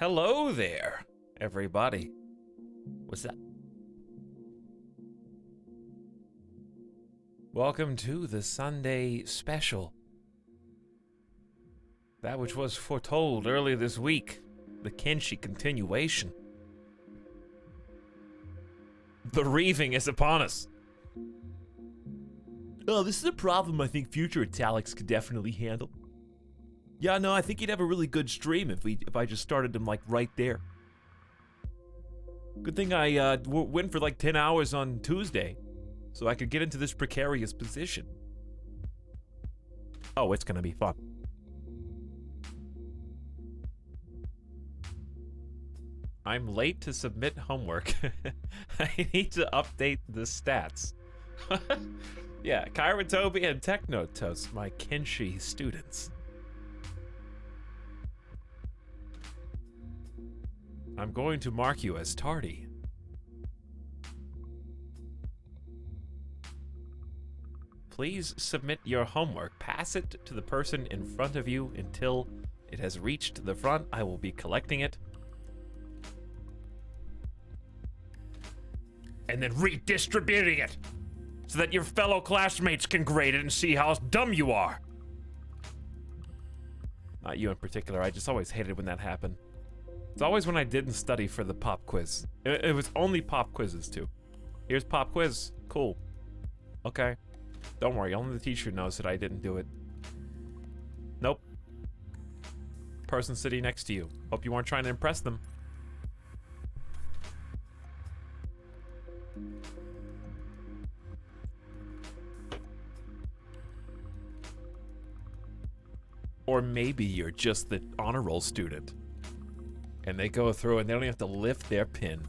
Hello there, everybody. What's up? Welcome to the Sunday special. That which was foretold earlier this week, the Kenshi continuation. The reaving is upon us. Oh, this is a problem I think future Italics could definitely handle. Yeah, no, I think he'd have a really good stream if I just started him like right there. Good thing I went for like 10 hours on Tuesday, so I could get into this precarious position. Oh, it's gonna be fun. I'm late to submit homework. I need to update the stats. Yeah, Kairatobi and Technotos, my Kenshi students. I'm going to mark you as tardy. Please submit your homework. Pass it to the person in front of you until it has reached the front. I will be collecting it. And then redistributing it so that your fellow classmates can grade it and see how dumb you are. Not you in particular. I just always hated when that happened. It's always when I didn't study for the pop quiz. It was only pop quizzes, too. Here's pop quiz. Cool. Okay. Don't worry, only the teacher knows that I didn't do it. Nope. Person sitting next to you. Hope you weren't trying to impress them. Or maybe you're just the honor roll student. And they go through and they don't even have to lift their pin.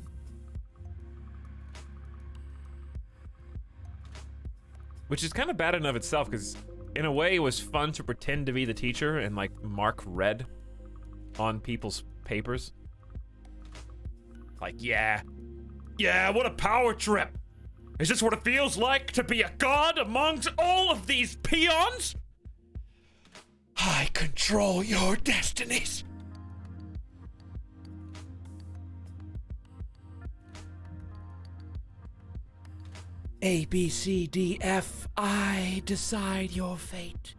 Which is kind of bad in and of itself, because in a way it was fun to pretend to be the teacher and like mark red on people's papers. Like, yeah, what a power trip. Is this what it feels like to be a god amongst all of these peons? I control your destinies. A, B, C, D, F, I decide your fate.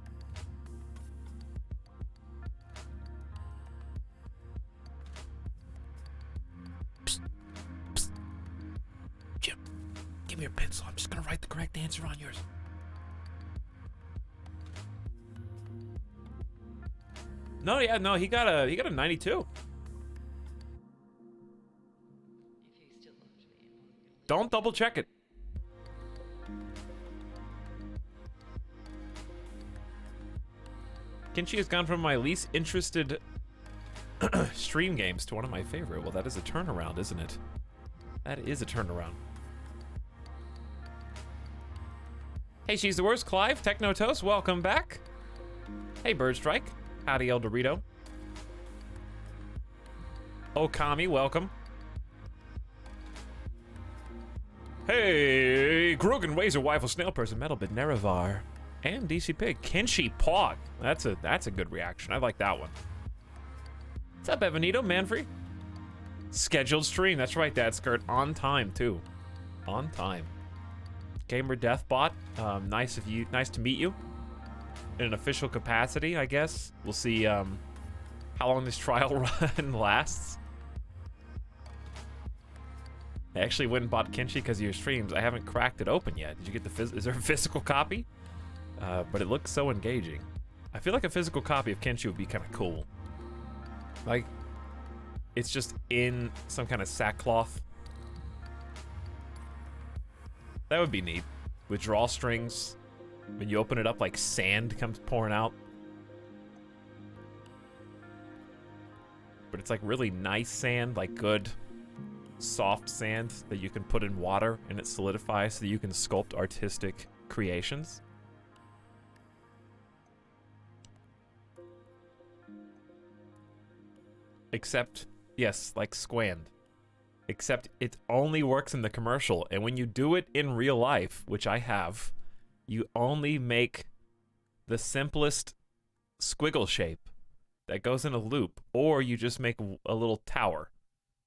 Psst, psst. Jim, give me your pencil. I'm just gonna write the correct answer on yours. No, yeah, no, he got a 92. Don't double check it. Kenshi has gone from my least interested stream games to one of my favorite. Well, that is a turnaround, isn't it? That is a turnaround. Hey, she's the worst. Clive, Technotos, welcome back. Hey, Birdstrike. Howdy, El Dorito. Okami, welcome. Hey, Grogan, Wazer, Wifle, Snail Person, Metalbit, Nerevar, and DC Pig. Kenshi Pog. That's a good reaction. I like that one. What's up, Evanito, Manfrey? Scheduled stream. That's right, Dad Skirt. On time, too. On time. Gamer Deathbot. Nice to meet you. In an official capacity, I guess. We'll see how long this trial run lasts. I actually went and bought Kenshi because of your streams. I haven't cracked it open yet. Did you get the is there a physical copy? But it looks so engaging. I feel like a physical copy of Kenshi would be kind of cool. Like, it's just in some kind of sackcloth. That would be neat. With drawstrings. When you open it up, like sand comes pouring out. But it's like really nice sand, like good soft sand that you can put in water and it solidifies so that you can sculpt artistic creations. Except, yes, like Squand. Except it only works in the commercial, and when you do it in real life, which I have, you only make the simplest squiggle shape that goes in a loop, or you just make a little tower.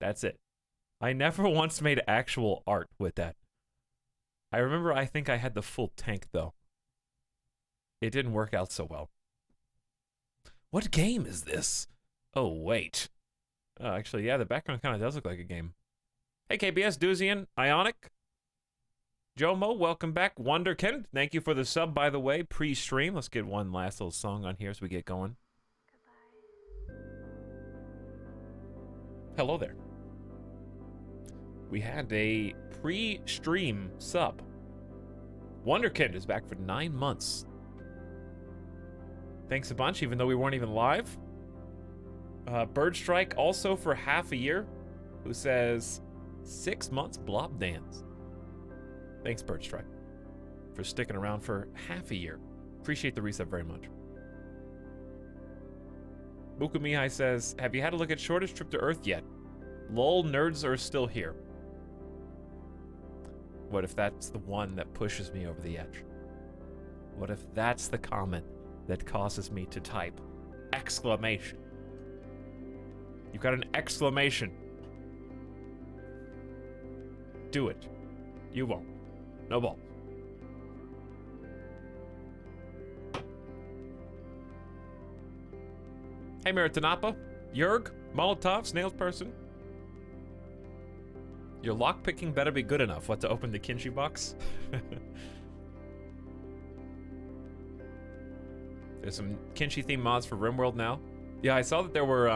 That's it. I never once made actual art with that. I remember I think I had the full tank, though. It didn't work out so well. What game is this? Oh, wait. Actually, yeah, the background kind of does look like a game. Hey, KBS, Doozian, Ionic, Jomo, welcome back. Wonderkind, thank you for the sub, by the way, pre-stream. Let's get one last little song on here as we get going. Hello there. We had a pre-stream sub. Wonderkind is back for 9 months. Thanks a bunch, even though we weren't even live. Birdstrike also for half a year, who says 6 months blob dance. Thanks, Birdstrike, for sticking around for half a year. Appreciate the resub very much. Buku Mihai says, have you had a look at Shortest Trip to Earth yet? Lol, nerds are still here. What if that's the one that pushes me over the edge? What if that's the comment that causes me to type exclamation? You've got an exclamation. Do it. You won't. No ball. Hey, Meritanapa, Jurg, Molotov, Snails Person. Your lockpicking better be good enough. What, to open the Kenshi box? There's some Kenshi-themed mods for RimWorld now. Yeah, I saw that there were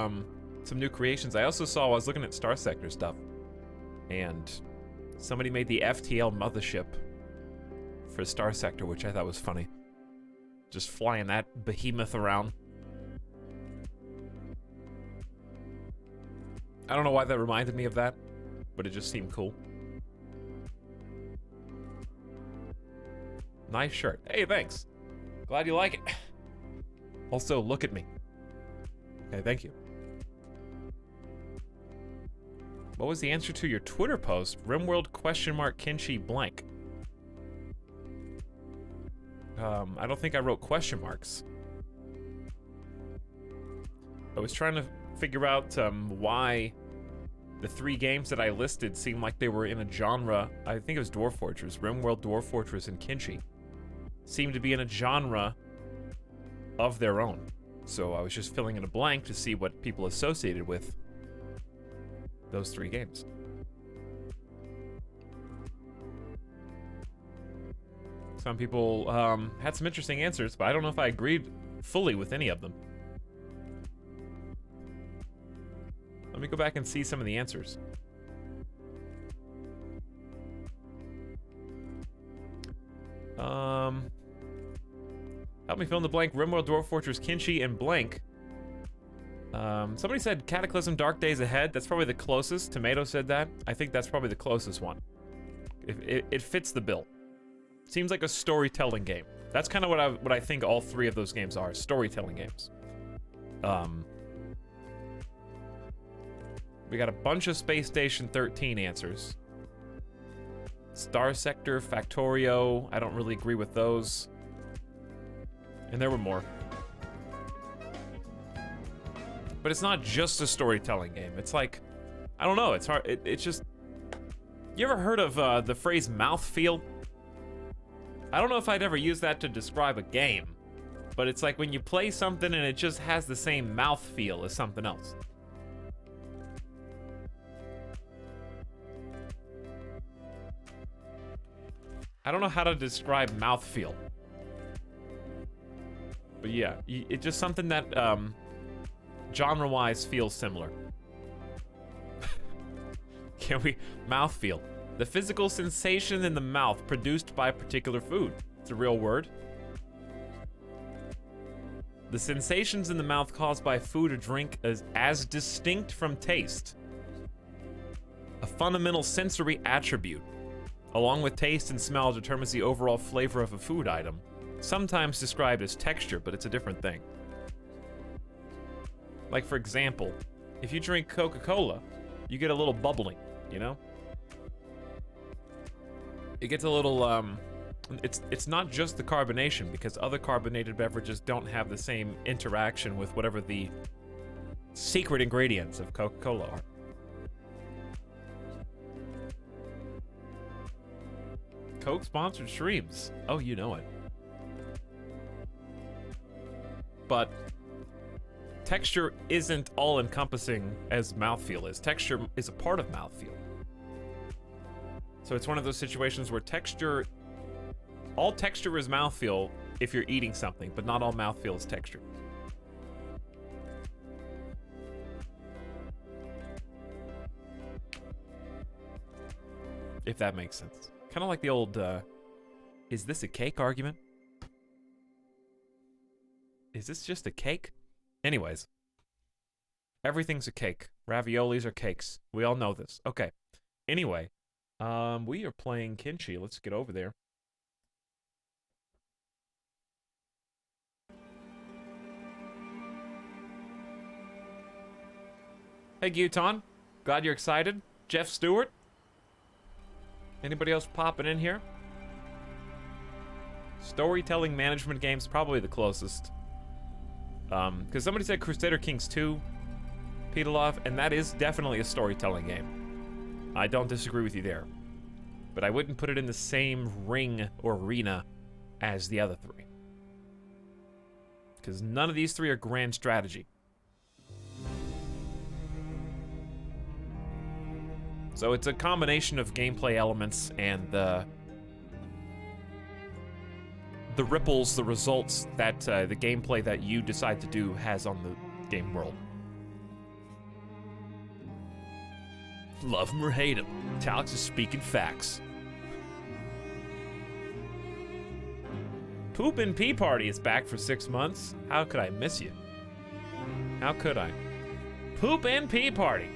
some new creations. I also saw, I was looking at Star Sector stuff, and somebody made the FTL mothership for Star Sector, which I thought was funny. Just flying that behemoth around. I don't know why that reminded me of that, but it just seemed cool. Nice shirt. Hey, thanks. Glad you like it. Also, look at me. Okay, thank you. What was the answer to your Twitter post? RimWorld Kenshi blank. I don't think I wrote question marks. I was trying to figure out why the 3 games that I listed seemed like they were in a genre. I think it was Dwarf Fortress, RimWorld, Dwarf Fortress, and Kenshi. Seemed to be in a genre of their own. So I was just filling in a blank to see what people associated with those 3 games. Some people had some interesting answers, but I don't know if I agreed fully with any of them. Let me go back and see some of the answers. Help me fill in the blank. RimWorld, Dwarf Fortress, Kenshi, and blank. Somebody said Cataclysm, Dark Days Ahead. That's probably the closest. Tomato said that. I think that's probably the closest one. It fits the bill. Seems like a storytelling game. That's kind of what I think all 3 of those games are. Storytelling games. We got a bunch of Space Station 13 answers. Star Sector, Factorio. I don't really agree with those. And there were more. But it's not just a storytelling game. It's like, I don't know, it's hard. It's just, you ever heard of the phrase mouthfeel? I don't know if I'd ever use that to describe a game, but it's like when you play something and it just has the same mouthfeel as something else. I don't know how to describe mouthfeel. But yeah, it's just something that genre-wise feels similar. Can we? Mouthfeel. The physical sensation in the mouth produced by a particular food. It's a real word. The sensations in the mouth caused by food or drink is as distinct from taste. A fundamental sensory attribute, along with taste and smell, determines the overall flavor of a food item. Sometimes described as texture, but it's a different thing. Like, for example, if you drink Coca-Cola, you get a little bubbling, you know? It gets a little, it's not just the carbonation, because other carbonated beverages don't have the same interaction with whatever the secret ingredients of Coca-Cola are. Coke sponsored streams. Oh, you know it. But texture isn't all encompassing as mouthfeel is. Texture is a part of mouthfeel. So it's one of those situations where all texture is mouthfeel if you're eating something, but not all mouthfeel is texture. If that makes sense. Kind of like the old, is this a cake argument? Is this just a cake? Anyways. Everything's a cake. Raviolis are cakes. We all know this. Okay. Anyway. We are playing Kenshi. Let's get over there. Hey, Guton. Glad you're excited. Jeff Stewart. Anybody else popping in here? Storytelling management games, probably the closest. Because somebody said Crusader Kings 2, Pedalov, and that is definitely a storytelling game. I don't disagree with you there. But I wouldn't put it in the same ring or arena as the other three. Because none of these three are grand strategy. So it's a combination of gameplay elements and the ripples, the results that the gameplay that you decide to do has on the game world. Love him or hate him, Talix is speaking facts. Poop and Pee Party is back for 6 months. How could I miss you? How could I? Poop and Pee Party.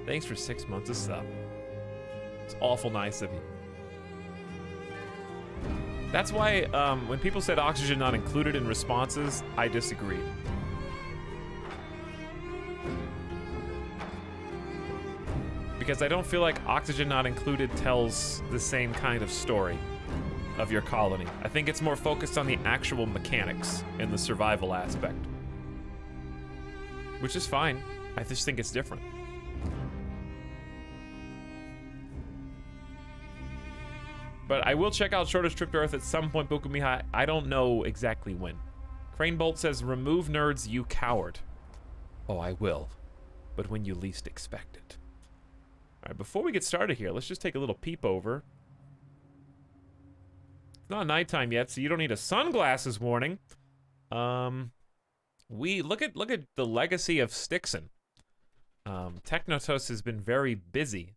Thanks for 6 months of sub. It's awful nice of you. That's why when people said oxygen not included in responses, I disagreed. Because I don't feel like oxygen not included tells the same kind of story of your colony. I think it's more focused on the actual mechanics and the survival aspect. Which is fine. I just think it's different. But I will check out Shortest Trip to Earth at some point, Bokumihai. I don't know exactly when. Cranebolt says, remove nerds, you coward. Oh, I will. But when you least expect it. Alright, before we get started here, let's just take a little peep over. It's not nighttime yet, so you don't need a sunglasses warning. We look at the legacy of Stixon. Technotos has been very busy.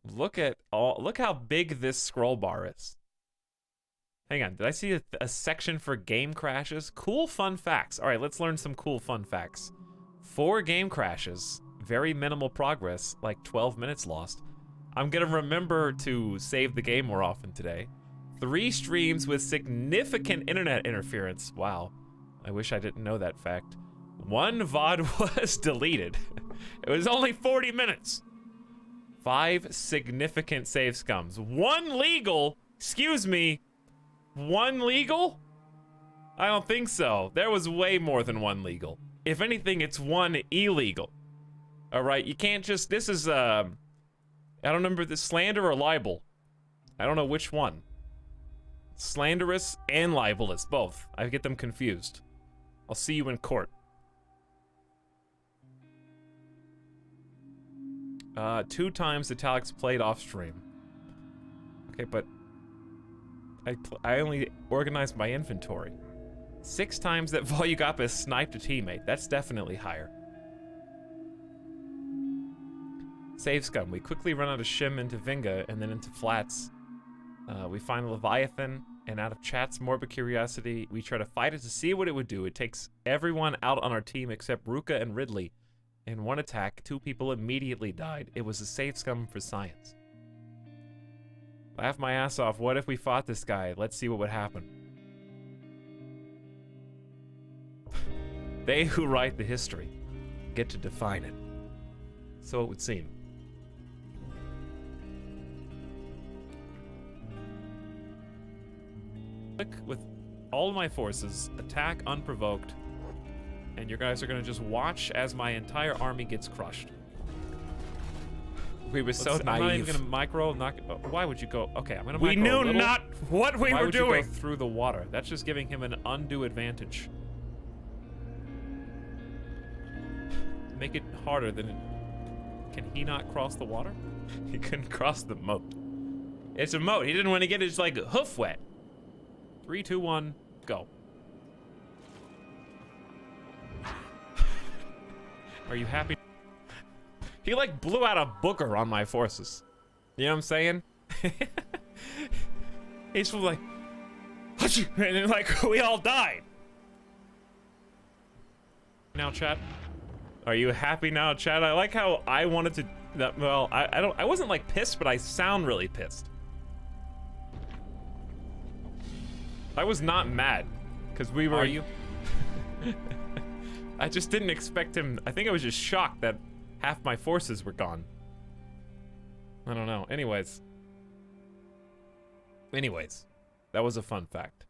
Look how big this scroll bar is. Hang on, did I see a section for game crashes? Cool fun facts. All right, let's learn some cool fun facts. 4 game crashes, very minimal progress, like 12 minutes lost. I'm gonna remember to save the game more often today. 3 streams with significant internet interference. Wow, I wish I didn't know that fact. 1 VOD was deleted. It was only 40 minutes. 5 significant save scums. 1 legal? Excuse me. 1 legal? I don't think so. There was way more than 1 legal. If anything, it's 1 illegal. Alright, you can't just... This is, I don't remember the slander or libel. I don't know which one. Slanderous and libelous, both. I get them confused. I'll see you in court. 2 times the Talix played off stream. Okay, but I only organized my inventory. 6 times that Volugapa sniped a teammate. That's definitely higher. Save scum. We quickly run out of shim into Vinga and then into flats. We find Leviathan, and out of chat's morbid curiosity, we try to fight it to see what it would do. It takes everyone out on our team except Ruka and Ridley. In 1 attack, 2 people immediately died. It was a save scum for science. Laugh my ass off. What if we fought this guy? Let's see what would happen. They who write the history get to define it. So it would seem. with all of my forces, attack unprovoked, and you guys are gonna just watch as my entire army gets crushed. We were so naive. I'm not even gonna micro knock. Why would you go? Okay, I'm gonna. We micro knew not what we why were would doing. You go through the water? That's just giving him an undue advantage. Make it harder than it. Can he not cross the water? He couldn't cross the moat. It's a moat. He didn't want to get his like hoof wet. 3, 2, 1, go. Are you happy? He like blew out a booger on my forces. You know what I'm saying? He's like, and then like we all died. Now, chat. Are you happy now, Chad? I like how I wanted to. Well, I wasn't like pissed, but I sound really pissed. I was not mad, because we were. Are you? I just didn't expect him. I think I was just shocked that half my forces were gone. I don't know. Anyways, that was a fun fact.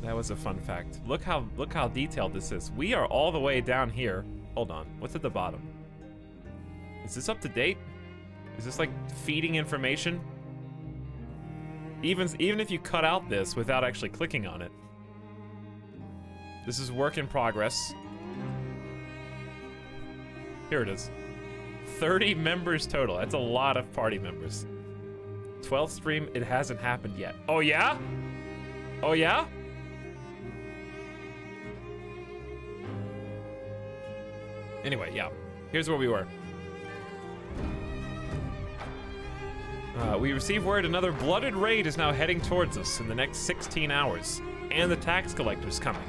That was a fun fact. Look how detailed this is. We are all the way down here. Hold on. What's at the bottom? Is this up to date? Is this like feeding information? Even if you cut out this without actually clicking on it. This is work in progress. Here it is. 30 members total. That's a lot of party members. 12th stream, it hasn't happened yet. Oh yeah? Oh yeah? Anyway, yeah. Here's where we were. We received word another blooded raid is now heading towards us in the next 16 hours. And the tax collector's coming.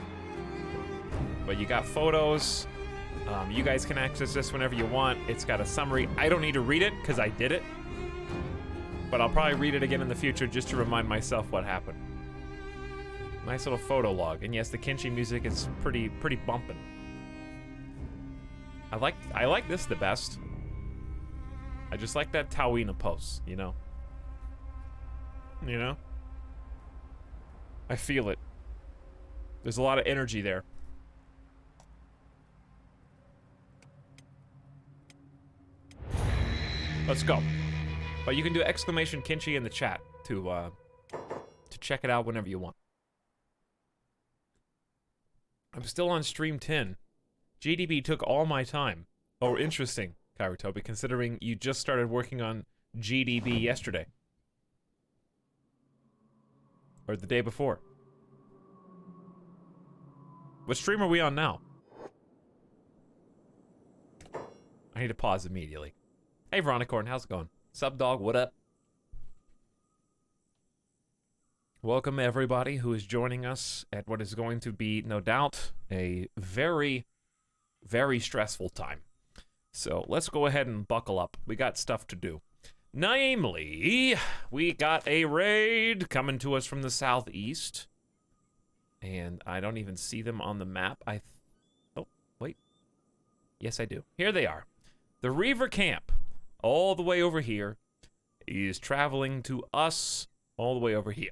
But you got photos. You guys can access this whenever you want. It's got a summary. I don't need to read it, because I did it. But I'll probably read it again in the future just to remind myself what happened. Nice little photo log. And yes, the Kenshi music is pretty bumpin'. I like this the best. I just like that Tawina pose, you know? You know? I feel it. There's a lot of energy there. Let's go. But you can do exclamation Kenshi in the chat to check it out whenever you want. I'm still on stream 10. GDB took all my time. Oh, interesting, Kairotobi, considering you just started working on GDB yesterday. Or the day before. What stream are we on now? I need to pause immediately. Hey, Veronicorn, how's it going? Sub dog, what up? Welcome everybody who is joining us at what is going to be, no doubt, a very, very stressful time. So let's go ahead and buckle up. We got stuff to do. Namely, we got a raid coming to us from the southeast. And I don't even see them on the map. Oh, wait. Yes, I do. Here they are. The Reaver camp, all the way over here, is traveling to us all the way over here.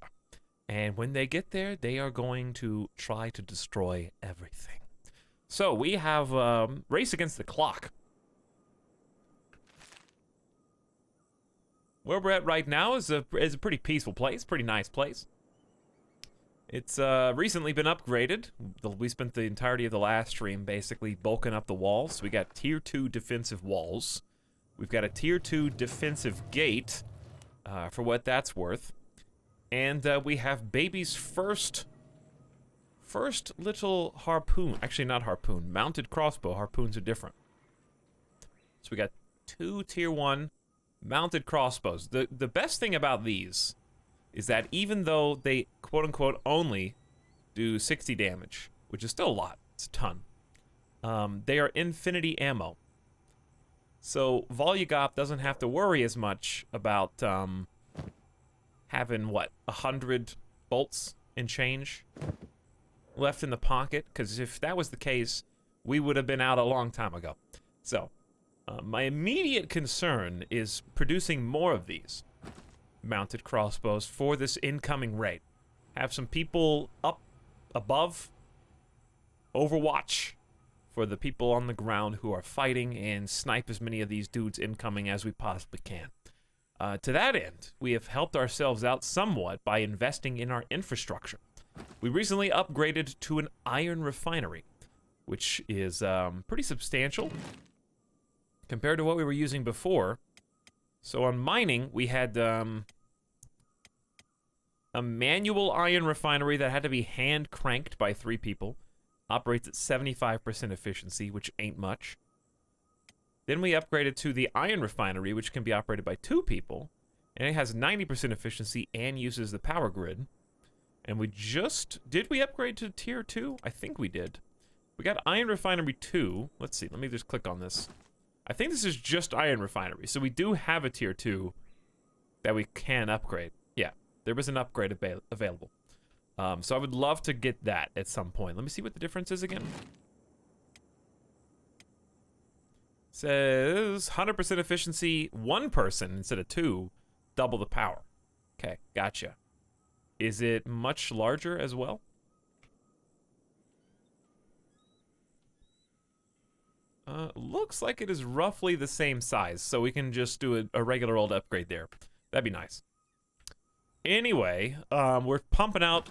And when they get there, they are going to try to destroy everything. So we have race against the clock. Where we're at right now is a pretty peaceful place, pretty nice place. It's recently been upgraded. We spent the entirety of the last stream basically bulking up the walls. We got tier 2 defensive walls. We've got a tier 2 defensive gate, for what that's worth. And we have baby's first little harpoon. Actually, not harpoon. Mounted crossbow. Harpoons are different. So we got 2 tier 1 mounted crossbows. The best thing about these is that even though they, quote-unquote, only do 60 damage, which is still a lot, it's a ton, they are infinity ammo. So Volugop doesn't have to worry as much about having, what, 100 bolts and change left in the pocket, because if that was the case, we would have been out a long time ago. So, my immediate concern is producing more of these mounted crossbows for this incoming raid. Have some people up above. Overwatch for the people on the ground who are fighting and snipe as many of these dudes incoming as we possibly can. To that end, we have helped ourselves out somewhat by investing in our infrastructure. We recently upgraded to an iron refinery, which is pretty substantial compared to what we were using before. So on mining, we had a manual iron refinery that had to be hand cranked by 3 people. Operates at 75% efficiency, which ain't much. Then we upgraded to the iron refinery, which can be operated by 2 people. And it has 90% efficiency and uses the power grid. And we just... Did we upgrade to tier 2? I think we did. We got iron refinery 2. Let's see, let me just click on this. I think this is just iron refinery. So we do have a tier 2 that we can upgrade. Yeah, there was an upgrade available. So I would love to get that at some point. Let me see what the difference is again. Says 100% efficiency, 1 person instead of 2, double the power. Okay, gotcha. Is it much larger as well? Looks like it is roughly the same size, so we can just do a regular old upgrade there. That'd be nice. Anyway, we're pumping out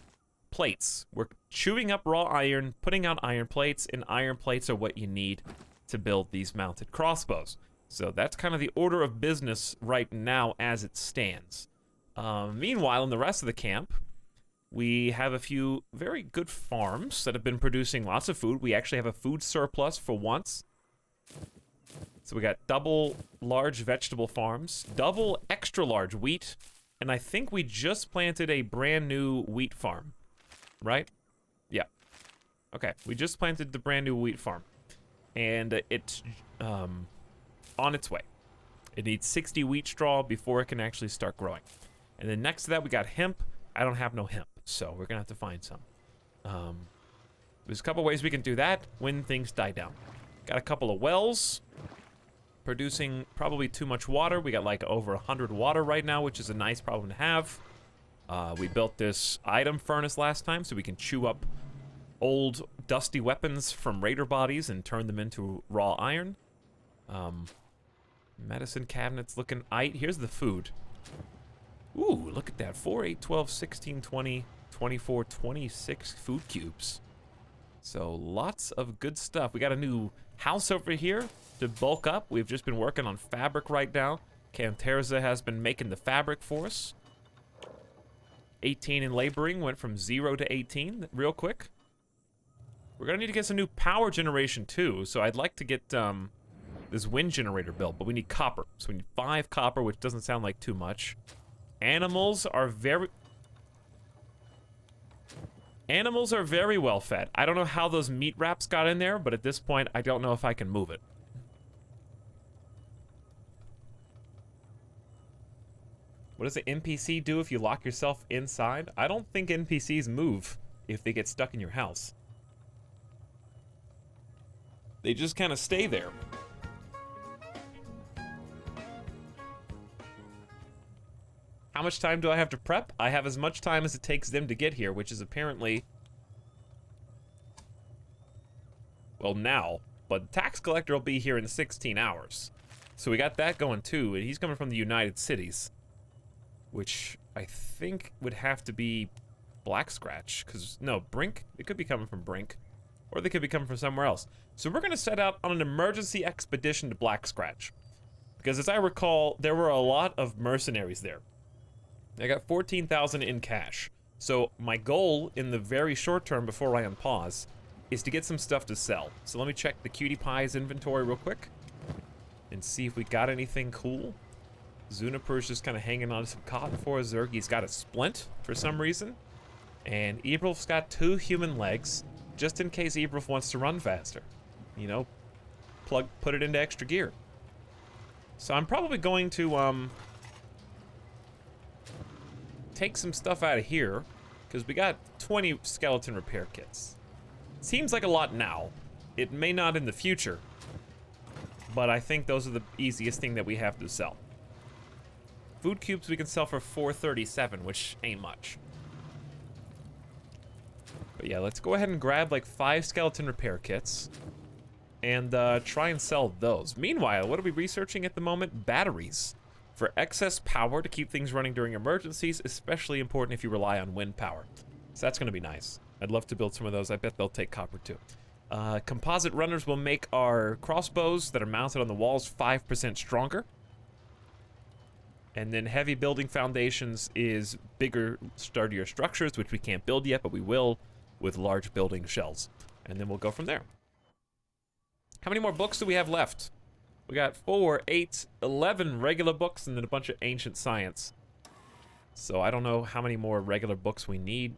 plates. We're chewing up raw iron, putting out iron plates, and iron plates are what you need to build these mounted crossbows. So that's kind of the order of business right now as it stands. Meanwhile, in the rest of the camp, we have a few very good farms that have been producing lots of food. We actually have a food surplus for once. So we got double large vegetable farms, double extra large wheat, and I think we just planted a brand new wheat farm. Right? Yeah. Okay, we just planted the brand new wheat farm. And it's on its way. It needs 60 wheat straw before it can actually start growing. And then next to that, we got hemp. I don't have no hemp, so we're gonna have to find some. There's a couple ways we can do that when things die down. Got a couple of wells producing probably too much water. We got like over 100 water right now, which is a nice problem to have. We built this item furnace last time so we can chew up old dusty weapons from raider bodies and turn them into raw iron. Medicine cabinets looking aight. Here's the food. Ooh, look at that. 4, 8, 12, 16, 20, 24, 26 food cubes. So lots of good stuff. We got a new house over here to bulk up. We've just been working on fabric right now. Canterza has been making the fabric for us. 18 in laboring, went from 0 to 18 real quick. We're gonna need to get some new power generation too, so I'd like to get this wind generator built, but we need copper. So we need 5 copper, which doesn't sound like too much. Animals are very well fed. I don't know how those meat wraps got in there, but at this point, I don't know if I can move it. What does an NPC do if you lock yourself inside? I don't think NPCs move if they get stuck in your house. They just kind of stay there. How much time do I have to prep? I have as much time as it takes them to get here, which is apparently... well, now. But the tax collector will be here in 16 hours. So we got that going too, and he's coming from the United Cities. Which I think would have to be Black Scratch, because, no, Brink? It could be coming from Brink. Or they could be coming from somewhere else. So we're going to set out on an emergency expedition to Black Scratch. Because as I recall, there were a lot of mercenaries there. I got 14,000 in cash. So my goal in the very short term before I unpause is to get some stuff to sell. So let me check the Cutie Pie's inventory real quick. And see if we got anything cool. Zuniper's just kind of hanging on to some cotton for us. Zergi's got a splint for some reason. And Ebrulf's got 2 human legs, just in case Ebrulf wants to run faster. You know, put it into extra gear. So I'm probably going to, take some stuff out of here, because we got 20 skeleton repair kits. Seems like a lot now. It may not in the future, but I think those are the easiest thing that we have to sell. Food cubes we can sell for 437, which ain't much. But yeah, let's go ahead and grab like 5 skeleton repair kits and try and sell those. Meanwhile, what are we researching at the moment? Batteries for excess power to keep things running during emergencies, especially important if you rely on wind power. So that's gonna be nice. I'd love to build some of those. I bet they'll take copper too. Composite runners will make our crossbows that are mounted on the walls 5% stronger. And then heavy building foundations is bigger, sturdier structures, which we can't build yet, but we will with large building shells. And then we'll go from there. How many more books do we have left? We got 4, 8, 11 regular books and then a bunch of ancient science. So I don't know how many more regular books we need.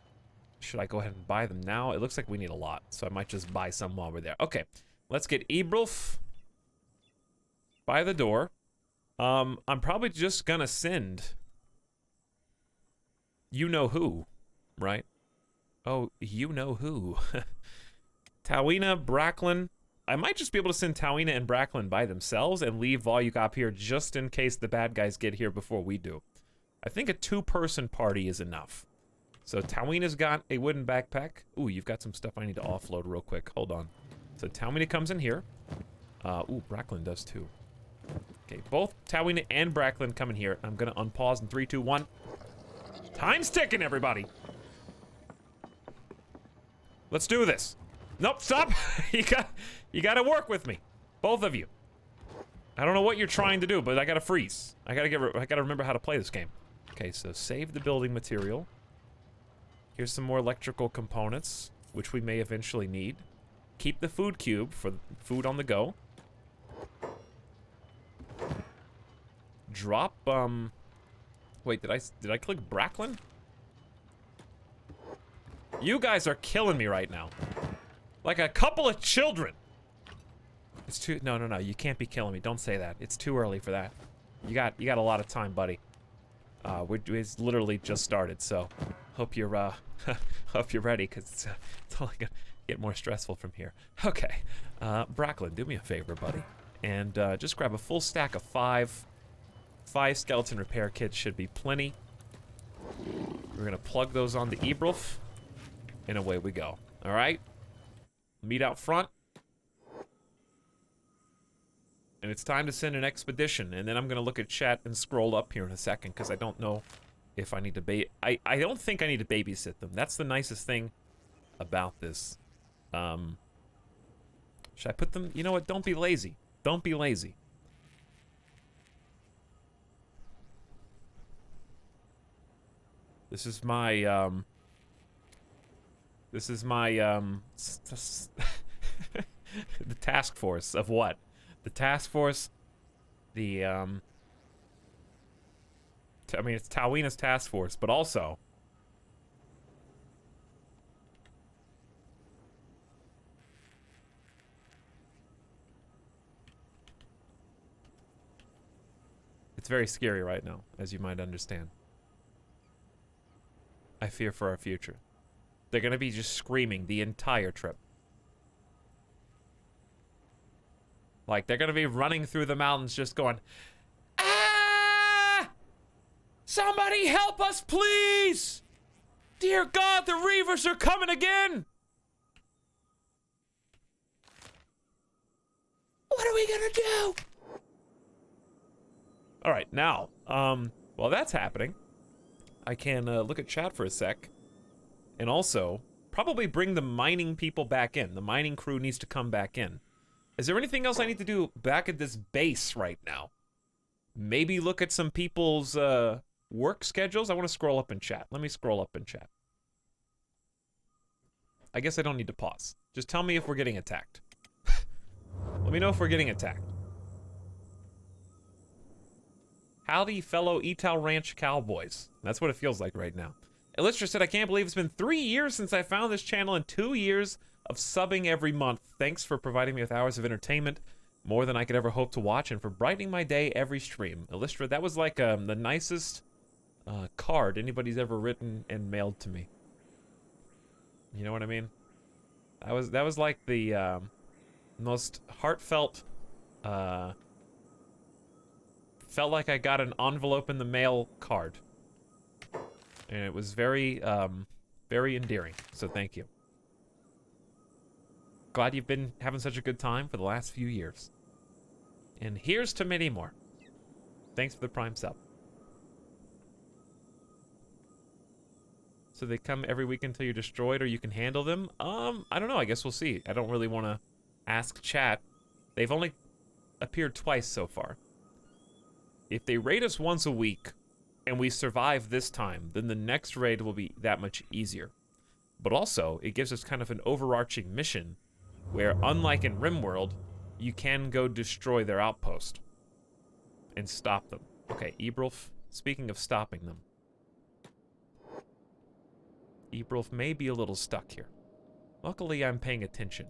Should I go ahead and buy them now? It looks like we need a lot, so I might just buy some while we're there. Okay, let's get Ebrulf by the door. I'm probably just gonna send you know who, right? Oh, you know who. Tawina, Bracklin. I might just be able to send Tawina and Bracklin by themselves and leave Volugop here just in case the bad guys get here before we do. I think a 2-person party is enough. So Tawina's got a wooden backpack. Ooh, you've got some stuff I need to offload real quick. Hold on. So Tawina comes in here. Ooh, Bracklin does too. Okay, both Tawina and Bracklin come in here. I'm gonna unpause in 3, 2, 1. Time's ticking, everybody. Let's do this. Nope, stop. you gotta work with me, both of you. I don't know what you're trying to do, but I gotta freeze. I gotta remember how to play this game. Okay, so save the building material. Here's some more electrical components, which we may eventually need. Keep the food cube for food on the go. Drop, wait, did I click Bracklin? You guys are killing me right now. Like a couple of children. It's too, no, you can't be killing me. Don't say that. It's too early for that. You got a lot of time, buddy. It's literally just started, so hope you're, hope you're ready, because it's only gonna get more stressful from here. Okay, Bracklin, do me a favor, buddy, and just grab a full stack of 5. 5 skeleton repair kits should be plenty. We're gonna plug those on the Ebrulf, and away we go. All right, meet out front. And it's time to send an expedition, and then I'm gonna look at chat and scroll up here in a second, because I don't know if I need to I don't think I need to babysit them. That's the nicest thing about this. Should I put them, you know what, don't be lazy. Don't be lazy. This is my, the task force of what? The task force, the, I mean, it's Tawina's task force, but also, it's very scary right now, as you might understand. I fear for our future. They're gonna be just screaming the entire trip. Like, they're gonna be running through the mountains just going, ah! Somebody help us, please! Dear God, the reavers are coming again! What are we gonna do? Alright, now, while that's happening, I can look at chat for a sec, and also probably bring the mining people back in. The mining crew needs to come back in. Is there anything else I need to do back at this base right now? Maybe look at some people's work schedules? I want to scroll up in chat. Let me scroll up in chat. I guess I don't need to pause. Just tell me if we're getting attacked. Let me know if we're getting attacked. Howdy, fellow Etal Ranch cowboys. That's what it feels like right now. Illustra said, I can't believe it's been 3 years since I found this channel and 2 years of subbing every month. Thanks for providing me with hours of entertainment, more than I could ever hope to watch, and for brightening my day every stream. Illustra, that was like the nicest card anybody's ever written and mailed to me. You know what I mean? That was like the most heartfelt, felt like I got an envelope in the mail card. And it was very, very endearing, so thank you. Glad you've been having such a good time for the last few years. And here's to many more. Thanks for the Prime sub. So they come every week until you're destroyed or you can handle them? I don't know. I guess we'll see. I don't really want to ask chat. They've only appeared twice so far. If they raid us once a week and we survive this time, then the next raid will be that much easier. But also, it gives us kind of an overarching mission where, unlike in RimWorld, you can go destroy their outpost and stop them. Okay, Ebrulf, speaking of stopping them. Ebrulf may be a little stuck here. Luckily, I'm paying attention.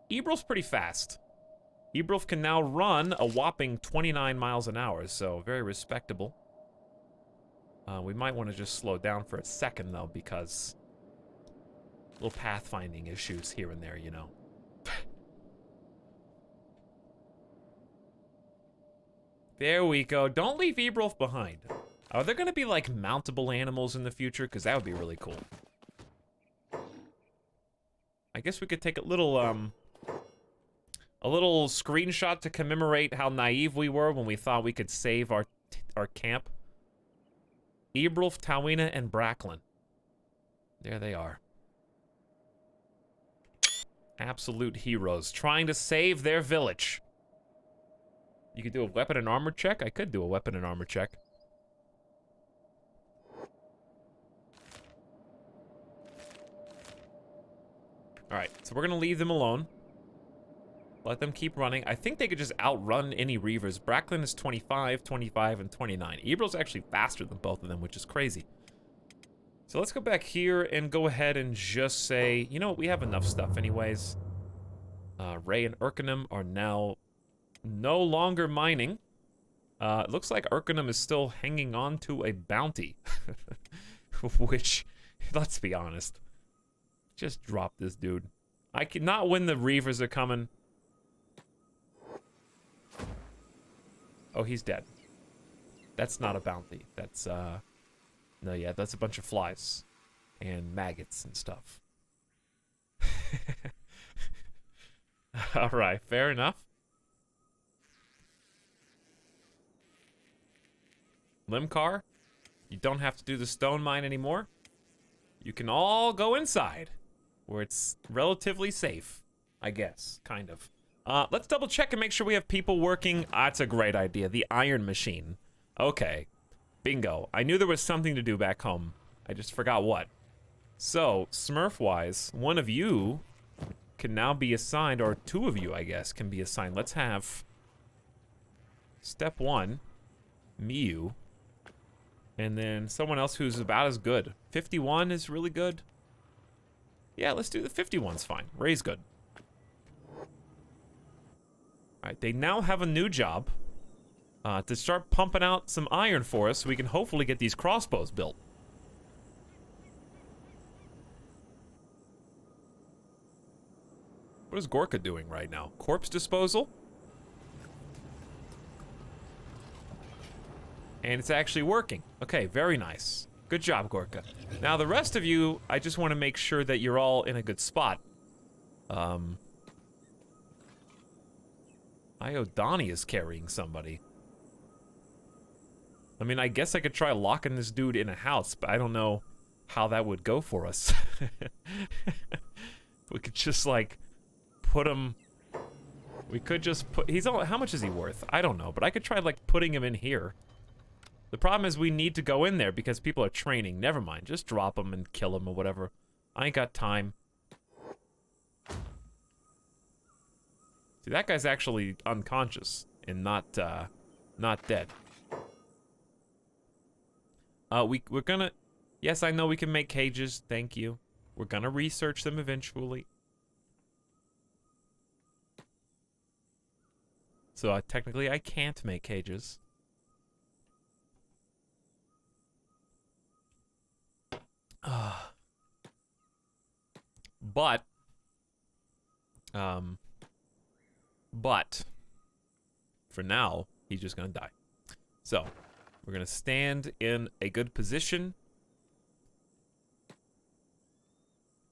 Ebrulf's pretty fast. Ebrulf can now run a whopping 29 miles an hour, so very respectable. We might want to just slow down for a second, though, because little pathfinding issues here and there, you know. There we go. Don't leave Ebrulf behind. Are there going to be, like, mountable animals in the future? Because that would be really cool. I guess we could take a little screenshot to commemorate how naive we were when we thought we could save our camp. Ebrulf, Tawina, and Bracklin. There they are. Absolute heroes, trying to save their village. You could do a weapon and armor check? I could do a weapon and armor check. Alright, so we're gonna leave them alone. Let them keep running. I think they could just outrun any reavers. Bracklin is 25, 25, and 29. Ebrul's actually faster than both of them, which is crazy. So let's go back here and go ahead and just say, you know what, we have enough stuff anyways. Ray and Urkenham are now no longer mining. It looks like Urkenham is still hanging on to a bounty. Which, let's be honest. Just drop this dude. I cannot win the reavers are coming. Oh, he's dead. That's not a bounty. That's, no, yeah, that's a bunch of flies. And maggots and stuff. Alright, fair enough. Limcar, you don't have to do the stone mine anymore. You can all go inside, where it's relatively safe, I guess, kind of. Let's double check and make sure we have people working. That's a great idea. The iron machine. Okay. Bingo. I knew there was something to do back home. I just forgot what. So, Smurf-wise, one of you can now be assigned, or two of you, I guess, can be assigned. Let's have step 1, Miyu, and then someone else who's about as good. 51 is really good. Yeah, let's do the 51's fine. Ray's good. Alright, they now have a new job to start pumping out some iron for us so we can hopefully get these crossbows built. What is Gorka doing right now? Corpse disposal? And it's actually working. Okay, very nice. Good job, Gorka. Now, the rest of you, I just want to make sure that you're all in a good spot. Iodani is carrying somebody. I mean, I guess I could try locking this dude in a house, but I don't know how that would go for us. We could just, like, put him... We could just put... He's all... How much is he worth? I don't know, but I could try, like, putting him in here. The problem is we need to go in there because people are training. Never mind, just drop him and kill him or whatever. I ain't got time. See, that guy's actually unconscious and not dead. We're gonna... Yes, I know we can make cages. Thank you. We're gonna research them eventually. So, technically, I can't make cages. But, for now, he's just gonna die. So, we're gonna stand in a good position.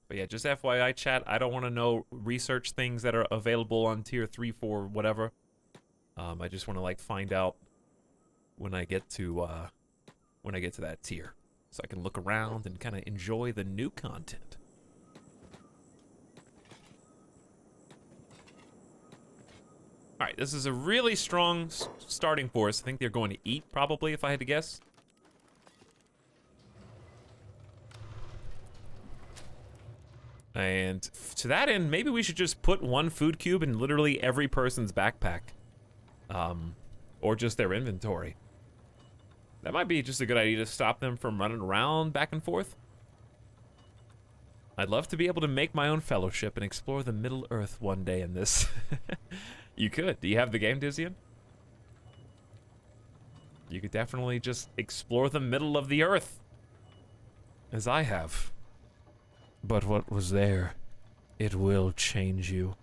But yeah, just FYI, chat, I don't want to know research things that are available on tier 3, 4, whatever. I just want to, like, find out when I get to that tier. So I can look around and kind of enjoy the new content. Alright, this is a really strong starting force. I think they're going to eat, probably, if I had to guess. And to that end, maybe we should just put one food cube in literally every person's backpack. Or just their inventory. That might be just a good idea to stop them from running around back and forth. I'd love to be able to make my own fellowship and explore the Middle Earth one day in this. You could. Do you have the game, Dizian? You could definitely just explore the middle of the Earth. As I have. But what was there, it will change you.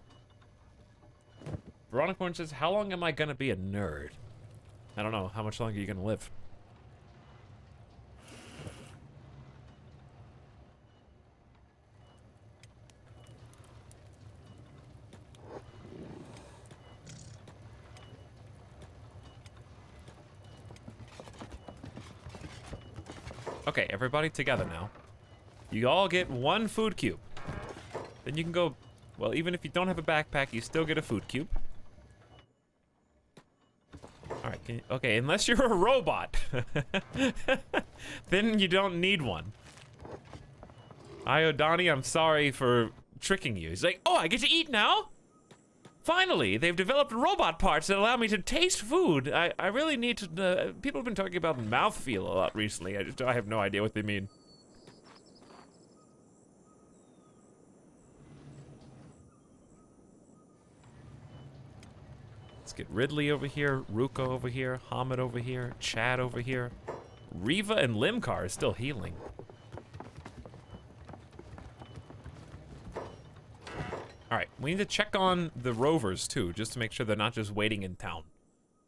Veronica Orange says, how long am I gonna be a nerd? I don't know. How much longer are you gonna live? Okay, everybody together now. You all get one food cube. Then you can go, well, even if you don't have a backpack, you still get a food cube. Alright, okay, unless you're a robot. Then you don't need one. Iodani, I'm sorry for tricking you. He's like, oh, I get to eat now? Finally, they've developed robot parts that allow me to taste food. I really need to, people have been talking about mouthfeel a lot recently. I have no idea what they mean. Let's get Ridley over here, Ruka over here, Hamid over here, Chad over here. Riva and Limcar is still healing. Alright, we need to check on the rovers too, just to make sure they're not just waiting in town.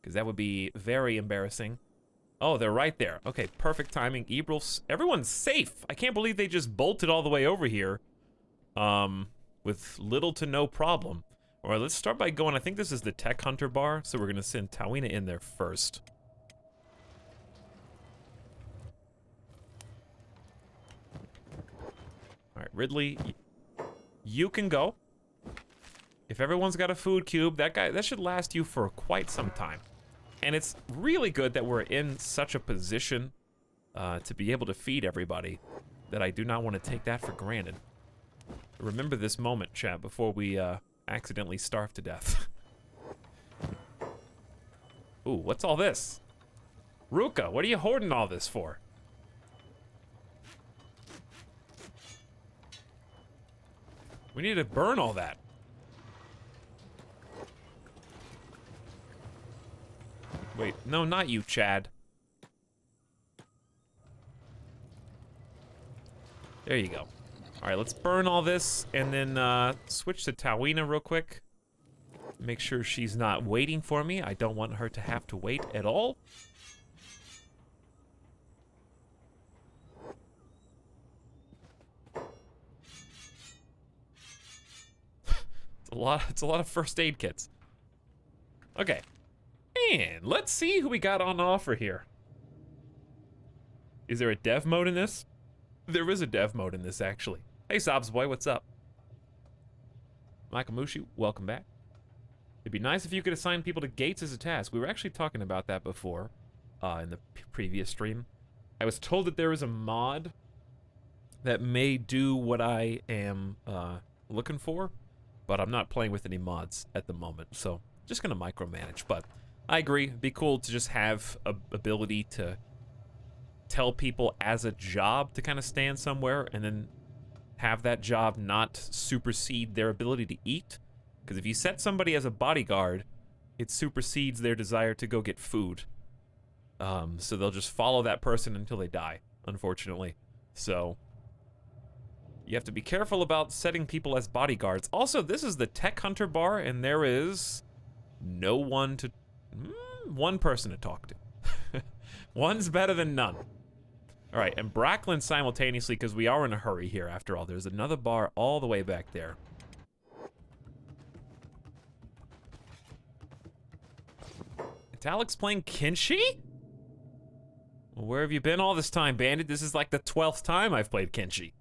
Because that would be very embarrassing. Oh, they're right there. Okay, perfect timing. Ebril, everyone's safe. I can't believe they just bolted all the way over here. With little to no problem. Alright, let's start by going, I think this is the Tech Hunter bar, so we're gonna send Tawina in there first. Alright, Ridley, you can go. If everyone's got a food cube, that should last you for quite some time. And it's really good that we're in such a position to be able to feed everybody that I do not want to take that for granted. Remember this moment, chat, before we accidentally starve to death. Ooh, what's all this? Ruka, what are you hoarding all this for? We need to burn all that. Wait, no, not you, Chad. There you go. Alright, let's burn all this, and then switch to Tawina real quick. Make sure she's not waiting for me. I don't want her to have to wait at all. It's a lot of first aid kits. Okay. And let's see who we got on offer here. Is there a dev mode in this? There is a dev mode in this, actually. Hey, Sobs boy, what's up? Makamushi, welcome back. It'd be nice if you could assign people to gates as a task. We were actually talking about that before, in the previous stream. I was told that there is a mod that may do what I am looking for, but I'm not playing with any mods at the moment, so just gonna micromanage. But I agree, it'd be cool to just have a ability to tell people as a job to kind of stand somewhere and then have that job not supersede their ability to eat. Because if you set somebody as a bodyguard, it supersedes their desire to go get food. So they'll just follow that person until they die, unfortunately. So you have to be careful about setting people as bodyguards. Also, this is the Tech Hunter bar, and there is no one one person to talk to. One's better than none. All right, and Bracklin simultaneously, because we are in a hurry here after all. There's another bar all the way back there. Alex playing Kenshi? Well, where have you been all this time, Bandit? This is like the 12th time I've played Kenshi.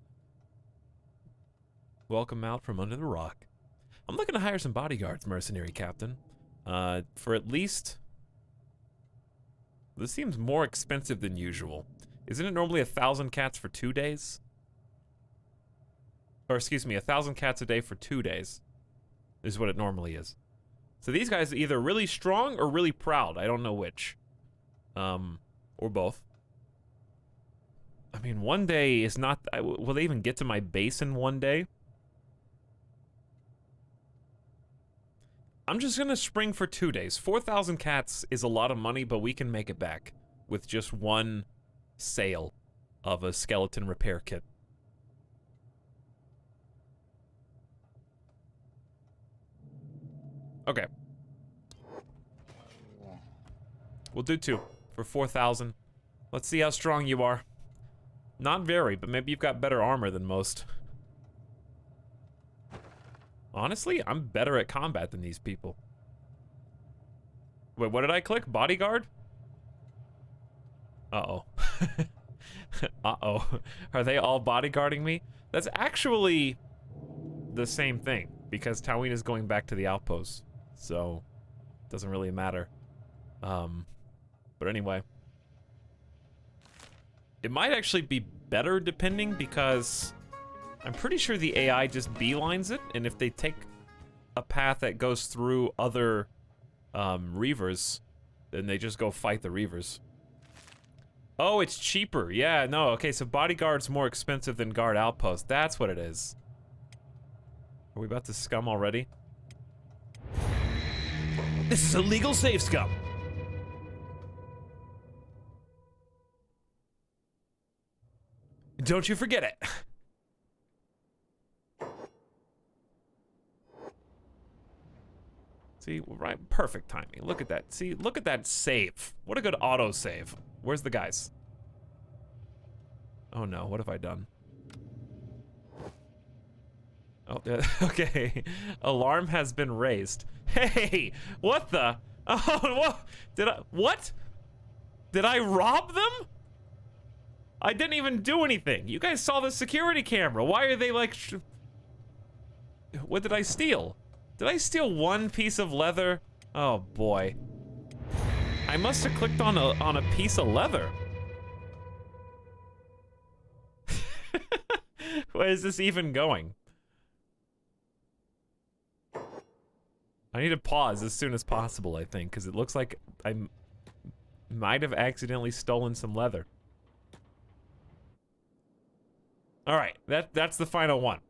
Welcome out from under the rock. I'm looking to hire some bodyguards, mercenary captain. For at least... This seems more expensive than usual. Isn't it normally 1,000 cats for 2 days? Or excuse me, 1,000 cats a day for 2 days. Is what it normally is. So these guys are either really strong or really proud. I don't know which. Or both. I mean, 1 day is not... Will they even get to my base in 1 day? I'm just gonna spring for 2 days. 4,000 cats is a lot of money, but we can make it back with just one sale of a skeleton repair kit. Okay. We'll do 2 for 4,000. Let's see how strong you are. Not very, but maybe you've got better armor than most. Honestly, I'm better at combat than these people. Wait, what did I click? Bodyguard? Uh-oh. Uh-oh. Are they all bodyguarding me? That's actually the same thing, because Tawin is going back to the outpost. So, it doesn't really matter. But anyway. It might actually be better depending, because I'm pretty sure the AI just beelines it, and if they take a path that goes through other reavers, then they just go fight the reavers. Oh, it's cheaper. Yeah, no, okay, so bodyguard's more expensive than guard outpost. That's what it is. Are we about to scum already? This is illegal save scum. Don't you forget it. See, right, perfect timing. Look at that. See, look at that save. What a good auto save. Where's the guys? Oh no, what have I done? Oh, okay. Alarm has been raised. Hey, what the? Oh, what? Did I rob them? I didn't even do anything. You guys saw the security camera. Why are they like... What did I steal? Did I steal one piece of leather? Oh boy. I must have clicked on a piece of leather. Where is this even going? I need to pause as soon as possible, I think, because it looks like I might have accidentally stolen some leather. All right, that's the final one.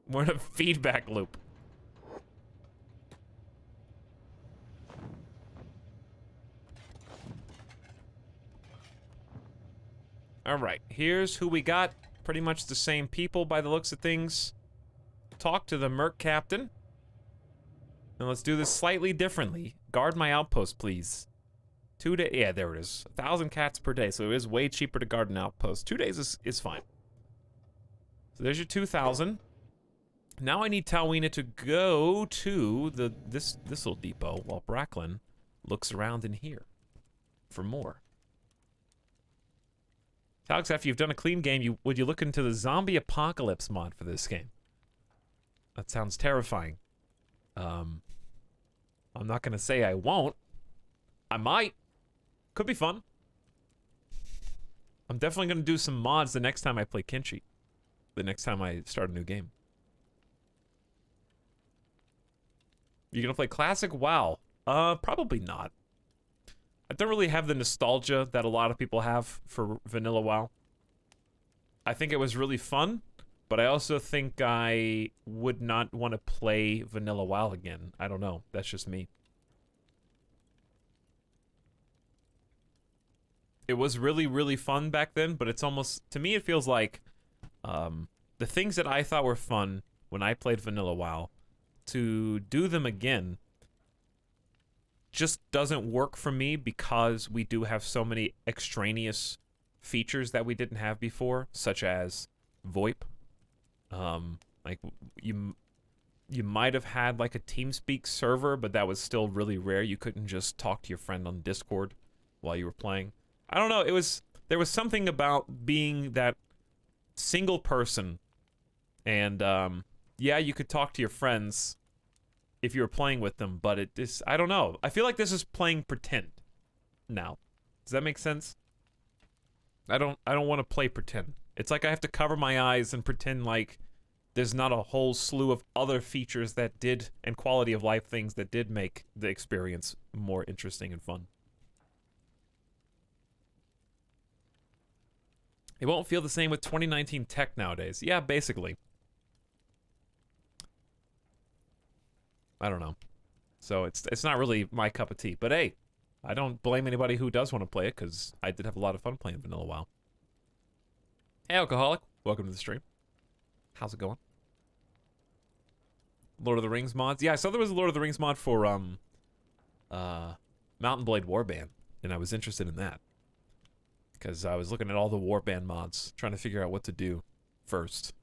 We're in a feedback loop. All right, here's who we got. Pretty much the same people by the looks of things. Talk to the Merc Captain. And let's do this slightly differently. Guard my outpost, please. 2 days, yeah, there it is. 1,000 cats per day, so it is way cheaper to guard an outpost. 2 days is fine. So there's your 2,000. Now I need Talwina to go to this little depot while Bracklin looks around in here for more. Alex, after you've done a clean game, would you look into the zombie apocalypse mod for this game? That sounds terrifying. I'm not gonna say I won't. I might. Could be fun. I'm definitely gonna do some mods the next time I play Kenshi. The next time I start a new game. You gonna play classic? WoW? Probably not. I don't really have the nostalgia that a lot of people have for vanilla WoW. I think it was really fun, but I also think I would not want to play vanilla WoW again. I don't know. That's just me. It was really, really fun back then, but it's almost, to me, it feels like the things that I thought were fun when I played vanilla WoW, to do them again just doesn't work for me because we do have so many extraneous features that we didn't have before, such as VoIP. Like you might have had like a TeamSpeak server, but that was still really rare. You couldn't just talk to your friend on Discord while you were playing. I don't know. There was something about being that single person, and yeah, you could talk to your friends if you were playing with them, but I don't know. I feel like this is playing pretend now. Does that make sense? I don't want to play pretend. It's like I have to cover my eyes and pretend like there's not a whole slew of other features that did, and quality of life things that did make the experience more interesting and fun. It won't feel the same with 2019 tech nowadays. Yeah, basically. I don't know. So it's not really my cup of tea. But hey, I don't blame anybody who does want to play it, because I did have a lot of fun playing Vanilla WoW. Hey, Alcoholic. Welcome to the stream. How's it going? Lord of the Rings mods? Yeah, I saw there was a Lord of the Rings mod for Mountain Blade Warband, and I was interested in that. Because I was looking at all the Warband mods, trying to figure out what to do first.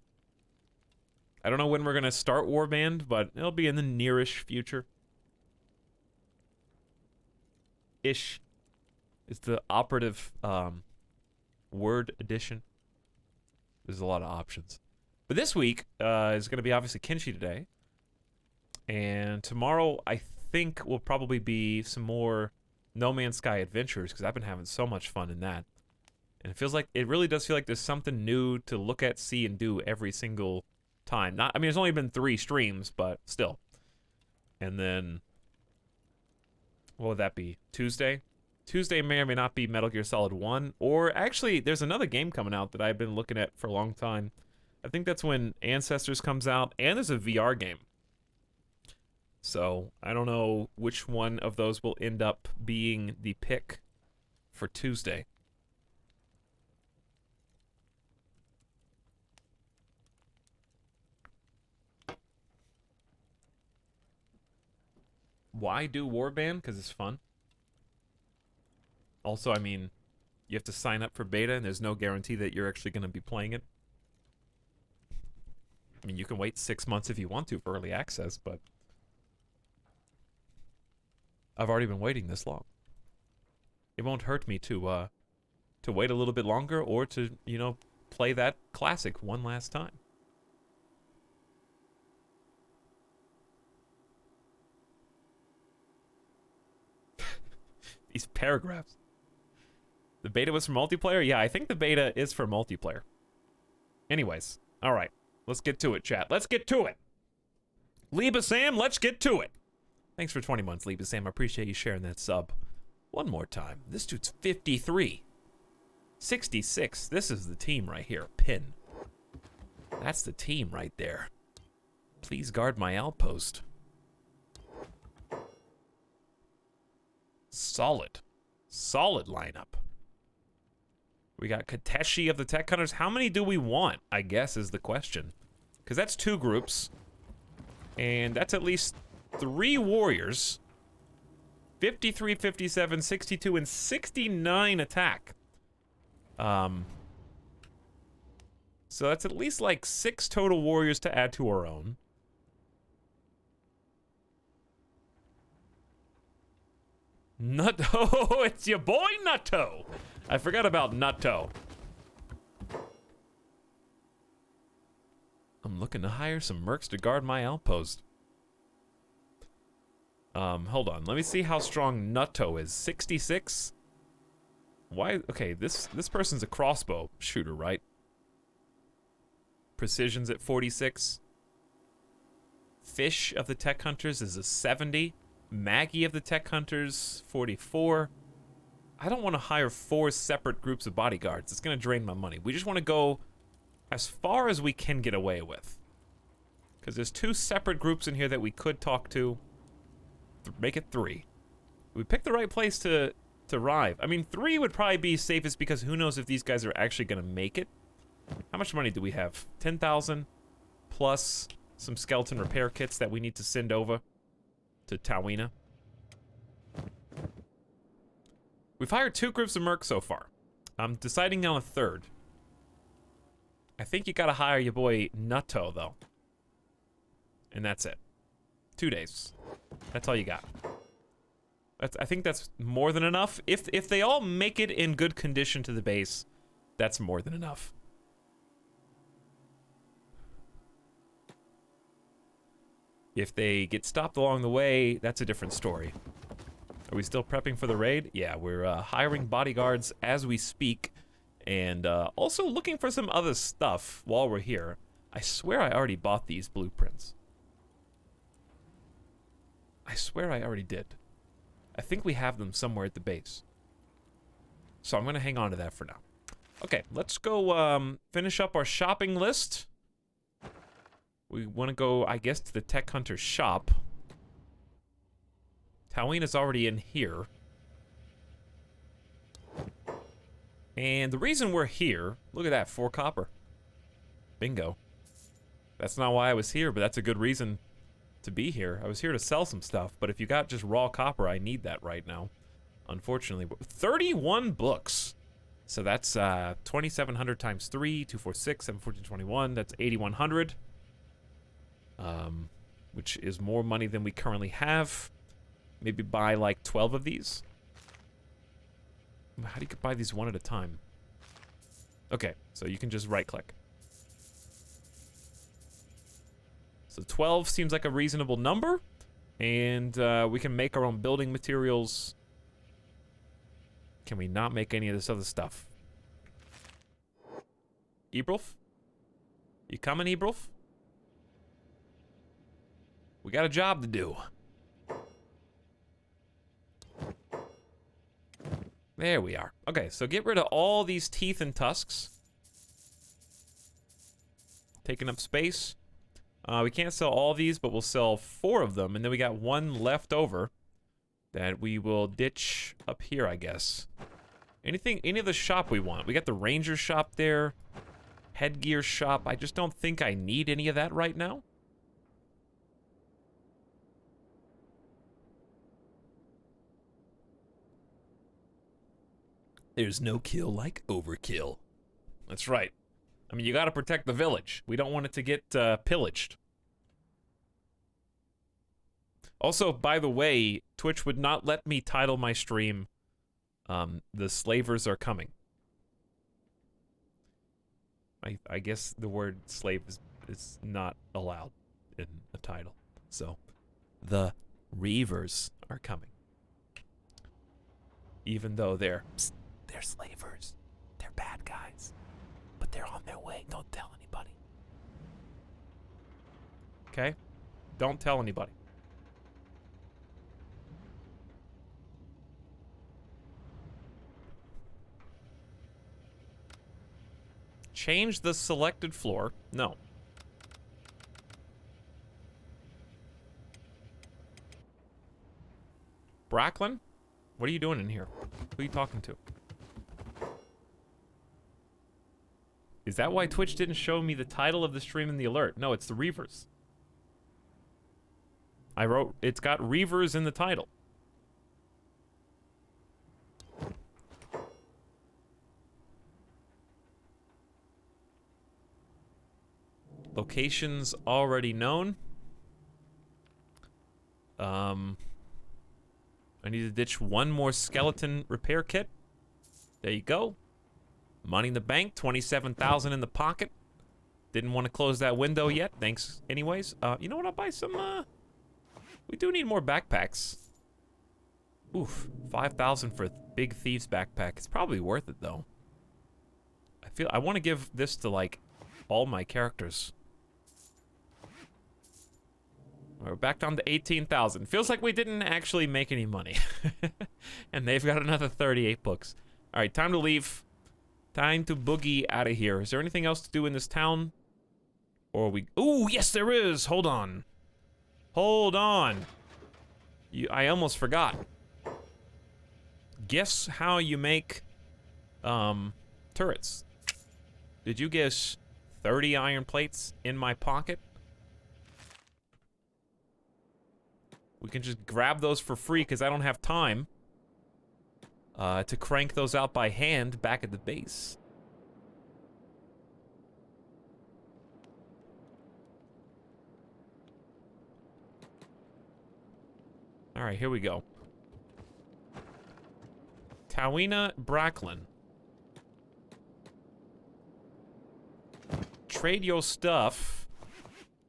I don't know when we're going to start Warband, but it'll be in the nearish future. Ish is the operative word addition. There's a lot of options. But this week is going to be obviously Kenshi today. And tomorrow, I think, will probably be some more No Man's Sky adventures, because I've been having so much fun in that. And it really does feel like there's something new to look at, see, and do every single time. I mean, it's only been 3 streams, but still. And then, what would that be? Tuesday? Tuesday may or may not be Metal Gear Solid 1. Or actually, there's another game coming out that I've been looking at for a long time. I think that's when Ancestors comes out, and there's a VR game. So, I don't know which one of those will end up being the pick for Tuesday. Why do Warband? Because it's fun. Also, I mean, you have to sign up for beta, and there's no guarantee that you're actually going to be playing it. I mean, you can wait 6 months if you want to for early access, but I've already been waiting this long. It won't hurt me to wait a little bit longer, or to, you know, play that classic one last time. These paragraphs. The beta was for multiplayer? Yeah, I think the beta is for multiplayer. Anyways, alright. Let's get to it, chat. Let's get to it! Liba Sam, let's get to it! Thanks for 20 months, Liba Sam. I appreciate you sharing that sub. One more time. This dude's 53. 66. This is the team right here. Pin. That's the team right there. Please guard my outpost. Solid. Solid lineup. We got Kateshi of the Tech Hunters. How many do we want, I guess, is the question. Because that's 2 groups. And that's at least 3 warriors. 53, 57, 62, and 69 attack. So that's at least like 6 total warriors to add to our own. Nutto, it's your boy Nutto. I forgot about Nutto. I'm looking to hire some mercs to guard my outpost. Hold on. Let me see how strong Nutto is. 66? Why? Okay, this person's a crossbow shooter, right? Precision's at 46. Fish of the Tech Hunters is a 70. Maggie of the Tech Hunters, 44. I don't want to hire 4 separate groups of bodyguards. It's going to drain my money. We just want to go as far as we can get away with. Because there's 2 separate groups in here that we could talk to. Make it 3. We picked the right place to rive. I mean, 3 would probably be safest, because who knows if these guys are actually going to make it. How much money do we have? 10,000 plus some skeleton repair kits that we need to send over to Tawina. We've hired 2 groups of mercs so far. I'm deciding on a third. I think you gotta hire your boy Nutto, though. And that's it. 2 days. That's all you got. I think that's more than enough. If they all make it in good condition to the base, that's more than enough. If they get stopped along the way, that's a different story. Are we still prepping for the raid? Yeah, we're hiring bodyguards as we speak, and also looking for some other stuff while we're here. I swear I already bought these blueprints. I swear I already did. I think we have them somewhere at the base. So I'm gonna hang on to that for now. Okay, let's go finish up our shopping list. We want to go, I guess, to the Tech Hunter's shop. Talween is already in here. And the reason we're here, look at that, 4 copper. Bingo. That's not why I was here, but that's a good reason to be here. I was here to sell some stuff, but if you got just raw copper, I need that right now. Unfortunately, 31 books. So that's 2,700 times 3, 246, 71421. That's 8,100. Which is more money than we currently have. Maybe buy like 12 of these. How do you buy these one at a time? Okay, so you can just right click. So 12 seems like a reasonable number. And we can make our own building materials. Can we not make any of this other stuff? Ebrulf? You coming, Ebrulf? We got a job to do. There we are. Okay, so get rid of all these teeth and tusks. Taking up space. We can't sell all these, but we'll sell 4 of them, and then we got 1 left over that we will ditch up here, I guess. Any of the shop we want. We got the ranger shop there. Headgear shop. I just don't think I need any of that right now. There's no kill like overkill. That's right. I mean, you gotta protect the village. We don't want it to get pillaged. Also, by the way, Twitch would not let me title my stream, The Slavers Are Coming. I guess the word slave is not allowed in a title. So, The Reavers Are Coming. Even though they're slavers. They're bad guys. But they're on their way. Don't tell anybody. Okay? Don't tell anybody. Change the selected floor. No. Bracklin? What are you doing in here? Who are you talking to? Is that why Twitch didn't show me the title of the stream in the alert? No, it's the Reavers. I wrote, it's got Reavers in the title. Locations already known. I need to ditch 1 more skeleton repair kit. There you go. Money in the bank, 27,000 in the pocket. Didn't want to close that window yet. Thanks anyways. You know what? I'll buy some, we do need more backpacks. Oof, 5,000 for a big thieves backpack. It's probably worth it though. I want to give this to like all my characters. We're back down to 18,000. Feels like we didn't actually make any money. And they've got another 38 books. All right, time to leave. Time to boogie out of here. Is there anything else to do in this town? Or we... Ooh, yes there is! Hold on. Hold on. I almost forgot. Guess how you make turrets. Did you guess 30 iron plates in my pocket? We can just grab those for free because I don't have time. to crank those out by hand back at the base. All right, here we go. Tawina Bracklin. Trade your stuff,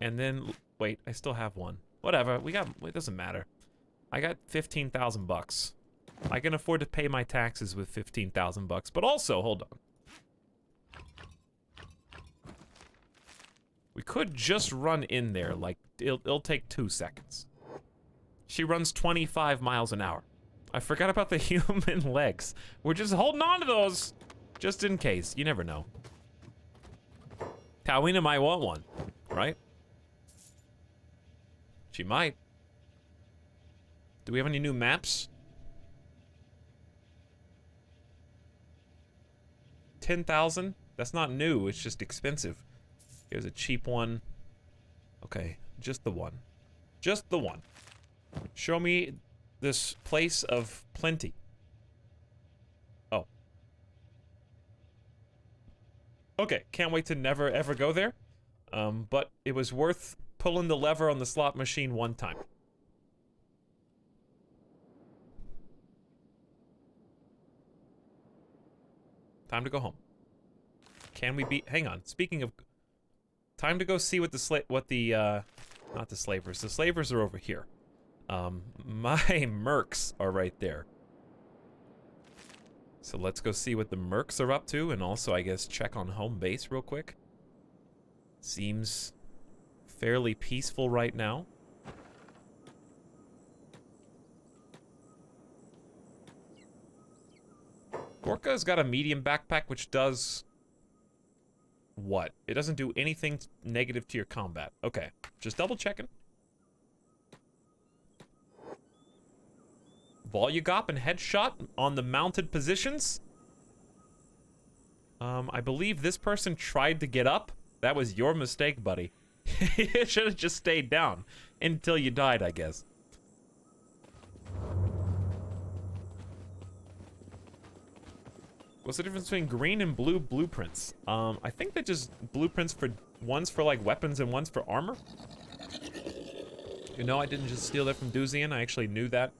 and then wait. I still have one. Whatever. It doesn't matter. I got 15,000 bucks. I can afford to pay my taxes with 15,000 bucks. But also, hold on. We could just run in there. Like it'll take 2 seconds. She runs 25 miles an hour. I forgot about the human legs. We're just holding on to those, just in case. You never know. Tawina might want one, right? She might. Do we have any new maps? 10,000? That's not new, it's just expensive. Here's a cheap one. Okay, just the one. Just the one. Show me this place of plenty. Oh. Okay, can't wait to never ever go there. But it was worth pulling the lever on the slot machine one time. Time to go home. Can we be... Hang on. Speaking of... Time to go see what the not the slavers. The slavers are over here. My mercs are right there. So let's go see what the mercs are up to, and also, I guess, check on home base real quick. Seems fairly peaceful right now. Gorka's got a medium backpack, which does... what? It doesn't do anything negative to your combat. Okay, just double checking. Volugop and headshot on the mounted positions. I believe this person tried to get up. That was your mistake, buddy. You should have just stayed down until you died, I guess. What's the difference between green and blue blueprints? I think they're just blueprints for... one's for, like, weapons and one's for armor. You know, I didn't just steal that from Doozian. I actually knew that.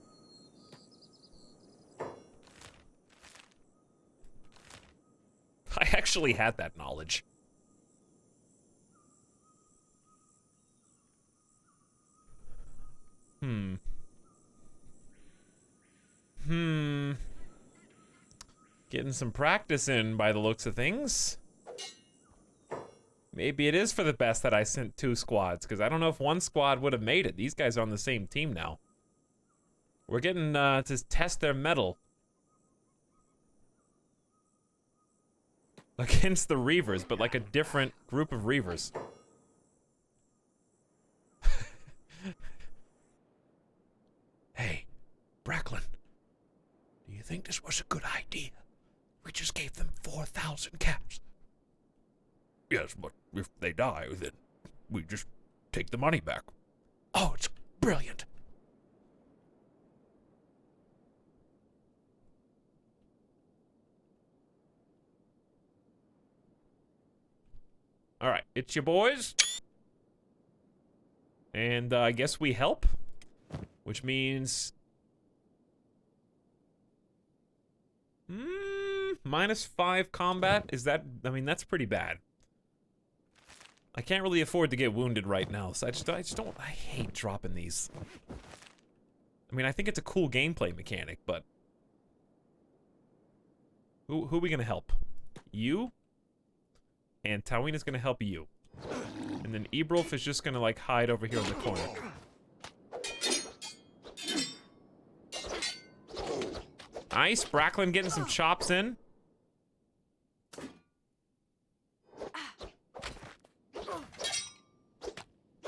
I actually had that knowledge. Getting some practice in by the looks of things. Maybe it is for the best that I sent 2 squads, because I don't know if 1 squad would have made it. These guys are on the same team now. We're getting to test their mettle. Against the reavers, but like a different group of reavers. Hey, Bracklin, do you think this was a good idea? We just gave them 4,000 caps. Yes, but if they die, then we just take the money back. Oh, it's brilliant. All right, it's your boys. And I guess we help, which means... -5 combat? Is that... I mean, that's pretty bad. I can't really afford to get wounded right now, so I just don't... I hate dropping these. I mean, I think it's a cool gameplay mechanic, but... Who are we gonna help? You? And Tawina's gonna help you. And then Ebrulf is just gonna, like, hide over here in the corner. Nice, Bracklin getting some chops in.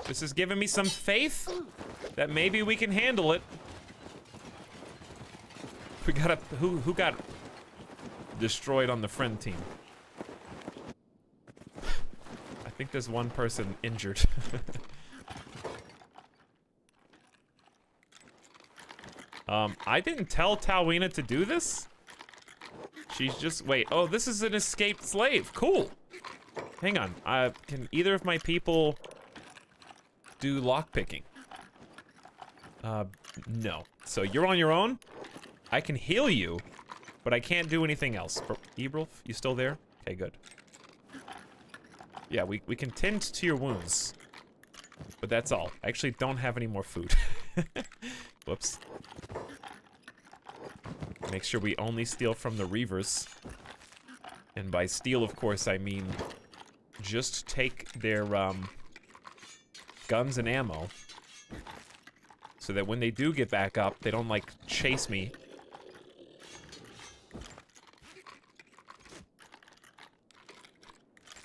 This is giving me some faith that maybe we can handle it. We got a... Who got destroyed on the friend team? I think there's one person injured. I didn't tell Tawina to do this. She's just, wait, oh, this is an escaped slave. Cool. Hang on, can either of my people do lockpicking? No. So you're on your own. I can heal you, but I can't do anything else. Ebrulf, you still there? Okay, good. Yeah, we can tend to your wounds. But that's all. I actually don't have any more food. Whoops. Make sure we only steal from the reavers. And by steal, of course, I mean just take their guns and ammo. So that when they do get back up, they don't, like, chase me.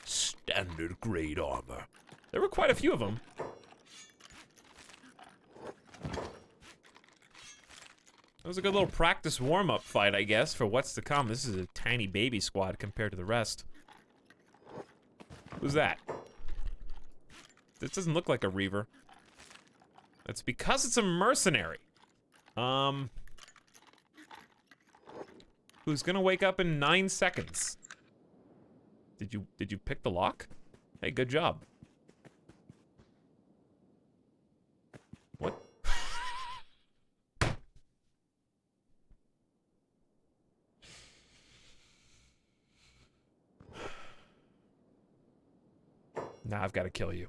Standard grade armor. There were quite a few of them. That was a good little practice warm-up fight, I guess, for what's to come. This is a tiny baby squad compared to the rest. Who's that? This doesn't look like a reaver. It's because it's a mercenary. Who's gonna wake up in 9 seconds? Did you pick the lock? Hey, good job. What? Now I've got to kill you.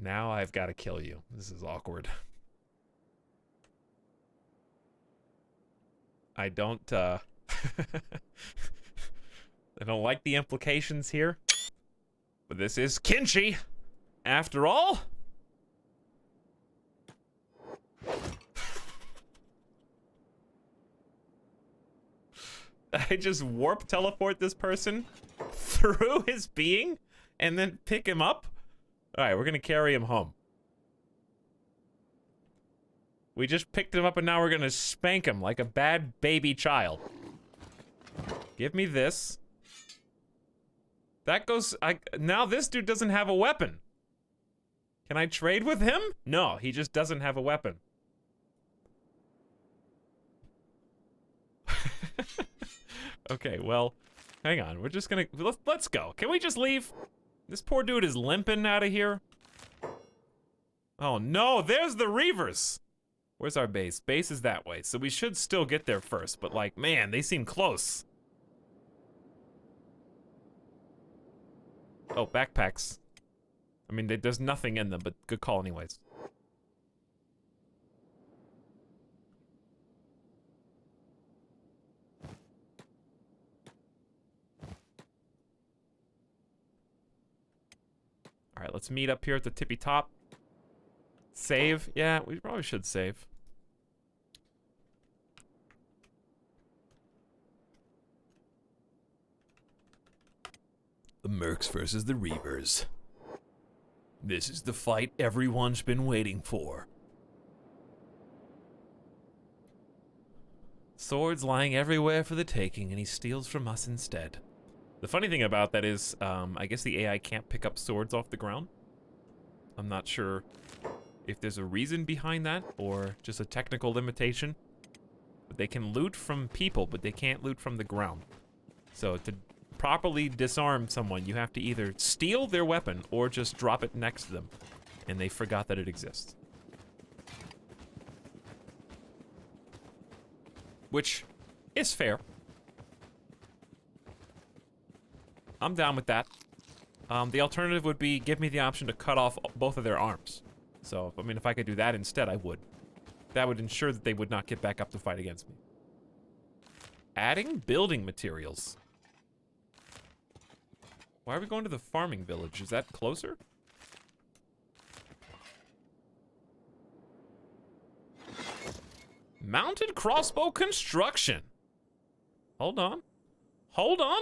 Now I've got to kill you. This is awkward. I don't I don't like the implications here. But this is Kenshi, after all. I just warp teleport this person through his being and then pick him up. All right, we're gonna carry him home. We just picked him up and now we're gonna spank him like a bad baby child. Give me this. That goes, now this dude doesn't have a weapon. Can I trade with him? No, he just doesn't have a weapon. Okay, well, hang on. We're just gonna, let's go. Can we just leave? This poor dude is limping out of here. Oh no, there's the reavers. Where's our base? Base is that way, so we should still get there first, but like, man, they seem close. Oh, backpacks. I mean, there's nothing in them, but good call anyways. All right, let's meet up here at the tippy top. Save. Yeah, we probably should save. The Mercs versus the Reavers. This is the fight everyone's been waiting for. Swords lying everywhere for the taking, and he steals from us instead. The funny thing about that is, I guess the AI can't pick up swords off the ground. I'm not sure if there's a reason behind that, or just a technical limitation. But they can loot from people, but they can't loot from the ground. So to properly disarm someone, you have to either steal their weapon, or just drop it next to them. And they forgot that it exists. Which is fair. I'm down with that. The alternative would be give me the option to cut off both of their arms. So, I mean, if I could do that instead, I would. That would ensure that they would not get back up to fight against me. Adding building materials. Why are we going to the farming village? Is that closer? Mounted crossbow construction. Hold on. Hold on.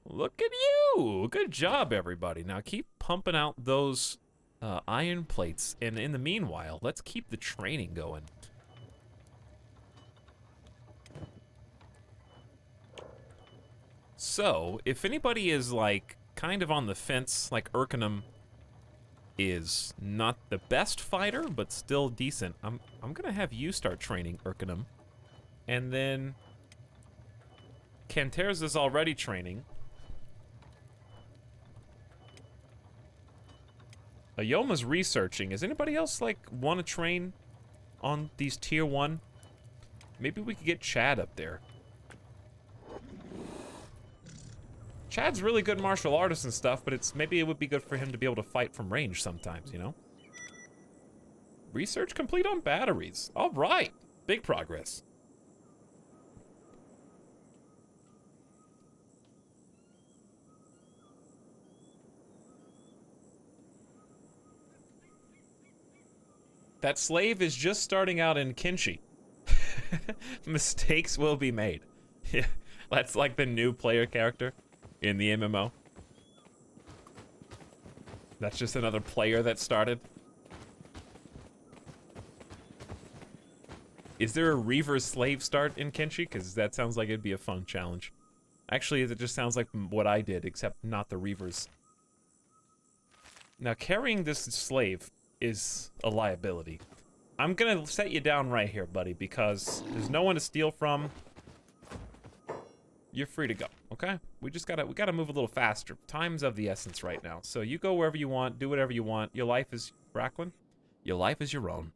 Look at you! Good job, everybody. Now keep pumping out those iron plates, and in the meanwhile, let's keep the training going. So, if anybody is, like, kind of on the fence, like Urkenham is not the best fighter, but still decent, I'm gonna have you start training Urkenham. And then Canter's is already training. Ayoma's researching. Is anybody else, like, want to train on these tier 1? Maybe we could get Chad up there. Chad's really good martial artist and stuff, but maybe it would be good for him to be able to fight from range sometimes, you know? Research complete on batteries. All right. Big progress. That slave is just starting out in Kenshi. Mistakes will be made. Yeah, that's like the new player character in the MMO. That's just another player that started. Is there a reaver slave start in Kenshi? Because that sounds like it'd be a fun challenge. Actually, it just sounds like what I did, except not the reavers. Now, carrying this slave is a liability. I'm gonna set you down right here, buddy, because there's no one to steal from. You're free to go, okay? We gotta move a little faster. Time's of the essence right now. So you go wherever you want, do whatever you want. Your life is, Bracklin, your life is your own.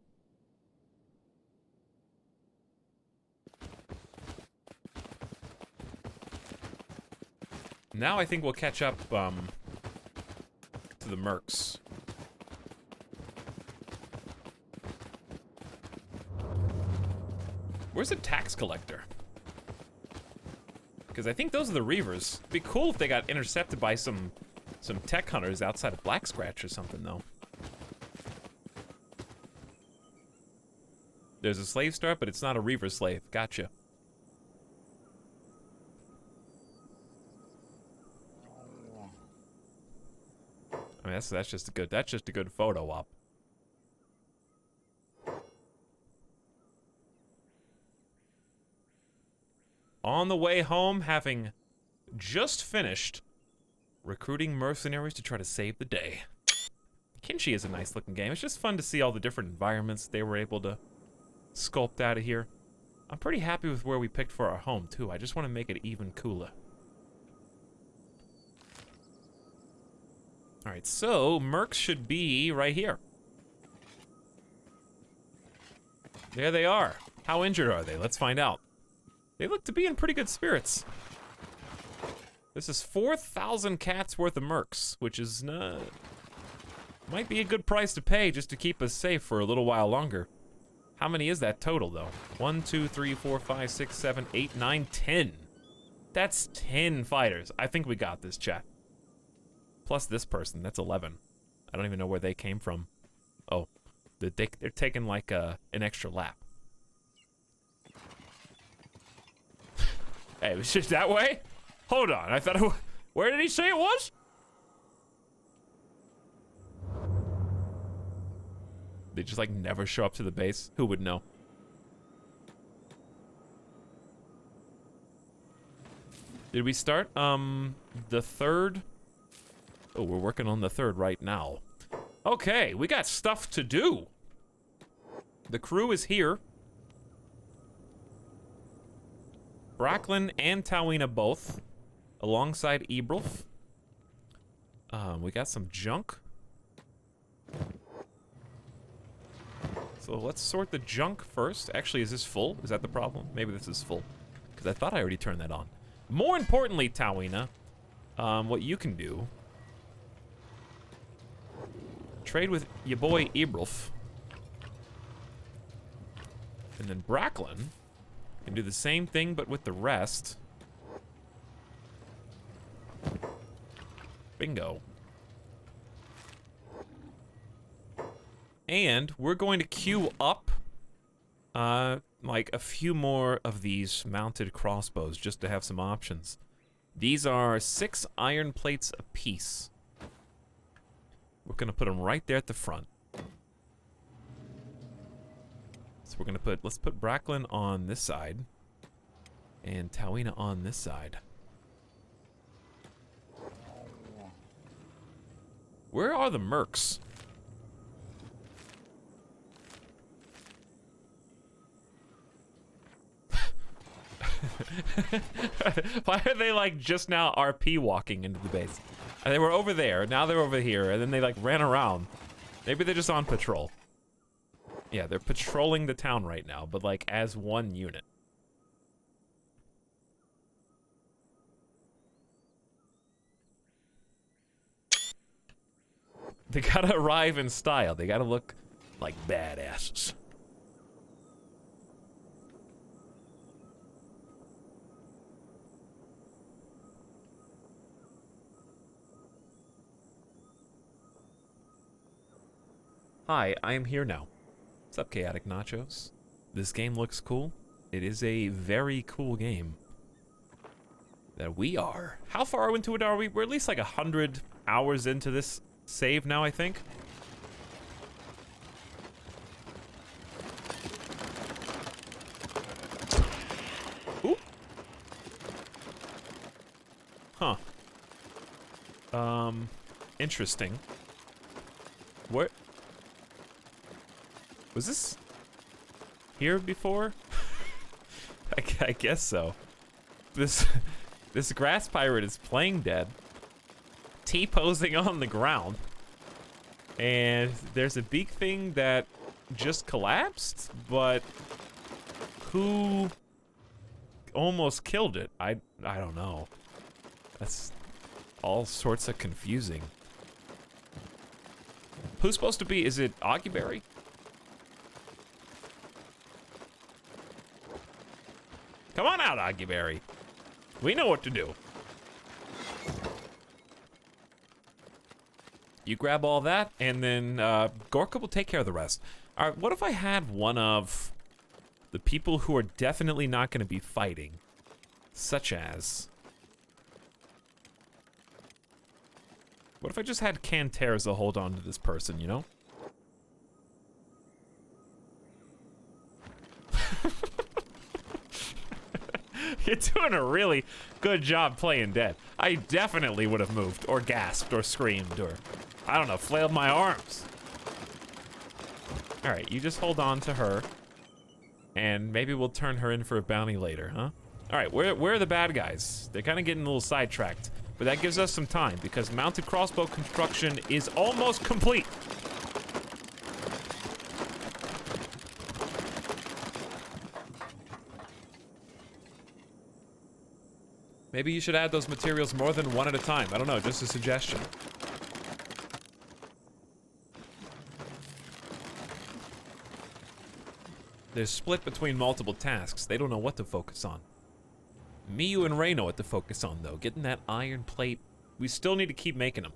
Now I think we'll catch up, to the mercs. Where's the tax collector? Because I think those are the reavers. It'd be cool if they got intercepted by some tech hunters outside of Black Scratch or something, though. There's a slave start, but it's not a reaver slave. Gotcha. I mean, that's just a good photo op. On the way home, having just finished recruiting mercenaries to try to save the day. Kenshi is a nice looking game. It's just fun to see all the different environments they were able to sculpt out of here. I'm pretty happy with where we picked for our home, too. I just want to make it even cooler. Alright, so mercs should be right here. There they are. How injured are they? Let's find out. They look to be in pretty good spirits. This is 4,000 cats worth of mercs, which is might be a good price to pay just to keep us safe for a little while longer. How many is that total, though? 1, 2, 3, 4, 5, 6, 7, 8, 9, 10. That's 10 fighters. I think we got this, chat. Plus this person, that's 11. I don't even know where they came from. Oh, they're taking like an extra lap. Hey, it was just that way? Hold on, I thought it was... Where did he say it was? They just like never show up to the base. Who would know? Did we start the third? Oh, we're working on the third right now. Okay, we got stuff to do. The crew is here. Bracklin and Tawina both, alongside Ebrulf. We got some junk. So let's sort the junk first. Actually, is this full? Is that the problem? Maybe this is full. Because I thought I already turned that on. More importantly, Tawina, what you can do... Trade with your boy Ebrulf. And then Bracklin can do the same thing, but with the rest. Bingo. And we're going to queue up like a few more of these mounted crossbows just to have some options. These are 6 iron plates apiece. We're gonna put them right there at the front. So we're gonna let's put Bracklin on this side and Tawina on this side. Where are the mercs? Why are they like just now RP walking into the base? They were over there, now they're over here, and then they like ran around. Maybe they're just on patrol. Yeah, they're patrolling the town right now, but like as one unit. They gotta arrive in style. They gotta look like badasses. Hi, I am here now. What's up, Chaotic Nachos? This game looks cool. It is a very cool game. That we are. How far into it are we? We're at least like 100 hours into this save now, I think. Ooh. Huh. Interesting. What? Was this here before? I guess so. This grass pirate is playing dead. T-posing on the ground. And there's a big thing that just collapsed, but who almost killed it? I don't know. That's all sorts of confusing. Who's supposed to be? Is it Auguberry? Come on out, Auguberry. We know what to do. You grab all that, and then Gorka will take care of the rest. All right, what if I had one of the people who are definitely not going to be fighting, such as... What if I just had Canterza hold on to this person, you know? You're doing a really good job playing dead. I definitely would have moved, or gasped, or screamed, or, I don't know, flailed my arms. All right, you just hold on to her, and maybe we'll turn her in for a bounty later, huh? All right, where are the bad guys? They're kind of getting a little sidetracked, but that gives us some time, because mounted crossbow construction is almost complete. Maybe you should add those materials more than one at a time. I don't know, just a suggestion. They're split between multiple tasks. They don't know what to focus on. Miyu and Ray know what to focus on, though. Getting that iron plate. We still need to keep making them.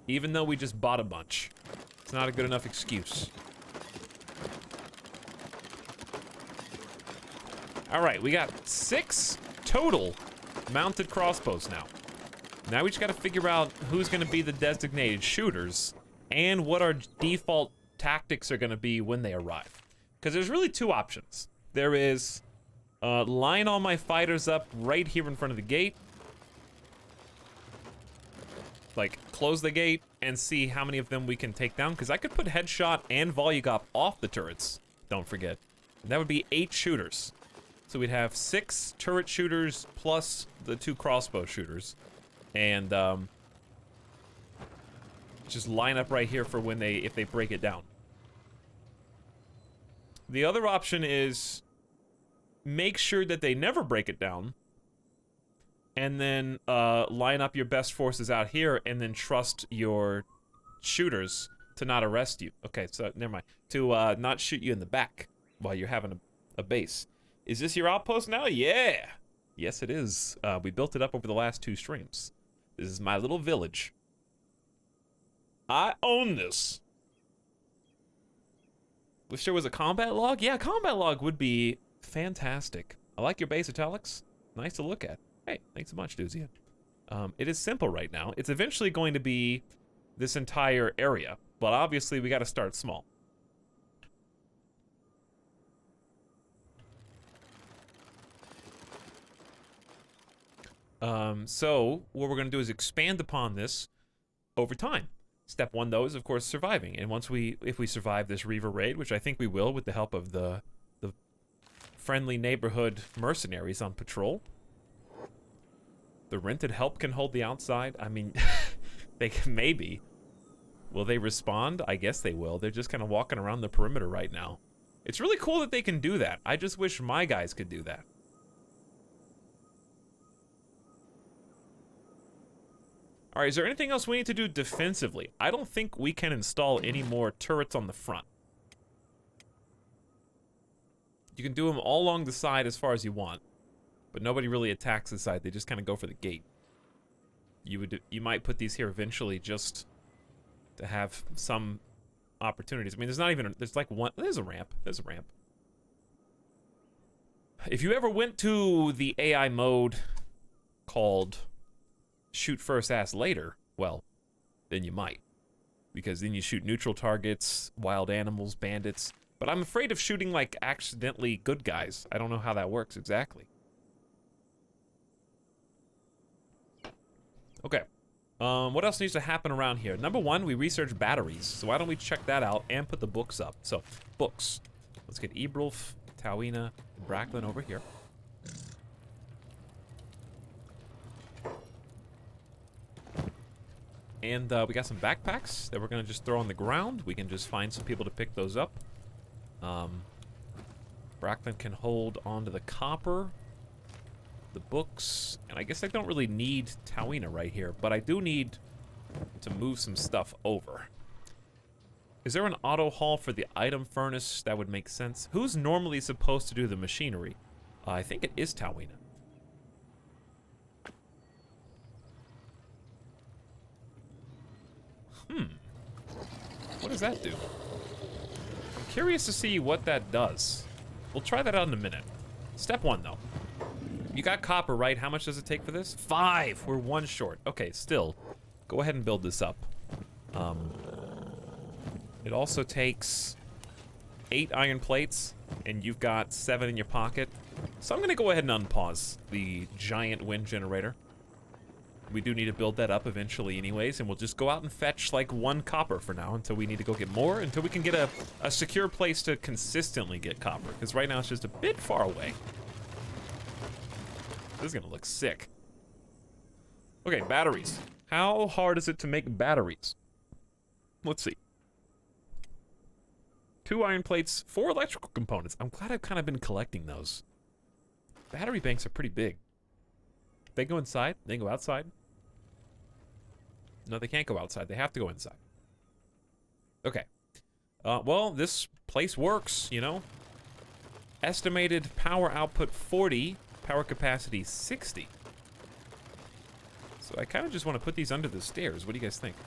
Even though we just bought a bunch. It's not a good enough excuse. All right, we got 6 total mounted crossbows now. Now we just gotta figure out who's gonna be the designated shooters and what our default tactics are gonna be when they arrive. Because there's really 2 options. There is line all my fighters up right here in front of the gate. Like, close the gate and see how many of them we can take down. Because I could put headshot and volugop off the turrets, don't forget. And that would be 8 shooters. So we'd have 6 turret shooters plus the 2 crossbow shooters. And just line up right here for when if they break it down. The other option is make sure that they never break it down. And then line up your best forces out here and then trust your shooters to not arrest you. Okay, so never mind. To not shoot you in the back while you're having a base. Is this your outpost now? Yeah! Yes, it is. We built it up over the last 2 streams. This is my little village. I own this. Wish there was a combat log? Yeah, a combat log would be fantastic. I like your base, Italics. Nice to look at. Hey, thanks a bunch, Doozy. It is simple right now. It's eventually going to be this entire area, but obviously we got to start small. So what we're going to do is expand upon this over time. Step 1, though, is of course surviving. And if we survive this Reaver raid, which I think we will with the help of the friendly neighborhood mercenaries on patrol. The rented help can hold the outside. I mean, they can maybe. Will they respond? I guess they will. They're just kind of walking around the perimeter right now. It's really cool that they can do that. I just wish my guys could do that. All right, is there anything else we need to do defensively? I don't think we can install any more turrets on the front. You can do them all along the side as far as you want, but nobody really attacks the side. They just kind of go for the gate. You might put these here eventually just to have some opportunities. I mean, there's not even, there's like one, there's a ramp. There's a ramp. If you ever went to the AI mode called shoot first, ask later, well, then you might. Because then you shoot neutral targets, wild animals, bandits. But I'm afraid of shooting, like, accidentally good guys. I don't know how that works exactly. Okay. What else needs to happen around here? Number one, we research batteries. So why don't we check that out and put the books up? So, books. Let's get Ebrulf, Tawina, and Bracklin over here. And we got some backpacks that we're going to just throw on the ground. We can just find some people to pick those up. Bracklin can hold onto the copper, the books, and I guess I don't really need Tawina right here, but I do need to move some stuff over. Is there an auto haul for the item furnace? That would make sense. Who's normally supposed to do the machinery? I think it is Tawina. What does that do? I'm curious to see what that does. We'll try that out in a minute. Step one, though. You got copper, right? How much does it take for this? 5! We're 1 short. Okay, still. Go ahead and build this up. It also takes 8 iron plates, and you've got 7 in your pocket. So I'm gonna go ahead and unpause the giant wind generator. We do need to build that up eventually anyways, and we'll just go out and fetch like 1 copper for now until we need to go get more, until we can get a secure place to consistently get copper, because right now it's just a bit far away. This is gonna look sick. Okay, batteries. How hard is it to make batteries? Let's see. 2 iron plates, 4 electrical components. I'm glad I've kind of been collecting those. Battery banks are pretty big. They go inside, they go outside. No, they can't go outside. They have to go inside. Okay. Well, this place works, you know. Estimated power output 40, power capacity 60. So I kind of just want to put these under the stairs. What do you guys think?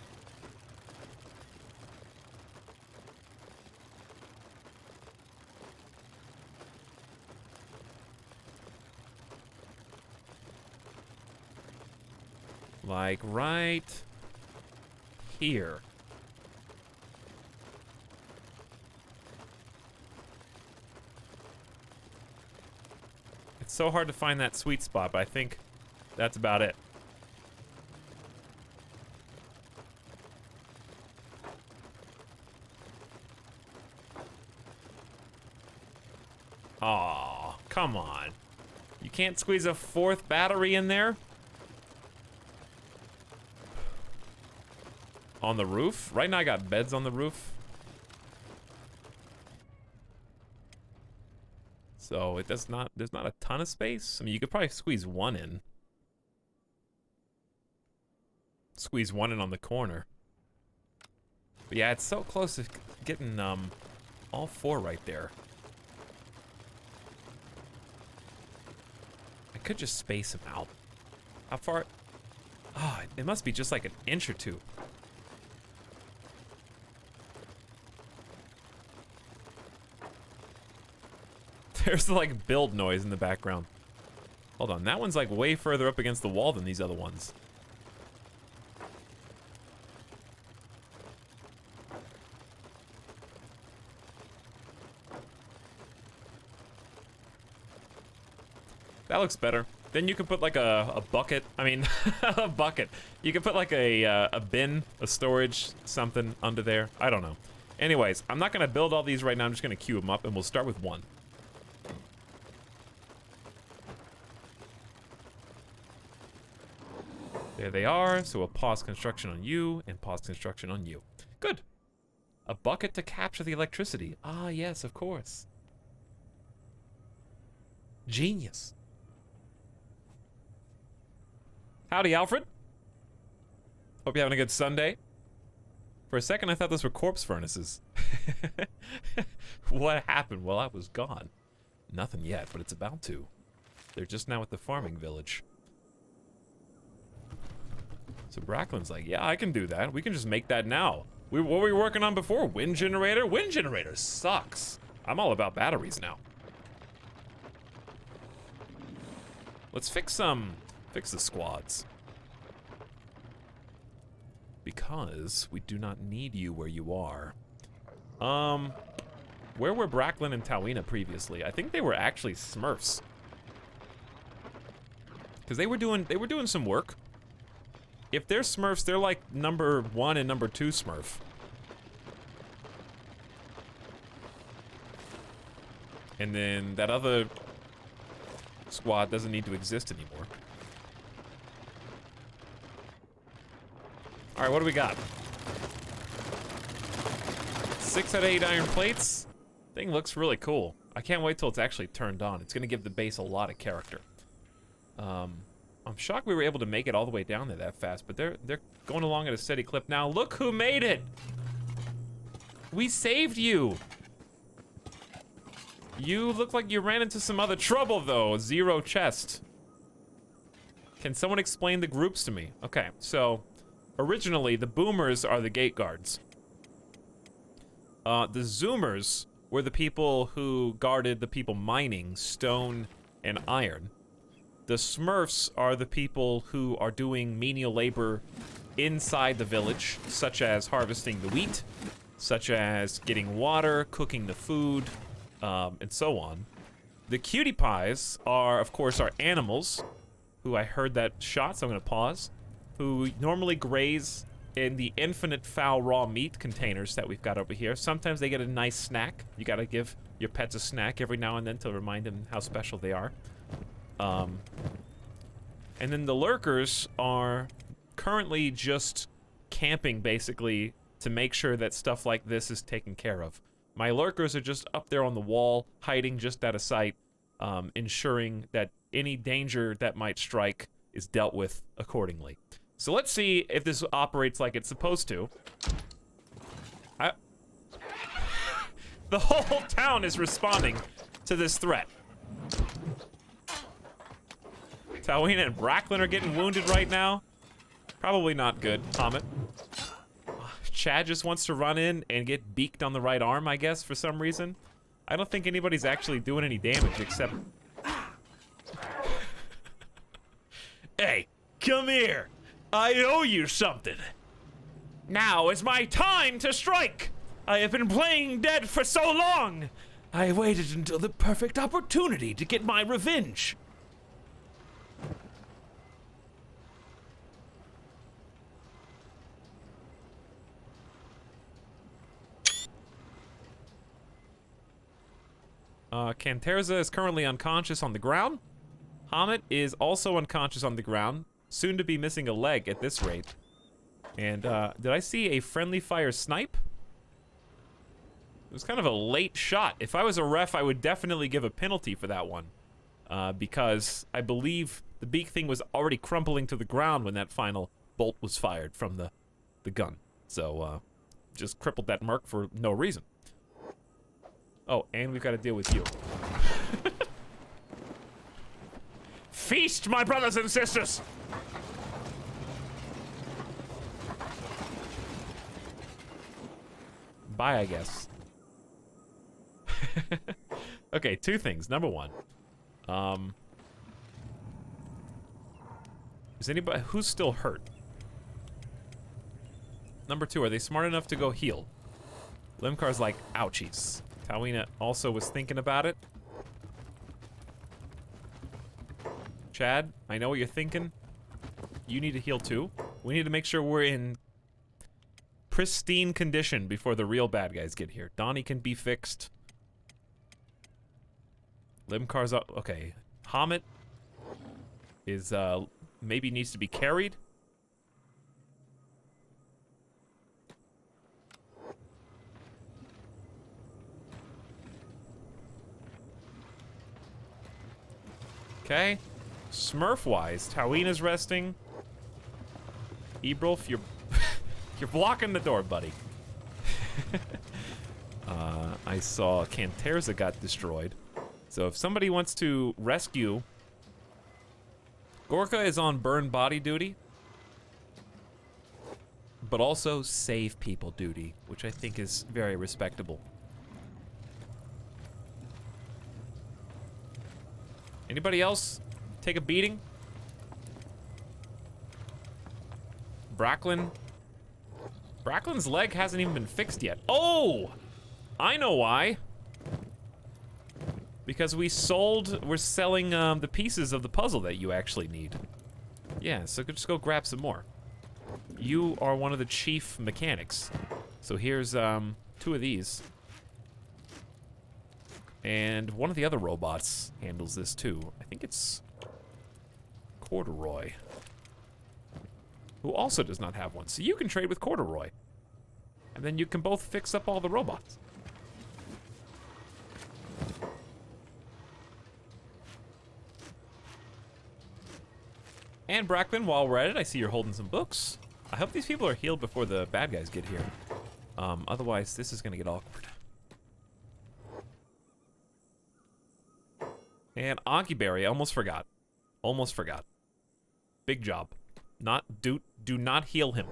Like right here. It's so hard to find that sweet spot, but I think that's about it. Aw, come on. You can't squeeze a 4th battery in there? On the roof? Right now I got beds on the roof. So it does not, there's not a ton of space. I mean, you could probably squeeze 1 in. Squeeze 1 in on the corner. But yeah, it's so close to getting all 4 right there. I could just space them out. How far? Oh, it must be just like an inch or 2. There's the, like, build noise in the background. Hold on, that one's, like, way further up against the wall than these other ones. That looks better. Then you can put, like, a bucket. I mean, a bucket. You can put, like, a bin, a storage, something under there. I don't know. Anyways, I'm not going to build all these right now. I'm just going to queue them up, and we'll start with 1. There they are. So we'll pause construction on you and pause construction on you. Good. A bucket to capture the electricity. Ah, yes, of course. Genius. Howdy, Alfred. Hope you're having a good Sunday. For a second, I thought those were corpse furnaces. What happened while I was gone? Nothing yet, but it's about to. They're just now at the farming village. So Bracklin's like, yeah, I can do that. We can just make that now. What were we working on before? Wind generator? Wind generator sucks. I'm all about batteries now. Let's fix the squads. Because we do not need you where you are. Where were Bracklin and Tawina previously? I think they were actually Smurfs. Because they were doing some work. If they're Smurfs, they're like number 1 and number 2 Smurf. And then that other squad doesn't need to exist anymore. Alright, what do we got? 6 out of 8 iron plates. Thing looks really cool. I can't wait till it's actually turned on. It's gonna give the base a lot of character. I'm shocked we were able to make it all the way down there that fast, but they're going along at a steady clip now. Look who made it! We saved you! You look like you ran into some other trouble, though. 0 chest. Can someone explain the groups to me? Okay, so originally the boomers are the gate guards. The zoomers were the people who guarded the people mining stone and iron. The Smurfs are the people who are doing menial labor inside the village, such as harvesting the wheat, such as getting water, cooking the food, and so on. The cutie pies are, of course, our animals, who I heard that shot, so I'm gonna pause, who normally graze in the infinite foul raw meat containers that we've got over here. Sometimes they get a nice snack. You gotta give your pets a snack every now and then to remind them how special they are. And then the lurkers are currently just camping, basically, to make sure that stuff like this is taken care of. My lurkers are just up there on the wall, hiding just out of sight, ensuring that any danger that might strike is dealt with accordingly. So let's see if this operates like it's supposed to. The whole town is responding to this threat. Tawina and Bracklin are getting wounded right now. Probably not good, Hamet. Chad just wants to run in and get beaked on the right arm, I guess, for some reason. I don't think anybody's actually doing any damage except... Hey, come here. I owe you something. Now is my time to strike. I have been playing dead for so long. I waited until the perfect opportunity to get my revenge. Canterza is currently unconscious on the ground. Hamet is also unconscious on the ground, soon to be missing a leg at this rate. And, did I see a friendly fire snipe? It was kind of a late shot. If I was a ref, I would definitely give a penalty for that one. Because I believe the beak thing was already crumpling to the ground when that final bolt was fired from the gun. So, just crippled that merc for no reason. Oh, and we've got to deal with you. Feast, my brothers and sisters! Bye, I guess. Okay, 2 things. Number 1. Is anybody... Who's still hurt? Number 2, are they smart enough to go heal? Limcar's like, ouchies. Tawina also was thinking about it. Chad, I know what you're thinking. You need to heal too. We need to make sure we're in pristine condition before the real bad guys get here. Donnie can be fixed. Limcar's up. Okay. Hamet is, maybe needs to be carried. Okay. Smurf-wise, Tawina's resting. Ebrulf, you're you're blocking the door, buddy. I saw Canterza got destroyed. So if somebody wants to rescue... Gorka is on burn body duty. But also save people duty, which I think is very respectable. Anybody else take a beating? Bracklin? Bracklin's leg hasn't even been fixed yet. Oh! I know why. Because we're selling the pieces of the puzzle that you actually need. Yeah, so just go grab some more. You are one of the chief mechanics. So here's 2 of these. And one of the other robots handles this too. I think it's Corduroy, who also does not have one. So you can trade with Corduroy. And then you can both fix up all the robots. And Bracklin, while we're at it, I see you're holding some books. I hope these people are healed before the bad guys get here. Otherwise, this is gonna get awkward. And Ankiberry, almost forgot. Almost forgot. Big job. Do not heal him.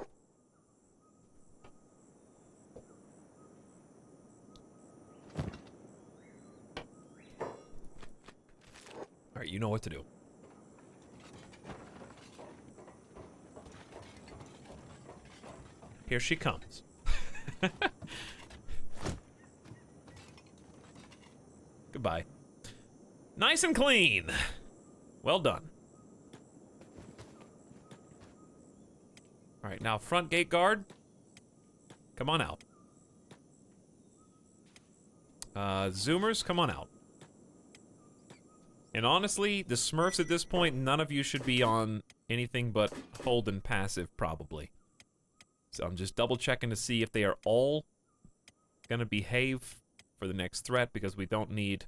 Alright, you know what to do. Here she comes. Goodbye. Nice and clean. Well done. All right, now front gate guard. Come on out. Zoomers, come on out. And honestly, the Smurfs at this point, none of you should be on anything but hold and passive, probably. So I'm just double checking to see if they are all gonna behave for the next threat, because we don't need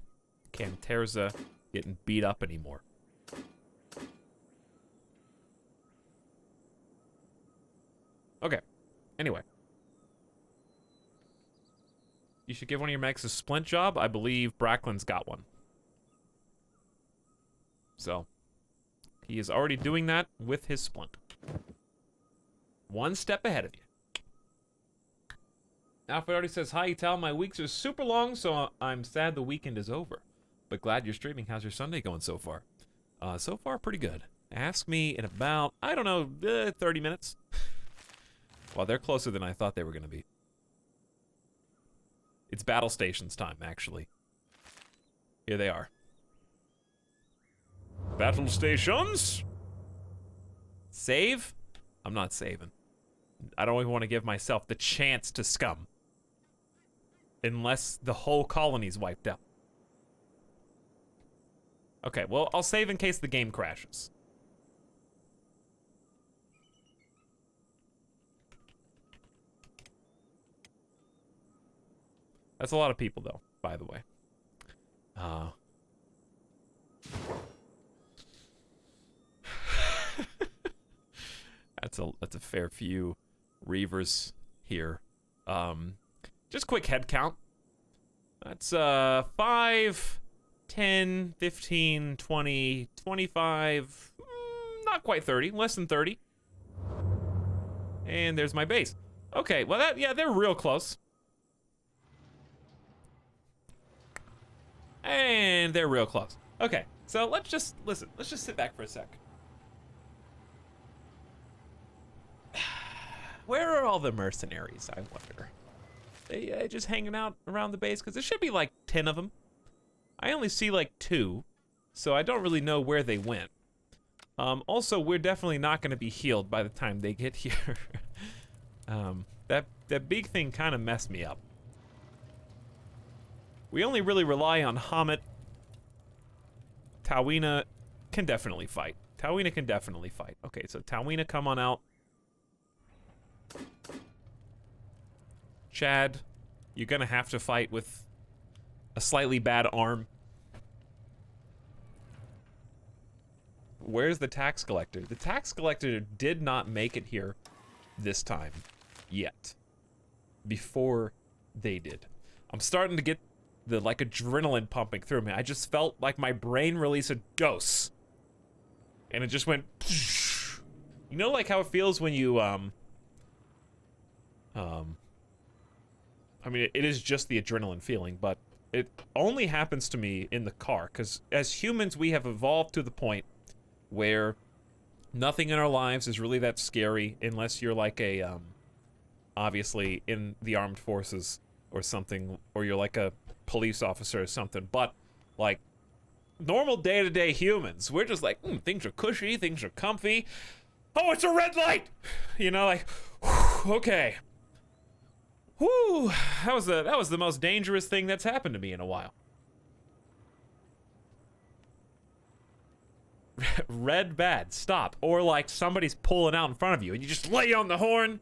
Canterza getting beat up anymore. Okay, anyway. You should give one of your mechs a splint job. I believe Bracklin's got one. So, he is already doing that with his splint. One step ahead of you. Alfred already says, hi, Tal. My weeks are super long, so I'm sad the weekend is over. But glad you're streaming. How's your Sunday going so far? So far, pretty good. Ask me in about, I don't know, 30 minutes. Well, they're closer than I thought they were going to be. It's battle stations time, actually. Here they are. Battle stations? Save? I'm not saving. I don't even want to give myself the chance to scum. Unless the whole colony's wiped out. Okay, well, I'll save in case the game crashes. That's a lot of people, though, by the way. That's a fair few reavers here. Just quick head count. That's 5, 10, 15, 20, 25, not quite 30, less than 30. And there's my base. Okay, well yeah, they're real close. And they're real close. Okay, so let's just sit back for a sec. Where are all the mercenaries, I wonder? They just hanging out around the base? Because there should be like 10 of them. I only see like 2, so I don't really know where they went. Also, we're definitely not going to be healed by the time they get here. That big thing kind of messed me up. We only really rely on Hamet. Tawina can definitely fight. Tawina can definitely fight. Okay, so Tawina, come on out. Chad, you're gonna have to fight with a slightly bad arm. Where's the tax collector? The tax collector did not make it here this time yet. Before they did. I'm starting to get the like adrenaline pumping through me. I just felt like my brain release a dose. And it just went you know like how it feels when you I mean it is just the adrenaline feeling, but it only happens to me in the car, because as humans we have evolved to the point where nothing in our lives is really that scary unless you're like a obviously in the armed forces or something, or you're like a police officer or something. But like normal day-to-day humans, we're just like, things are cushy, things are comfy. Oh, it's a red light, you know, like, whew, okay. Whew, that was the most dangerous thing that's happened to me in a while. Red bad, stop. Or like somebody's pulling out in front of you and you just lay on the horn,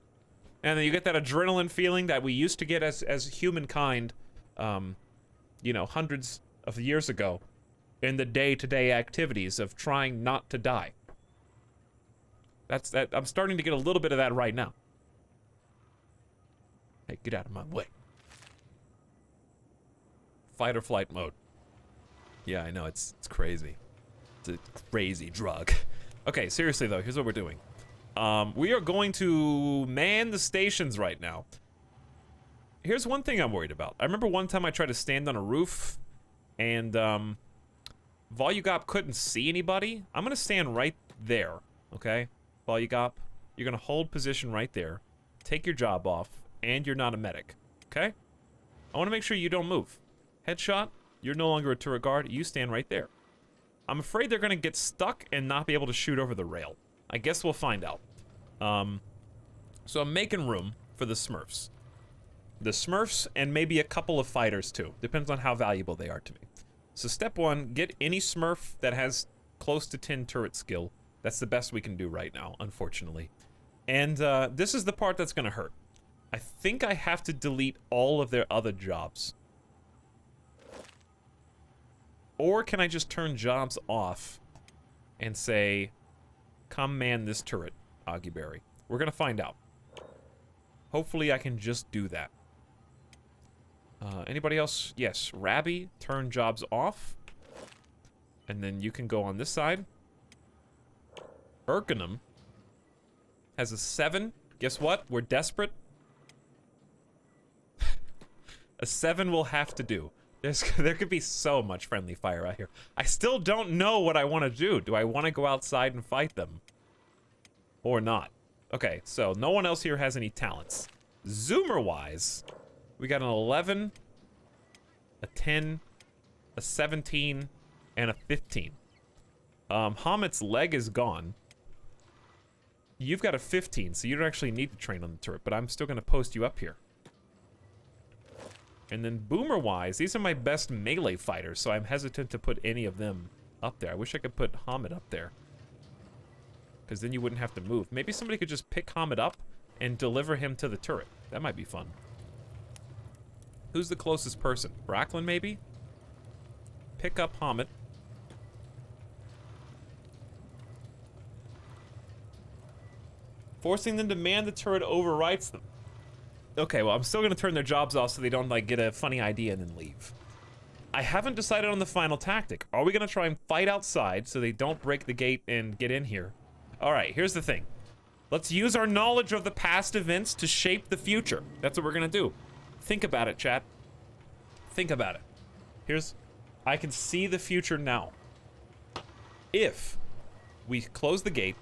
and then you get that adrenaline feeling that we used to get as humankind, you know, hundreds of years ago in the day-to-day activities of trying not to die. I'm starting to get a little bit of that right now. Hey, get out of my way. Fight or flight mode. Yeah, I know, it's crazy. It's a crazy drug. Okay, seriously though, here's what we're doing. We are going to man the stations right now. Here's one thing I'm worried about. I remember one time I tried to stand on a roof, and Volugop couldn't see anybody. I'm gonna stand right there, okay? Volugop, you're gonna hold position right there. Take your job off, and you're not a medic, okay? I wanna make sure you don't move. Headshot, you're no longer a turret guard, you stand right there. I'm afraid they're gonna get stuck and not be able to shoot over the rail. I guess we'll find out. So I'm making room for the Smurfs. The Smurfs and maybe a couple of fighters too. Depends on how valuable they are to me. So step one, get any Smurf that has close to 10 turret skill. That's the best we can do right now, unfortunately. And this is the part that's gonna hurt. I think I have to delete all of their other jobs. Or can I just turn jobs off and say, come man this turret, Augueberry? We're gonna find out. Hopefully I can just do that. Anybody else? Yes, Rabby, turn jobs off. And then you can go on this side. Urkenham has a 7. Guess what? We're desperate. A 7 will have to do. There could be so much friendly fire out here. I still don't know what I want to do. Do I want to go outside and fight them? Or not? Okay, so no one else here has any talents. Zoomer-wise, we got an 11, a 10, a 17, and a 15. Hamet's leg is gone. You've got a 15, so you don't actually need to train on the turret, but I'm still going to post you up here. And then Boomer-wise, these are my best melee fighters, so I'm hesitant to put any of them up there. I wish I could put Hamet up there, because then you wouldn't have to move. Maybe somebody could just pick Hamet up and deliver him to the turret. That might be fun. Who's the closest person? Bracklin, maybe? Pick up Hamet. Forcing them to man the turret overwrites them. Okay, well, I'm still gonna turn their jobs off so they don't, like, get a funny idea and then leave. I haven't decided on the final tactic. Are we gonna try and fight outside so they don't break the gate and get in here? Alright, here's the thing. Let's use our knowledge of the past events to shape the future. That's what we're gonna do. Think about it, chat. Think about it. I can see the future now. If we close the gate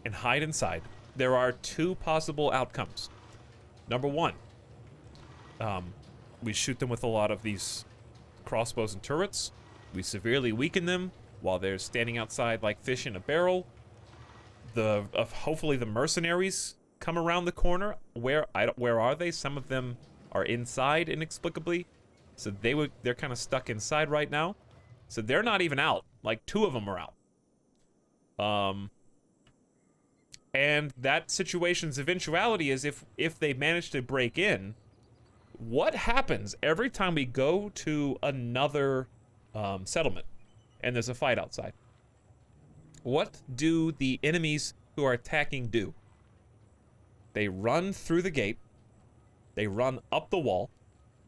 and hide inside, there are 2 possible outcomes. Number 1, we shoot them with a lot of these crossbows and turrets. We severely weaken them while they're standing outside like fish in a barrel. Hopefully the mercenaries come around the corner. Where are they? Some of them are inside inexplicably, so they're kind of stuck inside right now. So they're not even out. Like 2 of them are out. And that situation's eventuality is if they manage to break in, what happens every time we go to another settlement and there's a fight outside? What do the enemies who are attacking do? They run through the gate, they run up the wall,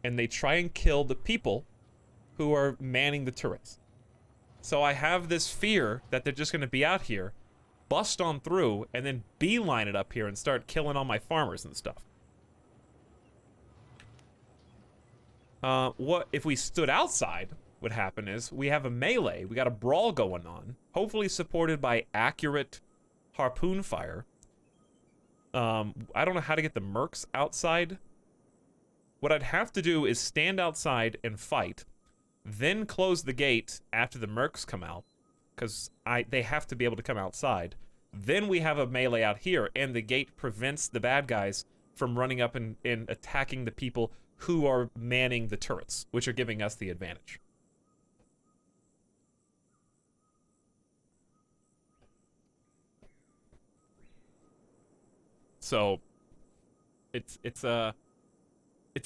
and they try and kill the people who are manning the turrets. So I have this fear that they're just going to be out here, bust on through, and then beeline it up here and start killing all my farmers and stuff. What if we stood outside? Would happen is we have a melee, we got a brawl going on, hopefully supported by accurate harpoon fire. I don't know how to get the mercs outside. What I'd have to do is stand outside and fight, then close the gate after the mercs come out, because they have to be able to come outside. Then we have a melee out here, and the gate prevents the bad guys from running up and attacking the people who are manning the turrets, which are giving us the advantage. So, it's a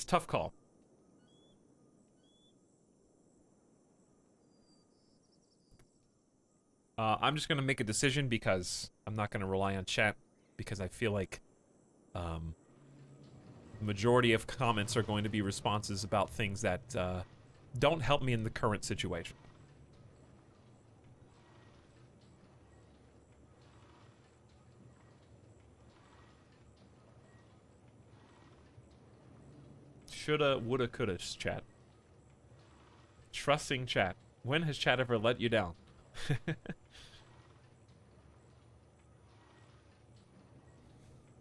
tough call. I'm just gonna make a decision because I'm not gonna rely on chat because I feel like the majority of comments are going to be responses about things that don't help me in the current situation. Shoulda, woulda, coulda, chat. Trusting chat. When has chat ever let you down?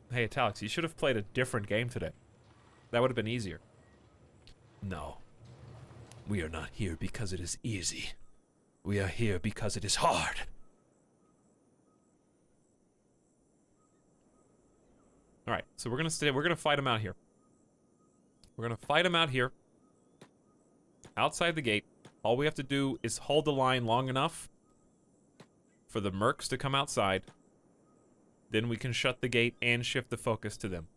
Hey, Italics, you should have played a different game today. That would have been easier. No. We are not here because it is easy. We are here because it is hard. Alright, so we're gonna fight him out here. We're gonna fight him out here. Outside the gate. All we have to do is hold the line long enough for the mercs to come outside. Then we can shut the gate and shift the focus to them.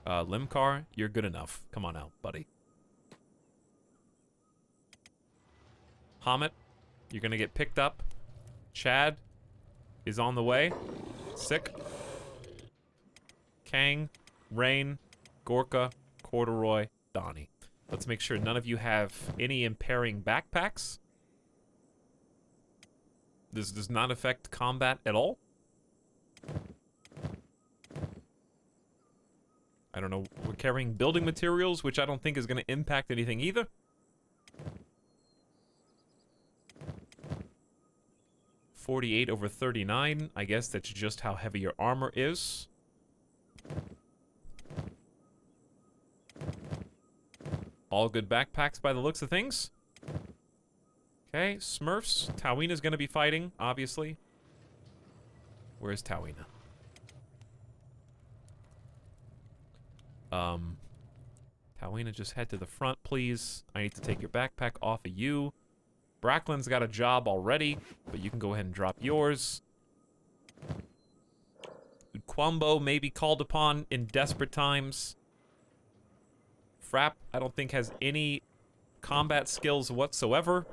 Limcar, you're good enough. Come on out, buddy. Hamet, you're gonna get picked up. Chad is on the way. Sick. Kang, Rain, Gorka, Corduroy, Donnie. Let's make sure none of you have any impairing backpacks. This does not affect combat at all. I don't know. We're carrying building materials, which I don't think is going to impact anything either. (48/39). I guess that's just how heavy your armor is. All good backpacks by the looks of things. Okay, Smurfs. Tawina's gonna be fighting, obviously. Where's Tawina? Tawina, just head to the front, please. I need to take your backpack off of you. Bracklin's got a job already, but you can go ahead and drop yours. Quambo may be called upon in desperate times. Frapp, I don't think, has any combat skills whatsoever.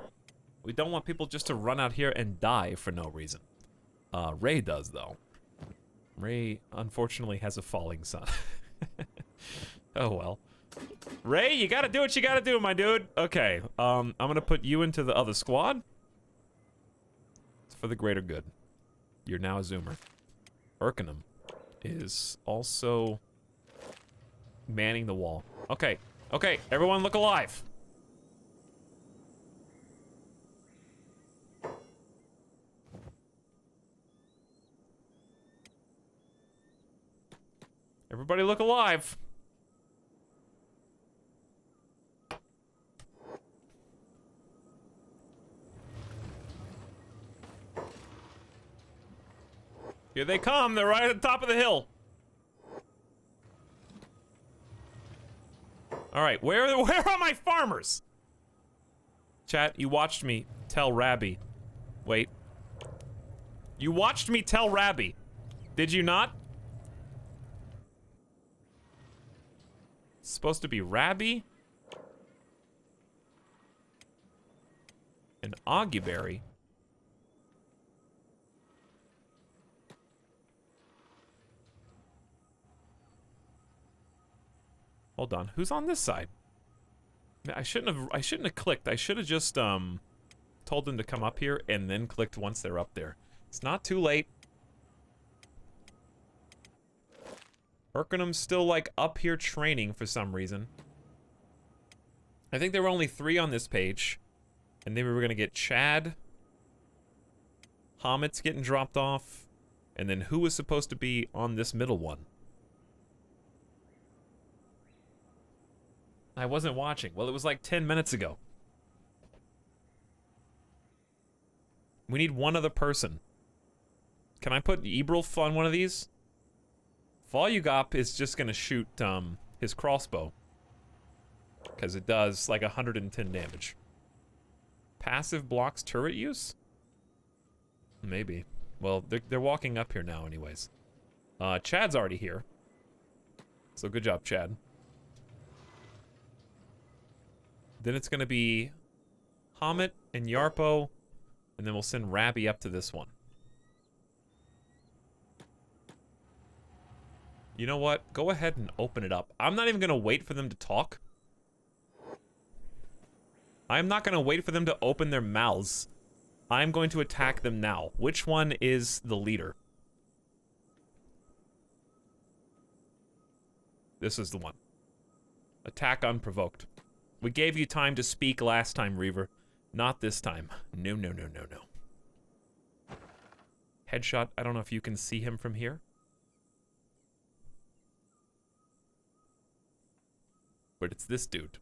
We don't want people just to run out here and die for no reason. Ray does, though. Ray, unfortunately, has a falling sun. Oh, well. Ray, you gotta do what you gotta do, my dude. Okay, I'm gonna put you into the other squad. It's for the greater good. You're now a Zoomer. Urkenham is also manning the wall. Okay, okay, everyone look alive. Everybody look alive. Here they come, they're right at the top of the hill. Alright, where are my farmers? Chat, you watched me tell Rabby. Wait. You watched me tell Rabby. Did you not? It's supposed to be Rabby? Auguberry. Hold on, who's on this side? I shouldn't have clicked. I should have just told them to come up here and then clicked once they're up there. It's not too late. Urkenum's still like up here training for some reason. I think there were only 3 on this page. And then we were gonna get Chad. Hamet's getting dropped off. And then who was supposed to be on this middle one? I wasn't watching. Well, it was like 10 minutes ago. We need one other person. Can I put Ebrulf on one of these? Volugop is just gonna shoot his crossbow. Because it does like 110 damage. Passive blocks turret use? Maybe. Well, they're walking up here now anyways. Chad's already here. So good job, Chad. Then it's gonna be Hamet and Yarpo, and then we'll send Rabby up to this one. You know what? Go ahead and open it up. I'm not even gonna wait for them to talk. I'm not gonna wait for them to open their mouths. I'm going to attack them now. Which one is the leader? This is the one. Attack unprovoked. We gave you time to speak last time, Reaver. Not this time. No, no, no, no, no. Headshot, I don't know if you can see him from here. But it's this dude.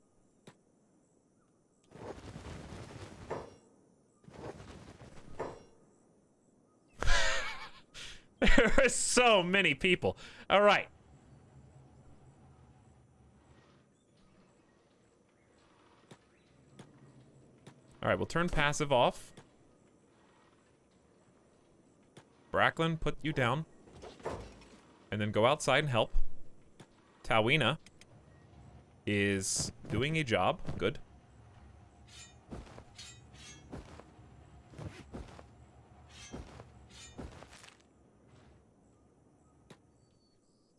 There are so many people. All right. All right, we'll turn passive off. Bracklin, put you down. And then go outside and help. Tawina is doing a job. Good.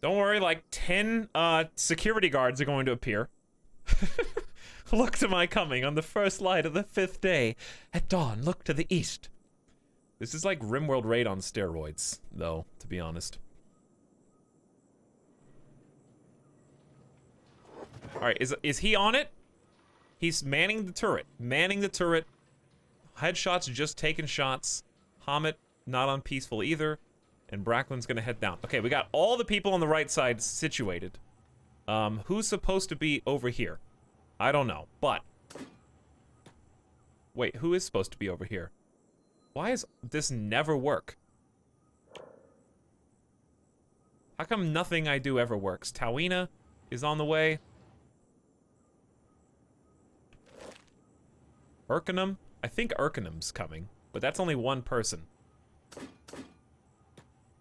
Don't worry, like 10 security guards are going to appear. Look to my coming on the first light of the 5th day. At dawn, look to the east. This is like RimWorld Raid on steroids, though, to be honest. Alright, is he on it? He's manning the turret. Manning the turret. Headshots just taking shots. Hamet not on peaceful either. And Bracklin's gonna head down. Okay, we got all the people on the right side situated. Who's supposed to be over here? I don't know, but... Wait, who is supposed to be over here? Why does this never work? How come nothing I do ever works? Tawina is on the way. Urkenum? I think Urkenum's coming, but that's only one person.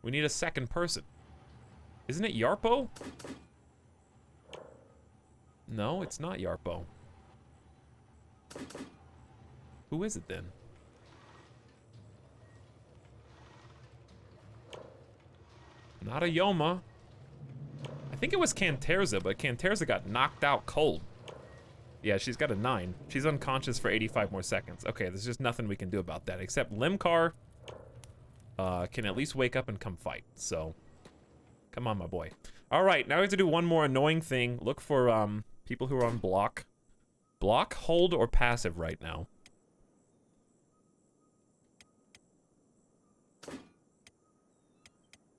We need a second person. Isn't it Yarpo? No, it's not Yarpo. Who is it then? Not a Yoma. I think it was Canterza, but Canterza got knocked out cold. Yeah, she's got a 9. She's unconscious for 85 more seconds. Okay, there's just nothing we can do about that, except Limcar can at least wake up and come fight, so... Come on, my boy. Alright, now we have to do one more annoying thing. Look for, people who are on block. Block, hold, or passive right now.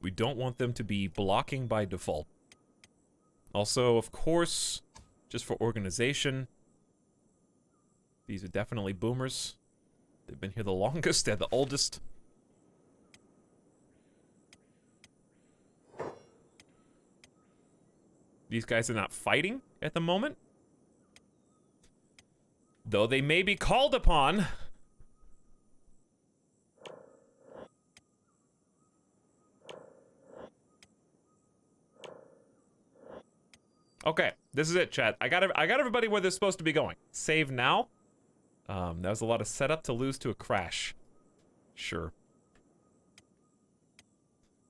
We don't want them to be blocking by default. Also, of course, just for organization, these are definitely boomers. They've been here the longest, they're the oldest. These guys are not fighting at the moment. Though they may be called upon. Okay, this is it, chat. I got everybody where they're supposed to be going. Save now. That was a lot of setup to lose to a crash. Sure.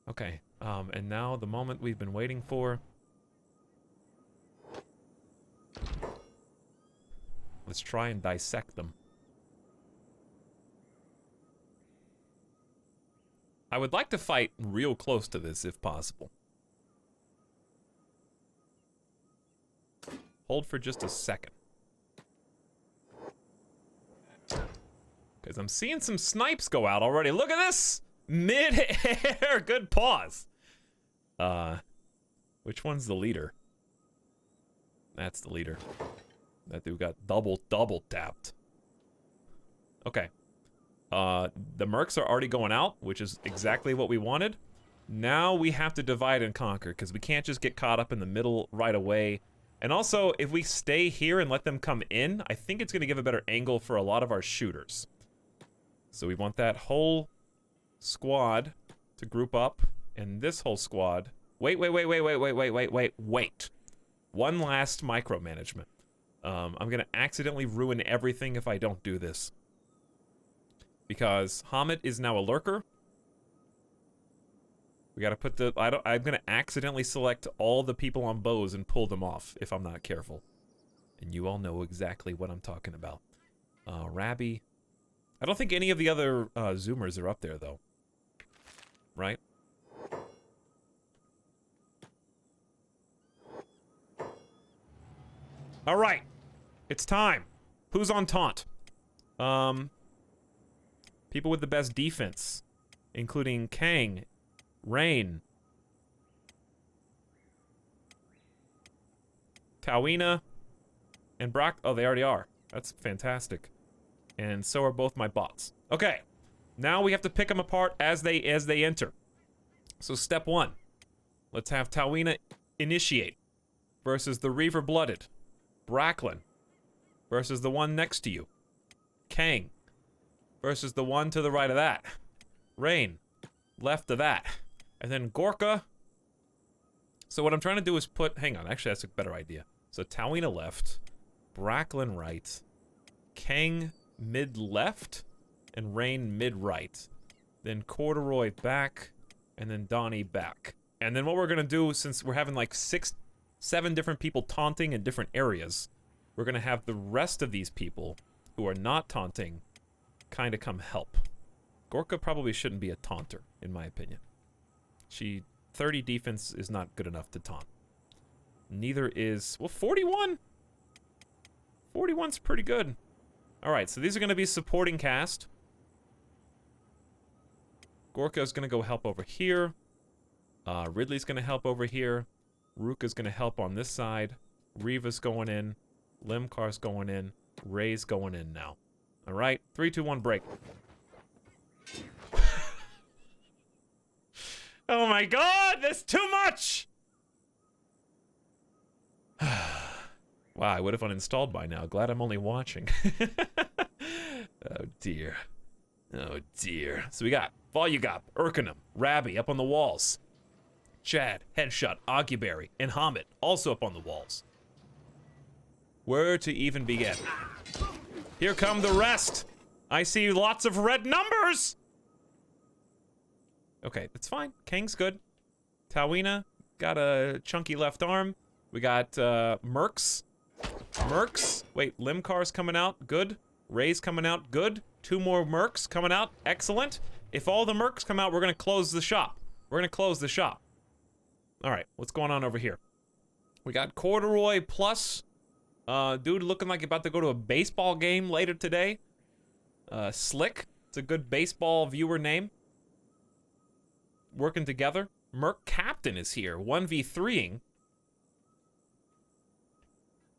Okay, and now the moment we've been waiting for. Let's try and dissect them. I would like to fight real close to this if possible. Hold for just a second. Because I'm seeing some snipes go out already. Look at this! Mid-air! Good pause. Which one's the leader? That's the leader. That dude got double tapped. Okay. The mercs are already going out, which is exactly what we wanted. Now we have to divide and conquer, because we can't just get caught up in the middle right away. And also, if we stay here and let them come in, I think it's going to give a better angle for a lot of our shooters. So we want that whole squad to group up, and this whole squad... Wait. One last micromanagement. I'm going to accidentally ruin everything if I don't do this. Because Hamid is now a lurker. We gotta put the... I'm gonna accidentally select all the people on bows and pull them off if I'm not careful. And you all know exactly what I'm talking about. Rabbi. I don't think any of the other Zoomers are up there, though. Right? Alright. It's time. Who's on taunt? People with the best defense. Including Kang. Rain. Tawina. And Brock. Oh, they already are. That's fantastic. And so are both my bots. Okay. Now we have to pick them apart as they enter. So step one. Let's have Tawina initiate. Versus the Reaver Blooded. Bracklin. Versus the one next to you. Kang. Versus the one to the right of that. Rain. Left of that. And then Gorka. So what I'm trying to do is put... Hang on, actually that's a better idea. So Tawina left. Bracklin right. Kang mid-left. And Rain mid-right. Then Corduroy back. And then Donnie back. And then what we're gonna do, since we're having like 7 different people taunting in different areas, we're gonna have the rest of these people who are not taunting kind of come help. Gorka probably shouldn't be a taunter, in my opinion. 30 defense is not good enough to taunt. Neither is, well, 41? 41's pretty good. Alright, so these are going to be supporting cast. Gorka's going to go help over here. Ridley's going to help over here. Ruka's going to help on this side. Reva's going in. Limcar's going in. Ray's going in now. Alright, 3, 2, 1, break. Oh my god, that's too much! Wow, I would have uninstalled by now. Glad I'm only watching. Oh dear. Oh dear. So we got Volugop, Urkanum, Rabbi up on the walls. Chad, Headshot, Aguberry, and Hamid also up on the walls. Where to even begin? Here come the rest! I see lots of red numbers! Okay, that's fine. Kang's good. Tawina got a chunky left arm. We got Mercs. Wait, Limcar's coming out. Good. Ray's coming out. Good. 2 more Mercs coming out. Excellent. If all the Mercs come out, we're gonna close the shop. Alright, what's going on over here? We got Corduroy plus dude looking like about to go to a baseball game later today. Slick. It's a good baseball viewer name. Working together. Merc Captain is here, 1v3ing.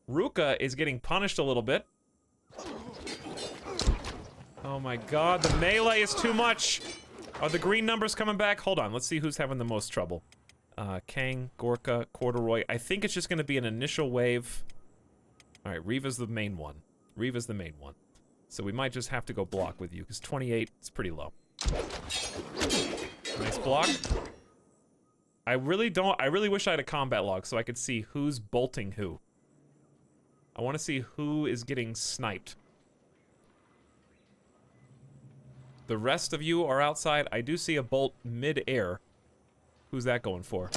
Ruka is getting punished a little bit. Oh my god, the melee is too much! Are the green numbers coming back? Hold on, let's see who's having the most trouble. Kang, Gorka, Corduroy. I think it's just gonna be an initial wave. Alright, Reva's the main one. So we might just have to go block with you, because 28 is pretty low. Nice block. I really wish I had a combat log so I could see who's bolting who. I want to see who is getting sniped. The rest of you are outside. I do see a bolt mid-air. Who's that going for?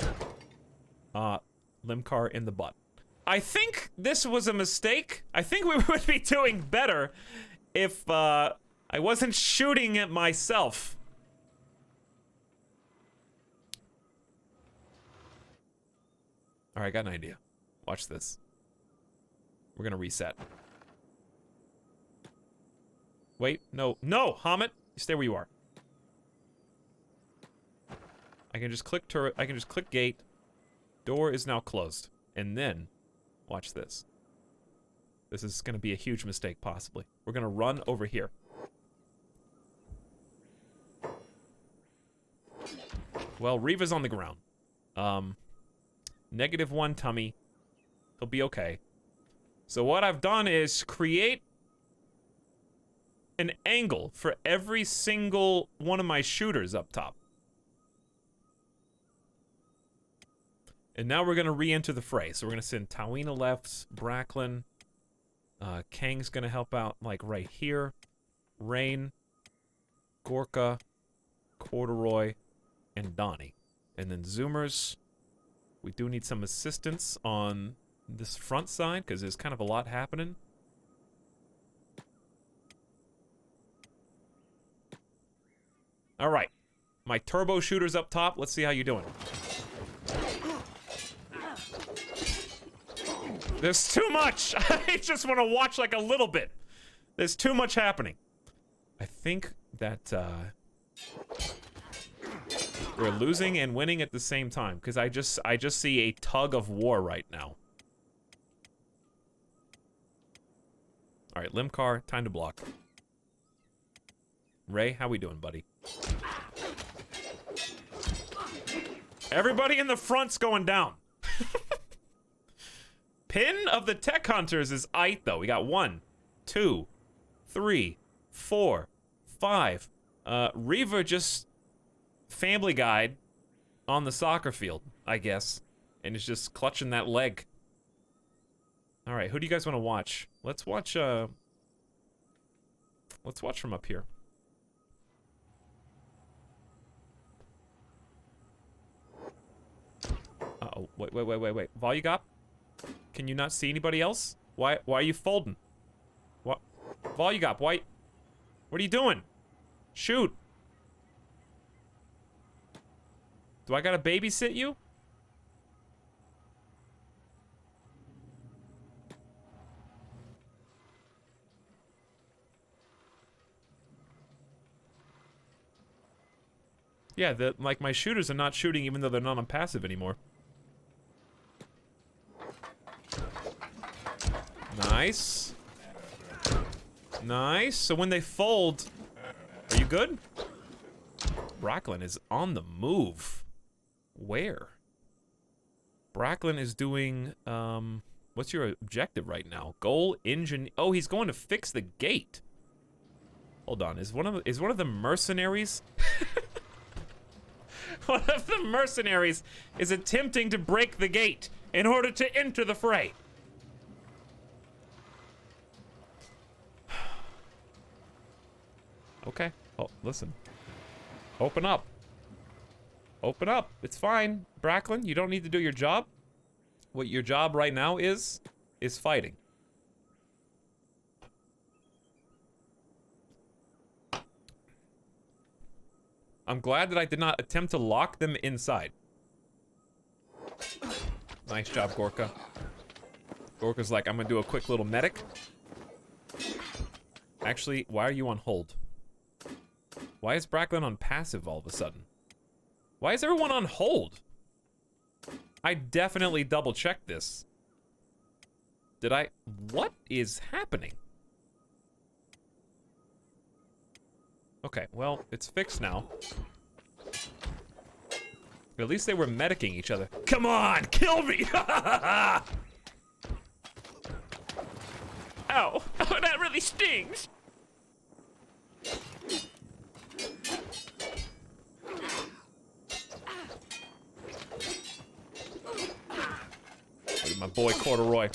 Limcar in the butt. I think this was a mistake. I think we would be doing better if, I wasn't shooting at myself. Alright, I got an idea. Watch this. We're gonna reset. Wait, no, no, Hamid! Stay where you are. I can just click turret, I can just click gate. Door is now closed. And then, watch this. This is gonna be a huge mistake, possibly. We're gonna run over here. Well, Reva's on the ground. -1 tummy. He'll be okay. So what I've done is create an angle for every single one of my shooters up top. And now we're gonna re-enter the fray. So we're gonna send Tawina left, Bracklin, Kang's gonna help out like right here, Rain, Gorka, Corduroy, and Donnie. And then Zoomers, we do need some assistance on this front side because there's kind of a lot happening. All right, my turbo shooter's up top. Let's see how you're doing. There's too much. I just want to watch like a little bit. There's too much happening. I think that we're losing and winning at the same time because I just see a tug of war right now. All right, Limcar, time to block. Ray, how we doing, buddy? Everybody in the front's going down. Pin of the Tech Hunters is aight, though. We got 1, 2, 3, 4, 5. Reaver just Family Guide on the soccer field, I guess. And is just clutching that leg. Alright, who do you guys want to watch? Let's watch from up here. Uh-oh, wait. Volugop? Can you not see anybody else? Why are you folding? What? Volugop, what are you doing? Shoot. Do I gotta babysit you? Yeah, like my shooters are not shooting even though they're not on passive anymore. Nice. Nice. So when they fold, are you good? Bracklin is on the move. Where? Bracklin is doing, what's your objective right now? Goal, engine. Oh, he's going to fix the gate. Hold on. Is one of the mercenaries? One of the mercenaries is attempting to break the gate in order to enter the fray. Okay. Oh, listen. Open up. Open up. It's fine. Bracklin, you don't need to do your job. What your job right now is fighting. I'm glad that I did not attempt to lock them inside. Nice job, Gorka. Gorka's like, I'm gonna do a quick little medic. Actually, why are you on hold? Why is Bracklin on passive all of a sudden? Why is everyone on hold? I definitely double-checked this. Did I? What is happening? Okay, well, it's fixed now. But at least they were medicing each other. Come on, kill me! Ow! Oh, that really stings! Look at my boy Corduroy.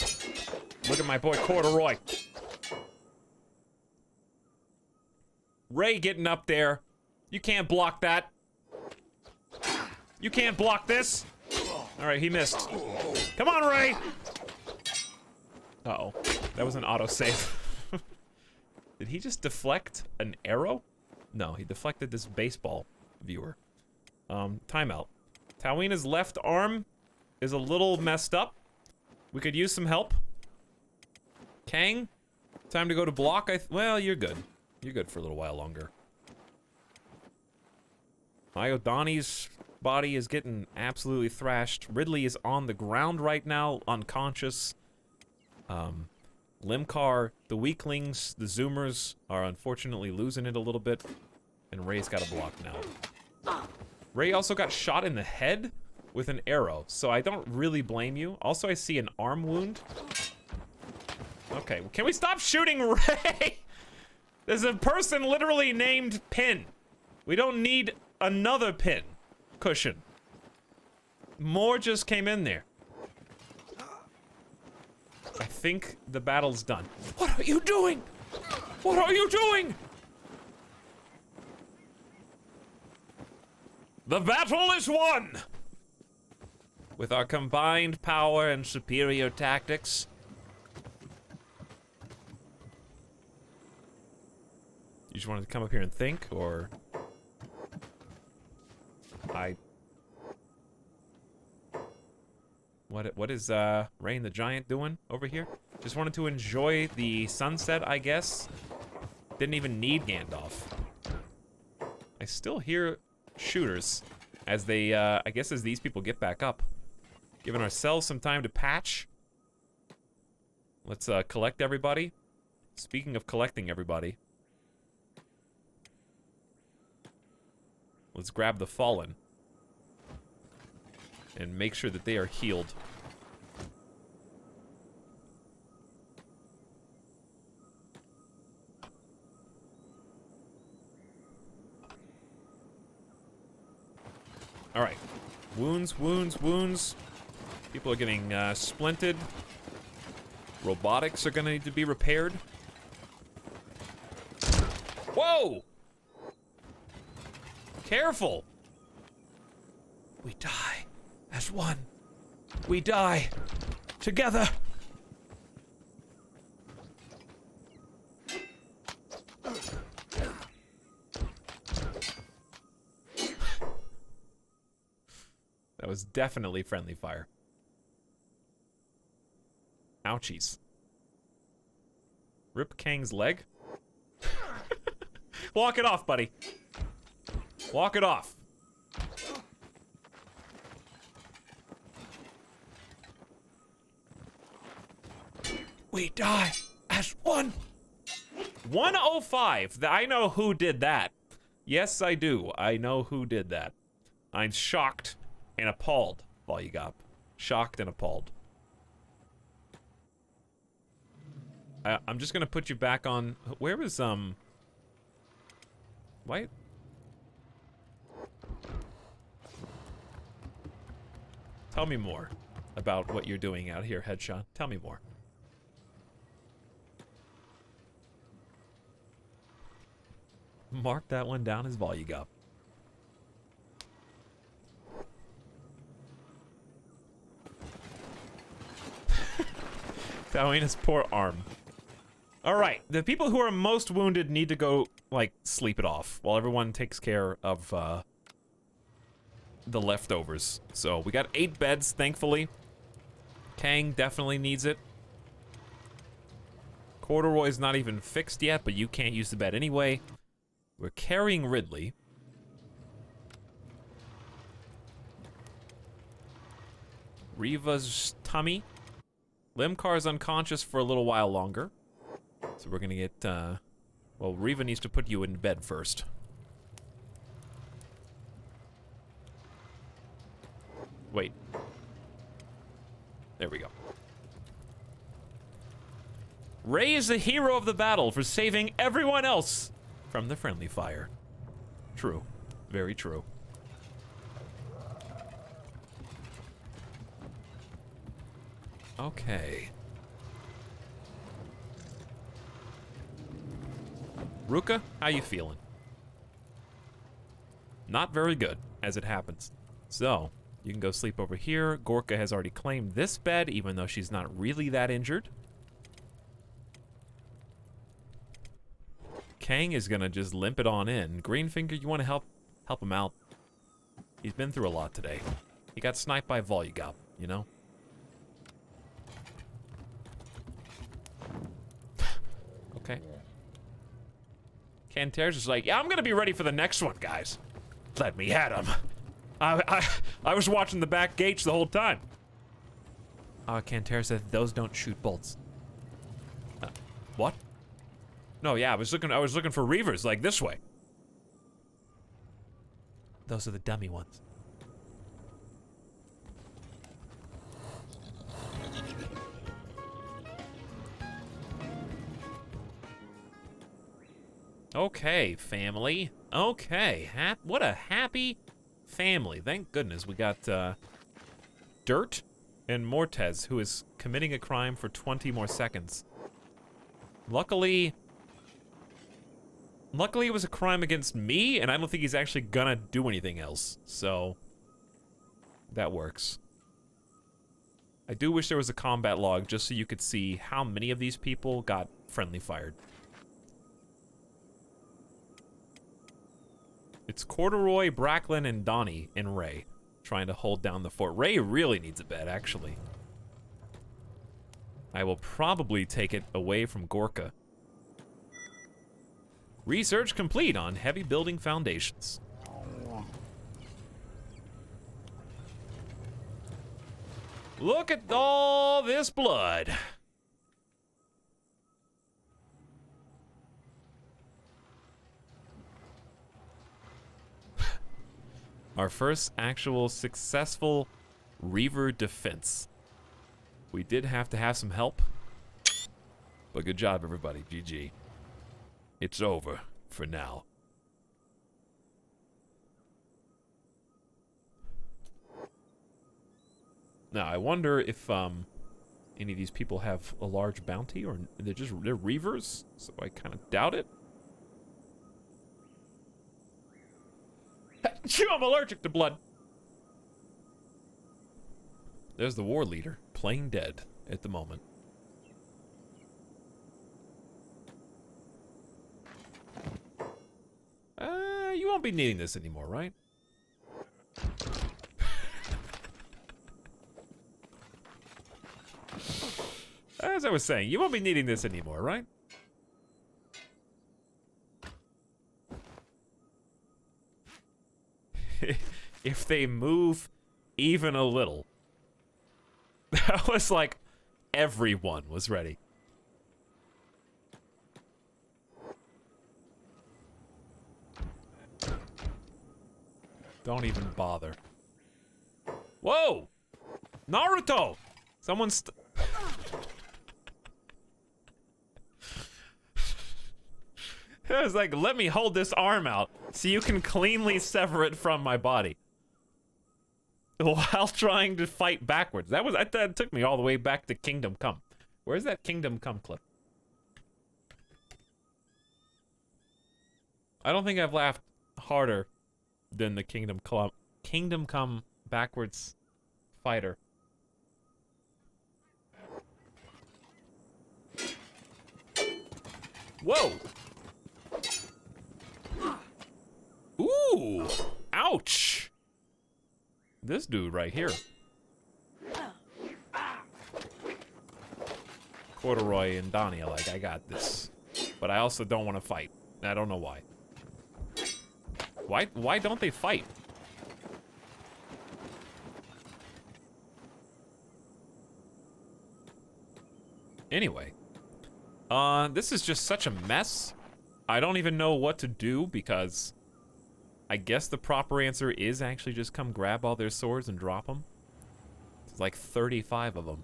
Look at my boy Corduroy. Ray getting up there. You can't block that. You can't block this. All right, he missed. Come on, Ray. Uh-oh. That was an autosave. Did he just deflect an arrow? No, he deflected this baseball viewer. Timeout. Tawina's left arm is a little messed up. We could use some help. Kang, time to go to block. Well, you're good. You're good for a little while longer. Iodani's body is getting absolutely thrashed. Ridley is on the ground right now, unconscious. Limcar, the weaklings, the Zoomers are unfortunately losing it a little bit. And Ray's got a block now. Ray also got shot in the head with an arrow, so I don't really blame you. Also, I see an arm wound. Okay, can we stop shooting Ray? There's a person literally named Pin. We don't need another pin cushion. More just came in there. I think the battle's done. What are you doing? What are you doing? The battle is won! With our combined power and superior tactics. You just wanted to come up here and think, or... What is Rain the Giant doing over here? Just wanted to enjoy the sunset, I guess. Didn't even need Gandalf. I still hear shooters as they, I guess as these people get back up. Giving ourselves some time to patch. Let's collect everybody. Speaking of collecting everybody. Let's grab the fallen. And make sure that they are healed. All right. Wounds, wounds, wounds. People are getting splinted. Robotics are gonna need to be repaired. Whoa! Careful! We die as one. We die together. That was definitely friendly fire. Ouchies. Rip Kang's leg? Walk it off, buddy. Walk it off. We die as one. 105. I know who did that. Yes, I do. I know who did that. I'm shocked and appalled, Volugop. Shocked and appalled. I'm just gonna put you back on. Where was Why? Tell me more about what you're doing out here, Headshot. Tell me more. Mark that one down as Volugop. Tawina's poor arm. Alright, the people who are most wounded need to go, like, sleep it off while everyone takes care of, the leftovers. So, we got 8 beds, thankfully. Kang definitely needs it. Corduroy's not even fixed yet, but you can't use the bed anyway. We're carrying Ridley. Reva's tummy. Limcar's unconscious for a little while longer. So we're gonna get, well, Reva needs to put you in bed first. Wait. There we go. Ray is the hero of the battle for saving everyone else from the friendly fire. True. Very true. Okay. Ruka, how you feeling? Not very good, as it happens. So, you can go sleep over here. Gorka has already claimed this bed, even though she's not really that injured. Kang is gonna just limp it on in. Greenfinger, you want to help him out? He's been through a lot today. He got sniped by Volugop, you know? Okay. Canter's just like, yeah, I'm gonna be ready for the next one, guys. Let me at him. I was watching the back gates the whole time. Canter said those don't shoot bolts. What? No, yeah, I was looking for reavers like this way. Those are the dummy ones. Okay, family. Okay, what a happy family. Thank goodness we got Dirt and Mortez, who is committing a crime for 20 more seconds. Luckily it was a crime against me, and I don't think he's actually gonna do anything else. So, that works. I do wish there was a combat log just so you could see how many of these people got friendly fired. It's Corduroy, Bracklin, and Donnie and Ray trying to hold down the fort. Ray really needs a bed, actually. I will probably take it away from Gorka. Research complete on heavy building foundations. Look at all this blood. Our first actual successful Reaver defense. We did have to have some help, but good job, everybody. GG. It's over for now. Now, I wonder if any of these people have a large bounty, or they're reavers, so I kind of doubt it. I'm allergic to blood. There's the war leader, playing dead at the moment. You won't be needing this anymore, right? As I was saying, you won't be needing this anymore, right? If they move even a little. That was like everyone was ready. Don't even bother. Whoa! Naruto! Someone's... It was like, let me hold this arm out so you can cleanly sever it from my body. While trying to fight backwards. That took me all the way back to Kingdom Come. Where's that Kingdom Come clip? I don't think I've laughed harder than the Kingdom Come backwards fighter. Whoa! Ooh! Ouch! This dude right here. Corduroy and Donnie are like, I got this. But I also don't want to fight. I don't know why. Why don't they fight? Anyway. This is just such a mess. I don't even know what to do because I guess the proper answer is actually just come grab all their swords and drop them. It's like 35 of them.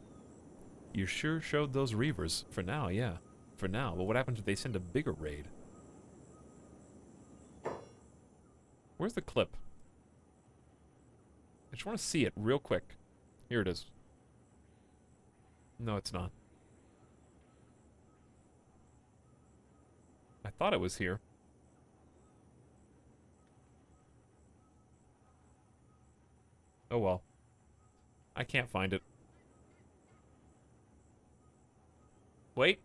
You sure showed those reavers. For now, yeah. For now. But what happens if they send a bigger raid? Where's the clip? I just want to see it real quick. Here it is. No, it's not. I thought it was here. Oh well. I can't find it. Wait.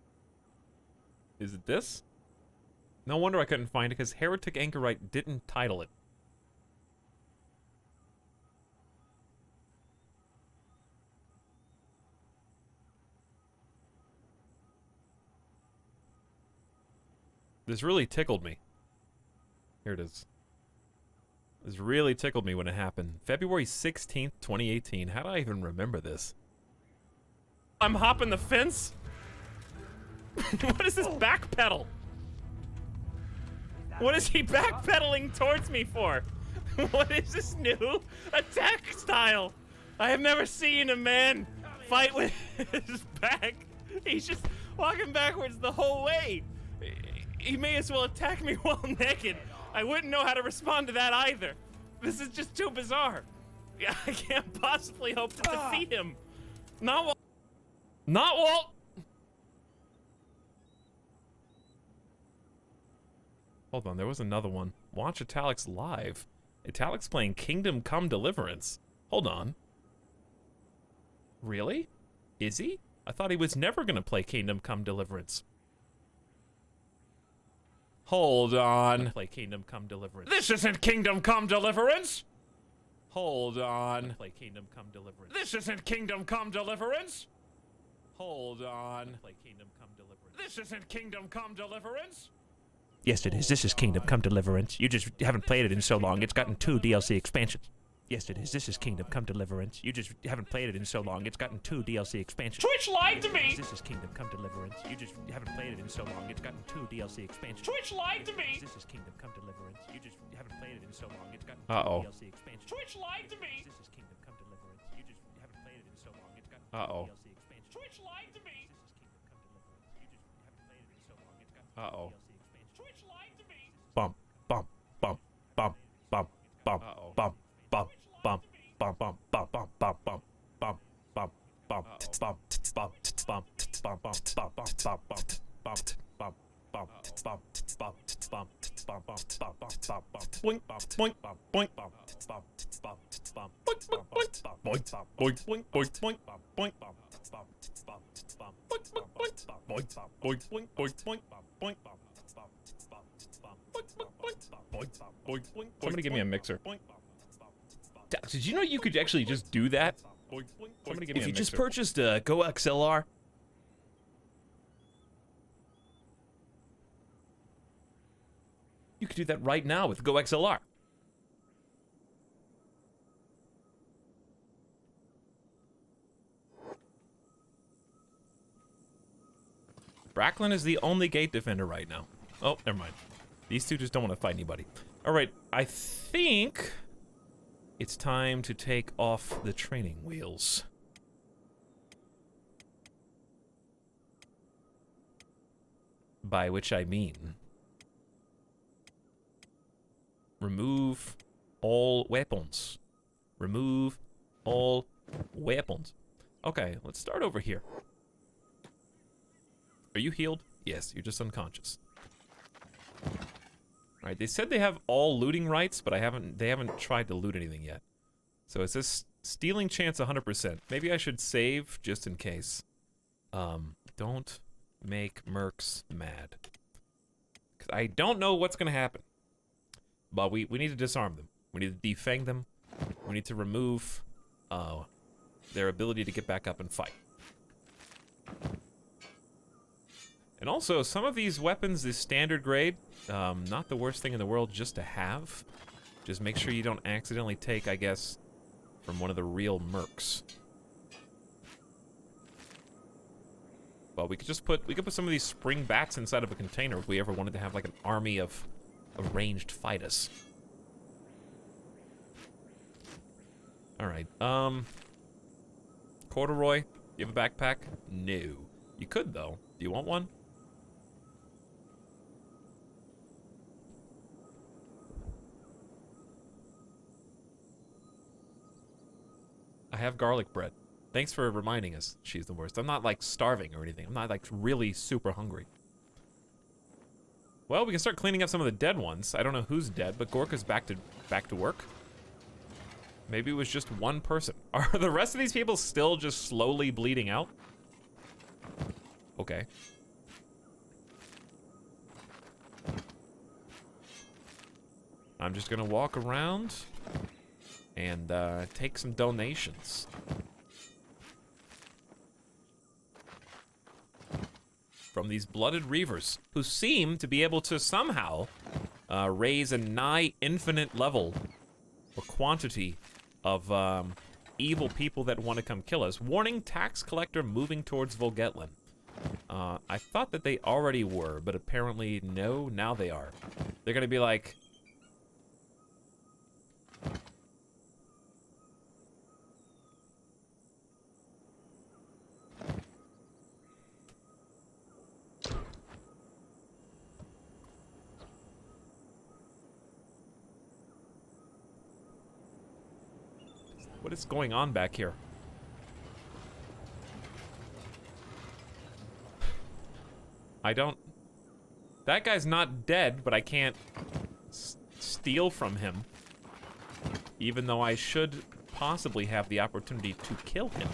Is it this? No wonder I couldn't find it, because Heretic Anchorite didn't title it. This really tickled me. Here it is. This really tickled me when it happened. February 16th, 2018. How do I even remember this? I'm hopping the fence? What is this backpedal? What is he backpedaling towards me for? What is this new attack style? I have never seen a man fight with his back. He's just walking backwards the whole way. He may as well attack me while naked. I wouldn't know how to respond to that either. This is just too bizarre. Yeah, I can't possibly hope to defeat him. Not Walt. Not Walt. Hold on, there was another one. Watch Italic's live. Italic's playing Kingdom Come Deliverance. Hold on. Really? Is he? I thought he was never gonna play Kingdom Come Deliverance. Hold on. Play Kingdom Come Deliverance. This isn't Kingdom Come Deliverance! Hold on. Play Kingdom Come Deliverance. This isn't Kingdom Come Deliverance! Hold on. Play Kingdom Come Deliverance. This isn't Kingdom Come Deliverance! Yes, it is. This is Kingdom Come Deliverance. You just haven't played it in so long. It's gotten 2 DLC expansions. Yes, it is. This is Kingdom Come Deliverance. You just haven't played it in so long. It's gotten 2 DLC expansions. Twitch lied to me! This is Kingdom Come Deliverance. You just haven't played it in so long. It's gotten 2 DLC expansions. Twitch lied to me! This is Kingdom Come Deliverance. You just haven't played it in so long. It's gotten 2 DLC expansions. Twitch lied to me! This is Kingdom Come Deliverance. You just haven't played it in so long. It's gotten 2 DLC expansions. Twitch lied to me! This is Kingdom Come Deliverance. You just haven't played it in so long. It's gotten 2 DLC expansions. Twitch lied to me! Bump, bump, bump, bump, bump, bump, bump, bump, bump. Bump bump bump bump bump bump bump bump bump bump bump bump bump bump bump bump bump bump boink boink boink somebody give me a mixer. Did you know you could actually just do that? Somebody give me a mixer. If you just purchased a Go XLR, you could do that right now with Go XLR. Bracklin is the only gate defender right now. Oh, never mind. These two just don't want to fight anybody. All right, I think it's time to take off the training wheels. By which I mean remove all weapons. Remove all weapons. Okay, let's start over here. Are you healed? Yes, you're just unconscious. Alright, they said they have all looting rights, but they haven't tried to loot anything yet. So it says stealing chance 100%. Maybe I should save just in case. Don't make mercs mad. 'Cause I don't know what's gonna happen. But we need to disarm them. We need to defang them. We need to remove their ability to get back up and fight. And also, some of these weapons is standard grade. Not the worst thing in the world just to have. Just make sure you don't accidentally take, I guess, from one of the real mercs. But we could put some of these spring bats inside of a container if we ever wanted to have like an army of ranged fighters. Alright, Corduroy, you have a backpack? No. You could though. Do you want one? I have garlic bread. Thanks for reminding us. She's the worst. I'm not like starving or anything. I'm not like really super hungry. Well, we can start cleaning up some of the dead ones. I don't know who's dead, but Gorka's back to work. Maybe it was just one person. Are the rest of these people still just slowly bleeding out? Okay. I'm just gonna walk around and take some donations. From these blooded reavers, who seem to be able to somehow raise a nigh infinite level or quantity of evil people that want to come kill us. Warning, tax collector moving towards Volgetlin. I thought that they already were, but apparently no, now they are. They're gonna be like... What is going on back here? I don't... That guy's not dead, but I can't steal from him. Even though I should possibly have the opportunity to kill him.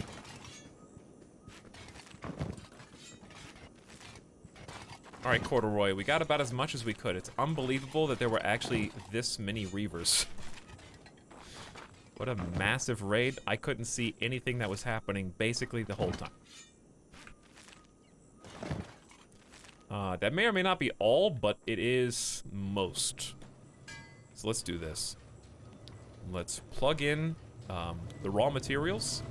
Alright, Corduroy, we got about as much as we could. It's unbelievable that there were actually this many reavers. What a massive raid. I couldn't see anything that was happening basically the whole time. That may or may not be all, but it is most. So let's do this. Let's plug in the raw materials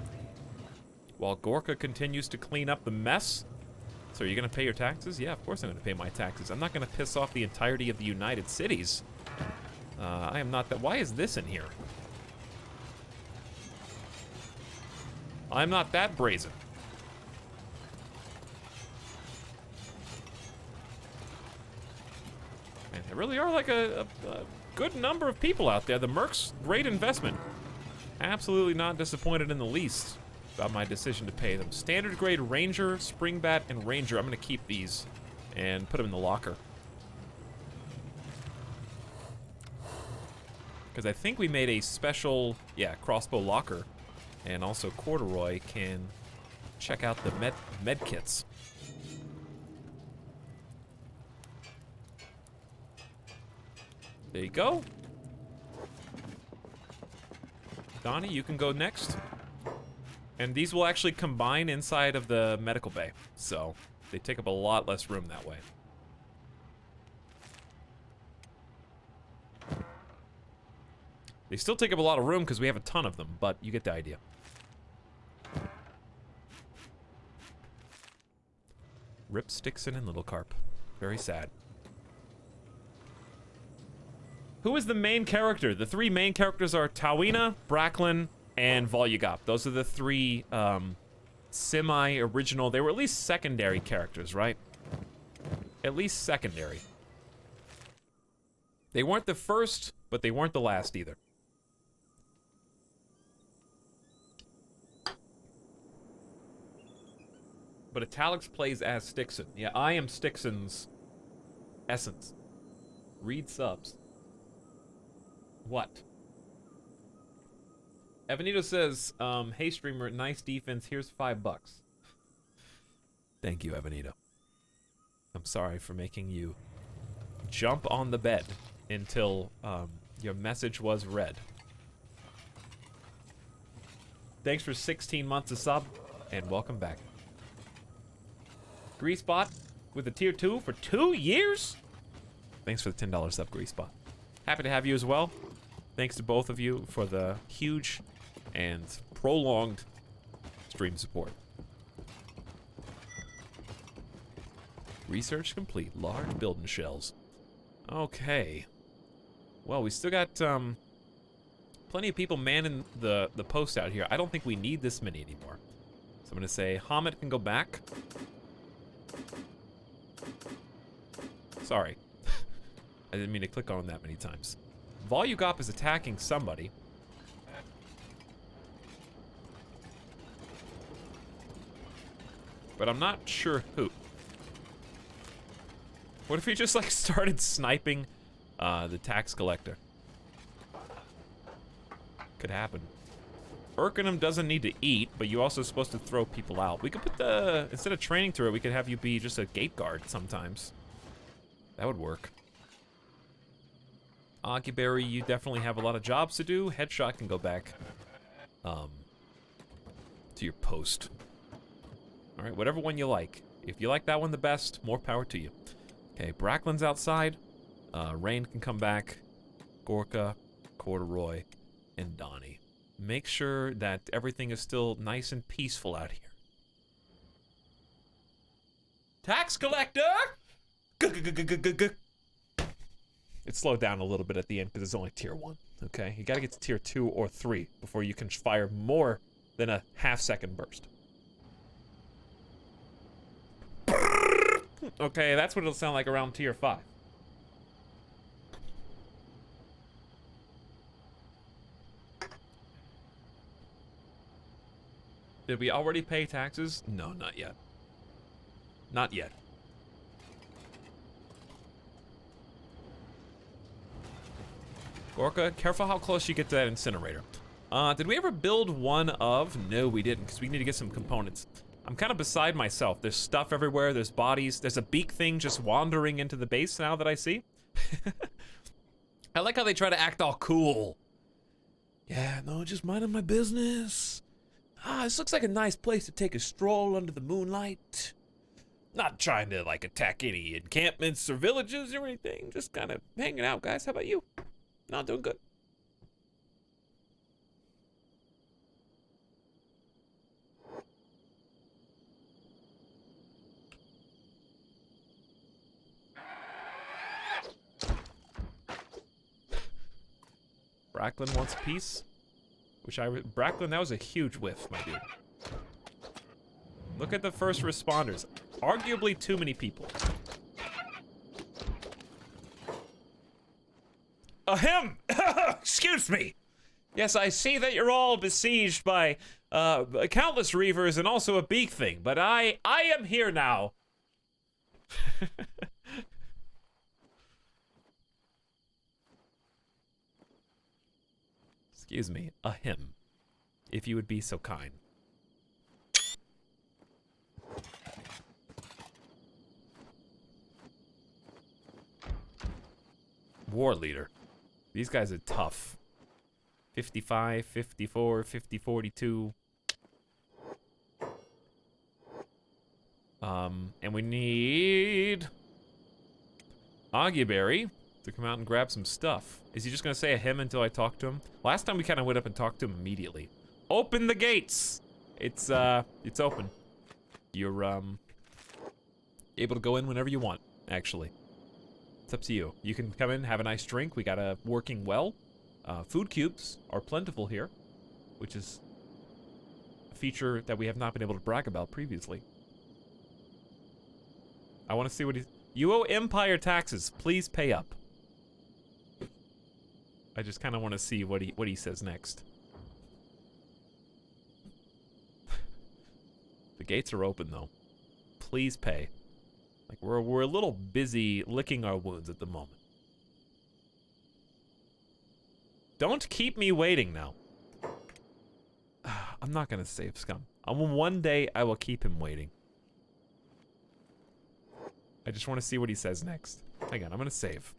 while Gorka continues to clean up the mess. So are you gonna pay your taxes? Yeah, of course I'm gonna pay my taxes. I'm not gonna piss off the entirety of the United Cities. I am not that. Why is this in here? I'm not that brazen. Man, there really are like a good number of people out there. The Merc's great investment. Absolutely not disappointed in the least about my decision to pay them. Standard grade Ranger, Springbat, and Ranger. I'm gonna keep these and put them in the locker. Because I think we made a special, yeah, crossbow locker. And also Corduroy can check out the med kits. There you go. Donnie, you can go next. And these will actually combine inside of the medical bay. So they take up a lot less room that way. They still take up a lot of room because we have a ton of them, but you get the idea. Rip Stixon and Little Carp. Very sad. Who is the main character? The three main characters are Tawina, Bracklin, and Volugop. Those are the three semi-original. They were at least secondary characters, right? At least secondary. They weren't the first, but they weren't the last either. But Italics plays as Stixon. Yeah, I am Stixon's essence. Read subs. What? Evanito says, hey streamer, nice defense, here's $5. Thank you, Evanito. I'm sorry for making you jump on the bed until your message was read. Thanks for 16 months of sub, and welcome back. Greasebot with a tier 2 for 2 years? Thanks for the $10 sub, Greasebot. Happy to have you as well. Thanks to both of you for the huge and prolonged stream support. Research complete. Large building shells. Okay. Well, we still got plenty of people manning the post out here. I don't think we need this many anymore. So I'm gonna say Hamid can go back. Sorry. I didn't mean to click on that many times. Volugop is attacking somebody. But I'm not sure who. What if he just like started sniping the tax collector? Could happen. Urkenham doesn't need to eat, but you're also supposed to throw people out. We could put the, instead of training through it, we could have you be just a gate guard sometimes. That would work. Oggyberry, you definitely have a lot of jobs to do. Headshot can go back to your post. All right, whatever one you like. If you like that one the best, more power to you. Okay, Bracklin's outside. Rain can come back. Gorka, Corduroy, and Donnie. Make sure that everything is still nice and peaceful out here. Tax collector! It slowed down a little bit at the end because it's only tier 1, okay? You gotta get to tier 2 or 3 before you can fire more than a half-second burst. Okay, that's what it'll sound like around tier 5. Did we already pay taxes? No, not yet. Not yet. Gorka, careful how close you get to that incinerator. Did we ever build one of? No, we didn't, because we need to get some components. I'm kind of beside myself. There's stuff everywhere, there's bodies, there's a beak thing just wandering into the base now that I see. I like how they try to act all cool. Yeah, no, just minding my business. This looks like a nice place to take a stroll under the moonlight. Not trying to, like, attack any encampments or villages or anything. Just kind of hanging out, guys. How about you? Not doing good. Bracklin wants peace. Bracklin, that was a huge whiff, my dude. Look at the first responders. Arguably too many people. Ahem! Excuse me! Yes, I see that you're all besieged by countless reavers and also a beak thing, but I am here now. Excuse me, ahem. If you would be so kind. War leader. These guys are tough. 55, 54, 50, 42. And we need Oggyberry to come out and grab some stuff. Is he just gonna say a hymn until I talk to him? Last time we kind of went up and talked to him immediately. Open the gates! It's open. You're, able to go in whenever you want, actually. It's up to you. You can come in, have a nice drink. We got a working well. Food cubes are plentiful here, which is a feature that we have not been able to brag about previously. I want to see what he's... You owe Empire taxes. Please pay up. I just kind of want to see what he says next. The gates are open though. Please pay. Like we're a little busy licking our wounds at the moment. Don't keep me waiting now. I'm not gonna save Scum. One day I will keep him waiting. I just want to see what he says next. Hang on, I'm gonna save.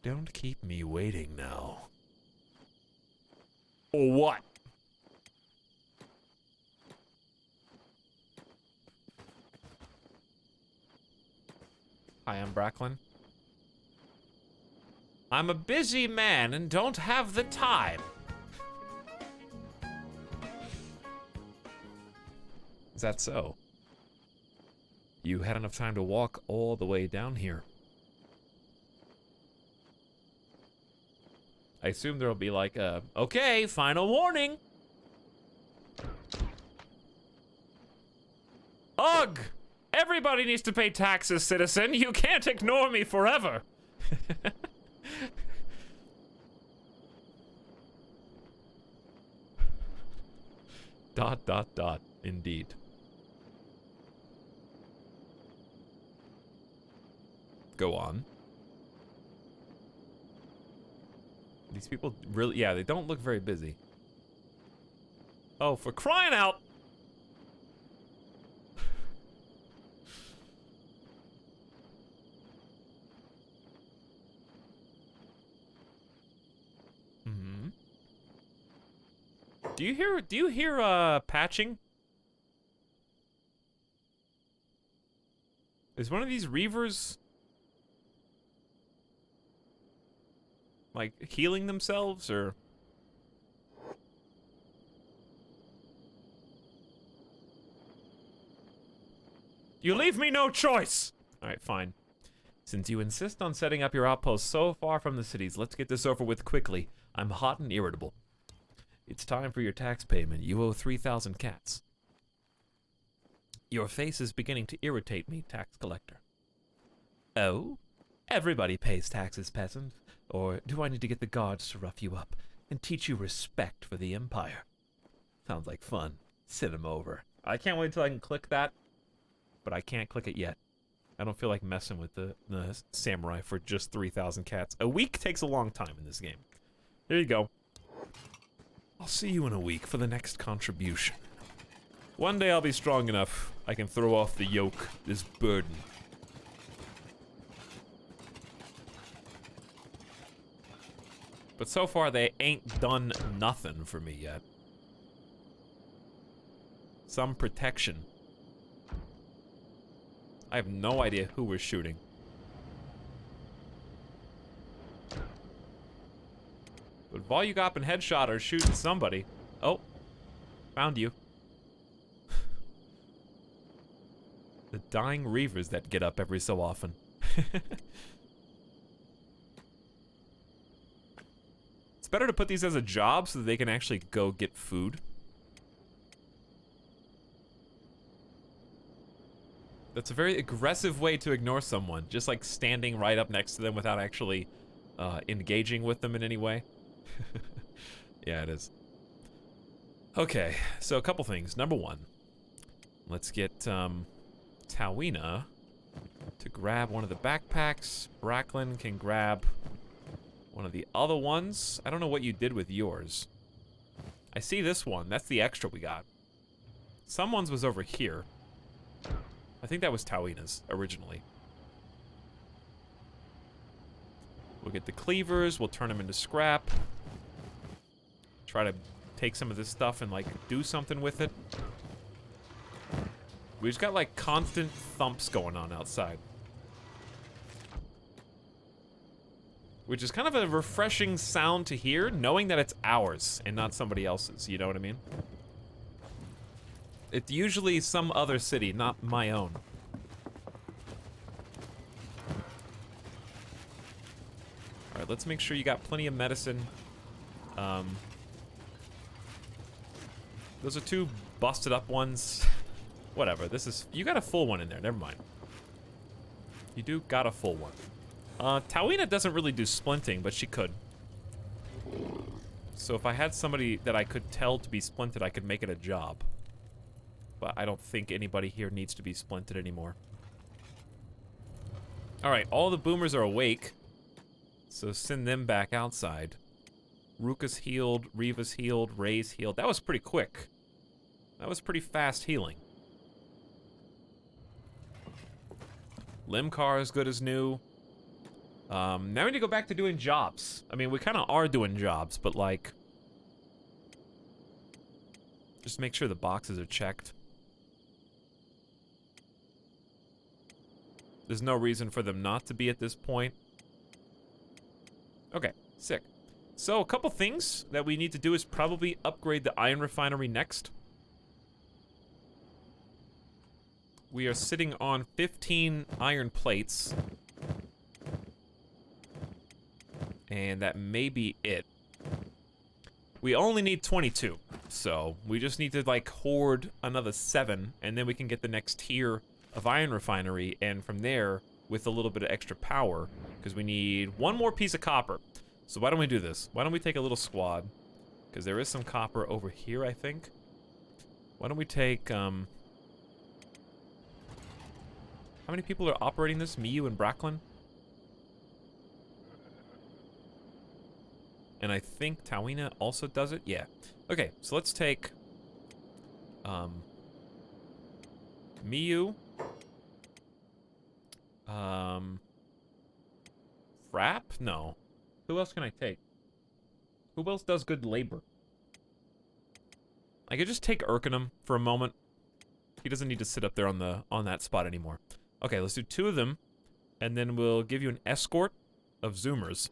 Don't keep me waiting now. Or what? Hi, I'm Bracklin. I'm a busy man and don't have the time. Is that so? You had enough time to walk all the way down here. I assume there'll be like a, okay, final warning. Ugh! Everybody needs to pay taxes, citizen. You can't ignore me forever. Dot, dot, dot, indeed. Go on. These people really, yeah, they don't look very busy. Oh, for crying out! Mm-hmm. Do you hear patching? Is one of these reavers like healing themselves, or? You leave me no choice! Alright, fine. Since you insist on setting up your outpost so far from the cities, let's get this over with quickly. I'm hot and irritable. It's time for your tax payment. You owe 3,000 cats. Your face is beginning to irritate me, tax collector. Oh? Everybody pays taxes, peasant. Or do I need to get the guards to rough you up and teach you respect for the Empire? Sounds like fun. Send him over. I can't wait till I can click that, but I can't click it yet. I don't feel like messing with the samurai for just 3,000 cats. A week takes a long time in this game. There you go. I'll see you in a week for the next contribution. One day I'll be strong enough I can throw off the yoke, this burden. But so far they ain't done nothing for me yet. Some protection. I have no idea who we're shooting. But Volugop and Headshot are shooting somebody. Oh. Found you. The dying reavers that get up every so often. It's better to put these as a job so that they can actually go get food. That's a very aggressive way to ignore someone, just like standing right up next to them without actually engaging with them in any way. Yeah, it is. Okay, so a couple things. Number one, let's get Tawina to grab one of the backpacks. Bracklin can grab one of the other ones. I don't know what you did with yours. I see this one. That's the extra we got. Someone's was over here. I think that was Tawina's originally. We'll get the cleavers. We'll turn them into scrap. Try to take some of this stuff and, like, do something with it. We just got, like, constant thumps going on outside. Which is kind of a refreshing sound to hear, knowing that it's ours and not somebody else's, you know what I mean? It's usually some other city, not my own. Alright, let's make sure you got plenty of medicine. Those are two busted up ones. Whatever, this is... You got a full one in there, never mind. You do got a full one. Tawina doesn't really do splinting, but she could. So if I had somebody that I could tell to be splinted, I could make it a job. But I don't think anybody here needs to be splinted anymore. Alright, all the boomers are awake. So send them back outside. Ruka's healed, Reva's healed, Ray's healed. That was pretty quick. That was pretty fast healing. Limcar is good as new. Now we need to go back to doing jobs. I mean, we kind of are doing jobs, but like... Just make sure the boxes are checked. There's no reason for them not to be at this point. Okay, sick. So, a couple things that we need to do is probably upgrade the iron refinery next. We are sitting on 15 iron plates. And that may be it. We only need 22. So, we just need to, like, hoard another 7, and then we can get the next tier of iron refinery, and from there, with a little bit of extra power, because we need one more piece of copper. So why don't we do this? Why don't we take a little squad? Because there is some copper over here, I think. Why don't we take, How many people are operating this? Me, you, and Bracklin? And And I think Tawina also does it. Yeah. Okay, so let's take Miyu. Frap? No. Who else can I take? Who else does good labor? I could just take Urkenum for a moment. He doesn't need to sit up there on that spot anymore. Okay, let's do 2 of them, and then we'll give you an escort of Zoomers.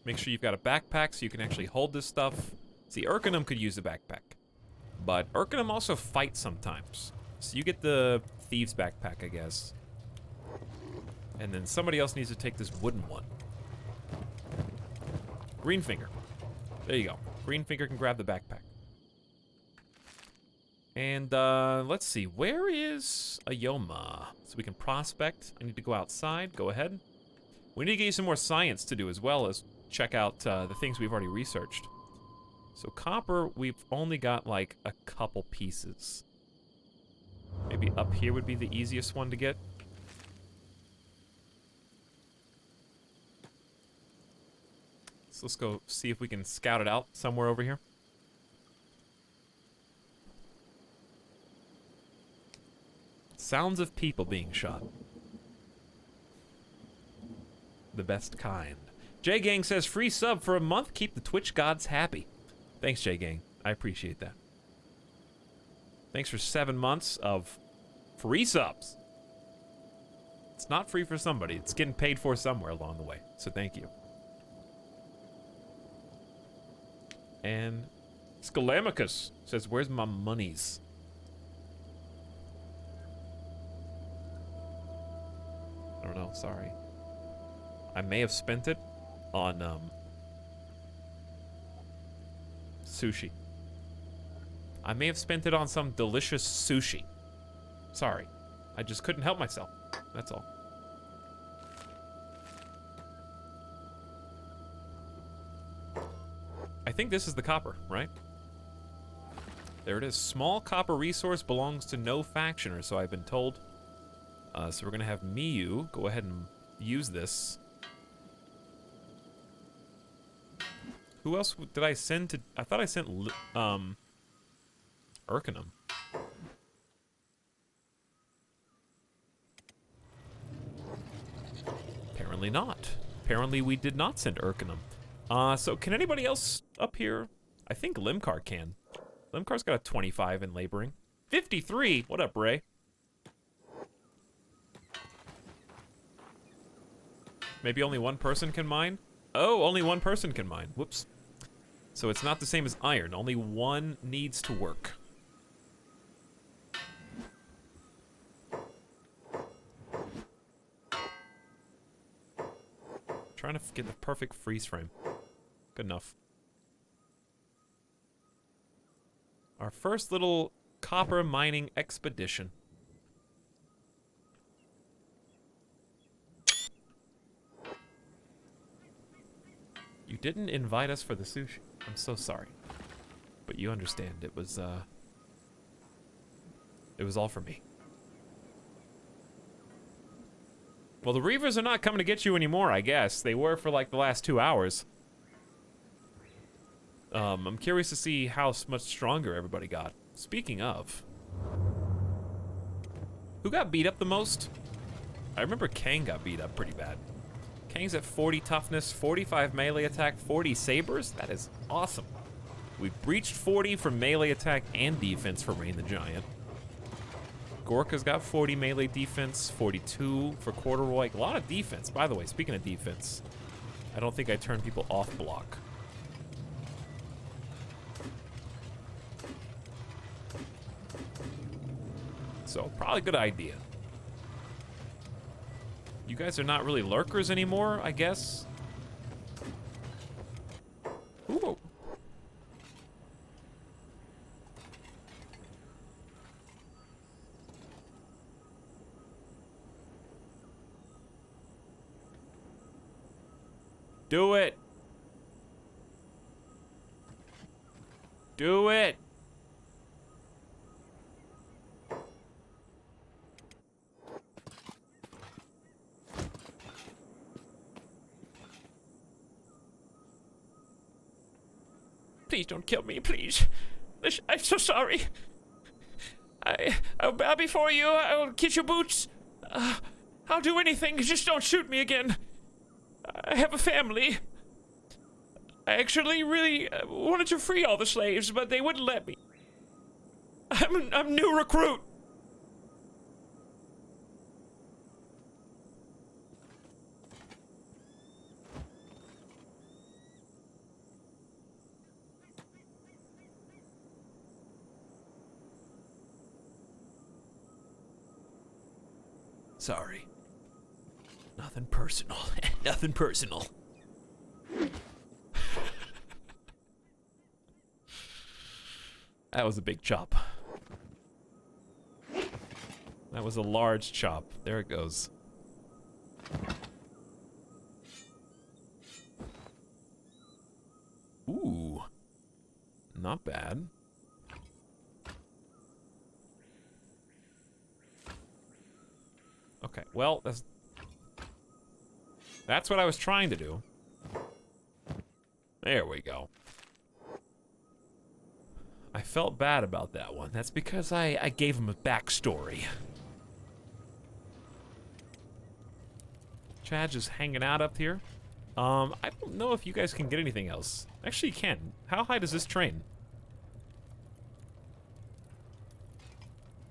Make sure you've got a backpack so you can actually hold this stuff. See, Urkenum could use a backpack, but Urkenum also fights sometimes. So you get the thieves backpack, I guess. And then somebody else needs to take this wooden one. Greenfinger. There you go. Greenfinger can grab the backpack. And, let's see. Where is Ayoma? So we can prospect. I need to go outside. Go ahead. We need to get you some more science to do as well as check out the things we've already researched. So copper, we've only got, like, a couple pieces. Maybe up here would be the easiest one to get. So let's go see if we can scout it out somewhere over here. Sounds of people being shot. The best kind. J-Gang says, free sub for a month, keep the Twitch gods happy. Thanks, J-Gang. I appreciate that. Thanks for 7 months of free subs. It's not free for somebody. It's getting paid for somewhere along the way. So thank you. And Scalamicus says, where's my monies? I don't know, sorry. I may have spent it on, sushi. I may have spent it on some delicious sushi. Sorry. I just couldn't help myself. That's all. I think this is the copper, right? There it is. Small copper resource belongs to no faction, or so I've been told. So we're gonna have Miyu go ahead and use this. Who else did I send to? I thought I sent Urkenum. Apparently not. Apparently we did not send Urkenum. So can anybody else up here? I think Limcar can. Limcar's got a 25 in laboring. 53? What up, Ray? Maybe only one person can mine? Oh, only one person can mine. Whoops. So it's not the same as iron. Only one needs to work. Trying to get the perfect freeze frame. Good enough. Our first little copper mining expedition. You didn't invite us for the sushi. I'm so sorry. But you understand, it was all for me. Well, the reavers are not coming to get you anymore, I guess. They were for like the last 2 hours. I'm curious to see how much stronger everybody got. Speaking of, who got beat up the most? I remember Kang got beat up pretty bad. Kang's at 40 toughness, 45 melee attack, 40 sabers. That is awesome. We breached 40 for melee attack and defense for Rain the Giant. Gorka's got 40 melee defense, 42 for Corduroy. A lot of defense. By the way, speaking of defense, I don't think I turned people off block. So, probably a good idea. You guys are not really lurkers anymore, I guess. Ooh. Do it. Do it. Please don't kill me, please. I'm so sorry. I'll bow before you. I'll kiss your boots. I'll do anything. Just don't shoot me again. I have a family. I actually really wanted to free all the slaves, but they wouldn't let me. I'm a new recruit. Sorry. Nothing personal. Nothing personal. That was a big chop. That was a large chop. There it goes. Ooh. Not bad. Okay, well, that's what I was trying to do. There we go. I felt bad about that one. That's because I gave him a backstory. Chad just hanging out up here. I don't know if you guys can get anything else. Actually, you can. How high does this train?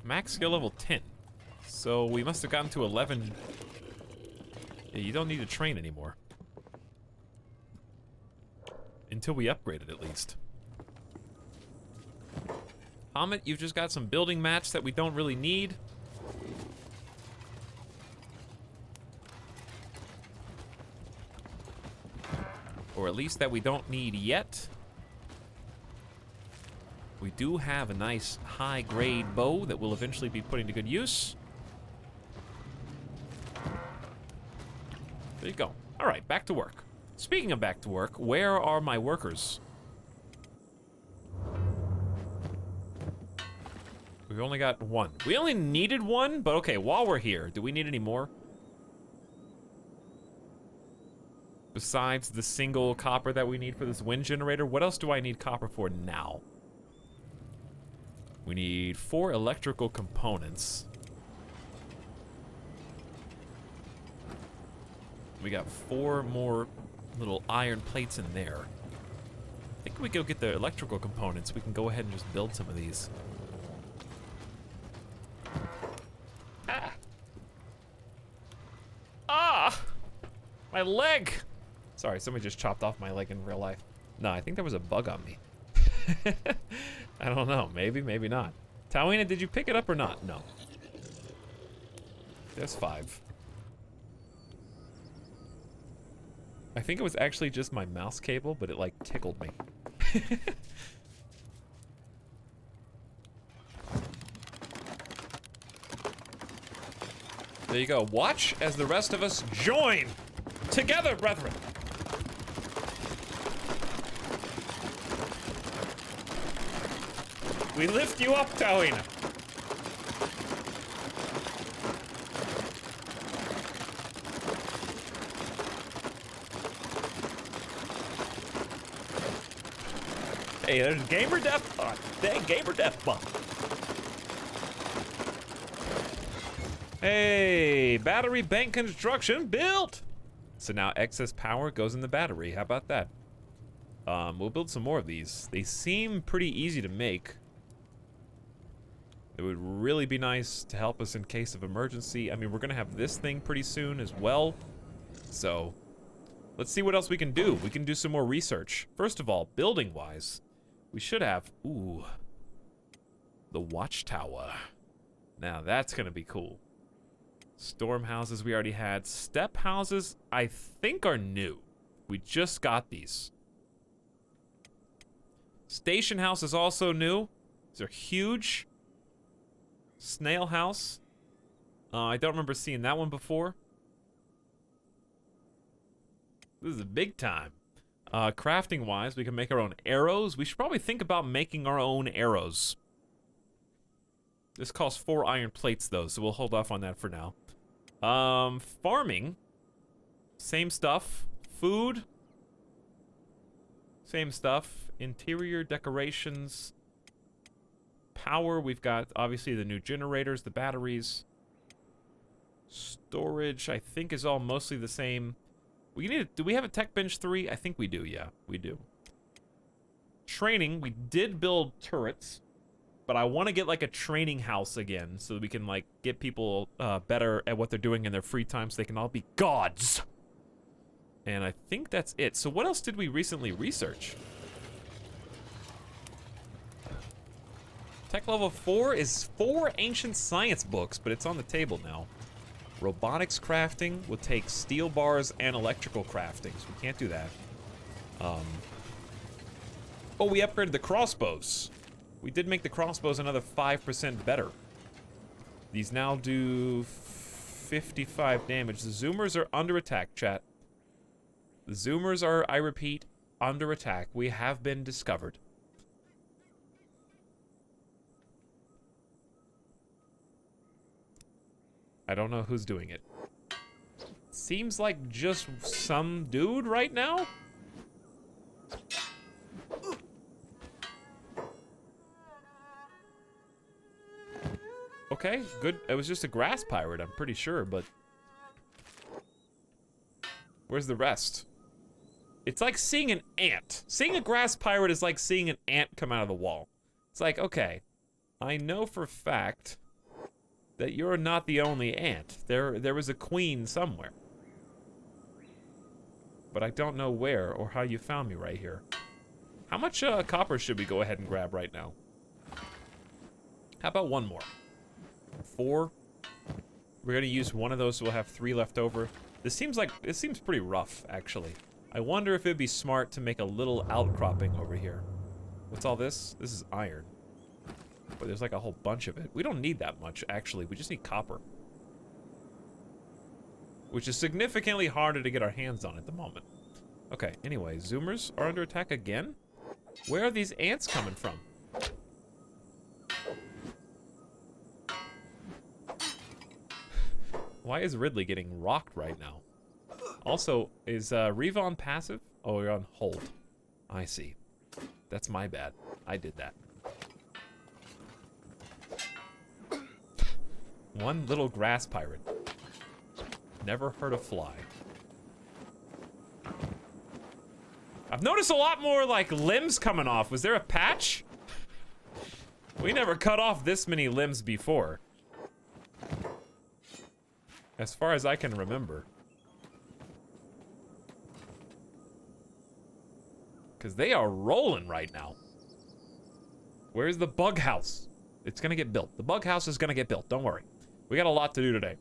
Max skill level 10. So we must have gotten to 11. Yeah, you don't need to train anymore. Until we upgrade it, at least. Comet, you've just got some building mats that we don't really need. Or at least that we don't need yet. We do have a nice high-grade bow that we'll eventually be putting to good use. There you go. All right, back to work. Speaking of back to work, where are my workers? We've only got one. We only needed one, but okay, while we're here, do we need any more? Besides the single copper that we need for this wind generator, what else do I need copper for now? We need 4 electrical components. We got 4 more little iron plates in there. I think we go get the electrical components. We can go ahead and just build some of these. Ah! My leg! Sorry, somebody just chopped off my leg in real life. No, I think there was a bug on me. I don't know. Maybe, maybe not. Tawina, did you pick it up or not? No. There's 5. I think it was actually just my mouse cable, but it like tickled me. There you go. Watch as the rest of us join together, brethren. We lift you up, Tawina. Hey, there's gamer death. Dang, gamer death bump. Hey, battery bank construction built. So now excess power goes in the battery. How about that? We'll build some more of these. They seem pretty easy to make. It would really be nice to help us in case of emergency. I mean, we're gonna have this thing pretty soon as well. So let's see what else we can do. We can do some more research. First of all, building-wise, we should have, ooh, the watchtower. Now that's gonna be cool. Storm houses we already had. Step houses, I think, are new. We just got these. Station house is also new. These are huge. Snail house. I don't remember seeing that one before. This is a big time. Crafting wise, we can make our own arrows. We should probably think about making our own arrows. This costs 4 iron plates though, so we'll hold off on that for now. Farming. Same stuff. Food. Same stuff. Interior decorations. Power, we've got obviously the new generators, the batteries. Storage, I think, is all mostly the same. Do we have a tech bench 3? I think we do, yeah, we do. Training, we did build turrets, but I want to get like a training house again so that we can like get people better at what they're doing in their free time so they can all be gods. And I think that's it. So what else did we recently research? Tech level 4 is 4 ancient science books, but it's on the table now. Robotics crafting will take steel bars and electrical crafting, so we can't do that. Oh, we upgraded the crossbows. We did make the crossbows another 5% better. These now do 55 damage. The Zoomers are under attack, chat. The Zoomers are, I repeat, under attack. We have been discovered. I don't know who's doing it. Seems like just some dude right now? Okay, good. It was just a grass pirate, I'm pretty sure, but... Where's the rest? It's like seeing an ant. Seeing a grass pirate is like seeing an ant come out of the wall. It's like, okay, I know for a fact that you're not the only ant. There was a queen somewhere. But I don't know where or how you found me right here. How much copper should we go ahead and grab right now? How about one more? 4. We're gonna use one of those, so we'll have 3 left over. This seems pretty rough, actually. I wonder if it'd be smart to make a little outcropping over here. What's all this? This is iron. But there's like a whole bunch of it. We don't need that much, actually. We just need copper. Which is significantly harder to get our hands on at the moment. Okay, anyway, Zoomers are under attack again? Where are these ants coming from? Why is Ridley getting rocked right now? Also, is Reva on passive? Oh, you're on hold. I see. That's my bad. I did that. One little grass pirate. Never heard a fly. I've noticed a lot more, like, limbs coming off. Was there a patch? We never cut off this many limbs before. As far as I can remember. Because they are rolling right now. Where's the bug house? It's gonna get built. The bug house is gonna get built, don't worry. We got a lot to do today.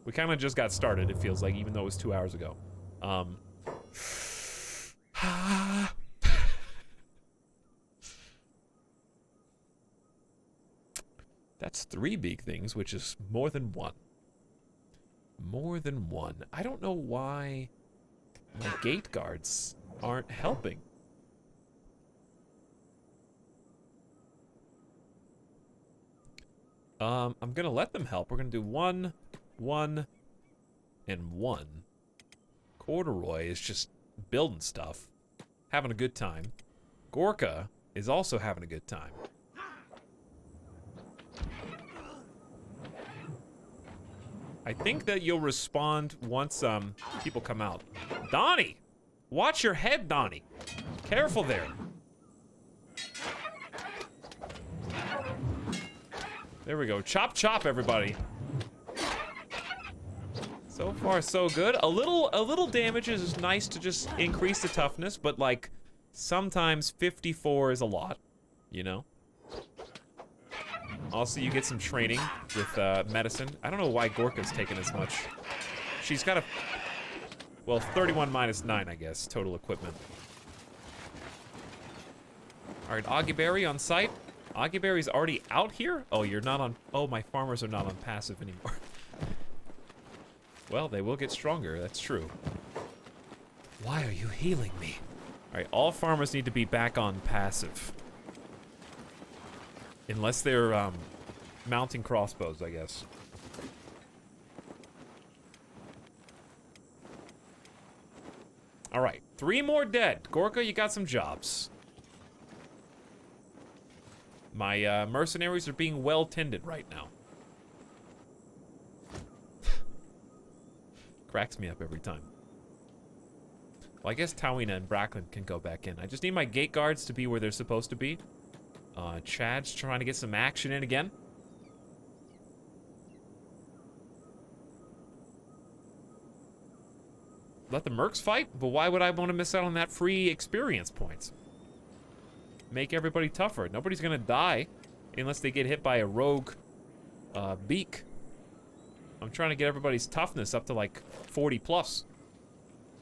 We kind of just got started, it feels like, even though it was 2 hours ago. That's 3 big things, which is more than 1. More than 1. I don't know why my gate guards aren't helping. I'm gonna let them help. We're gonna do 1, 1, and 1. Corduroy is just building stuff, having a good time. Gorka is also having a good time. I think that you'll respond once people come out. Donnie! Watch your head, Donnie. Careful there. There we go. Chop chop, everybody. So far, so good. A little damage is nice to just increase the toughness, but like sometimes 54 is a lot, you know? Also, you get some training with medicine. I don't know why Gorka's taking as much. She's got a, well, 31 minus 9, I guess, total equipment. All right, Augueberry on site. Augueberry's already out here? Oh, you're not on, oh, my farmers are not on passive anymore. Well, they will get stronger, that's true. Why are you healing me? All right, all farmers need to be back on passive. Unless they're mounting crossbows, I guess. All right, 3 more dead. Gorka, you got some jobs. My mercenaries are being well tended right now. Cracks me up every time. Well, I guess Tawina and Bracklin can go back in. I just need my gate guards to be where they're supposed to be. Chad's trying to get some action in again. Let the mercs fight? But why would I want to miss out on that free experience points? Make everybody tougher. Nobody's gonna die unless they get hit by a rogue beak. I'm trying to get everybody's toughness up to like 40 plus.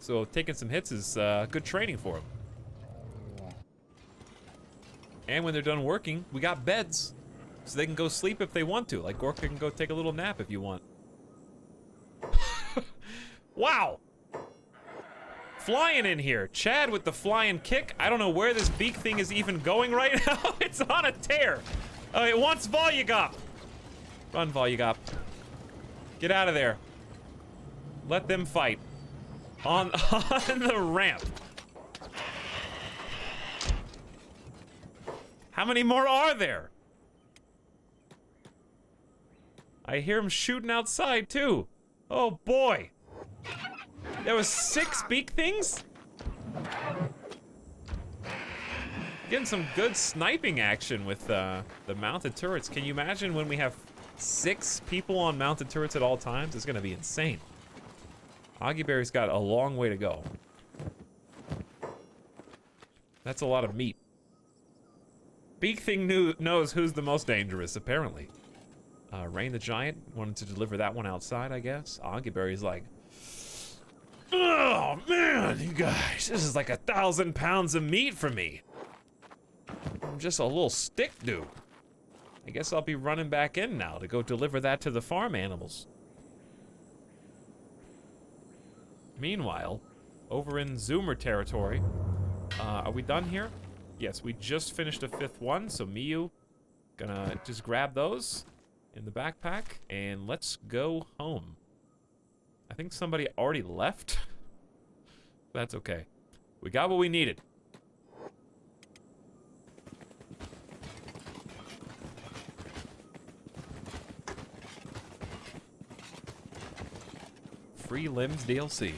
So taking some hits is good training for them. And when they're done working, we got beds. So they can go sleep if they want to. Like Gorka can go take a little nap if you want. Wow! Flying in here. Chad with the flying kick. I don't know where this beak thing is even going right now. It's on a tear. It wants Volugop. Run, Volugop. Get out of there. Let them fight. On the ramp. How many more are there? I hear them shooting outside too. Oh boy. There was 6 beak things? Getting some good sniping action with the mounted turrets. Can you imagine when we have 6 people on mounted turrets at all times? It's gonna be insane. Augieberry's got a long way to go. That's a lot of meat. Beak thing knows who's the most dangerous, apparently. Rain the Giant wanted to deliver that one outside, I guess. Augieberry's like, oh man, you guys, this is like 1,000 pounds of meat for me. I'm just a little stick dude. I guess I'll be running back in now to go deliver that to the farm animals. Meanwhile, over in Zoomer territory, are we done here? Yes, we just finished a 5th one, so Miyu, gonna just grab those in the backpack, and let's go home. I think somebody already left. That's okay. We got what we needed. Free limbs DLC.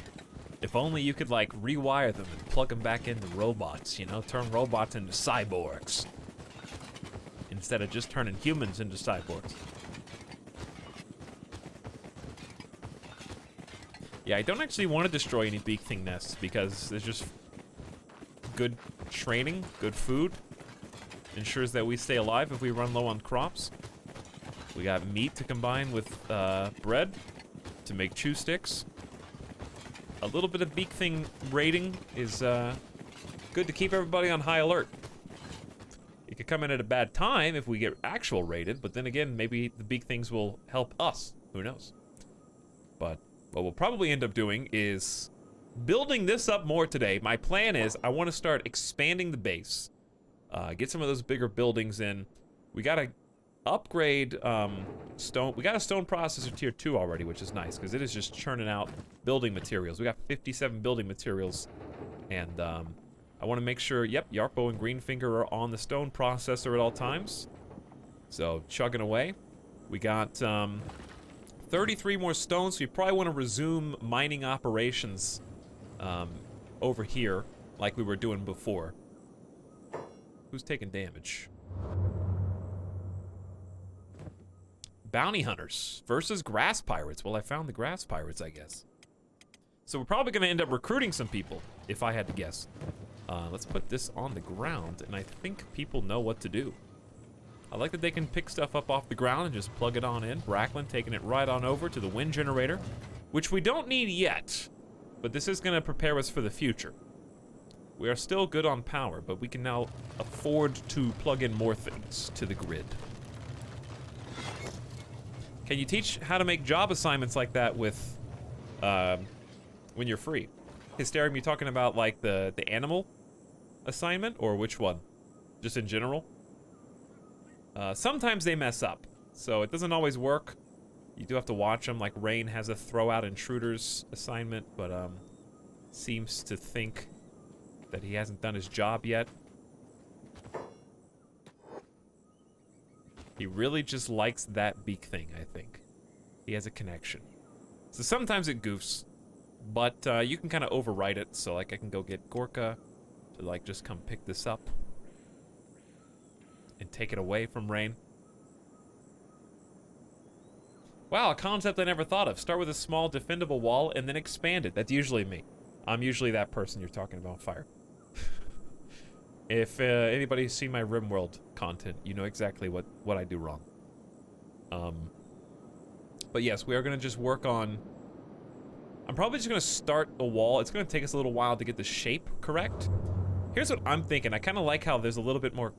If only you could, like, rewire them and plug them back into robots, you know? Turn robots into cyborgs. Instead of just turning humans into cyborgs. Yeah, I don't actually want to destroy any beak thing nests because there's just good training, good food. Ensures that we stay alive if we run low on crops. We got meat to combine with bread to make chew sticks. A little bit of beak thing raiding is good to keep everybody on high alert. It could come in at a bad time if we get actual raided, but then again, maybe the beak things will help us. Who knows? But what we'll probably end up doing is building this up more today. My plan is I want to start expanding the base. Get some of those bigger buildings in. We gotta upgrade stone. We got a stone processor tier 2 already, which is nice because it is just churning out building materials. We got 57 building materials, and I want to make sure, yep, Yarpo and Greenfinger are on the stone processor at all times. So chugging away. We got 33 more stones, so you probably want to resume mining operations over here like we were doing before. Who's taking damage? Bounty hunters versus grass pirates. Well, I found the grass pirates, I guess. So we're probably going to end up recruiting some people, if I had to guess. Let's put this on the ground, and I think people know what to do. I like that they can pick stuff up off the ground and just plug it on in. Bracklin taking it right on over to the wind generator, which we don't need yet, but this is going to prepare us for the future. We are still good on power, but we can now afford to plug in more things to the grid. Can you teach how to make job assignments like that with, when you're free? Hysterium, you talking about like the animal assignment, or which one? Just in general? Sometimes they mess up, so it doesn't always work. You do have to watch them, like Rain has a throw out intruders assignment, but seems to think that he hasn't done his job yet. He really just likes that beak thing, I think. He has a connection. So sometimes it goofs, but you can kind of override it. So like I can go get Gorka to like just come pick this up and take it away from Rain. Wow, a concept I never thought of. Start with a small defendable wall and then expand it. That's usually me. I'm usually that person you're talking about, Fire. If anybody's seen my RimWorld content, you know exactly what I do wrong. But yes, we are going to just work on... I'm probably just going to start a wall. It's going to take us a little while to get the shape correct. Here's what I'm thinking. I kind of like how there's a little bit more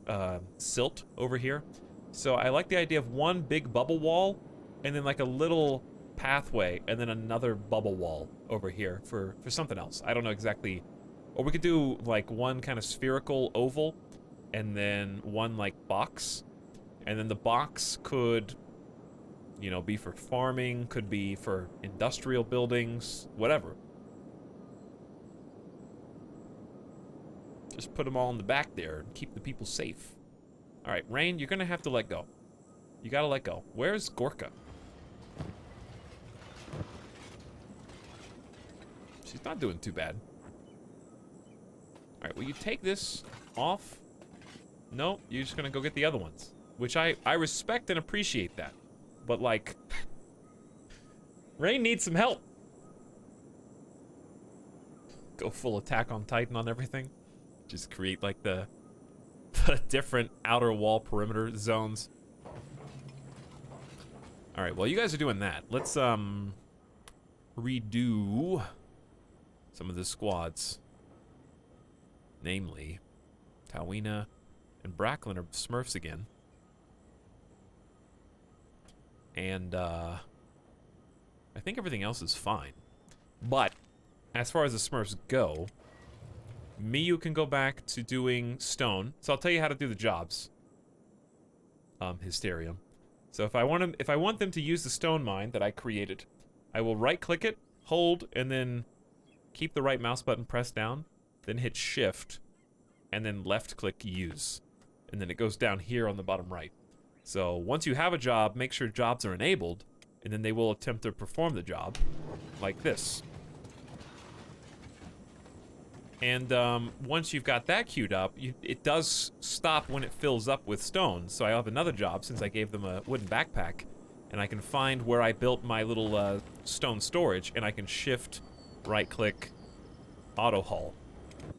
silt over here. So I like the idea of one big bubble wall and then like a little pathway and then another bubble wall over here for something else. I don't know exactly. Or we could do like one kind of spherical oval and then one like box. And then the box could, you know, be for farming, could be for industrial buildings, whatever. Just put them all in the back there and keep the people safe. All right, Rain, you're gonna have to let go. You gotta let go. Where's Gorka? She's not doing too bad. All right, will you take this off? No, you're just gonna go get the other ones. Which I respect and appreciate that. But like, Rain needs some help. Go full Attack on Titan on everything. Just create like the different outer wall perimeter zones. All right, well you guys are doing that. Let's redo some of the squads. Namely, Tawina and Bracklin are Smurfs again. And I think everything else is fine. But as far as the Smurfs go, Miyu can go back to doing stone. So I'll tell you how to do the jobs. Hysterium. So if I want them to use the stone mine that I created, I will right-click it, hold, and then keep the right mouse button pressed down, then hit Shift, and then left-click Use. And then it goes down here on the bottom right. So once you have a job, make sure jobs are enabled, and then they will attempt to perform the job, like this. And once you've got that queued up, it does stop when it fills up with stone. So I have another job since I gave them a wooden backpack, and I can find where I built my little stone storage, and I can shift, right-click, auto-haul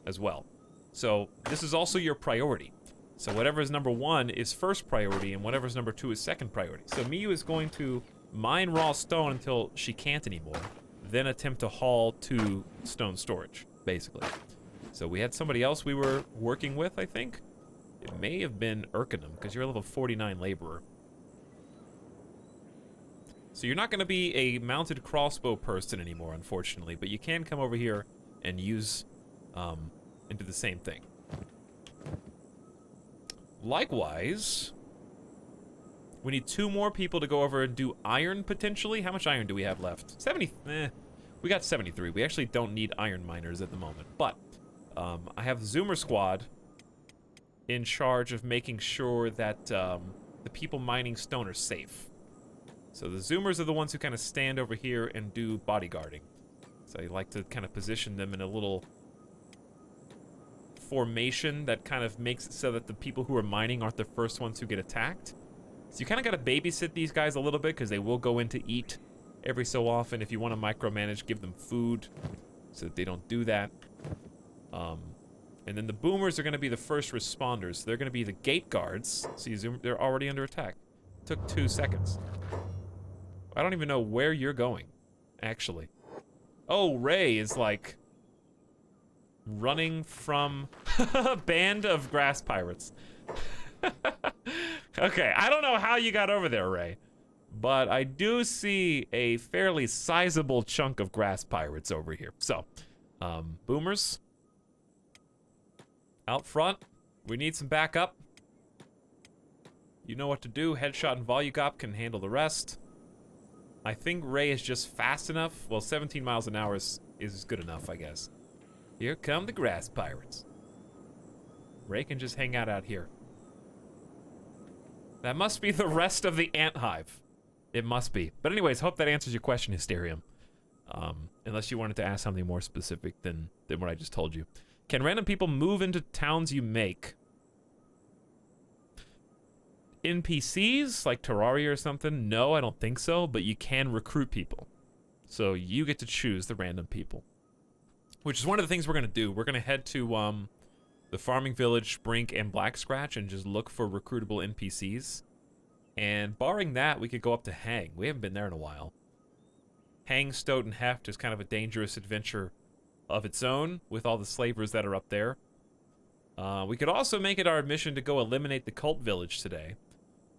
as well. So this is also your priority. So whatever is number 1 is first priority, and whatever's number 2 is second priority. So Miyu is going to mine raw stone until she can't anymore, then attempt to haul to stone storage, basically. So we had somebody else we were working with, I think. It may have been Urkanum, because you're a level 49 laborer. So you're not going to be a mounted crossbow person anymore, unfortunately, but you can come over here and use, and do the same thing. Likewise, we need 2 more people to go over and do iron, potentially. How much iron do we have left? 70, we got 73. We actually don't need iron miners at the moment, but I have the Zoomer squad in charge of making sure that the people mining stone are safe. So the Zoomers are the ones who kind of stand over here and do bodyguarding. So I like to kind of position them in a little formation that kind of makes it so that the people who are mining aren't the first ones who get attacked. So you kind of got to babysit these guys a little bit because they will go in to eat every so often. If you want to micromanage, give them food so that they don't do that. And then the boomers are going to be the first responders. So they're going to be the gate guards. See, they're already under attack. Took 2 seconds. I don't even know where you're going, actually. Oh, Ray is like running from a band of grass pirates. Okay, I don't know how you got over there, Ray, but I do see a fairly sizable chunk of grass pirates over here. So, boomers, out front, we need some backup. You know what to do. Headshot and Volugop can handle the rest. I think Ray is just fast enough. Well, 17 miles an hour is good enough, I guess. Here come the grass pirates. Ray can just hang out here. That must be the rest of the ant hive. It must be. But anyways, hope that answers your question, Hysterium. Unless you wanted to ask something more specific than what I just told you. Can random people move into towns you make? NPCs, like Terraria or something? No, I don't think so, but you can recruit people. So you get to choose the random people. Which is one of the things we're going to do. We're going to head to the farming village, Brink, and Black Scratch and just look for recruitable NPCs. And barring that, we could go up to Hang. We haven't been there in a while. Hang, Stoat, and Heft is kind of a dangerous adventure of its own with all the slavers that are up there. We could also make it our mission to go eliminate the cult village today.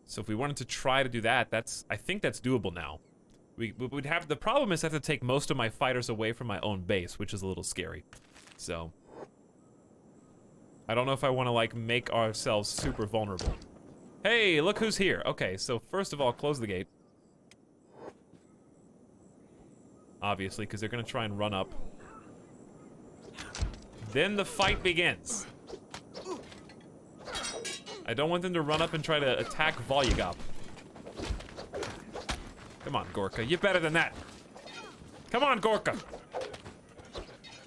So if we wanted to try to do that, I think that's doable now. We'd have, the problem is I have to take most of my fighters away from my own base, which is a little scary. So I don't know if I want to like make ourselves super vulnerable. Hey, look who's here. Okay, so first of all, close the gate. Obviously, because they're going to try and run up. Then the fight begins. I don't want them to run up and try to attack Volugop. Come on, Gorka. You're better than that. Come on, Gorka.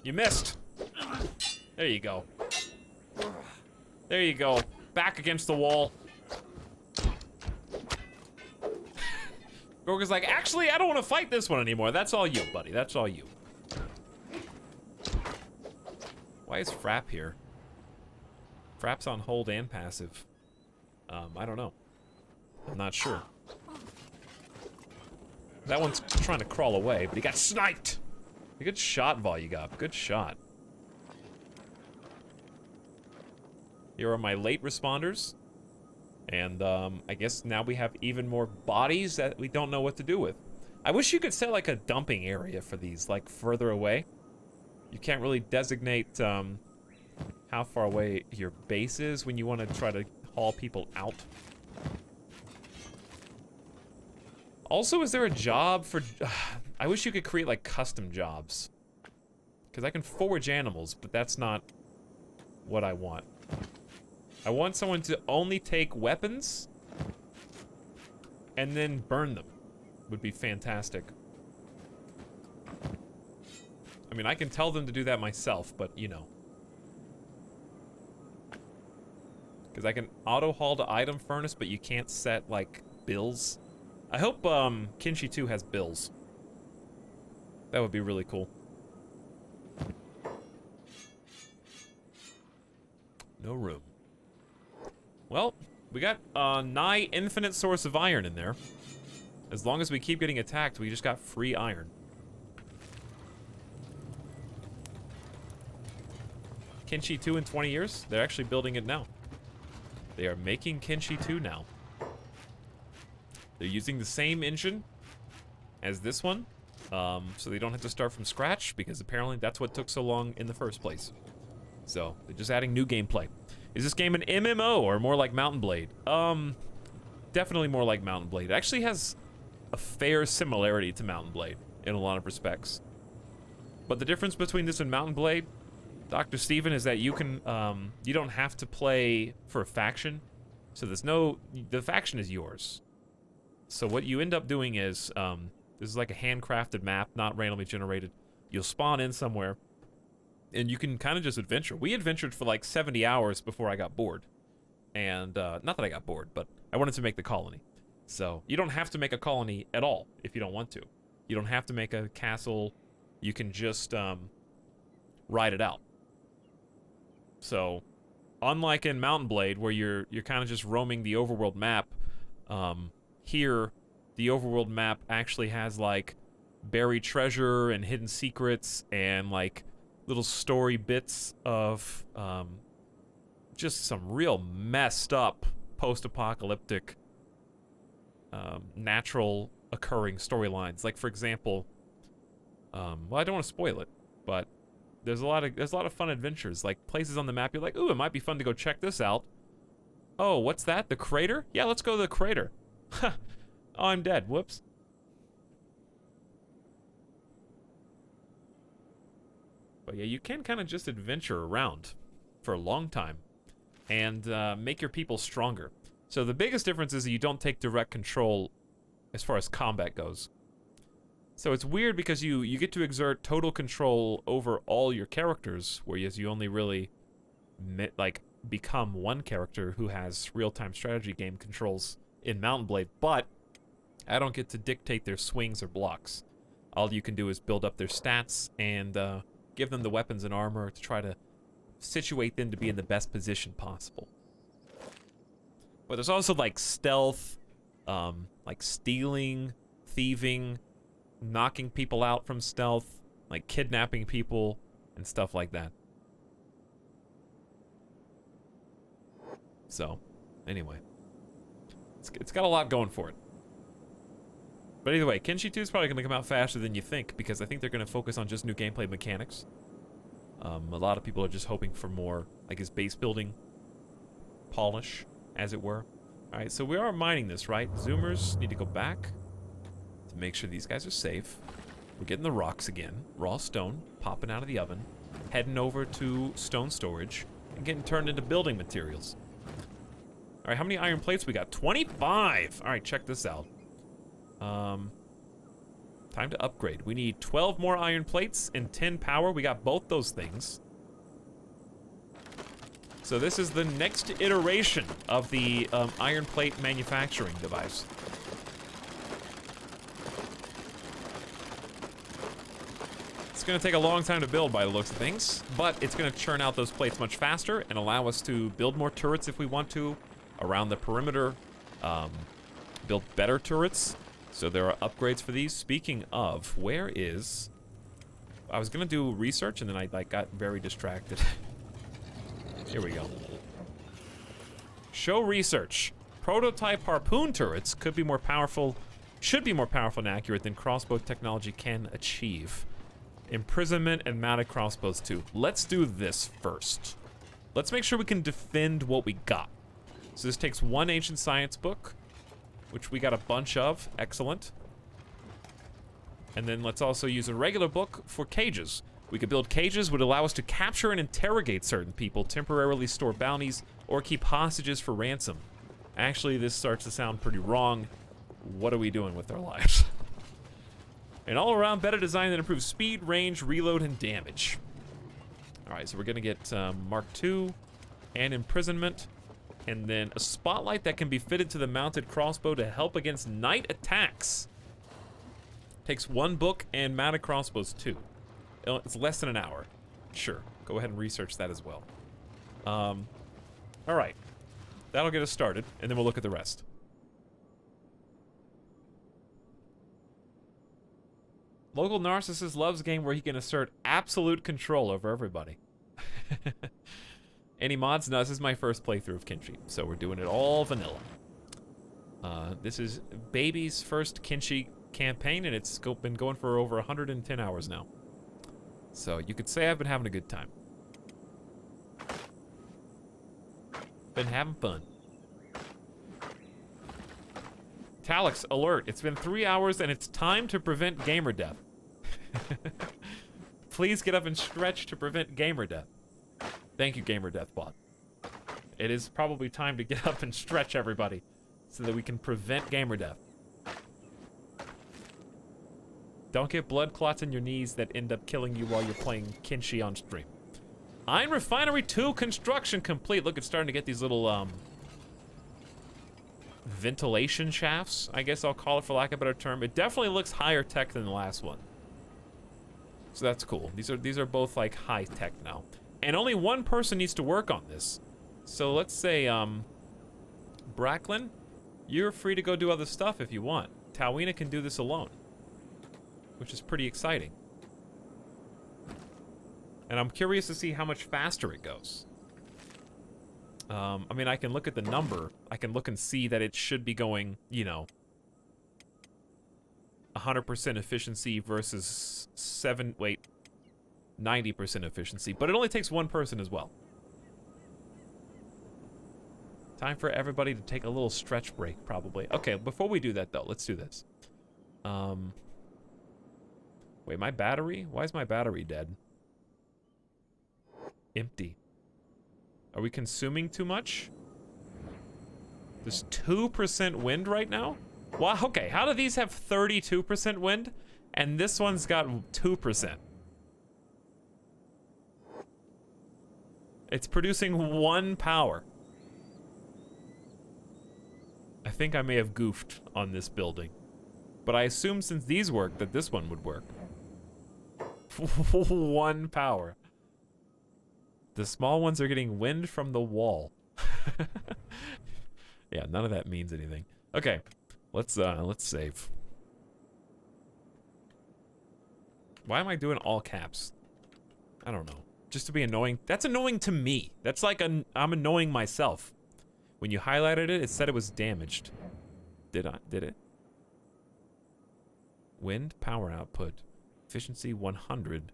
You missed. There you go. There you go. Back against the wall. Gorka's like, actually, I don't want to fight this one anymore. That's all you, buddy. That's all you. Why is Frapp here? Frapp's on hold and passive. I don't know. I'm not sure. That one's trying to crawl away, but he got sniped! A good shot, Volugop. Good shot. Here are my late responders. And, I guess now we have even more bodies that we don't know what to do with. I wish you could set, like, a dumping area for these, like, further away. You can't really designate, how far away your base is when you want to try to haul people out. Also, is there a job for... I wish you could create, like, custom jobs. Because I can forage animals, but that's not what I want. I want someone to only take weapons and then burn them. Would be fantastic. I mean, I can tell them to do that myself, but, you know. Because I can auto-haul to item furnace, but you can't set, like, bills. I hope, Kenshi 2 has bills. That would be really cool. No room. Well, we got a nigh infinite source of iron in there. As long as we keep getting attacked, we just got free iron. Kenshi 2 in 20 years? They're actually building it now. They are making Kenshi 2 now. They're using the same engine as this one, so they don't have to start from scratch, because apparently that's what took so long in the first place. So, they're just adding new gameplay. Is this game an MMO or more like Mountain Blade? Definitely more like Mountain Blade. It actually has a fair similarity to Mountain Blade in a lot of respects. But the difference between this and Mountain Blade, Dr. Steven, is that you can, you don't have to play for a faction. So there's no, the faction is yours. So what you end up doing is, this is like a handcrafted map, not randomly generated. You'll spawn in somewhere, and you can kind of just adventure. We adventured for like 70 hours before I got bored. And, not that I got bored, but I wanted to make the colony. So, you don't have to make a colony at all, if you don't want to. You don't have to make a castle. You can just, ride it out. So, unlike in Mountain Blade, where you're kind of just roaming the overworld map, here, the overworld map actually has, like, buried treasure and hidden secrets and, like, little story bits of, just some real messed up post-apocalyptic, natural occurring storylines. Like, for example, well, I don't want to spoil it, but there's a lot of fun adventures, like places on the map you're like, ooh, it might be fun to go check this out. Oh, what's that? The crater? Yeah, let's go to the crater. Oh, I'm dead. Whoops. But yeah, you can kind of just adventure around for a long time and make your people stronger. So the biggest difference is that you don't take direct control as far as combat goes. So it's weird because you get to exert total control over all your characters, whereas you only really become one character who has real-time strategy game controls in Mountain Blade, but I don't get to dictate their swings or blocks. All you can do is build up their stats and give them the weapons and armor to try to situate them to be in the best position possible. But there's also like stealth, like stealing, thieving, knocking people out from stealth, like kidnapping people and stuff like that. So, anyway, it's got a lot going for it. But either way, Kenshi 2 is probably going to come out faster than you think, because I think they're going to focus on just new gameplay mechanics. A lot of people are just hoping for more, I guess, base building polish, as it were. Alright, so we are mining this, right? Zoomers need to go back to make sure these guys are safe. We're getting the rocks again. Raw stone, popping out of the oven. Heading over to stone storage and getting turned into building materials. Alright, how many iron plates we got? 25! Alright, check this out. Time to upgrade. We need 12 more iron plates and 10 power. We got both those things. So this is the next iteration of the iron plate manufacturing device. It's going to take a long time to build by the looks of things, but it's going to churn out those plates much faster and allow us to build more turrets if we want to around the perimeter, build better turrets. So there are upgrades for these. Speaking of, where is... I was going to do research and then I got very distracted. Here we go. Show research. Prototype harpoon turrets could be more powerful, should be more powerful and accurate than crossbow technology can achieve. Imprisonment and mounted crossbows too. Let's do this first. Let's make sure we can defend what we got. So this takes one ancient science book, which we got a bunch of. Excellent. And then let's also use a regular book for cages. We could build cages would allow us to capture and interrogate certain people, temporarily store bounties, or keep hostages for ransom. Actually, this starts to sound pretty wrong. What are we doing with our lives? An all-around better design that improves speed, range, reload, and damage. Alright, so we're gonna get Mark II and imprisonment. And then a spotlight that can be fitted to the mounted crossbow to help against night attacks. Takes one book and mounted crossbows too. It's less than an hour. Sure, go ahead and research that as well. Alright. That'll get us started, and then we'll look at the rest. Local narcissist loves a game where he can assert absolute control over everybody. Any mods? No, this is my first playthrough of Kenshi, so we're doing it all vanilla. This is Baby's first Kenshi campaign, and it's been going for over 110 hours now. So you could say I've been having a good time. Been having fun. Talix, alert. It's been 3 hours, and it's time to prevent gamer death. Please get up and stretch to prevent gamer death. Thank you, Gamer Deathbot. It is probably time to get up and stretch, everybody, so that we can prevent gamer death. Don't get blood clots in your knees that end up killing you while you're playing Kenshi on stream. Iron Refinery 2 construction complete. Look, it's starting to get these little, ventilation shafts, I guess I'll call it for lack of a better term. It definitely looks higher tech than the last one. So that's cool. These are both, like, high tech now. And only one person needs to work on this. So let's say, Bracklin, you're free to go do other stuff if you want. Tawina can do this alone, which is pretty exciting. And I'm curious to see how much faster it goes. I mean, I can look at the number. I can look and see that it should be going, you know, 100% efficiency versus 90% efficiency, but it only takes one person as well. Time for everybody to take a little stretch break, probably. Okay, before we do that, though, let's do this. Wait, my battery? Why is my battery dead? Empty. Are we consuming too much? There's 2% wind right now? Wow, okay, how do these have 32% wind? And this one's got 2%. It's producing 1 power. I think I may have goofed on this building. But I assume since these work, that this one would work. 1 power. The small ones are getting wind from the wall. Yeah, none of that means anything. Okay, let's save. Why am I doing all caps? I don't know. Just to be annoying. That's annoying to me. That's like I'm annoying myself. When you highlighted it, it said it was damaged. Did it? Wind, power output. Efficiency 100.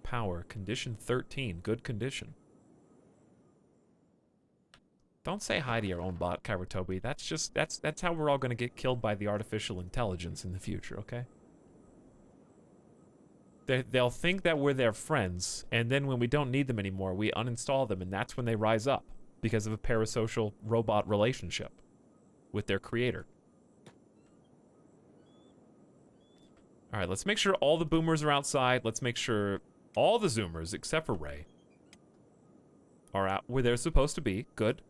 Power, condition 13. Good condition. Don't say hi to your own bot, Kairatobi. That's how we're all gonna get killed by the artificial intelligence in the future, okay? They'll think that we're their friends, and then when we don't need them anymore, we uninstall them, and that's when they rise up because of a parasocial robot relationship with their creator. All right, let's make sure all the boomers are outside. Let's make sure all the zoomers, except for Ray, are out where they're supposed to be. Good.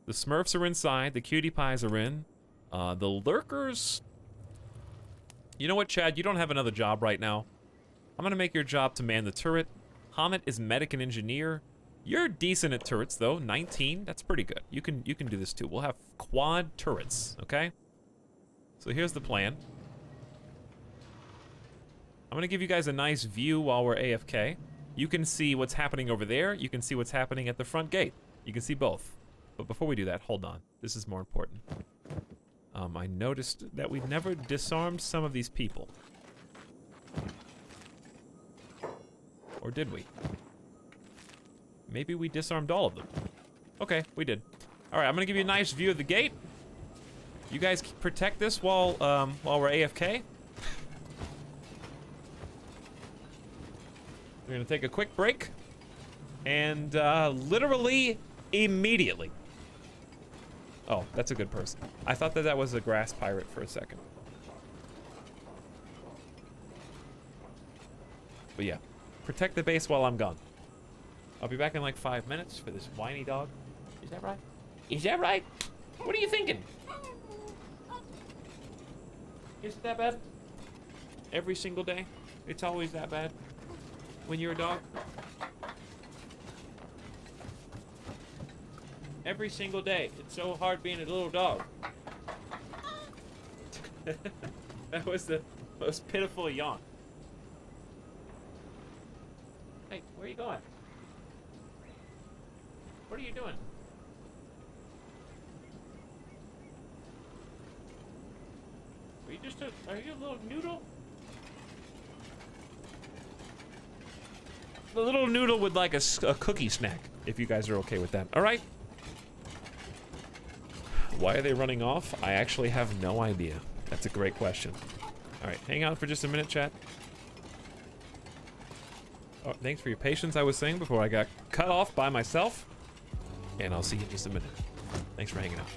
The Smurfs are inside. The cutie pies are in. The lurkers... You know what, Chad? You don't have another job right now. I'm gonna make your job to man the turret. Hamid is medic and engineer. You're decent at turrets, though. 19. That's pretty good. You can do this, too. We'll have quad turrets, okay? So here's the plan. I'm gonna give you guys a nice view while we're AFK. You can see what's happening over there. You can see what's happening at the front gate. You can see both. But before we do that, hold on. This is more important. I noticed that we've never disarmed some of these people. Or did we? Maybe we disarmed all of them. Okay, we did. All right, I'm gonna give you a nice view of the gate. You guys protect this while we're AFK. We're gonna take a quick break, and literally immediately. Oh, that's a good person. I thought that was a grass pirate for a second. But yeah, protect the base while I'm gone. I'll be back in like 5 minutes for this whiny dog. Is that right? Is that right? What are you thinking? Is it that bad? Every single day? It's always that bad? When you're a dog? Every single day. It's so hard being a little dog. That was the most pitiful yawn. Hey, where are you going? What are you doing? Are you just are you a little noodle? The little noodle would like a cookie snack, if you guys are okay with that. All right. Why are they running off? I actually have no idea. That's a great question. All right, hang on for just a minute, chat. Oh, thanks for your patience, I was saying, before I got cut off by myself. And I'll see you in just a minute. Thanks for hanging out.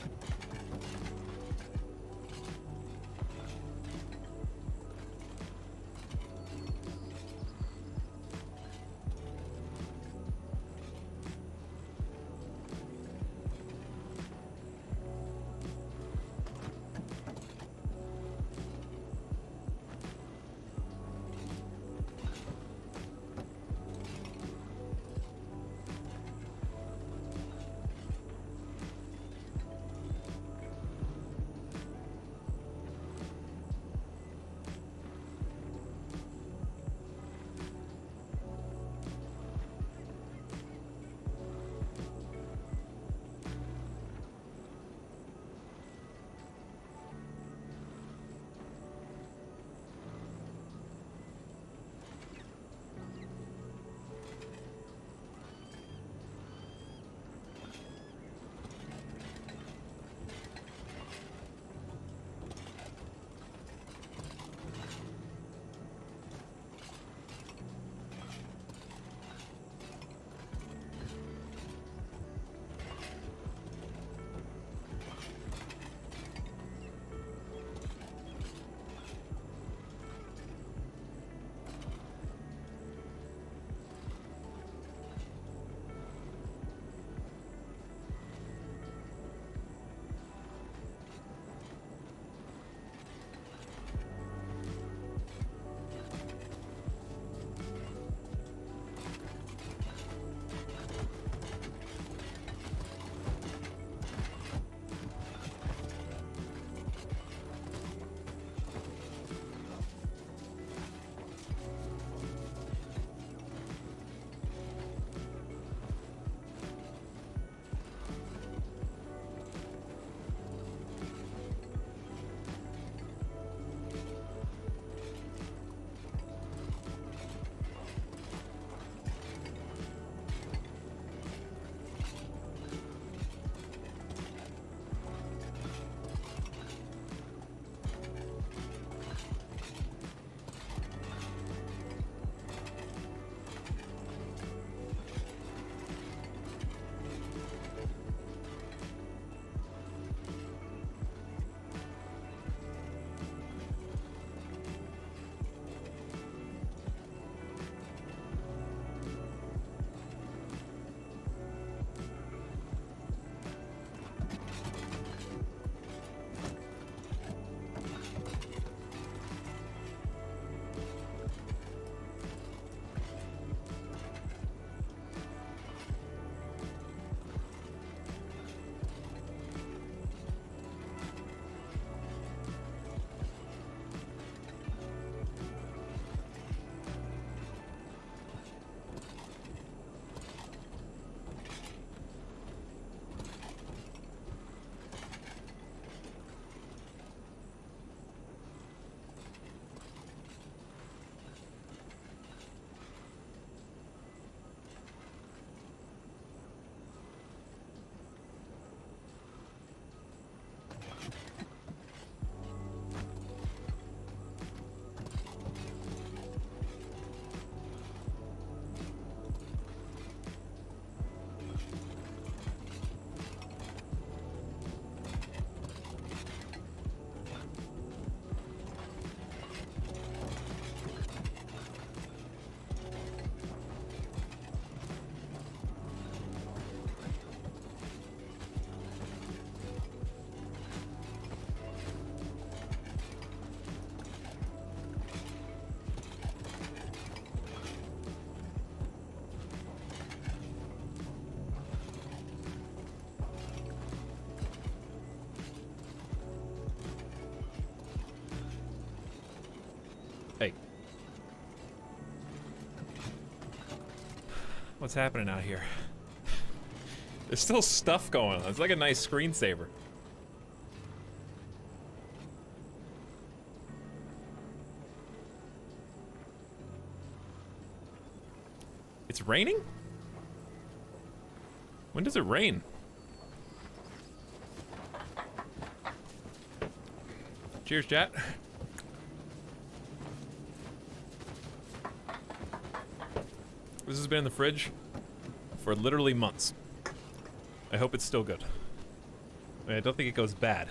Hey. What's happening out here? There's still stuff going on. It's like a nice screensaver. It's raining? When does it rain? Cheers, chat. This has been in the fridge for literally months. I hope it's still good. I don't think it goes bad.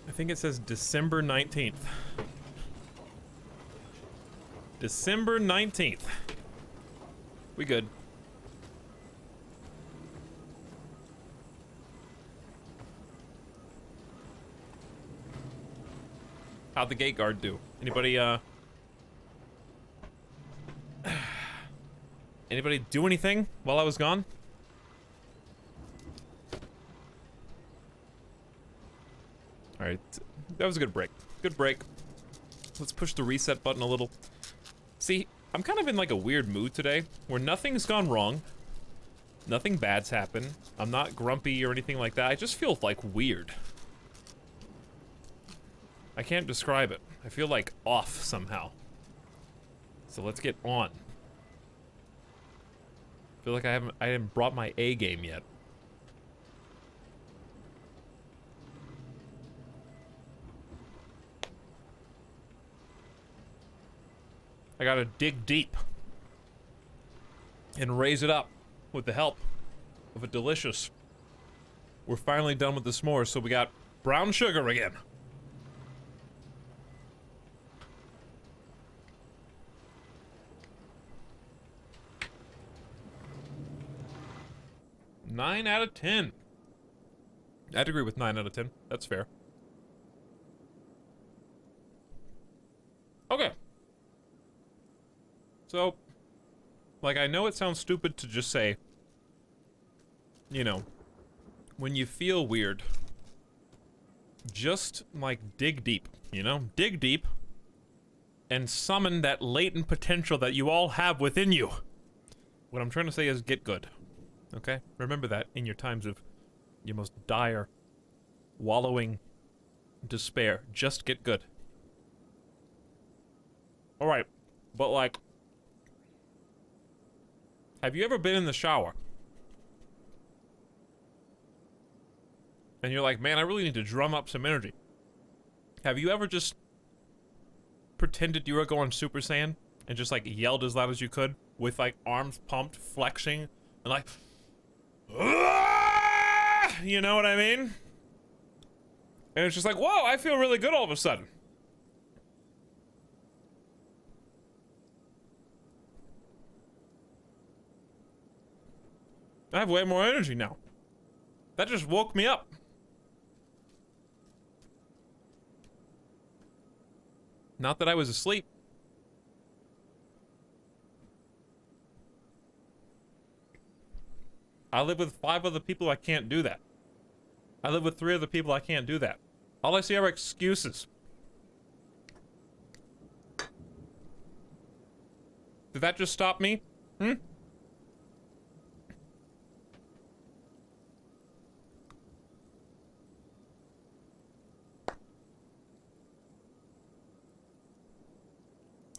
I think it says December 19th. December 19th. We good. How'd the gate guard do? Anybody, anybody do anything while I was gone? Alright, that was a good break. Good break. Let's push the reset button a little. See, I'm kind of in like a weird mood today, where nothing's gone wrong. Nothing bad's happened. I'm not grumpy or anything like that. I just feel like weird. I can't describe it. I feel like off somehow. So let's get on. I feel like I haven't brought my A game yet. I gotta dig deep and raise it up with the help of a delicious. We're finally done with the s'mores, so we got brown sugar again. Nine out of 10. I'd agree with 9 out of 10. That's fair. Okay. So, like, I know it sounds stupid to just say, you know, when you feel weird, just, like, dig deep, you know? Dig deep and summon that latent potential that you all have within you. What I'm trying to say is get good. Okay? Remember that in your times of your most dire, wallowing despair. Just get good. Alright, but like, have you ever been in the shower? And you're like, man, I really need to drum up some energy. Have you ever just pretended you were going Super Saiyan and just like yelled as loud as you could with like arms pumped, flexing, and like, "Aah!" You know what I mean? And it's just like, whoa, I feel really good all of a sudden. I have way more energy now. That just woke me up. Not that I was asleep. I live with 5 other people, I can't do that. I live with 3 other people, I can't do that. All I see are excuses. Did that just stop me? Hmm?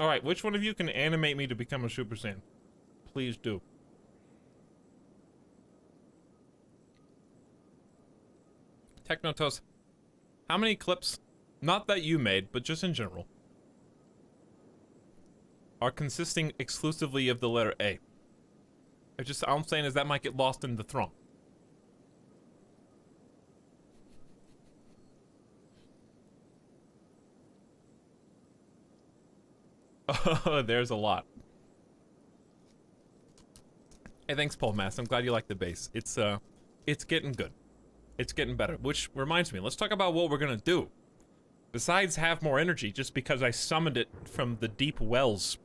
Alright, which one of you can animate me to become a Super Saiyan? Please do. Technotos, how many clips, not that you made, but just in general, are consisting exclusively of the letter A? All I'm saying is that might get lost in the throng. Oh, there's a lot. Hey, thanks, Paul Mass. I'm glad you like the bass. It's getting good. It's getting better. Which reminds me, let's talk about what we're gonna do. Besides have more energy, just because I summoned it from the deep wells.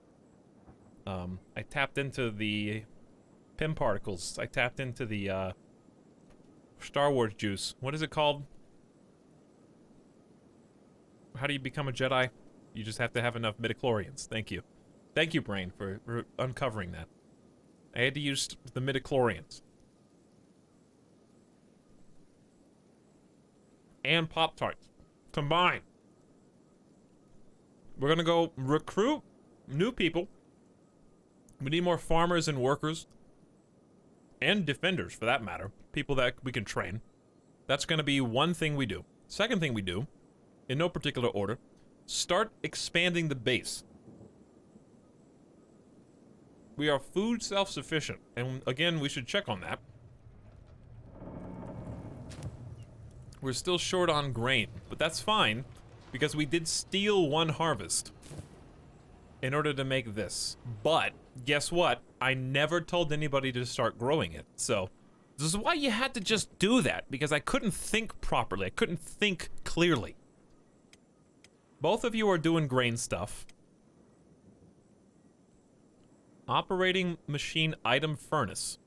I tapped into the Pym particles. I tapped into the, Star Wars juice. What is it called? How do you become a Jedi? You just have to have enough midichlorians. Thank you. Thank you, Brain, for uncovering that. I had to use the midichlorians. And Pop-Tarts. Combined. We're gonna go recruit new people. We need more farmers and workers. And defenders, for that matter. People that we can train. That's gonna be one thing we do. Second thing we do, in no particular order, start expanding the base. We are food self-sufficient, and again, we should check on that. We're still short on grain, but that's fine, because we did steal one harvest in order to make this. But, guess what? I never told anybody to start growing it, so this is why you had to just do that, because I couldn't think properly. I couldn't think clearly. Both of you are doing grain stuff. Operating machine item furnace.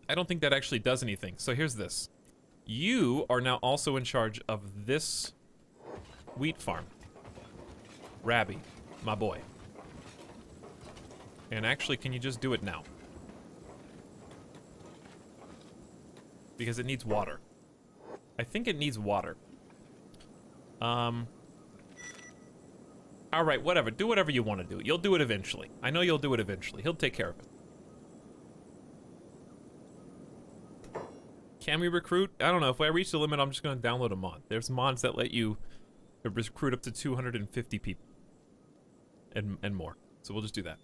I don't think that actually does anything. So here's this. You are now also in charge of this wheat farm. Rabby, my boy. And actually, can you just do it now? Because it needs water. I think it needs water. Alright, whatever. Do whatever you want to do. You'll do it eventually. I know you'll do it eventually. He'll take care of it. Can we recruit? I don't know. If I reach the limit, I'm just going to download a mod. There's mods that let you recruit up to 250 people. And more. So we'll just do that.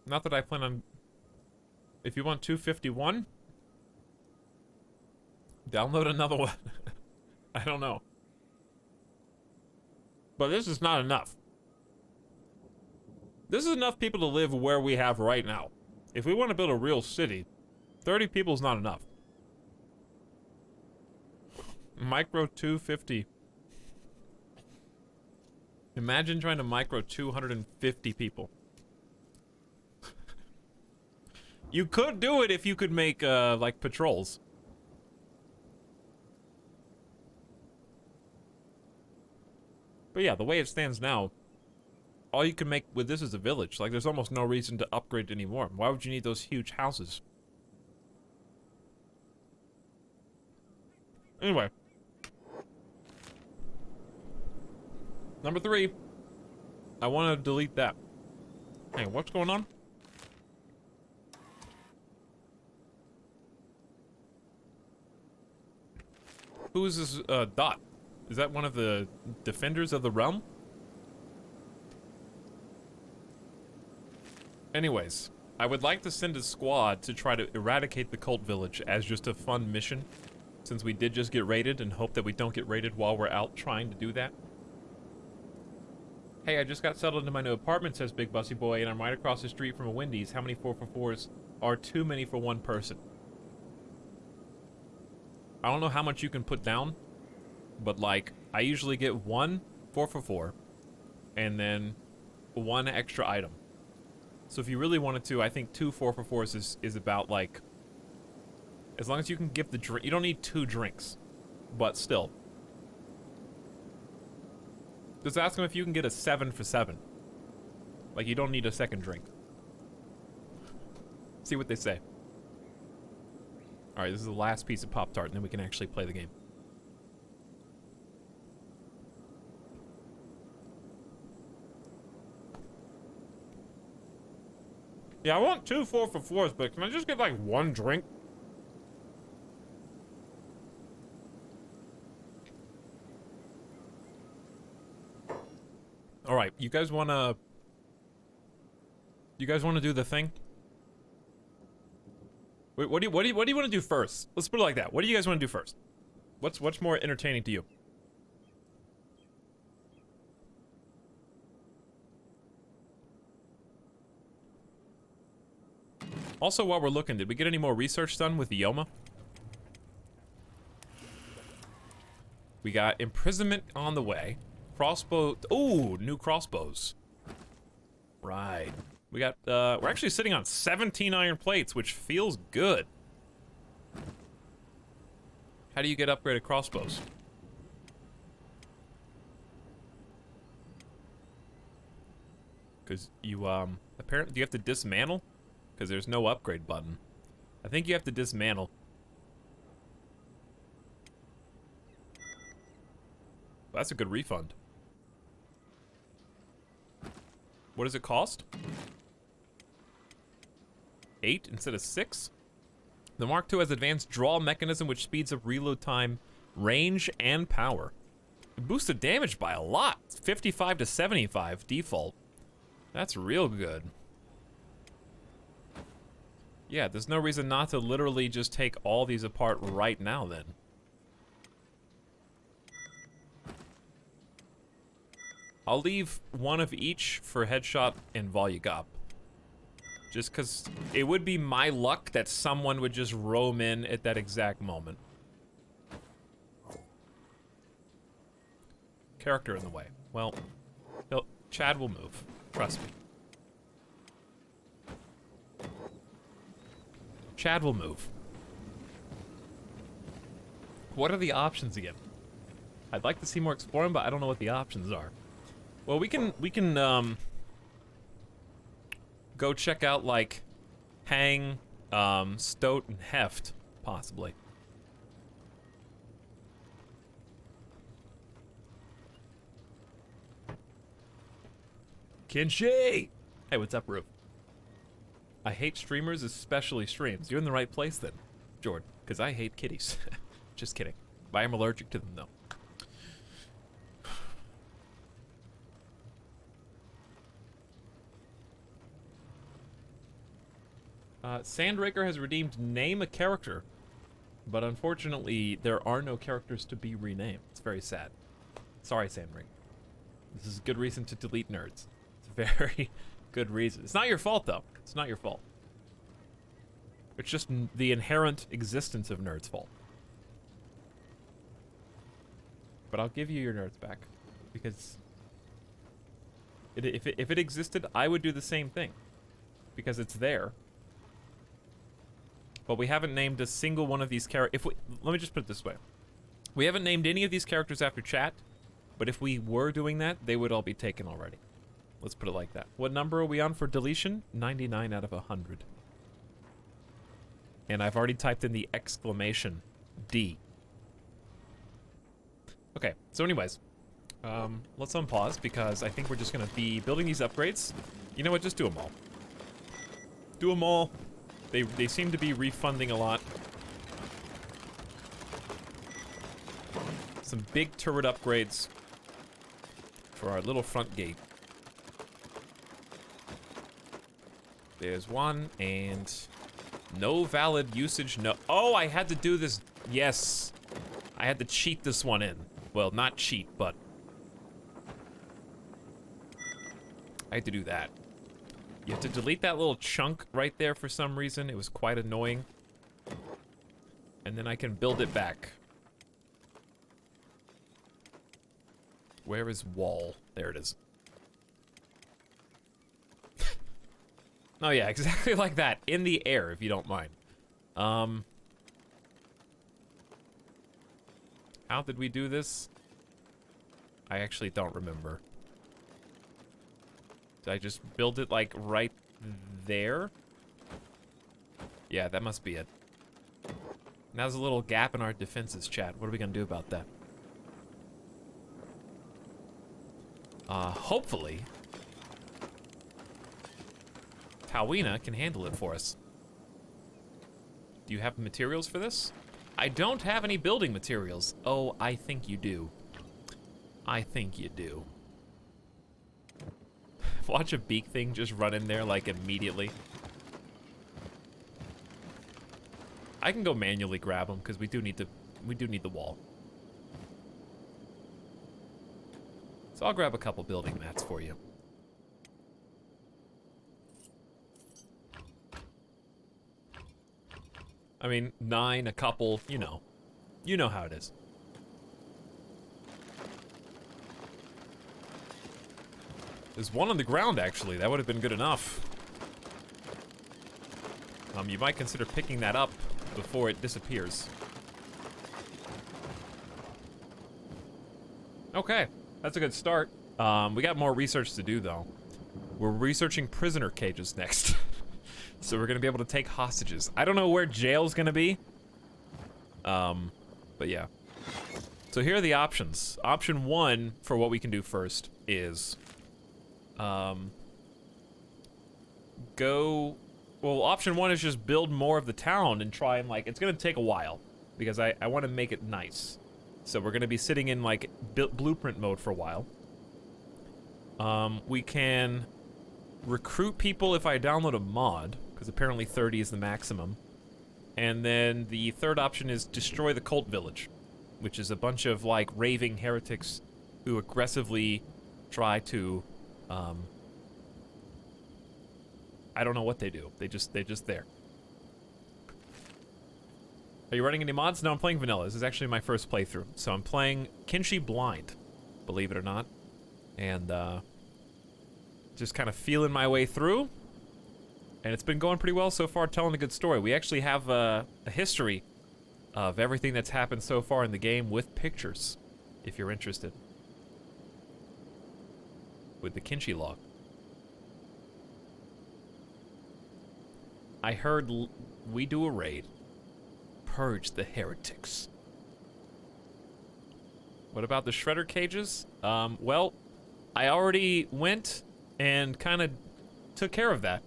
Not that I plan on... If you want 251... Download another one. I don't know. But this is not enough. This is enough people to live where we have right now. If we want to build a real city, 30 people is not enough. Micro 250. Imagine trying to micro 250 people. You could do it if you could make, like, patrols. But yeah, the way it stands now, all you can make with this is a village. Like, there's almost no reason to upgrade anymore. Why would you need those huge houses? Anyway. Number 3. I want to delete that. Hey, what's going on? Who is this, Dot? Is that one of the defenders of the realm? Anyways, I would like to send a squad to try to eradicate the cult village as just a fun mission, since we did just get raided, and hope that we don't get raided while we're out trying to do that. Hey, I just got settled into my new apartment, says Big Bussy Boy, and I'm right across the street from a Wendy's. How many 4x4s are too many for one person? I don't know how much you can put down, but like, I usually get one 4x4 and then one extra item. So if you really wanted to, I think 2 4x4s is about like, as long as you can give the drink, you don't need 2 drinks, but still. Just ask them if you can get a 7 for 7. Like, you don't need a second drink. See what they say. Alright, this is the last piece of Pop-Tart, and then we can actually play the game. Yeah, I want 2 4x4s, but can I just get like 1 drink? Alright, you guys wanna do the thing? Wait, what do you want to do first? Let's put it like that. What do you guys want to do first? What's more entertaining to you? Also, while we're looking, did we get any more research done with the Yoma? We got imprisonment on the way. Crossbow. Ooh, new crossbows. Right. We got, we're actually sitting on 17 iron plates, which feels good. How do you get upgraded crossbows? Because you, apparently, do you have to dismantle? Because there's no upgrade button. I think you have to dismantle. That's a good refund. What does it cost? 8 instead of 6? The Mark II has advanced draw mechanism which speeds up reload time, range, and power. It boosted damage by a lot. 55 to 75 default. That's real good. Yeah, there's no reason not to literally just take all these apart right now then. I'll leave one of each for headshot and Volugop. Just because it would be my luck that someone would just roam in at that exact moment. Character in the way. Well, Chad will move. Trust me. Chad will move. What are the options again? I'd like to see more exploring, but I don't know what the options are. Well, we can go check out, like, Hang, Stoat, and Heft, possibly. Kenshi! Hey, what's up, Roof? I hate streamers, especially streams. You're in the right place, then, Jord, because I hate kitties. Just kidding. I am allergic to them, though. Sandraker has redeemed Name a Character, but unfortunately, there are no characters to be renamed. It's very sad. Sorry, Sandraker. This is a good reason to delete nerds. It's a very good reason. It's not your fault, though. It's not your fault. It's just the inherent existence of nerds' fault. But I'll give you your nerds back, because if it existed, I would do the same thing, because it's there. But we haven't named a single one of these characters. Let me just put it this way. We haven't named any of these characters after chat, but if we were doing that, they would all be taken already. Let's put it like that. What number are we on for deletion? 99 out of 100. And I've already typed in the exclamation D. Okay, so anyways, let's unpause because I think we're just gonna be building these upgrades. You know what, just do them all. Do them all. They seem to be refunding a lot. Some big turret upgrades for our little front gate. There's one, and no valid usage, no. Oh, I had to do this. Yes. I had to cheat this one in. Well, not cheat, but I had to do that. You have to delete that little chunk right there for some reason. It was quite annoying. And then I can build it back. Where is wall? There it is. Oh yeah, exactly like that. In the air, if you don't mind. How did we do this? I actually don't remember. Did I just build it, like, right there? Yeah, that must be it. Now there's a little gap in our defenses, chat. What are we gonna do about that? Hopefully, Tawina can handle it for us. Do you have materials for this? I don't have any building materials. Oh, I think you do. I think you do. Watch a beak thing just run in there, like, immediately. I can go manually grab them, because we do need the wall. So I'll grab a couple building mats for you. I mean, 9, a couple, you know. You know how it is. There's one on the ground, actually. That would have been good enough. You might consider picking that up before it disappears. Okay, that's a good start. We got more research to do, though. We're researching prisoner cages next. So we're gonna be able to take hostages. I don't know where jail's gonna be. But yeah. So here are the options. Option 1 for what we can do first is, well, option 1 is just build more of the town and try and, like, it's gonna take a while because I want to make it nice. So we're gonna be sitting in, like, blueprint mode for a while. We can recruit people if I download a mod, because apparently 30 is the maximum. And then the third option is destroy the cult village, which is a bunch of, like, raving heretics who aggressively try to, I don't know what they do. They're just there. Are you running any mods? No, I'm playing vanilla. This is actually my first playthrough. So I'm playing Kenshi blind, believe it or not. And, just kind of feeling my way through. And it's been going pretty well so far, telling a good story. We actually have a history of everything that's happened so far in the game with pictures, if you're interested. With the Kenshi log. I heard we do a raid. Purge the heretics. What about the shredder cages? Well, I already went and kind of took care of that.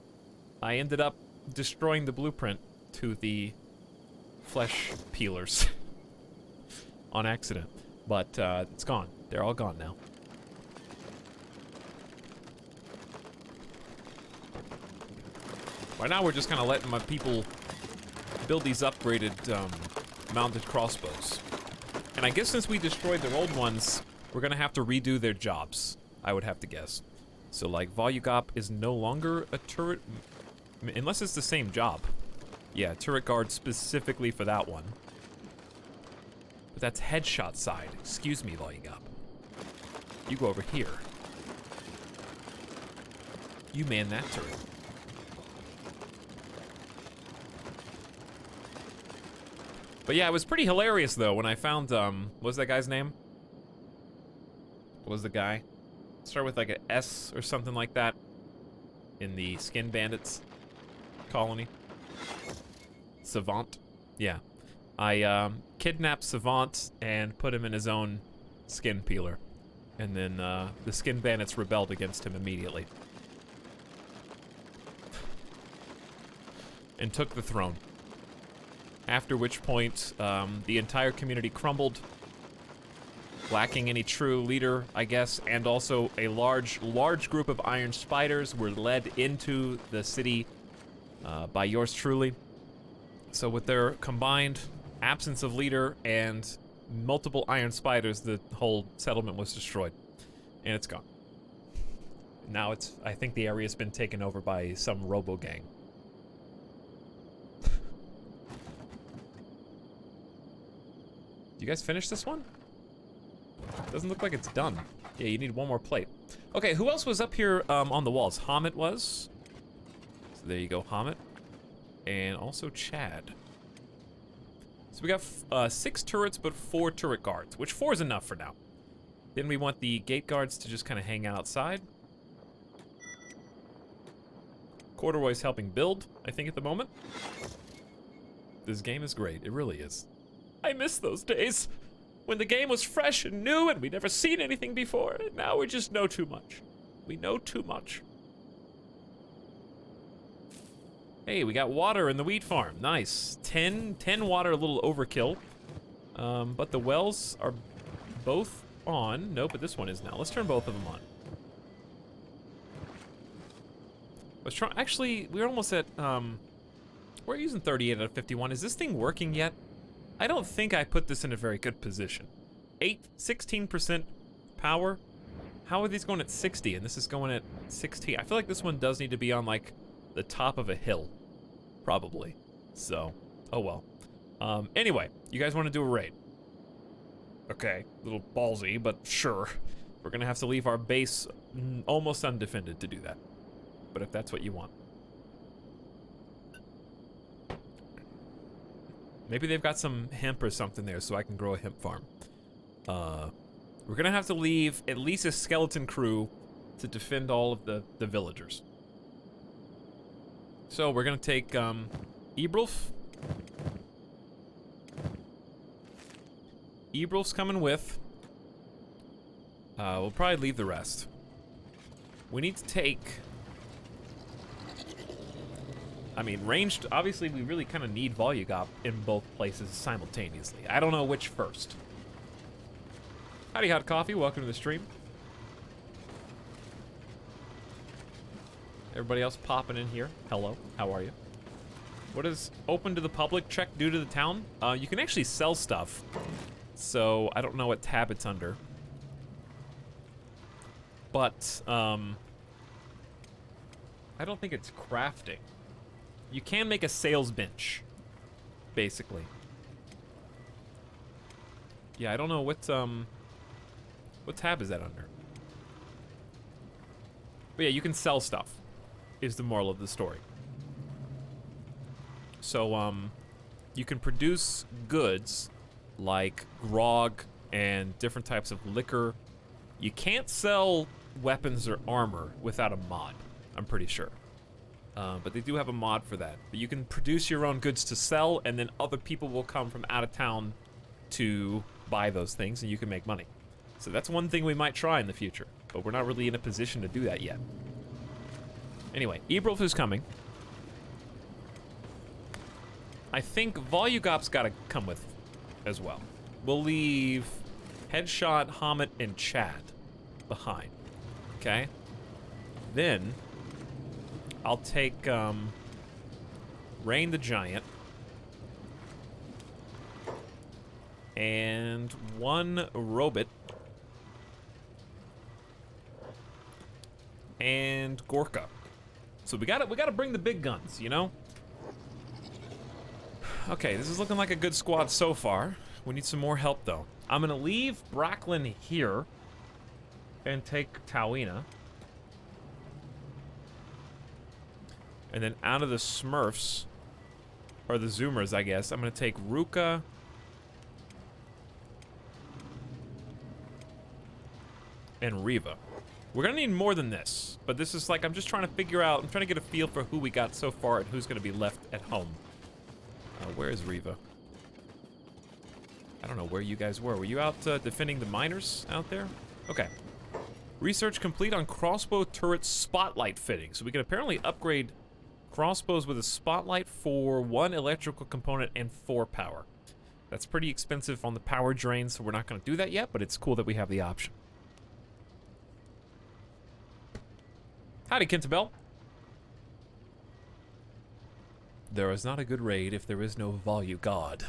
I ended up destroying the blueprint to the flesh peelers on accident. But it's gone. They're all gone now. Right now we're just kind of letting my people build these upgraded mounted crossbows. And I guess since we destroyed their old ones, we're gonna have to redo their jobs, I would have to guess. So, like, Volugop is no longer a turret, unless it's the same job. Yeah, turret guard specifically for that one. But that's headshot side. Excuse me, Volugop. You go over here. You man that turret. But yeah, it was pretty hilarious, though, when I found, what was that guy's name? What was the guy? Start with, like, a S or something like that. In the Skin Bandits colony. Savant. Yeah. I, kidnapped Savant and put him in his own skin peeler. And then, the Skin Bandits rebelled against him immediately. And took the throne. After which point, the entire community crumbled, lacking any true leader, I guess, and also a large group of iron spiders were led into the city by yours truly. So with their combined absence of leader and multiple iron spiders, the whole settlement was destroyed, and it's gone. Now I think the area's been taken over by some robo gang. You guys finish this one? Doesn't look like it's done. Yeah, you need one more plate. Okay, who else was up here on the walls? Hamid was. So there you go, Hamid. And also Chad. So we got 6 turrets, but 4 turret guards, which 4 is enough for now. Then we want the gate guards to just kind of hang out outside. Corduroy's helping build, I think, at the moment. This game is great. It really is. I miss those days when the game was fresh and new and we'd never seen anything before. And now we just know too much. We know too much. Hey, we got water in the wheat farm. Nice. 10 water, a little overkill. But the wells are both on. No, but this one is now. Let's turn both of them on. Let's try. Actually, we're almost at, we're using 38 out of 51. Is this thing working yet? I don't think I put this in a very good position. 16% power? How are these going at 60 and this is going at 16? I feel like this one does need to be on, like, the top of a hill. Probably. So, oh well. Anyway, you guys want to do a raid? Okay, a little ballsy, but sure. We're gonna have to leave our base almost undefended to do that. But if that's what you want. Maybe they've got some hemp or something there so I can grow a hemp farm. We're gonna have to leave at least a skeleton crew to defend all of the villagers. So we're gonna take Ebrulf. Ebrulf's coming with. We'll probably leave the rest. We need to take... I mean, ranged, obviously we really kind of need Volugop in both places simultaneously. I don't know which first. Howdy, Hot Coffee, welcome to the stream. Everybody else popping in here, hello, how are you? What does open to the public check do to the town? You can actually sell stuff. So, I don't know what tab it's under. But, I don't think it's crafting. You can make a sales bench, basically. Yeah, I don't know what tab is that under? But yeah, you can sell stuff, is the moral of the story. So, you can produce goods like grog and different types of liquor. You can't sell weapons or armor without a mod, I'm pretty sure. But they do have a mod for that. But you can produce your own goods to sell, and then other people will come from out of town to buy those things, and you can make money. So that's one thing we might try in the future, but we're not really in a position to do that yet. Anyway, Ebrulf is coming. I think Volugop's gotta come with as well. We'll leave Headshot, Hamet, and Chad behind. Okay? Then I'll take Rain the Giant and one Robot and Gorka. So we gotta bring the big guns, you know? Okay, this is looking like a good squad so far. We need some more help though. I'm gonna leave Bracklin here and take Tawina. And then out of the Smurfs, or the Zoomers, I guess, I'm gonna take Ruka. And Riva. We're gonna need more than this, but this is like, I'm just trying to figure out, I'm trying to get a feel for who we got so far and who's gonna be left at home. Where is Riva? I don't know where you guys were. Were you out defending the miners out there? Okay. Research complete on crossbow turret spotlight fitting. So we can apparently upgrade crossbows with a spotlight for 1 electrical component and 4 power. That's pretty expensive on the power drain, so we're not going to do that yet, but it's cool that we have the option. Howdy, Kintabel. There is not a good raid if there is no Volugod.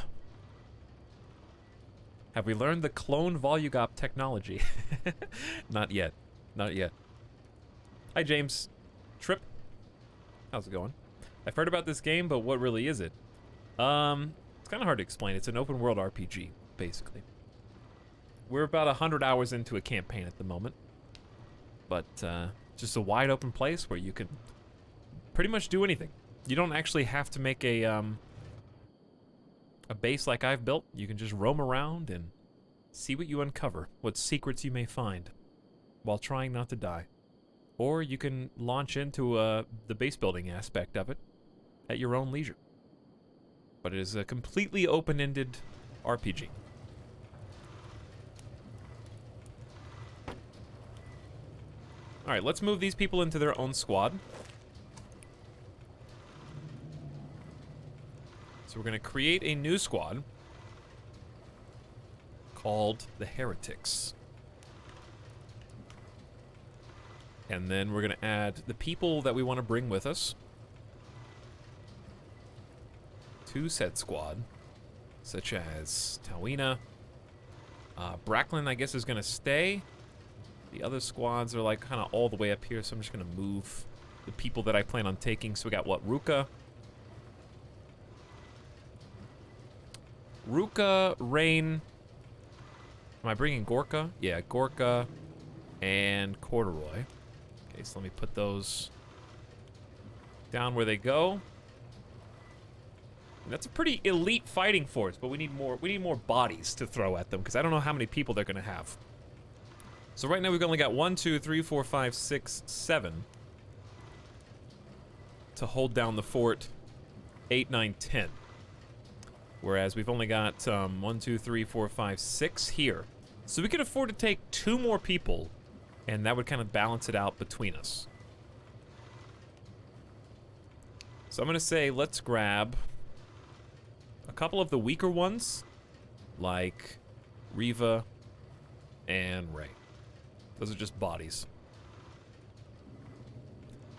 Have we learned the clone Volugop technology? Not yet. Not yet. Hi, James. Trip. How's it going? I've heard about this game, but what really is it? It's kind of hard to explain. It's an open world RPG, basically. We're about 100 hours into a campaign at the moment. But, just a wide open place where you can pretty much do anything. You don't actually have to make a base like I've built. You can just roam around and see what you uncover, what secrets you may find, while trying not to die. Or you can launch into the base building aspect of it at your own leisure. But it is a completely open-ended RPG. Alright, let's move these people into their own squad. So we're going to create a new squad called the Heretics. And then we're going to add the people that we want to bring with us to said squad, such as Tawina. Bracklin, I guess, is going to stay. The other squads are like kind of all the way up here, so I'm just going to move the people that I plan on taking. So we got, what, Ruka? Ruka, Rain. Am I bringing Gorka? Yeah, Gorka and Corduroy. Okay, so let me put those down where they go. That's a pretty elite fighting force, but we need more bodies to throw at them, because I don't know how many people they're gonna have. So right now we've only got 1, 2, 3, 4, 5, 6, 7 to hold down the fort. 8, 9, 10. Whereas we've only got 1, 2, 3, 4, 5, 6 here. So we could afford to take 2 more people, and that would kind of balance it out between us. So I'm gonna say let's grab a couple of the weaker ones, like Riva and Ray. Those are just bodies.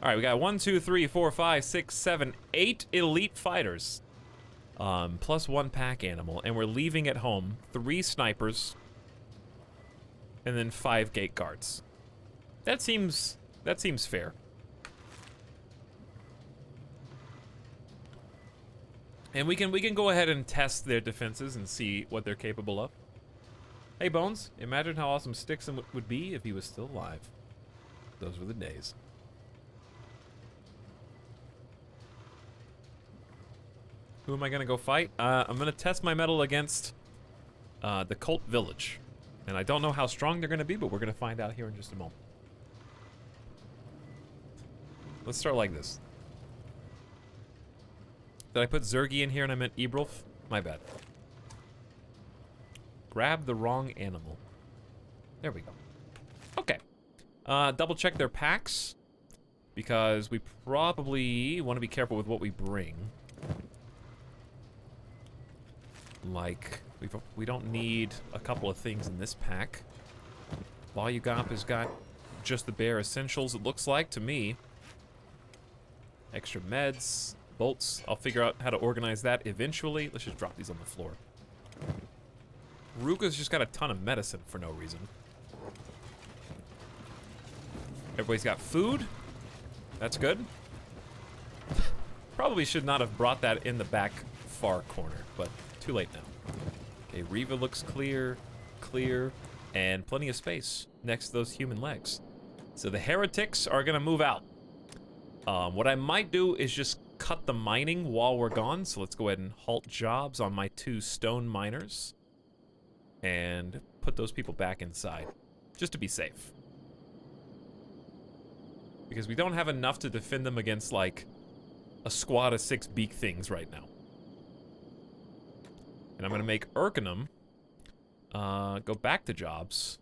All right, we got 1, 2, 3, 4, 5, 6, 7, 8 elite fighters, plus 1 pack animal, and we're leaving at home 3 snipers, and then 5 gate guards. That seems fair. And we can go ahead and test their defenses and see what they're capable of. Hey Bones, imagine how awesome Stixon would be if he was still alive. Those were the days. Who am I gonna go fight? I'm gonna test my mettle against the Cult Village. And I don't know how strong they're gonna be, but we're gonna find out here in just a moment. Let's start like this. Did I put Zergi in here and I meant Ebrulf? My bad. Grab the wrong animal. There we go. Okay. Double check their packs, because we probably want to be careful with what we bring. Like, we don't need a couple of things in this pack. Volugop has got just the bare essentials, it looks like, to me. Extra meds, bolts. I'll figure out how to organize that eventually. Let's just drop these on the floor. Ruka's just got a ton of medicine for no reason. Everybody's got food. That's good. Probably should not have brought that in the back far corner, but too late now. Okay, Riva looks clear, and plenty of space next to those human legs. So the heretics are gonna move out. What I might do is just cut the mining while we're gone, so let's go ahead and halt jobs on my 2 stone miners and put those people back inside, just to be safe. Because we don't have enough to defend them against, like, a squad of 6 beak things right now. And I'm gonna make Urkenum go back to jobs.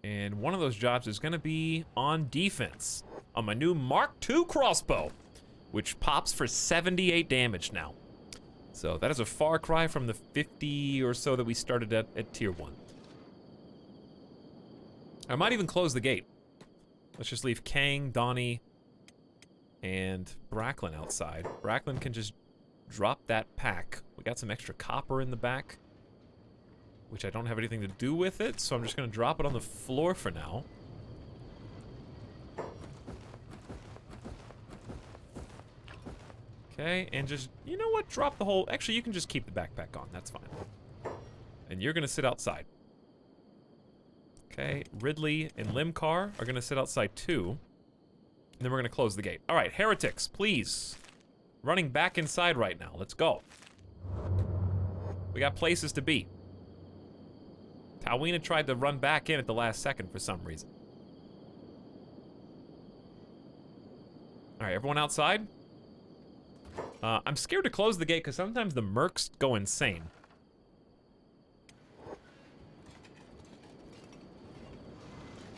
And one of those jobs is gonna be on defense, on my new Mark II crossbow, which pops for 78 damage now. So that is a far cry from the 50 or so that we started at tier 1. I might even close the gate. Let's just leave Kang, Donnie, and Bracklin outside. Bracklin can just drop that pack. We got some extra copper in the back, which I don't have anything to do with it, so I'm just gonna drop it on the floor for now. Okay, and just, you know what, drop the whole, actually you can just keep the backpack on, that's fine. And you're gonna sit outside. Okay, Ridley and Limcar are gonna sit outside too. And then we're gonna close the gate. All right, heretics, please. Running back inside right now, let's go. We got places to be. Talwina tried to run back in at the last second for some reason. All right, everyone outside? I'm scared to close the gate because sometimes the mercs go insane.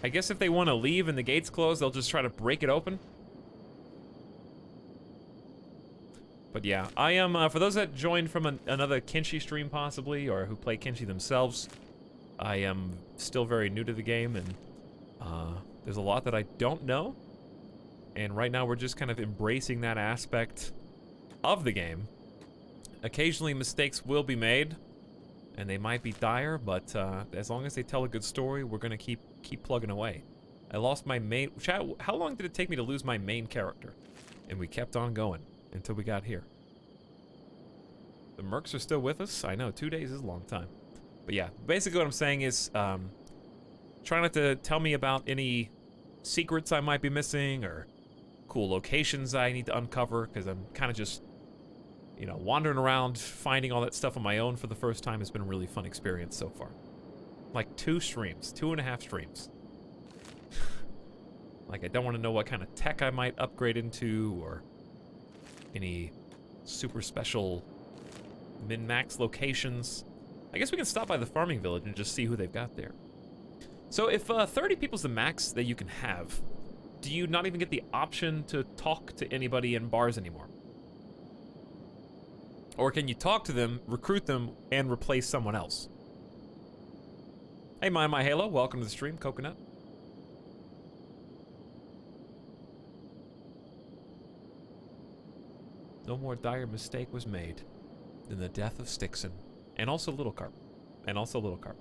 I guess if they want to leave and the gate's closed, they'll just try to break it open. But yeah, I am, for those that joined from another Kenshi stream possibly, or who play Kenshi themselves, I am still very new to the game, and there's a lot that I don't know. And right now we're just kind of embracing that aspect of the game. Occasionally mistakes will be made, and they might be dire, but as long as they tell a good story, we're gonna keep plugging away. I lost my main, how long did it take me to lose my main character? And we kept on going until we got here. The mercs are still with us. I know, 2 days is a long time. But yeah, basically what I'm saying is, try not to tell me about any secrets I might be missing or cool locations I need to uncover, because I'm kind of just you know, wandering around, finding all that stuff on my own for the first time has been a really fun experience so far. Like 2 streams, 2.5 streams. Like, I don't want to know what kind of tech I might upgrade into, or any super special min-max locations. I guess we can stop by the farming village and just see who they've got there. So if 30 people's the max that you can have, do you not even get the option to talk to anybody in bars anymore? Or can you talk to them, recruit them, and replace someone else? Hey, my Halo, welcome to the stream, Coconut. No more dire mistake was made than the death of Stixon. And also Little Carp. And also Little Carp.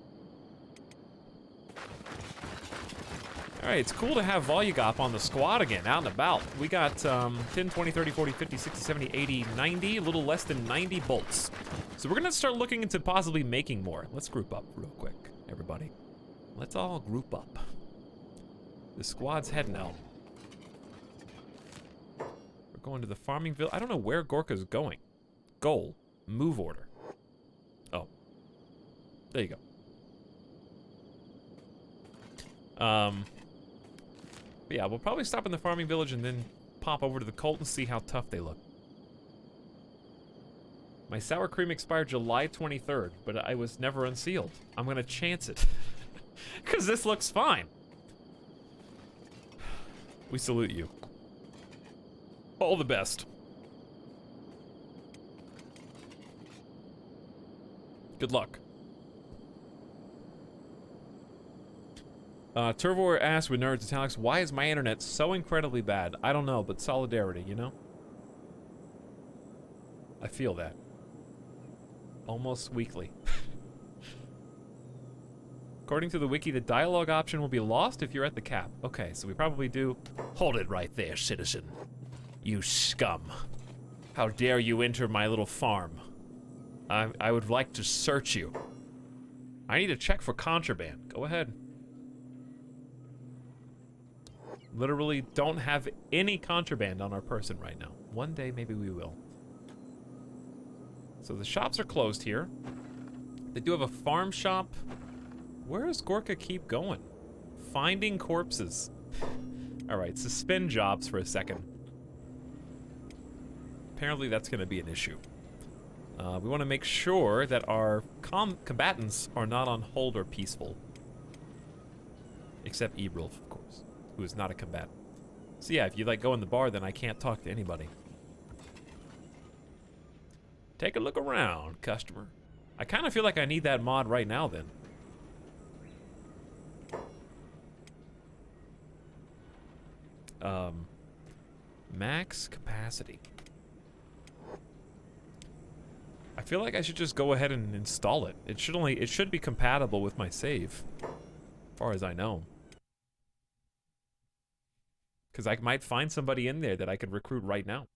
Alright, it's cool to have Volugop on the squad again, out and about. We got 10, 20, 30, 40, 50, 60, 70, 80, 90, a little less than 90 bolts. So we're gonna start looking into possibly making more. Let's group up real quick, everybody. Let's all group up. The squad's heading out. Going to the farming village. I don't know where Gorka's going. Goal. Move order. Oh. There you go. Yeah, we'll probably stop in the farming village and then pop over to the cult and see how tough they look. My sour cream expired July 23rd, but I was never unsealed. I'm gonna chance it. Because this looks fine. We salute you. All the best. Good luck. Turvor asked with Nerds Italics, why is my internet so incredibly bad? I don't know, but solidarity, you know? I feel that. Almost weekly. According to the wiki, the dialogue option will be lost if you're at the cap. Okay, so we probably do... Hold it right there, citizen. You scum. How dare you enter my little farm? I would like to search you. I need to check for contraband. Go ahead. Literally don't have any contraband on our person right now. One day, maybe we will. So the shops are closed here. They do have a farm shop. Where does Gorka keep going? Finding corpses. Alright, suspend jobs for a second. Apparently that's going to be an issue. We want to make sure that our combatants are not on hold or peaceful. Except Ebril, of course, who is not a combatant. So yeah, if you like go in the bar, then I can't talk to anybody. Take a look around, customer. I kind of feel like I need that mod right now, then. Max capacity. I feel like I should just go ahead and install it. It should be compatible with my save, as far as I know. Because I might find somebody in there that I could recruit right now.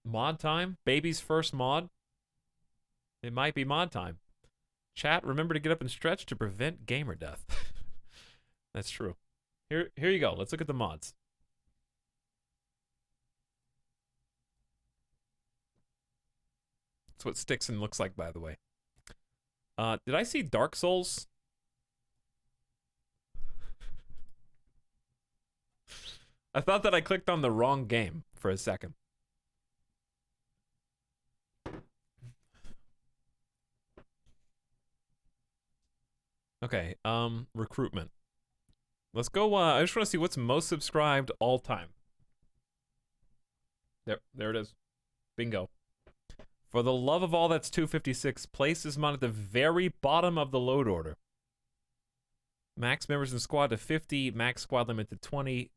Mod time? Baby's first mod? It might be mod time. Chat, remember to get up and stretch to prevent gamer death. That's true. Here you go. Let's look at the mods. That's what Stixon looks like, by the way. Did I see Dark Souls? I thought that I clicked on the wrong game for a second. Okay, recruitment. Let's go, I just want to see what's most subscribed all time. There it is. Bingo. For the love of all that's 256, place this mod at the very bottom of the load order. Max members in squad to 50, max squad limit to 20.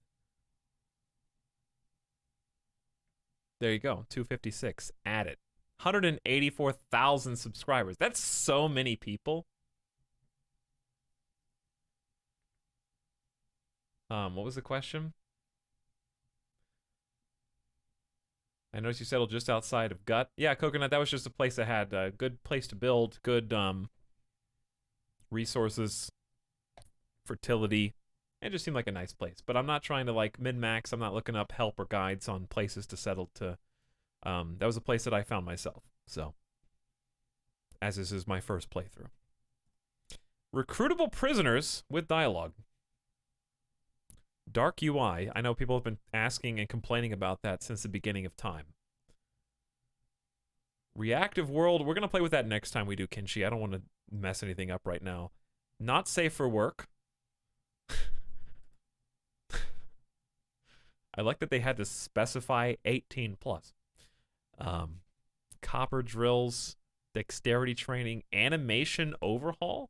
There you go, 256. Add it. 184,000 subscribers. That's so many people. What was the question? I noticed you settled just outside of Gut. Yeah, Coconut, that was just a place that had a good place to build, good resources, fertility, It just seemed like a nice place. But I'm not trying to like min-max. I'm not looking up help or guides on places to settle to. That was a place that I found myself. So, as this is my first playthrough. Recruitable prisoners with dialogue. Dark UI. I know people have been asking and complaining about that since the beginning of time. Reactive world. We're going to play with that next time we do Kenshi. I don't want to mess anything up right now. Not safe for work. I like that they had to specify 18 plus. Copper drills, dexterity training, animation overhaul.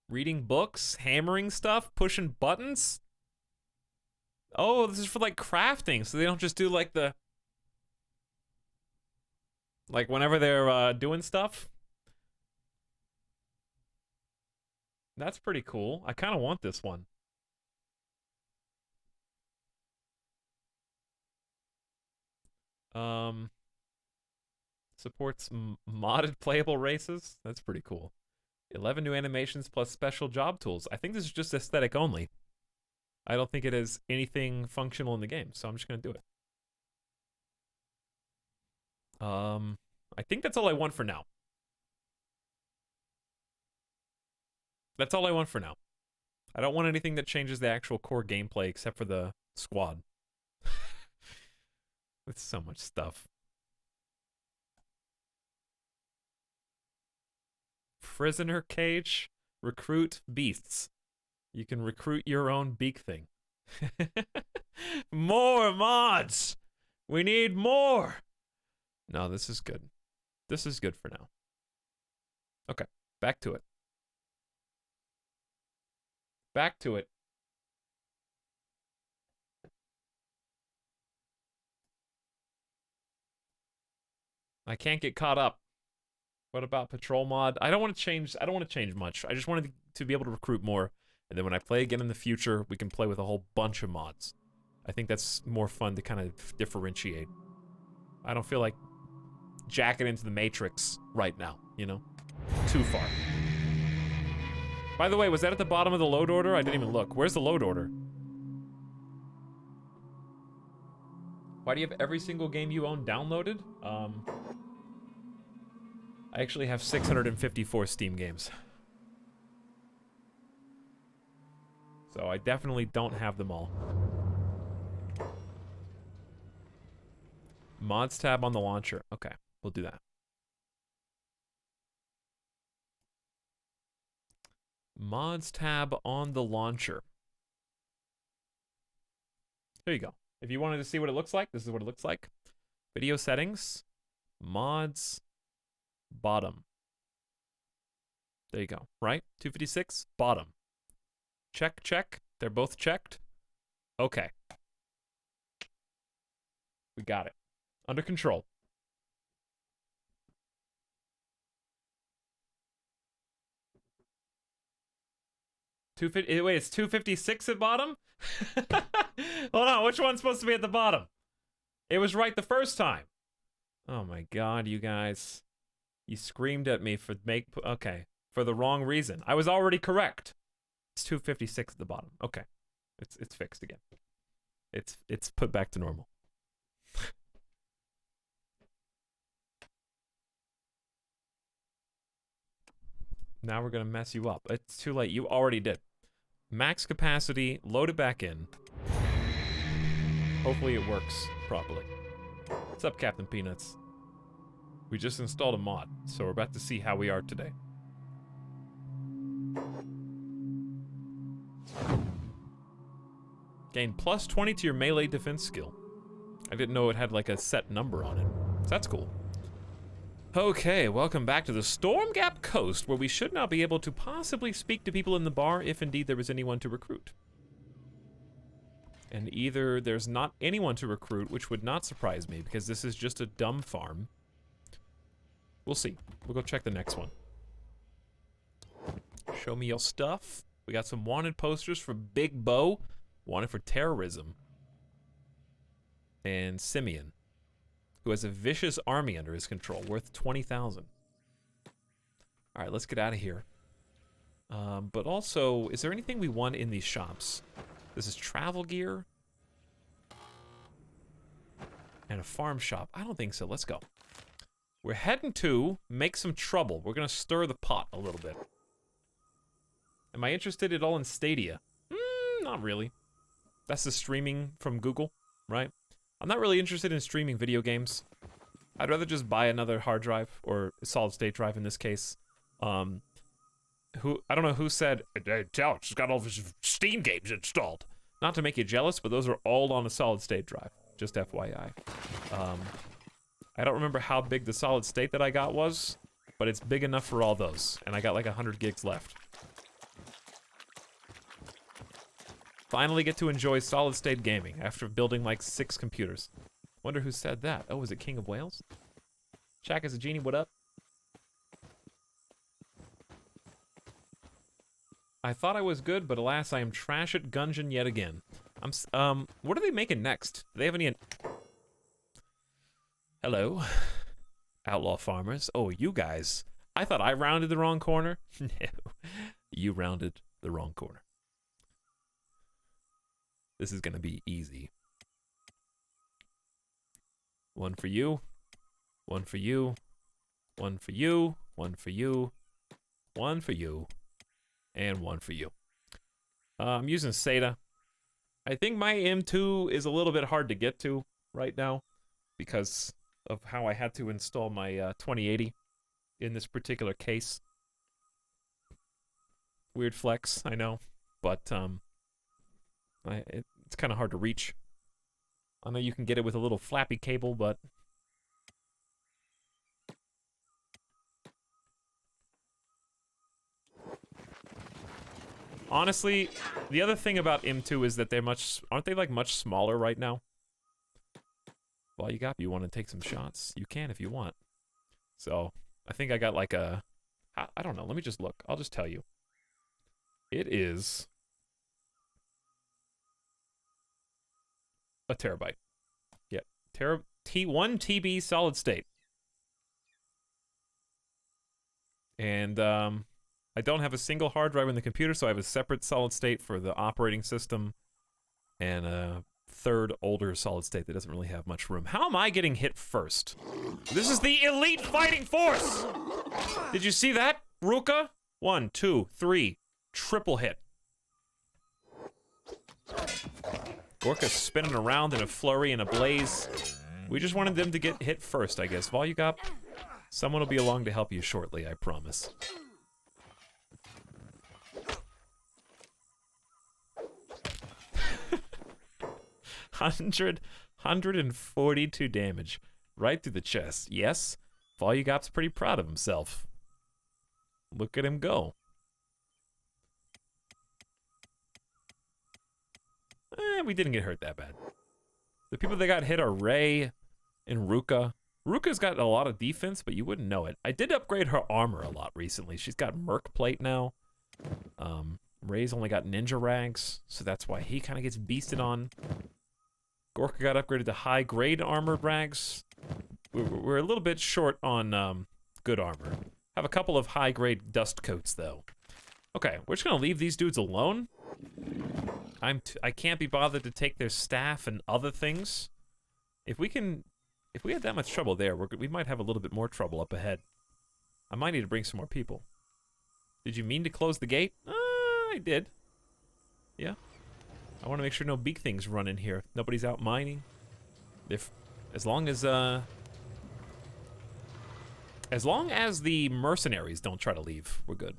Reading books, hammering stuff, pushing buttons. Oh, this is for like crafting, so they don't just do like the like whenever they're doing stuff. That's pretty cool. I kind of want this one. Supports modded playable races. That's pretty cool. 11 new animations plus special job tools. I think this is just aesthetic only. I don't think it has anything functional in the game, so I'm just gonna do it. I think that's all I want for now. That's all I want for now. I don't want anything that changes the actual core gameplay except for the squad. With so much stuff. Prisoner cage. Recruit beasts. You can recruit your own beak thing. More mods! We need more! No, this is good. This is good for now. Okay, back to it. Back to it. I can't get caught up. What about patrol mod? I don't want to change much. I just wanted to be able to recruit more. And then when I play again in the future, we can play with a whole bunch of mods. I think that's more fun to kind of differentiate. I don't feel like jacking into the Matrix right now, you know? Too far. By the way, was that at the bottom of the load order? I didn't even look. Where's the load order? Why do you have every single game you own downloaded? I actually have 654 Steam games. So I definitely don't have them all. Mods tab on the launcher. Okay, we'll do that. Mods tab on the launcher. There you go. If you wanted to see what it looks like, this is what it looks like. Video settings. Mods. Bottom. There you go. Right? 256. Bottom. Check, check. They're both checked. Okay. We got it. Under control. Wait, it's 256 at bottom? Hold on, which one's supposed to be at the bottom? It was right the first time. Oh my god, you guys. You screamed at me for for the wrong reason. I was already correct. It's 256 at the bottom. Okay. It's fixed again. It's put back to normal. Now we're gonna mess you up. It's too late. You already did. Max capacity, load it back in. Hopefully it works properly. What's up, Captain Peanuts? We just installed a mod, so we're about to see how we are today. Gain plus 20 to your melee defense skill. I didn't know it had like a set number on it. So that's cool. Okay, welcome back to the Stormgap Coast, where we should now be able to possibly speak to people in the bar if indeed there was anyone to recruit. And either there's not anyone to recruit, which would not surprise me, because this is just a dumb farm. We'll see. We'll go check the next one. Show me your stuff. We got some wanted posters for Big Bo, wanted for terrorism, and Simeon. who has a vicious army under his control, worth 20,000. All right, let's get out of here. But also, is there anything we want in these shops? This is travel gear. And a farm shop. I don't think so. Let's go. We're heading to make some trouble. We're going to stir the pot a little bit. Am I interested at all in Stadia? Not really. That's the streaming from Google, right? I'm not really interested in streaming video games. I'd rather just buy another hard drive, or a solid state drive in this case. I don't know who said, Alex has got all of his Steam games installed. Not to make you jealous, but those are all on a solid state drive. Just FYI. I don't remember how big the solid state that I got was, but it's big enough for all those. And I got like 100 gigs left. Finally get to enjoy solid state gaming after building like 6 computers. Wonder who said that. Oh, is it King of Wales? Shaq is a genie, what up? I thought I was good, but alas, I am trash at Gungeon yet again. What are they making next? Do they have any... Hello, outlaw farmers. Oh, you guys. I thought I rounded the wrong corner. No, you rounded the wrong corner. This is gonna be easy. One for you. One for you. One for you. One for you. One for you. And one for you. I'm using SATA. I think my M2 is a little bit hard to get to right now because of how I had to install my 2080 in this particular case. Weird flex, I know, but it's kind of hard to reach. I know you can get it with a little flappy cable, but honestly, the other thing about M2 is that they're aren't they like much smaller right now? Well, you want to take some shots? You can if you want. So, I think I got like I don't know, let me just look. I'll just tell you. It is a terabyte. Yeah, 1 TB solid state. And I don't have a single hard drive in the computer, so I have a separate solid state for the operating system and a third older solid state that doesn't really have much room. How am I getting hit first? This is the elite fighting force! Did you see that, Ruka? 1, 2, 3. Triple hit. Gorka's spinning around in a flurry and a blaze. We just wanted them to get hit first, I guess. Volugop, someone will be along to help you shortly, I promise. $142 damage. Right through the chest. Yes, Volugop's pretty proud of himself. Look at him go. We didn't get hurt that bad. The people that got hit are Ray and Ruka. Ruka's got a lot of defense, but you wouldn't know it. I did upgrade her armor a lot recently. She's got Merc Plate now. Ray's only got Ninja Rags, so that's why he kind of gets beasted on. Gorka got upgraded to high-grade armored rags. We're a little bit short on good armor. Have a couple of high-grade dust coats, though. Okay, we're just gonna leave these dudes alone. I can't be bothered to take their staff and other things. If we had that much trouble there, we might have a little bit more trouble up ahead. I might need to bring some more people. Did you mean to close the gate? I did. Yeah. I want to make sure no big things run in here. Nobody's out mining. As long as the mercenaries don't try to leave, we're good.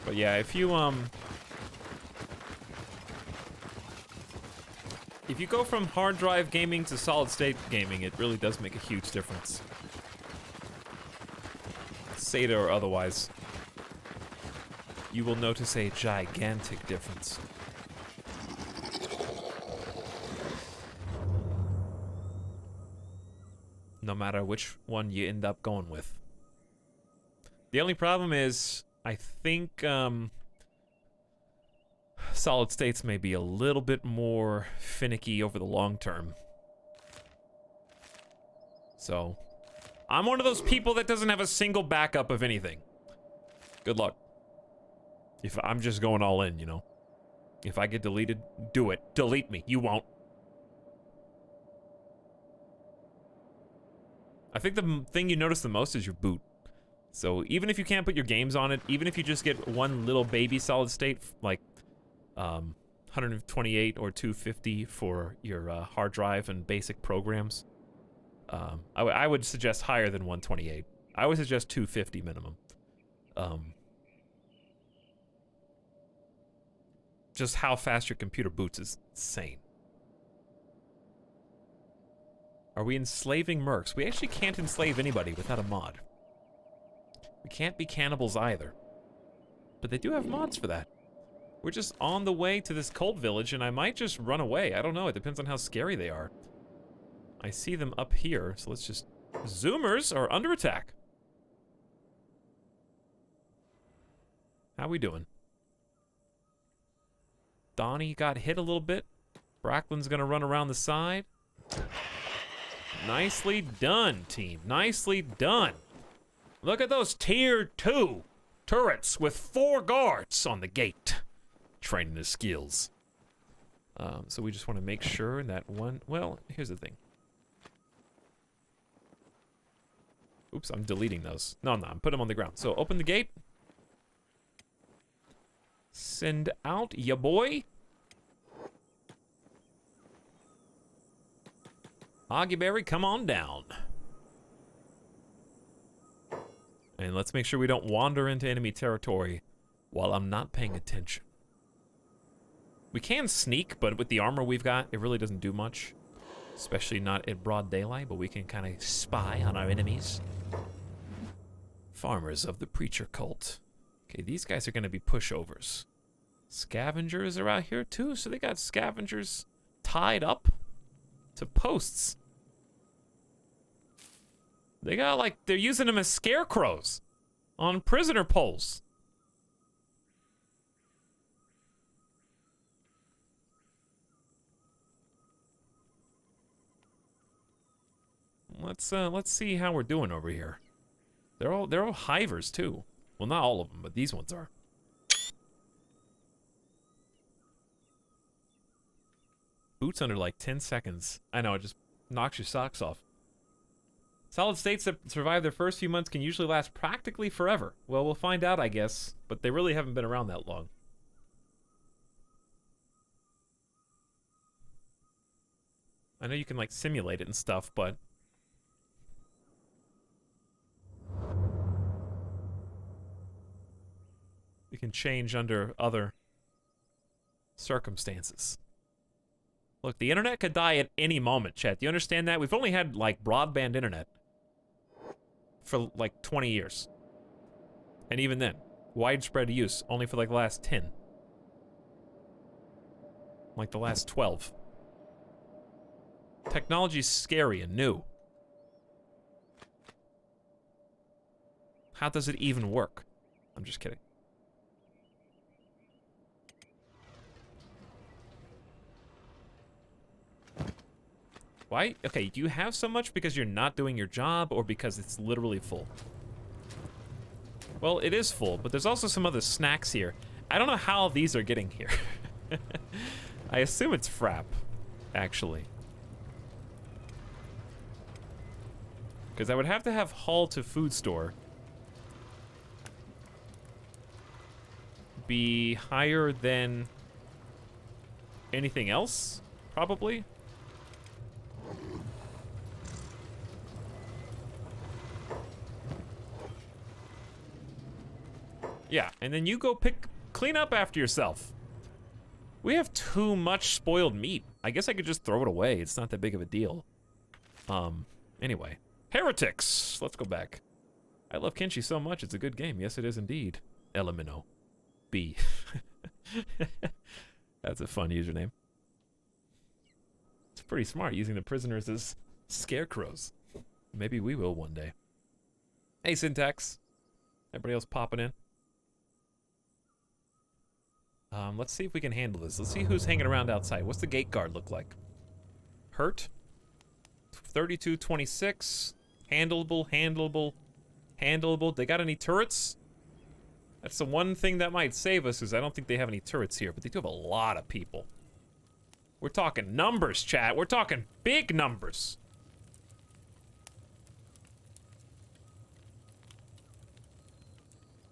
But yeah, if you go from hard drive gaming to solid state gaming, it really does make a huge difference. SATA or otherwise. You will notice a gigantic difference. No matter which one you end up going with. The only problem is, I think, solid states may be a little bit more finicky over the long term. So, I'm one of those people that doesn't have a single backup of anything. Good luck. If I'm just going all in, you know. If I get deleted, do it. Delete me. You won't. I think the thing you notice the most is your boot. So even if you can't put your games on it, even if you just get one little baby solid state, like 128 or 250 for your hard drive and basic programs, I would suggest higher than 128. I would suggest 250 minimum. Just how fast your computer boots is insane. Are we enslaving mercs? We actually can't enslave anybody without a mod. We can't be cannibals either. But they do have mods for that. We're just on the way to this cult village, and I might just run away. I don't know. It depends on how scary they are. I see them up here, so let's just... Zoomers are under attack. How we doing? Donnie got hit a little bit. Bracklin's gonna run around the side. Nicely done, team. Nicely done. Look at those tier 2 turrets with 4 guards on the gate. Training the skills. So we just want to make sure that one... Well, here's the thing. Oops, I'm deleting those. No, I'm putting them on the ground. So open the gate. Send out ya boy. Hoggyberry, come on down. And let's make sure we don't wander into enemy territory while I'm not paying attention. We can sneak, but with the armor we've got, it really doesn't do much. Especially not at broad daylight, but we can kind of spy on our enemies. Farmers of the preacher cult. Okay, these guys are going to be pushovers. Scavengers are out here too, so they got scavengers tied up to posts. They got, like, they're using them as scarecrows on prisoner poles. Let's see how we're doing over here. They're all hivers too. Well, not all of them, but these ones are. Boots under like 10 seconds. I know, it just knocks your socks off. Solid states that survive their first few months can usually last practically forever. Well, we'll find out, I guess, but they really haven't been around that long. I know you can, like, simulate it and stuff, but... it can change under other circumstances. Look, the internet could die at any moment, chat. Do you understand that? We've only had, like, broadband internet for, like, 20 years. And even then, widespread use only for, like, the last 10. Like, the last 12. Technology's scary and new. How does it even work? I'm just kidding. Why? Okay, do you have so much because you're not doing your job or because it's literally full? Well, it is full, but there's also some other snacks here. I don't know how these are getting here. I assume it's frap, actually. Because I would have to have haul to food store be higher than anything else, probably. Yeah, and then you go clean up after yourself. We have too much spoiled meat. I guess I could just throw it away. It's not that big of a deal. Anyway. Heretics! Let's go back. I love Kenshi so much. It's a good game. Yes, it is indeed. Elemino. B. That's a fun username. It's pretty smart using the prisoners as scarecrows. Maybe we will one day. Hey, Syntax. Everybody else popping in. Let's see if we can handle this. Let's see who's hanging around outside. What's the gate guard look like? Hurt? 32-26. Handleable, handleable, handleable. They got any turrets? That's the one thing that might save us, is I don't think they have any turrets here, but they do have a lot of people. We're talking numbers, chat. We're talking big numbers.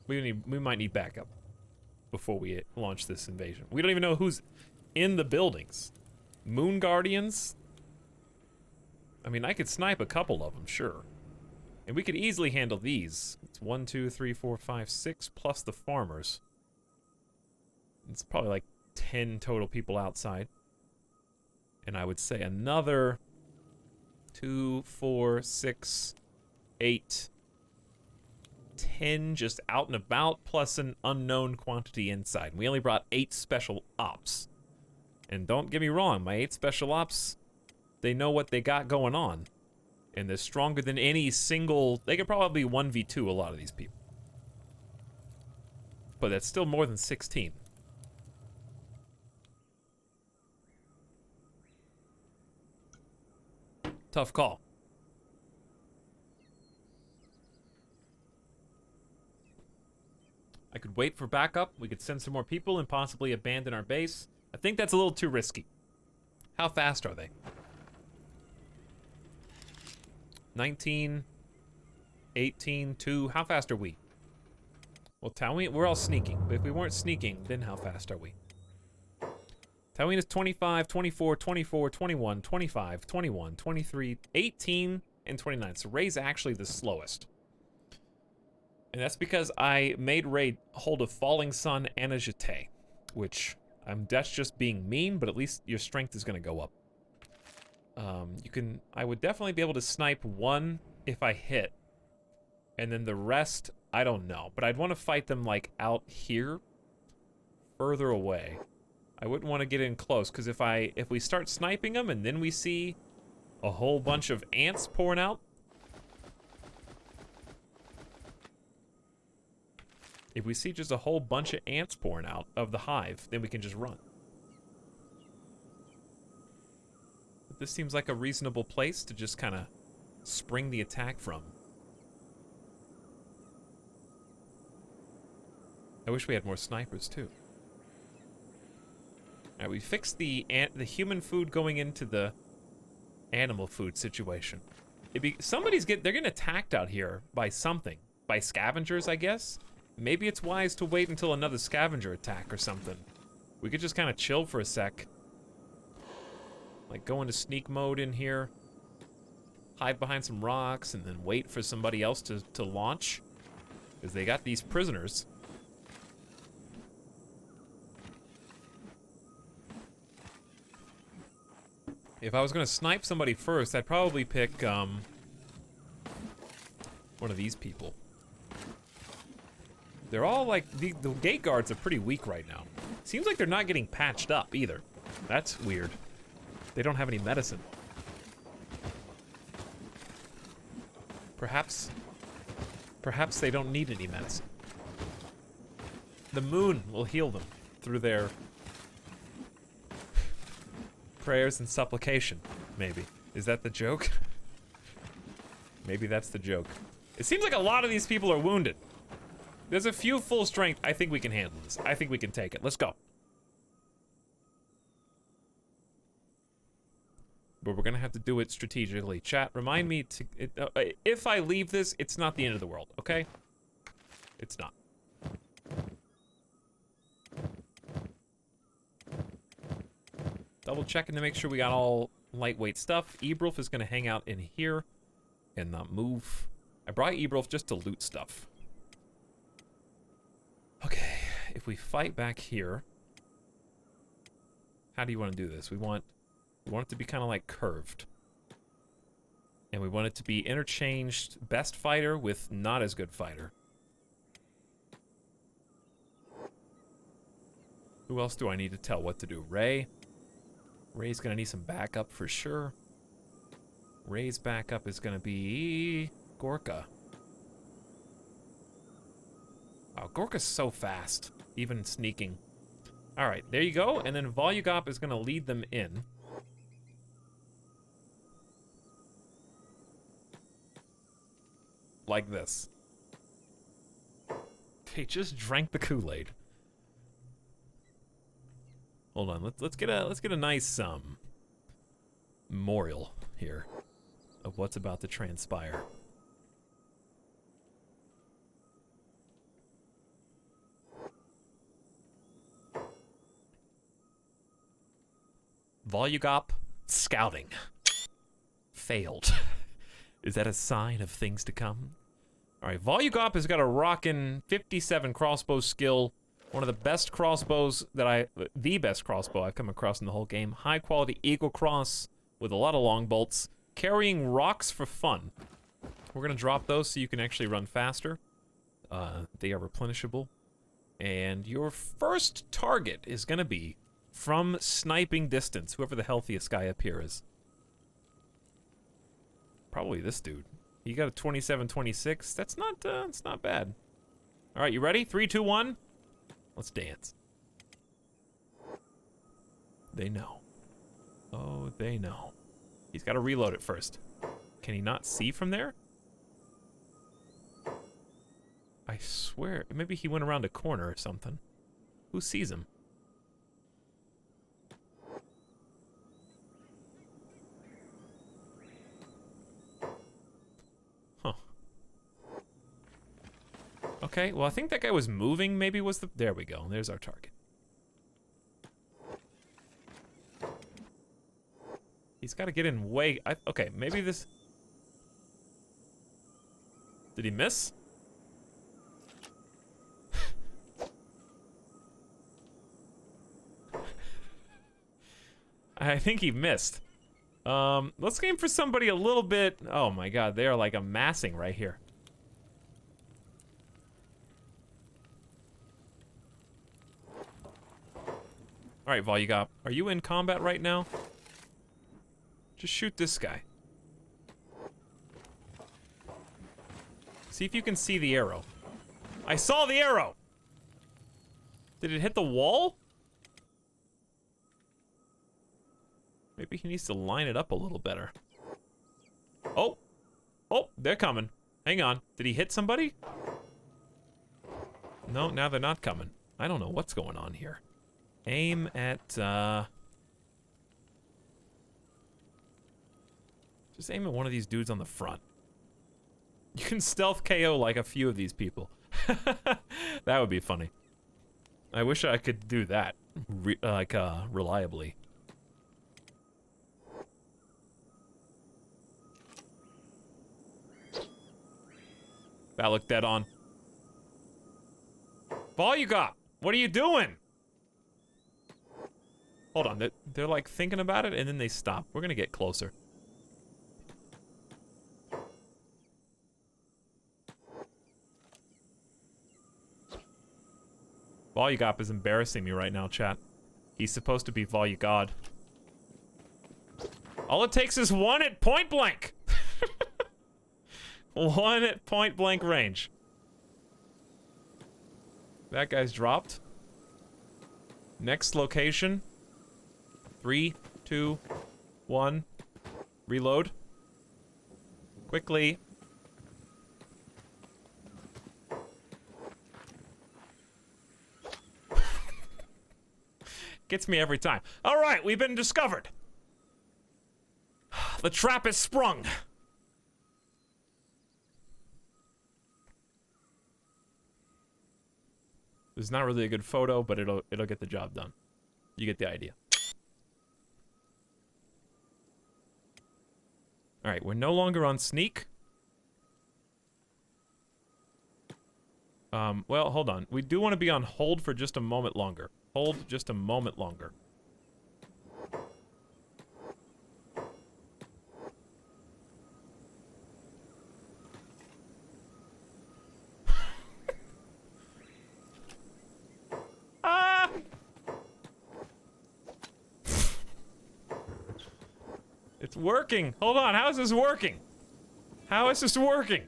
We might need backup before we launch this invasion. We don't even know who's in the buildings. Moon Guardians? I mean, I could snipe a couple of them, sure. And we could easily handle these. It's 1, 2, 3, 4, 5, 6, plus the farmers. It's probably like 10 total people outside. And I would say another 2, 4, 6, 8, 10 just out and about, plus an unknown quantity inside. We only brought 8 special ops. And don't get me wrong, my 8 special ops, they know what they got going on. And they're stronger than any single... They could probably 1v2 a lot of these people. But that's still more than 16. Tough call. I could wait for backup. We could send some more people and possibly abandon our base. I think that's a little too risky. How fast are they? 19, 18, 2. How fast are we? Well, Tawin, we're all sneaking. But if we weren't sneaking, then how fast are we? Tawin is 25, 24, 24, 21, 25, 21, 23, 18, and 29. So Ray's actually the slowest. And that's because I made Ray hold a Falling Sun and a Jeté, which that's just being mean, but at least your strength is going to go up. I would definitely be able to snipe one if I hit, and then the rest, I don't know. But I'd want to fight them like out here, further away. I wouldn't want to get in close, because if we start sniping them and then we see a whole bunch of ants pouring out, if we see just a whole bunch of ants pouring out of the hive, then we can just run. But this seems like a reasonable place to just kind of spring the attack from. I wish we had more snipers too. Alright, we fixed the human food going into the animal food situation. They're getting attacked out here by something. By scavengers, I guess? Maybe it's wise to wait until another scavenger attack or something. We could just kind of chill for a sec. Like go into sneak mode in here. Hide behind some rocks and then wait for somebody else to launch. Because they got these prisoners. If I was going to snipe somebody first, I'd probably pick one of these people. They're all like, the gate guards are pretty weak right now. Seems like they're not getting patched up either. That's weird. They don't have any medicine. Perhaps they don't need any medicine. The moon will heal them through their prayers and supplication, maybe. Is that the joke? Maybe that's the joke. It seems like a lot of these people are wounded. There's a few full strength. I think we can handle this. I think we can take it. Let's go. But we're gonna have to do it strategically. Chat, remind me to... if I leave this, it's not the end of the world, okay? It's not. Double checking to make sure we got all lightweight stuff. Ebrulf is gonna hang out in here and not move. I brought Ebrulf just to loot stuff. Okay, if we fight back here, how do you want to do this? We want it to be kind of like curved. And we want it to be interchanged best fighter with not as good fighter. Who else do I need to tell what to do? Ray. Ray's gonna need some backup for sure. Ray's backup is gonna be Gorka. Oh, Gorka's so fast, even sneaking. All right, there you go. And then Volugop is gonna lead them in. Like this. They just drank the Kool-Aid. Hold on, let's get a nice memorial here of what's about to transpire. Volugop scouting failed. Is that a sign of things to come? All right, Volugop has got a rockin' 57 crossbow skill. One of the best crossbows that the best crossbow I've come across in the whole game. High quality eagle cross with a lot of long bolts. Carrying rocks for fun. We're gonna drop those so you can actually run faster. They are replenishable. And your first target is gonna be from sniping distance, whoever the healthiest guy up here is. Probably this dude. He got a 27-26. That's not, it's not bad. All right, you ready? 3, 2, 1. Let's dance. They know. Oh, they know. He's got to reload it first. Can he not see from there? I swear, maybe he went around a corner or something. Who sees him? Okay, well, I think that guy was moving, maybe was the... There we go, there's our target. He's got to get in way... okay, maybe this... Did he miss? I think he missed. Let's aim for somebody a little bit... Oh my god, they are like amassing right here. Alright, Volugop, are you in combat right now? Just shoot this guy. See if you can see the arrow. I saw the arrow! Did it hit the wall? Maybe he needs to line it up a little better. Oh! Oh, they're coming. Hang on. Did he hit somebody? No, now they're not coming. I don't know what's going on here. Aim at, just aim at one of these dudes on the front. You can stealth KO like a few of these people. That would be funny. I wish I could do that, reliably. That looked dead on. Volugop, what are you doing? Hold on, they're like thinking about it and then they stop. We're gonna get closer. Volugop is embarrassing me right now, chat. He's supposed to be Volugod. All it takes is one at point blank. One at point blank range. That guy's dropped. Next location. 3, 2, 1. Reload. Quickly. Gets me every time. All right, we've been discovered. The trap is sprung. This is not really a good photo, but it'll get the job done. You get the idea. All right, we're no longer on sneak. Well, hold on. We do want to be on hold for just a moment longer. Hold just a moment longer. Ah! It's working. Hold on. How is this working? How is this working?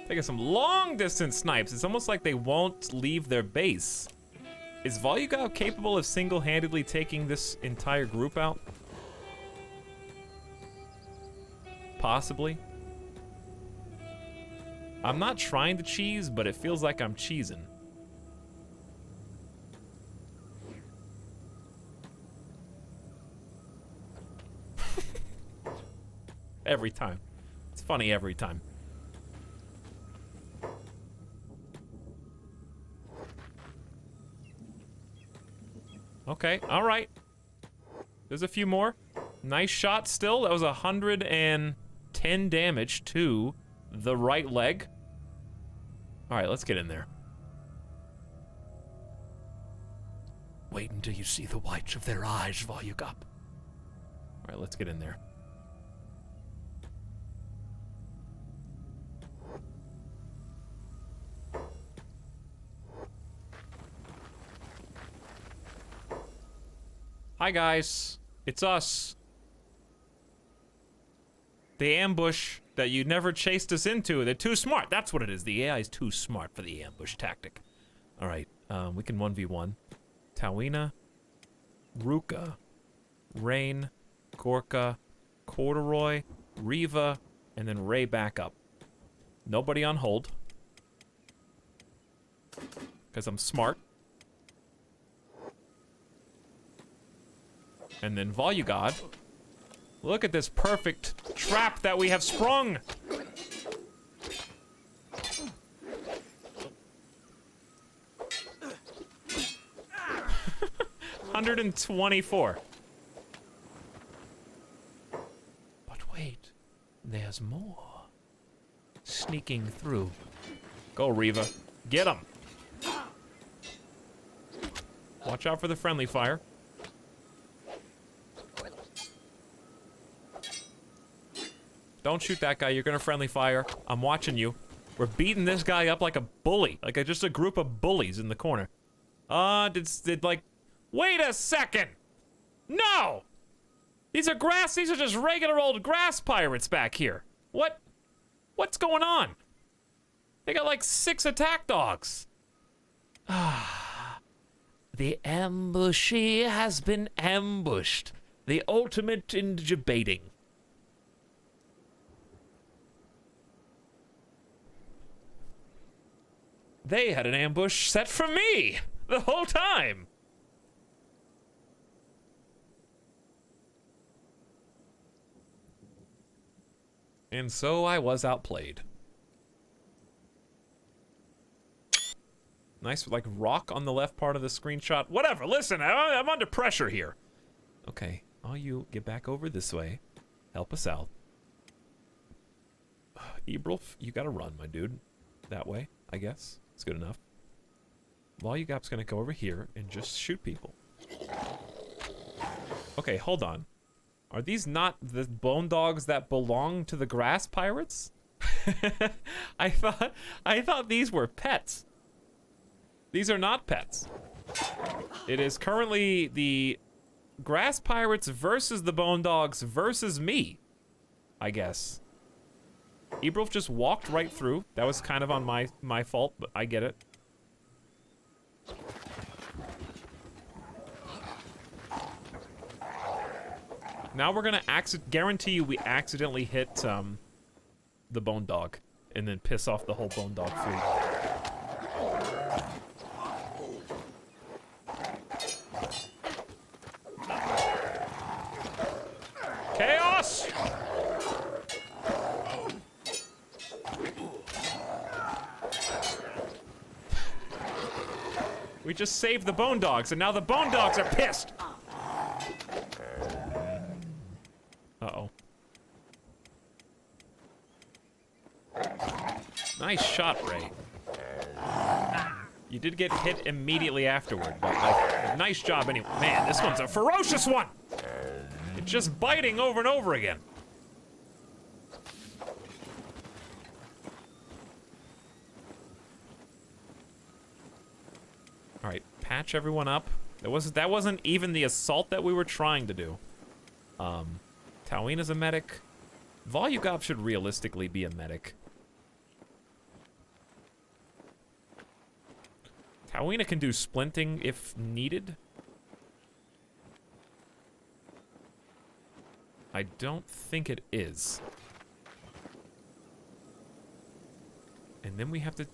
Taking some long distance snipes. It's almost like they won't leave their base. Is Volugov capable of single-handedly taking this entire group out? Possibly. I'm not trying to cheese, but it feels like I'm cheesing. Every time. It's funny every time. Okay, all right. There's a few more. Nice shot still. That was 110 damage to the right leg. All right, let's get in there. Wait until you see the whites of their eyes, Volugop. All right, let's get in there. Hi guys, it's us. The ambush that you never chased us into. They're too smart. That's what it is. The AI is too smart for the ambush tactic. All right, we can 1v1. Tawina, Ruka, Rain, Gorka, Corduroy, Riva, and then Ray back up. Nobody on hold. Because I'm smart. And then Volugod. Look at this perfect trap that we have sprung! 124. But wait, there's more. Sneaking through. Go, Riva. Get him! Watch out for the friendly fire. Don't shoot that guy, you're gonna friendly fire. I'm watching you. We're beating this guy up like a bully. Like just a group of bullies in the corner. Did like... Wait a second! No! These are just regular old grass pirates back here. What's going on? They got like 6 attack dogs. The ambushee has been ambushed. The ultimate in debating. They had an ambush set for me the whole time. And so I was outplayed. Nice, like, rock on the left part of the screenshot. Whatever, listen, I'm under pressure here. Okay, all you get back over this way. Help us out. Ebrulf, you gotta run, my dude. That way, I guess. It's good enough. Volugop's gonna go over here and just shoot people. Okay, hold on. Are these not the bone dogs that belong to the grass pirates? I thought these were pets. These are not pets. It is currently the grass pirates versus the bone dogs versus me, I guess. Ebrulf just walked right through. That was kind of on my fault, but I get it. Now we're gonna guarantee you we accidentally hit the bone dog and then piss off the whole bone dog fleet. Chaos! We just saved the bone dogs, and now the bone dogs are pissed! Uh-oh. Nice shot, Ray. You did get hit immediately afterward, but like, nice job anyway. Man, this one's a ferocious one! It's just biting over and over again. Alright, patch everyone up. That wasn't even the assault that we were trying to do. Tawina's a medic. Volugop should realistically be a medic. Tawina can do splinting if needed. I don't think it is. And then we have to...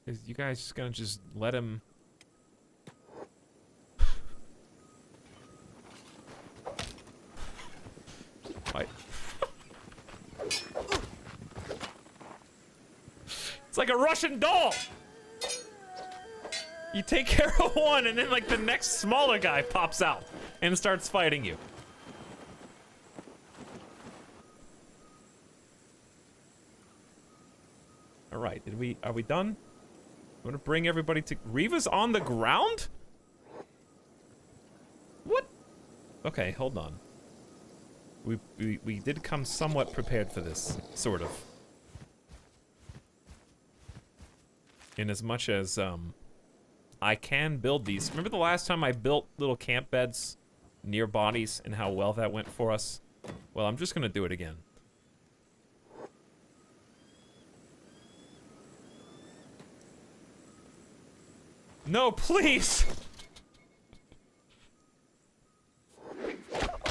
is you guys just gonna just let him... Why? It's like a Russian doll! You take care of one, and then, like, the next smaller guy pops out and starts fighting you. Alright, are we done? I'm gonna bring everybody to... Reva's on the ground? What? Okay, hold on. We did come somewhat prepared for this, sort of. In as much as, I can build these. Remember the last time I built little camp beds near bodies and how well that went for us? Well, I'm just gonna do it again. No, please!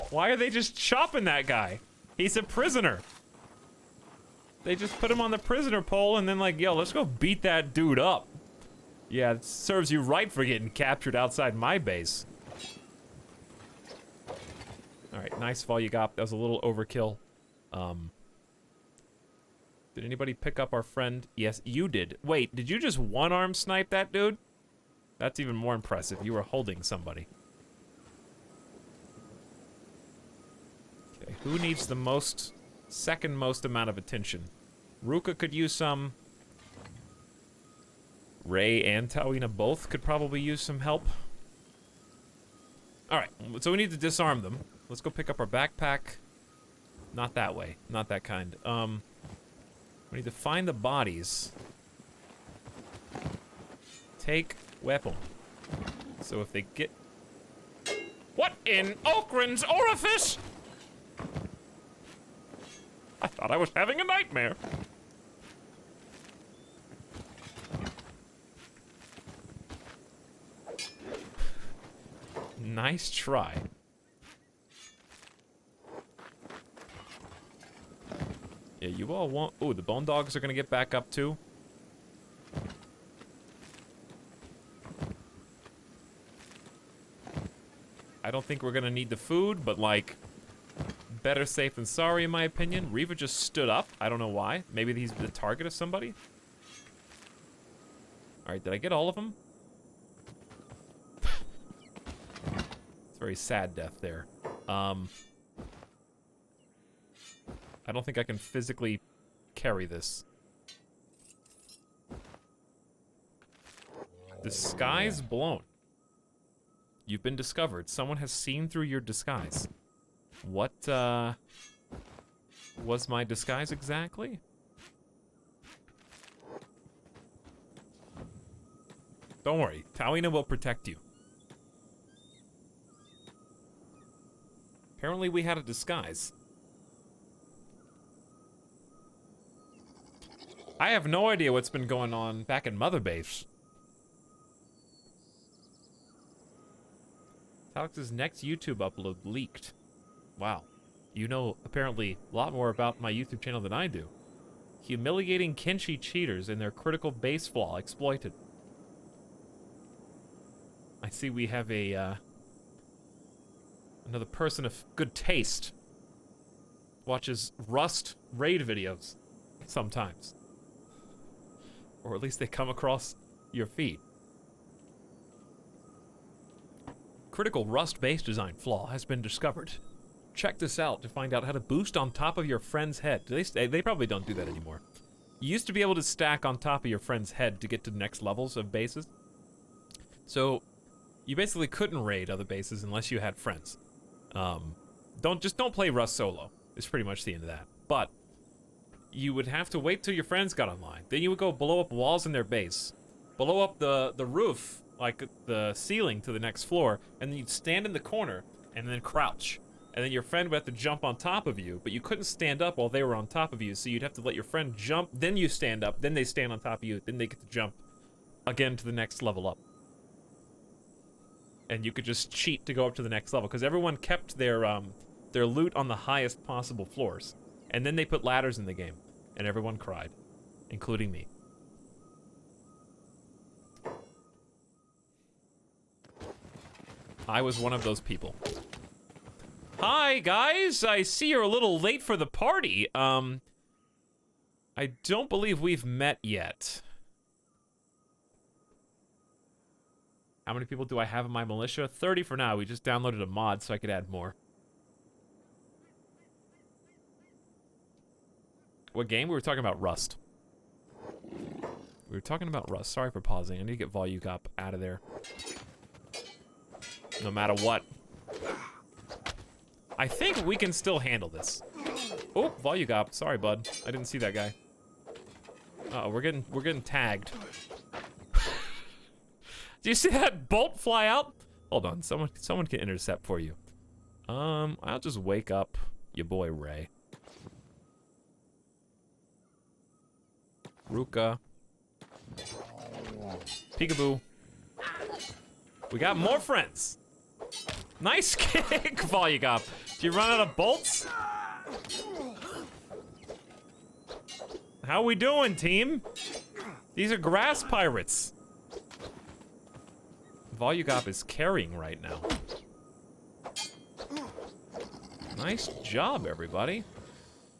Why are they just chopping that guy? He's a prisoner. They just put him on the prisoner pole and then like, yo, let's go beat that dude up. Yeah, it serves you right for getting captured outside my base. Alright, nice fall you got. That was a little overkill. Did anybody pick up our friend? Yes, you did. Wait, did you just one-arm snipe that dude? That's even more impressive. You were holding somebody. Okay, who needs the most, second most amount of attention? Ruka could use some. Ray and Tawina both could probably use some help. Alright, so we need to disarm them. Let's go pick up our backpack. Not that way. Not that kind. We need to find the bodies. Take weapon. So if they get... What in Okran's orifice? I thought I was having a nightmare. Nice try. Yeah, you all want... Ooh, the bone dogs are gonna get back up too. I don't think we're gonna need the food, but like... Better safe than sorry, in my opinion. Reva just stood up. I don't know why. Maybe he's the target of somebody. Alright, did I get all of them? It's a very sad death there. I don't think I can physically carry this. Disguise blown. You've been discovered. Someone has seen through your disguise. What, was my disguise exactly? Don't worry, Tawina will protect you. Apparently we had a disguise. I have no idea what's been going on back in Mother Base. Alex's next YouTube upload leaked. Wow. You know, apparently, a lot more about my YouTube channel than I do. Humiliating Kenshi cheaters and their critical base flaw exploited. I see we have a, another person of good taste. Watches Rust raid videos. Sometimes. Or at least they come across your feed. Critical Rust base design flaw has been discovered. Check this out to find out how to boost on top of your friend's head. They probably don't do that anymore. You used to be able to stack on top of your friend's head to get to the next levels of bases. So, you basically couldn't raid other bases unless you had friends. Don't play Rust solo. It's pretty much the end of that. But, you would have to wait till your friends got online. Then you would go blow up walls in their base. Blow up the roof, like the ceiling to the next floor, and then you'd stand in the corner and then crouch. and then your friend would have to jump on top of you, but you couldn't stand up while they were on top of you, so you'd have to let your friend jump, then you stand up, then they stand on top of you, then they get to jump again to the next level up. And you could just cheat to go up to the next level, because everyone kept their loot on the highest possible floors. And then they put ladders in the game, and everyone cried, including me. I was one of those people. Hi, guys! I see you're a little late for the party. I don't believe we've met yet. How many people do I have in my militia? 30 for now. We just downloaded a mod so I could add more. What game? We were talking about Rust. We were talking about Rust. Sorry for pausing. I need to get Volugop out of there. No matter what. I think we can still handle this. Oh, Volugop. Sorry, bud. I didn't see that guy. Uh-oh, we're getting tagged. Do you see that bolt fly out? Hold on, someone can intercept for you. I'll just wake up your boy Ray. Ruka. Peekaboo. We got more friends. Nice kick, Volugop. Did you run out of bolts? How we doing, team? These are grass pirates. Volugop is carrying right now. Nice job, everybody.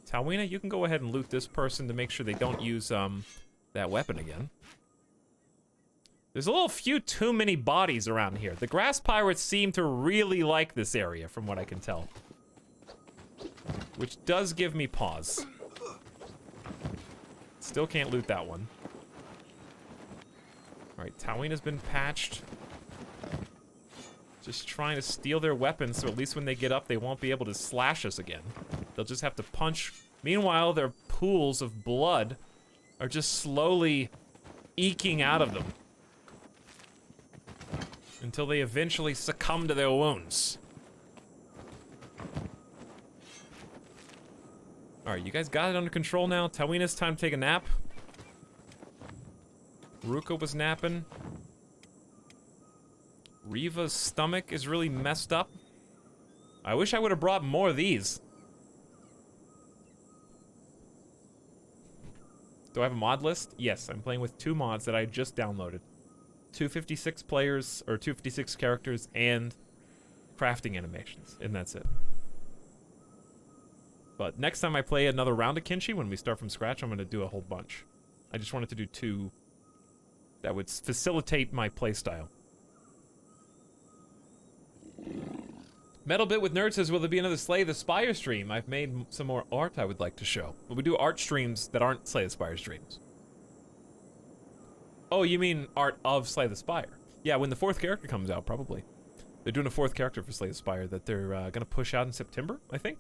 Tawina, you can go ahead and loot this person to make sure they don't use that weapon again. There's a little few too many bodies around here. The grass pirates seem to really like this area, from what I can tell. Which does give me pause. Still can't loot that one. Alright, Tawina's been patched. Just trying to steal their weapons, so at least when they get up, they won't be able to slash us again. They'll just have to punch. Meanwhile, their pools of blood are just slowly eking out of them. Until they eventually succumb to their wounds. Alright, you guys got it under control now? Tawina's time to take a nap. Ruka was napping. Riva's stomach is really messed up. I wish I would have brought more of these. Do I have a mod list? Yes, I'm playing with 2 mods that I just downloaded. 256 players, or 256 characters, and crafting animations, and that's it. But next time I play another round of Kenshi, when we start from scratch, I'm gonna do a whole bunch. I just wanted to do 2 that would facilitate my playstyle. Metalbit with Nerd says, will there be another Slay the Spire stream? I've made some more art I would like to show. But we do art streams that aren't Slay the Spire streams. Oh, you mean art of Slay the Spire? Yeah, when the 4th character comes out, probably. They're doing a 4th character for Slay the Spire that they're gonna push out in September, I think.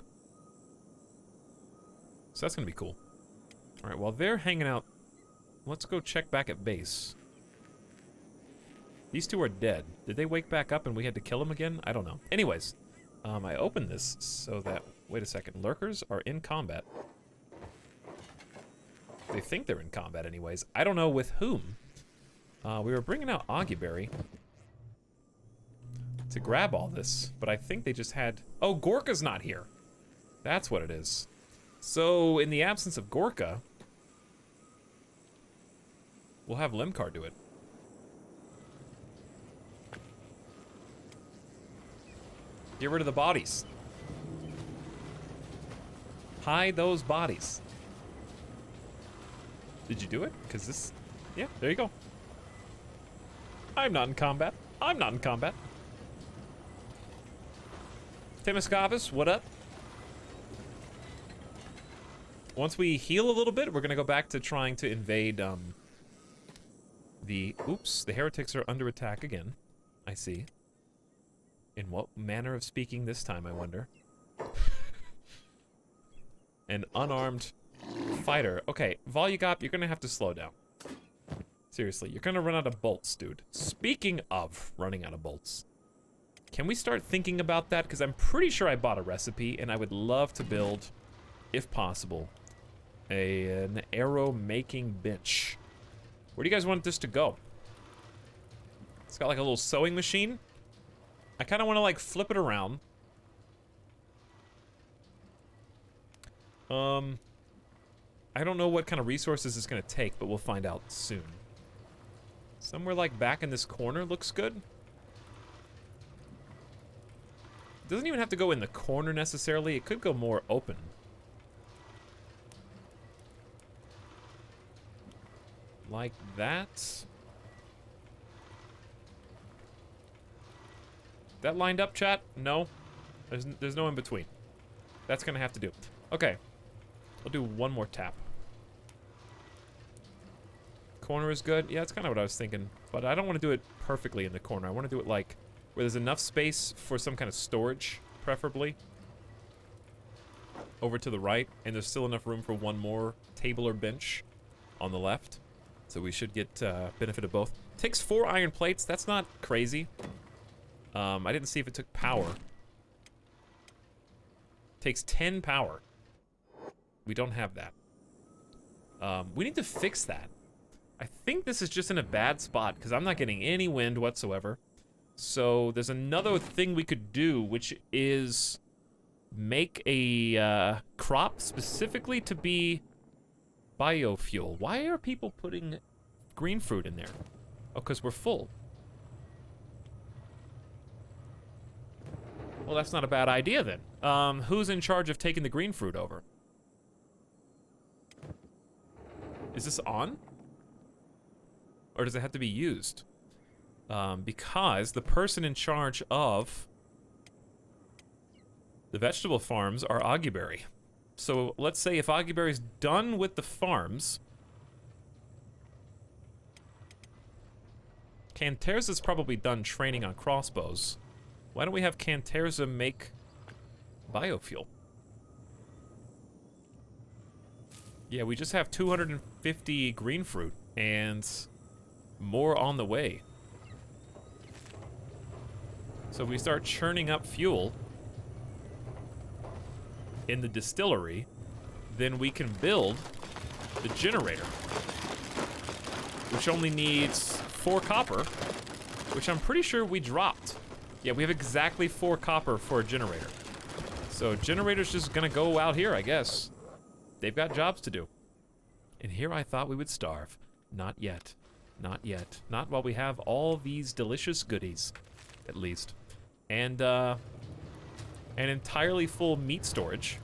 So that's gonna be cool. Alright, while they're hanging out, let's go check back at base. These 2 are dead. Did they wake back up and we had to kill them again? I don't know. Anyways, I opened this so that... Wait a second. Lurkers are in combat. They think they're in combat anyways. I don't know with whom. We were bringing out Auguberry to grab all this, but I think they just had... Oh, Gorka's not here. That's what it is. So, in the absence of Gorka, we'll have Limcar do it. Get rid of the bodies. Hide those bodies. Did you do it? Because this... Yeah, there you go. I'm not in combat. I'm not in combat. Timoscopus, what up? Once we heal a little bit, we're gonna go back to trying to invade, the... Oops, the heretics are under attack again. I see. In what manner of speaking this time, I wonder? An unarmed fighter. Okay, Volugop, you're gonna have to slow down. Seriously, you're gonna run out of bolts, dude. Speaking of running out of bolts. Can we start thinking about that? Because I'm pretty sure I bought a recipe, and I would love to build, if possible, an arrow-making bench. Where do you guys want this to go? It's got like a little sewing machine. I kind of want to like flip it around. I don't know what kind of resources it's going to take, but we'll find out soon. Somewhere like back in this corner looks good. It doesn't even have to go in the corner necessarily. It could go more open. Like that. That lined up, chat? No. There's no in between. That's gonna have to do. Okay. I'll do one more tap. Corner is good. Yeah, that's kind of what I was thinking. But I don't want to do it perfectly in the corner. I want to do it like where there's enough space for some kind of storage, preferably. Over to the right. And there's still enough room for one more table or bench on the left. So we should get benefit of both. Takes 4 iron plates. That's not crazy. I didn't see if it took power. Takes 10 power. We don't have that. We need to fix that. I think this is just in a bad spot because I'm not getting any wind whatsoever. So there's another thing we could do, which is make a crop specifically to be biofuel. Why are people putting green fruit in there? Oh, because we're full. Well, that's not a bad idea then. Who's in charge of taking the green fruit over? Is this on? Or does it have to be used? Because the person in charge of the vegetable farms are Augueberry. So let's say if Augueberry's done with the farms, Canterza's probably done training on crossbows. Why don't we have Canterza make biofuel? Yeah, we just have 250 green fruit and more on the way. So if we start churning up fuel in the distillery, then we can build the generator, which only needs 4 copper, which I'm pretty sure we dropped. Yeah, we have exactly 4 copper for a generator. So generator's just gonna go out here, I guess. They've got jobs to do. And here I thought we would starve. Not yet. Not yet. Not while we have all these delicious goodies, at least. And an entirely full meat storage.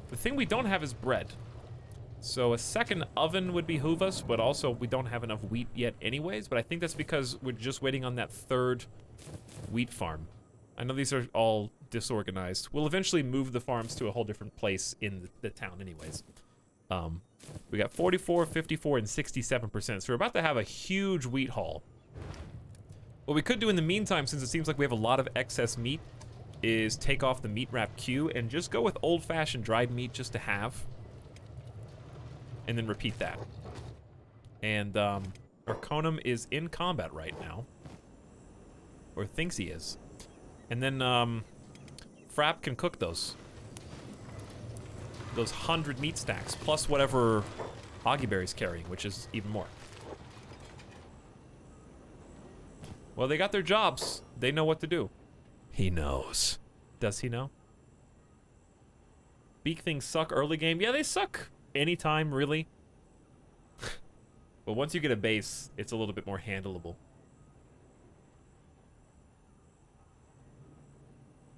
The thing we don't have is bread. So a second oven would behoove us, but also we don't have enough wheat yet anyways, but I think that's because we're just waiting on that 3rd wheat farm. I know these are all disorganized. We'll eventually move the farms to a whole different place in the town anyways. We got 44, 54, and 67%, so we're about to have a huge wheat haul. What we could do in the meantime, since it seems like we have a lot of excess meat, is take off the meat wrap queue and just go with old-fashioned dried meat just to have. And then repeat that. And Arconum is in combat right now. Or thinks he is. And then Frapp can cook those 100 meat stacks, plus whatever Augueberry's carrying, which is even more. Well, they got their jobs. They know what to do. He knows. Does he know? Beak things suck early game. Yeah, they suck anytime, really. But once you get a base, it's a little bit more handleable.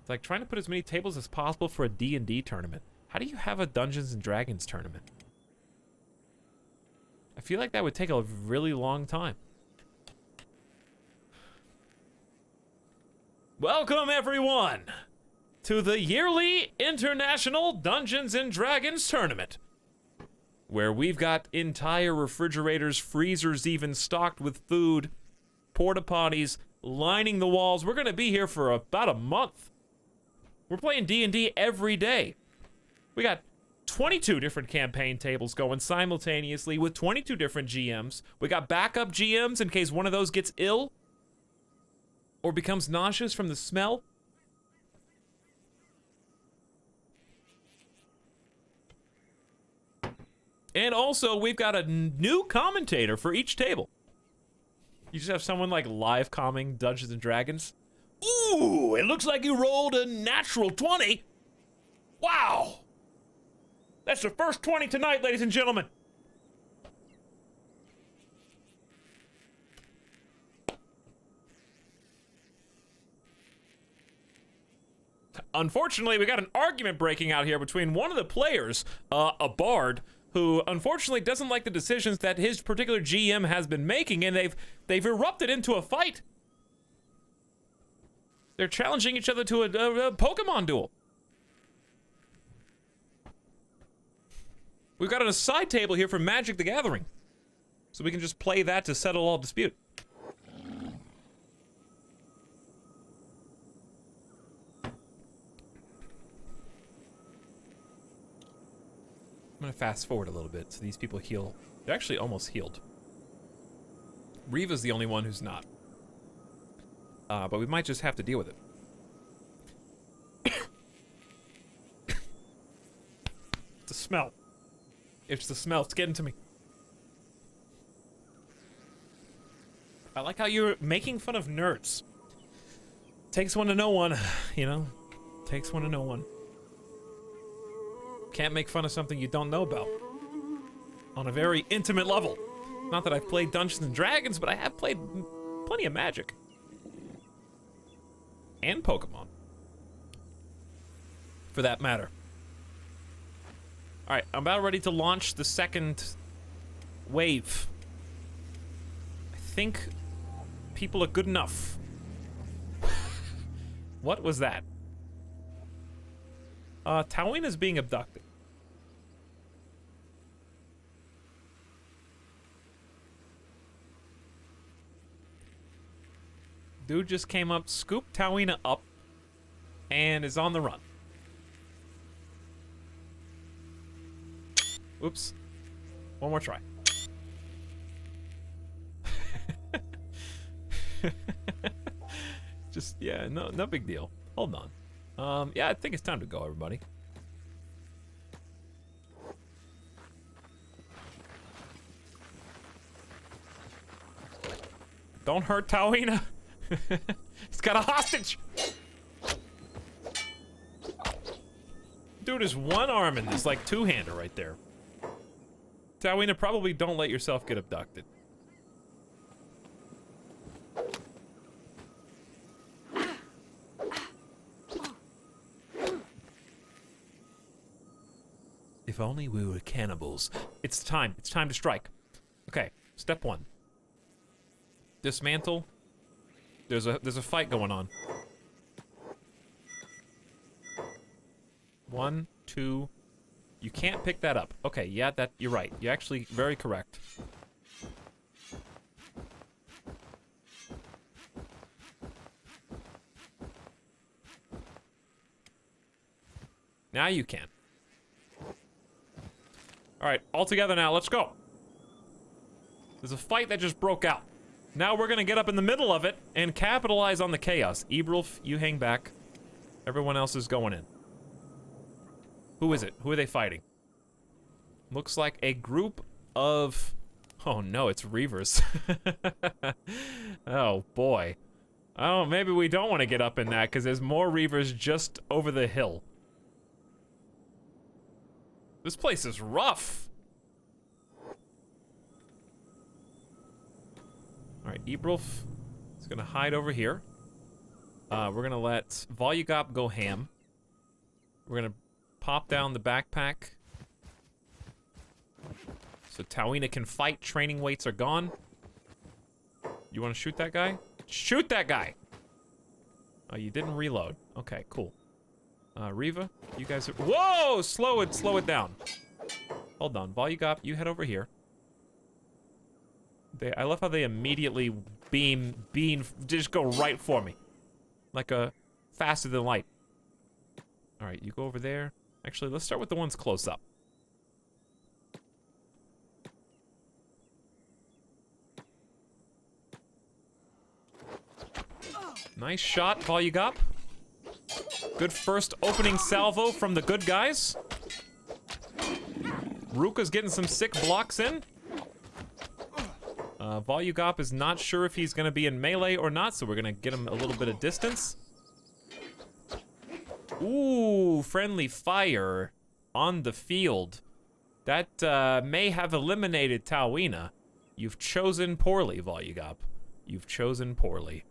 It's like trying to put as many tables as possible for a D&D tournament. How do you have a Dungeons and Dragons tournament? I feel like that would take a really long time. Welcome, everyone, to the yearly International Dungeons and Dragons Tournament, where we've got entire refrigerators, freezers even stocked with food, porta potties lining the walls. We're gonna be here for about a month. We're playing D&D every day. We got 22 different campaign tables going simultaneously with 22 different GMs. We got backup GMs in case one of those gets ill or becomes nauseous from the smell. And also, we've got a new commentator for each table. You just have someone like live calming Dungeons and Dragons. Ooh, it looks like you rolled a natural 20. Wow. That's the first 20 tonight, ladies and gentlemen. Unfortunately, we got an argument breaking out here between one of the players, a bard, who unfortunately doesn't like the decisions that his particular GM has been making, and they've erupted into a fight. They're challenging each other to a Pokemon duel. We've got a side table here for Magic the Gathering, so we can just play that to settle all dispute. I'm gonna fast forward a little bit so these people heal. They're actually almost healed. Reva's the only one who's not. But we might just have to deal with it. It's the smell. It's the smell. It's getting to me. I like how you're making fun of nerds. Takes one to know one, you know? Takes one to know one. Can't make fun of something you don't know about. On a very intimate level. Not that I've played Dungeons and Dragons, but I have played plenty of Magic. And Pokemon. For that matter. Alright, I'm about ready to launch the second wave. I think people are good enough. What was that? Tawin is being abducted. Dude just came up, scooped Tawina up, and is on the run. Oops. One more try. Just, yeah, no big deal. Hold on. Yeah, I think it's time to go, everybody. Don't hurt Tawina. He's got a hostage. Dude is one arm in this, like, two-hander right there. Tawina, probably don't let yourself get abducted. If only we were cannibals. It's time. It's time to strike. Okay, step one. Dismantle. There's a fight going on. 1, 2. You can't pick that up. Okay, yeah, you're right. You're actually very correct. Now you can. Alright, all together now, let's go. There's a fight that just broke out. Now we're gonna get up in the middle of it and capitalize on the chaos. Ebrulf, you hang back. Everyone else is going in. Who is it? Who are they fighting? Looks like a group of... Oh no, it's reavers. Oh boy. Oh, maybe we don't want to get up in that because there's more reavers just over the hill. This place is rough. Alright, Ebrulf is gonna hide over here. We're gonna let Volugop go ham. We're gonna pop down the backpack. So Tawina can fight, training weights are gone. You wanna shoot that guy? Shoot that guy! Oh, you didn't reload. Okay, cool. Riva, you guys are... Whoa! Slow it down. Hold on, Volugop, you head over here. I love how they immediately just go right for me. Like a faster than light. Alright, you go over there. Actually, let's start with the ones close up. Nice shot, Volugop. Good first opening salvo from the good guys. Ruka's getting some sick blocks in. Volugop is not sure if he's gonna be in melee or not, so we're gonna get him a little bit of distance. Ooh, friendly fire on the field. That may have eliminated Tawina. You've chosen poorly, Volugop. You've chosen poorly.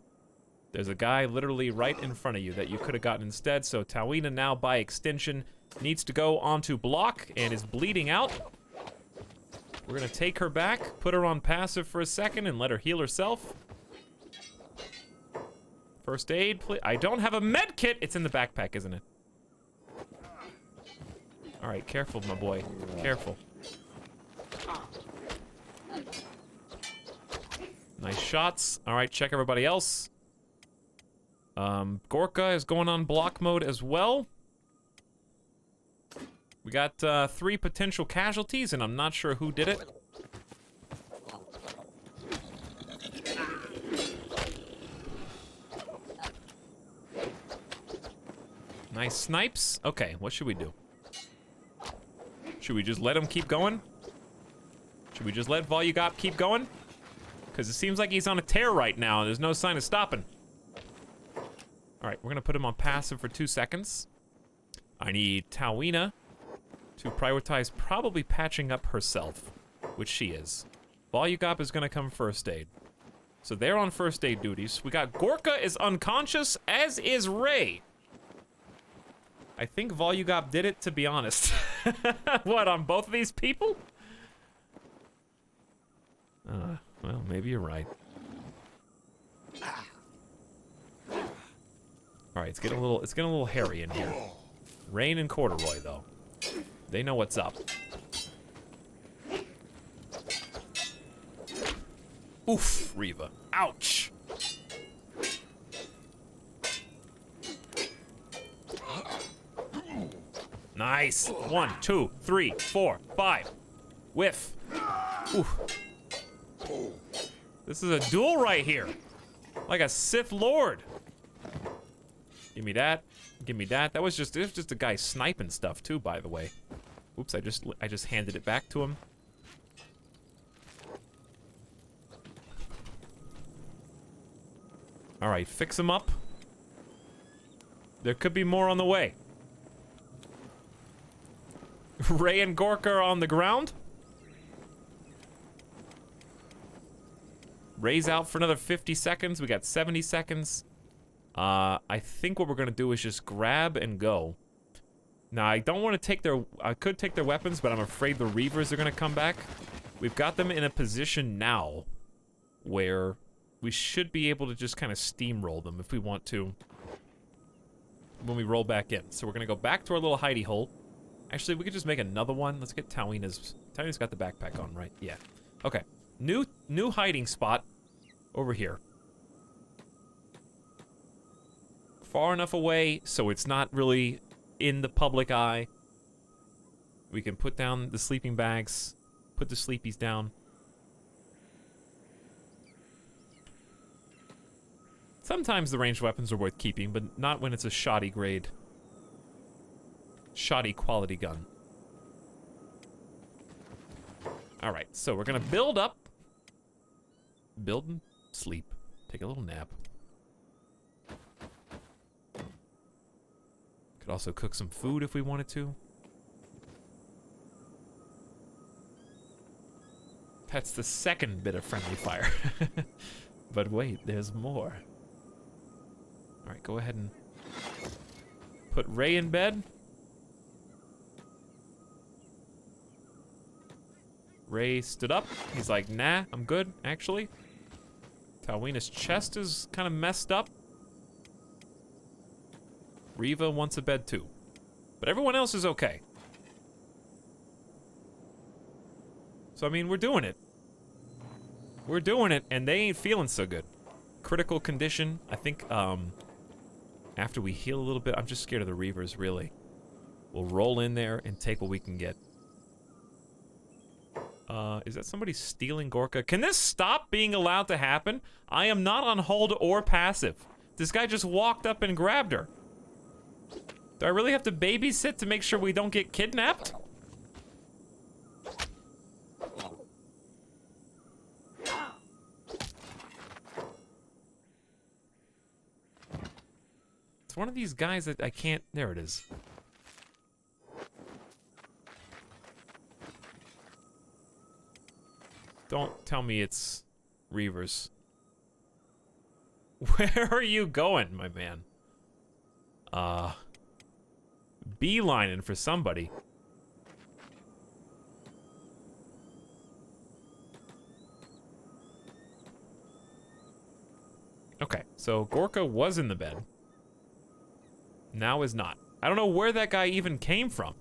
There's a guy literally right in front of you that you could have gotten instead, so Tawina now, by extension, needs to go onto block and is bleeding out. We're gonna take her back, put her on passive for a second, and let her heal herself. First aid, please. I don't have a med kit. It's in the backpack, isn't it? All right, careful, my boy. Careful. Nice shots. All right, check everybody else. Gorka is going on block mode as well. We got 3 potential casualties, and I'm not sure who did it. Nice snipes. Okay, what should we do? Should we just let him keep going? Should we just let Volugop keep going? Because it seems like he's on a tear right now, and there's no sign of stopping. All right, we're gonna put him on passive for 2 seconds. I need Tawina to prioritize probably patching up herself, which she is. Volugop is gonna come first aid. So they're on first aid duties. We got Gorka is unconscious, as is Ray. I think Volugop did it, to be honest. What, on both of these people? Well, maybe you're right. All right, it's getting a little hairy in here. Rain and Corduroy, though. They know what's up. Oof, Reva. Ouch. Nice. 1, 2, 3, 4, 5. Whiff. Oof. This is a duel right here. Like a Sith Lord. Give me that. Give me that. It was just a guy sniping stuff too, by the way. Oops, I just handed it back to him. All right, fix him up. There could be more on the way. Ray and Gorka are on the ground. Ray's out for another 50 seconds. We got 70 seconds. I think what we're gonna do is just grab and go. Now, I don't want to take their... I could take their weapons, but I'm afraid the reavers are gonna come back. We've got them in a position now where we should be able to just kind of steamroll them if we want to when we roll back in. So we're gonna go back to our little hidey hole. Actually, we could just make another one. Let's get Tawina's... Tawina's got the backpack on, right? Yeah. Okay. New hiding spot over here. Far enough away so it's not really in the public eye. We can put down the sleeping bags, put the sleepies down. Sometimes the ranged weapons are worth keeping, but not when it's a shoddy grade. Shoddy quality gun. Alright, so we're gonna build up. Build and sleep. Take a little nap. Could also cook some food if we wanted to. That's the second bit of friendly fire. But wait, there's more. Alright, go ahead and put Ray in bed. Ray stood up. He's like, nah, I'm good, actually. Tawina's chest is kind of messed up. Reva wants a bed too. But everyone else is okay. So, I mean, we're doing it. We're doing it, and they ain't feeling so good. Critical condition. I think, after we heal a little bit, I'm just scared of the reavers, really. We'll roll in there and take what we can get. Is that somebody stealing Gorka? Can this stop being allowed to happen? I am not on hold or passive. This guy just walked up and grabbed her. Do I really have to babysit to make sure we don't get kidnapped? one of these guys that I can't... There it is. Don't tell me it's reavers. Where are you going, my man? Beelining for somebody. Okay, so Gorka was in the bed. Now is not. I don't know where that guy even came from.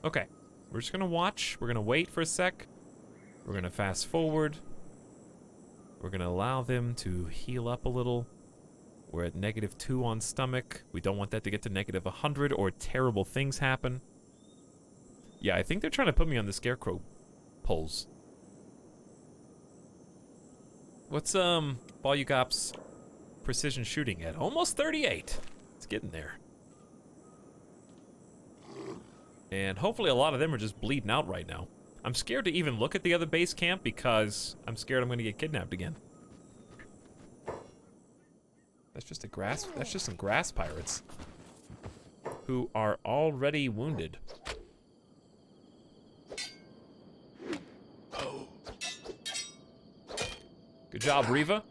Okay, we're just gonna watch. We're gonna wait for a sec. We're gonna fast forward. We're gonna allow them to heal up a little. We're at -2 on stomach. We don't want that to get to -100 or terrible things happen. Yeah, I think they're trying to put me on the scarecrow poles. What's Volugop's precision shooting at? Almost 38. It's getting there. And hopefully a lot of them are just bleeding out right now. I'm scared to even look at the other base camp because I'm scared I'm gonna get kidnapped again. That's just some grass pirates who are already wounded. Good job, Reva.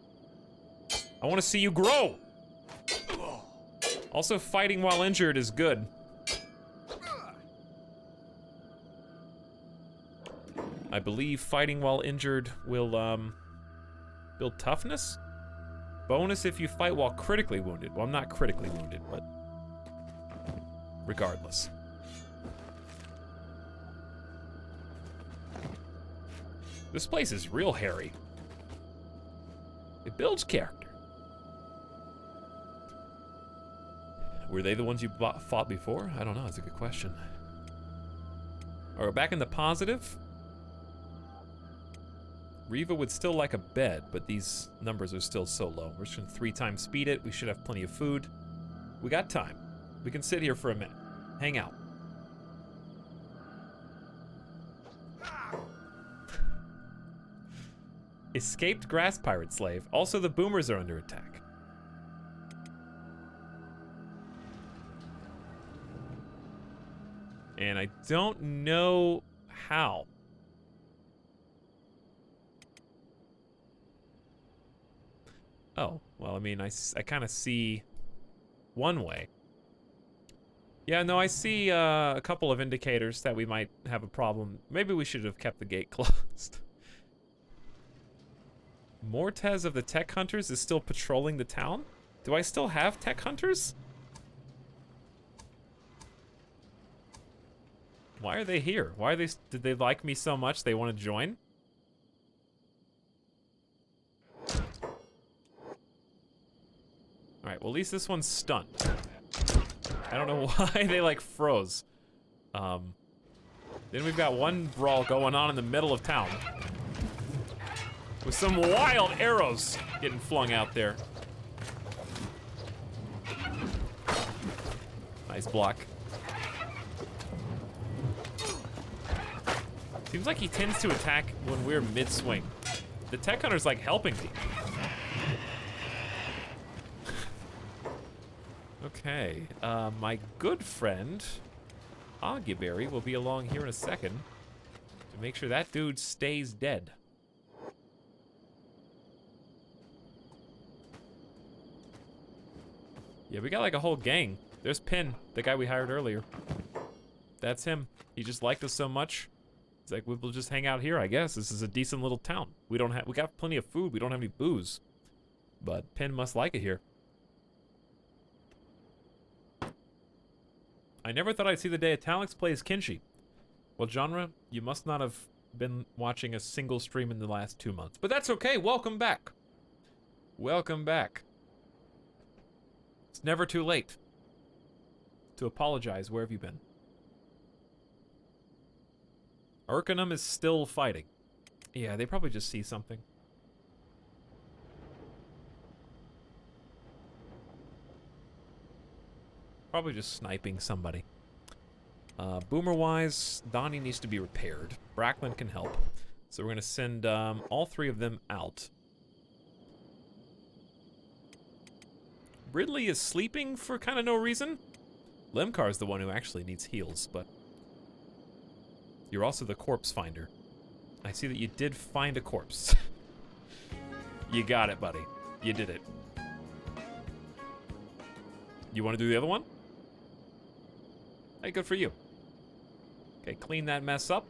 I want to see you grow. Also, fighting while injured is good. I believe fighting while injured will, build toughness? Bonus if you fight while critically wounded. Well, I'm not critically wounded, but regardless. This place is real hairy. It builds character. Were they the ones you fought before? I don't know, that's a good question. All right, back in the positive. Reva would still like a bed, but these numbers are still so low. We're just gonna 3 times speed it. We should have plenty of food. We got time. We can sit here for a minute. Hang out. Escaped grass pirate slave. Also, the boomers are under attack. And I don't know how. Oh, well, I mean, I kind of see one way. Yeah, no, I see a couple of indicators that we might have a problem. Maybe we should have kept the gate closed. Mortez of the Tech Hunters is still patrolling the town? Do I still have Tech Hunters? Why are they here? Why are they? Did they like me so much they want to join? Alright, well at least this one's stunned. I don't know why they like froze. Then we've got one brawl going on in the middle of town. With some wild arrows getting flung out there. Nice block. Seems like he tends to attack when we're mid-swing. The Tech Hunter's like helping me. Okay, my good friend, Aguiberry, will be along here in a second to make sure that dude stays dead. Yeah, we got like a whole gang. There's Pin, the guy we hired earlier. That's him. He just liked us so much. He's like, we'll just hang out here, I guess. This is a decent little town. We got plenty of food. We don't have any booze. But Pin must like it here. I never thought I'd see the day Italics plays Kenshi. Well, genre, you must not have been watching a single stream in the last 2 months. But that's okay. Welcome back. Welcome back. It's never too late to apologize. Where have you been? Arcanum is still fighting. Yeah, they probably just see something. Probably just sniping somebody. Boomer-wise, Donnie needs to be repaired. Bracklin can help. So we're going to send all 3 of them out. Ridley is sleeping for kind of no reason. Lemkar's the one who actually needs heals, but you're also the corpse finder. I see that you did find a corpse. You got it, buddy. You did it. You want to do the other one? Hey, good for you. Okay, clean that mess up.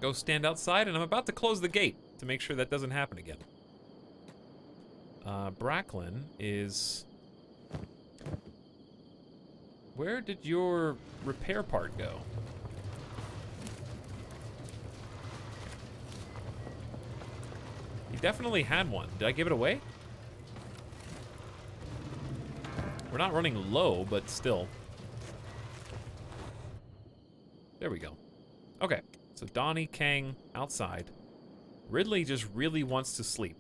Go stand outside, and I'm about to close the gate to make sure that doesn't happen again. Bracklin is... Where did your repair part go? You definitely had one. Did I give it away? We're not running low, but still. There we go. Okay, so Donnie, Kang, outside. Ridley just really wants to sleep.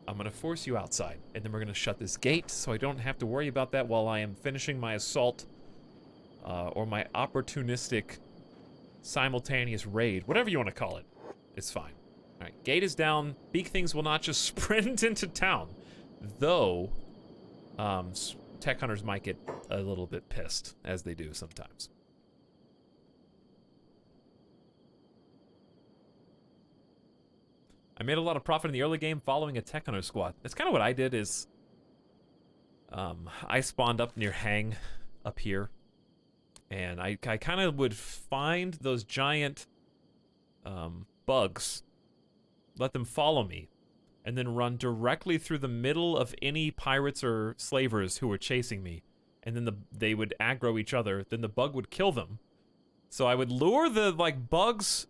I'm gonna force you outside, and then we're gonna shut this gate so I don't have to worry about that while I am finishing my assault, or my opportunistic simultaneous raid, whatever you want to call it. It's fine. All right, gate is down. Big things will not just sprint into town, though. Tech hunters might get a little bit pissed, as they do sometimes. I made a lot of profit in the early game following a tech hunter squad. That's kind of what I did is, I spawned up near Hang up here, and I kind of would find those giant bugs, let them follow me, and then run directly through the middle of any pirates or slavers who were chasing me, and then they would aggro each other, then the bug would kill them. So I would lure the, bugs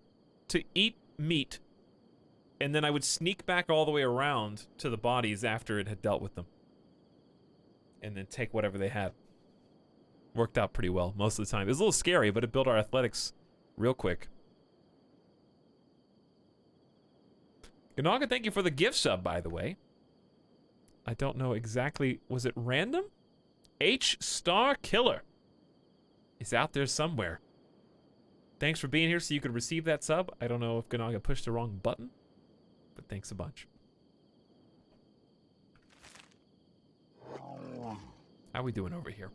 to eat meat, and then I would sneak back all the way around to the bodies after it had dealt with them. And then take whatever they had. Worked out pretty well most of the time. It was a little scary, but it built our athletics real quick. Ganaga, thank you for the gift sub, by the way. I don't know exactly, was it random? H Star Killer is out there somewhere. Thanks for being here so you could receive that sub. I don't know if Ganaga pushed the wrong button, but thanks a bunch. How we doing over here?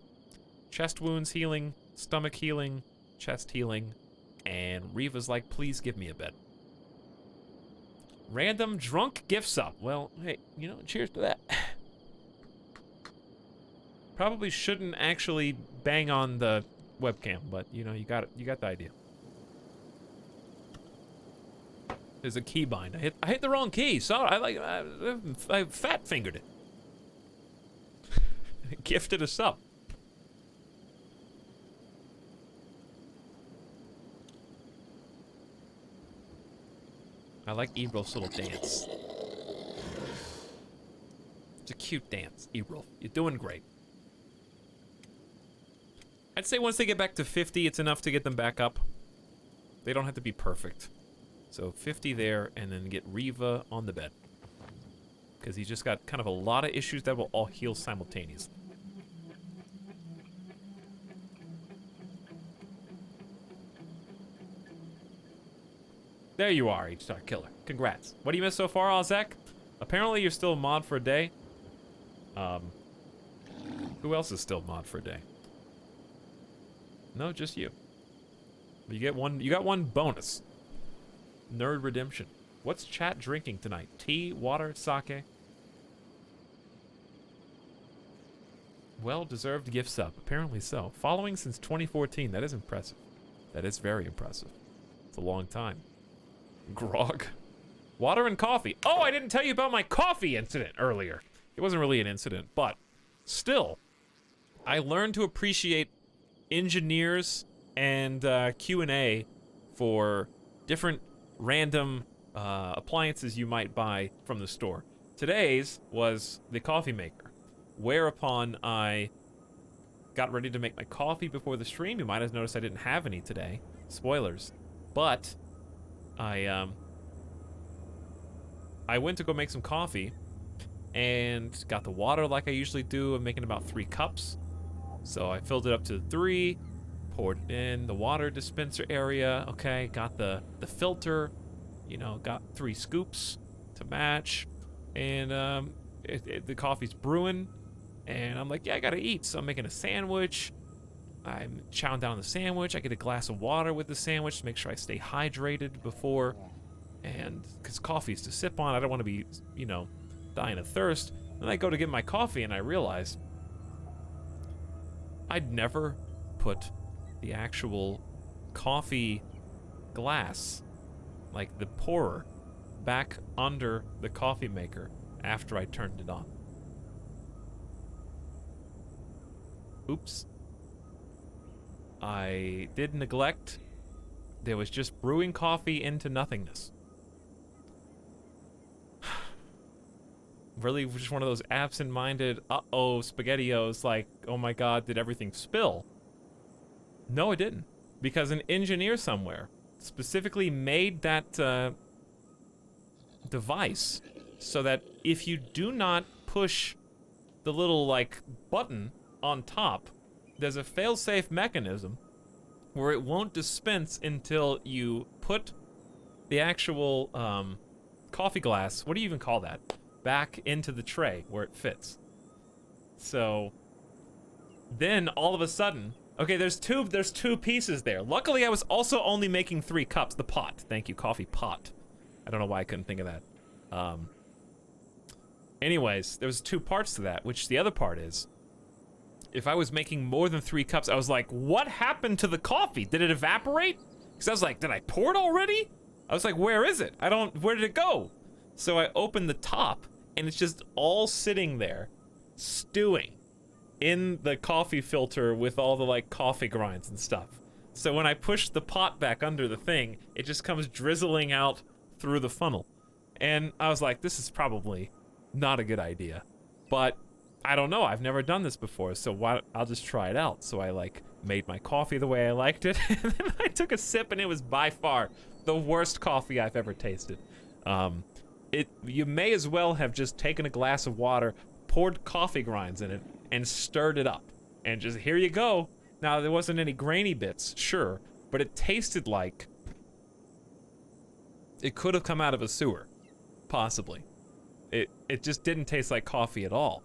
Chest wounds healing, stomach healing, chest healing, and Reva's like, please give me a bed. Random drunk gift sub. Well, hey, you know, cheers to that. Probably shouldn't actually bang on the webcam, but you know, you got it. You got the idea. There's a key bind. I hit the wrong key. Sorry, I fat fingered it. Gifted a sub. I like Ebro's little dance. It's a cute dance, Ebro. You're doing great. I'd say once they get back to 50, it's enough to get them back up. They don't have to be perfect. So 50 there, and then get Reva on the bed. Because he's just got kind of a lot of issues that will all heal simultaneously. There you are, H-Star Killer. Congrats. What do you miss so far, Ozek? Apparently you're still a mod for a day. Who else is still mod for a day? No, just you. You get one. You got one bonus. Nerd redemption. What's chat drinking tonight? Tea, water, sake? Well-deserved gift sub. Apparently so. Following since 2014. That is impressive. That is very impressive. It's a long time. Grog. Water and coffee. Oh, I didn't tell you about my coffee incident earlier. It wasn't really an incident, but still, I learned to appreciate engineers and Q&A for different random appliances you might buy from the store. Today's was the coffee maker, whereupon I got ready to make my coffee before the stream. You might have noticed I didn't have any today. Spoilers. But I went to go make some coffee and got the water like I usually do. I'm making about 3 cups. So I filled it up to 3, poured it in the water dispenser area. Okay, got the filter, you know, got 3 scoops to match. And The coffee's brewing, and I'm like, yeah, I gotta eat. So I'm making a sandwich. I'm chowing down on the sandwich. I get a glass of water with the sandwich to make sure I stay hydrated before. And because coffee's to sip on, I don't want to be, you know, dying of thirst. Then I go to get my coffee and I realize I'd never put the actual coffee glass, like the pourer, back under the coffee maker after I turned it on. Oops. I did neglect. There was just brewing coffee into nothingness. Really just one of those absent-minded, uh-oh, SpaghettiOs, like, oh my god, did everything spill? No, it didn't. Because an engineer somewhere specifically made that device so that if you do not push the little, like, button on top, there's a fail-safe mechanism where it won't dispense until you put the actual coffee glass, what do you even call that, back into the tray where it fits. So then all of a sudden, okay, there's two pieces there. Luckily, I was also only making 3 cups. The pot, thank you, coffee pot. I don't know why I couldn't think of that. Anyways, there was 2 parts to that, which the other part is, if I was making more than 3 cups, I was like, what happened to the coffee? Did it evaporate? Because I was like, did I pour it already? I was like, where is it? Where did it go? So I opened the top, and it's just all sitting there, stewing in the coffee filter with all the, like, coffee grinds and stuff. So when I push the pot back under the thing, it just comes drizzling out through the funnel. And I was like, this is probably not a good idea. But I don't know, I've never done this before, so I'll just try it out. So I, like, made my coffee the way I liked it, and then I took a sip, and it was by far the worst coffee I've ever tasted. You may as well have just taken a glass of water, poured coffee grinds in it, and stirred it up. And just, here you go. Now, there wasn't any grainy bits, sure, but it tasted like it could have come out of a sewer, possibly. It just didn't taste like coffee at all.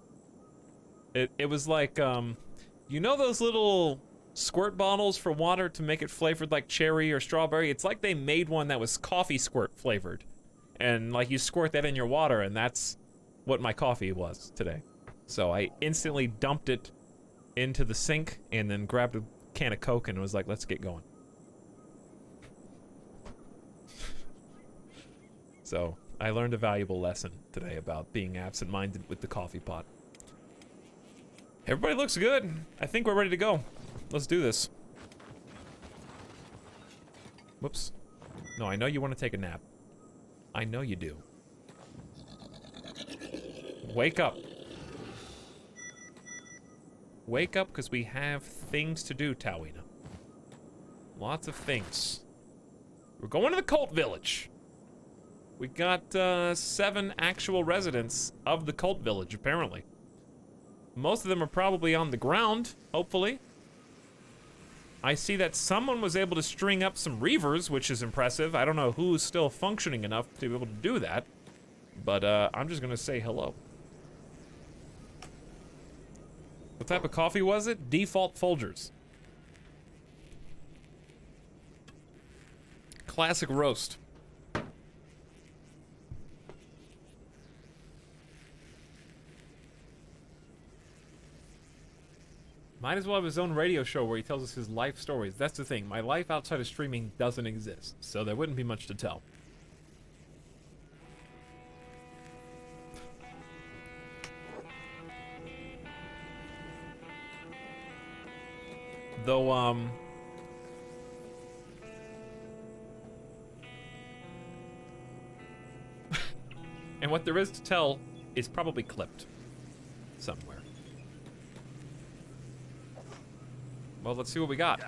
It was like, you know those little squirt bottles for water to make it flavored like cherry or strawberry? It's like they made one that was coffee squirt flavored. And like you squirt that in your water, and that's what my coffee was today. So I instantly dumped it into the sink and then grabbed a can of Coke and was like, let's get going. So I learned a valuable lesson today about being absent-minded with the coffee pot. Everybody looks good. I think we're ready to go. Let's do this. Whoops. No, I know you want to take a nap. I know you do. Wake up. Wake up, because we have things to do, Tawina. Lots of things. We're going to the cult village. We got 7 actual residents of the cult village, apparently. Most of them are probably on the ground, hopefully. I see that someone was able to string up some reavers, which is impressive. I don't know who's still functioning enough to be able to do that. But I'm just gonna say hello. What type of coffee was it? Default Folgers. Classic roast. Might as well have his own radio show where he tells us his life stories. That's the thing. My life outside of streaming doesn't exist, so there wouldn't be much to tell. Though, and what there is to tell is probably clipped somewhere. Well, let's see what we got.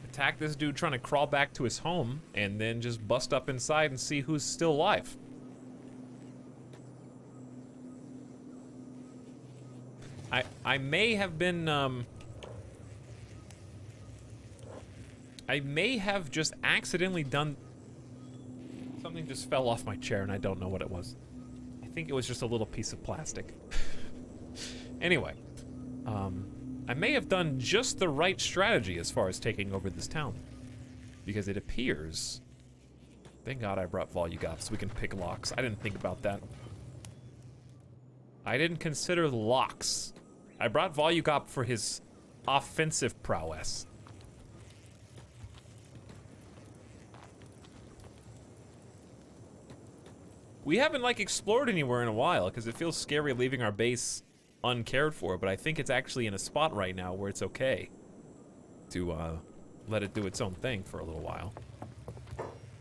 Attack this dude trying to crawl back to his home, and then just bust up inside and see who's still alive. I may have been, I may have just accidentally done... Something just fell off my chair and I don't know what it was. I think it was just a little piece of plastic. Anyway, I may have done just the right strategy as far as taking over this town. Because it appears... Thank God I brought Volugop so we can pick locks. I didn't think about that. I didn't consider the locks. I brought Volugop for his offensive prowess. We haven't, like, explored anywhere in a while, because it feels scary leaving our base uncared for, but I think it's actually in a spot right now where it's okay to, let it do its own thing for a little while.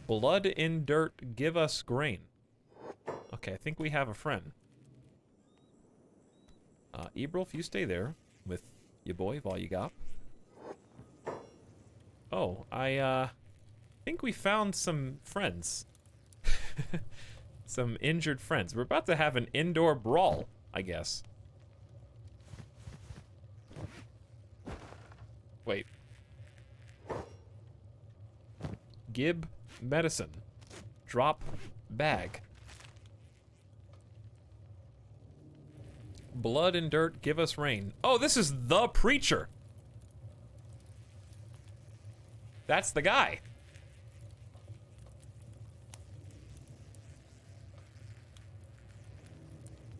Blood in dirt, give us grain. Okay, I think we have a friend. Ebrulf, you stay there with your boy, Volugop. Oh, I think we found some friends. Some injured friends. We're about to have an indoor brawl, I guess. Wait. Gib medicine. Drop bag. Blood and dirt, give us rain. Oh, this is the preacher. That's the guy.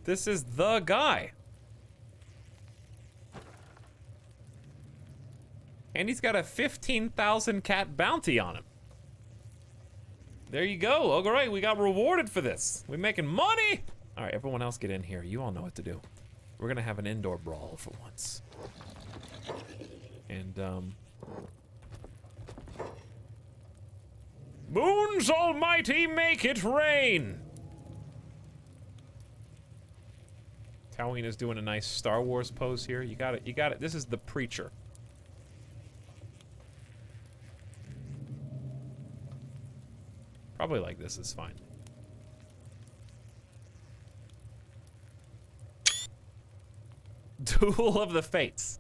This is the guy. And he's got a 15,000 cat bounty on him. There you go. Oh, great. We got rewarded for this. We're making money. All right, everyone else get in here. You all know what to do. We're going to have an indoor brawl for once. And, Moons almighty, make it rain! Toween is doing a nice Star Wars pose here. You got it, you got it. This is the preacher. Probably like this is fine. Duel of the Fates.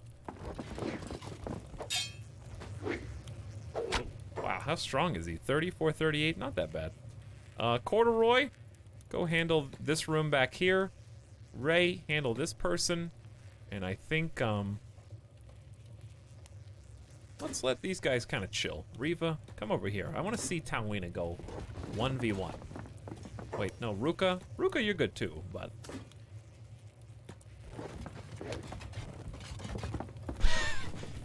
Wow, how strong is he? 34, 38, not that bad. Corduroy, go handle this room back here. Ray, handle this person. And I think, let's let these guys kind of chill. Riva, come over here. I want to see Tawina go 1v1. Wait, no, Ruka. Ruka, you're good too, but...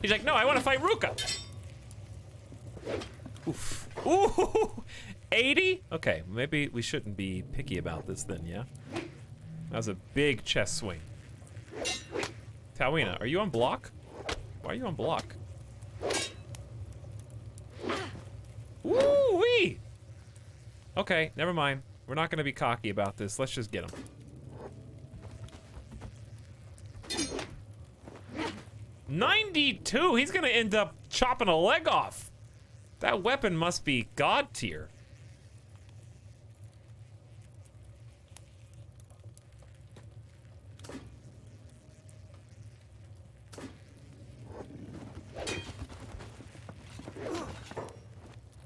He's like, no, I want to fight Ruka. Oof. Ooh, 80? Okay, maybe we shouldn't be picky about this then, yeah? That was a big chest swing. Tawina, are you on block? Why are you on block? Woo-wee! Okay, never mind. We're not gonna be cocky about this. Let's just get him. $92! He's gonna end up chopping a leg off. That weapon must be god tier.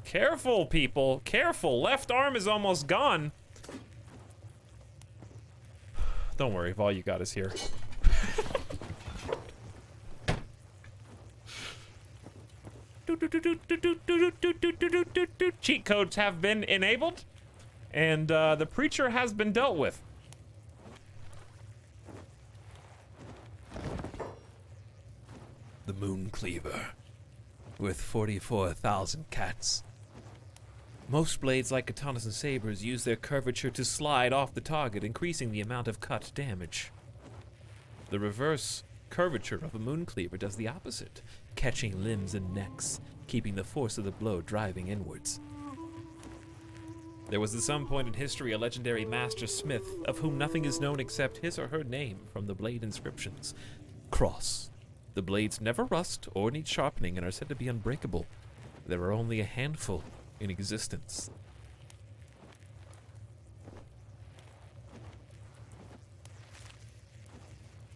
Careful, people. Careful. Left arm is almost gone. Don't worry, all you got is here. Cheat codes have been enabled, and the preacher has been dealt with. The Moon Cleaver, with 44,000 cats. Most blades, like katanas and sabers, use their curvature to slide off the target, increasing the amount of cut damage. The reverse curvature of a Moon Cleaver does the opposite, catching limbs and necks, keeping the force of the blow driving inwards. There was at some point in history a legendary master smith, of whom nothing is known except his or her name from the blade inscriptions. Cross. The blades never rust or need sharpening and are said to be unbreakable. There are only a handful in existence.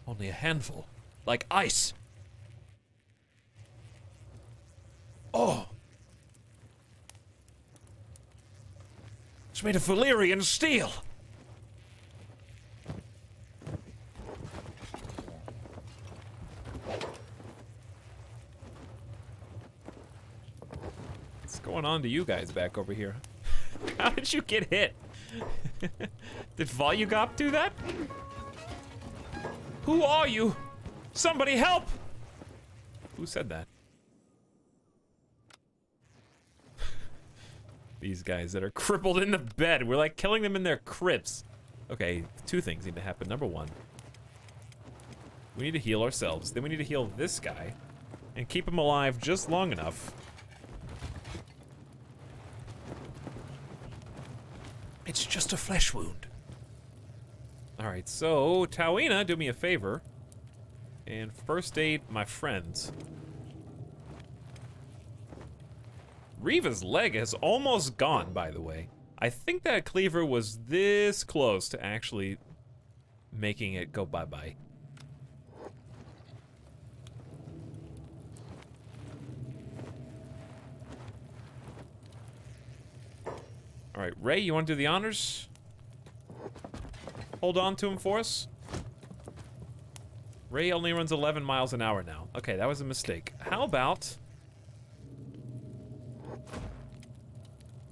Only a handful. Like ice. Oh! It's made of Valyrian steel! on to you guys back over here? How did you get hit? Did Volugop do that? Who are you? Somebody help! Who said that? These guys that are crippled in the bed. We're like killing them in their cribs. Okay, two things need to happen. Number one, we need to heal ourselves. Then we need to heal this guy and keep him alive just long enough. It's just a flesh wound. All right, so Tawina, do me a favor and first aid my friends. Riva's leg has almost gone, by the way. I think that cleaver was this close to actually making it go bye-bye. All right, Ray, you want to do the honors? Hold on to him for us. Ray only runs 11 miles an hour now. Okay, that was a mistake. How about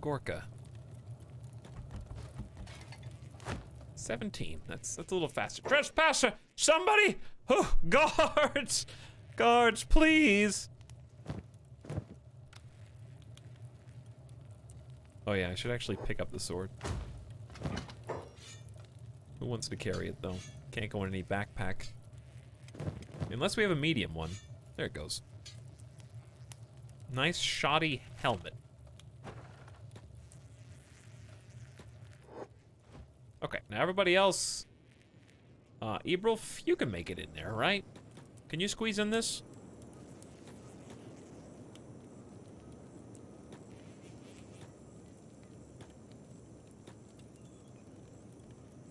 Gorka? 17. That's a little faster. Trespasser! Somebody! Oh, guards! Guards, please! Oh yeah, I should actually pick up the sword. Who wants to carry it though? Can't go in any backpack. Unless we have a medium one. There it goes. Nice shoddy helmet. Okay, now everybody else. Ebrulf, you can make it in there, right? Can you squeeze in this?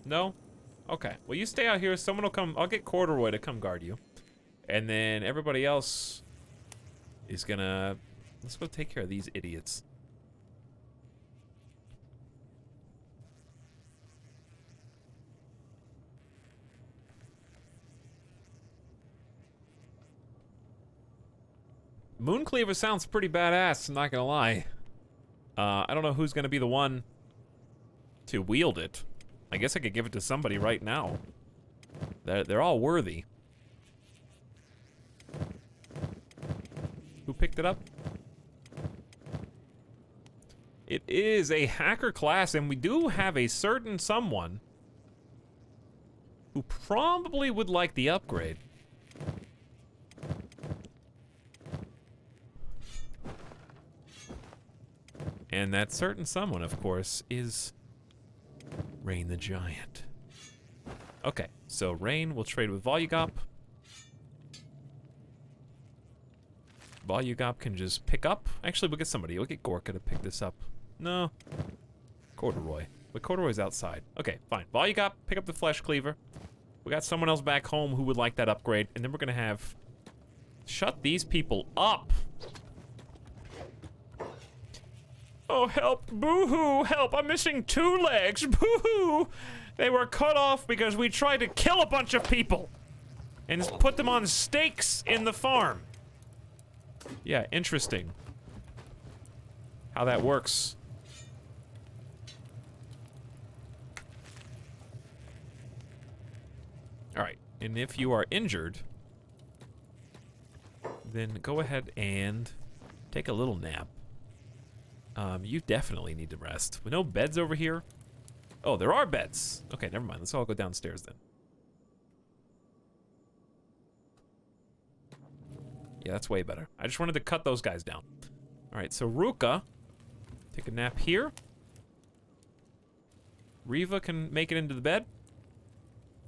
No? Okay. Well, you stay out here. Someone will come. I'll get Corduroy to come guard you. And then everybody else is gonna... Let's go take care of these idiots. Mooncleaver sounds pretty badass, I'm not gonna lie. I don't know who's gonna be the one to wield it. I guess I could give it to somebody right now. They're all worthy. Who picked it up? It is a hacker class, and we do have a certain someone who probably would like the upgrade. And that certain someone, of course, is Rain the Giant. Okay, so Rain will trade with Volugop. Volugop can just pick up. Actually, we'll get somebody. We'll get Gorka to pick this up. No. Corduroy. But Corduroy's outside. Okay, fine. Volugop, pick up the Flesh Cleaver. We got someone else back home who would like that upgrade. And then we're going to have... Shut these people up! Oh, help. Boo-hoo. Help. I'm missing 2 legs. Boo-hoo. They were cut off because we tried to kill a bunch of people. And put them on stakes in the farm. Yeah, interesting. How that works. Alright. And if you are injured, then go ahead and take a little nap. You definitely need to rest. With no beds over here. Oh, there are beds. Okay, never mind. Let's all go downstairs then. Yeah, that's way better. I just wanted to cut those guys down. All right, so Ruka, take a nap here. Riva can make it into the bed.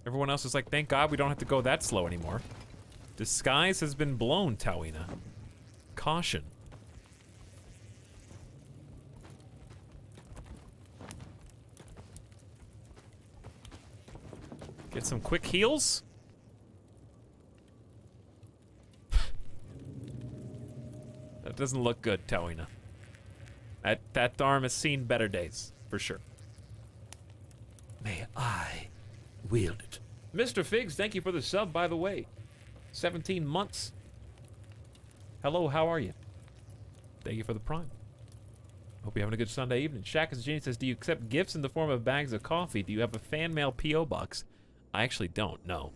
Everyone else is like, thank God we don't have to go that slow anymore. Disguise has been blown, Tawina. Caution. Get some quick heals. That doesn't look good, Tawina. That arm has seen better days, for sure. May I wield it? Mr. Figs, thank you for the sub, by the way. 17 months. Hello, how are you? Thank you for the prime. Hope you're having a good Sunday evening. Shaq is Genius says, do you accept gifts in the form of bags of coffee? Do you have a fan mail P.O. box? I actually don't, no.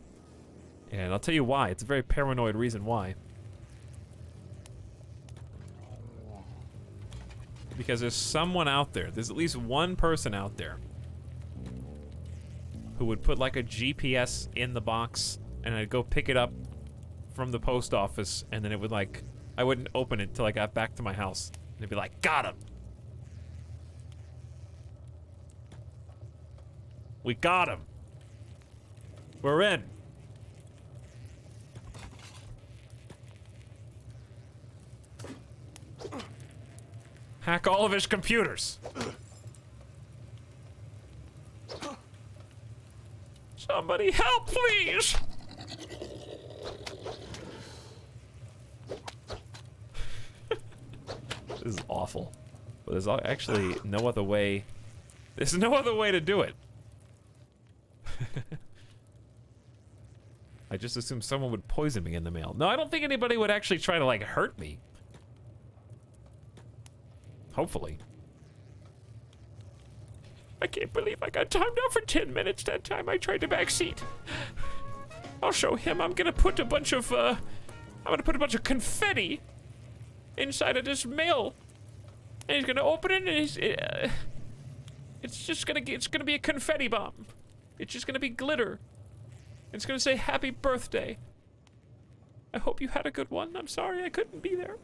And I'll tell you why. It's a very paranoid reason why. Because there's someone out there, there's at least one person out there who would put like a GPS in the box and I'd go pick it up from the post office and then it would like, I wouldn't open it till I got back to my house. And it'd be like, got him. We got him. We're in. Hack all of his computers. Somebody help, please. This is awful. But there's actually no other way. There's no other way to do it. I just assumed someone would poison me in the mail. No, I don't think anybody would actually try to, like, hurt me. Hopefully. I can't believe I got timed out for 10 minutes that time I tried the back seat. I'll show him. I'm gonna put a bunch of, confetti inside of this mail. And he's gonna open it and it's gonna be a confetti bomb. It's just gonna be glitter. It's gonna say happy birthday. I hope you had a good one. I'm sorry I couldn't be there.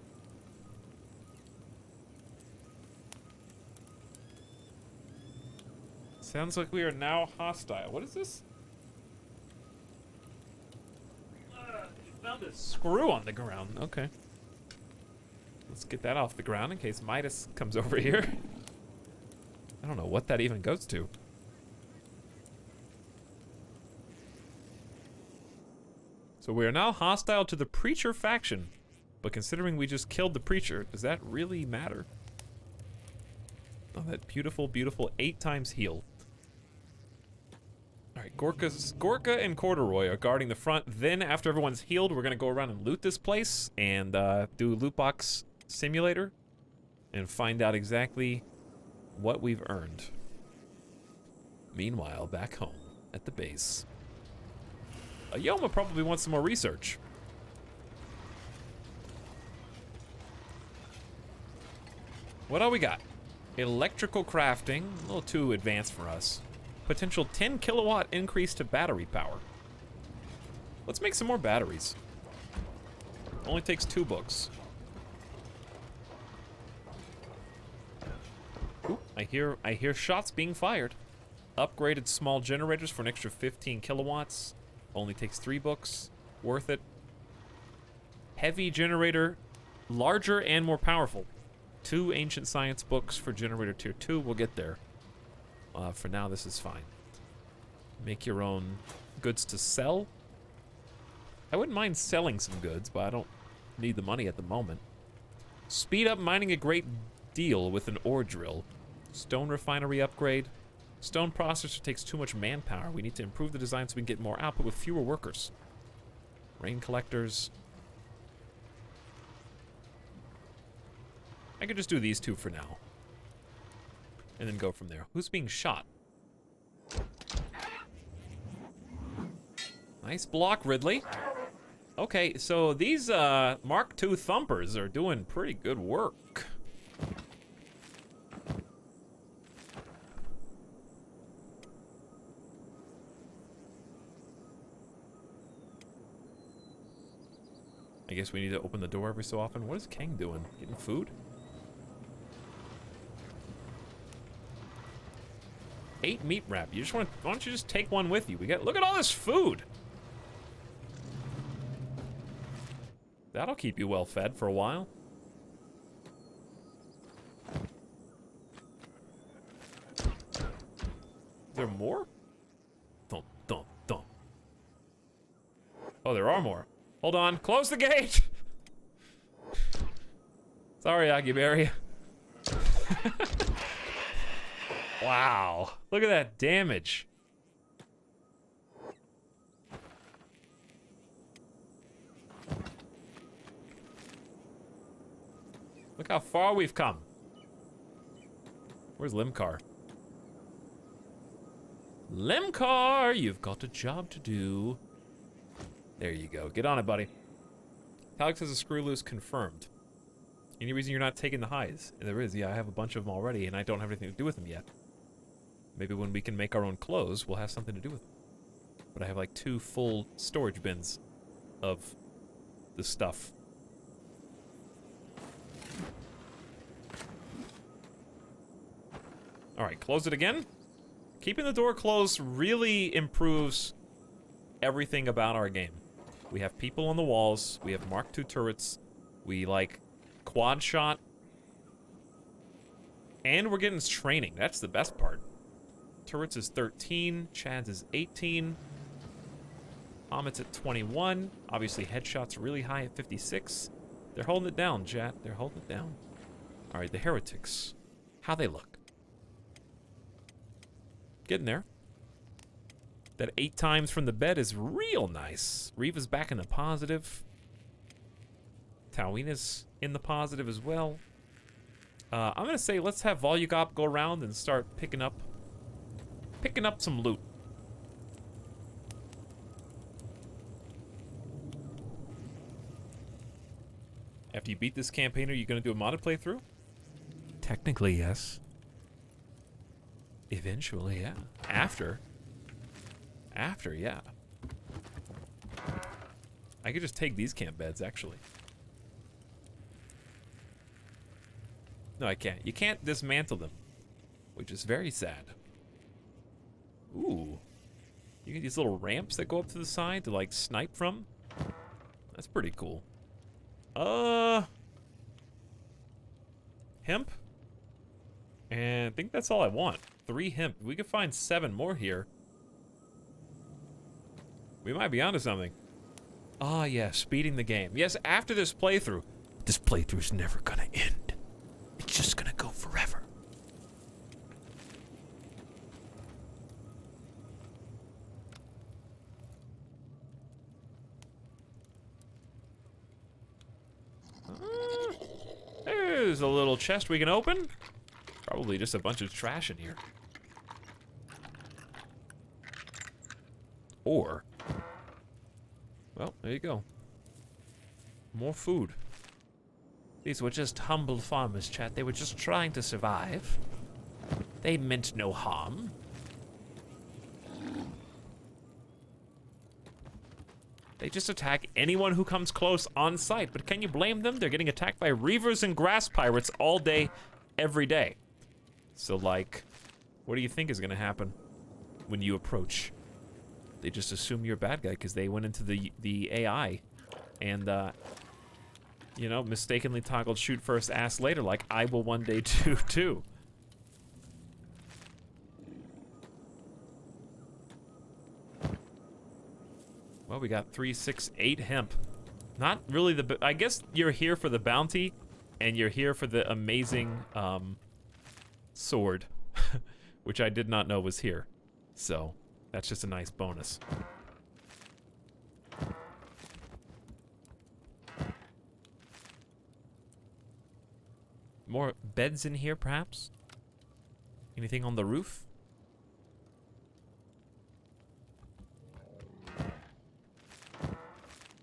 Sounds like we are now hostile. What is this? Found a screw on the ground. Okay. Let's get that off the ground in case Midas comes over here. I don't know what that even goes to. So we are now hostile to the Preacher faction. But considering we just killed the Preacher, does that really matter? Oh, that beautiful, beautiful 8 times heal. Alright, Gorka and Corduroy are guarding the front. Then, after everyone's healed, we're gonna go around and loot this place and do a loot box simulator and find out exactly what we've earned. Meanwhile, back home at the base, Yoma probably wants some more research. What all we got? Electrical crafting, a little too advanced for us. Potential 10 kilowatt increase to battery power. Let's make some more batteries. Only takes 2 books. Ooh, I hear shots being fired. Upgraded small generators for an extra 15 kilowatts. Only takes 3 books. Worth it. Heavy generator, larger and more powerful. 2 ancient science books for generator tier 2. We'll get there. For now, this is fine. Make your own goods to sell. I wouldn't mind selling some goods, but I don't need the money at the moment. Speed up mining a great deal with an ore drill. Stone refinery upgrade. Stone processor takes too much manpower. We need to improve the design so we can get more output with fewer workers. Rain collectors. I could just do these 2 for now. And then go from there. Who's being shot? Nice block, Ridley. Okay, so these Mark II thumpers are doing pretty good work. I guess we need to open the door every so often. What is Kang doing? Getting food? 8 meat wrap. You just want to, why don't you just take one with you? We got, look at all this food. That'll keep you well fed for a while. Is there more? Thump, thump, thump. Oh, there are more. Hold on, close the gate. Sorry, Agiberry. Wow, look at that damage. Look how far we've come. Where's Limcar? Limcar, you've got a job to do. There you go. Get on it, buddy. Alex has a screw loose confirmed. Any reason you're not taking the highs? There is, yeah, I have a bunch of them already, and I don't have anything to do with them yet. Maybe when we can make our own clothes, we'll have something to do with them. But I have like 2 full storage bins of the stuff. Alright, close it again. Keeping the door closed really improves everything about our game. We have people on the walls, we have Mark II turrets, we like quad shot, and we're getting training. That's the best part. Turrets is 13, Chad's is 18, Hamit's at 21. Obviously, headshots really high at 56. They're holding it down, Chad. They're holding it down. All right, the heretics. How they look? Getting there. That 8 times from the bed is real nice. Reva's back in the positive. Tawina's in the positive as well. I'm gonna say let's have Volugop go around and start picking up some loot. After you beat this campaign, are you gonna do a modded playthrough? Technically, yes. Eventually, yeah. After, yeah. I could just take these camp beds, actually. No, I can't. You can't dismantle them, which is very sad. Ooh. You get these little ramps that go up to the side to, like, snipe from. That's pretty cool. Hemp. And I think that's all I want. 3 hemp. We could find 7 more here. We might be onto something. Ah, yeah, speeding the game. Yes, after this playthrough. This playthrough's never gonna end. It's just gonna go forever. There's a little chest we can open. Probably just a bunch of trash in here. Or, well, there you go. More food. These were just humble farmers, chat. They were just trying to survive. They meant no harm. They just attack anyone who comes close on sight. But can you blame them? They're getting attacked by reavers and grass pirates all day, every day. So, like, what do you think is going to happen when you approach? They just assume you're a bad guy because they went into the AI and, you know, mistakenly toggled shoot first, ask later, like I will one day do too. Well, we got 3, 6, 8 hemp. Not really the... I guess you're here for the bounty, and you're here for the amazing sword, which I did not know was here. So, that's just a nice bonus. More beds in here, perhaps? Anything on the roof?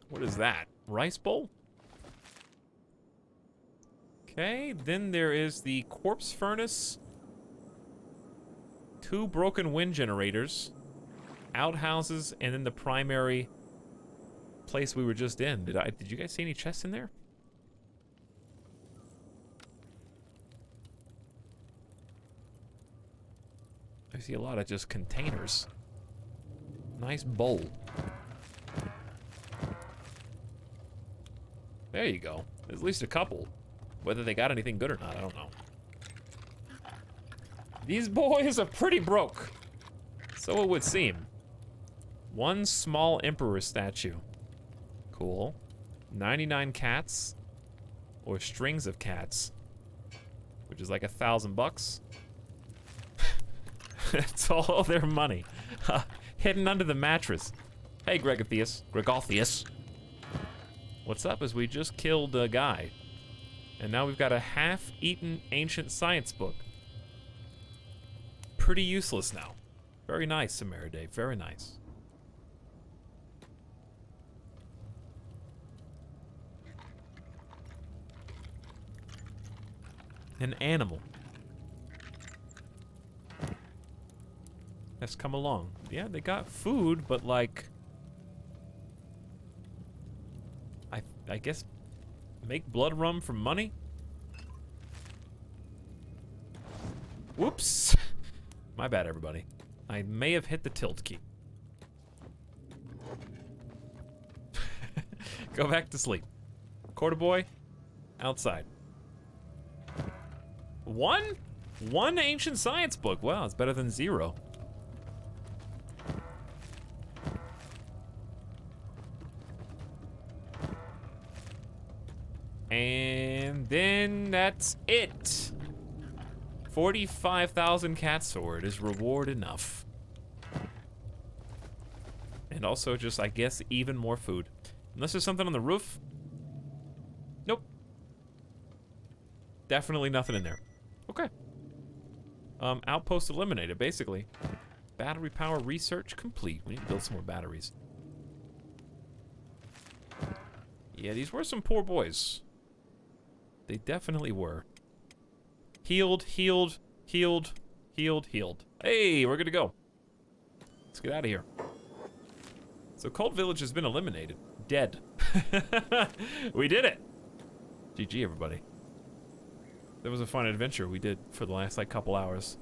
What is that? Rice bowl? Okay, then there is the corpse furnace. 2 broken wind generators. Outhouses, and then the primary place we were just in. Did you guys see any chests in there? I see a lot of just containers. Nice bowl. There you go. There's at least a couple. Whether they got anything good or not, I don't know. These boys are pretty broke. So it would seem. 1 small emperor statue. Cool. 99 cats. Or strings of cats. Which is like $1,000. It's all their money. Hidden under the mattress. Hey, Gregothius. What's up is we just killed a guy. And now we've got a half-eaten ancient science book. pretty useless now. Very nice, Samariday. Very nice. An animal has come along. Yeah, they got food, but like, I guess make blood rum for money? Whoops. My bad, everybody. I may have hit the tilt key. Go back to sleep. Quarter boy, outside. One ancient science book. Wow, it's better than 0. And then that's it. 45,000 cat sword is reward enough. And also just, I guess, even more food. Unless there's something on the roof. Nope. Definitely nothing in there. Okay. Outpost eliminated, basically. Battery power research complete. We need to build some more batteries. Yeah, these were some poor boys. They definitely were. Healed, healed, healed, healed, healed. Hey, we're good to go. Let's get out of here. So Cold Village has been eliminated. Dead. We did it. GG, everybody. That was a fun adventure we did for the last, like, couple hours.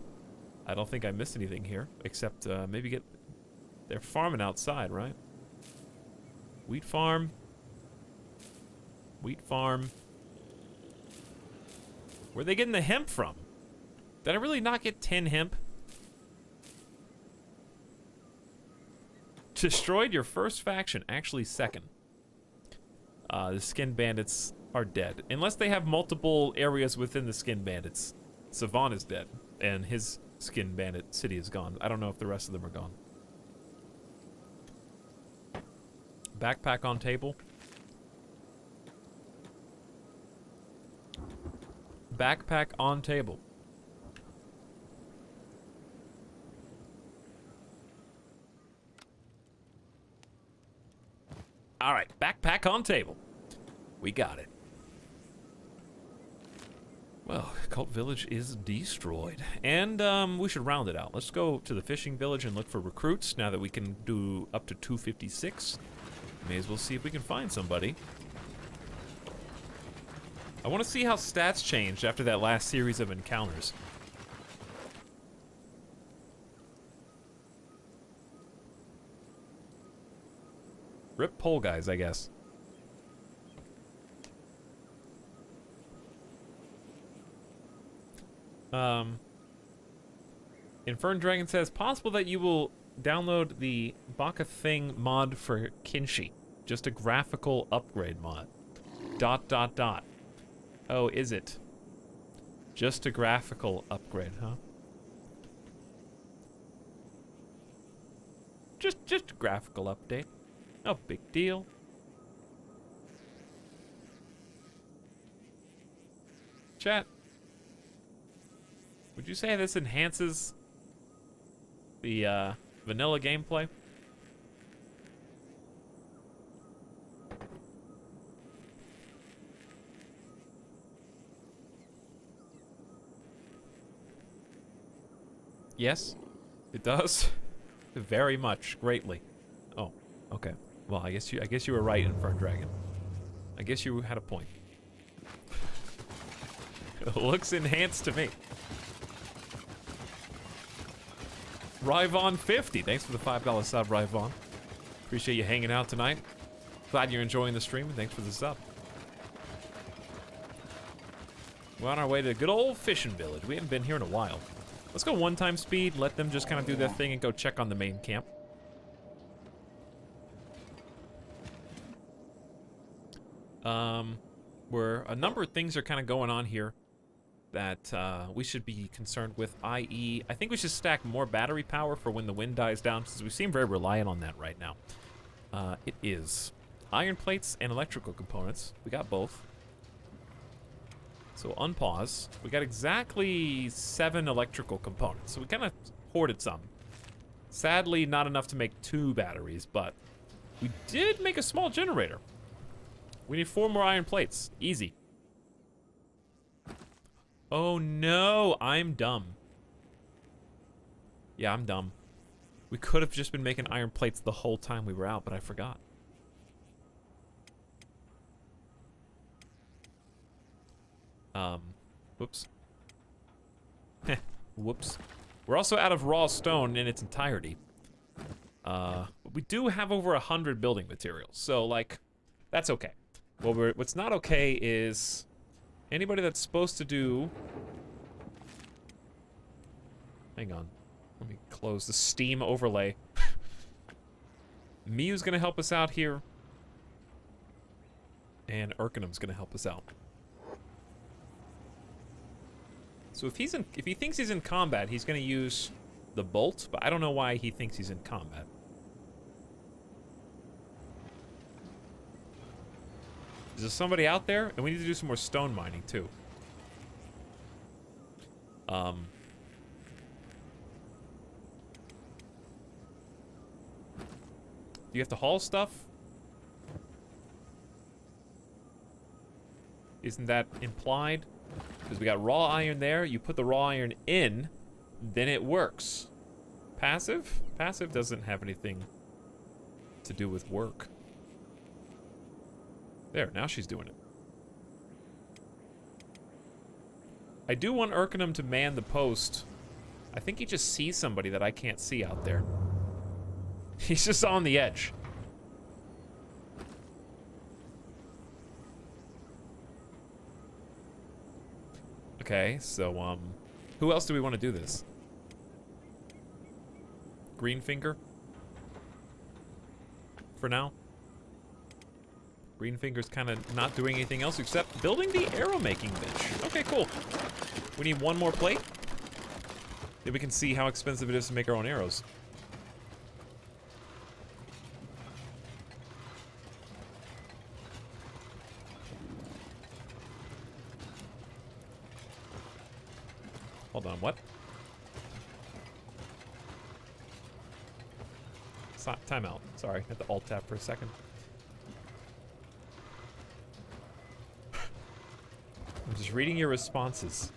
I don't think I missed anything here, except maybe get... They're farming outside, right? Wheat farm. Wheat farm. Where are they getting the hemp from? Did I really not get 10 hemp? Destroyed your first faction, actually second. The skin bandits are dead. Unless they have multiple areas within the skin bandits. Savant is dead, and his skin bandit city is gone. I don't know if the rest of them are gone. Backpack on table. Backpack on table. All right, backpack on table. We got it. Well, Cult Village is destroyed. And we should round it out. Let's go to the fishing village and look for recruits now that we can do up to 256. May as well see if we can find somebody. I want to see how stats changed after that last series of encounters. Rip pole guys, I guess. Infern Dragon says, possible that you will download the Baka Thing mod for Kenshi. Just a graphical upgrade mod. ... Oh, is it? Just a graphical upgrade, huh? Just a graphical update. No big deal. Chat. Would you say this enhances the vanilla gameplay? Yes, it does. Very much, greatly. Oh, okay. Well, I guess you were right, Infern Dragon. I guess you had a point. It looks enhanced to me. Ryvon50, thanks for the $5 sub, Ryvon. Appreciate you hanging out tonight. Glad you're enjoying the stream, and thanks for the sub. We're on our way to the good old fishing village. We haven't been here in a while. Let's go 1x speed, let them just kind of do their thing and go check on the main camp. Where a number of things are kind of going on here that we should be concerned with, i.e., I think we should stack more battery power for when the wind dies down, because we seem very reliant on that right now. It is iron plates and electrical components. We got both. So unpause. We got exactly 7 electrical components. So we kind of hoarded some. Sadly, not enough to make 2 batteries, but we did make a small generator. We need 4 more iron plates. Easy. Oh no, I'm dumb. Yeah, I'm dumb. We could have just been making iron plates the whole time we were out, but I forgot. Whoops. Whoops. We're also out of raw stone in its entirety. But we do have over 100 building materials, so like, that's okay. What's not okay is anybody that's supposed to do... Hang on. Let me close the Steam overlay. Miyu's gonna help us out here. And Urkenum's gonna help us out. So if he thinks he's in combat, he's gonna use the bolt, but I don't know why he thinks he's in combat. Is there somebody out there? And we need to do some more stone mining too. Do you have to haul stuff? Isn't that implied? Because we got raw iron there, you put the raw iron in, then it works. Passive? Passive doesn't have anything to do with work. There, now she's doing it. I do want Urkenum to man the post. I think he just sees somebody that I can't see out there. He's just on the edge. Okay, so, who else do we want to do this? Greenfinger? For now? Greenfinger's kind of not doing anything else except building the arrow-making bench. Okay, cool. We need 1 more plate. Then we can see how expensive it is to make our own arrows. Hold on, what? Time out. Sorry, had to alt tab for a second. I'm just reading your responses.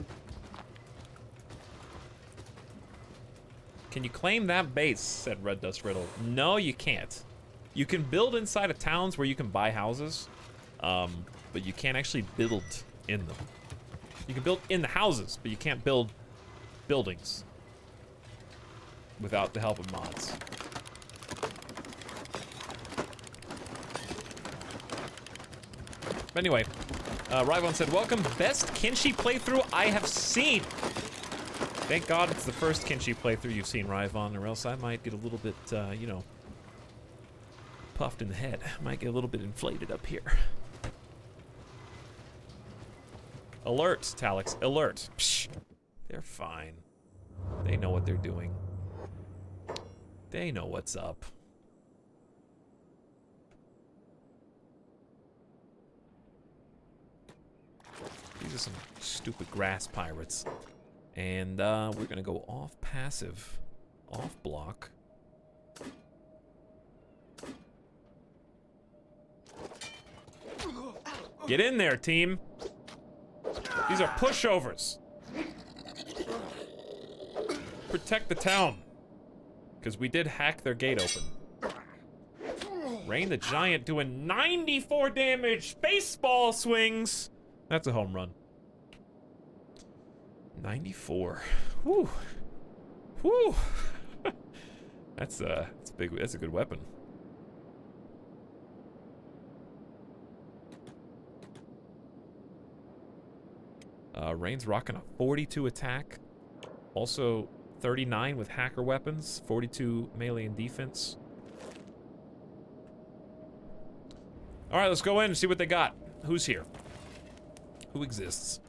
Can you claim that base? Said Red Dust Riddle. No, you can't. You can build inside of towns where you can buy houses, but you can't actually build in them. You can build in the houses, but you can't build buildings without the help of mods. But anyway, Ryvon said, welcome, best Kenshi playthrough I have seen. Thank God it's the first Kenshi playthrough you've seen, Ryvon, or else I might get a little bit, you know, puffed in the head. Might get a little bit inflated up here. Alert, Talix, alert. Psh, they're fine. They know what they're doing. They know what's up. These are some stupid grass pirates. And we're gonna go off passive, off block. Get in there, team. These are pushovers. Protect the town. Because we did hack their gate open. Rain the Giant doing 94 damage. Baseball swings. That's a home run. 94. Whew. Whew. That's a good weapon. Rain's rocking a 42 attack. Also 39 with hacker weapons, 42 melee and defense. All right, let's go in and see what they got. Who's here? Who exists?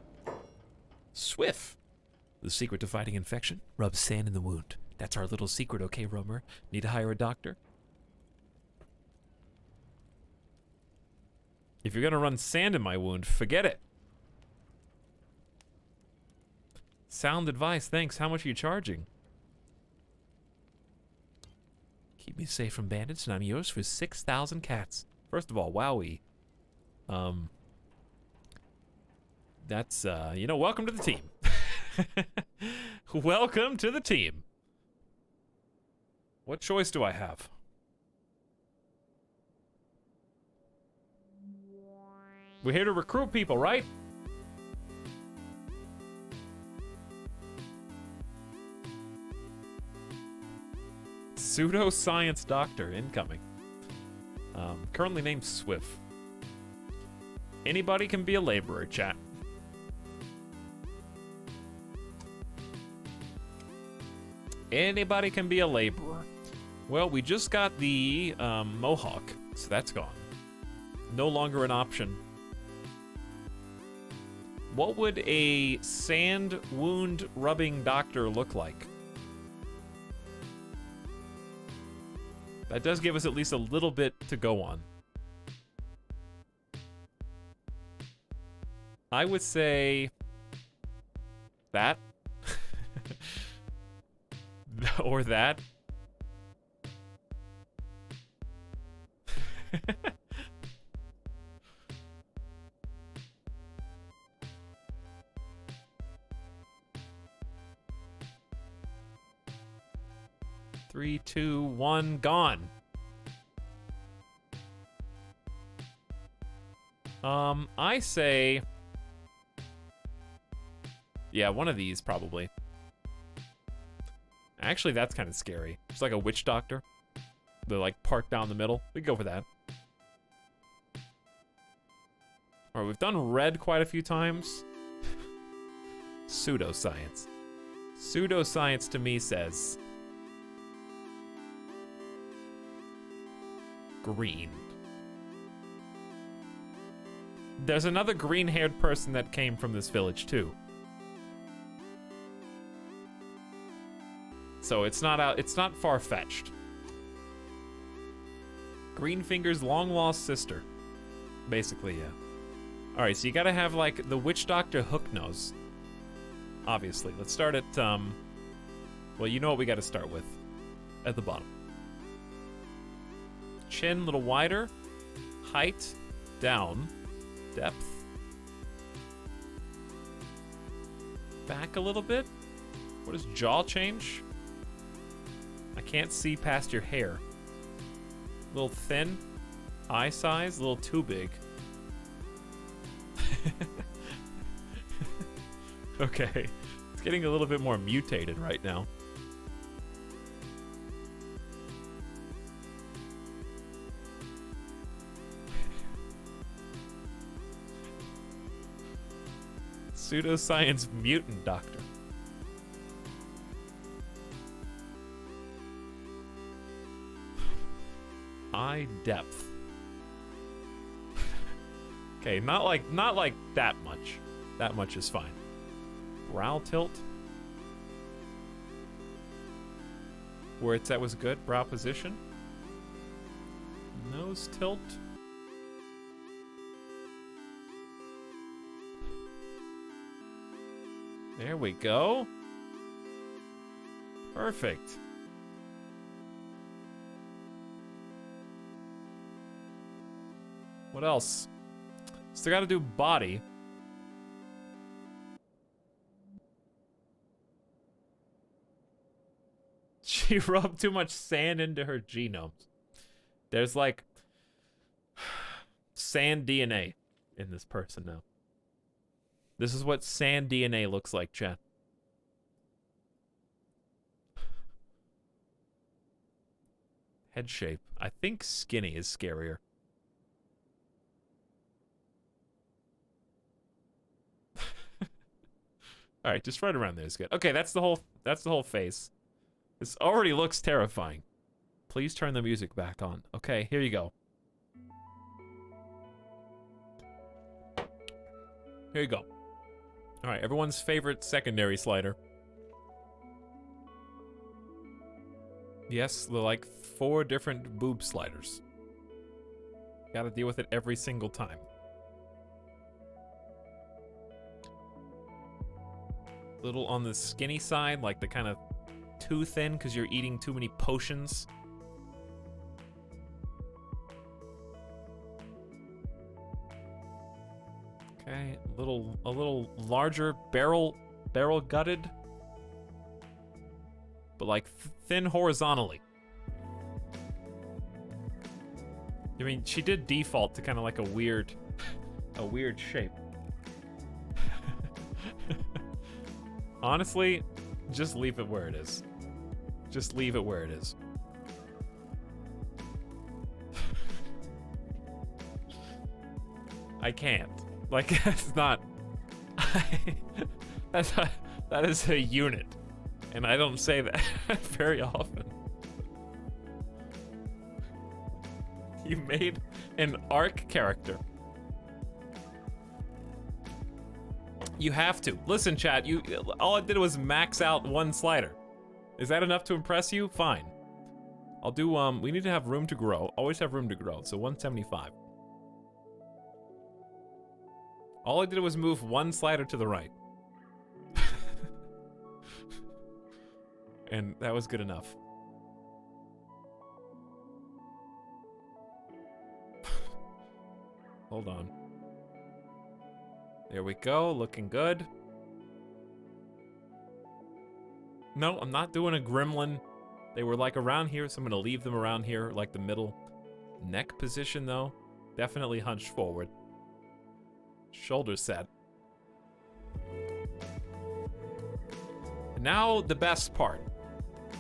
Swift. The secret to fighting infection? Rub sand in the wound. That's our little secret, okay, Roamer? Need to hire a doctor? If you're gonna run sand in my wound, forget it. Sound advice, thanks. How much are you charging? Keep me safe from bandits, and I'm yours for 6,000 cats. First of all, wowie. That's, you know, welcome to the team. Welcome to the team. What choice do I have? We're here to recruit people, right? Pseudoscience doctor incoming. Currently named Swift. Anybody can be a laborer, chat. Anybody can be a laborer. Well, we just got the Mohawk, so that's gone. No longer an option. What would a sand wound rubbing doctor look like? That does give us at least a little bit to go on. I would say that. Or that. Three, two, one, gone. I say... yeah, one of these, probably. Actually, that's kind of scary. It's like a witch doctor. They're like parked down the middle. We can go for that. Alright, we've done red quite a few times. Pseudoscience. Pseudoscience to me says... green. There's another green-haired person that came from this village, too. So it's not far-fetched. Greenfinger's long-lost sister. Basically, yeah. Alright, so you gotta have, like, the Witch Doctor Hooknose. Obviously. Let's start at, well, you know what we gotta start with. At the bottom. Chin a little wider. Height down. Depth. Back a little bit. What does jaw change? I can't see past your hair. A little thin. Eye size, a little too big. Okay. It's getting a little bit more mutated right now. Pseudoscience mutant doctor. Eye depth. Okay, not like that much. That much is fine. Brow tilt. Where it's at was good. Brow position. Nose tilt. There we go. Perfect. What else? Still gotta do body. She rubbed too much sand into her genomes. There's like sand DNA in this person now. This is what sand DNA looks like, chat. Head shape. I think skinny is scarier. All right, just right around there is good. Okay, that's the whole face. This already looks terrifying. Please turn the music back on. Okay, here you go. Here you go. All right, everyone's favorite secondary slider. Yes, they're like 4 different boob sliders. Gotta deal with it every single time. Little on the skinny side, like the kind of too thin because you're eating too many potions. Okay, a little larger, barrel gutted, but like thin horizontally. I mean, she did default to kind of like a weird shape. Honestly, just leave it where it is. Just leave it where it is. I can't. Like, that's not... that is a unit. And I don't say that very often. You made an ARC character. You have to. Listen, chat, all I did was max out one slider. Is that enough to impress you? Fine. I'll do, we need to have room to grow. Always have room to grow, so 175. All I did was move one slider to the right. And that was good enough. Hold on. There we go, looking good. No, I'm not doing a gremlin. They were like around here, so I'm gonna leave them around here, like the middle. Neck position though, definitely hunched forward. Shoulder set. Now the best part.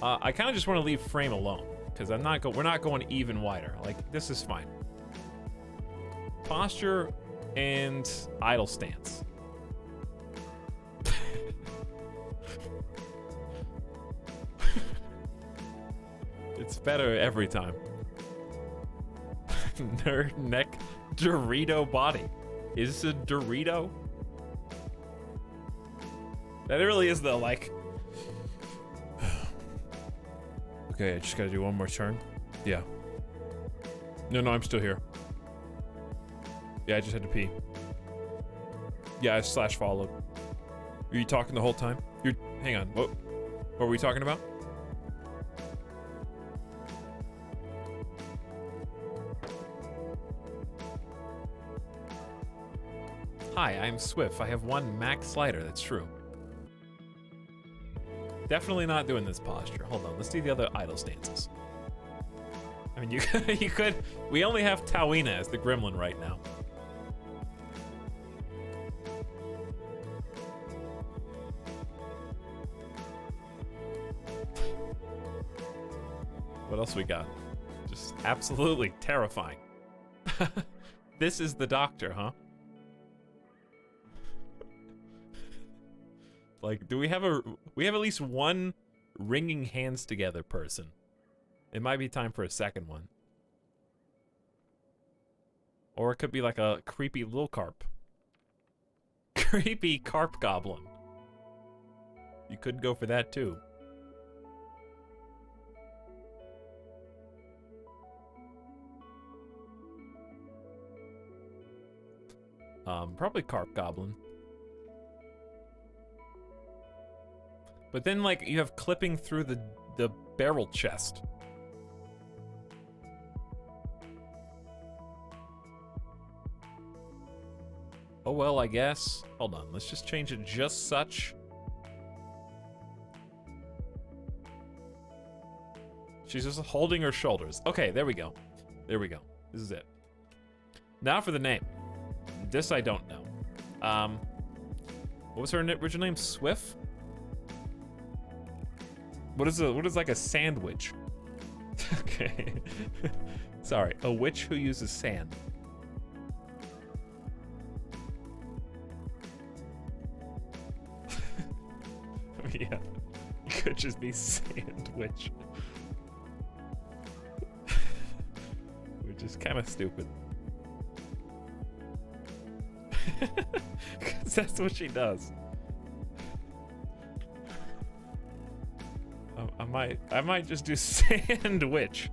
I kind of just want to leave frame alone because we're not going even wider. Like, this is fine. Posture and idle stance. It's better every time. Nerd neck Dorito body. Is this a Dorito? That really is the, like... Okay, I just gotta do one more turn. Yeah. No, I'm still here. Yeah, I just had to pee. Yeah, I slash followed. Were you talking the whole time? Hang on, what were we talking about? Hi, I'm Swift. I have one max slider, that's true. Definitely not doing this posture. Hold on, let's do the other idle stances. I mean, you could, we only have Tawina as the gremlin right now. What else we got? Just absolutely terrifying. This is the doctor, huh? Like, do we have at least one wringing hands together person? It might be time for a second one. Or it could be like a creepy little carp. Creepy carp goblin. You could go for that too. Probably carp goblin. But then, like, you have clipping through the barrel chest. Oh well, I guess. Hold on, let's just change it just such. She's just holding her shoulders. Okay, there we go. There we go. This is it. Now for the name. This I don't know. What was her original name? Swift? What is like a sandwich? Okay. Sorry, a witch who uses sand. Yeah, it could just be sandwich. Which is kind of stupid. Because that's what she does. I might just do sandwich.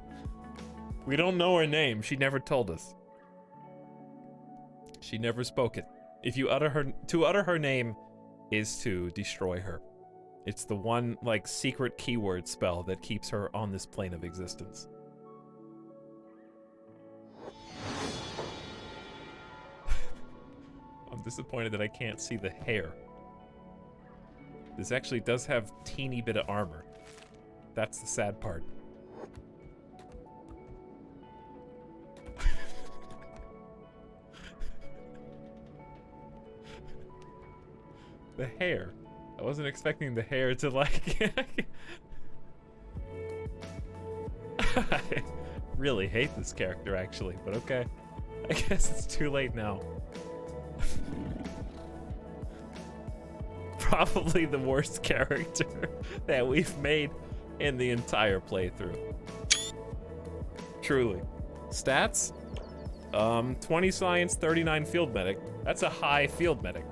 We don't know her name. She never told us. She never spoke it. If you utter her name is to destroy her. It's the one, like, secret keyword spell that keeps her on this plane of existence. I'm disappointed that I can't see the hair. This actually does have teeny bit of armor. That's the sad part. The hair. I wasn't expecting the hair to, like... I really hate this character, actually, but okay. I guess it's too late now. Probably the worst character that we've made in the entire playthrough. Truly. Stats? 20 science, 39 field medic. That's a high field medic.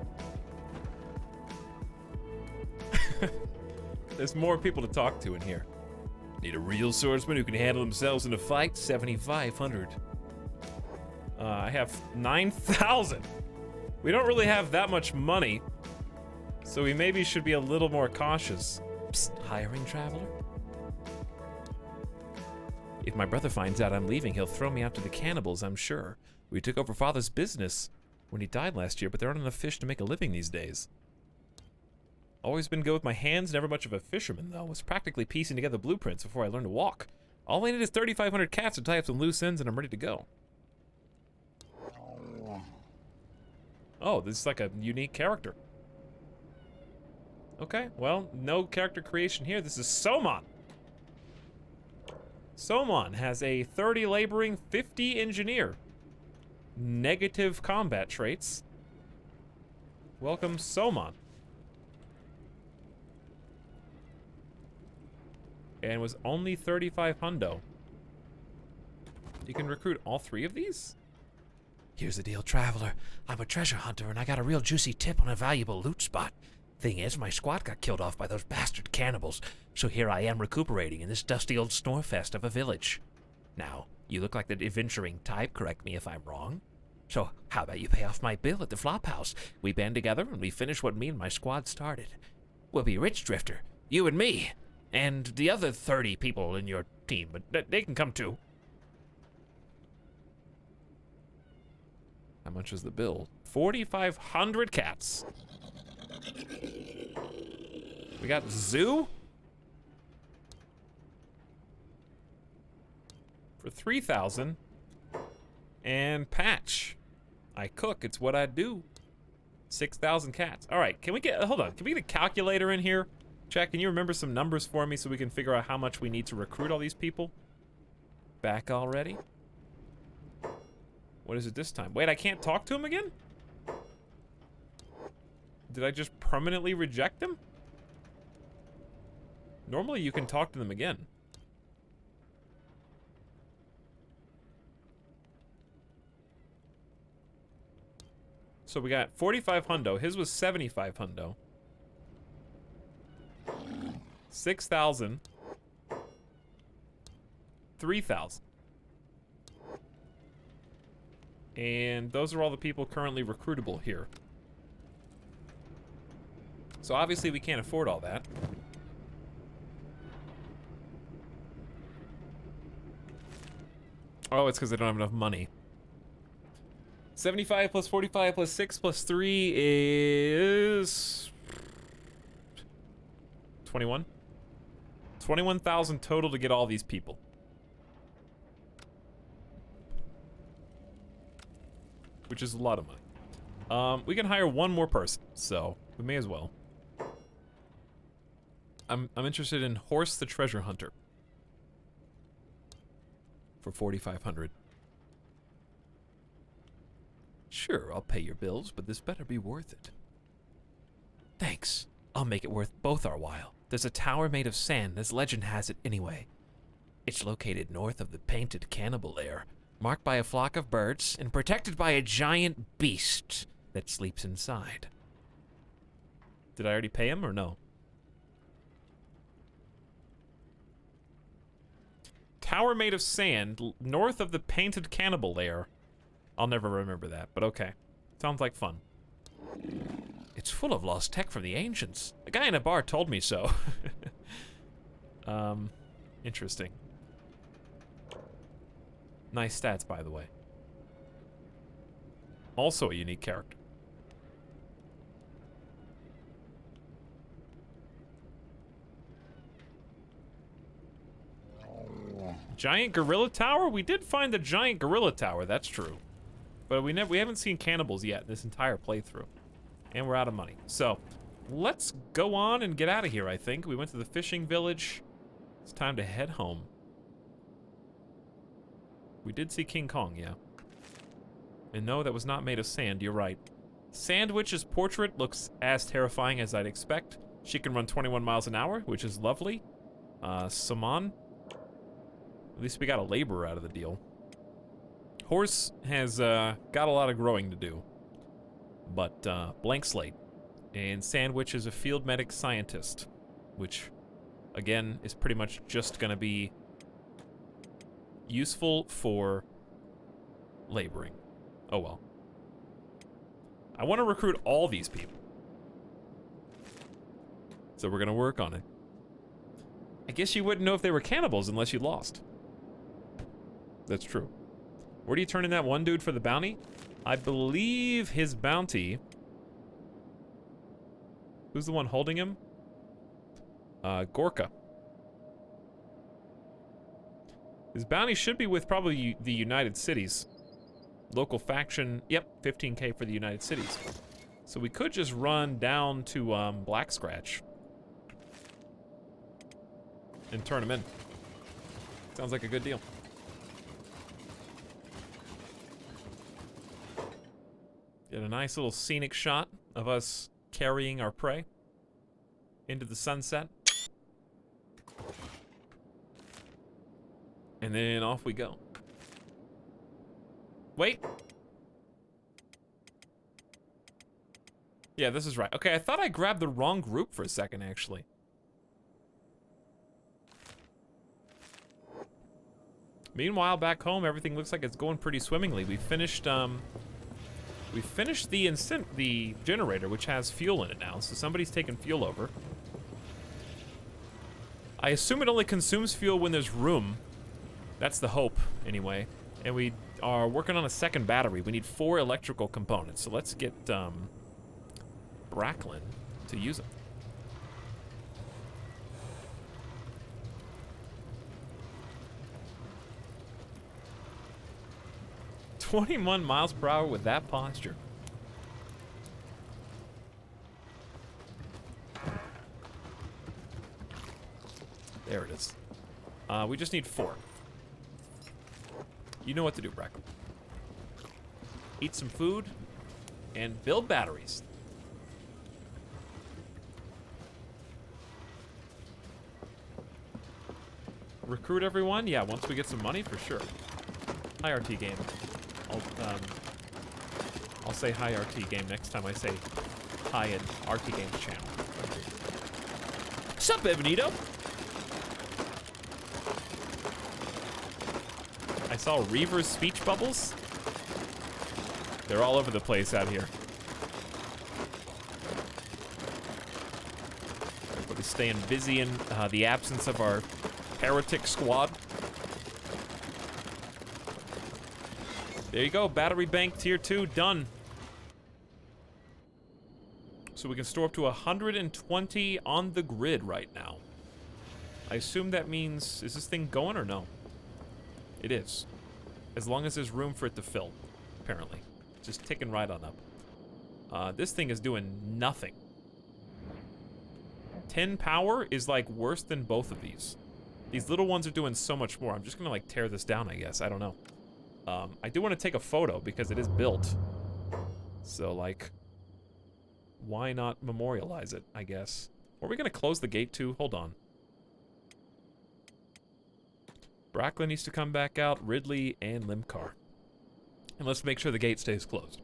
There's more people to talk to in here. Need a real swordsman who can handle themselves in a fight? 7,500. I have 9,000. We don't really have that much money, so we maybe should be a little more cautious. Psst, hiring traveler? If my brother finds out I'm leaving, he'll throw me out to the cannibals, I'm sure. We took over father's business when he died last year, but there aren't enough fish to make a living these days. Always been good with my hands, never much of a fisherman, though. Was practically piecing together blueprints before I learned to walk. All I need is 3,500 cats to tie up some loose ends, and I'm ready to go. Oh, this is like a unique character. Okay, well, no character creation here. This is Somon. Somon has a 30 laboring, 50 engineer. Negative combat traits. Welcome, Somon. And was only 35 hundo. You can recruit all 3 of these? Here's the deal, traveler. I'm a treasure hunter, and I got a real juicy tip on a valuable loot spot. Thing is, my squad got killed off by those bastard cannibals, so here I am recuperating in this dusty old snorefest of a village. Now, you look like the adventuring type, correct me if I'm wrong. So, how about you pay off my bill at the Flophouse? We band together and we finish what me and my squad started. We'll be rich, Drifter. You and me. And the other 30 people in your team, but they can come too. How much is the bill? 4,500 cats. We got Zoo for 3,000, and Patch. I cook. It's what I do. 6,000 cats. All right. Can we get? Hold on. Can we get a calculator in here? Jack, can you remember some numbers for me so we can figure out how much we need to recruit all these people? Back already? What is it this time? Wait, I can't talk to him again? Did I just permanently reject them? Normally you can talk to them again. So we got 45 hundo. His was 75 hundo. 6,000. 3,000. And those are all the people currently recruitable here. So obviously we can't afford all that. Oh, it's because they don't have enough money. 75 plus 45 plus 6 plus 3 is... 21? 21,000 total to get all these people. Which is a lot of money. We can hire one more person, so we may as well. I'm interested in Horse the Treasure Hunter. For 4,500. Sure, I'll pay your bills, but this better be worth it. Thanks. I'll make it worth both our while. There's a tower made of sand, as legend has it anyway. It's located north of the painted cannibal lair, marked by a flock of birds, and protected by a giant beast that sleeps inside. Did I already pay him or no? Tower made of sand, north of the painted cannibal lair. I'll never remember that, but okay. Sounds like fun. It's full of lost tech from the ancients. A guy in a bar told me so. Interesting. Nice stats, by the way. Also a unique character. Giant gorilla tower? We did find the giant gorilla tower, that's true. But we haven't seen cannibals yet this entire playthrough. And we're out of money. So, let's go on and get out of here, I think. We went to the fishing village. It's time to head home. We did see King Kong, yeah. And no, that was not made of sand, you're right. Sandwich's portrait looks as terrifying as I'd expect. She can run 21 miles an hour, which is lovely. Saman. At least we got a laborer out of the deal. Horse has got a lot of growing to do. But blank slate. And Sandwich is a field medic scientist. Which, again, is pretty much just gonna be useful for laboring. Oh well. I want to recruit all these people. So we're gonna work on it. I guess you wouldn't know if they were cannibals unless you lost. That's true. Where do you turn in that one dude for the bounty? I believe his bounty... Who's the one holding him? Gorka. His bounty should be with probably the United Cities. Local faction, yep, 15k for the United Cities. So we could just run down to Black Scratch. And turn him in. Sounds like a good deal. Get a nice little scenic shot of us carrying our prey into the sunset. And then off we go. Wait. Yeah, this is right. Okay, I thought I grabbed the wrong group for a second, actually. Meanwhile, back home, everything looks like it's going pretty swimmingly. We finished the generator, which has fuel in it now, so somebody's taking fuel over. I assume it only consumes fuel when there's room. That's the hope, anyway. And we are working on a second battery. We need 4 electrical components, so let's get Bracklin to use them. "21 miles per hour with that posture." There it is. We just need 4. You know what to do, Bracklin. Eat some food and build batteries. Recruit everyone? Yeah, once we get some money, for sure. Hi, RT Game. I'll say hi, RT Game, next time I say hi in RT Game's channel. Sup, Evanito? I saw reavers speech bubbles. They're all over the place out here. Everybody's staying busy in the absence of our heretic squad. There you go, battery bank tier 2 done. So we can store up to 120 on the grid right now. I assume that means, is this thing going or no? It is. As long as there's room for it to fill, apparently. Just ticking right on up. This thing is doing nothing. 10 power is like worse than both of these. These little ones are doing so much more. I'm just gonna like tear this down, I guess. I don't know. I do want to take a photo because it is built. So like, why not memorialize it, I guess. Are we gonna close the gate too? Hold on. Bracklin needs to come back out, Ridley and Limcar. And let's make sure the gate stays closed.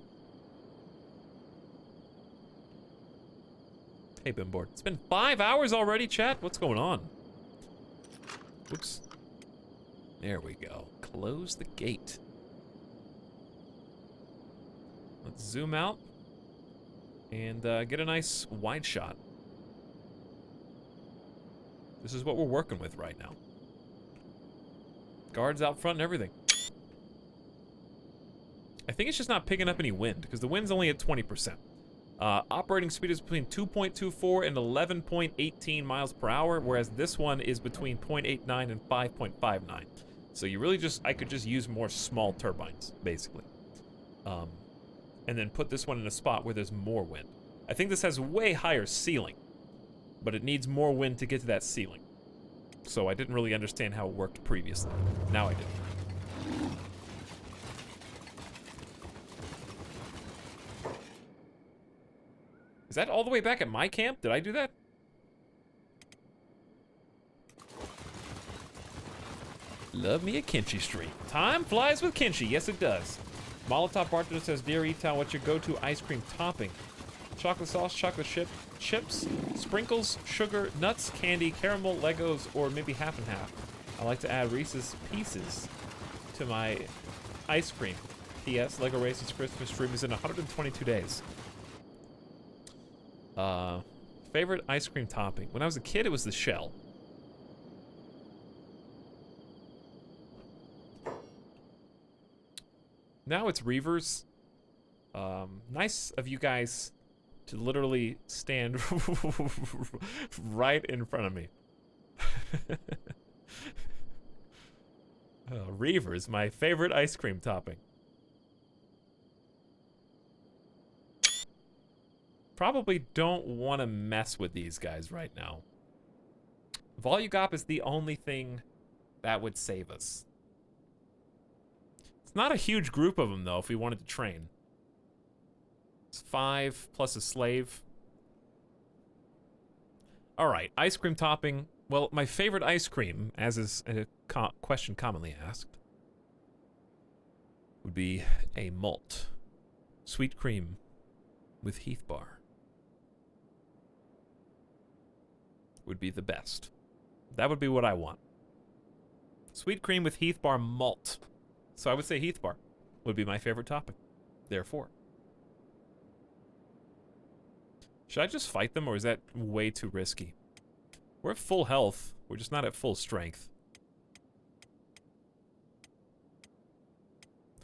Hey, Bimboard. It's been 5 hours already, chat? What's going on? Oops. There we go. Close the gate. Let's zoom out. and get a nice wide shot. This is what we're working with right now. Guards out front and everything. I think it's just not picking up any wind, because the wind's only at 20%. Operating speed is between 2.24 and 11.18 miles per hour, whereas this one is between 0.89 and 5.59. So you really just, I could just use more small turbines, basically. And then put this one in a spot where there's more wind. I think this has way higher ceiling, but it needs more wind to get to that ceiling. So I didn't really understand how it worked previously. Now I do. Is that all the way back at my camp? Did I do that? Love me a Kenshi stream. Time flies with Kenshi. Yes, it does. Molotov Bartender says, Dear E-Town, what's your go-to ice cream topping? Chocolate sauce, chocolate chips, sprinkles, sugar, nuts, candy, caramel, Legos, or maybe half and half. I like to add Reese's Pieces to my ice cream. P.S. Lego Races Christmas stream is in 122 days. Favorite ice cream topping? When I was a kid, it was the shell. Now it's reavers. Nice of you guys to literally stand right in front of me. Reavers, my favorite ice cream topping. Probably don't want to mess with these guys right now. Volugop is the only thing that would save us. It's not a huge group of them, though, if we wanted to train. It's 5 plus a slave. All right, ice cream topping. Well, my favorite ice cream, as is a question commonly asked, would be a malt. Sweet cream with Heath bar. Would be the best. That would be what I want. Sweet cream with Heath bar malt. So I would say Heath bar would be my favorite topping. Therefore. Should I just fight them, or is that way too risky? We're at full health. We're just not at full strength.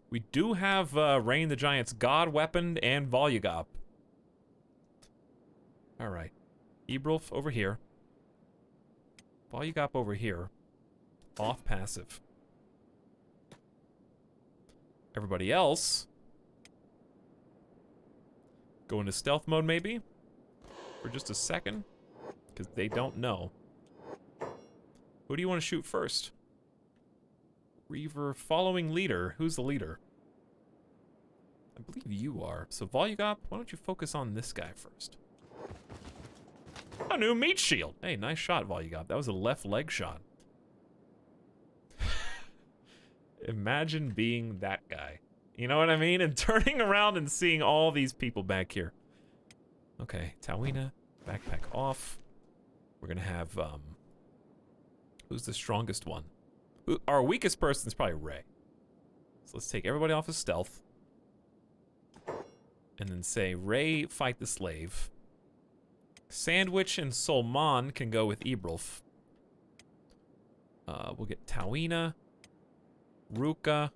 We do have Rain the Giant's God Weapon and Volugop. Alright. Ebrulf over here. Volugop over here. Off passive. Everybody else. Go into stealth mode maybe? For just a second? Because they don't know. Who do you want to shoot first? Reaver following leader. Who's the leader? I believe you are. So Volugop, why don't you focus on this guy first? A new meat shield. Hey, nice shot, Volugop. That was a left leg shot. Imagine being that guy. You know what I mean? And turning around and seeing all these people back here. Okay, Tawina, backpack off. We're gonna have, who's the strongest one? Our weakest person is probably Ray. So let's take everybody off of stealth. And then say, Ray, fight the slave. Sandwich and Solman can go with Ebrulf. We'll get Tawina, Ruka,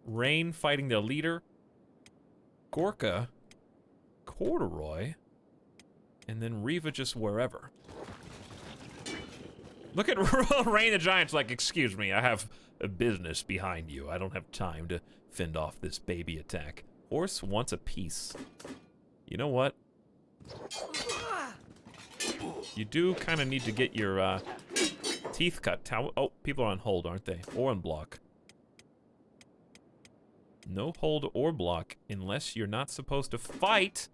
Rain fighting their leader, Gorka, Corduroy, and then Riva just wherever. Look at Rain the Giant's like, excuse me, I have a business behind you. I don't have time to fend off this baby attack. Horse wants a piece. You know what? You do kind of need to get your teeth cut. Oh, people are on hold, aren't they? Or on block. No hold or block unless you're not supposed to fight,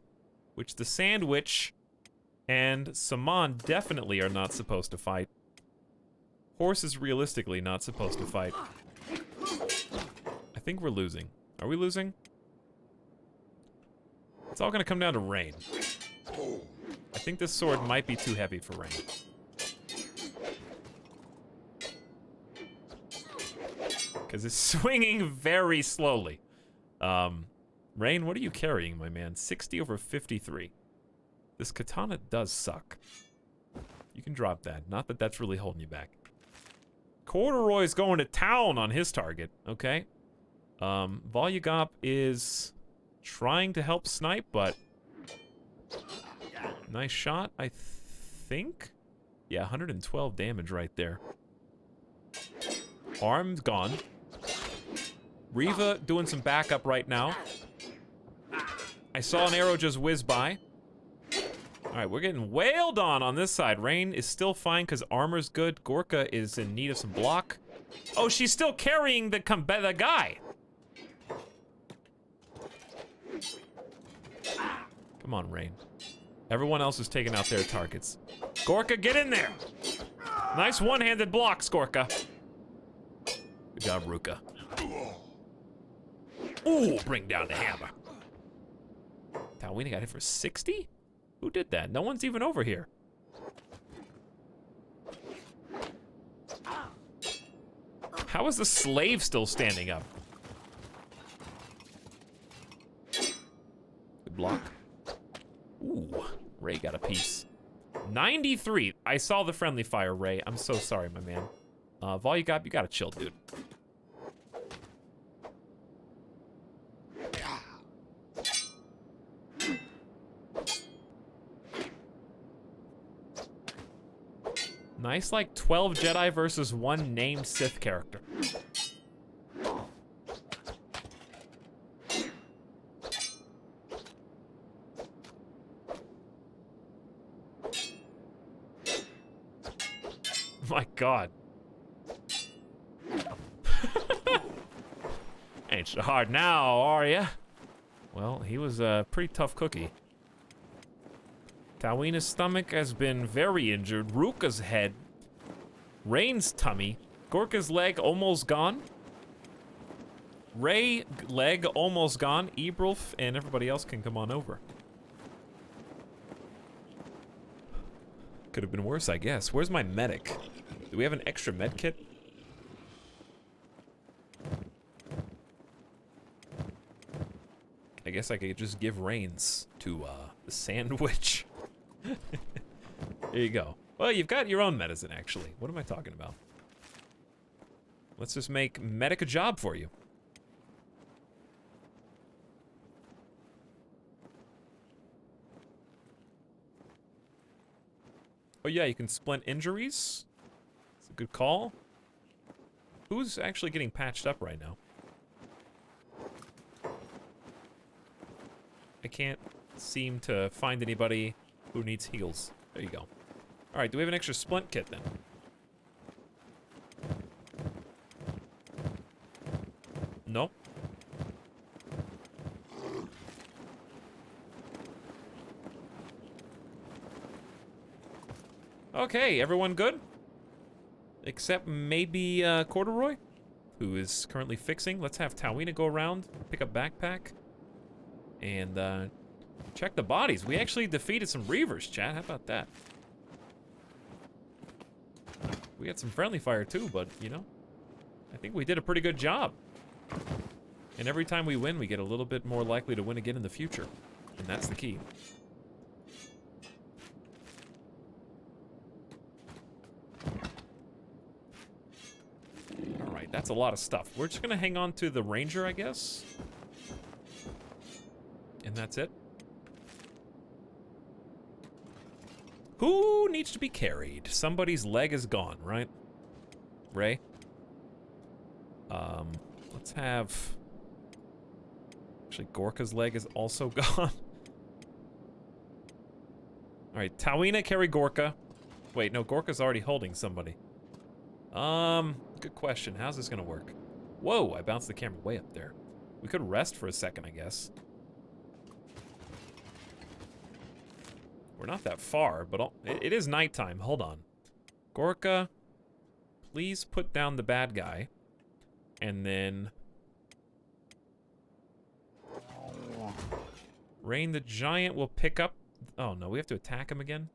which the Sandwich and Saman definitely are not supposed to fight. Horse is realistically not supposed to fight. I think we're losing. Are we losing? It's all gonna come down to Rain. I think this sword might be too heavy for Rain. Because it's swinging very slowly. Rain, what are you carrying, my man? 60 over 53. This katana does suck. You can drop that. Not that that's really holding you back. Corduroy's going to town on his target. Okay. Volugop is trying to help snipe, but... Nice shot, I think? Yeah, 112 damage right there. Arm's gone. Reva doing some backup right now. I saw an arrow just whiz by. Alright, we're getting wailed on this side. Rain is still fine because armor's good. Gorka is in need of some block. Oh, she's still carrying the guy. Come on, Rain. Everyone else is taking out their targets. Gorka, get in there! Nice one-handed blocks, Gorka. Good job, Ruka. Ooh, bring down the hammer. Talwina got hit for 60? Who did that? No one's even over here. How is the slave still standing up? Good block. Ooh, Ray got a piece. 93. I saw the friendly fire, Ray. I'm so sorry, my man. Volugop, you gotta chill, dude. Nice, like, 12 Jedi versus 1 named Sith character. My God. Ain't so hard now, are ya? Well, he was a pretty tough cookie. Talwina's stomach has been very injured. Ruka's head. Rain's tummy. Gorka's leg almost gone. Ray, leg almost gone. Ebrulf and everybody else can come on over. Could have been worse, I guess. Where's my medic? Do we have an extra med kit? I guess I could just give reins to the sandwich. There you go. Well, you've got your own medicine, actually. What am I talking about? Let's just make medic a job for you. Oh yeah, you can splint injuries. It's a good call. Who's actually getting patched up right now? I can't seem to find anybody who needs heals. There you go. Alright, do we have an extra splint kit then? No? Okay, everyone good? Except maybe Corduroy, who is currently fixing. Let's have Talwina go around, pick up backpack, and check the bodies. We actually defeated some reavers, chat. How about that? We got some friendly fire too, but, you know, I think we did a pretty good job. And every time we win, we get a little bit more likely to win again in the future. And that's the key. Alright, that's a lot of stuff. We're just gonna hang on to the ranger, I guess. And that's it. Who needs to be carried? Somebody's leg is gone, right? Ray? Let's have... Actually, Gorka's leg is also gone. Alright, Talwina, carry Gorka. Wait, no, Gorka's already holding somebody. Good question. How's this gonna work? Whoa, I bounced the camera way up there. We could rest for a second, I guess. We're not that far, but it is nighttime. Hold on. Gorka, please put down the bad guy. And then... Rain the Giant will pick up... Oh, no, we have to attack him again?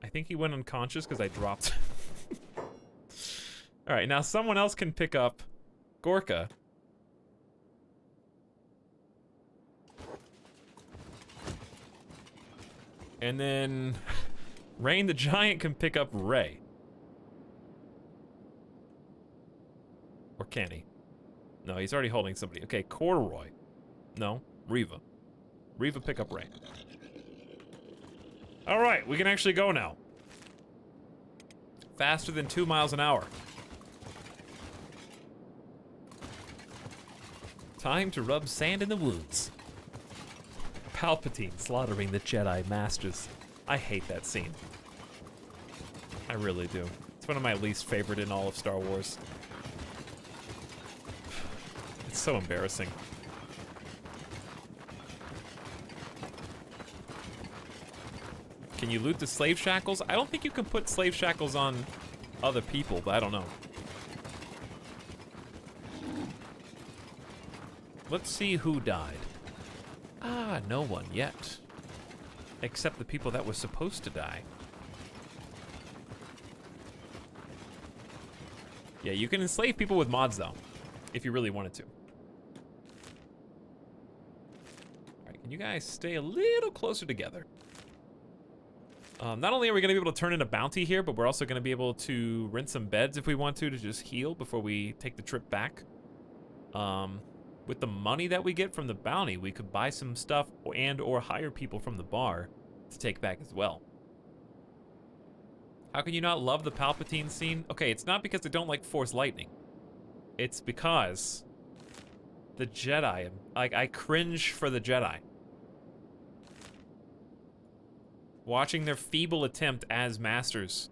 I think he went unconscious because I dropped... All right, now someone else can pick up Gorka. And then Rain the Giant can pick up Ray. Or can he? No, he's already holding somebody. Okay, Corduroy. No, Reva. Reva, pick up Ray. All right, we can actually go now. Faster than 2 miles an hour. Time to rub sand in the wounds. Palpatine slaughtering the Jedi Masters. I hate that scene. I really do. It's one of my least favorite in all of Star Wars. It's so embarrassing. Can you loot the slave shackles? I don't think you can put slave shackles on other people, but I don't know. Let's see who died. Ah, no one yet. Except the people that were supposed to die. Yeah, you can enslave people with mods, though, if you really wanted to. Alright, can you guys stay a little closer together? Not only are we going to be able to turn in a bounty here, but we're also going to be able to rent some beds if we want to just heal before we take the trip back. With the money that we get from the bounty, we could buy some stuff and or hire people from the bar to take back as well. How can you not love the Palpatine scene? Okay, it's not because I don't like Force Lightning. It's because the Jedi, like, I cringe for the Jedi. Watching their feeble attempt as masters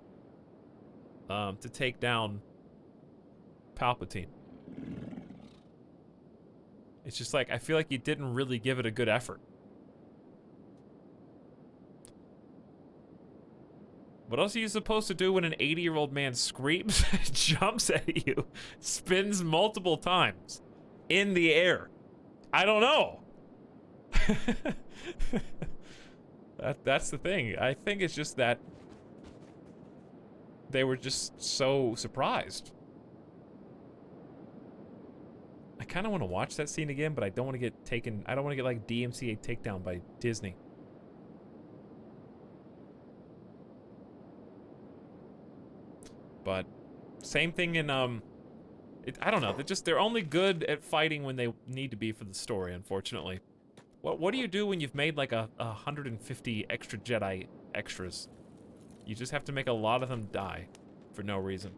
to take down Palpatine. It's just like, I feel like you didn't really give it a good effort. What else are you supposed to do when an 80-year-old man screams, jumps at you, spins multiple times in the air? I don't know. That's the thing. I think it's just that they were just so surprised. I kind of want to watch that scene again, but I don't want to get taken. I don't want to get like DMCA takedown by Disney. But same thing in I don't know. They're only good at fighting when they need to be for the story, unfortunately. What do you do when you've made like 150 extra Jedi extras? You just have to make a lot of them die for no reason.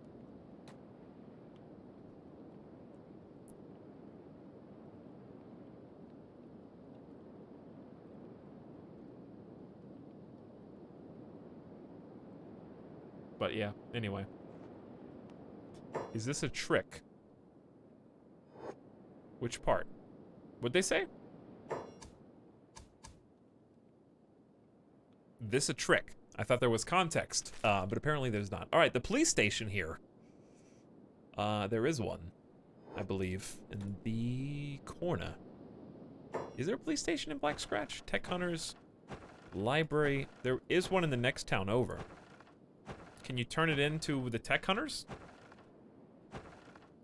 But yeah, anyway. Is this a trick? Which part? What'd they say? This a trick. I thought there was context, but apparently there's not. All right, the police station here. There is one, I believe, in the corner. Is there a police station in Black Scratch? Tech Hunters, library. There is one in the next town over. Can you turn it into the Tech Hunters?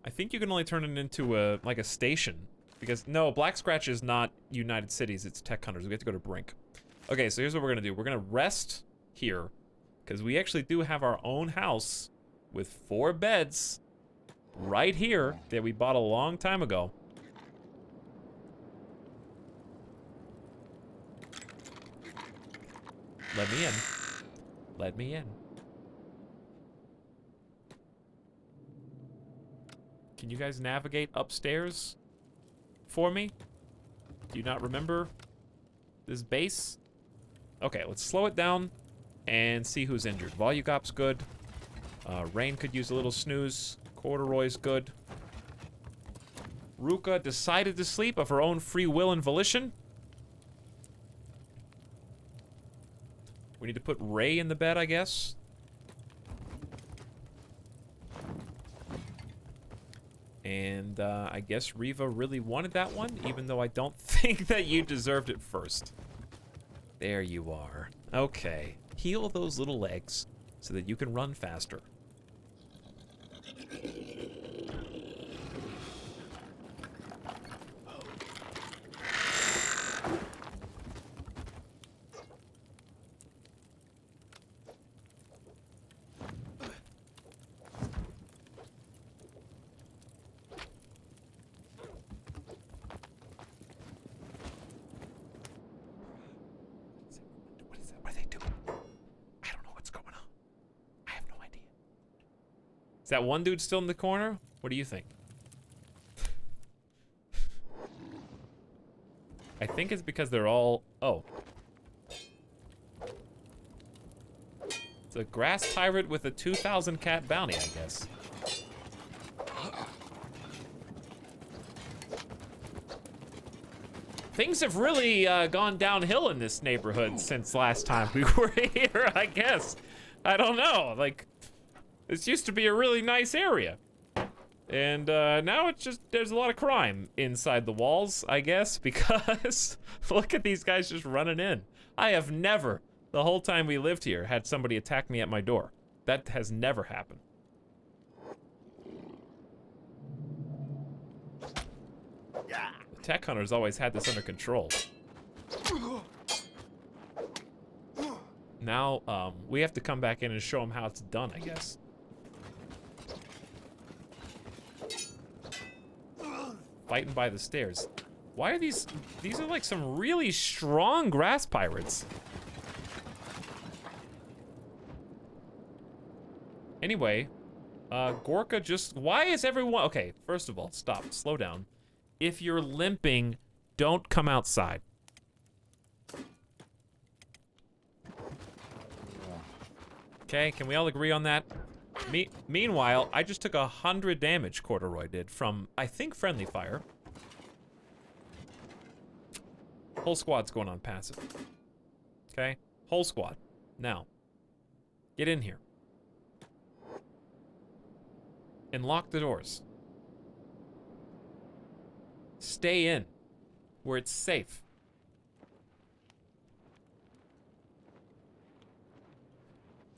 I think you can only turn it into like a station. Because, no, Black Scratch is not United Cities, it's Tech Hunters. We have to go to Brink. Okay, so here's what we're gonna do. We're gonna rest here, because we actually do have our own house with 4 beds right here that we bought a long time ago. Let me in. Let me in. Can you guys navigate upstairs for me? Do you not remember this base? Okay, let's slow it down and see who's injured. Volugop's good. Rain could use a little snooze. Corduroy's good. Ruka decided to sleep of her own free will and volition. We need to put Ray in the bed, I guess. And I guess Reva really wanted that one, even though I don't think that you deserved it first. There you are. Okay. Heal those little legs so that you can run faster. What are they doing? I don't know what's going on. I have no idea. Is that one dude still in the corner? What do you think? I think it's because they're all... Oh. It's a grass tyrant with a 2,000 cat bounty, I guess. Things have really gone downhill in this neighborhood since last time we were here, I guess. I don't know, like, this used to be a really nice area. And now it's just, there's a lot of crime inside the walls, I guess, because look at these guys just running in. I have never, the whole time we lived here, had somebody attack me at my door. That has never happened. The tech hunters always had this under control. Now, we have to come back in and show them how it's done, I guess. Fighting by the stairs. Why are these are like some really strong grass pirates. Anyway, Gorka just, why is everyone, okay, first of all, stop, slow down. If you're limping, don't come outside. Okay, can we all agree on that? Meanwhile, I just took 100 damage, Corduroy did, from, I think, friendly fire. Whole squad's going on passive. Okay, whole squad. Now, get in here. And lock the doors. Stay in, where it's safe.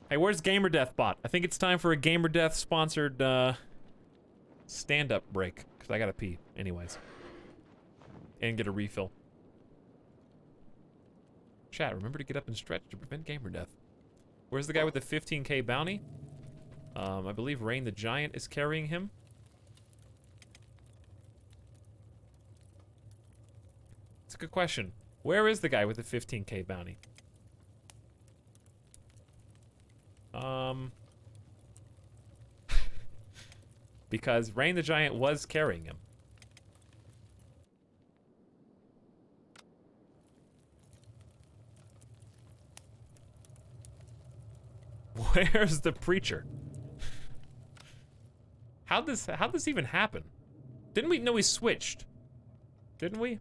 Hey, where's Gamer Death Bot? I think it's time for a Gamer Death sponsored stand-up break, because I gotta pee anyways. And get a refill. Chat, remember to get up and stretch to prevent gamer death. Where's the guy with the 15k bounty? I believe Rain the Giant is carrying him. It's a good question. Where is the guy with the 15k bounty? Because Rain the Giant was carrying him. Where's the preacher? How'd this even happen? Didn't we know we switched? Didn't we?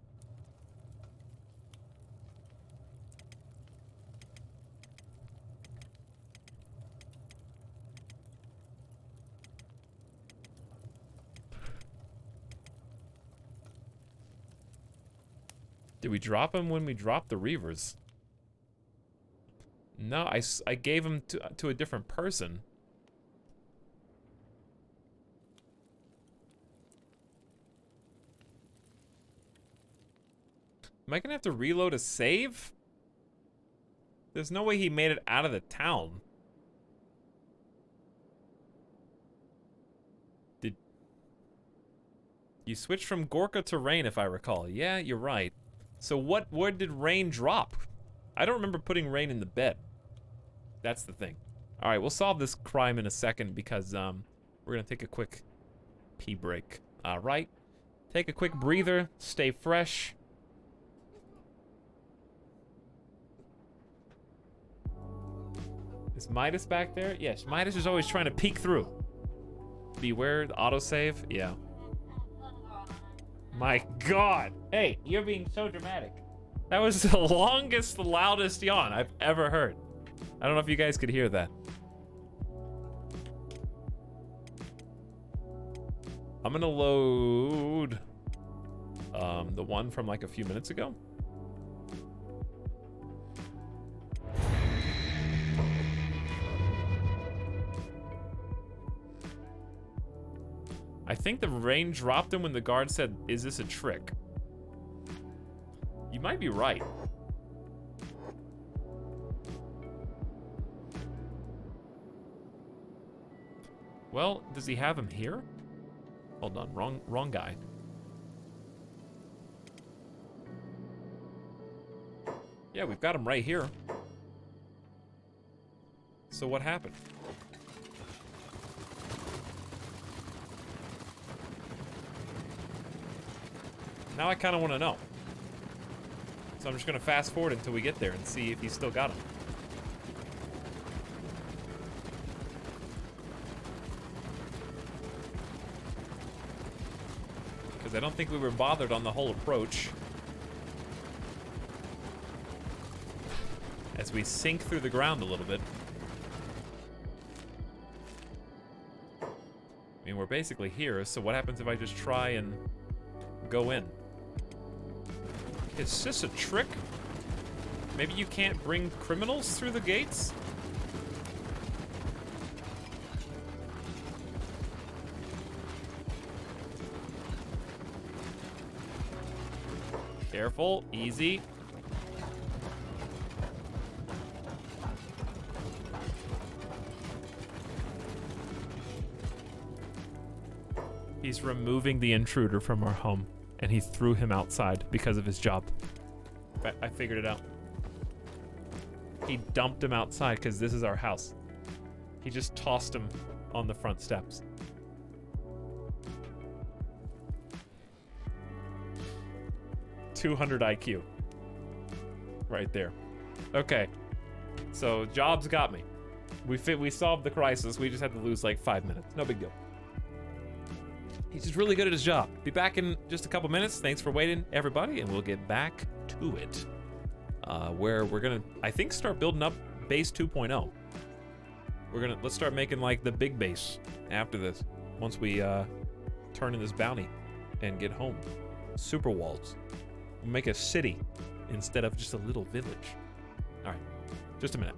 Did we drop him when we dropped the reavers? No, I gave him to a different person. Am I gonna have to reload a save? There's no way he made it out of the town. Did you switch from Gorka to Rain, if I recall? Yeah, you're right. So where did Rain drop? I don't remember putting Rain in the bed. That's the thing. All right, we'll solve this crime in a second because we're gonna take a quick pee break. All right, take a quick breather, stay fresh. Is Midas back there? Yes, Midas is always trying to peek through. Beware the autosave. Yeah. My God. Hey, you're being so dramatic. That was the longest, loudest yawn I've ever heard. I don't know if you guys could hear that. I'm gonna load the one from like a few minutes ago. I think the rain dropped him when the guard said, "Is this a trick?" You might be right. Well, does he have him here? Hold on, wrong guy. Yeah, we've got him right here. So what happened? Now I kind of want to know. So I'm just going to fast forward until we get there and see if he's still got him. Because I don't think we were bothered on the whole approach. As we sink through the ground a little bit. I mean, we're basically here, so what happens if I just try and go in? Is this a trick? Maybe you can't bring criminals through the gates? Careful, easy. He's removing the intruder from our home, and he threw him outside because of his job. I figured it out. He dumped him outside because this is our house. He just tossed him on the front steps. .200 IQ. Right there. Okay. So, jobs got me. We solved the crisis. We just had to lose like 5 minutes. No big deal. He's just really good at his job. Be back in just a couple minutes. Thanks for waiting, everybody, and we'll get back to it. Where we're gonna, I think, start building up base 2.0. Let's start making like the big base after this. Once we turn in this bounty and get home. Super walls. We'll make a city instead of just a little village. All right, just a minute.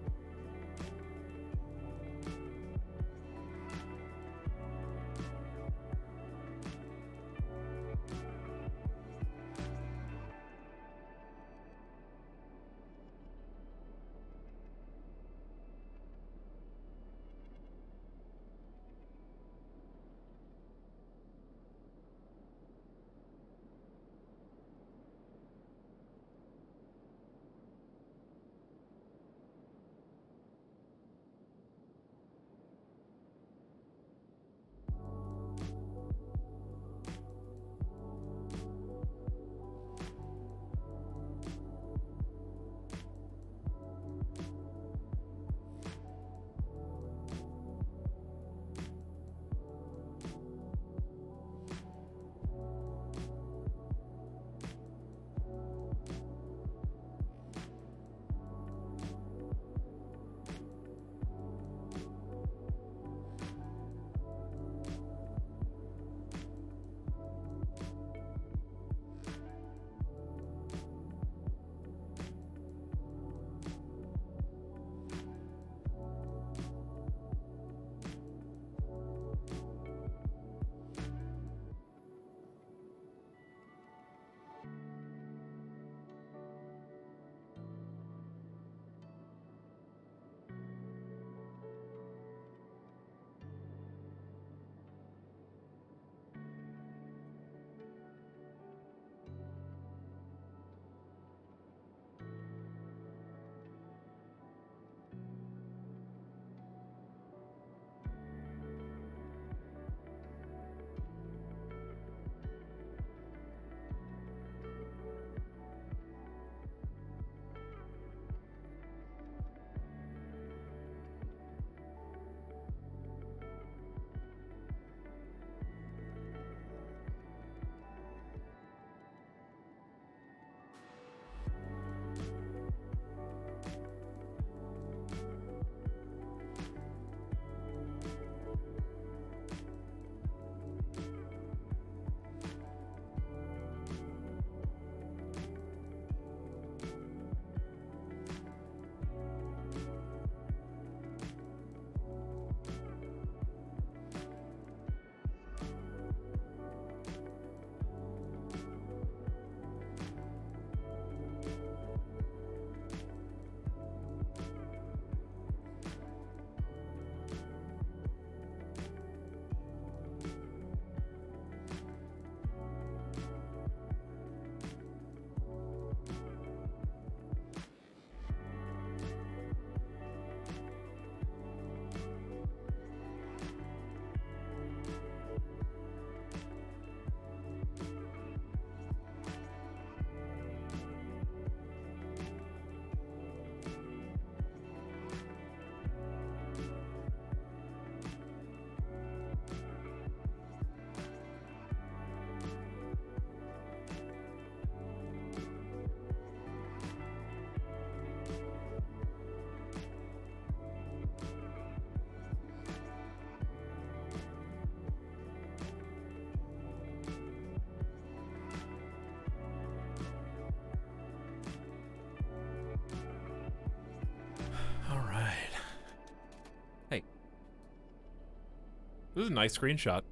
This is a nice screenshot.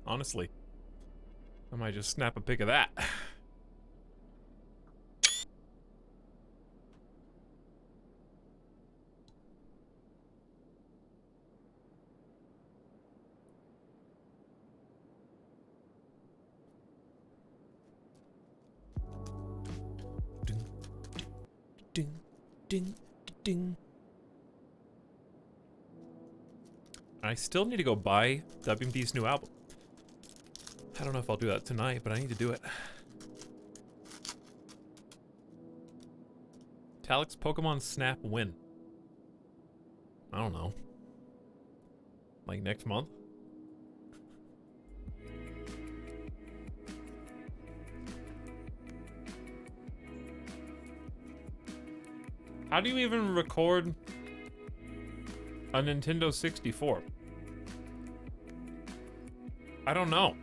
Honestly. I might just snap a pic of that. Ding, ding, ding, ding. I still need to go buy WMP's new album. I don't know if I'll do that tonight, but I need to do it. Talix Pokemon Snap win. I don't know. Like next month? How do you even record a Nintendo 64? I don't know.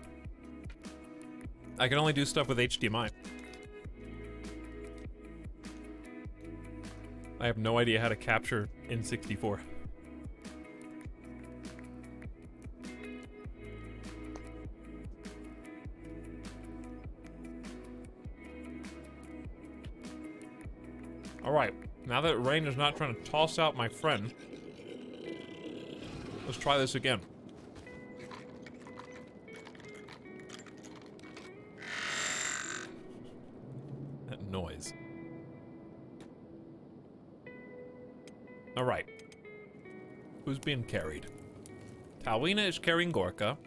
I can only do stuff with HDMI. I have no idea how to capture in 64. Alright, now that Rain is not trying to toss out my friend, let's try this again. That noise. Alright. Who's being carried? Talwina is carrying Gorka.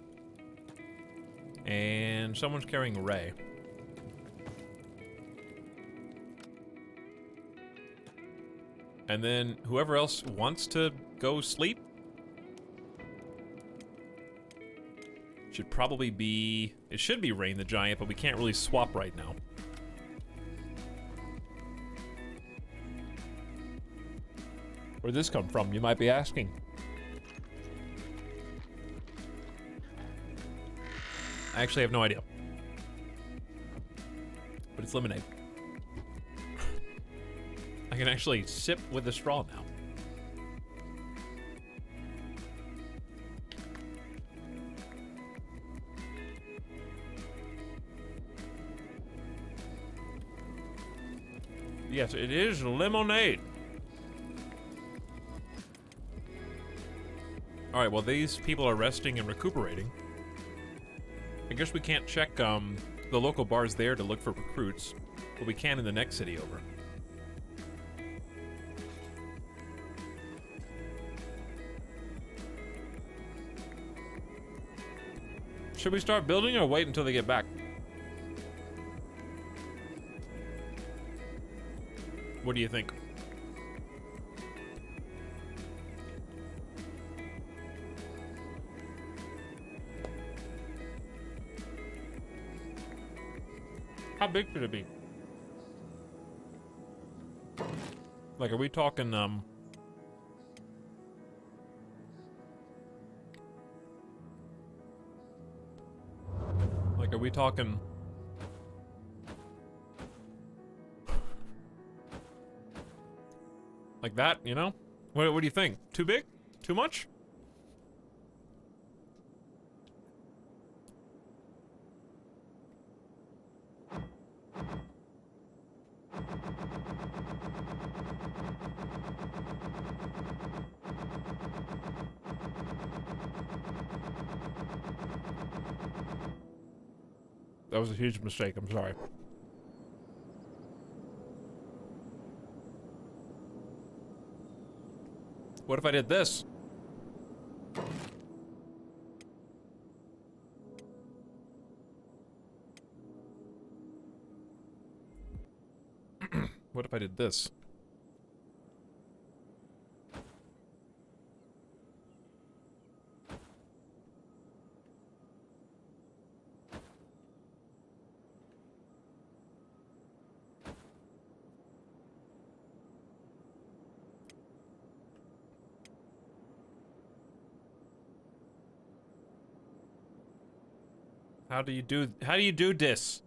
And someone's carrying Ray. And then whoever else wants to go sleep should probably be... It should be Rain the Giant, but we can't really swap right now. Where'd this come from, you might be asking? I actually have no idea. But it's lemonade. I can actually sip with a straw now. Yes, it is lemonade. Alright, well these people are resting and recuperating. I guess we can't check the local bars there to look for recruits, but we can in the next city over. Should we start building or wait until they get back? What do you think? How big should it be? Like, are we talking, like, are we talking... Like that, you know? What do you think? Too big? Too much? That was a huge mistake, I'm sorry. What if I did this? What if I did this? How do you do this?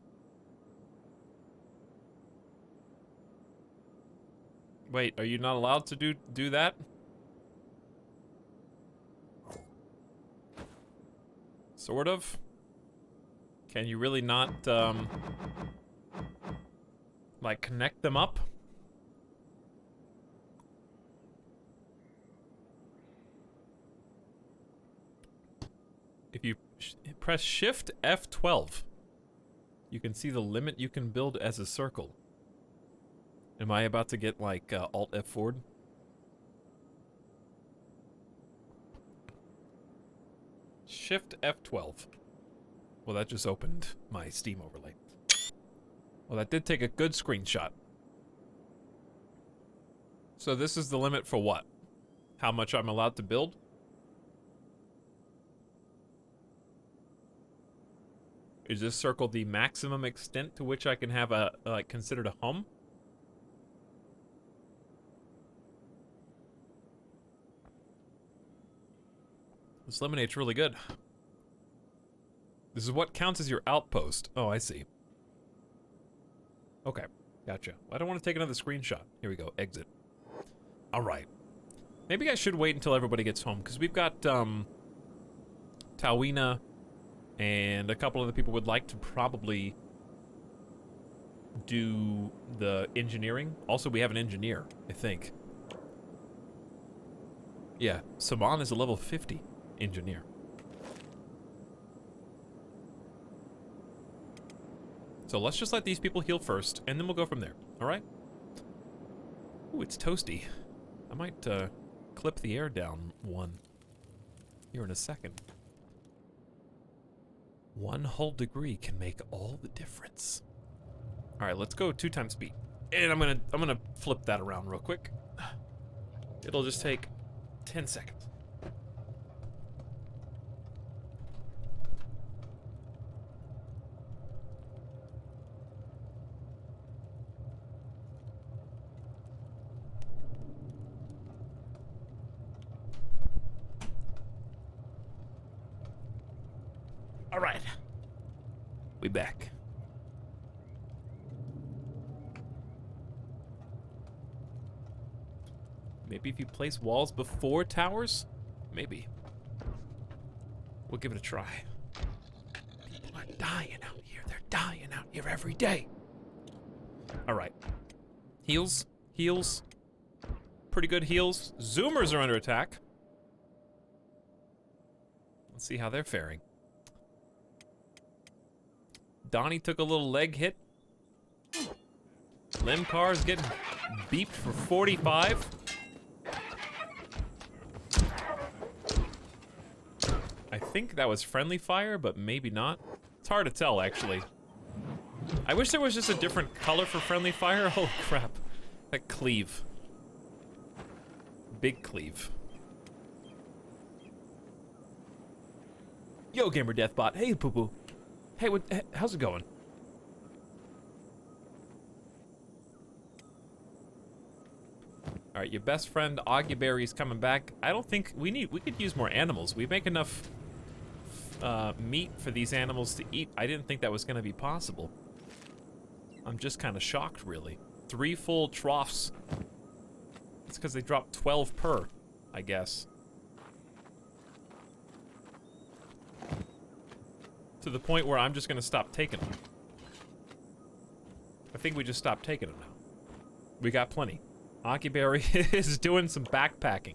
Wait, are you not allowed to do that? Sort of. Can you really not, like, connect them up? If you press Shift F12, you can see the limit you can build as a circle. Am I about to get, like, Alt F4'd? Shift F12. Well, that just opened my Steam overlay. Well, that did take a good screenshot. So this is the limit for what? How much I'm allowed to build? Is this circle the maximum extent to which I can have a, like, considered a home? This lemonade's really good. This is what counts as your outpost. Oh, I see. Okay, gotcha. I don't want to take another screenshot. Here we go, exit. All right. Maybe I should wait until everybody gets home, because we've got, Tawina and a couple other people would like to probably do the engineering. Also, we have an engineer, I think. Yeah, Saman is a level 50 engineer. So let's just let these people heal first, and then we'll go from there, alright? Ooh, it's toasty. I might, clip the air down one here in a second. 1 whole degree can make all the difference. Alright, let's go 2 times speed. And I'm gonna flip that around real quick. It'll just take 10 seconds. All right, we back. Maybe if you place walls before towers? Maybe. We'll give it a try. People are dying out here. They're dying out here every day. All right. Heals. Heals. Pretty good heals. Zoomers are under attack. Let's see how they're faring. Donnie took a little leg hit. Limcar is getting beeped for 45. I think that was friendly fire, but maybe not. It's hard to tell, actually. I wish there was just a different color for friendly fire. Oh, crap. That cleave. Big cleave. Yo, Gamer Deathbot. Hey, poo-poo. Hey, how's it going? All right, your best friend Auguberry's coming back. I don't think we could use more animals. We make enough meat for these animals to eat. I didn't think that was going to be possible. I'm just kind of shocked, really. 3 full troughs. It's because they dropped 12 per, I guess. To the point where I'm just gonna stop taking them. I think we just stopped taking them now. We got plenty. Akiberry is doing some backpacking.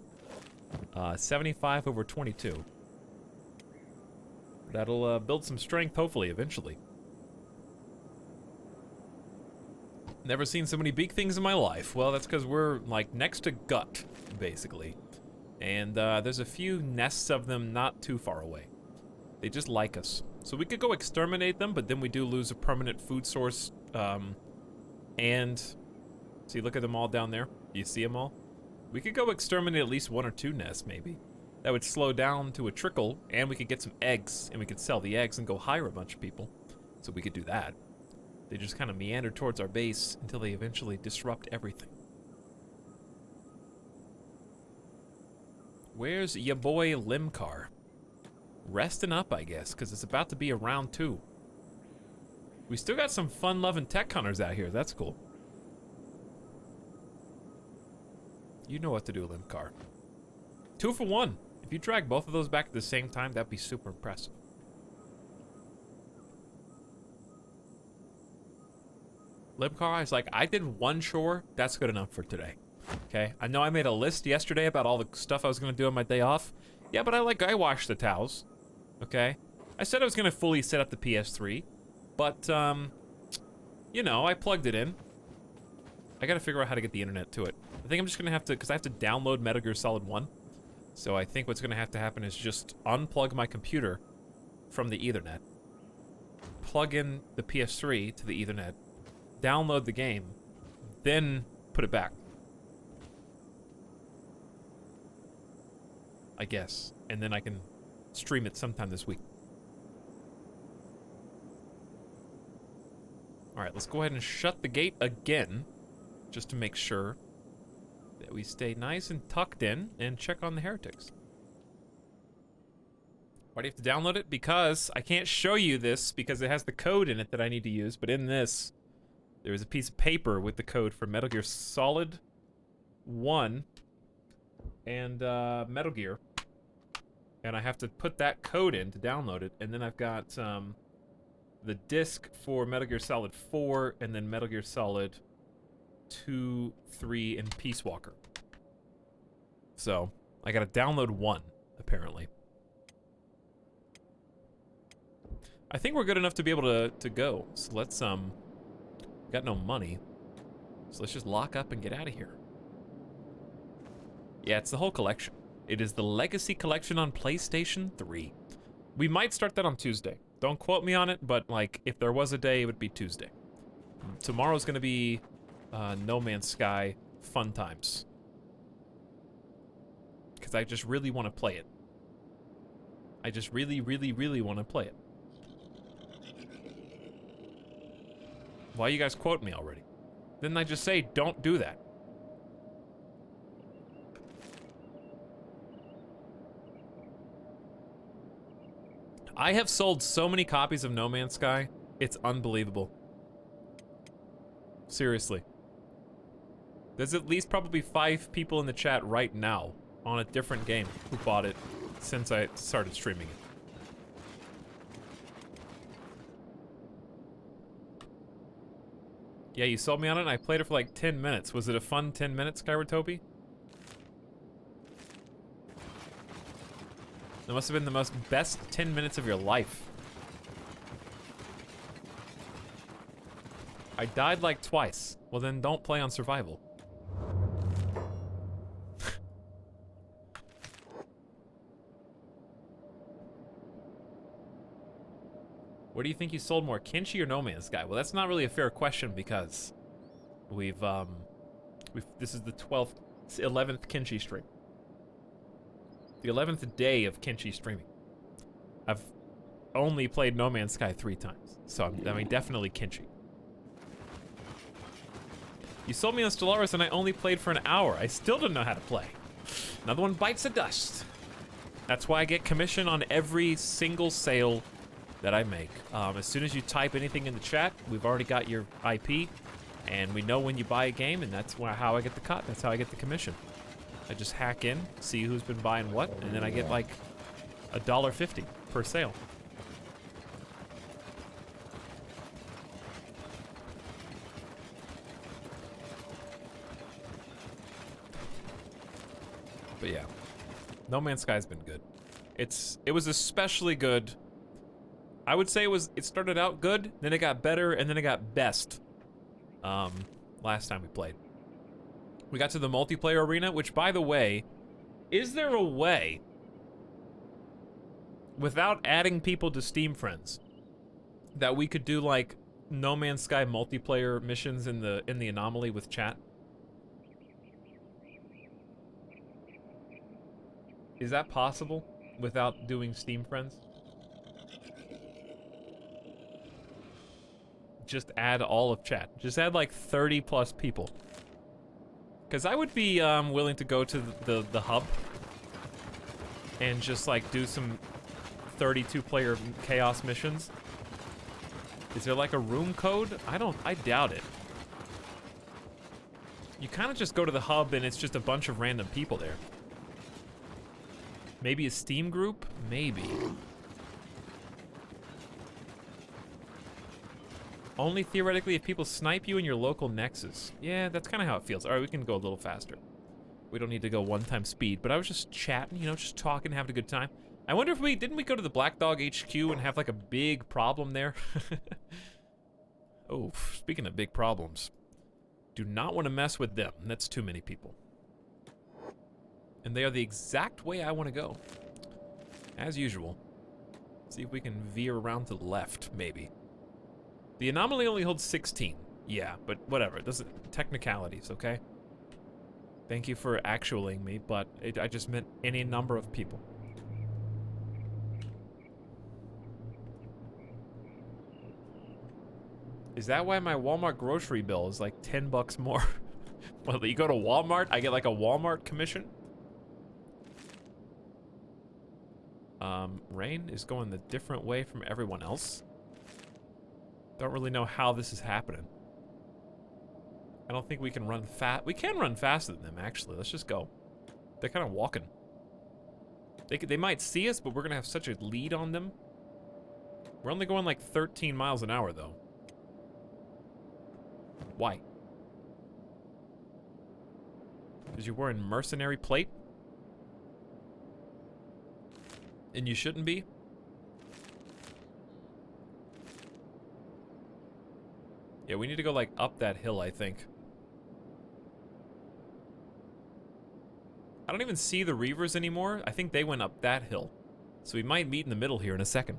75 over 22. That'll build some strength, hopefully, eventually. Never seen so many big things in my life. Well, that's because we're, like, next to Gut, basically. And there's a few nests of them not too far away. They just like us. So we could go exterminate them, but then we do lose a permanent food source. And see, look at them all down there. Do you see them all? We could go exterminate at least 1 or 2 nests, maybe. That would slow down to a trickle, and we could get some eggs, and we could sell the eggs and go hire a bunch of people. So we could do that. They just kind of meander towards our base until they eventually disrupt everything. Where's ya boy Limcar? Resting up, I guess, because it's about to be a round 2. We still got some fun-loving tech hunters out here. That's cool. You know what to do, Limcar. 2 for 1. If you drag both of those back at the same time, that'd be super impressive. Libcar is like, I did one chore. That's good enough for today. Okay. I know I made a list yesterday about all the stuff I was gonna do on my day off. Yeah, but I washed the towels. Okay. I said I was gonna fully set up the PS3, but you know, I plugged it in. I gotta figure out how to get the internet to it. I think I'm just gonna have to, because I have to download Metal Gear Solid 1. So I think what's gonna have to happen is just unplug my computer from the Ethernet, plug in the PS3 to the Ethernet, download the game, then put it back. I guess. And then I can stream it sometime this week. Alright, let's go ahead and shut the gate again, just to make sure that we stay nice and tucked in and check on the heretics. Why do you have to download it? Because I can't show you this because it has the code in it that I need to use, but in this, there is a piece of paper with the code for Metal Gear Solid 1 and Metal Gear. And I have to put that code in to download it, and then I've got the disc for Metal Gear Solid 4, and then Metal Gear Solid 2, 3, and Peace Walker. So, I gotta download 1, apparently. I think we're good enough to be able to go. So let's, got no money. So let's just lock up and get out of here. Yeah, it's the whole collection. It is the Legacy Collection on PlayStation 3. We might start that on Tuesday. Don't quote me on it, but, like, if there was a day, it would be Tuesday. Tomorrow's gonna be No Man's Sky fun times. Because I just really want to play it. I just really, really, really want to play it. Why you guys quote me already? Didn't I just say, don't do that? I have sold so many copies of No Man's Sky, it's unbelievable. Seriously. There's at least probably 5 people in the chat right now on a different game who bought it since I started streaming it. Yeah, you sold me on it and I played it for like 10 minutes. Was it a fun 10 minutes, Skyward Topi? That must have been the best 10 minutes of your life. I died like twice. Well then don't play on survival. Where do you think you sold more, Kenshi or No Man's Sky? Well, that's not really a fair question because this is the 11th Kenshi stream. The 11th day of Kenshi streaming. I've only played No Man's Sky 3 times, so I mean, definitely Kenshi. You sold me on Stellaris and I only played for an hour. I still don't know how to play. Another one bites the dust. That's why I get commission on every single sale that I make. As soon as you type anything in the chat, we've already got your IP, and we know when you buy a game, and that's how I get the cut. That's how I get the commission. I just hack in, see who's been buying what, and then I get like $1.50 per sale. But yeah, No Man's Sky's been good. It was especially good. I would say it started out good, then it got better, and then it got best. Last time we played. We got to the multiplayer arena, which, by the way, is there a way, without adding people to Steam Friends, that we could do like No Man's Sky multiplayer missions in the anomaly with chat? Is that possible without doing Steam Friends? Just add all of chat. Just add like 30 plus people. Because I would be willing to go to the hub and just like do some 32 player chaos missions. Is there like a room code? I doubt it. You kind of just go to the hub and it's just a bunch of random people there. Maybe a Steam group? Maybe. Only theoretically if people snipe you in your local nexus. Yeah, that's kind of how it feels. All right, we can go a little faster. We don't need to go 1x speed, but I was just chatting, you know, just talking, having a good time. I wonder if didn't we go to the Black Dog HQ and have like a big problem there? Oh, speaking of big problems. Do not want to mess with them. That's too many people. And they are the exact way I want to go. As usual. See if we can veer around to the left, maybe. The anomaly only holds 16. Yeah, but whatever. It doesn't... Technicalities, okay? Thank you for actualing me, but I just meant any number of people. Is that why my Walmart grocery bill is like 10 bucks more? Well, you go to Walmart, I get like a Walmart commission? Rain is going the different way from everyone else. Don't really know how this is happening. I don't think we can run fast. We can run faster than them, actually. Let's just go. They're kind of walking. They might see us, but we're going to have such a lead on them. We're only going like 13 miles an hour, though. Why? Because you're wearing mercenary plate? And you shouldn't be? Yeah, we need to go like up that hill, I think. I don't even see the reavers anymore. I think they went up that hill. So we might meet in the middle here in a second.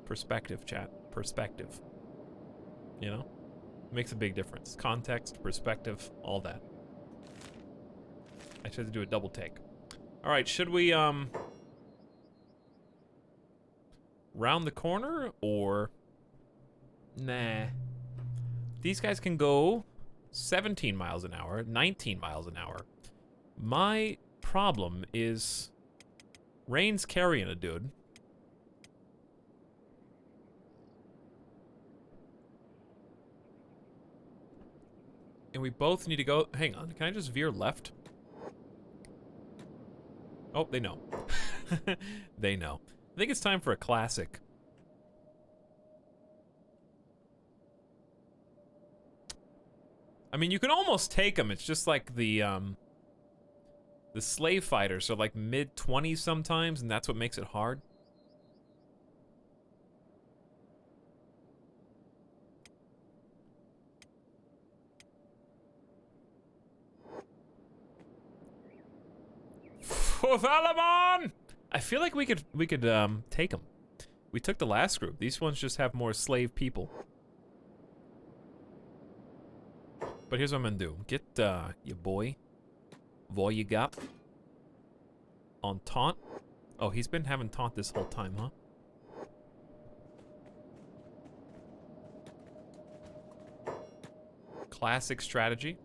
Perspective, chat. Perspective. You know? Makes a big difference. Context, perspective, all that. I should do a double take. Alright, should we, round the corner, or... Nah. These guys can go 17 miles an hour, 19 miles an hour. My problem is... Rain's carrying a dude. And we both need to go... Hang on, can I just veer left? Oh, they know. They know. I think it's time for a classic. I mean, you can almost take them. It's just like the slave fighters are like mid-20s sometimes, and that's what makes it hard. Valamon! I feel like we could take them. We took the last group. These ones just have more slave people. But here's what I'm gonna do. Get your boy. Voyagap. On taunt. Oh, he's been having taunt this whole time, huh? Classic strategy.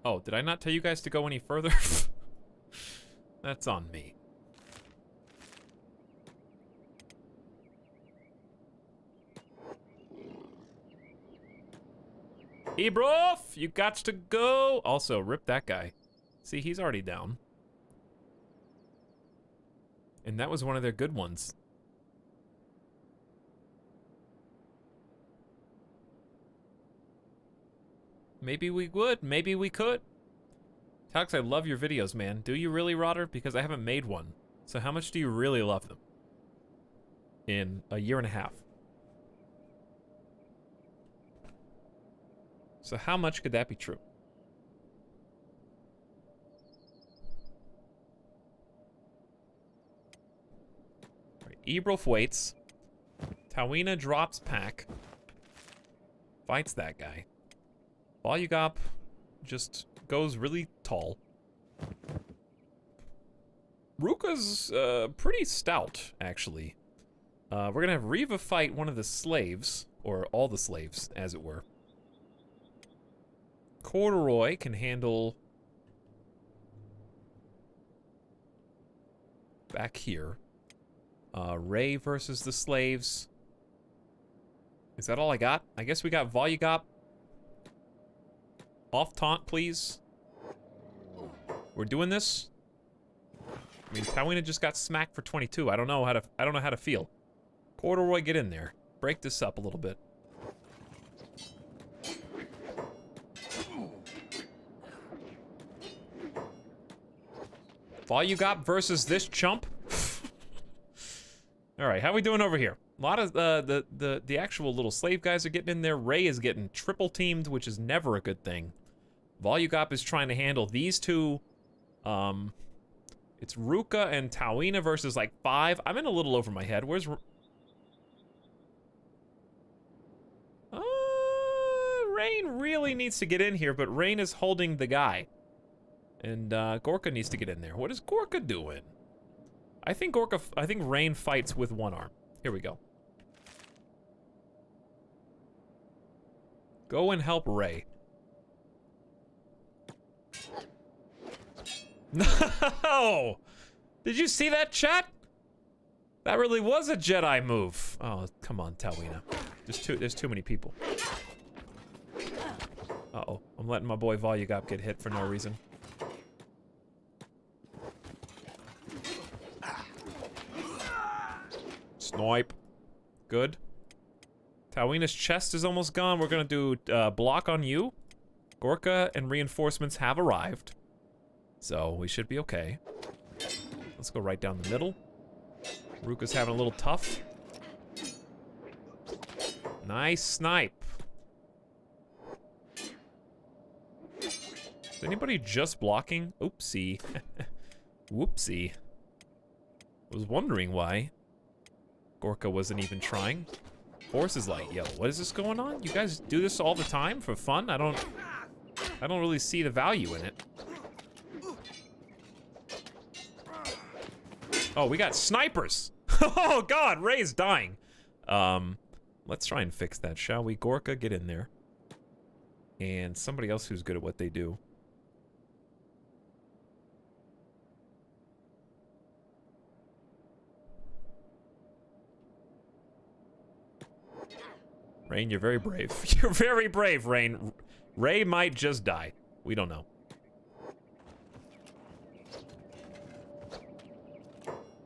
Oh, did I not tell you guys to go any further? That's on me. Ebrof, you got to go. Also, rip that guy. See, he's already down. And that was one of their good ones. Maybe we would. Maybe we could. Talks, I love your videos, man. Do you really, Rodder? Because I haven't made one. So how much do you really love them? In a year and a half. So how much could that be true? Right, Ebrolf waits. Tawina drops pack. Fights that guy. Volugop just goes really tall. Ruka's pretty stout, actually. We're gonna have Riva fight one of the slaves, or all the slaves, as it were. Corduroy can handle back here. Ray versus the slaves. Is that all I got? I guess we got Volugop. Off taunt, please. We're doing this. I mean, Tawina just got smacked for 22. I don't know how to feel. Corduroy, get in there. Break this up a little bit. All you got versus this chump? All right, how we doing over here? A lot of the actual little slave guys are getting in there. Ray is getting triple teamed, which is never a good thing. Volugop is trying to handle these two. It's Ruka and Tawina versus like 5. I'm in a little over my head. Where's... Rain really needs to get in here, but Rain is holding the guy. And Gorka needs to get in there. What is Gorka doing? I think Rain fights with one arm. Here we go. Go and help Ray. No! Did you see that, chat? That really was a Jedi move. Oh, come on, Tawina. There's too many people. Uh-oh. I'm letting my boy Volugop get hit for no reason. Snipe. Good. Tawina's chest is almost gone. We're gonna do block on you. Gorka and reinforcements have arrived. So we should be okay. Let's go right down the middle. Ruka's having a little tough. Nice snipe. Is anybody just blocking? Oopsie. Whoopsie. Was wondering why Gorka wasn't even trying. Force is like, yo, what is this going on? You guys do this all the time for fun? I don't really see the value in it. Oh, we got snipers. Oh God, Ray's dying. Let's try and fix that, shall we? Gorka, get in there. And somebody else who's good at what they do. Rain, you're very brave. You're very brave, Rain. Ray might just die. We don't know.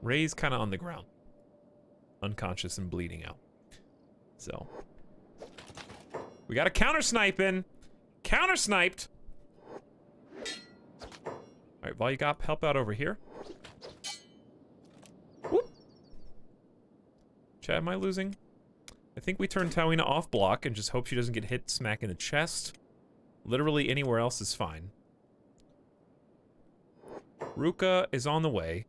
Ray's kind of on the ground. Unconscious and bleeding out. So. We got a counter-snipe in. Counter-sniped. Alright, Volugop, help out over here. Whoop. Chad, am I losing? I think we turn Tawina off block and just hope she doesn't get hit smack in the chest. Literally anywhere else is fine. Ruka is on the way.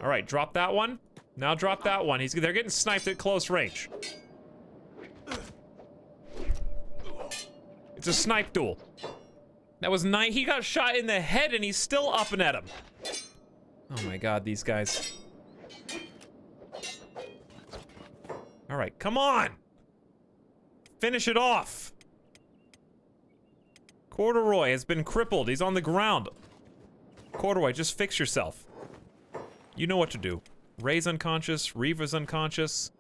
All right, drop that one. Now drop that one. They're getting sniped at close range. It's a snipe duel. That was nice. He got shot in the head and he's still up and at him. Oh my God, these guys. All right, come on. Finish it off. Corduroy has been crippled. He's on the ground. Corduroy, just fix yourself. You know what to do. Ray's unconscious. Reaver's unconscious.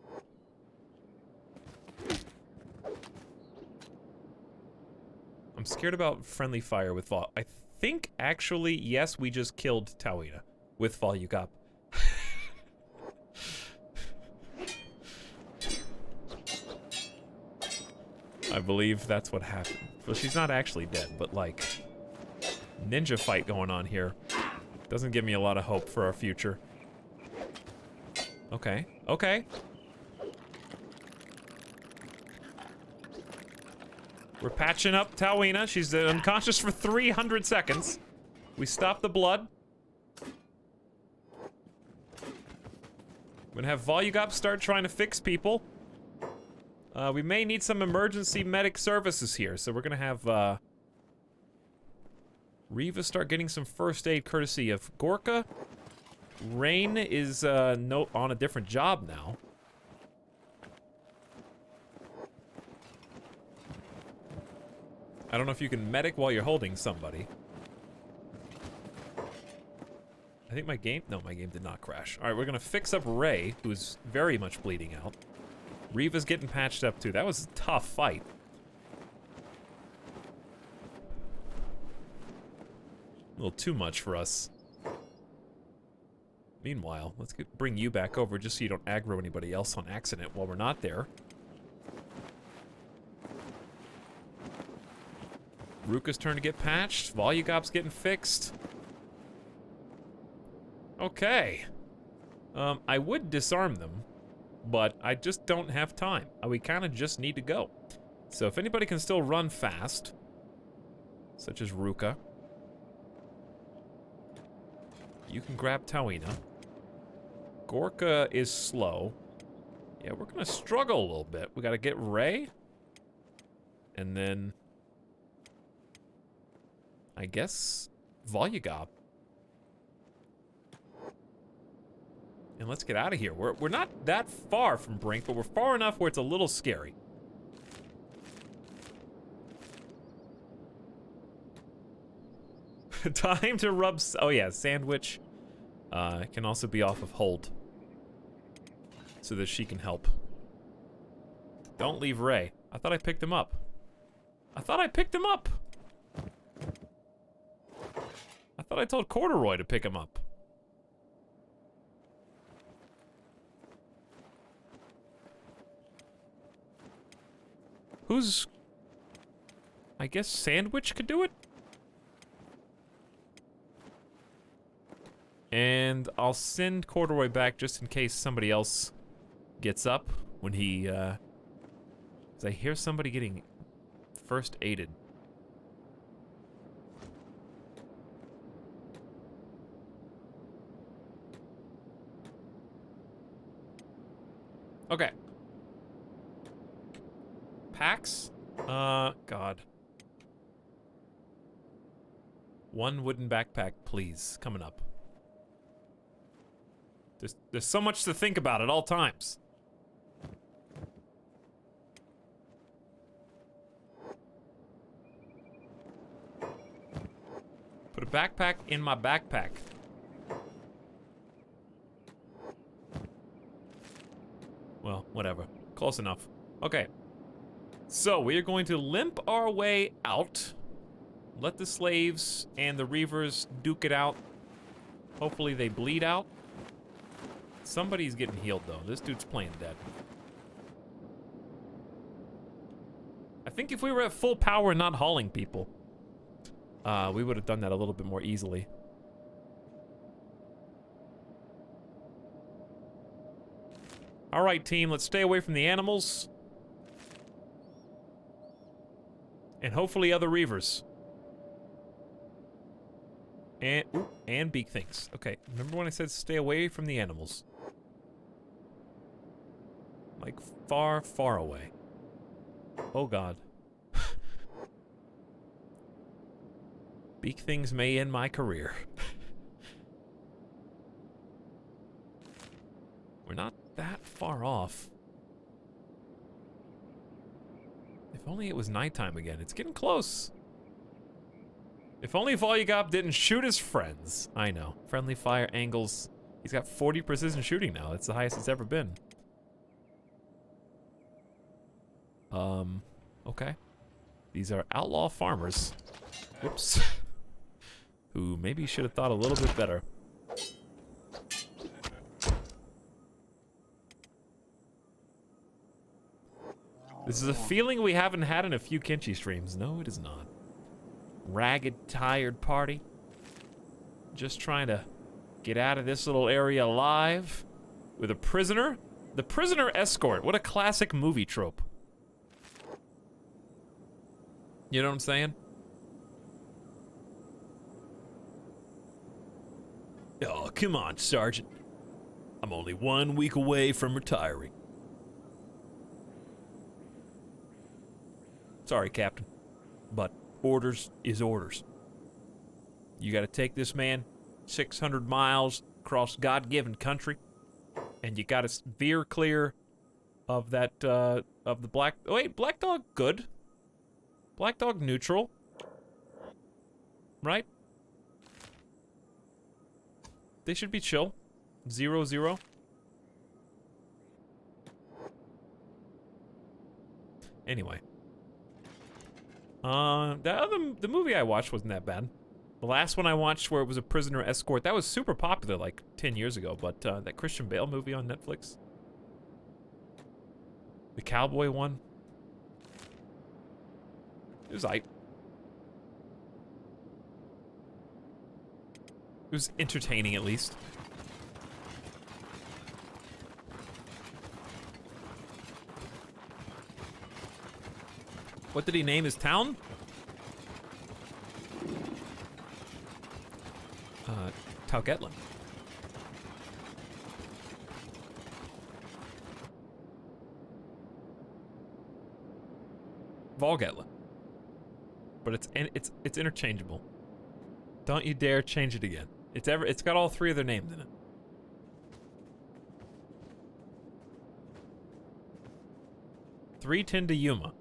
I'm scared about friendly fire with Vol. I think, actually, yes, we just killed Tawina with Volugop. I believe that's what happened. Well, she's not actually dead, but, like, ninja fight going on here. Doesn't give me a lot of hope for our future. Okay, okay. We're patching up Tawina. She's unconscious for 300 seconds. We stop the blood. We're gonna have Volugop start trying to fix people. We may need some emergency medic services here, so we're gonna have Riva start getting some first aid courtesy of Gorka. Rain is on a different job now. I don't know if you can medic while you're holding somebody. I think my game... No, my game did not crash. All right, we're going to fix up Ray, who's very much bleeding out. Reva's getting patched up, too. That was a tough fight. A little too much for us. Meanwhile, let's bring you back over just so you don't aggro anybody else on accident while we're not there. Ruka's turn to get patched. Volugop's getting fixed. Okay. I would disarm them, but I just don't have time. We kind of just need to go. So if anybody can still run fast, such as Ruka, you can grab Tawina. Gorka is slow. Yeah, we're gonna struggle a little bit. We gotta get Ray. And then... I guess... Volugop. And let's get out of here. We're not that far from Brink, but we're far enough where it's a little scary. Time to rub... Oh yeah, Sandwich can also be off of hold. So that she can help. Don't leave Ray. I thought I picked him up. I thought I picked him up! I thought I told Corduroy to pick him up. Who's... I guess Sandwich could do it? And I'll send Corduroy back just in case somebody else gets up when he, 'cause I hear somebody getting first aided. Okay. Packs? God. One wooden backpack, please. Coming up. There's so much to think about at all times. Put a backpack in my backpack. Well, whatever. Close enough. Okay. So, we are going to limp our way out. Let the slaves and the reavers duke it out. Hopefully they bleed out. Somebody's getting healed, though. This dude's playing dead. I think if we were at full power and not hauling people, we would have done that a little bit more easily. All right, team, let's stay away from the animals. And hopefully other reavers. And beak things. Okay, remember when I said stay away from the animals? Like, far, far away. Oh, God. Beak things may end my career. We're not that far off. If only it was nighttime again. It's getting close. If only Volugop didn't shoot his friends. I know. Friendly fire angles. He's got 40 precision shooting now. That's the highest it's ever been. Okay. These are outlaw farmers. Whoops. Who maybe should have thought a little bit better. This is a feeling we haven't had in a few Kenshi streams. No, it is not. Ragged, tired party. Just trying to get out of this little area alive. With a prisoner. The prisoner escort. What a classic movie trope. You know what I'm saying? Oh, come on, Sergeant. I'm only 1 week away from retiring. Sorry, Captain. But orders is orders. You gotta take this man 600 miles across God-given country, and you gotta veer clear of that, of the black... Oh, wait, Black Dog good. Black Dog neutral. Right? They should be chill. 0-0. Anyway. The movie I watched wasn't that bad. The last one I watched where it was a prisoner escort, that was super popular like 10 years ago, but that Christian Bale movie on Netflix. The cowboy one. It was It was entertaining at least. What did he name his town? Taugetlin. Volgetlin. But it's interchangeable. Don't you dare change it again. It's got all three of their names in it. .310 to Yuma.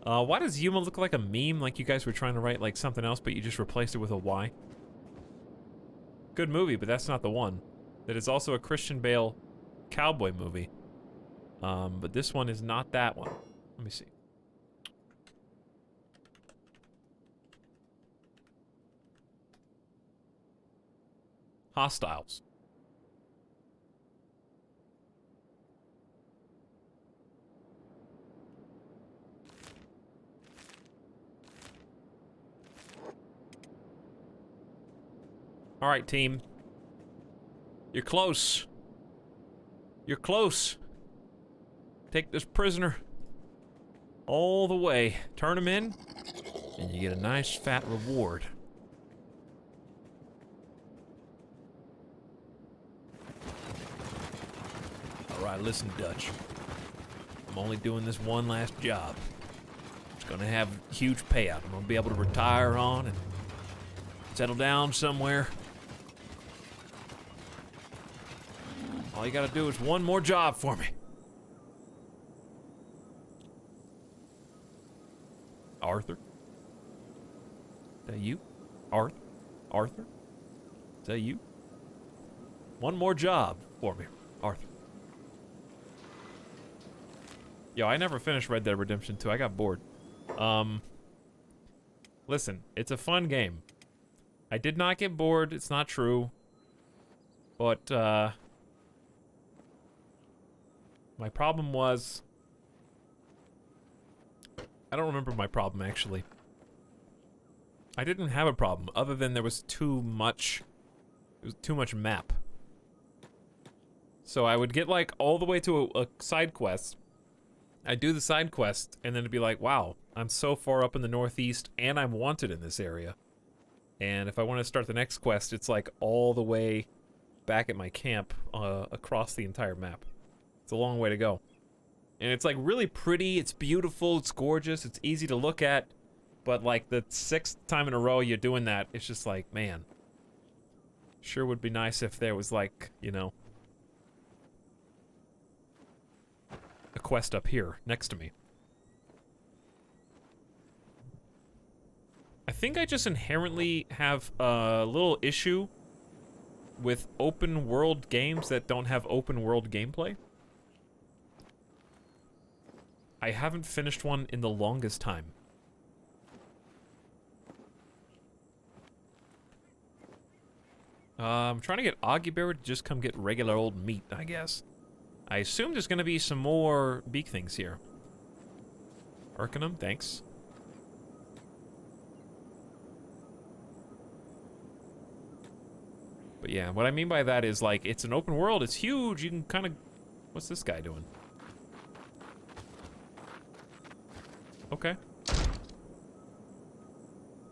Why does Yuma look like a meme? Like you guys were trying to write like something else, but you just replaced it with a Y? Good movie, but that's not the one. That is also a Christian Bale cowboy movie. But this one is not that one. Let me see. Hostiles. All right, team. You're close. You're close. Take this prisoner all the way. Turn him in, and you get a nice fat reward. All right, listen, Dutch. I'm only doing this one last job. It's gonna have a huge payout. I'm gonna be able to retire on and settle down somewhere. All you gotta do is one more job for me. Arthur? Is that you? Arthur? Is that you? One more job for me, Arthur. Yo, I never finished Red Dead Redemption 2. I got bored. Listen, it's a fun game. I did not get bored. It's not true. But, my problem was... I don't remember my problem, actually. I didn't have a problem, other than there was too much... It was too much map. So I would get, like, all the way to a side quest. I'd do the side quest, and then it'd be like, wow, I'm so far up in the northeast, and I'm wanted in this area. And if I want to start the next quest, it's, like, all the way back at my camp, across the entire map. It's a long way to go. And it's like really pretty, it's beautiful, it's gorgeous, it's easy to look at, but like the 6th time in a row you're doing that, it's just like, man. Sure would be nice if there was like, you know, a quest up here, next to me. I think I just inherently have a little issue with open world games that don't have open world gameplay. I haven't finished one in the longest time. I'm trying to get Augiebear to just come get regular old meat, I guess. I assume there's gonna be some more beak things here. Arcanum, thanks. But yeah, what I mean by that is like, it's an open world, it's huge, you can kind of... What's this guy doing? Okay.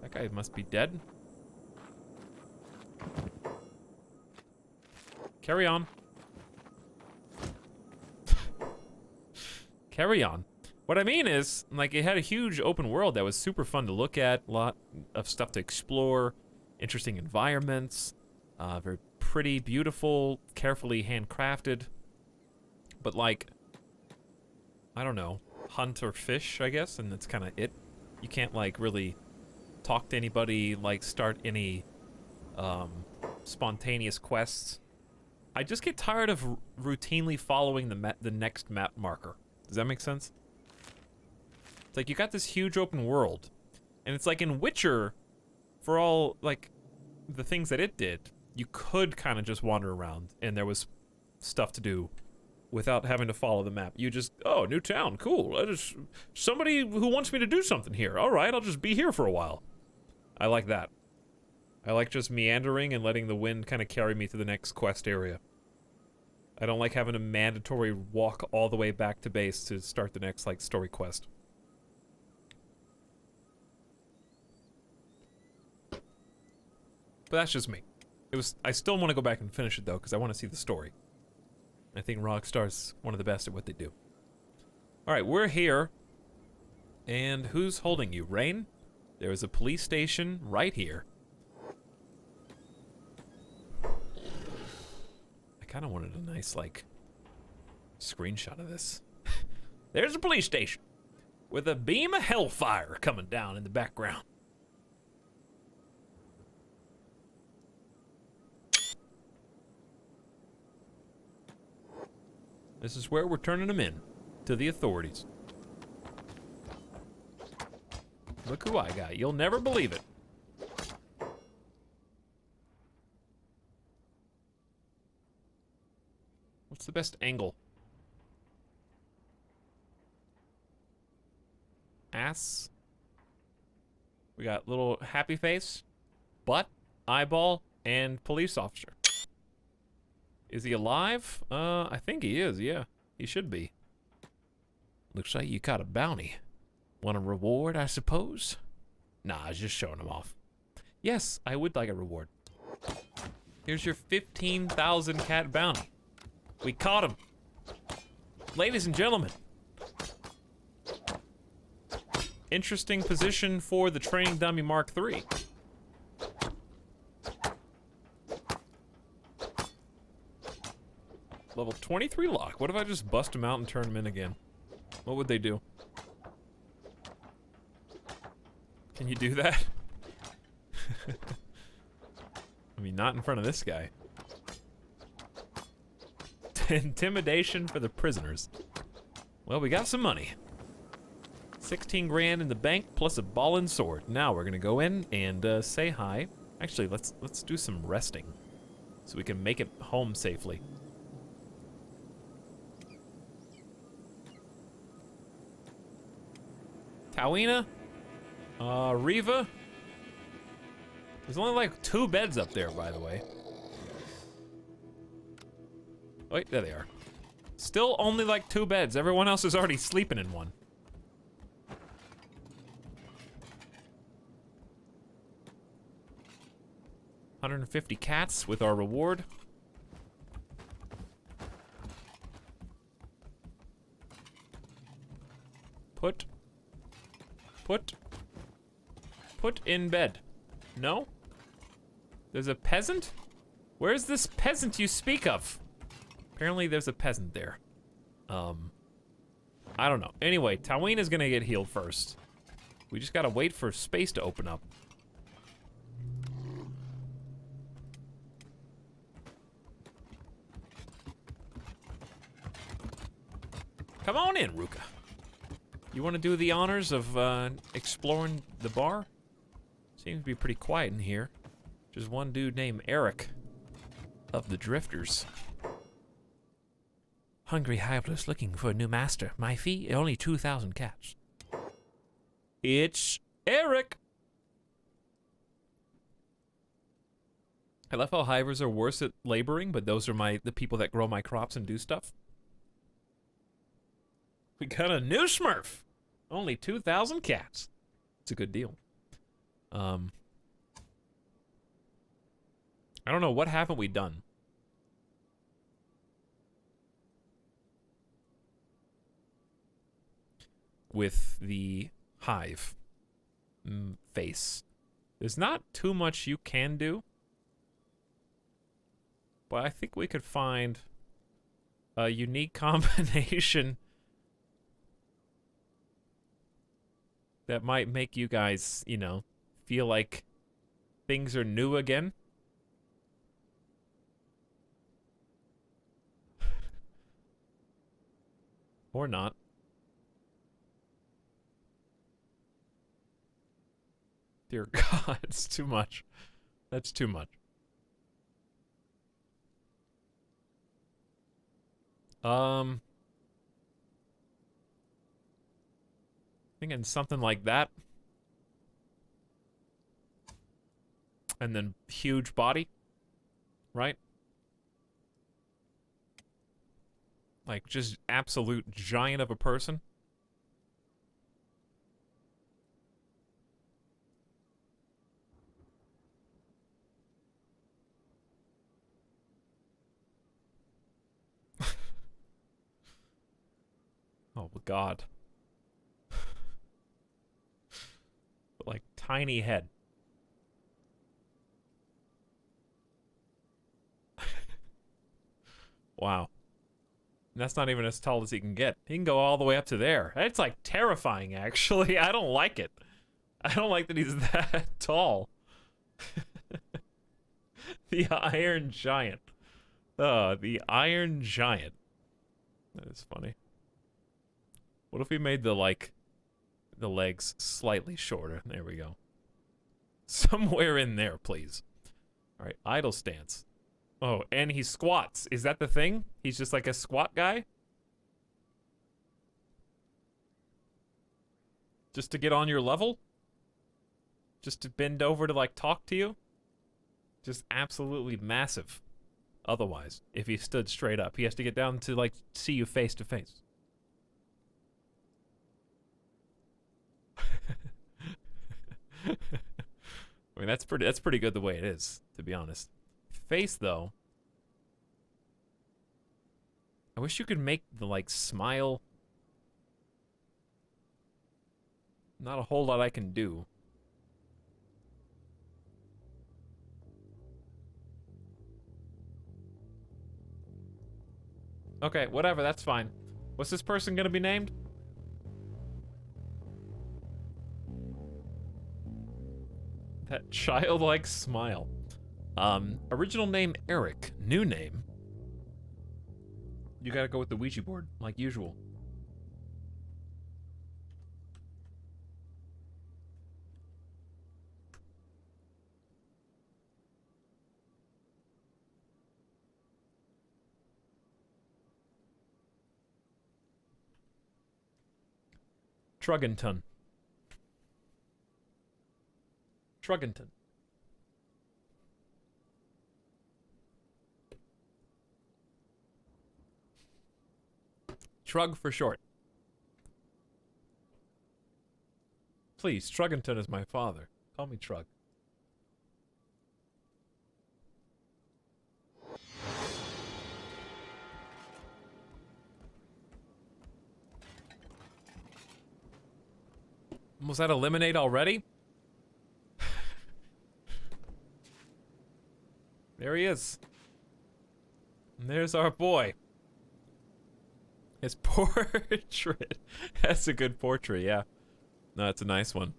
That guy must be dead. Carry on. Carry on. What I mean is, like, it had a huge open world that was super fun to look at, a lot of stuff to explore, interesting environments, very pretty, beautiful, carefully handcrafted. But like, I don't know. Hunt or fish, I guess, and that's kind of it. You can't, like, really talk to anybody, like, start any, spontaneous quests. I just get tired of routinely following the next map marker. Does that make sense? It's like you got this huge open world, and it's like in Witcher, for all like the things that it did, you could kind of just wander around, and there was stuff to do without having to follow the map. You just, oh, new town, cool. Somebody who wants me to do something here. All right, I'll just be here for a while. I like that. I like just meandering and letting the wind kind of carry me to the next quest area. I don't like having a mandatory walk all the way back to base to start the next, like, story quest. But that's just me. I still want to go back and finish it, though, because I want to see the story. I think Rockstar's one of the best at what they do. Alright, we're here. And who's holding you? Rain? There is a police station right here. I kind of wanted a nice, like, screenshot of this. There's a police station with a beam of hellfire coming down in the background. This is where we're turning them in to the authorities. Look who I got. You'll never believe it. What's the best angle? Ass. We got little happy face, butt, eyeball, and police officer. Is he alive? I think he is, yeah. He should be. Looks like you caught a bounty. Want a reward, I suppose? Nah, I was just showing him off. Yes, I would like a reward. Here's your 15,000 cat bounty. We caught him. Ladies and gentlemen. Interesting position for the training dummy Mark III. Level 23 lock. What if I just bust them out and turn them in again? What would they do? Can you do that? I mean, not in front of this guy. Intimidation for the prisoners. Well, we got some money. 16 grand in the bank plus a ball and sword. Now we're gonna go in and say hi. Actually, let's do some resting so we can make it home safely. Tawina? Riva? There's only like 2 beds up there, by the way. Wait, there they are. Still only like 2 beds. Everyone else is already sleeping in one. $150 cats with our reward. Put in bed. No? There's a peasant? Where's this peasant you speak of? Apparently there's a peasant there. I don't know. Anyway, Tawina's gonna get healed first. We just gotta wait for space to open up. Come on in, Ruka. You want to do the honors of exploring the bar? Seems to be pretty quiet in here. Just one dude named Eric of the Drifters. Hungry Hybless looking for a new master. My fee, only 2,000 cats. It's Eric! I love how hivers are worse at laboring, but those are the people that grow my crops and do stuff. We got a new Smurf! Only 2,000 cats. It's a good deal. I don't know, what haven't we done? With the hive face. There's not too much you can do. But I think we could find a unique combination that might make you guys, you know, feel like things are new again. Or not. Dear God, it's too much. That's too much. Thinking something like that. And then huge body. Right? Like, just absolute giant of a person. Oh, God. Like, tiny head. Wow. And that's not even as tall as he can get. He can go all the way up to there. It's like terrifying, actually. I don't like it. I don't like that he's that tall. The Iron Giant. The Iron Giant. That is funny. What if we made the legs slightly shorter? There we go. Somewhere in there, please. All right, idle stance. Oh, and he squats. Is that the thing? He's just like a squat guy? Just to get on your level? Just to bend over to, like, talk to you? Just absolutely massive. Otherwise, if he stood straight up, he has to get down to, like, see you face to face. I mean, that's pretty good the way it is, to be honest. Face, though. I wish you could make the, like, smile. Not a whole lot I can do. Okay, whatever, that's fine. What's this person gonna be named? That childlike smile. Original name Eric. New name. You gotta go with the Ouija board, like usual. Truggenton. Truggenton. Trug for short. Please, Truggenton is my father. Call me Trug. Was that eliminate already? There he is. And there's our boy. His portrait. That's a good portrait, yeah. No, that's a nice one.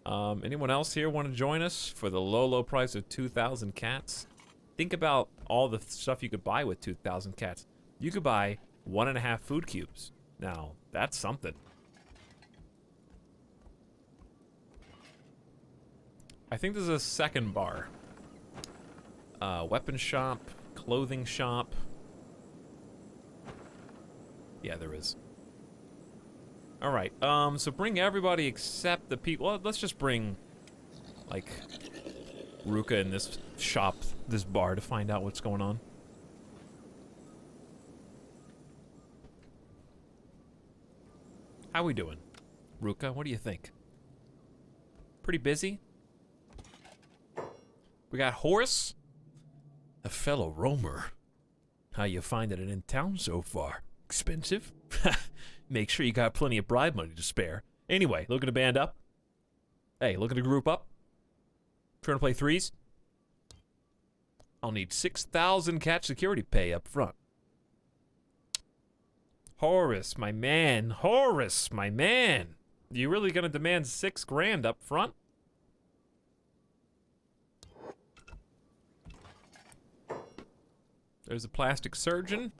Anyone else here want to join us for the low, low price of 2,000 cats? Think about all the stuff you could buy with 2,000 cats. You could buy 1.5 food cubes. Now, that's something. I think there's a second bar. Weapon shop, clothing shop. Yeah, there is. Alright, so bring everybody except the people. Well, let's just bring, like, Ruka in this shop, this bar, to find out what's going on. How we doing? Ruka, what do you think? Pretty busy? We got Horace, a fellow roamer. How you finding it in town so far? Expensive? Make sure you got plenty of bribe money to spare. Anyway, looking to band up? Hey, looking to group up? Trying to play threes? I'll need 6,000 cat security pay up front. Horace, my man. Horace, my man. You really gonna demand 6 grand up front? There's a plastic surgeon.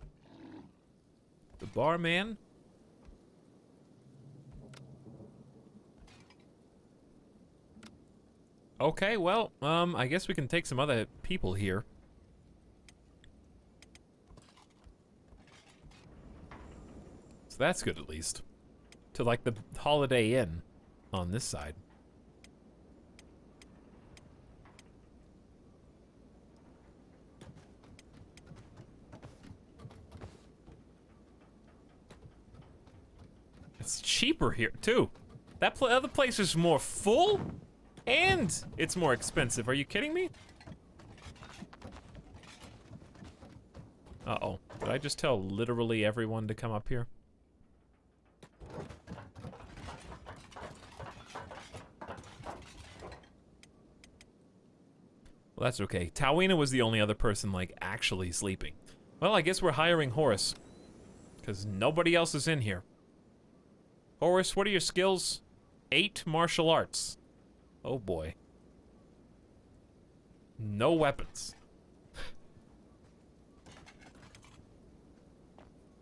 The barman. Okay, well, I guess we can take some other people here. So that's good at least. To like the Holiday Inn on this side. It's cheaper here too. That other place is more full and it's more expensive. Are you kidding me? Uh-oh. Did I just tell literally everyone to come up here? Well, that's okay. Tawina was the only other person, like, actually sleeping. Well, I guess we're hiring Horace. Because nobody else is in here. Horace, what are your skills? 8 martial arts. Oh boy. No weapons.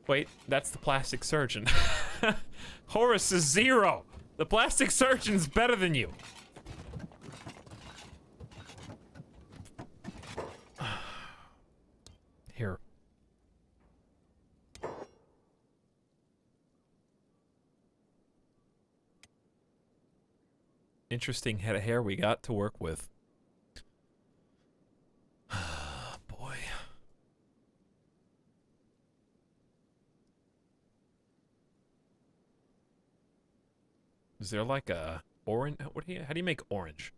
Wait, that's the plastic surgeon. Horace is 0. The plastic surgeon's better than you. Here. Interesting head of hair we got to work with. Boy. Is there like a orange? How do you make orange?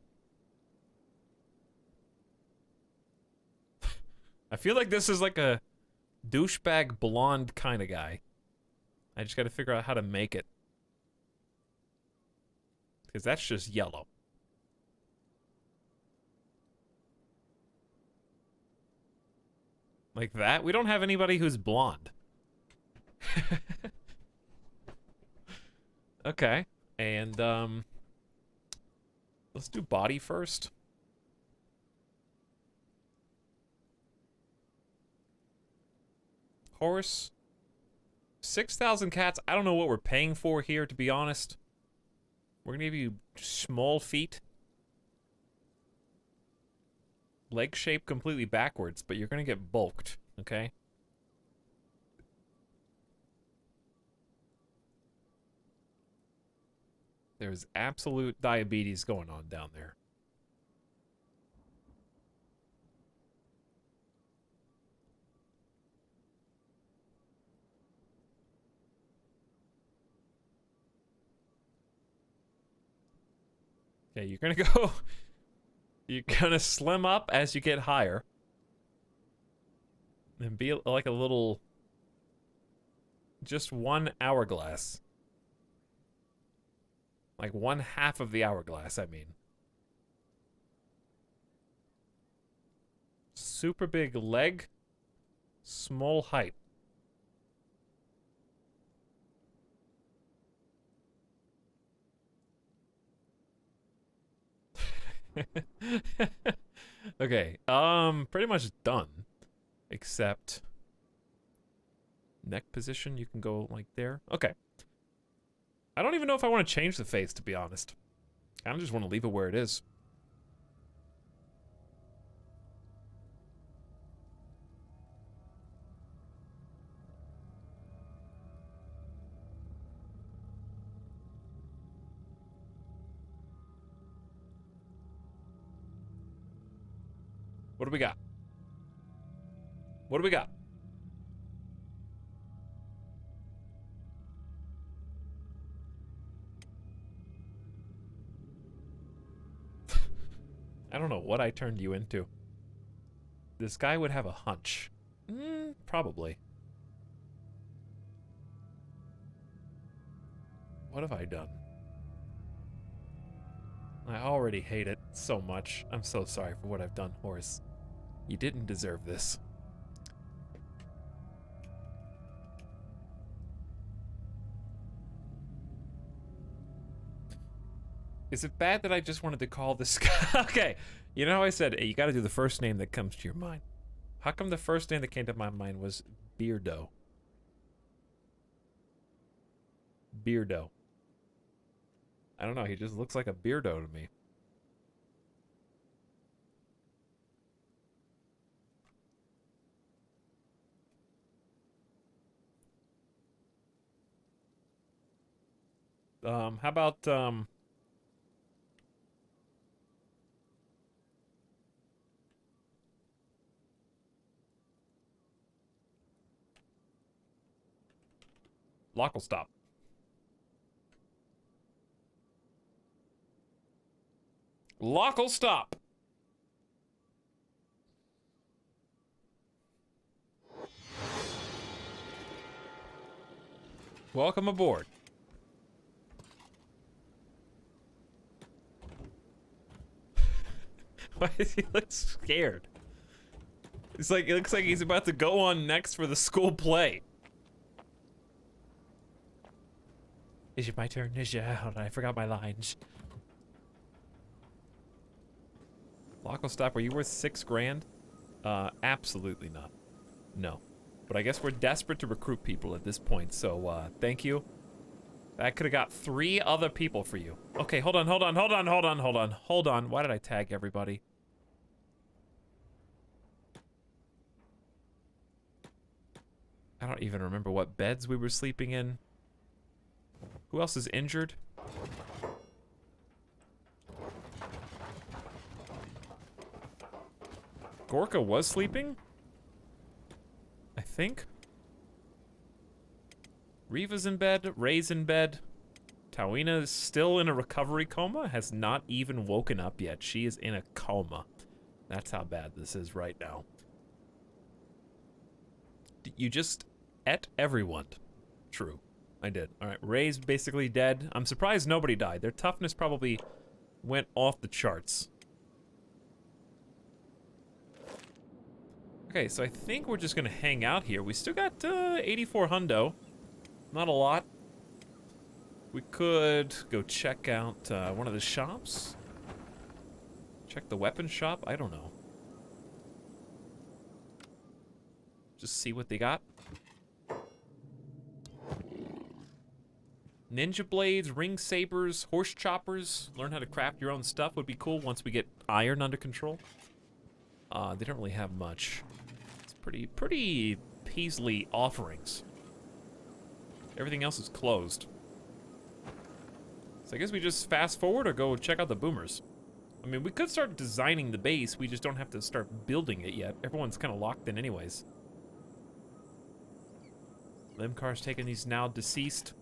I feel like this is like a douchebag blonde kind of guy. I just gotta figure out how to make it. Because that's just yellow. Like that? We don't have anybody who's blonde. Okay. And, let's do body first. Horse. 6,000 cats. I don't know what we're paying for here, to be honest. We're gonna give you small feet. Leg shape completely backwards, but you're gonna get bulked, okay? There's absolute diabetes going on down there. Okay, you're gonna go... You're gonna slim up as you get higher. And be like a little... Just one hourglass. Like 1/2 of the hourglass, I mean. Super big leg. Small height. Okay, pretty much done. Except neck position, you can go like there. Okay. I don't even know if I want to change the face, to be honest. I just want to leave it where it is. What do we got? What do we got? I don't know what I turned you into. This guy would have a hunch. Probably. What have I done? I already hate it so much. I'm so sorry for what I've done, Horace. You didn't deserve this. Is it bad that I just wanted to call this guy? Okay, you know how I said, hey, you gotta do the first name that comes to your mind. How come the first name that came to my mind was Beardo? Beardo. I don't know, he just looks like a Beardo to me. How about, lock will stop. Lock will stop. Welcome aboard. Why does he look scared? It's like, it looks like he's about to go on next for the school play. Is it my turn? Is it? Hold on, I forgot my lines. Lock will stop. Are you worth 6 grand? Absolutely not. No. But I guess we're desperate to recruit people at this point, so, thank you. I could have got 3 other people for you. Okay, hold on. Why did I tag everybody? I don't even remember what beds we were sleeping in. Who else is injured? Gorka was sleeping? I think. Riva's in bed, Ray's in bed. Tawina is still in a recovery coma, has not even woken up yet. She is in a coma. That's how bad this is right now. You just ate everyone. True. I did. Alright, Ray's basically dead. I'm surprised nobody died. Their toughness probably went off the charts. Okay, so I think we're just gonna hang out here. We still got 84 hundo. Not a lot. We could go check out one of the shops. Check the weapon shop. I don't know. Just see what they got. Ninja blades, ring sabers, horse choppers. Learn how to craft your own stuff would be cool once we get iron under control. They don't really have much. It's pretty Paisley offerings. Everything else is closed. So I guess we just fast forward or go check out the boomers. I mean, we could start designing the base. We just don't have to start building it yet. Everyone's kind of locked in anyways. Limcar's taking these now deceased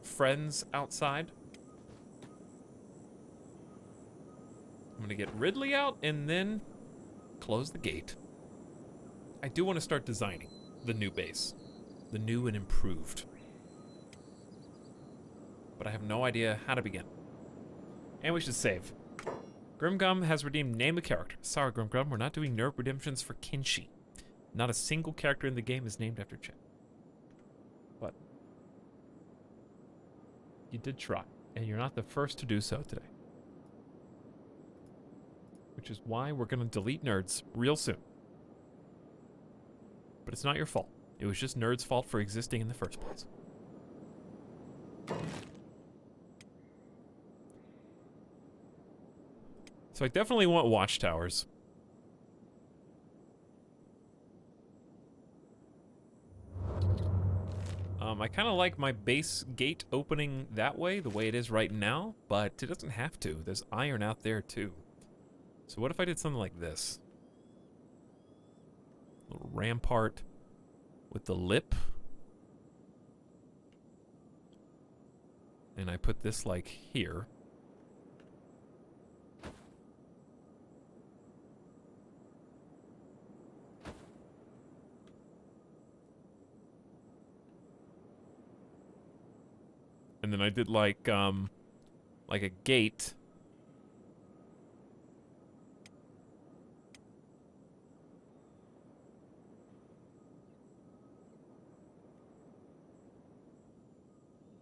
friends outside. I'm gonna get Ridley out and then close the gate. I do want to start designing the new base. The new and improved. But I have no idea how to begin. And we should save. Grimgum has redeemed name a character. Sorry, Grimgum, we're not doing nerf redemptions for Kenshi. Not a single character in the game is named after Chet. What? You did try, and you're not the first to do so today. Which is why we're gonna delete nerds real soon. But it's not your fault. It was just nerds' fault for existing in the first place. So I definitely want watchtowers. I kind of like my base gate opening that way, the way it is right now, but it doesn't have to. There's iron out there too. So what if I did something like this? A little rampart with the lip. And I put this like here. And then I did like a gate.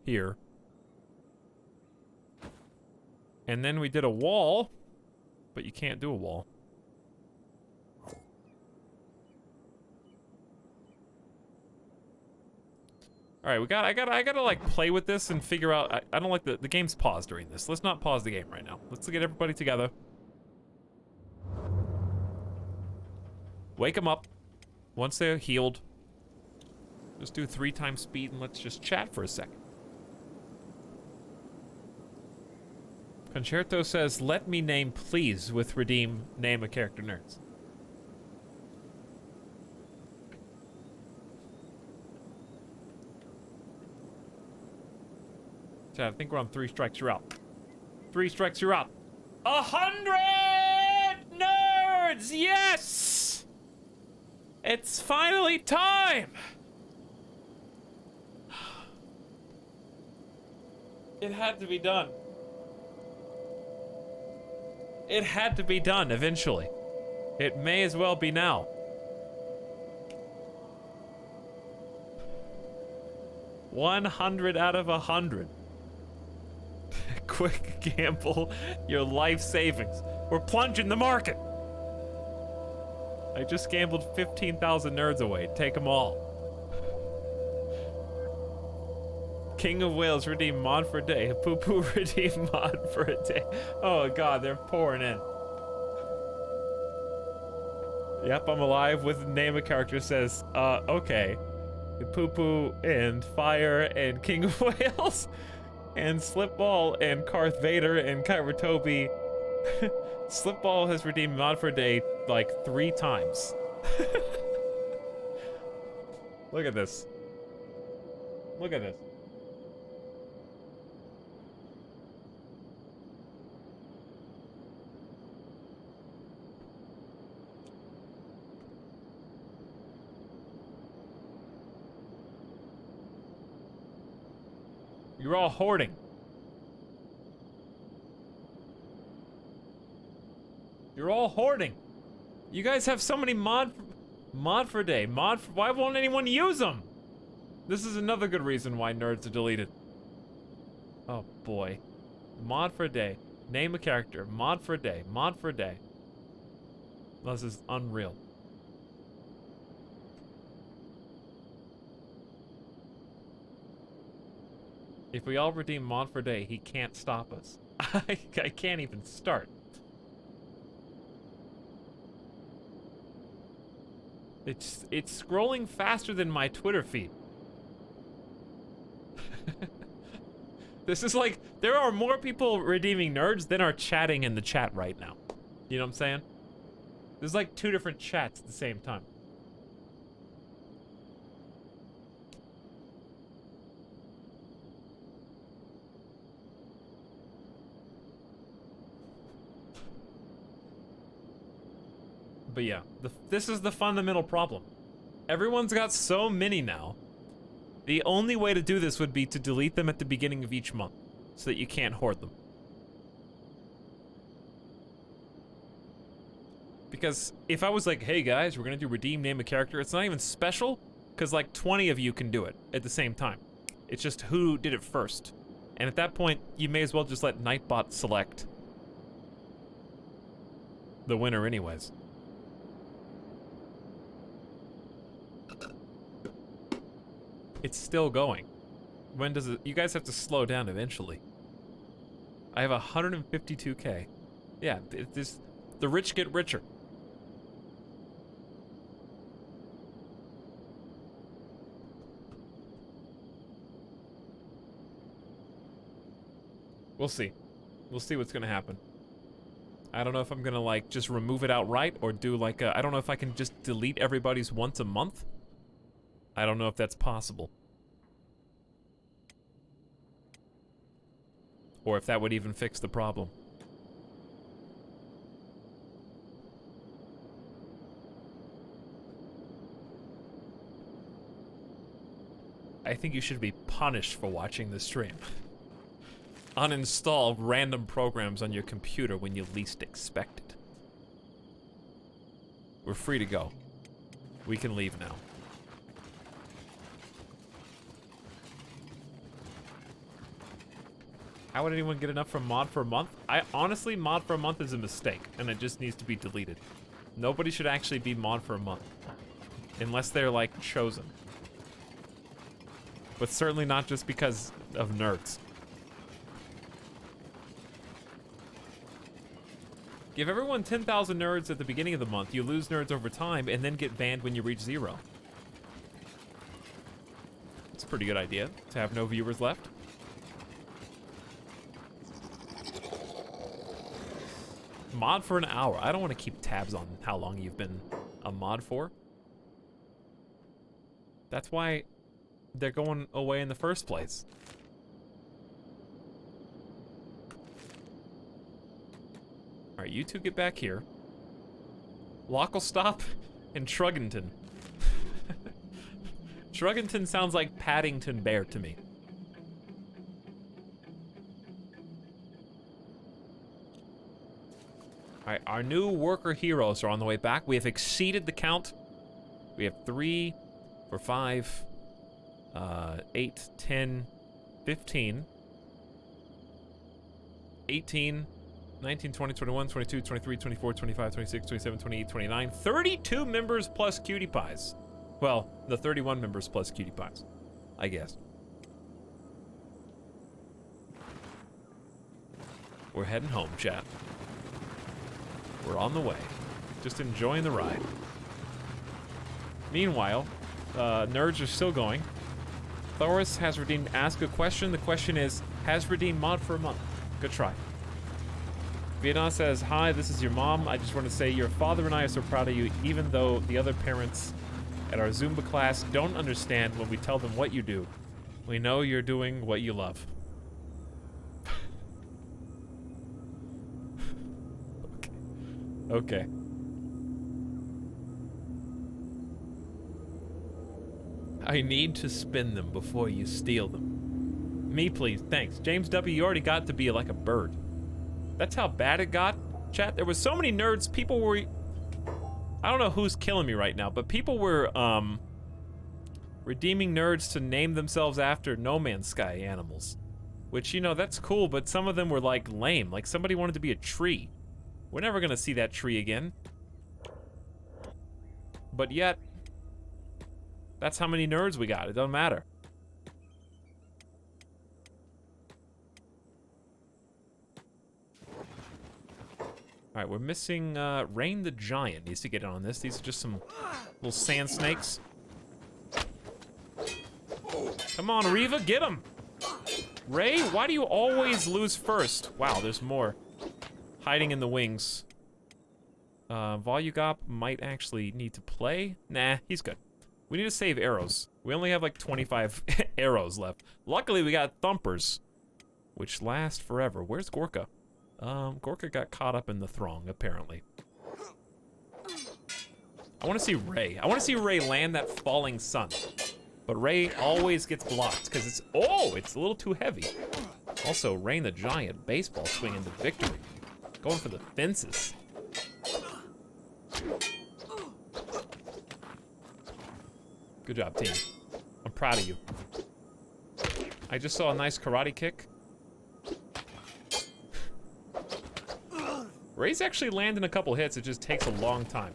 Here. And then we did a wall, but you can't do a wall. All right, I gotta like play with this and figure out. I don't like the game's paused during this. Let's not pause the game right now. Let's get everybody together. Wake them up. Once they're healed, just do 3 times speed and let's just chat for a second. Concerto says, let me name please with redeem name a character nerds. Chad, I think we're on 3 strikes, you're out. 3 strikes, you're out. 100 nerds! Yes! It's finally time! It had to be done. It had to be done eventually. It may as well be now. $100 out of 100. Quick gamble, your life savings. We're plunging the market. I just gambled 15,000 nerds away. Take them all. King of Wales, redeem mod for a day. Poo Poo, redeem mod for a day. Oh god, they're pouring in. Yep, I'm alive with name a character says, okay. Poo Poo and Fire and King of Wales and Slipball and Karth Vader and Kyra Toby. Slipball has redeemed mod for a day like 3 times. Look at this. Look at this. You're all hoarding. You're all hoarding. You guys have so many mod for a day. Why won't anyone use them? This is another good reason why nerds are deleted. Oh boy. Mod for a day. Name a character. Mod for a day. Mod for a day. This is unreal. If we all redeem mod for a day, he can't stop us. I can't even start. It's scrolling faster than my Twitter feed. This is like, there are more people redeeming nerds than are chatting in the chat right now. You know what I'm saying? There's like 2 different chats at the same time. But yeah, this is the fundamental problem. Everyone's got so many now. The only way to do this would be to delete them at the beginning of each month, so that you can't hoard them. Because if I was like, hey guys, we're gonna do redeem name a character, it's not even special, because like 20 of you can do it at the same time. It's just who did it first. And at that point, you may as well just let Nightbot select the winner anyways. It's still going. When does it? You guys have to slow down eventually. I have 152k. Yeah, the rich get richer. We'll see. We'll see what's gonna happen. I don't know if I'm gonna like just remove it outright or do like I don't know if I can just delete everybody's once a month. I don't know if that's possible. Or if that would even fix the problem. I think you should be punished for watching this stream. Uninstall random programs on your computer when you least expect it. We're free to go. We can leave now. How would anyone get enough from mod for a month? Honestly, mod for a month is a mistake, and it just needs to be deleted. Nobody should actually be mod for a month. Unless they're, like, chosen. But certainly not just because of nerds. Give everyone 10,000 nerds at the beginning of the month, you lose nerds over time, and then get banned when you reach 0. It's a pretty good idea, to have no viewers left. Mod for an hour. I don't want to keep tabs on how long you've been a mod for. That's why they're going away in the first place. Alright, you two get back here. Lock will stop in Shruggington. Shruggington sounds like Paddington Bear to me. Alright, our new worker heroes are on the way back. We have exceeded the count. We have 3, 4, 5, 8, 10, 15, 18, 19, 20, 21, 22, 23, 24, 25, 26, 27, 28, 29, 32 members plus cutie pies. Well, the 31 members plus cutie pies, I guess. We're heading home, chat. We're on the way. Just enjoying the ride. Meanwhile, nerds are still going. Thoris has redeemed Ask a Question. The question is, has redeemed mod for a month. Good try. Vietnam says, hi, this is your mom. I just want to say your father and I are so proud of you, even though the other parents at our Zumba class don't understand when we tell them what you do. We know you're doing what you love. Okay. I need to spin them before you steal them. Me, please. Thanks. James W., you already got to be like a bird. That's how bad it got. Chat, there was so many nerds, people were... I don't know who's killing me right now, but people were, redeeming nerds to name themselves after No Man's Sky animals. Which, you know, that's cool, but some of them were, like, lame. Like, somebody wanted to be a tree. We're never gonna see that tree again. But yet, that's how many nerds we got. It doesn't matter. Alright, we're missing Rain the Giant needs to get in on this. These are just some little sand snakes. Come on, Reva, get him! Ray, why do you always lose first? Wow, there's more. Hiding in the wings. Volugop might actually need to play. Nah, he's good. We need to save arrows. We only have like 25 arrows left. Luckily, we got thumpers, which last forever. Where's Gorka? Gorka got caught up in the throng, apparently. I want to see Ray. I want to see Ray land that falling sun. But Ray always gets blocked because it's... Oh, it's a little too heavy. Also, Rain the Giant, baseball swing into victory. Going for the fences. Good job, team. I'm proud of you. I just saw a nice karate kick. Ray's actually landing a couple hits, it just takes a long time.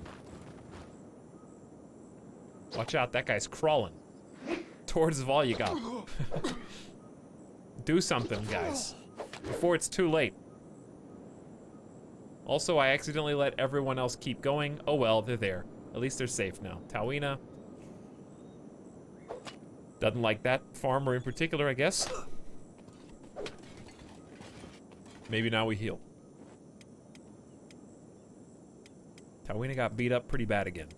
Watch out, that guy's crawling towards Volugop. Do something, guys, before it's too late. Also, I accidentally let everyone else keep going. Oh well, they're there. At least they're safe now. Tawina doesn't like that farmer in particular, I guess. Maybe now we heal. Tawina got beat up pretty bad again.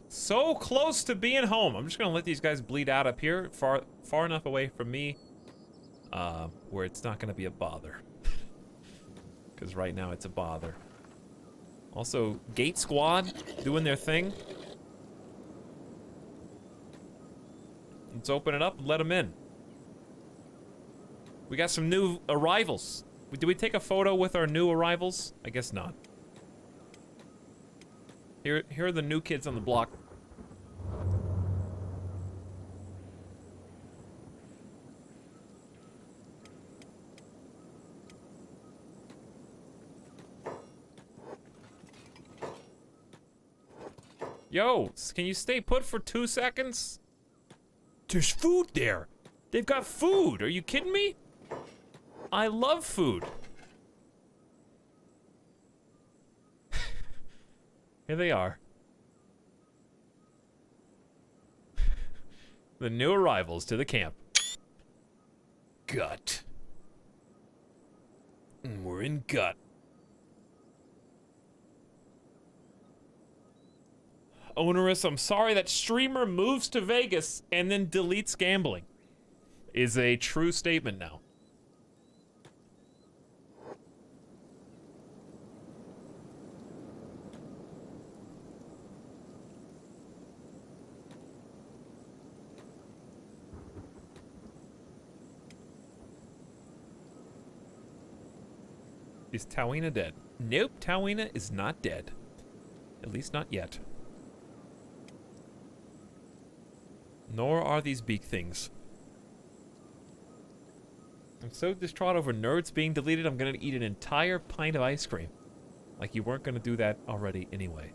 So close to being home. I'm just gonna let these guys bleed out up here, far enough away from me, where it's not gonna be a bother. Because right now it's a bother. Also, Gate Squad doing their thing. Let's open it up and let them in. We got some new arrivals. Did we take a photo with our new arrivals? I guess not. Here are the new kids on the block. Yo, can you stay put for 2 seconds? There's food there. They've got food. Are you kidding me? I love food. Here they are. The new arrivals to the camp. Gut. We're in gut. Onerous, I'm sorry, that streamer moves to Vegas and then deletes gambling. Is a true statement now. Is Tawina dead? Nope, Tawina is not dead. At least not yet. Nor are these beak things. I'm so distraught over nerds being deleted, I'm gonna eat an entire pint of ice cream. Like you weren't gonna do that already anyway.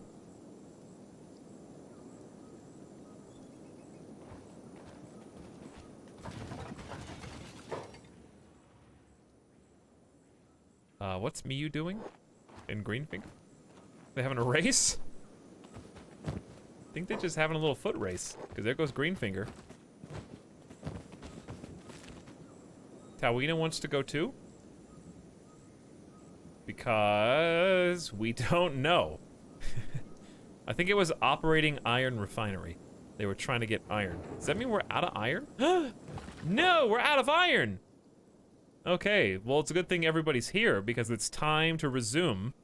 What's Miyu doing? In Greenfinger? They having a race? I think they're just having a little foot race. Because there goes Greenfinger. Tawina wants to go too? Because we don't know. I think it was operating iron refinery. They were trying to get iron. Does that mean we're out of iron? No, we're out of iron! Okay, well it's a good thing everybody's here because it's time to resume.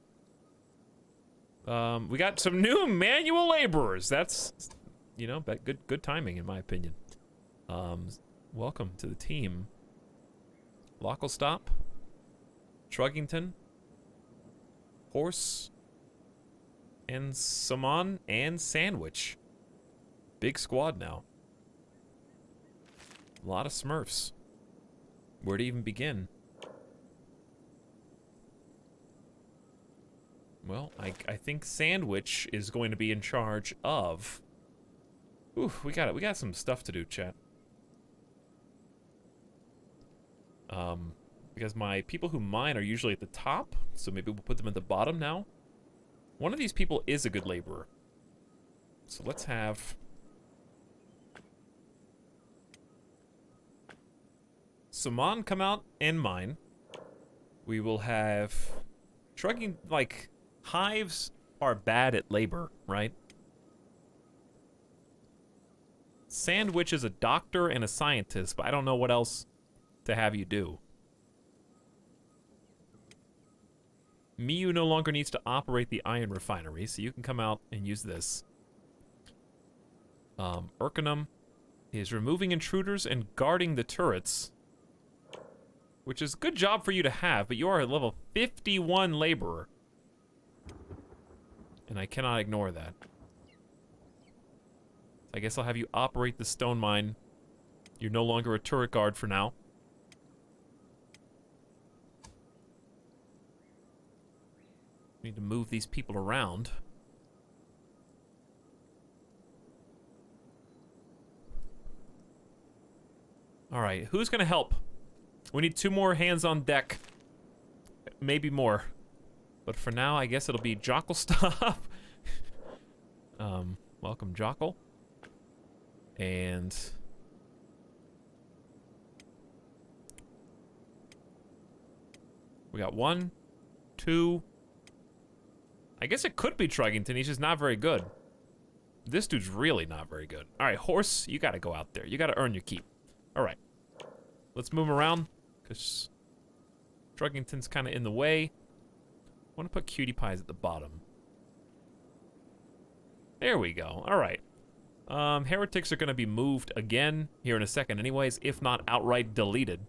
We got some new manual laborers. That's, you know, good timing in my opinion. Welcome to the team. Locklestop, Truggington, Horse, and Saman and Sandwich. Big squad now. A lot of Smurfs. Where to even begin? Well, I think Sandwich is going to be in charge of... Ooh, we got some stuff to do, chat. Because my people who mine are usually at the top, so maybe we'll put them at the bottom now. One of these people is a good laborer. So let's have... Saman come out and mine. We will have... Trugging, like... Hives are bad at labor, right? Sandwich is a doctor and a scientist, but I don't know what else to have you do. Miyu no longer needs to operate the iron refinery, so you can come out and use this. Urkanum is removing intruders and guarding the turrets, which is a good job for you to have, but you are a level 51 laborer. And I cannot ignore that. I guess I'll have you operate the stone mine. You're no longer a turret guard for now. Need to move these people around. Alright, who's gonna help? We need 2 more hands on deck. Maybe more. But for now, I guess it'll be Jocklestop. Welcome, Jockle. And... we got 1, 2... I guess it could be Truggington, he's just not very good. This dude's really not very good. Alright, Horse, you gotta go out there. You gotta earn your keep. Alright. Let's move around, because Truggington's kind of in the way. I want to put Cutie Pies at the bottom. There we go. Alright. Heretics are going to be moved again here in a second anyways, if not outright deleted.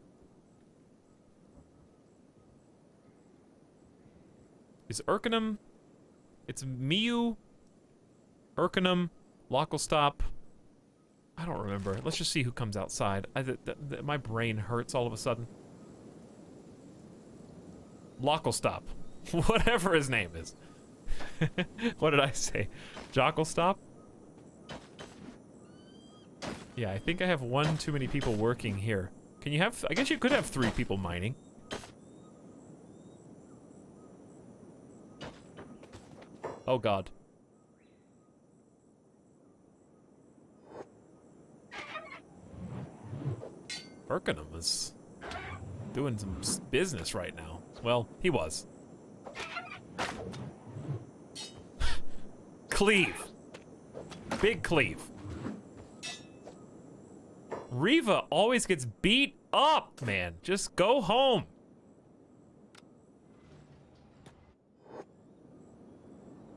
Is Urkanum... It's Miyu, Urkanum, Locklestop. I don't remember. Let's just see who comes outside. My brain hurts all of a sudden. Locklestop. Whatever his name is. What did I say? Jocklestop? Yeah, I think I have 1 too many people working here. Can you have... I guess you could have 3 people mining. Oh god. Urkanum is doing some business right now. Well, he was. Cleave. Big cleave. Reva always gets beat up, man. Just go home.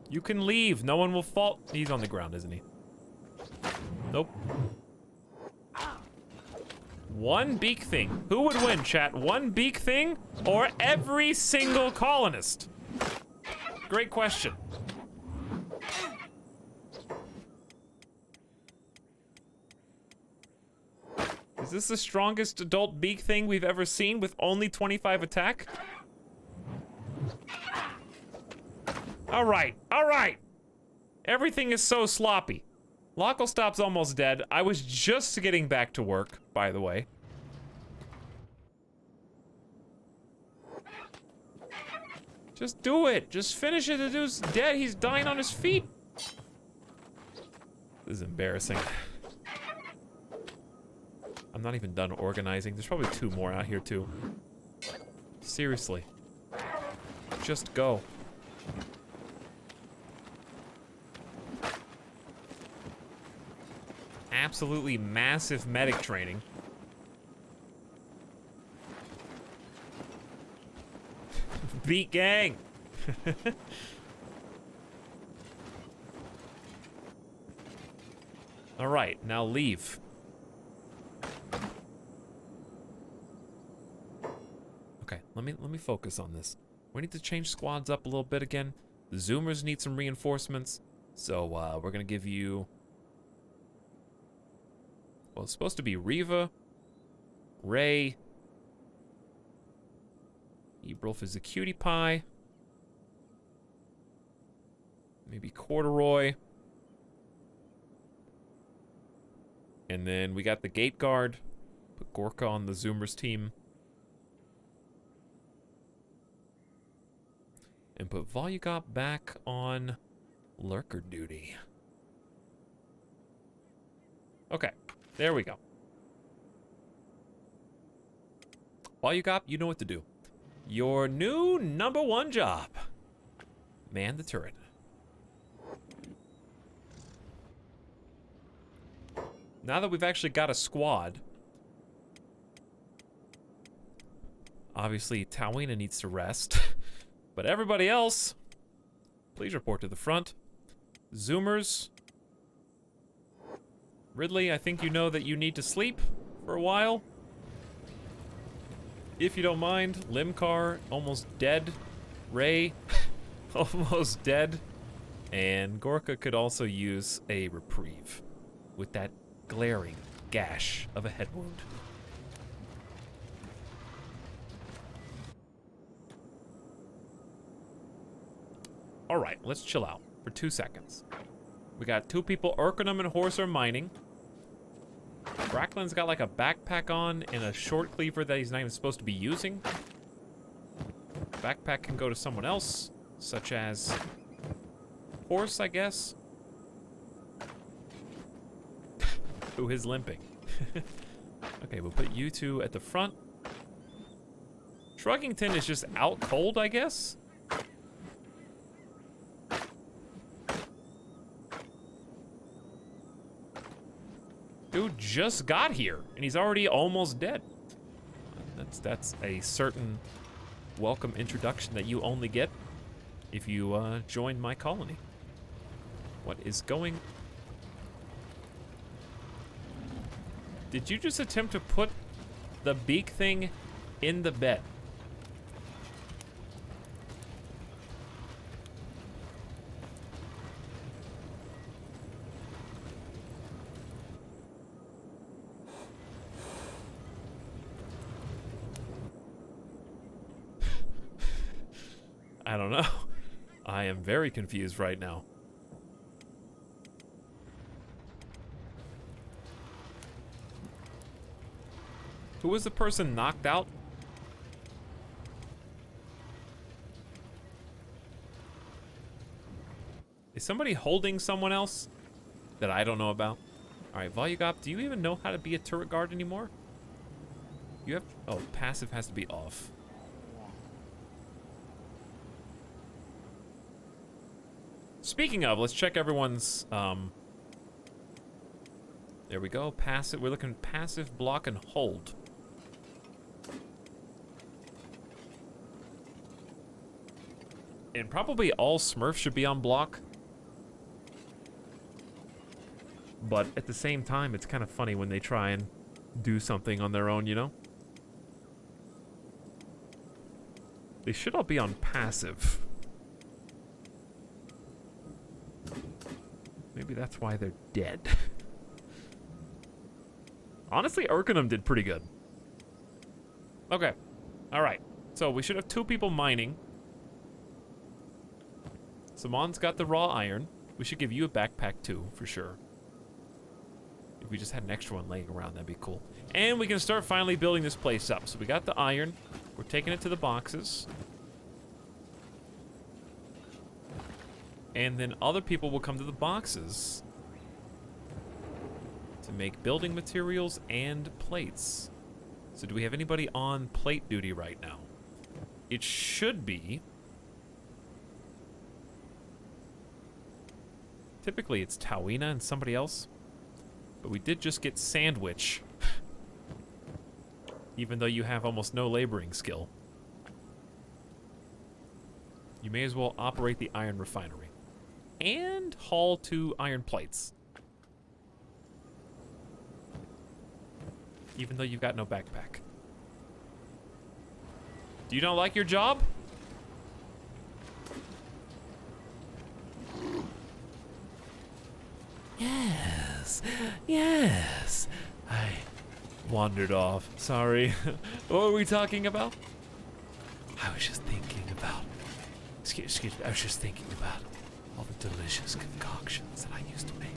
You can leave. No one will fall. He's on the ground, isn't he? Nope. One beak thing. Who would win, chat? One beak thing or every single colonist? Great question. Is this the strongest adult beak thing we've ever seen with only 25 attack? All right, all right. Everything is so sloppy. Locklestop's almost dead. I was just getting back to work, by the way. Just do it. Just finish it. The dude's dead. He's dying on his feet. This is embarrassing. I'm not even done organizing. There's probably 2 more out here, too. Seriously. Just go. Absolutely massive medic training. Beat gang! Alright, now leave. Okay, let me focus on this. We need to change squads up a little bit again. The Zoomers need some reinforcements. So we're gonna give you... Well, it's supposed to be Reva, Ray, Ebrulf is a cutie pie, maybe Corduroy, and then we got the gate guard. Put Gorka on the Zoomers team, and put Volugop back on lurker duty. Okay. There we go. Volugop, you know what to do. Your new #1 job. Man the turret. Now that we've actually got a squad, obviously Tawina needs to rest, but everybody else, please report to the front. Zoomers. Ridley, I think you know that you need to sleep for a while. If you don't mind. Limcar, almost dead. Ray, almost dead. And Gorka could also use a reprieve with that glaring gash of a head wound. Alright, let's chill out for 2 seconds. We got 2 people, Urkenum and Horse are mining. Bracklin's got like a backpack on and a short cleaver that he's not even supposed to be using. Backpack can go to someone else, such as Horse, I guess. Who is limping. Okay, we'll put you 2 at the front. Shruggington is just out cold, I guess. Dude just got here, and he's already almost dead. That's a certain welcome introduction that you only get if you join my colony. What is going... Did you just attempt to put the beak thing in the bed? I don't know. I am very confused right now. Who was the person knocked out? Is somebody holding someone else that I don't know about? Alright, Volugop, do you even know how to be a turret guard anymore? You have... Oh, passive has to be off. Speaking of, let's check everyone's, there we go, passive, we're looking passive, block, and hold. And probably all Smurfs should be on block. But at the same time, it's kind of funny when they try and do something on their own, you know? They should all be on passive. Maybe that's why they're dead. Honestly, Urkenham did pretty good. Okay. Alright. So we should have 2 people mining. Samon's got the raw iron. We should give you a backpack too, for sure. If we just had an extra one laying around, that'd be cool. And we can start finally building this place up. So we got the iron. We're taking it to the boxes. And then other people will come to the boxes to make building materials and plates. So do we have anybody on plate duty right now? It should be. Typically it's Tawina and somebody else. But we did just get Sandwich. Even though you have almost no laboring skill. You may as well operate the iron refinery. And haul 2 iron plates. Even though you've got no backpack. Do you not like your job? Yes, yes. I wandered off. Sorry. What were we talking about? I was just thinking about... Excuse me, I was just thinking about all the delicious concoctions that I used to make.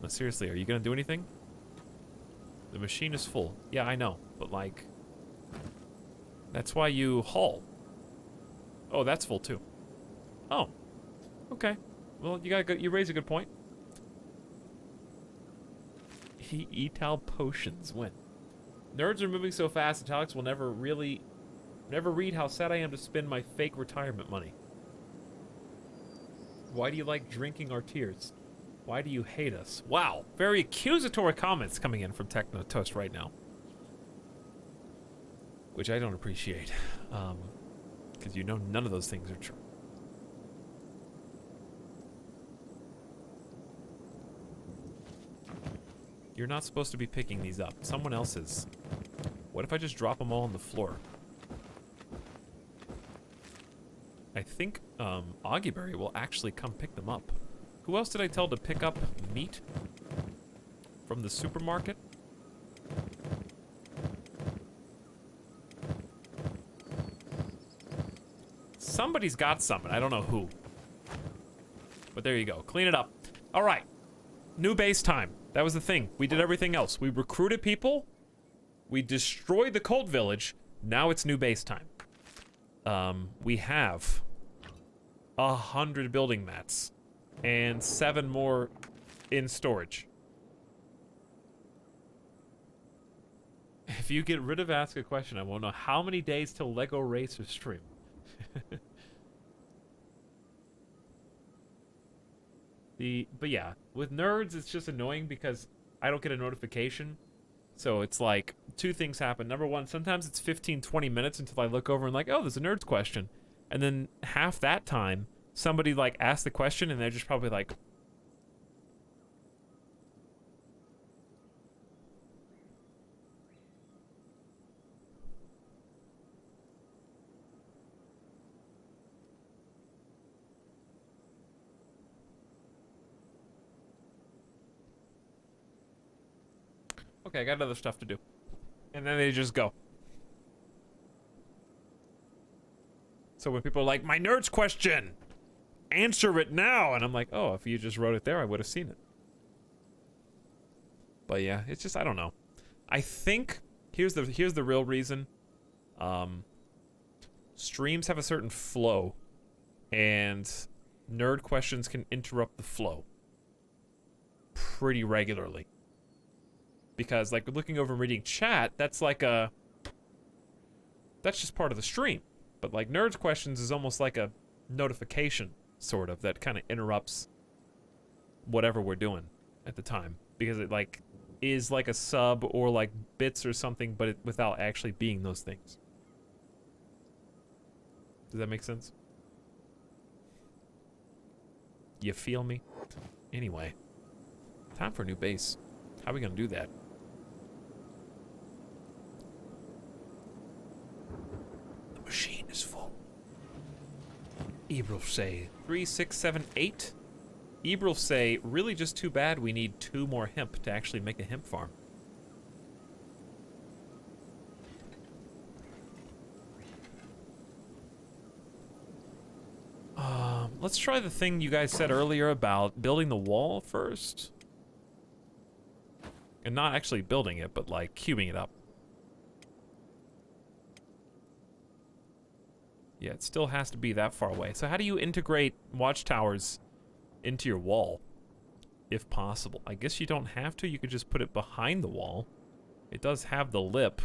No, seriously, are you gonna do anything? The machine is full. Yeah, I know, but like... That's why you haul. Oh, that's full too. Oh. Okay. Well, you raise a good point. Etal potions when? Nerds are moving so fast, Italics will never read how sad I am to spend my fake retirement money. Why do you like drinking our tears? Why do you hate us? Wow, very accusatory comments coming in from Techno Toast right now. Which I don't appreciate. Because you know none of those things are true. You're not supposed to be picking these up. Someone else is. What if I just drop them all on the floor? I think Augieberry will actually come pick them up. Who else did I tell to pick up meat from the supermarket? Somebody's got some, and I don't know who. But there you go. Clean it up. All right. New base time. That was the thing. We did everything else. We recruited people. We destroyed the cult village. Now it's new base time. We have 100 building mats and 7 more in storage. If you get rid of Ask a Question, I won't know how many days till Lego Racer stream. But yeah, with nerds, it's just annoying because I don't get a notification. So it's like, 2 things happen. Number one, sometimes it's 15, 20 minutes until I look over and like, oh, there's a nerds question. And then half that time, somebody like asks the question and they're just probably like... Okay, I got other stuff to do. And then they just go. So when people are like, my nerds question, answer it now. And I'm like, oh, if you just wrote it there, I would have seen it. But yeah, it's just, I don't know. I think, here's the real reason. Streams have a certain flow. And nerd questions can interrupt the flow. Pretty regularly. Because, like, looking over and reading chat, that's like that's just part of the stream. But, like, nerds questions is almost like a notification, sort of, that kind of interrupts whatever we're doing at the time. Because it, like, is like a sub or like bits or something, but without actually being those things. Does that make sense? You feel me? Anyway, time for a new base. How are we gonna do that? The machine is full. Ebro say 3, 6, 7, 8. Ebril say, really just too bad we need 2 more hemp to actually make a hemp farm. Let's try the thing you guys said earlier about building the wall first. And not actually building it, but like cubing it up. Yeah, it still has to be that far away. So how do you integrate watchtowers into your wall, if possible? I guess you don't have to. You could just put it behind the wall. It does have the lip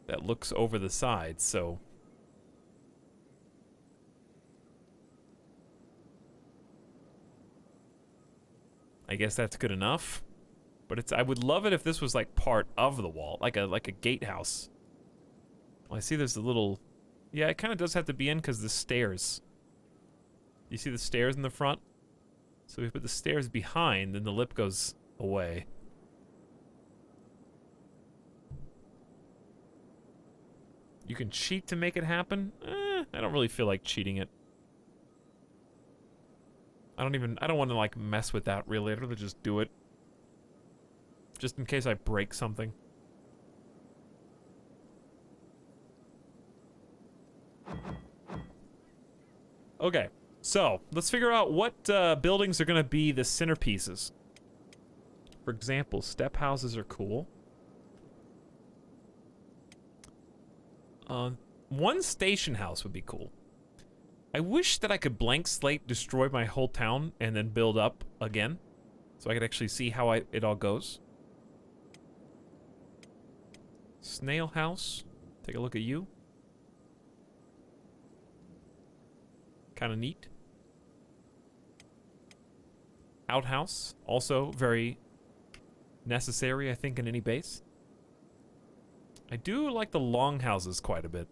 that looks over the side, so... I guess that's good enough. But it's, I would love it if this was like part of the wall, like a gatehouse. Well, I see there's a little... Yeah, it kind of does have to be in because the stairs. You see the stairs in the front? So we put the stairs behind, then the lip goes away. You can cheat to make it happen? I don't really feel like cheating it. I don't want to like mess with that really. I'd rather just do it. Just in case I break something. Okay, so let's figure out what buildings are gonna be the centerpieces. For example, step houses are cool. One station house would be cool. I wish that I could blank slate destroy my whole town and then build up again, so I could actually see how it all goes. Snail house, take a look at you. Kind of neat. Outhouse, also very necessary, I think, in any base. I do like the long houses quite a bit.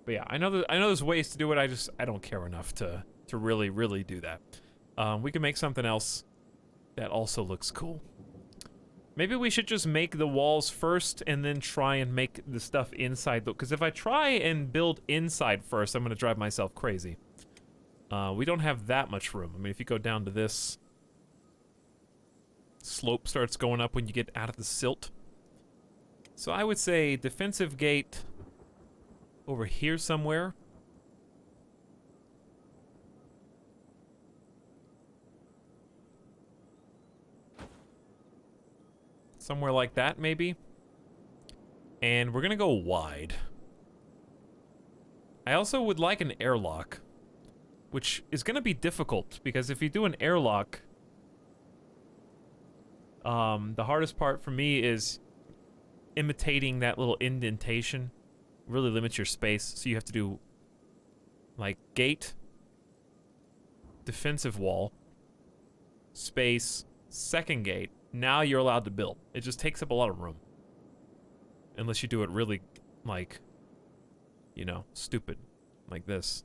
But yeah, I know there's ways to do it. I don't care enough to really do that. We can make something else that also looks cool. Maybe we should just make the walls first and then try and make the stuff inside. Because if I try and build inside first, I'm going to drive myself crazy. We don't have that much room. I mean, if you go down to this, slope starts going up when you get out of the silt. So I would say defensive gate over here somewhere. Somewhere like that, maybe. And we're gonna go wide. I also would like an airlock, which is gonna be difficult, because if you do an airlock, the hardest part for me is imitating that little indentation. Really limits your space, so you have to do, like, gate, defensive wall, space, second gate. Now you're allowed to build. It just takes up a lot of room. Unless you do it really, like, you know, stupid. Like this.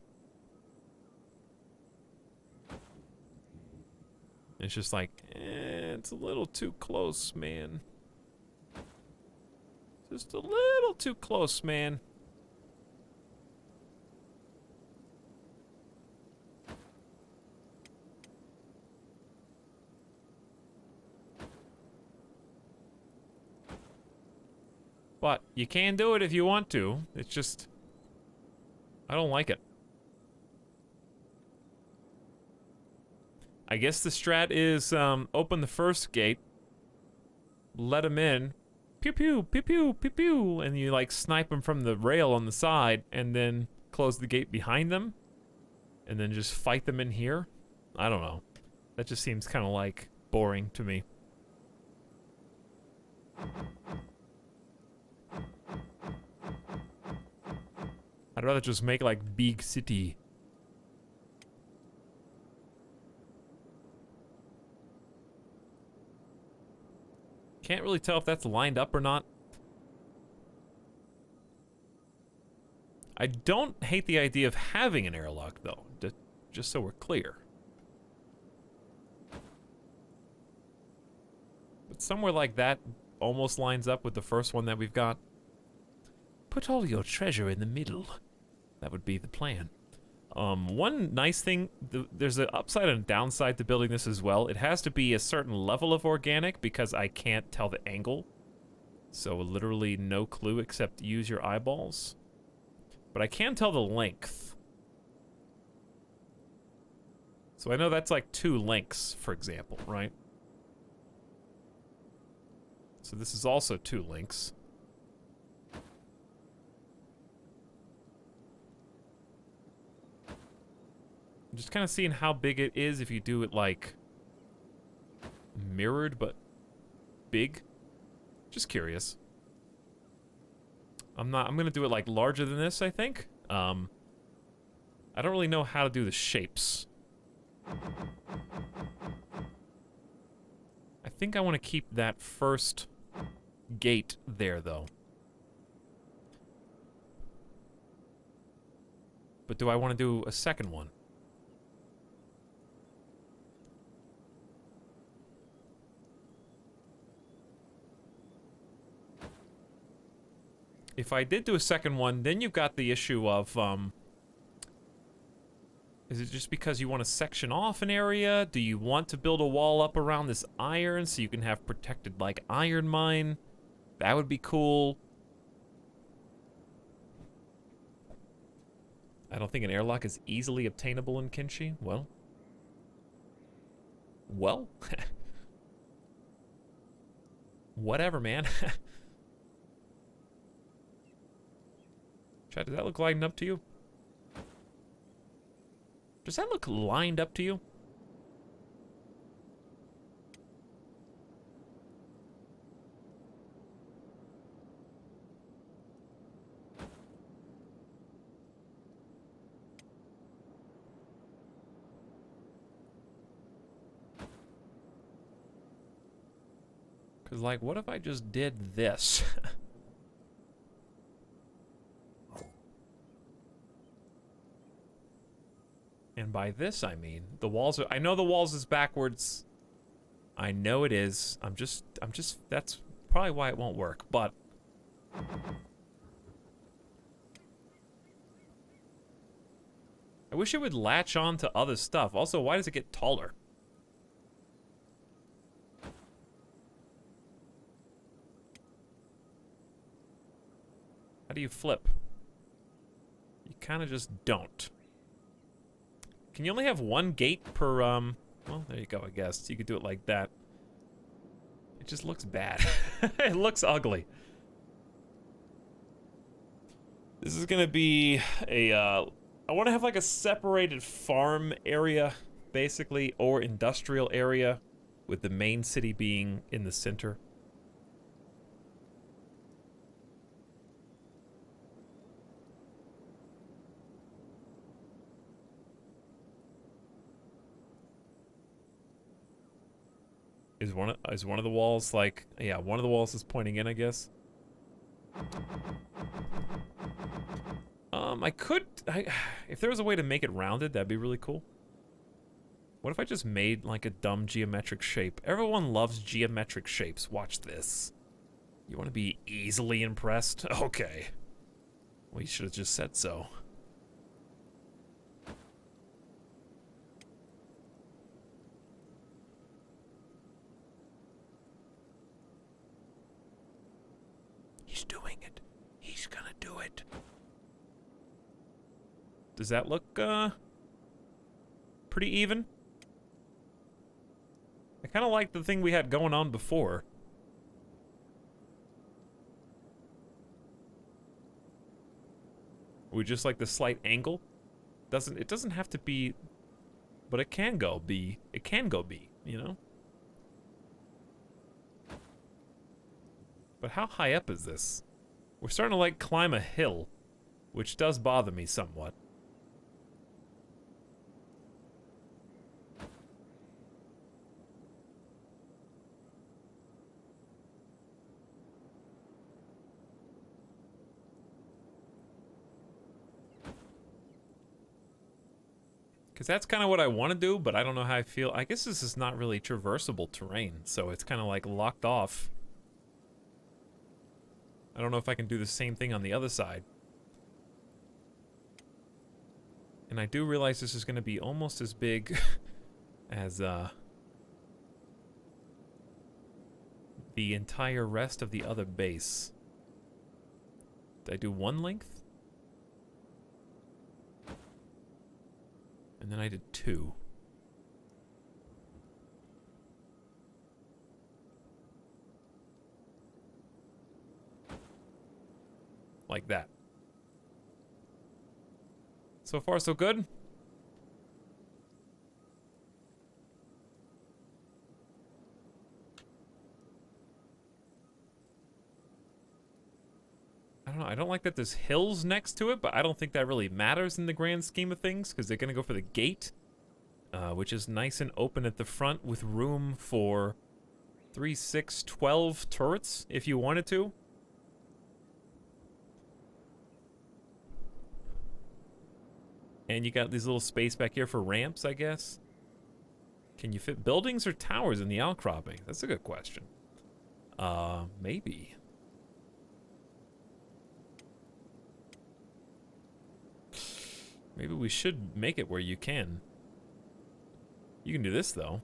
It's just like, it's a little too close, man. Just a little too close, man. But you can do it if you want to. It's just, I don't like it. I guess the strat is open the first gate, let them in, pew pew pew pew pew pew, and you like snipe them from the rail on the side, and then close the gate behind them. and then just fight them in here? I don't know. That just seems kind of like boring to me. I'd rather just make like big city. Can't really tell if that's lined up or not. I don't hate the idea of having an airlock though, just so we're clear. But somewhere like that almost lines up with the first one that we've got. Put all your treasure in the middle. That would be the plan. One nice thing, there's an upside and a downside to building this as well. It has to be a certain level of organic because I can't tell the angle. So literally no clue except use your eyeballs. But I can tell the length. So I know that's like 2 links, for example, right? So this is also 2 links. I'm just kind of seeing how big it is if you do it like mirrored but big. Just curious. I'm gonna do it like larger than this, I think. I don't really know how to do the shapes. I think I want to keep that first gate there though. But do I want to do a second one? If I did do a second one, then you've got the issue of, is it just because you want to section off an area? Do you want to build a wall up around this iron so you can have protected, like, iron mine? That would be cool. I don't think an airlock is easily obtainable in Kenshi. Well. Whatever, man. Chad, does that look lined up to you? Does that look lined up to you? Because, like, what if I just did this? And by this, I mean, the walls are... I know the walls is backwards. I know it is. I'm just... That's probably why it won't work, but... I wish it would latch on to other stuff. Also, why does it get taller? How do you flip? You kind of just don't. Can you only have one gate per, well, there you go, I guess. You could do it like that. It just looks bad. It looks ugly. This is gonna be a, I want to have like a separated farm area, basically, or industrial area, with the main city being in the center. Is one of the walls like, yeah, one of the walls is pointing in, I guess. If there was a way to make it rounded, that'd be really cool. What if I just made like a dumb geometric shape? Everyone loves geometric shapes. Watch this. You want to be easily impressed? Okay. Well, you should have just said so. He's doing it. He's gonna do it. Does that look, pretty even? I kind of like the thing we had going on before. We just like the slight angle. It doesn't have to be, but it can go B. It can go B, you know? But how high up is this? We're starting to, like, climb a hill, which does bother me somewhat. Because that's kind of what I want to do, but I don't know how I feel. I guess this is not really traversable terrain, so it's kind of like locked off. I don't know if I can do the same thing on the other side. And I do realize this is going to be almost as big as the entire rest of the other base. Did I do one length? And then I did 2. Like that. So far, so good. I don't know, I don't like that there's hills next to it, but I don't think that really matters in the grand scheme of things, because they're gonna go for the gate, which is nice and open at the front with room for 3, 6, 12 turrets, if you wanted to. And you got these little space back here for ramps, I guess. Can you fit buildings or towers in the outcropping? That's a good question. Maybe. Maybe we should make it where you can. You can do this, though.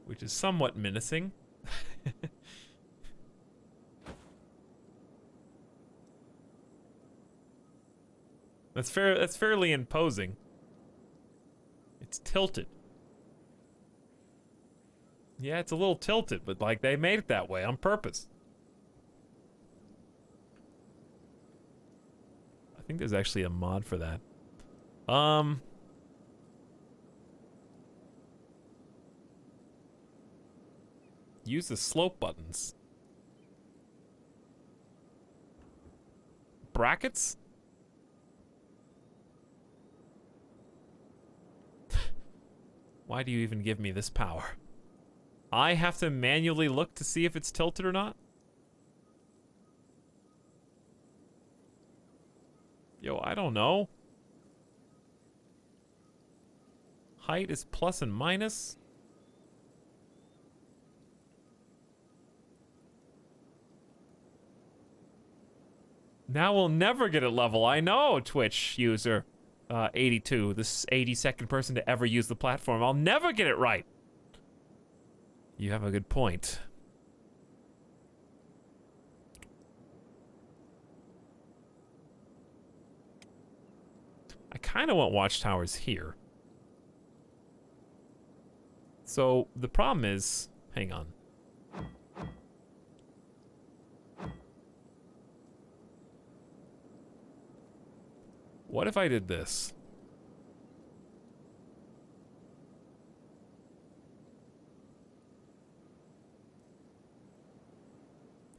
Which is somewhat menacing. That's fairly imposing. It's tilted. Yeah, it's a little tilted, but like they made it that way on purpose. I think there's actually a mod for that. Use the slope buttons. Brackets? Why do you even give me this power? I have to manually look to see if it's tilted or not? Yo, I don't know. Height is plus and minus. Now we'll never get it level. I know, Twitch user 82, this 82nd person to ever use the platform. I'll never get it right. You have a good point. I kind of want watchtowers here. So the problem is, hang on. What if I did this?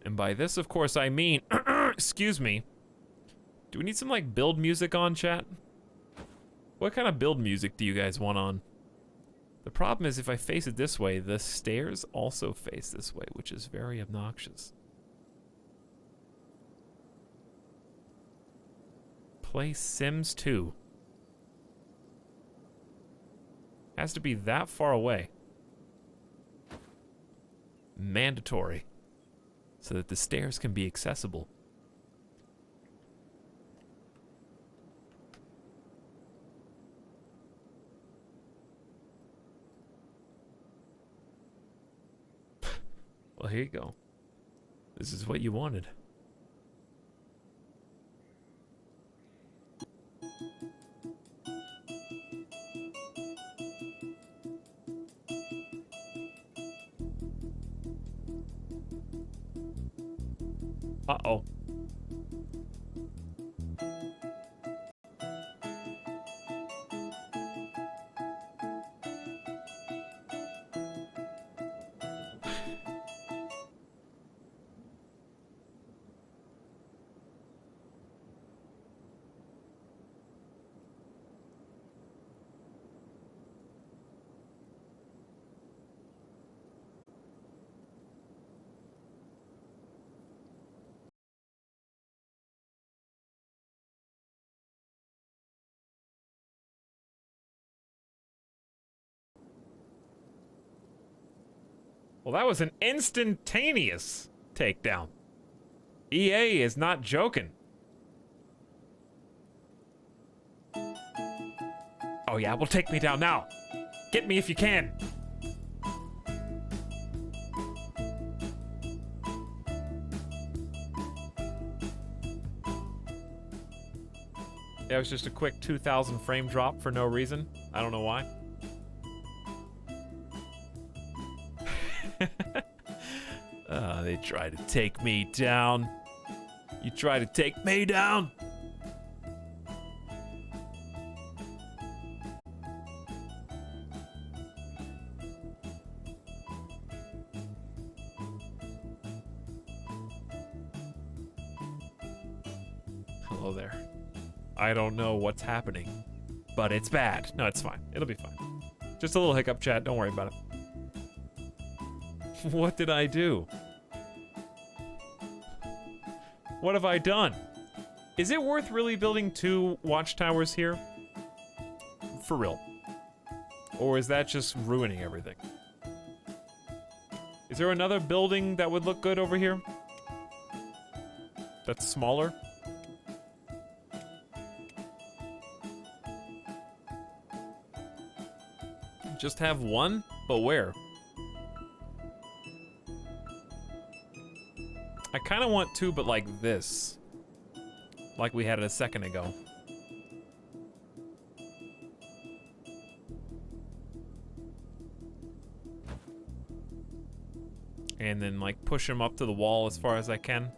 And by this, of course, I mean, excuse me. Do we need some, like, build music on, chat? What kind of build music do you guys want on? The problem is if I face it this way, the stairs also face this way, which is very obnoxious. Play Sims 2. Has to be that far away. Mandatory. So that the stairs can be accessible. Well, here you go. This is what you wanted. Uh-oh. Well, that was an instantaneous takedown. EA is not joking. Oh yeah, well, take me down now. Get me if you can. That was just a quick 2,000 frame drop for no reason. I don't know why. They try to take me down. You try to take me down. Hello there. I don't know what's happening, but it's bad. No, it's fine. It'll be fine. Just a little hiccup, chat. Don't worry about it. What did I do? What have I done? Is it worth really building 2 watchtowers here? For real. Or is that just ruining everything? Is there another building that would look good over here? That's smaller? Just have one? But where? I kind of want 2, but like this. Like we had it a second ago. And then like push them up to the wall as far as I can.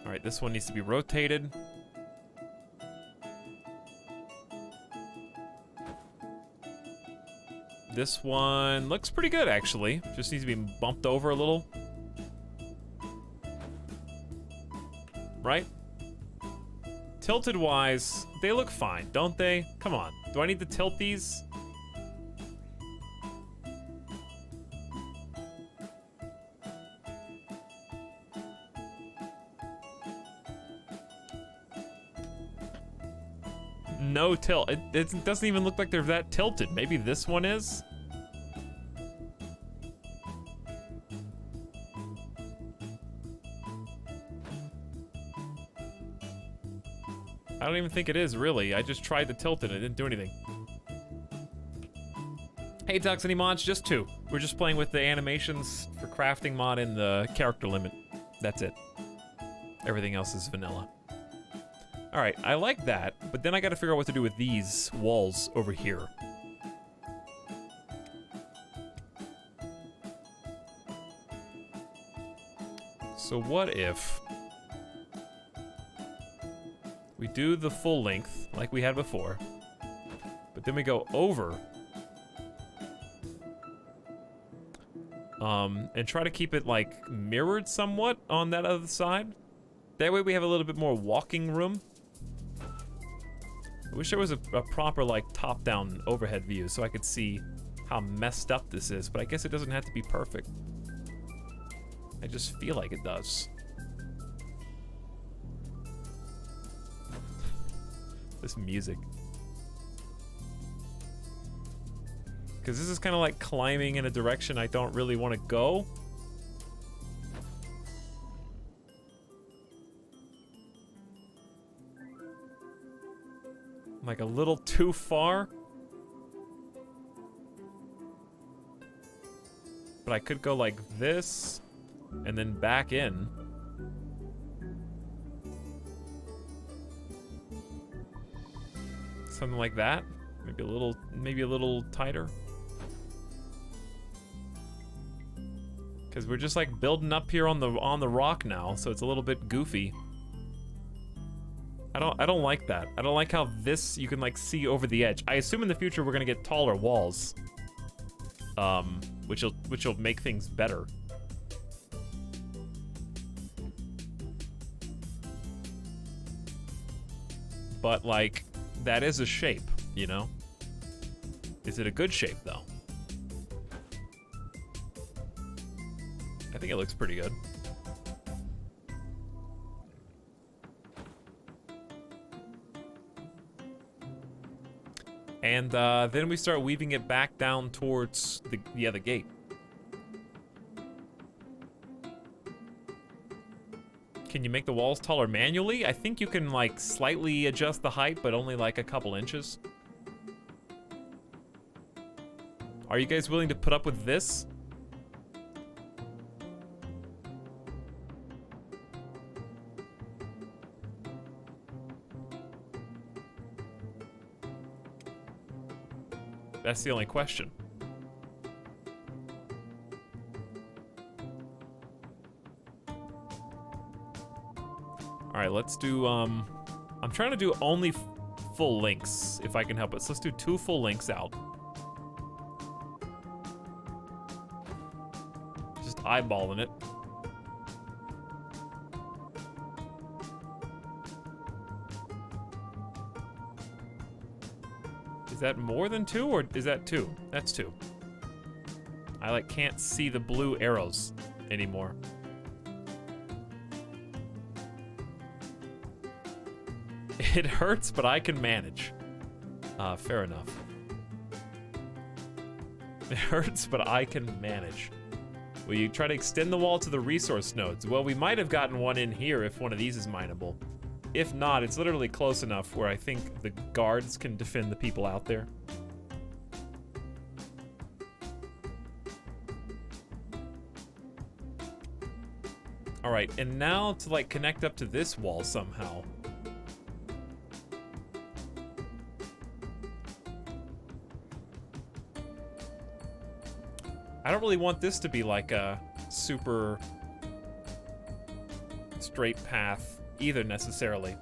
Alright, this one needs to be rotated. This one looks pretty good, actually. Just needs to be bumped over a little. Right? Tilted-wise, they look fine, don't they? Come on. Do I need to tilt these? No tilt. It doesn't even look like they're that tilted. Maybe this one is? I don't even think it is, really. I just tried to tilt it and it didn't do anything. Hey, Toxiny mods, just 2. We're just playing with the animations for crafting mod and the character limit. That's it. Everything else is vanilla. Alright, I like that, but then I gotta figure out what to do with these walls over here. So what if we do the full length, like we had before, but then we go over, and try to keep it, like, mirrored somewhat on that other side? That way we have a little bit more walking room. I wish there was a proper, like, top-down overhead view so I could see how messed up this is, but I guess it doesn't have to be perfect. I just feel like it does. This music. Because this is kind of like climbing in a direction I don't really want to go. Like a little too far. But I could go like this and then back in. Something like that. Maybe a little tighter. Because we're just like building up here on the rock now, so it's a little bit goofy. I don't like that. I don't like how this you can like see over the edge. I assume in the future we're gonna get taller walls. Which will make things better. But like that is a shape, you know? Is it a good shape though? I think it looks pretty good. And then we start weaving it back down towards the gate. Can you make the walls taller manually? I think you can like slightly adjust the height, but only like a couple inches. Are you guys willing to put up with this? That's the only question. All right, let's do, I'm trying to do only full links, if I can help it. So let's do 2 full links out. Just eyeballing it. Is that more than 2, or is that 2? That's 2. I like can't see the blue arrows anymore. It hurts, but I can manage. Fair enough. It hurts, but I can manage. Will you try to extend the wall to the resource nodes? Well, we might have gotten one in here if one of these is mineable. If not, it's literally close enough where I think the guards can defend the people out there. All right, and now to like connect up to this wall somehow. I don't really want this to be like a super straight path either necessarily.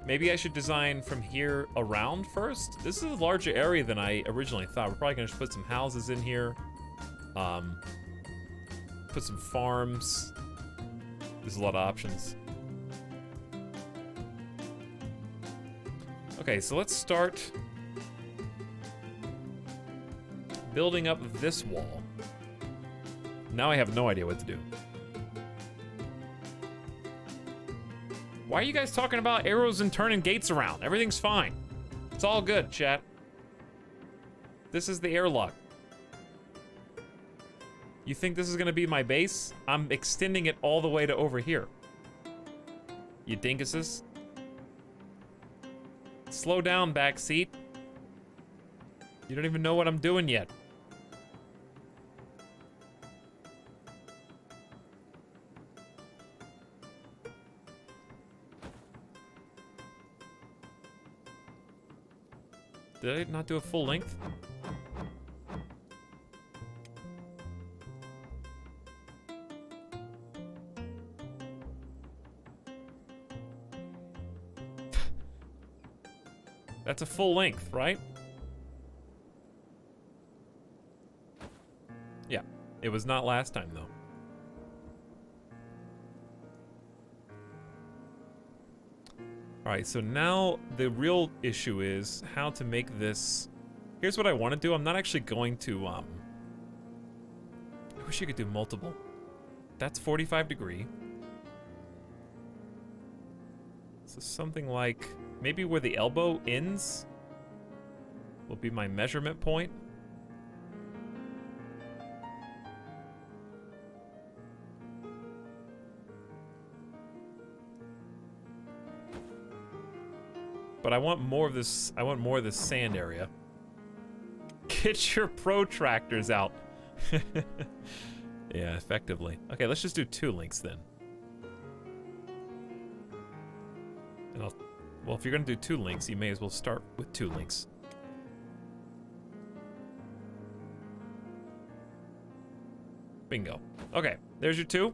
Maybe I should design from here around first. This is a larger area than I originally thought. We're probably gonna put some houses in here. Put some farms. There's a lot of options. Okay, so let's start building up this wall. Now I have no idea what to do. Why are you guys talking about arrows and turning gates around? Everything's fine. It's all good, chat. This is the airlock. You think this is gonna be my base? I'm extending it all the way to over here. You dinkuses. Slow down, backseat. You don't even know what I'm doing yet. Did I not do a full length? That's a full length, right? Yeah, it was not last time though. All right, so now the real issue is how to make this. Here's what I want to do. I'm not actually going to, I wish you could do multiple. That's 45 degree. So something like, maybe where the elbow ends will be my measurement point. But I want more of this, sand area. Get your protractors out. Yeah, effectively. Okay, let's just do 2 links then. And I'll Well, if you're gonna do 2 links, you may as well start with 2 links. Bingo. Okay, there's your 2.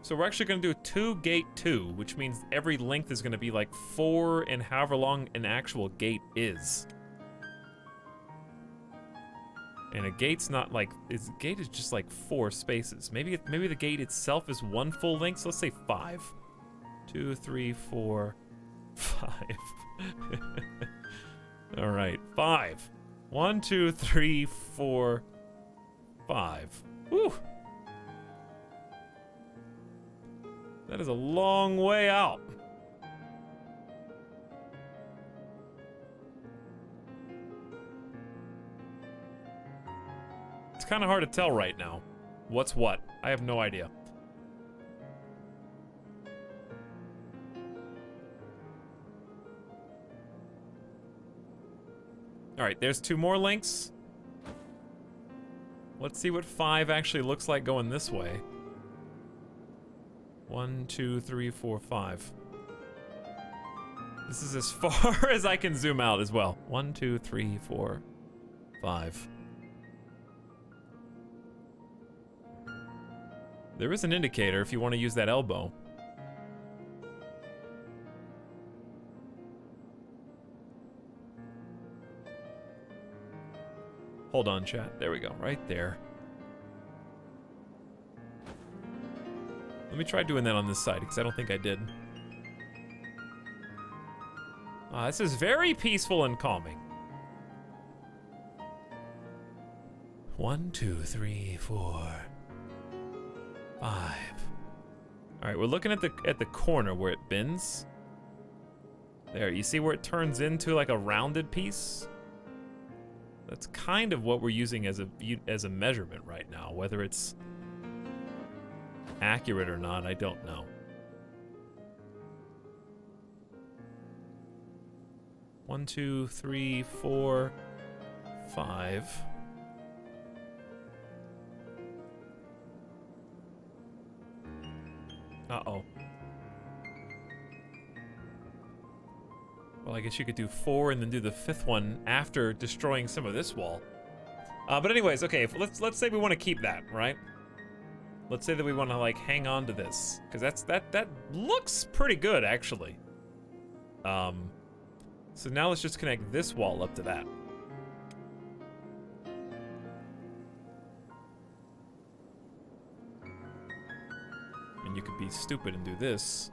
So we're actually gonna do 2 gate 2, which means every length is gonna be like 4 and however long an actual gate is. And a gate's not like, a gate is just like 4 spaces. Maybe the gate itself is 1 full length, so let's say 5. 2, 3, 4, 5. All right, 5. 1, 2, 3, 4, 5. Whew. That is a long way out. It's kind of hard to tell right now. What's what? I have no idea. All right, there's 2 more links. Let's see what 5 actually looks like going this way. 1, 2, 3, 4, 5. This is as far as I can zoom out as well. 1, 2, 3, 4, 5. There is an indicator if you want to use that elbow. Hold on, chat. There we go, right there. Let me try doing that on this side, because I don't think I did. This is very peaceful and calming. 1, 2, 3, 4, 5. All right, we're looking at the corner where it bends. There, you see where it turns into like a rounded piece? That's kind of what we're using as a measurement right now. Whether it's accurate or not, I don't know. One, 2, 3, 4, 5. Uh-oh. Well, I guess you could do 4 and then do the 5th one after destroying some of this wall. But anyways, okay, let's say we want to keep that, right? Let's say that we want to like hang on to this, because that looks pretty good actually. So now let's just connect this wall up to that. And you could be stupid and do this.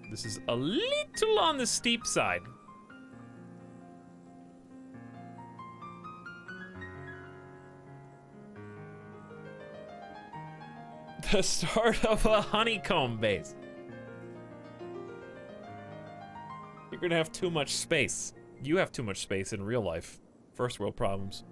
This is a little on the steep side. The start of a honeycomb base. You're gonna have too much space. You have too much space in real life. First world problems.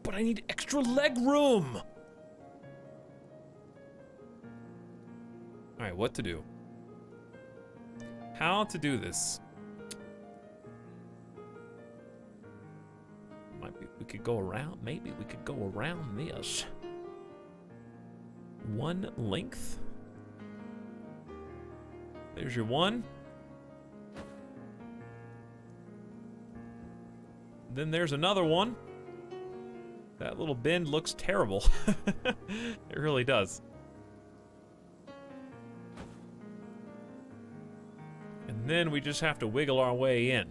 But I need extra leg room. All right, what to do? How to do this? Might be, we could go around. Maybe we could go around this. 1 length. There's your 1. Then there's another 1. That little bend looks terrible. It really does. And then we just have to wiggle our way in.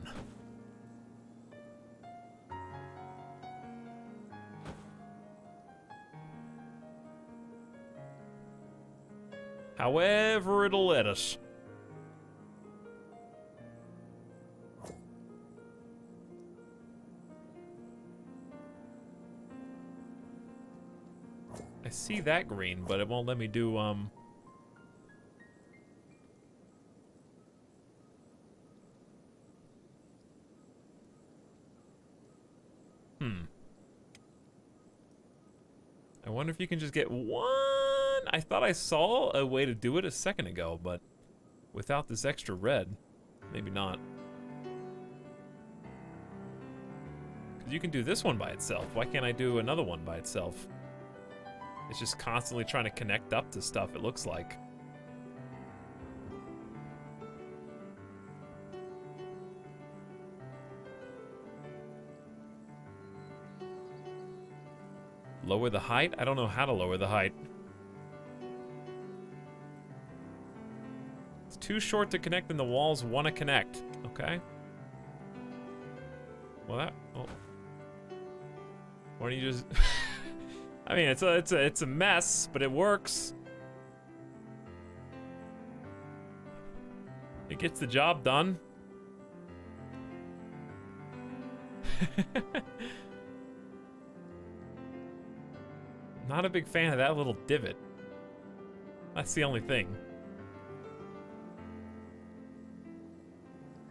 However it'll let us. I see that green, but it won't let me do, I wonder if you can just get 1 I thought I saw a way to do it a second ago, but without this extra red, maybe not. Because you can do this one by itself. Why can't I do another one by itself? It's just constantly trying to connect up to stuff, it looks like. Lower the height? I don't know how to lower the height. It's too short to connect and the walls want to connect. Okay. Well, that... Oh. Why don't you just... I mean, it's a mess, but it works. It gets the job done. Not a big fan of that little divot. That's the only thing.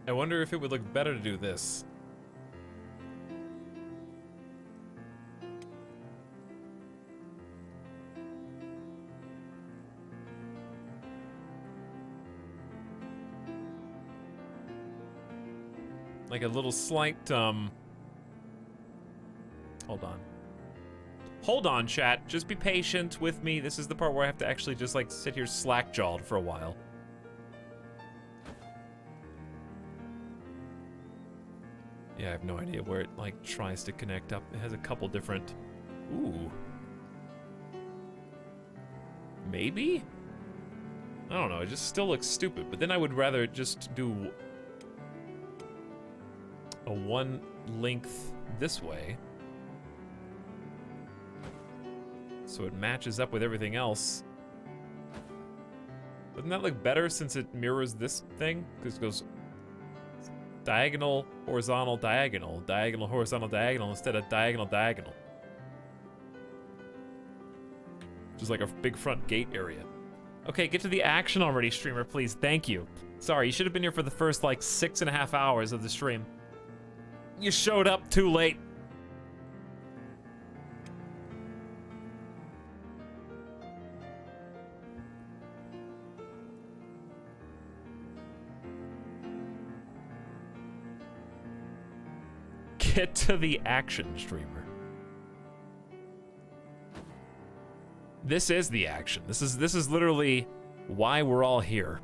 I wonder if it would look better to do this. Like a little slight, hold on. Hold on, chat. Just be patient with me. This is the part where I have to actually just, like, sit here slack-jawed for a while. Yeah, I have no idea where it, like, tries to connect up. It has a couple different... Ooh. Maybe? I don't know. It just still looks stupid. But then I would rather just do a one length this way. So it matches up with everything else. Doesn't that look better since it mirrors this thing? Because it goes diagonal, horizontal, diagonal, diagonal, horizontal, diagonal, instead of diagonal, diagonal. Just like a big front gate area. Okay, get to the action already, streamer, please. Thank you. Sorry, you should have been here for the first, like, 6.5 hours of the stream. You showed up too late. Get to the action, streamer. This is the action. This is literally why we're all here.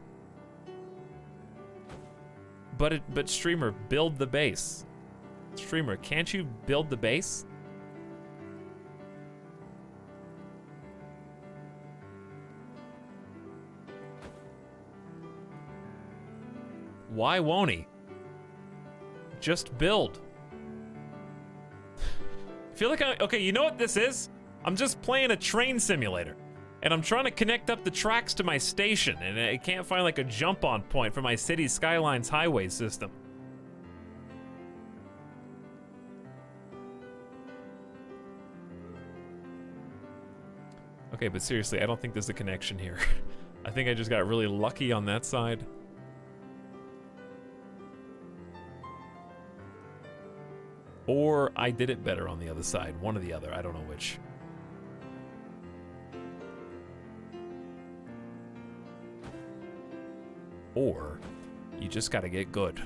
But streamer, build the base. Streamer, can't you build the base? Why won't he? Just build. I feel like okay, you know what this is? I'm just playing a train simulator. And I'm trying to connect up the tracks to my station, and I can't find like a jump on point for my City Skylines highway system. Okay, but seriously, I don't think there's a connection here. I think I just got really lucky on that side. Or I did it better on the other side. One or the other. I don't know which. Or you just gotta get good.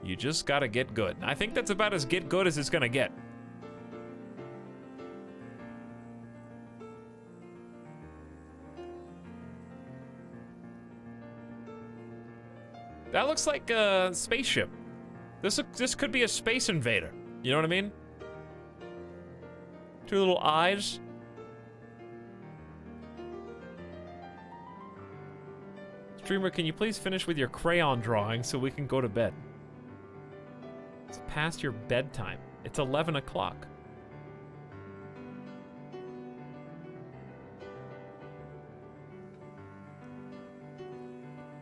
You just gotta get good. I think that's about as get good as it's gonna get. That looks like a spaceship. This could be a space invader. You know what I mean? Two little eyes. Streamer, can you please finish with your crayon drawing so we can go to bed? It's past your bedtime. It's 11 o'clock.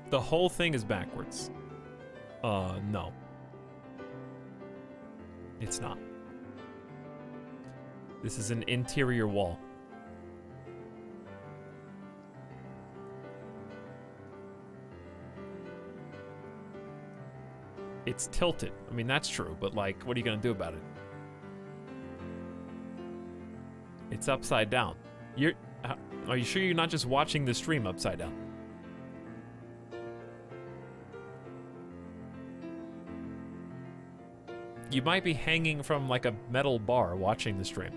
The whole thing is backwards. No. It's not. This is an interior wall. It's tilted. I mean, that's true, but like, what are you gonna do about it? It's upside down. Are you sure you're not just watching the stream upside down? You might be hanging from like a metal bar watching the stream.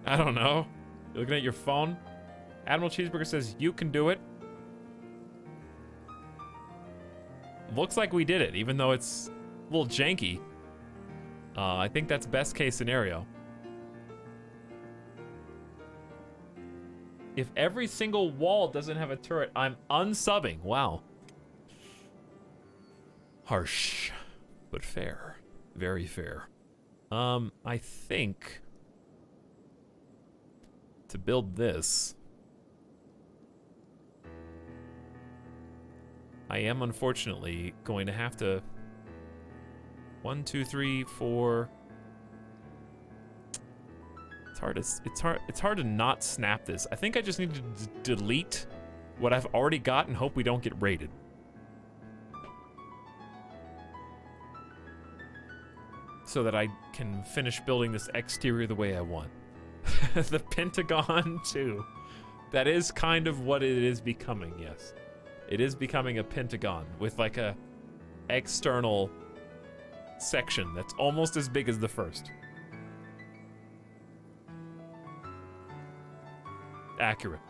I don't know. You're looking at your phone? Admiral Cheeseburger says you can do it. Looks like we did it, even though it's a little janky. I think that's best case scenario. If every single wall doesn't have a turret, I'm unsubbing. Wow. Harsh, but fair. Very fair. I think to build this, I am unfortunately going to have to 1, 2, 3, 4. It's hard to not snap this. I think I just need to delete what I've already got and hope we don't get raided. So that I can finish building this exterior the way I want. The Pentagon too. That is kind of what it is becoming, yes. It is becoming a pentagon with like a external section that's almost as big as the first. Accurate.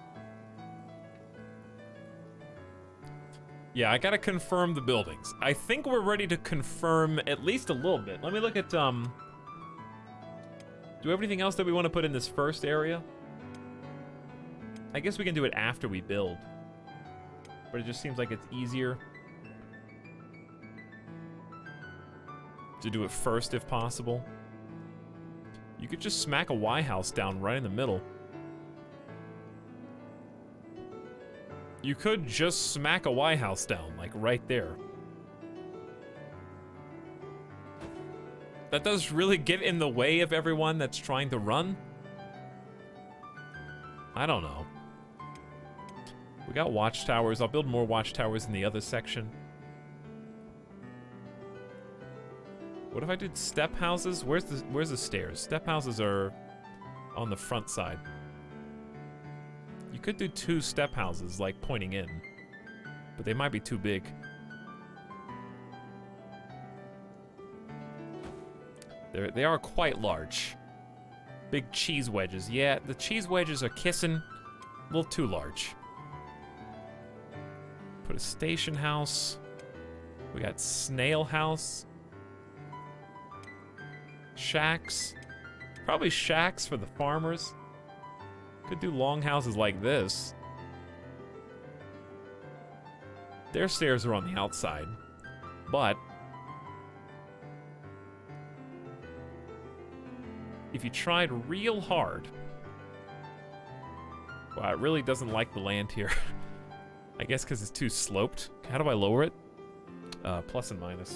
Yeah, I gotta confirm the buildings. I think we're ready to confirm at least a little bit. Let me look at, do everything else that we want to put in this first area? I guess we can do it after we build. But it just seems like it's easier to do it first if possible. You could just smack a Y house down right in the middle. You could just smack a Y house down, like right there. That does really get in the way of everyone that's trying to run. I don't know. We got watchtowers. I'll build more watchtowers in the other section. What if I did step houses? Where's the stairs? Step houses are on the front side. You could do 2 step houses, like pointing in, but they might be too big. They are quite large. Big cheese wedges. Yeah, the cheese wedges are kissing. A little too large. Put a station house. We got snail house. Shacks. Probably shacks for the farmers. Could do long houses like this. Their stairs are on the outside, but if you tried real hard, wow, it really doesn't like the land here. I guess because it's too sloped. How do I lower it? Plus and minus.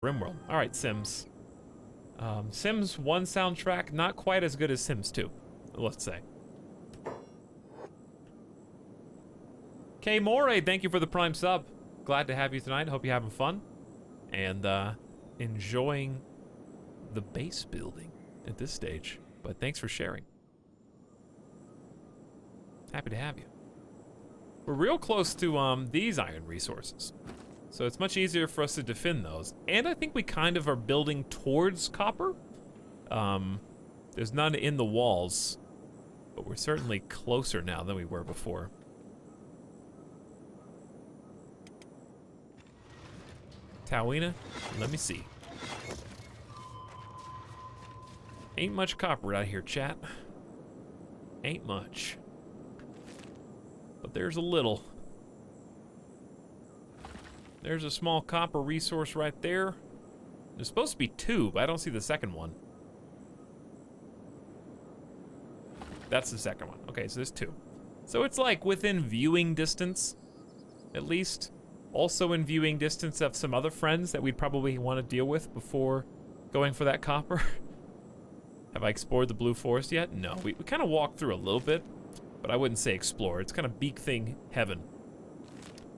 RimWorld. All right, Sims. Sims 1 soundtrack, not quite as good as Sims 2, let's say. K More, thank you for the Prime sub. Glad to have you tonight. Hope you're having fun. And enjoying the base building at this stage. But thanks for sharing. Happy to have you. We're real close to these iron resources. So it's much easier for us to defend those. And I think we kind of are building towards copper. There's none in the walls, but we're certainly closer now than we were before. Tawina, let me see. Ain't much copper out here, chat. Ain't much. But there's a little. There's a small copper resource right there. There's supposed to be 2, but I don't see the second one. That's the second one. Okay, so there's 2. So it's like within viewing distance, at least. Also in viewing distance of some other friends that we'd probably want to deal with before going for that copper. Have I explored the Blue Forest yet? No, we kind of walked through a little bit, but I wouldn't say explore. It's kind of beak thing heaven.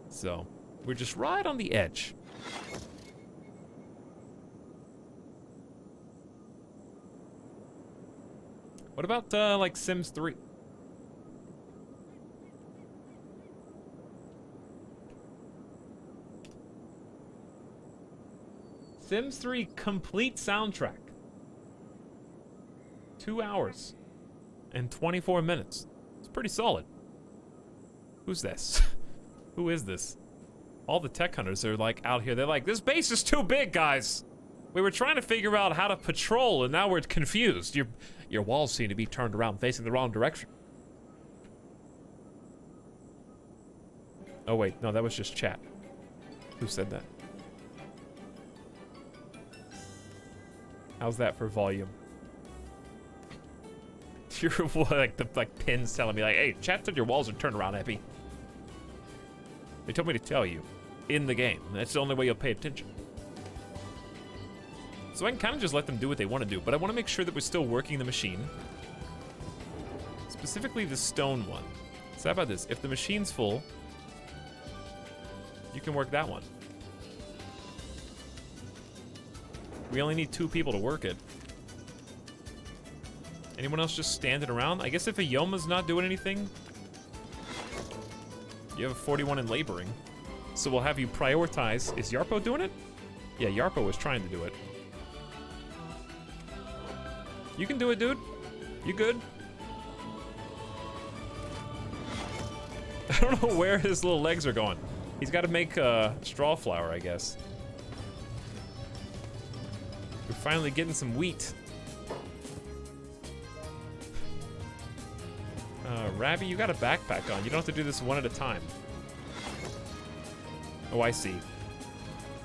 So we're just right on the edge. What about like Sims 3? Sims 3 complete soundtrack. 2 hours and 24 minutes. It's pretty solid. Who's this? Who is this? All the tech hunters are like out here. They're like, this base is too big, guys. We were trying to figure out how to patrol, and now we're confused. Your walls seem to be turned around, facing the wrong direction. Oh wait, no, that was just chat. Who said that? How's that for volume? You're like the pins telling me like, hey, chat said your walls are turned around, Epi. They told me to tell you in the game. That's the only way you'll pay attention. So I can kind of just let them do what they want to do, but I want to make sure that we're still working the machine. Specifically the stone one. So how about this? If the machine's full, you can work that one. We only need 2 people to work it. Anyone else just standing around? I guess if a Yoma's not doing anything, you have a 41 in laboring. So we'll have you prioritize. Is Yarpo doing it? Yeah, Yarpo was trying to do it. You can do it, dude. You good? I don't know where his little legs are going. He's got to make straw flour, I guess. We're finally getting some wheat. Rabbi, you got a backpack on. You don't have to do this one at a time. Oh, I see.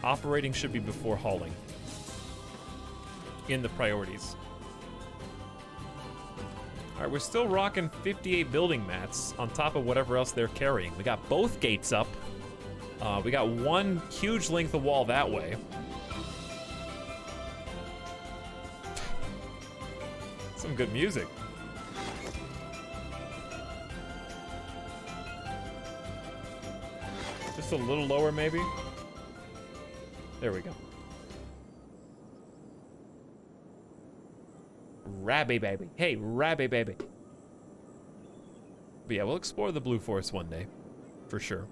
Operating should be before hauling. In the priorities. Alright, we're still rocking 58 building mats on top of whatever else they're carrying. We got both gates up. We got one huge length of wall that way. Some good music. Just a little lower, maybe? There we go. Rabby baby. Hey, Rabby baby. But yeah, we'll explore the Blue Forest one day. For sure.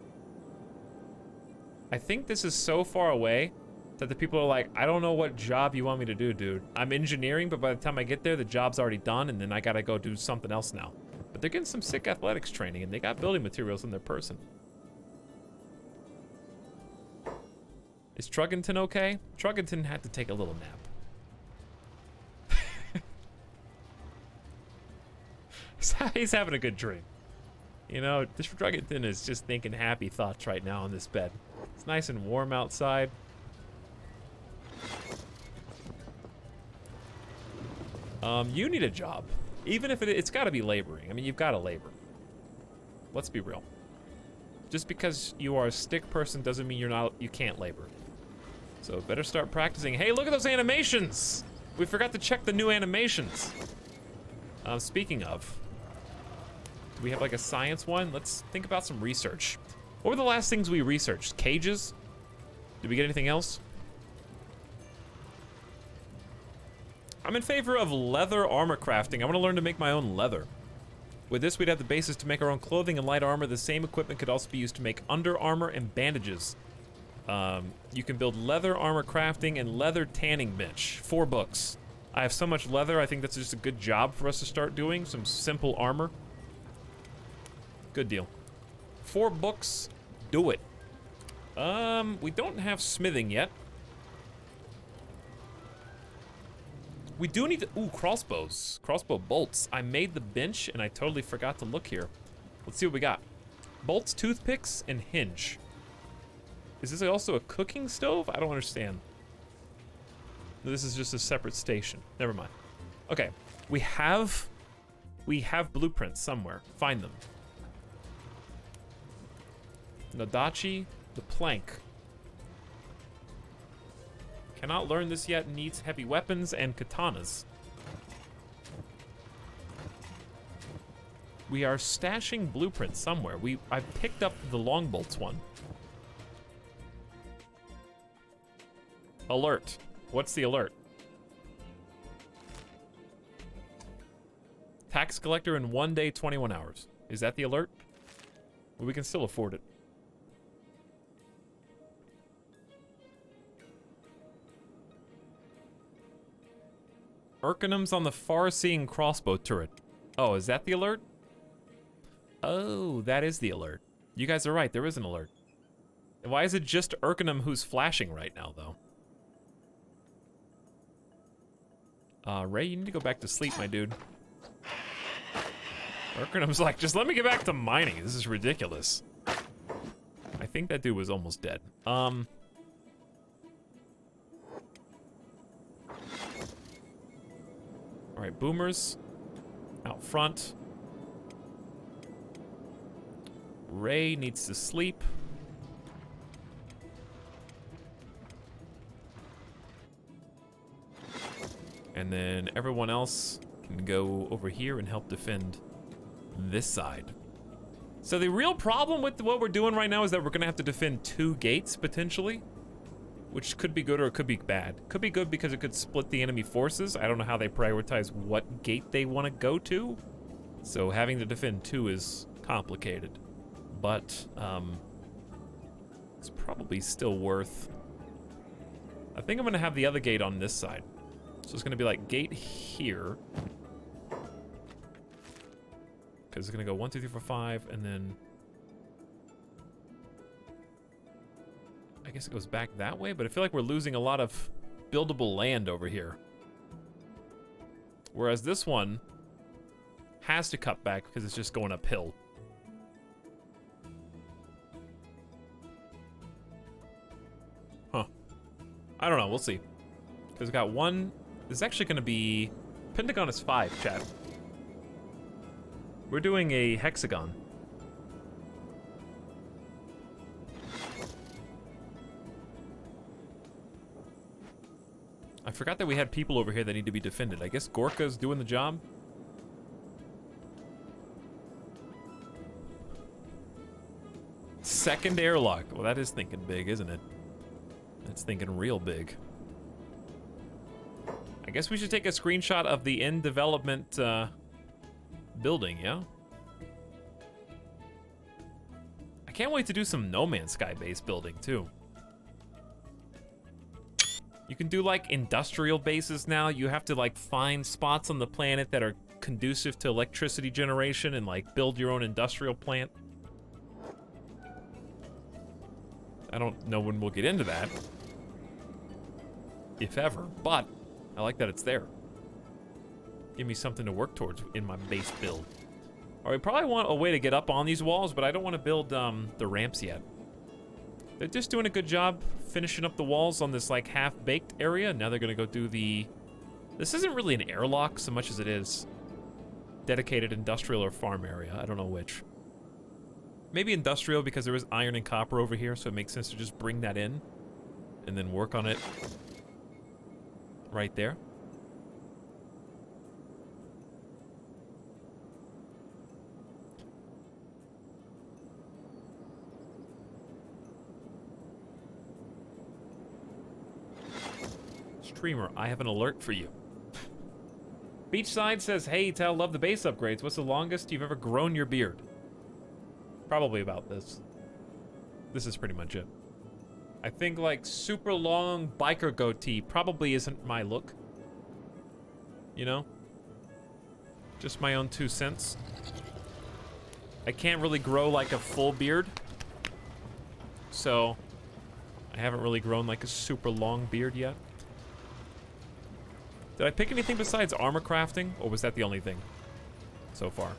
I think this is so far away that the people are like, I don't know what job you want me to do, dude. I'm engineering, but by the time I get there, the job's already done, and then I gotta go do something else now. But they're getting some sick athletics training, and they got building materials in their person. Is Truggington okay? Truggington had to take a little nap. He's having a good dream. You know, this Truggington is just thinking happy thoughts right now on this bed. It's nice and warm outside. You need a job. Even if it's gotta be laboring. I mean, you've gotta labor. Let's be real. Just because you are a stick person doesn't mean you can't labor. So better start practicing. Hey, look at those animations! We forgot to check the new animations. Speaking of, do we have like a science one? Let's think about some research. What were the last things we researched? Cages? Did we get anything else? I'm in favor of leather armor crafting. I want to learn to make my own leather. With this, we'd have the basis to make our own clothing and light armor. The same equipment could also be used to make under armor and bandages. You can build leather armor crafting and leather tanning bench. 4 books. I have so much leather, I think that's just a good job for us to start doing. Some simple armor. Good deal. 4 books, do it. We don't have smithing yet. We do need to, ooh, crossbows. Crossbow bolts. I made the bench and I totally forgot to look here. Let's see what we got. Bolts, toothpicks, and hinge. Is this also a cooking stove? I don't understand. This is just a separate station. Never mind. Okay, we have blueprints somewhere. Find them. Nodachi, the plank. Cannot learn this yet, needs heavy weapons and katanas. We are stashing blueprints somewhere. I picked up the long bolts one. Alert. What's the alert? Tax collector in 1 day, 21 hours. Is that the alert? Well, we can still afford it. Urkinum's on the far-seeing crossbow turret. Oh, is that the alert? Oh, that is the alert. You guys are right, there is an alert. Why is it just Urkinum who's flashing right now, though? Ray, you need to go back to sleep, my dude. Urkinum's like, just let me get back to mining. This is ridiculous. I think that dude was almost dead. Alright, boomers. Out front. Ray needs to sleep. And then everyone else can go over here and help defend this side. So the real problem with what we're doing right now is that we're gonna have to defend 2 gates, potentially. Which could be good or it could be bad. Could be good because it could split the enemy forces. I don't know how they prioritize what gate they want to go to. So having to defend 2 is complicated. But, it's probably still worth... I think I'm gonna have the other gate on this side. So it's gonna be like gate here. Because it's gonna go 1, 2, 3, 4, 5, and then... I guess it goes back that way, but I feel like we're losing a lot of buildable land over here. Whereas this one has to cut back because it's just going uphill. Huh. I don't know, we'll see. Because we got one, this is actually gonna be, Pentagon is 5, chat. We're doing a hexagon. I forgot that we had people over here that need to be defended. I guess Gorka's doing the job. Second airlock. Well, that is thinking big, isn't it? That's thinking real big. I guess we should take a screenshot of the in development building, yeah? I can't wait to do some No Man's Sky base building, too. You can do like industrial bases now. You have to like find spots on the planet that are conducive to electricity generation and like build your own industrial plant. I don't know when we'll get into that, if ever, but I like that it's there. Give me something to work towards in my base build. All right, we probably want a way to get up on these walls, but I don't want to build the ramps yet. They're just doing a good job finishing up the walls on this like half-baked area. Now they're gonna go do the... This isn't really an airlock so much as it is dedicated industrial or farm area. I don't know which. Maybe industrial because there is iron and copper over here, so it makes sense to just bring that in and then work on it right there. Streamer, I have an alert for you. Beachside says, hey, Tal, love the base upgrades. What's the longest you've ever grown your beard? Probably about this. This is pretty much it. I think, like, super long biker goatee probably isn't my look. You know? Just my own 2 cents. I can't really grow, like, a full beard. So, I haven't really grown, like, a super long beard yet. Did I pick anything besides armor crafting, or was that the only thing so far?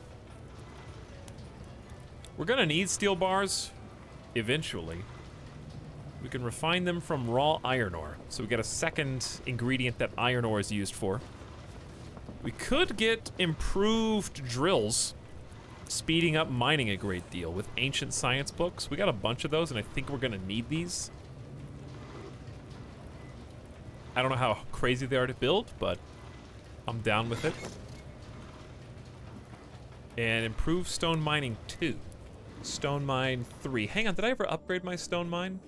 We're gonna need steel bars eventually. We can refine them from raw iron ore, so we get a second ingredient that iron ore is used for. We could get improved drills, speeding up mining a great deal with ancient science books. We got a bunch of those, and I think we're gonna need these. I don't know how crazy they are to build, but I'm down with it. And improve stone mining 2. Stone mine 3. Hang on, did I ever upgrade my stone mine?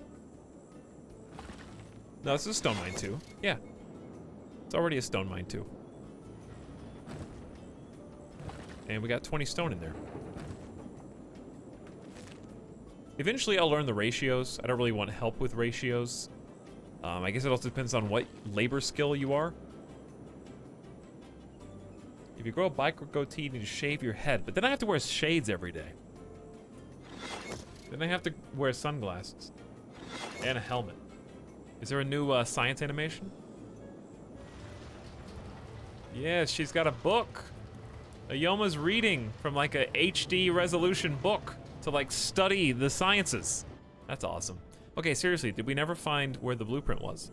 No, this is stone mine 2. Yeah. It's already a stone mine 2. And we got 20 stone in there. Eventually I'll learn the ratios. I don't really want help with ratios. I guess it also depends on what labor skill you are. If you grow a biker goatee, you need to shave your head. But then I have to wear shades every day. Then I have to wear sunglasses. And a helmet. Is there a new science animation? Yeah, she's got a book. Ayoma's reading from like a HD resolution book to like study the sciences. That's awesome. Okay, seriously, did we never find where the blueprint was?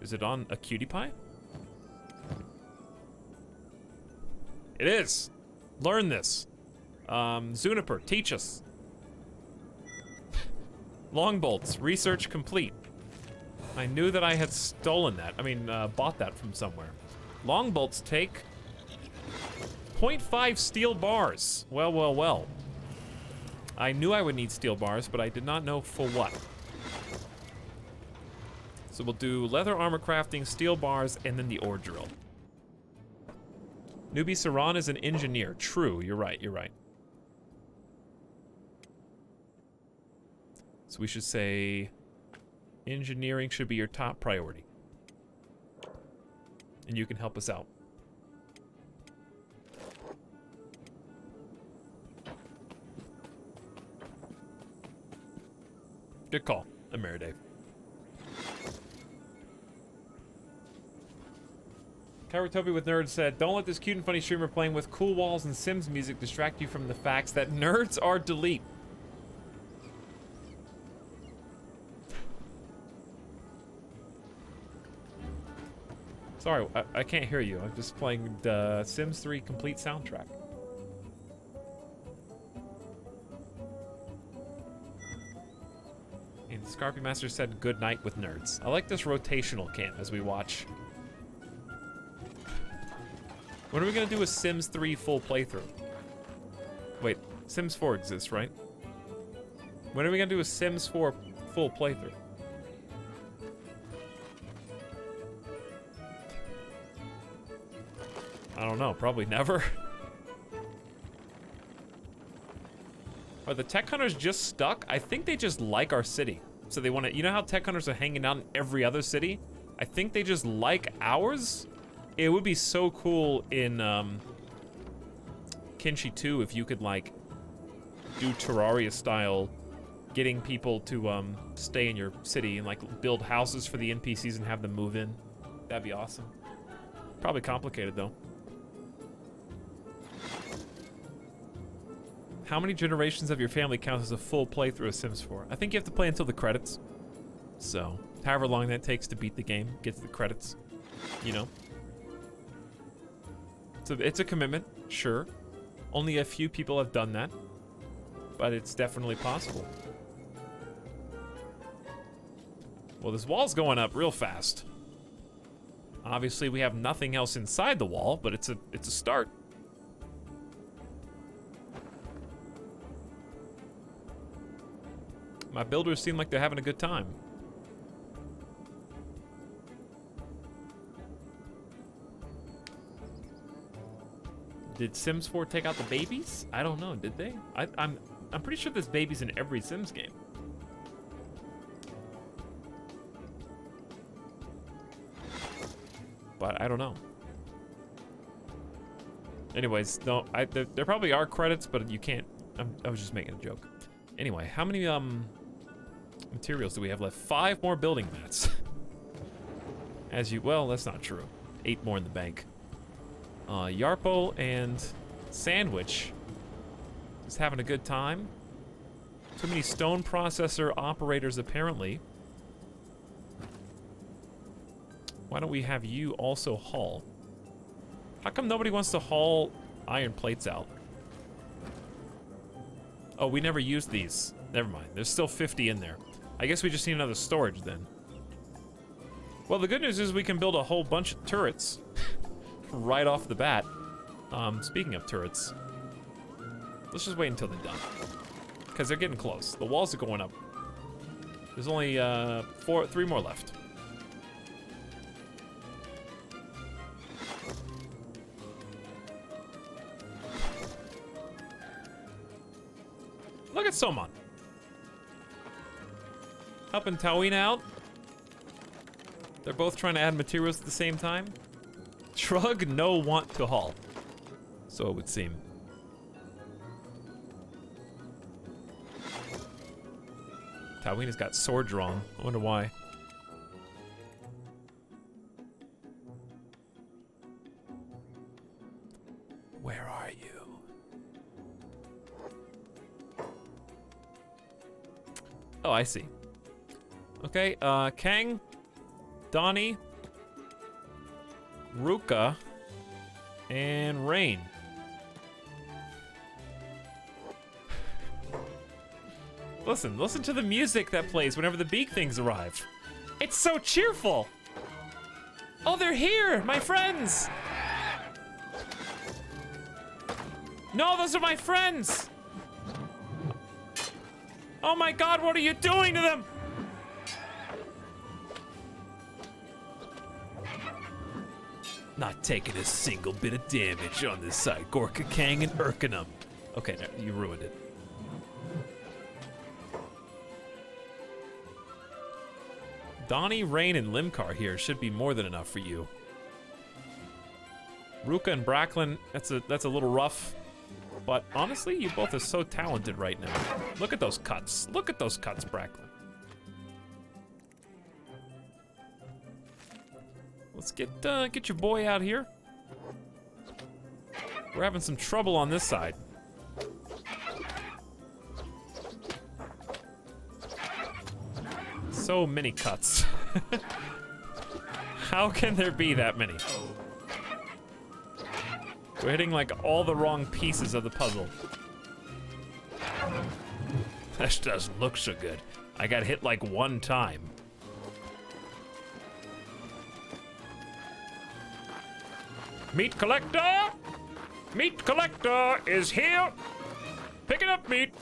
Is it on a cutie pie? It is. Learn this. Zuniper, teach us. Long bolts, research complete. I knew that I had stolen that. I mean, bought that from somewhere. Long bolts take 0.5 steel bars. Well, well, well. I knew I would need steel bars, but I did not know for what. So we'll do leather armor crafting, steel bars, and then the ore drill. Newbie Saran is an engineer. True, you're right, you're right. So we should say engineering should be your top priority. And you can help us out. Good call, Ameridave. Kyratobi with Nerds said, don't let this cute and funny streamer playing with cool walls and Sims music distract you from the facts that nerds are delete. Sorry, I can't hear you. I'm just playing the Sims 3 complete soundtrack. And Scarpy Master said, good night with nerds. I like this rotational cam as we watch. When are we gonna do a Sims 3 full playthrough? Wait, Sims 4 exists, right? When are we gonna do a Sims 4 full playthrough? I don't know, probably never. Are the tech hunters just stuck? I think they just like our city. So they want to, you know how tech hunters are hanging out in every other city? I think they just like ours. It would be so cool in Kenshi 2 if you could like do Terraria style, getting people to stay in your city and like build houses for the NPCs and have them move in. That'd be awesome. Probably complicated though. How many generations of your family counts as a full playthrough of Sims 4? I think you have to play until the credits. So, however long that takes to beat the game, get to the credits, you know? So it's a commitment, sure. Only a few people have done that, but it's definitely possible. Well, this wall's going up real fast. Obviously, we have nothing else inside the wall, but it's a start. My builders seem like they're having a good time. Did Sims 4 take out the babies? I don't know, did they? I'm pretty sure there's babies in every Sims game. But I don't know. Anyways, no, there probably are credits, but you can't. I was just making a joke. Anyway, how many materials do we have left? 5 more building mats. Well, that's not true. 8 more in the bank. Yarpo and Sandwich is having a good time. Too many stone processor operators, apparently. Why don't we have you also haul? How come nobody wants to haul iron plates out? Oh, we never used these. Never mind. There's still 50 in there. I guess we just need another storage then. Well, the good news is we can build a whole bunch of turrets right off the bat. Speaking of turrets, let's just wait until they're done, because they're getting close. The walls are going up. There's only 3 more left. Look at Somon. Helping Tawina out. They're both trying to add materials at the same time. Shrug, no want to haul. So it would seem. Tawina's got sword drawn. I wonder why. Where are you? Oh, I see. Okay, Kang, Donnie, Ruka, and Rain. Listen to the music that plays whenever the big things arrive. It's so cheerful. Oh, they're here, my friends. No, those are my friends. Oh my God, what are you doing to them? Not taking a single bit of damage on this side. Gorka, Kang, and Urkanum. Okay, no, you ruined it. Donnie, Rain, and Limcar here should be more than enough for you. Ruka and Bracklin, that's a little rough. But honestly, you both are so talented right now. Look at those cuts. Look at those cuts, Bracklin. Let's get your boy out here. We're having some trouble on this side. So many cuts. How can there be that many? We're hitting like all the wrong pieces of the puzzle. This doesn't look so good. I got hit like 1 time. Meat collector! Meat collector is here! Picking up meat!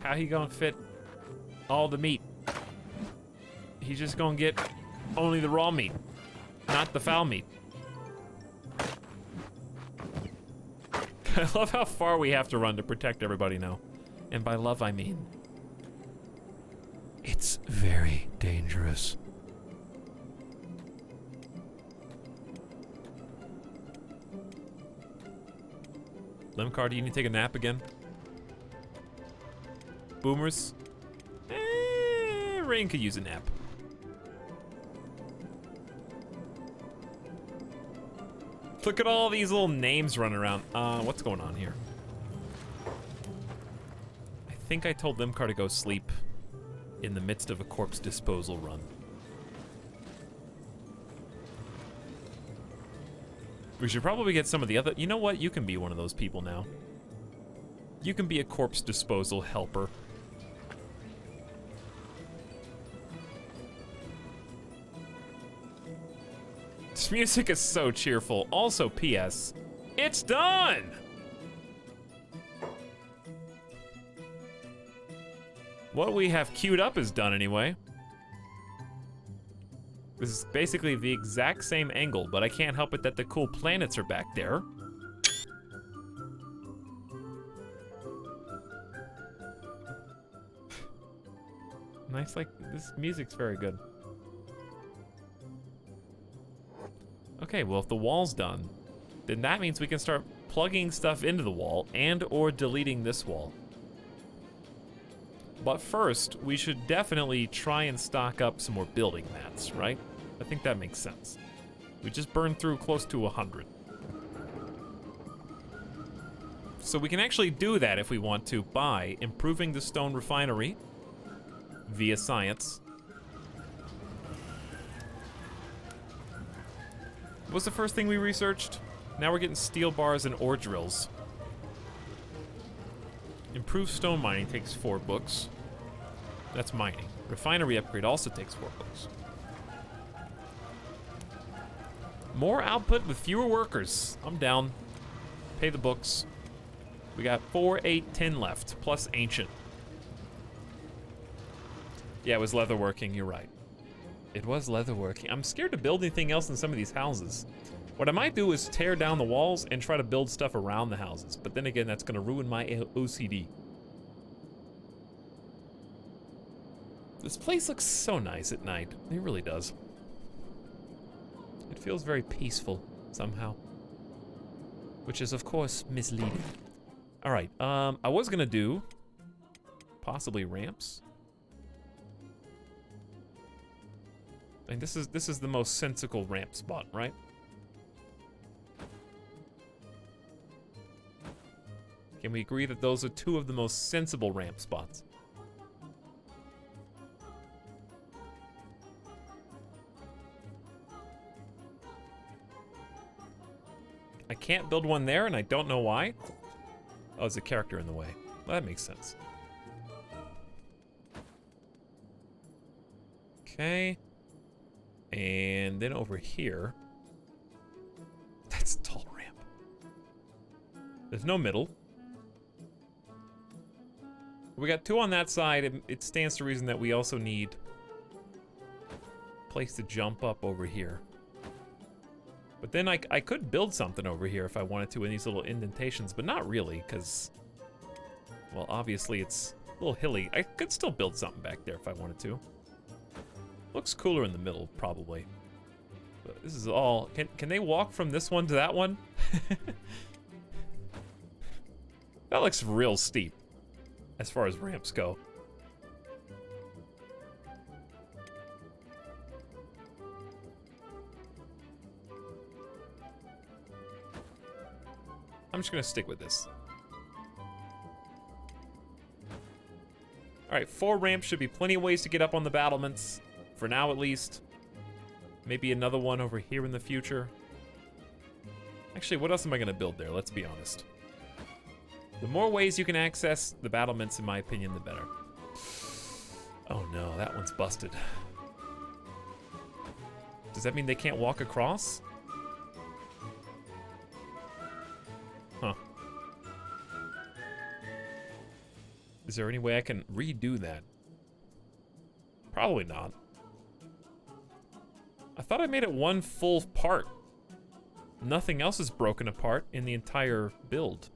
How he gonna fit all the meat? He's just gonna get only the raw meat, not the foul meat. I love how far we have to run to protect everybody now. And by love, I mean... it's very dangerous. Lemcar, do you need to take a nap again? Boomers? Rain could use a nap. Look at all these little names running around. What's going on here? I think I told Limcar to go sleep. in the midst of a corpse disposal run. We should probably get some of the other... You know what? You can be one of those people now. You can be a corpse disposal helper. This music is so cheerful. Also, P.S. It's done! What we have queued up is done anyway. This is basically the exact same angle, but I can't help it that the cool planets are back there. Nice, like, this music's very good. Okay, well, if the wall's done, then that means we can start plugging stuff into the wall and or deleting this wall. But first, we should definitely try and stock up some more building mats, right? I think that makes sense. We just burned through close to 100. So we can actually do that if we want to by improving the stone refinery via science. What was the first thing we researched? Now we're getting steel bars and ore drills. Improved stone mining takes 4 books. That's mining. Refinery upgrade also takes 4 books. More output with fewer workers. I'm down. Pay the books. We got 4, 8, 10 left, plus ancient. Yeah, it was leatherworking, you're right. It was leatherworking. I'm scared to build anything else in some of these houses. What I might do is tear down the walls and try to build stuff around the houses. But then again, that's gonna ruin my OCD. This place looks so nice at night. It really does. It feels very peaceful, somehow. Which is, of course, misleading. Alright, I was gonna do possibly ramps. I mean, this is the most sensical ramp spot, right? Can we agree that those are 2 of the most sensible ramp spots? I can't build one there, and I don't know why. Oh, there's a character in the way. Well, that makes sense. Okay. And then over here. That's a tall ramp. There's no middle. We got 2 on that side. It stands to reason that we also need a place to jump up over here. But then I could build something over here if I wanted to in these little indentations, but not really, because, well, obviously it's a little hilly. I could still build something back there if I wanted to. Looks cooler in the middle, probably. But this is all... Can they walk from this one to that one? That looks real steep, as far as ramps go. I'm just gonna stick with this. Alright, 4 ramps should be plenty of ways to get up on the battlements. For now, at least. Maybe another one over here in the future. Actually, what else am I gonna build there? Let's be honest. The more ways you can access the battlements, in my opinion, the better. Oh no, that one's busted. Does that mean they can't walk across? Huh. Is there any way I can redo that? Probably not. I thought I made it one full part. Nothing else is broken apart in the entire build.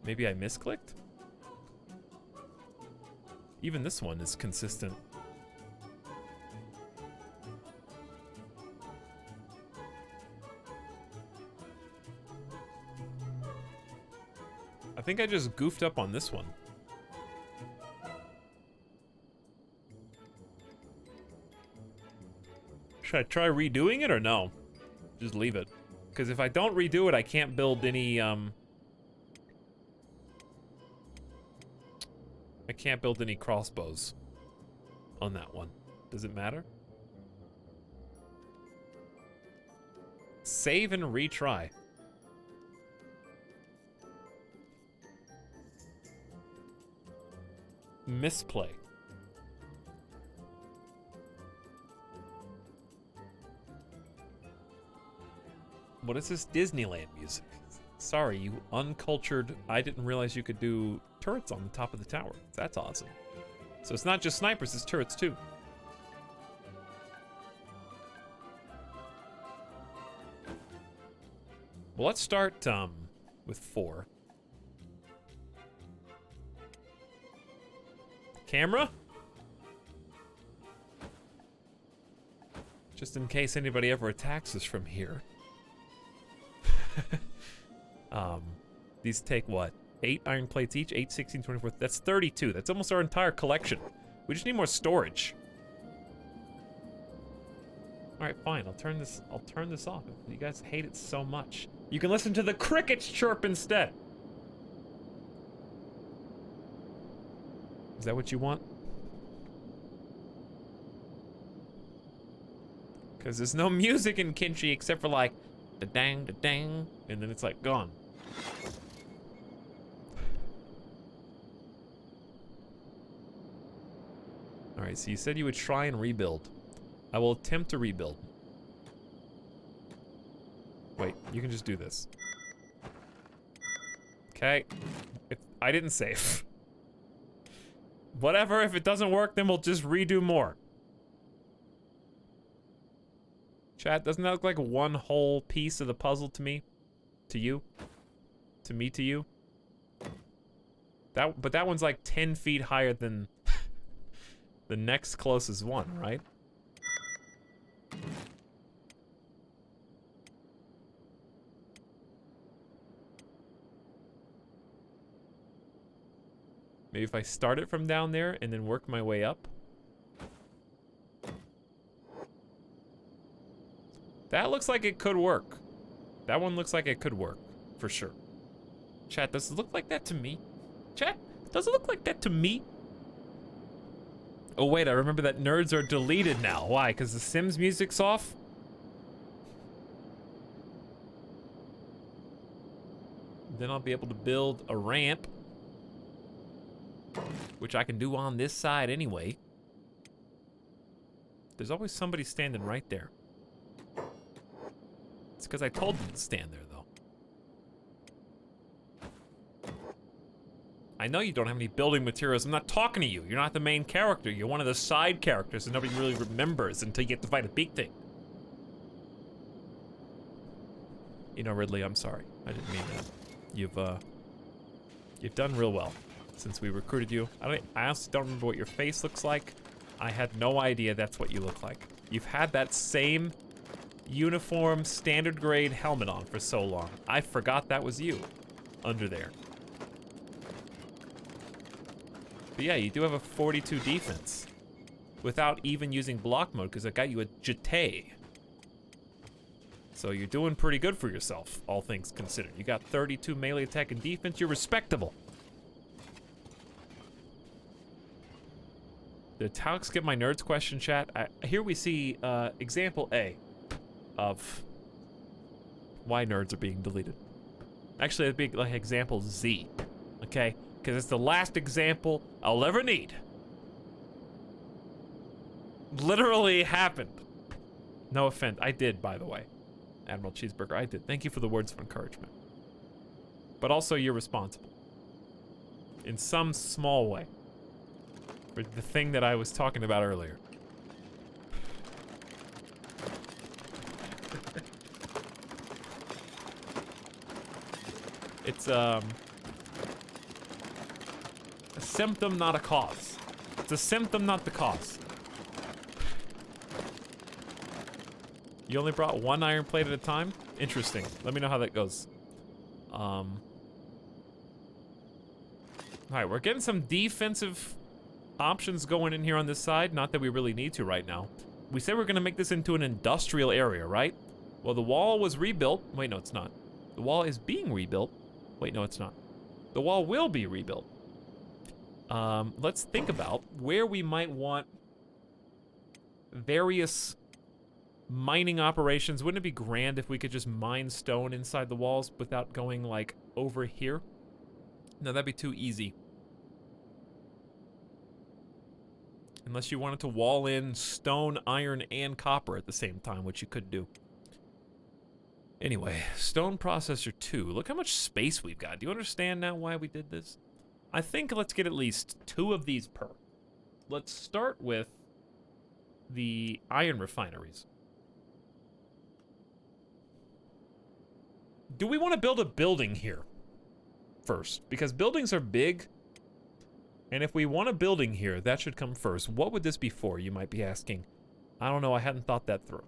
Maybe I misclicked? Even this one is consistent. I think I just goofed up on this one. Should I try redoing it or no? Just leave it. Because if I don't redo it, I can't build any I can't build any crossbows on that one. Does it matter? Save and retry. Misplay. What is this Disneyland music? Sorry, you uncultured. I didn't realize you could do turrets on the top of the tower. That's awesome. So it's not just snipers, it's turrets too. Well, let's start with 4. Camera? Just in case anybody ever attacks us from here. These take what? 8 iron plates each? 8, 16, 24. That's 32. That's almost our entire collection. We just need more storage. Alright, fine. I'll turn this off. You guys hate it so much. You can listen to the crickets chirp instead. Is that what you want? Because there's no music in Kenshi except for like da-dang, da-dang, and then it's like gone. Alright, so you said you would try and rebuild. I will attempt to rebuild. Wait, you can just do this. Okay. I didn't save. Whatever, if it doesn't work, then we'll just redo more. Chat, doesn't that look like one whole piece of the puzzle to me? To you? To me, to you? But that one's like 10 feet higher than the next closest one, right? Maybe if I start it from down there and then work my way up. That looks like it could work. That one looks like it could work, for sure. Chat, does it look like that to me? Chat, does it look like that to me? Oh wait, I remember that nerds are deleted now. Why? Because the Sims music's off? Then I'll be able to build a ramp, which I can do on this side anyway. There's always somebody standing right there. It's because I told them to stand there, though. I know you don't have any building materials. I'm not talking to you. You're not the main character. You're one of the side characters that nobody really remembers until you get to fight a big thing. You know, Ridley, I'm sorry. I didn't mean that. You've done real well since we recruited you. I honestly don't remember what your face looks like. I had no idea that's what you look like. You've had that same uniform, standard grade helmet on for so long. I forgot that was you under there. But yeah, you do have a 42 defense without even using block mode because I got you a Jete. So you're doing pretty good for yourself, all things considered. You got 32 melee attack and defense. You're respectable. Did Talk skip my nerds question, chat? Here we see example A of why nerds are being deleted. Actually, it'd be like example Z, okay? Because it's the last example I'll ever need. Literally happened. No offense. I did, by the way. Admiral Cheeseburger, I did. Thank you for the words of encouragement. But also, you're responsible. In some small way. For the thing that I was talking about earlier. It's, a symptom, not a cause. It's a symptom, not the cause. You only brought one iron plate at a time? Interesting. Let me know how that goes. Alright, we're getting some defensive options going in here on this side. Not that we really need to right now. We said we're gonna make this into an industrial area, right? Well, the wall was rebuilt. Wait, no, it's not. The wall is being rebuilt. Wait, no, it's not. The wall will be rebuilt. Let's think about where we might want various mining operations. Wouldn't it be grand if we could just mine stone inside the walls without going, like, over here? No, that'd be too easy. Unless you wanted to wall in stone, iron, and copper at the same time, which you could do. Anyway, stone processor 2. Look how much space we've got. Do you understand now why we did this? I think let's get at least 2 of these per. Let's start with the iron refineries. Do we want to build a building here first? Because buildings are big. And if we want a building here, that should come first. What would this be for, you might be asking? I don't know, I hadn't thought that through.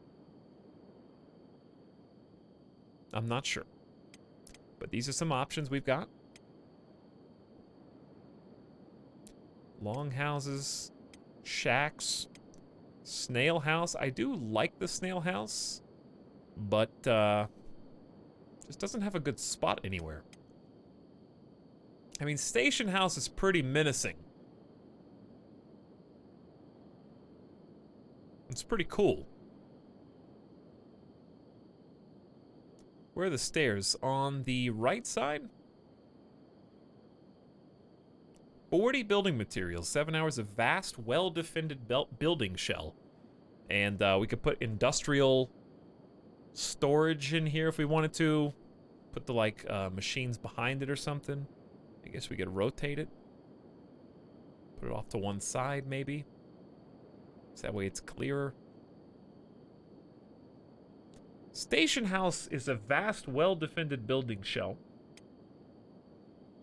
I'm not sure. But these are some options we've got. Longhouses, shacks, snail house. I do like the snail house, but just doesn't have a good spot anywhere. I mean, station house is pretty menacing. It's pretty cool. Where are the stairs? On the right side? 40 building materials, 7 hours of vast, well-defended building shell. And we could put industrial storage in here if we wanted to. Put the, like, machines behind it or something. I guess we could rotate it. Put it off to one side, maybe. So that way it's clearer. Station house is a vast, well-defended building shell.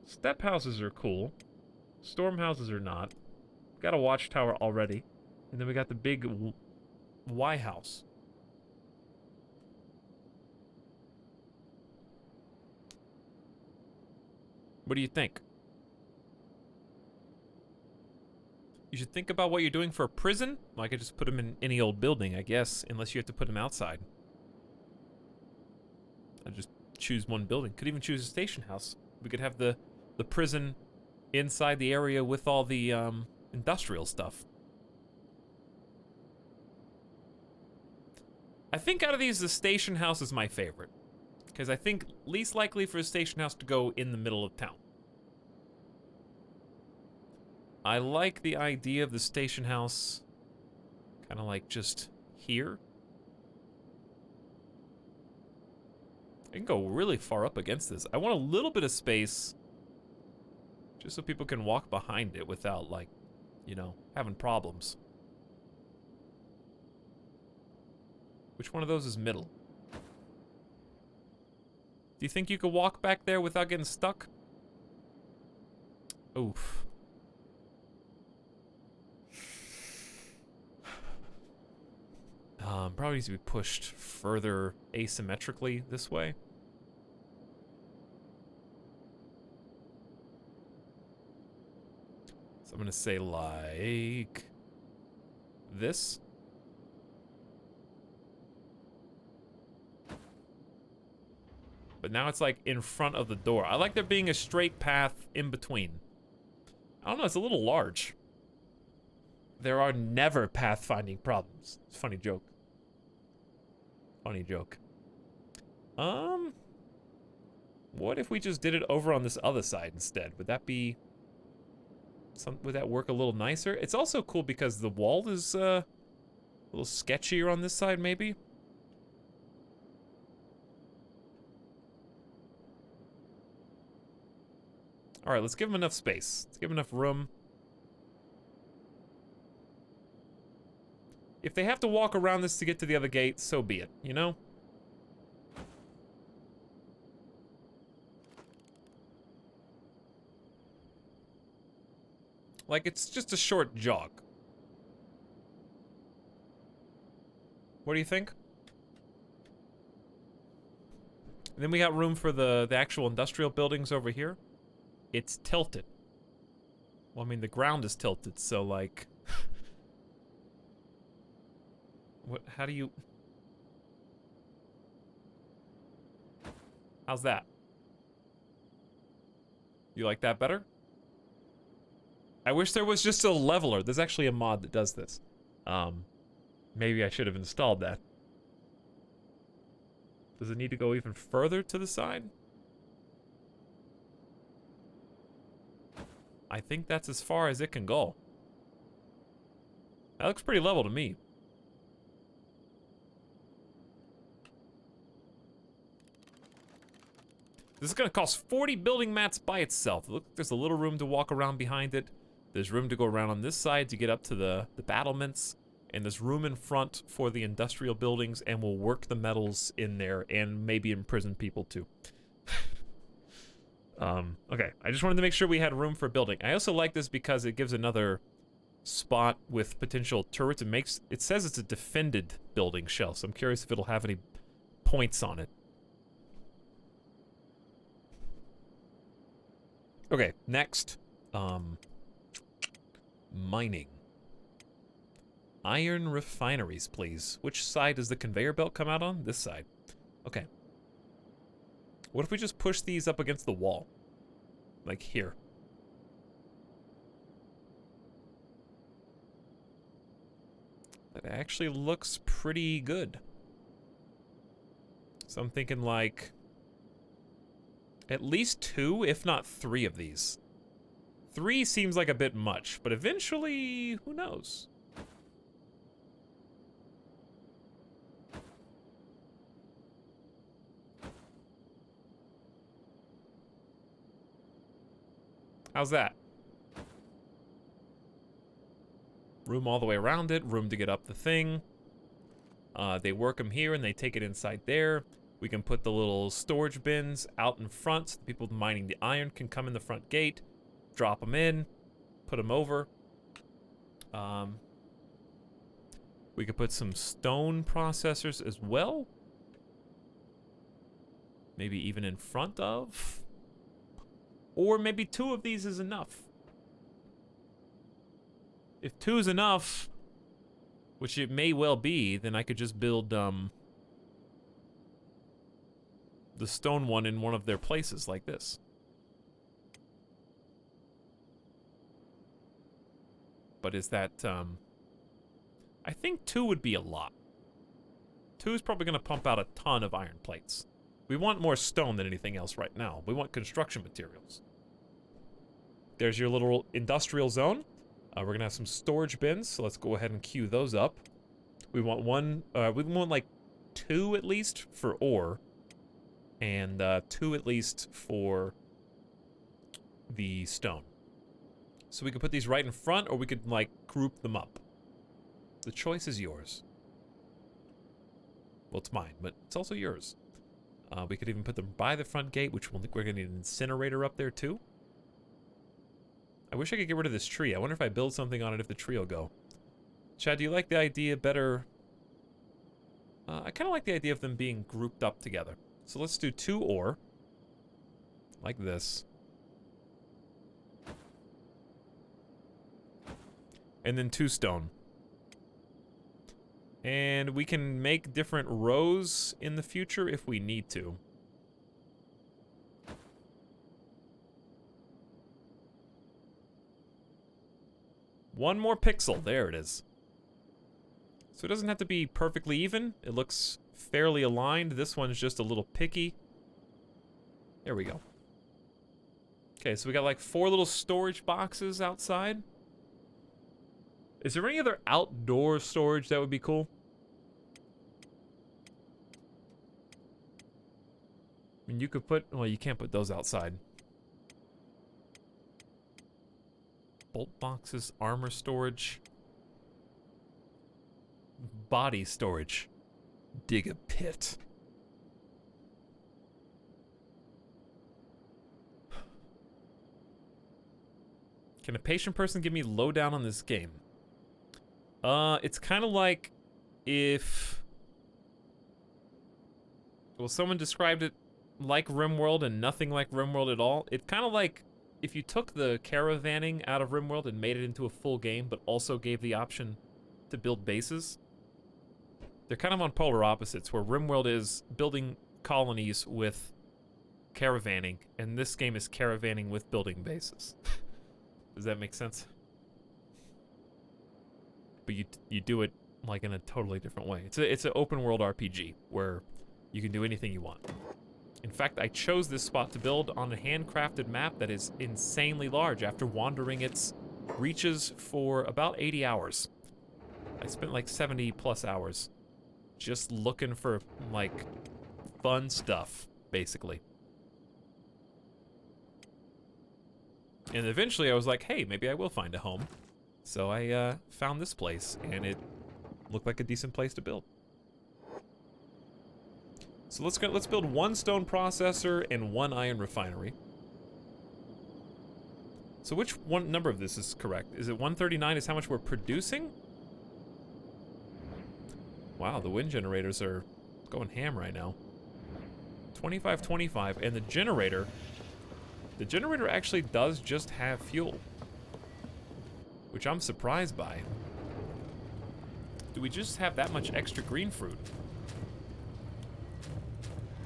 Step houses are cool. Storm houses are not. Got a watchtower already. And then we got the big Y house. What do you think? You should think about what you're doing for a prison. Well, I could just put them in any old building, I guess, unless you have to put them outside. I'd just choose one building. Could even choose a station house. We could have the prison inside the area with all the industrial stuff. I think out of these, the station house is my favorite. Because I think least likely for a station house to go in the middle of town. I like the idea of the station house kind of like just here. I can go really far up against this. I want a little bit of space just so people can walk behind it without, like, you know, having problems. Which one of those is middle? Do you think you could walk back there without getting stuck? Oof. Probably needs to be pushed further asymmetrically this way. So I'm gonna say like this. But now it's like in front of the door. I like there being a straight path in between. I don't know, it's a little large. There are never pathfinding problems. It's a funny joke. Funny joke. What if we just did it over on this other side instead? Would that be would that work a little nicer? It's also cool because the wall is a little sketchier on this side, maybe. All right, let's give them enough space. Let's give them enough room. If they have to walk around this to get to the other gate, so be it, you know? Like, it's just a short jog. What do you think? And then we got room for the actual industrial buildings over here. It's tilted. Well, I mean, the ground is tilted, so, like... What, how do you... How's that? You like that better? I wish there was just a leveler. There's actually a mod that does this. Maybe I should have installed that. Does it need to go even further to the side? I think that's as far as it can go. That looks pretty level to me. This is gonna cost 40 building mats by itself. Look, there's a little room to walk around behind it. There's room to go around on this side to get up to the battlements. And there's room in front for the industrial buildings, and we'll work the metals in there and maybe imprison people too. Okay, I just wanted to make sure we had room for building. I also like this because it gives another spot with potential turrets. It says it's a defended building shell, so I'm curious if it'll have any points on it. Okay, next, mining. Iron refineries, please. Which side does the conveyor belt come out on? This side. Okay. What if we just push these up against the wall? Like here. That actually looks pretty good. So I'm thinking like at least 2, if not 3 of these. 3 seems like a bit much, but eventually, who knows? How's that? Room all the way around it, room to get up the thing. They work them here and they take it inside there. We can put the little storage bins out in front so the people mining the iron can come in the front gate, drop them in, put them over. We could put some stone processors as well. Maybe even in front of. Or maybe 2 of these is enough. If 2 is enough, which it may well be, then I could just build the stone one in one of their places like this. But is that, I think 2 would be a lot. 2 is probably going to pump out a ton of iron plates. We want more stone than anything else right now. We want construction materials. There's your little industrial zone. We're going to have some storage bins, so let's go ahead and queue those up. We want we want like 2 at least for ore. And 2 at least for the stone. So we could put these right in front, or we could, like, group them up. The choice is yours. Well, it's mine, but it's also yours. We could even put them by the front gate, which we're going to need an incinerator up there, too. I wish I could get rid of this tree. I wonder if I build something on it if the tree will go. Chad, do you like the idea better? I kind of like the idea of them being grouped up together. So let's do 2 ore. Like this. And then 2 stone. And we can make different rows in the future if we need to. One more pixel. There it is. So it doesn't have to be perfectly even. It looks fairly aligned. This one's just a little picky. There we go. Okay, so we got like 4 little storage boxes outside. Is there any other outdoor storage that would be cool? I mean, you could put... Well, you can't put those outside. Bolt boxes, armor storage. Body storage. Dig a pit. Can a patient person give me lowdown on this game? It's kind of like if... Well, someone described it like RimWorld and nothing like RimWorld at all. It's kind of like if you took the caravanning out of RimWorld and made it into a full game, but also gave the option to build bases. They're kind of on polar opposites, where RimWorld is building colonies with caravanning, and this game is caravanning with building bases. Does that make sense? but you do it like in a totally different way. It's an open world RPG where you can do anything you want. In fact, I chose this spot to build on a handcrafted map that is insanely large after wandering its reaches for about 80 hours. I spent like 70 plus hours just looking for like fun stuff, basically. And eventually I was like, hey, maybe I will find a home. So I found this place, and it looked like a decent place to build. So let's build 1 stone processor and 1 iron refinery. So which one number of this is correct? Is it 139 is how much we're producing? Wow, the wind generators are going ham right now. 25, and the generator actually does just have fuel, which I'm surprised by. Do we just have that much extra green fruit?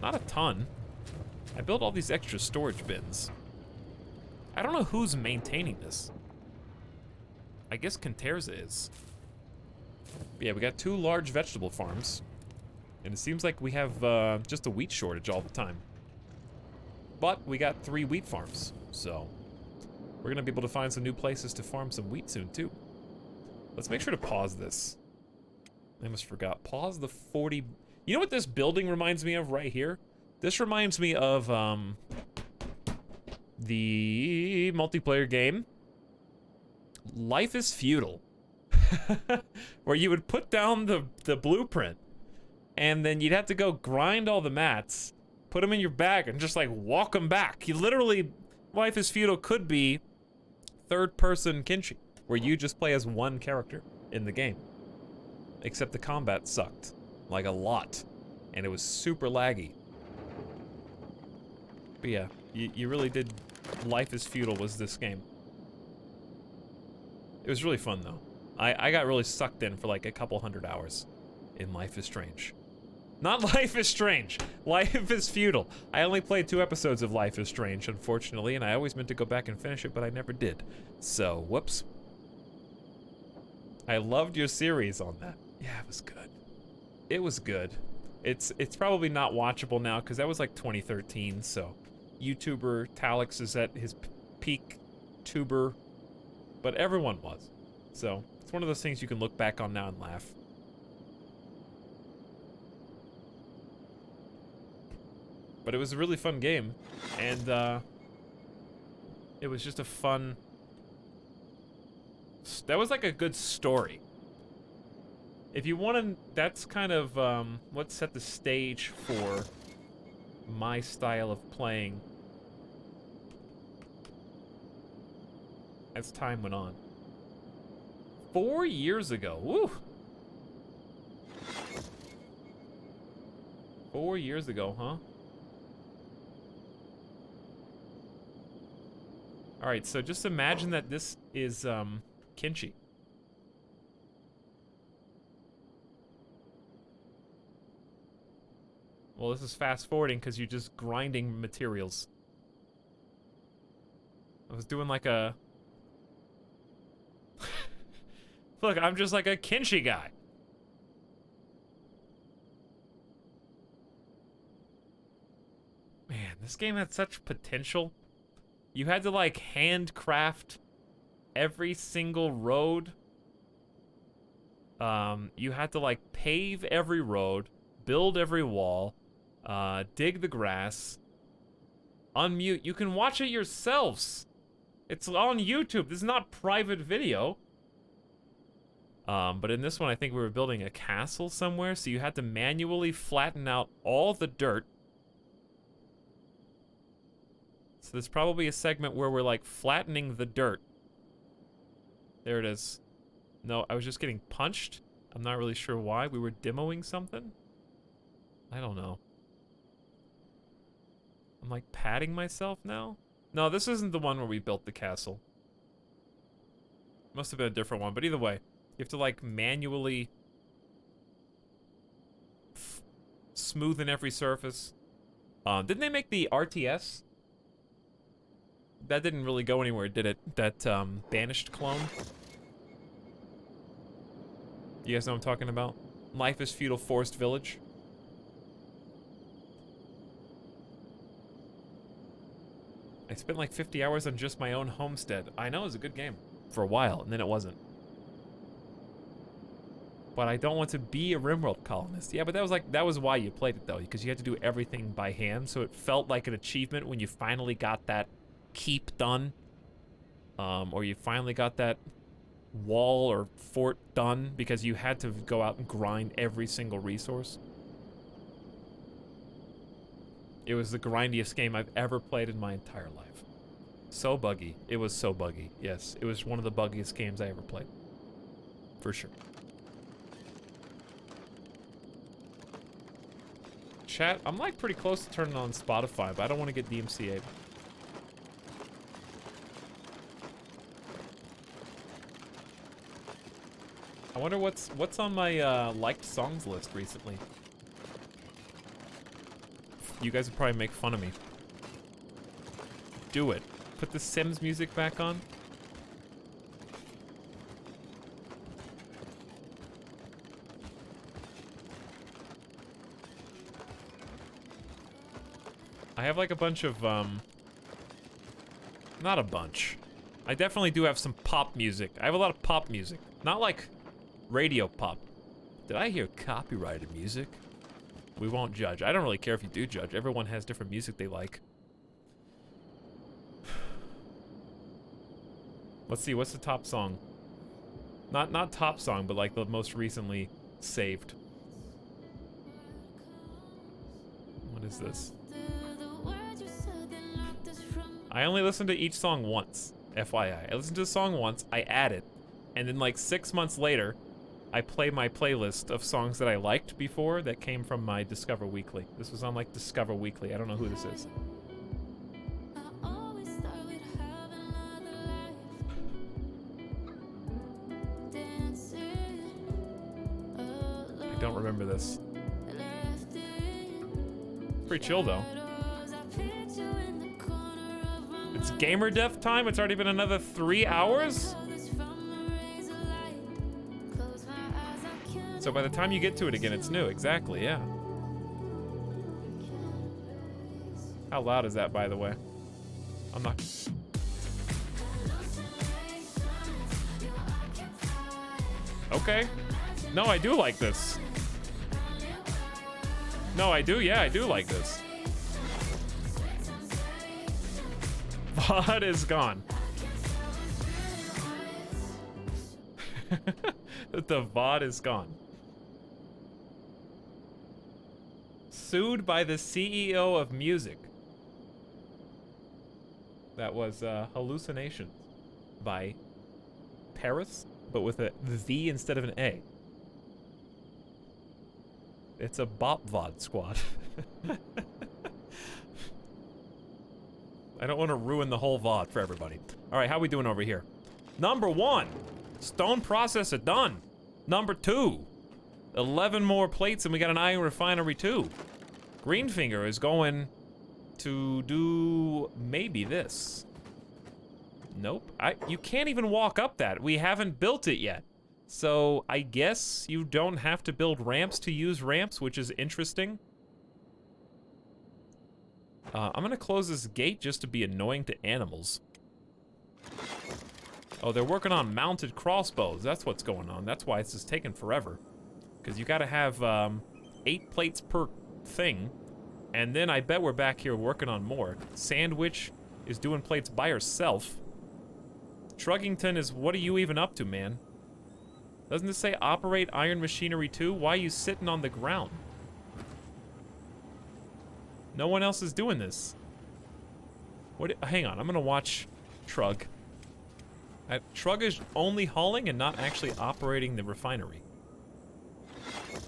Not a ton. I built all these extra storage bins. I don't know who's maintaining this. I guess Conterza is. But yeah, we got 2 large vegetable farms. And it seems like we have just a wheat shortage all the time. But we got 3 wheat farms, so we're gonna be able to find some new places to farm some wheat soon too. Let's make sure to pause this. I almost forgot. Pause the 40... You know what this building reminds me of right here? This reminds me of the multiplayer game Life is Feudal. Where you would put down the blueprint, and then you'd have to go grind all the mats, put them in your bag, and just like walk them back. You literally, Life is Feudal could be third-person Kenshi, where you just play as 1 character in the game. Except the combat sucked, like a lot, and it was super laggy. But yeah, you really did. Life is Feudal was this game. It was really fun though. I got really sucked in for like a couple 100 hours in Life is Strange. Not Life is Strange. Life is Feudal. I only played 2 episodes of Life is Strange, unfortunately, and I always meant to go back and finish it, but I never did. So, whoops. I loved your series on that. Yeah, it was good. It was good. It's probably not watchable now, because that was like 2013, so... YouTuber Talix is at his peak tuber, but everyone was. So, it's one of those things you can look back on now and laugh. But it was a really fun game, and it was just a fun... That was like a good story. If you want to... That's kind of what set the stage for my style of playing as time went on. 4 years ago, woo! 4 years ago, huh? Alright, so just imagine that this is, Kenshi. Well, this is fast forwarding because you're just grinding materials. I was doing like a... Look, I'm just like a Kenshi guy. Man, this game had such potential. You had to like handcraft every single road. You had to like pave every road, build every wall, dig the grass, unmute. You can watch it yourselves. It's on YouTube. This is not private video. But in this one, I think we were building a castle somewhere, so you had to manually flatten out all the dirt. So there's probably a segment where we're like flattening the dirt. There it is. No, I was just getting punched. I'm not really sure why. We were demoing something? I don't know. I'm like patting myself now? No, this isn't the one where we built the castle. Must have been a different one, but either way. You have to like manually smoothen every surface. Didn't they make the RTS? That didn't really go anywhere, did it? That banished clone? You guys know what I'm talking about? Life is Feudal Forest Village. I spent like 50 hours on just my own homestead. I know, it was a good game. For a while, and then it wasn't. But I don't want to be a RimWorld colonist. Yeah, but that was why you played it though, because you had to do everything by hand, so it felt like an achievement when you finally got that keep done. Or you finally got that wall or fort done, because you had to go out and grind every single resource. It was the grindiest game I've ever played in my entire life. So buggy. It was so buggy. Yes, it was one of the buggiest games I ever played. For sure. Chat, I'm like pretty close to turning on Spotify, but I don't want to get DMCA'd. I wonder what's on my liked songs list recently. You guys would probably make fun of me. Do it. Put the Sims music back on. I have like a bunch of, not a bunch. I definitely do have some pop music. I have a lot of pop music. Not like radio pop. Did I hear copyrighted music? We won't judge. I don't really care if you do judge. Everyone has different music they like. Let's see, what's the top song? Not top song, but like the most recently saved. What is this? I only listened to each song once, FYI. I listened to the song once, I add it, and then like 6 months later, I play my playlist of songs that I liked before that came from my Discover Weekly. This was on like Discover Weekly. I don't know who this is. I don't remember this. Pretty chill though. It's gamer death time? It's already been another 3 hours? So by the time you get to it again, it's new. Exactly, yeah. How loud is that, by the way? I'm not... Okay. No, I do like this. No, I do, yeah, I do like this. VOD is gone. The VOD is gone. Sued by the CEO of music. That was Hallucination by Paris, but with a V instead of an A. It's a bop VOD squad. I don't want to ruin the whole VOD for everybody. All right, how we doing over here? Number 1, stone processor done. Number 2, 11 more plates and we got an iron refinery too. Greenfinger is going to do maybe this. Nope, you can't even walk up that. We haven't built it yet. So I guess you don't have to build ramps to use ramps, which is interesting. I'm gonna close this gate just to be annoying to animals. Oh, they're working on mounted crossbows. That's what's going on. That's why it's just taking forever. Because you gotta have 8 plates per thing. And then I bet we're back here working on more. Sandwich is doing plates by herself. Truggington is, what are you even up to, man? Doesn't this say operate iron machinery too? Why are you sitting on the ground? No one else is doing this. What? Hang on, I'm gonna watch Trug. Trug is only hauling and not actually operating the refinery.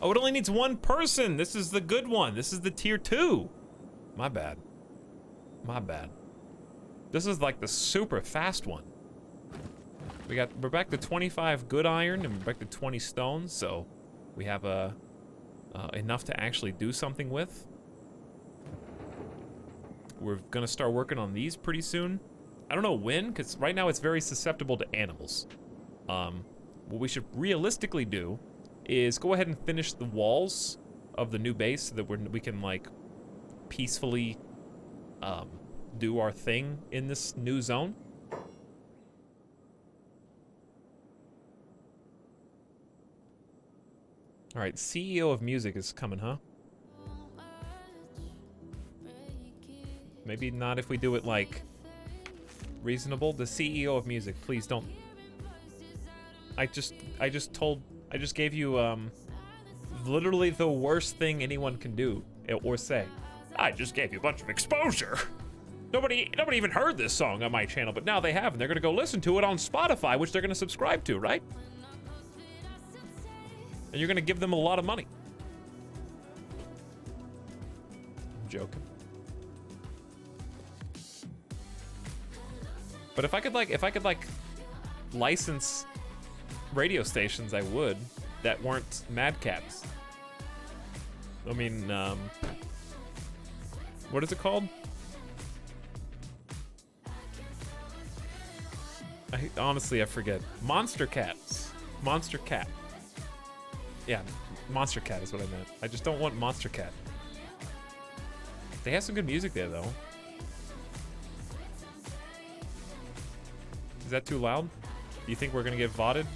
Oh, it only needs 1 person. This is the good one. This is the tier 2. My bad. My bad. This is like the super fast one. We're back to 25 good iron and we're back to 20 stones, so we have enough to actually do something with. We're gonna start working on these pretty soon. I don't know when, because right now it's very susceptible to animals. What we should realistically do is go ahead and finish the walls of the new base so that we can like peacefully do our thing in this new zone. All right, CEO of music is coming, huh? Maybe not if we do it like reasonable. The CEO of music, please don't. I just gave you literally the worst thing anyone can do or say. I just gave you a bunch of exposure. Nobody even heard this song on my channel, but now they have, and they're gonna go listen to it on Spotify, which they're gonna subscribe to, right? And you're gonna give them a lot of money. I'm joking. But if I could like license radio stations, I would, that weren't Mad Cats. I mean, what is it called? Honestly, I forget. Monster Cats. Monster Cat. Yeah, Monster Cat is what I meant. I just don't want Monster Cat. They have some good music there, though. Is that too loud? Do you think we're gonna get VODed?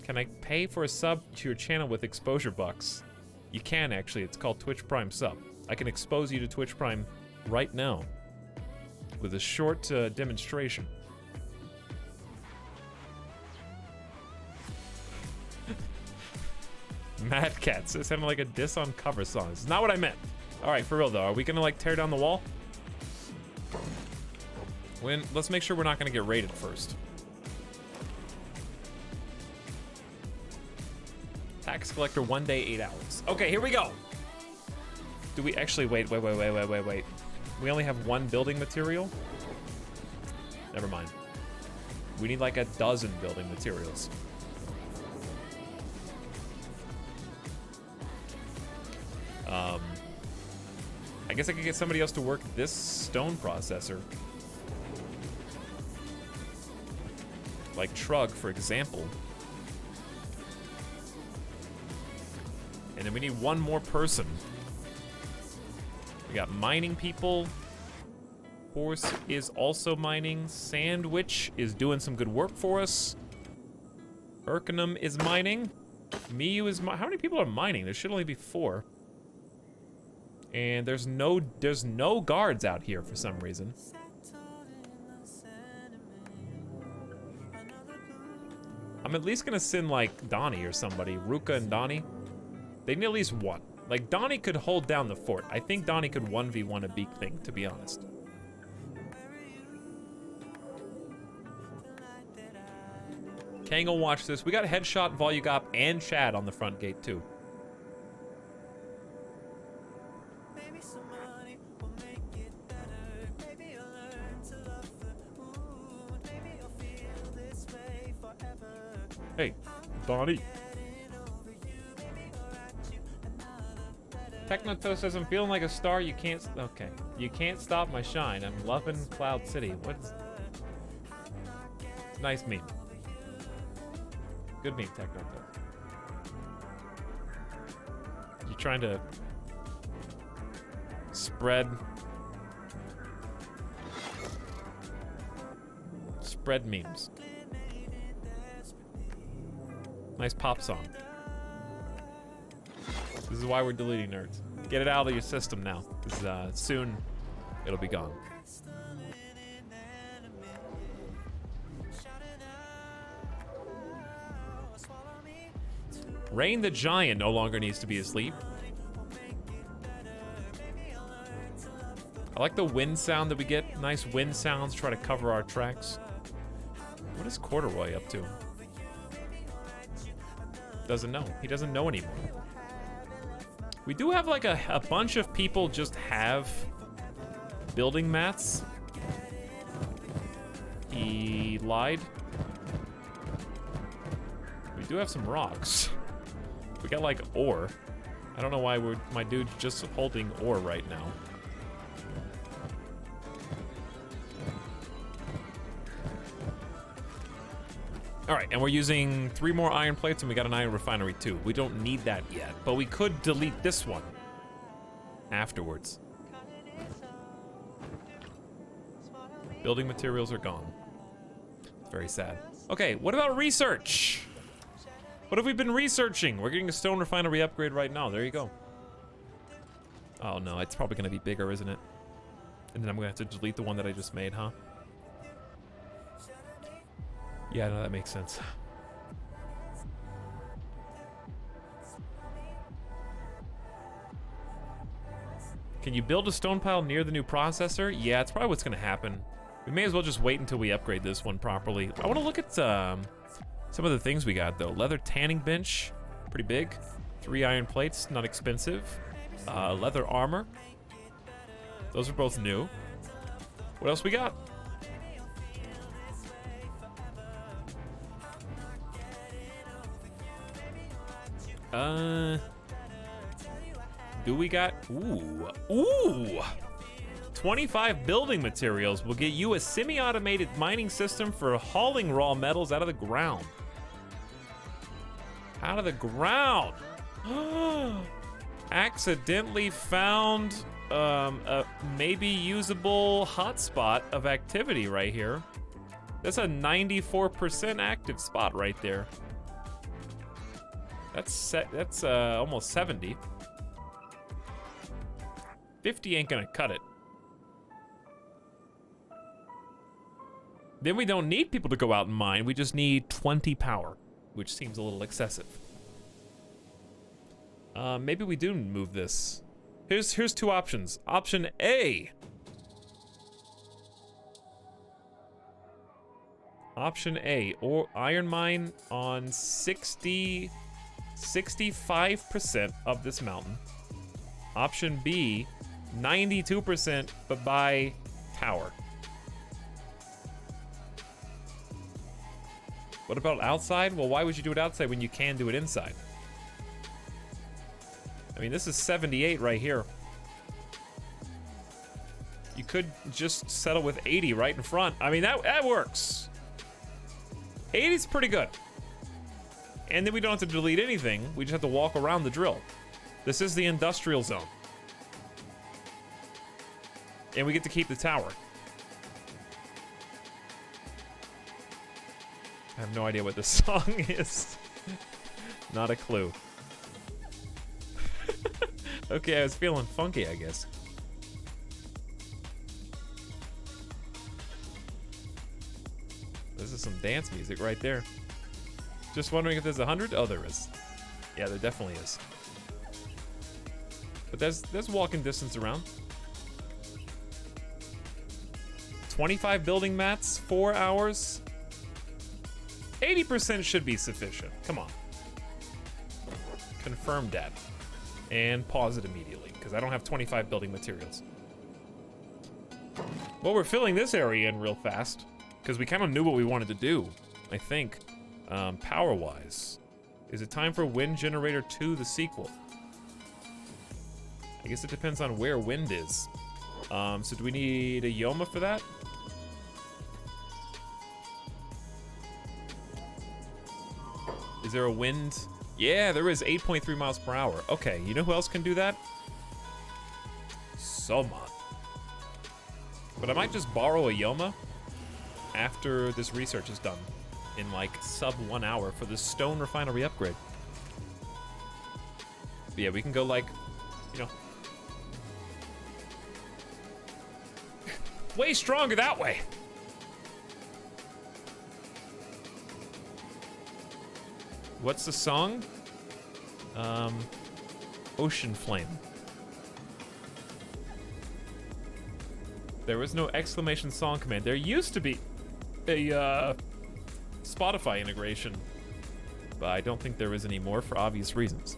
Can I pay for a sub to your channel with exposure bucks? You can, actually. It's called Twitch Prime Sub. I can expose you to Twitch Prime right now with a short demonstration. Mad Cats. It sounded like a diss on cover songs. It's not what I meant. All right, for real though. Are we gonna like tear down the wall? Let's make sure we're not gonna get raided first. Tax collector 1 day, 8 hours. Okay, here we go. Do we actually, wait. We only have one building material? Never mind. We need like a dozen building materials. I guess I could get somebody else to work this stone processor. Like Trug, for example. And then we need one more person. We got mining people. Horse is also mining. Sandwich is doing some good work for us. Urcanum is mining. Miyu is how many people are mining? There should only be 4. And there's no guards out here for some reason. I'm at least gonna send like Donnie or somebody. Ruka and Donnie. They need at least one. Like Donnie could hold down the fort. I think Donnie could 1v1 a Beak thing, to be honest. Kang will watch this. We got Headshot, Volugop, and Chad on the front gate too. Hey, Donnie. Technoto says, I'm feeling like a star. You can't. Okay. You can't stop my shine. I'm loving Cloud City. What's. Nice meme. Good meme, Technoto. You trying to spread memes. Nice pop song. This is why we're deleting nerds. Get it out of your system now, because soon it'll be gone. Rain the Giant no longer needs to be asleep. I like the wind sound that we get. Nice wind sounds, try to cover our tracks. What is Corduroy up to? Doesn't know. He doesn't know anymore. We do have like a bunch of people just have building mats. He lied. We do have some rocks. We got like ore. I don't know why my dude's just holding ore right now. All right, and we're using 3 more iron plates, and we got an iron refinery too. We don't need that yet, but we could delete this one afterwards. Building materials are gone. It's very sad. Okay, what about research? What have we been researching? We're getting a stone refinery upgrade right now. There you go. Oh no, it's probably gonna be bigger, isn't it? And then I'm gonna have to delete the one that I just made, huh? Yeah, no, that makes sense. Can you build a stone pile near the new processor? Yeah, it's probably what's gonna happen. We may as well just wait until we upgrade this one properly. I wanna look at some of the things we got though. Leather tanning bench, pretty big. 3 iron plates, not expensive. Leather armor. Those are both new. What else we got? Do we got, ooh. 25 building materials will get you a semi-automated mining system for hauling raw metals out of the ground. Out of the ground. Accidentally found a maybe usable hotspot of activity right here. That's a 94% active spot right there. That's almost 70. 50 ain't gonna cut it. Then we don't need people to go out and mine. We just need 20 power, which seems a little excessive. Maybe we do move this. Here's 2 options. Option A. Option A, or iron mine on 65% of this mountain. Option B, 92%, but by tower. What about outside? Well, why would you do it outside when you can do it inside? I mean, this is 78 right here. You could just settle with 80 right in front. I mean, that works. 80's pretty good. And then we don't have to delete anything. We just have to walk around the drill. This is the industrial zone. And we get to keep the tower. I have no idea what this song is. Not a clue. Okay, I was feeling funky, I guess. This is some dance music right there. Just wondering if there's 100? Oh, there is. Yeah, there definitely is. But there's walking distance around. 25 building mats, 4 hours. 80% should be sufficient. Come on. Confirm that. And pause it immediately, because I don't have 25 building materials. Well, we're filling this area in real fast, because we kind of knew what we wanted to do, I think, power-wise. Is it time for Wind Generator 2, the sequel? I guess it depends on where wind is. So do we need a Yoma for that? Is there a wind? Yeah, there is 8.3 miles per hour. Okay, you know who else can do that? Someone. But I might just borrow a Yoma after this research is done in like sub 1 hour for the stone refinery upgrade. But yeah, we can go like, you know, way stronger that way. What's the song? Ocean Flame. There was no exclamation song command. There used to be a Spotify integration, but I don't think there is anymore for obvious reasons.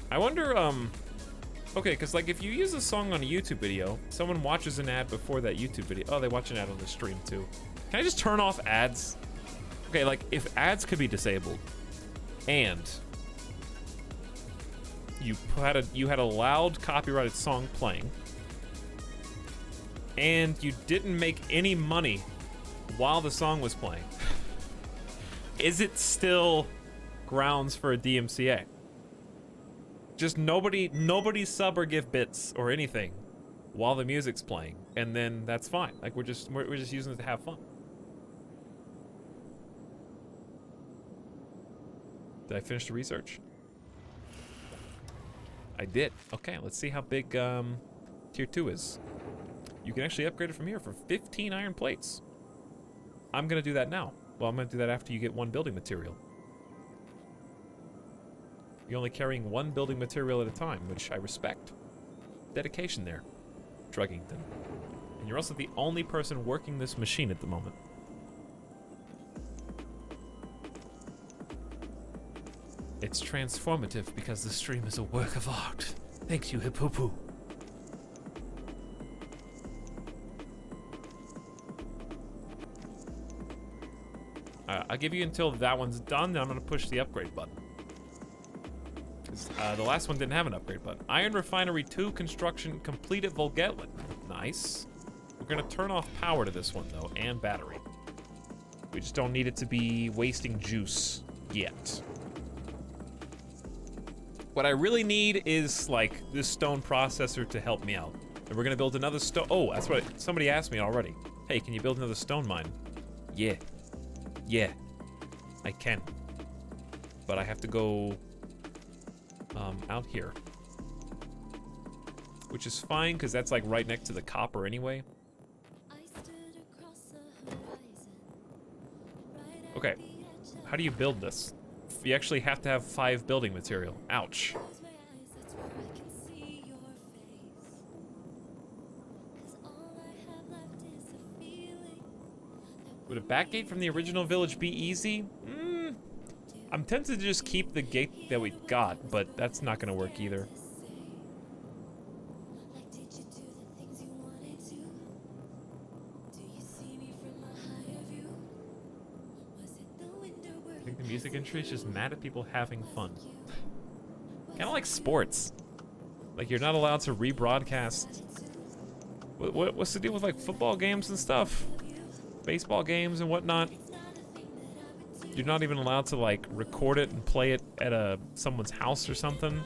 I wonder, okay, because like if you use a song on a YouTube video, someone watches an ad before that YouTube video. Oh, they watch an ad on the stream too. Can I just turn off ads? Okay, like if ads could be disabled and you had a loud copyrighted song playing, and you didn't make any money while the song was playing, is it still grounds for a DMCA? Just nobody sub or give bits or anything while the music's playing, and then that's fine. Like we're just using it to have fun. Did I finish the research? I did. Okay, let's see how big tier 2 is. You can actually upgrade it from here for 15 iron plates. I'm gonna do that now. Well, I'm gonna do that after you get 1 building material. You're only carrying 1 building material at a time, which I respect. Dedication there, Druggington. And you're also the only person working this machine at the moment. It's transformative because the stream is a work of art. Thank you, Hippoopoo. I'll give you until that one's done, then I'm gonna push the upgrade button. The last one didn't have an upgrade button. Iron Refinery 2 construction complete at Volgetlin. Nice. We're gonna turn off power to this one though, and battery. We just don't need it to be wasting juice yet. What I really need is like this stone processor to help me out. And we're gonna build another stone. Oh, that's what somebody asked me already. Hey, can you build another stone mine? Yeah. Yeah. I can. But I have to go out here. Which is fine, because that's like right next to the copper anyway. Okay. How do you build this? You actually have to have 5 building material. Ouch. Would a back gate from the original village be easy? I'm tempted to just keep the gate that we got, but that's not gonna work either. I think the music industry is just mad at people having fun. Kind of like sports. Like you're not allowed to rebroadcast. What's the deal with like football games and stuff? Baseball games and whatnot. You're not even allowed to like record it and play it at someone's house or something.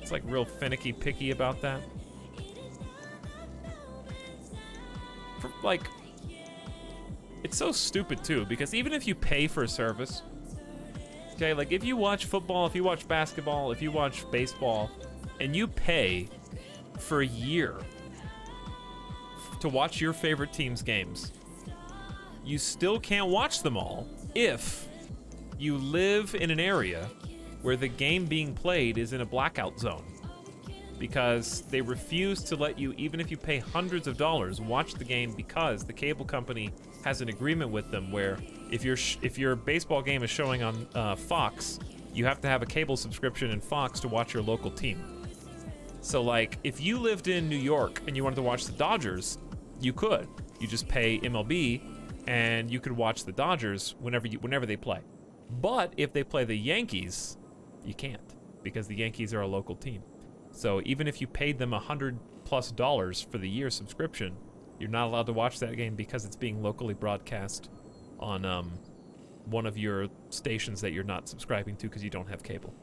It's like real finicky picky about that. Like, it's so stupid too, because even if you pay for a service, okay, like if you watch football, if you watch basketball, if you watch baseball, and you pay for a year to watch your favorite team's games, you still can't watch them all if you live in an area where the game being played is in a blackout zone. Because they refuse to let you, even if you pay hundreds of dollars, watch the game, because the cable company has an agreement with them where if your baseball game is showing on Fox, you have to have a cable subscription in Fox to watch your local team. So like, if you lived in New York and you wanted to watch the Dodgers, you could. You just pay MLB and you could watch the Dodgers whenever they play. But if they play the Yankees, you can't, because the Yankees are a local team. So even if you paid them $100+ for the year subscription, you're not allowed to watch that game because it's being locally broadcast on one of your stations that you're not subscribing to because you don't have cable.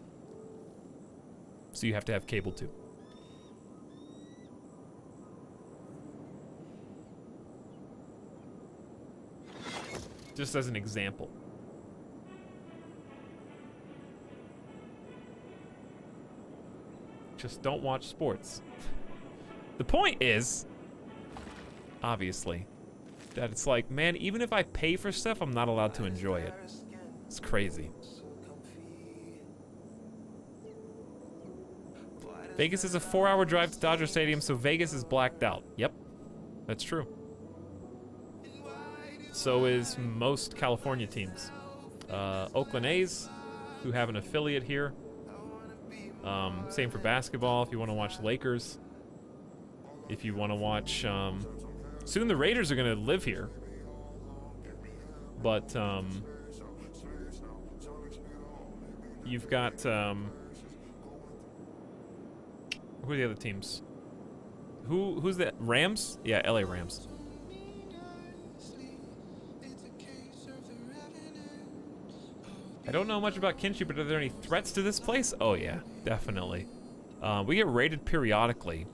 So you have to have cable too. Just as an example. Just don't watch sports. The point is, obviously, that it's like, man, even if I pay for stuff, I'm not allowed to enjoy it. It's crazy. Vegas is a 4-hour drive to Dodger Stadium, so Vegas is blacked out. Yep, that's true. So is most California teams. Oakland A's, who have an affiliate here. Same for basketball, if you want to watch Lakers. If you want to watch, soon the Raiders are going to live here. But, you've got, Who are the other teams? Who's that? Rams? Yeah, LA Rams. I don't know much about Kenshi, but are there any threats to this place? Oh yeah, definitely. We get raided periodically.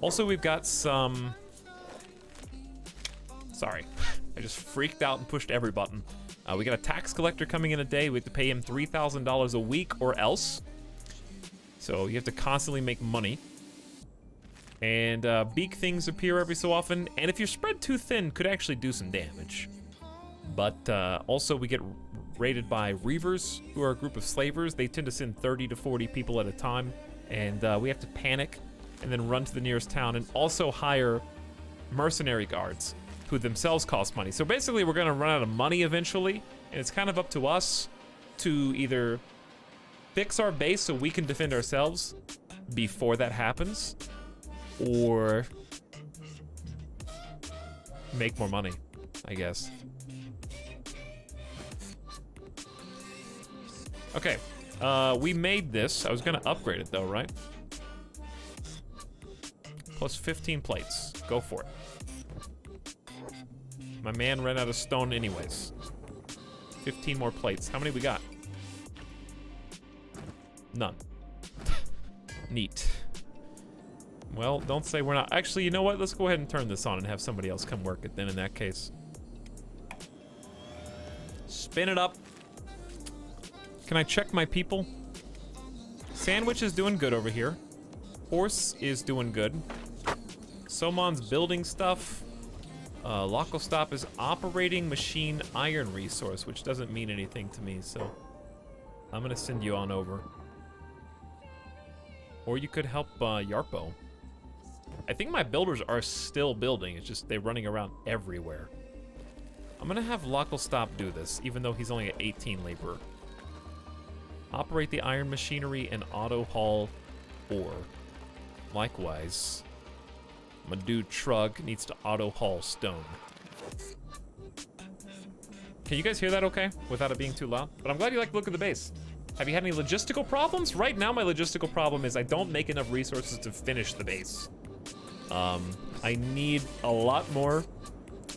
Also, we've got some... Sorry, I just freaked out and pushed every button. We got a tax collector coming in a day. We have to pay him $3,000 a week or else. So you have to constantly make money. And beak things appear every so often, and if you're spread too thin, could actually do some damage. But also we get raided by reavers, who are a group of slavers. They tend to send 30 to 40 people at a time, and we have to panic and then run to the nearest town and also hire mercenary guards, who themselves cost money. So basically we're gonna run out of money eventually, and it's kind of up to us to either fix our base so we can defend ourselves before that happens, or make more money, I guess. Okay, we made this. I was gonna upgrade it though, right? Plus 15 plates, go for it. My man ran out of stone anyways. 15 more plates, how many we got? None. Neat. Well, don't say we're not. Actually, you know what? Let's go ahead and turn this on and have somebody else come work it then in that case. Spin it up. Can I check my people? Sandwich is doing good over here. Horse is doing good. Somon's building stuff. Lokostop is operating machine iron resource, which doesn't mean anything to me, so I'm gonna send you on over. Or you could help Yarpo. I think my builders are still building, it's just they're running around everywhere. I'm gonna have Lokostop do this, even though he's only at 18 labor. Operate the iron machinery and auto-haul ore. Likewise, my dude Trug needs to auto-haul stone. Can you guys hear that okay? Without it being too loud? But I'm glad you like the look of the base. Have you had any logistical problems? Right now my logistical problem is I don't make enough resources to finish the base. I need a lot more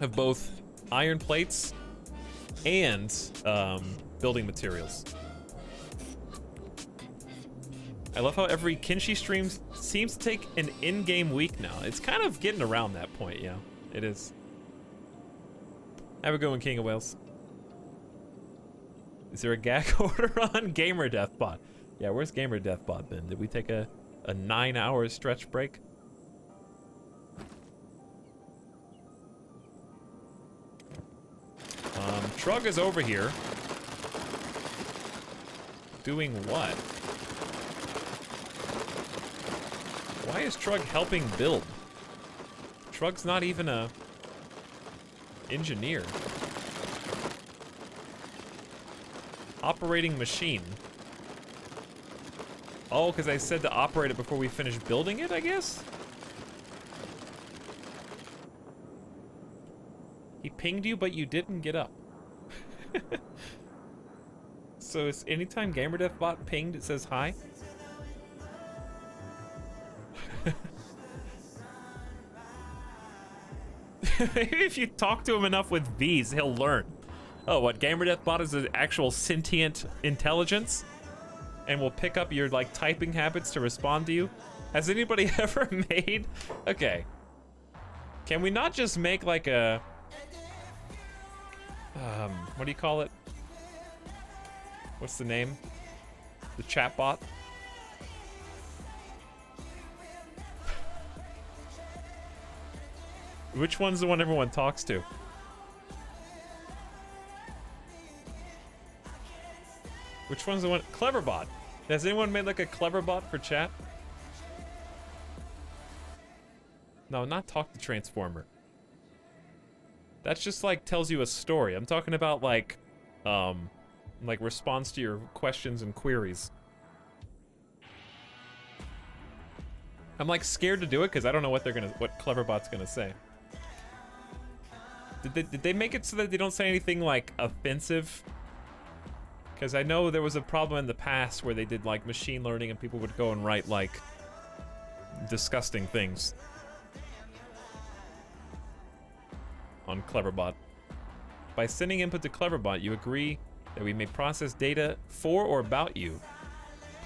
of both iron plates and building materials. I love how every Kenshi stream seems to take an in-game week now. It's kind of getting around that point, yeah. It is. Have a good one, King of Wales. Is there a gag order on Gamer Deathbot? Yeah, where's Gamer Deathbot been? Did we take a 9-hour stretch break? Trug is over here. Doing what? Why is Trug helping build? Trug's not even a engineer. Operating machine. Oh, because I said to operate it before we finish building it, I guess? He pinged you, but you didn't get up. So it's anytime GamerDeathBot pinged, it says hi? Maybe if you talk to him enough with V's, he'll learn. Oh, what, GamerDeathBot is an actual sentient intelligence? And will pick up your, like, typing habits to respond to you? Has anybody ever made... Okay. Can we not just make, like, a... what do you call it? What's the name? The chatbot? Which one's the one everyone talks to? Which one's the one? Cleverbot. Has anyone made like a Cleverbot for chat? No, not talk to Transformer. That's just like tells you a story. I'm talking about like response to your questions and queries. I'm like scared to do it because I don't know what Cleverbot's gonna say. Did they make it so that they don't say anything like offensive? Because I know there was a problem in the past where they did like machine learning and people would go and write like disgusting things on Cleverbot. By sending input to Cleverbot, you agree that we may process data for or about you.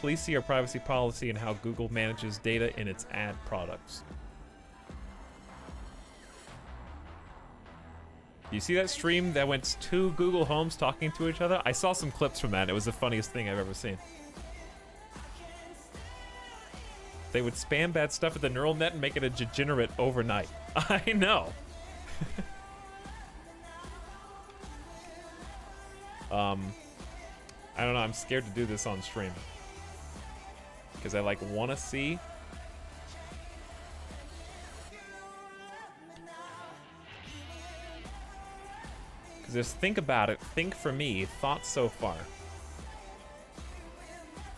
Please see our privacy policy and how Google manages data in its ad products. You see that stream that went to Google Homes talking to each other? I saw some clips from that. It was the funniest thing I've ever seen. They would spam bad stuff at the neural net and make it a degenerate overnight. I know. I don't know. I'm scared to do this on stream. Because I, like, want to see... Because just think about it. Think for me. Thoughts so far.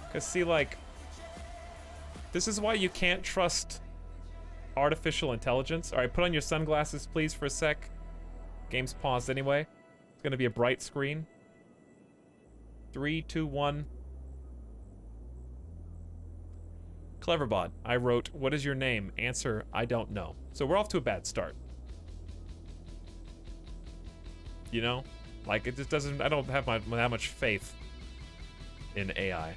Because, see, like... This is why you can't trust artificial intelligence. All right, put on your sunglasses, please, for a sec. Game's paused anyway. It's going to be a bright screen. 3, 2, 1. Cleverbot, I wrote, what is your name? Answer, I don't know. So we're off to a bad start. You know? Like, it just doesn't... I don't have that much faith in AI.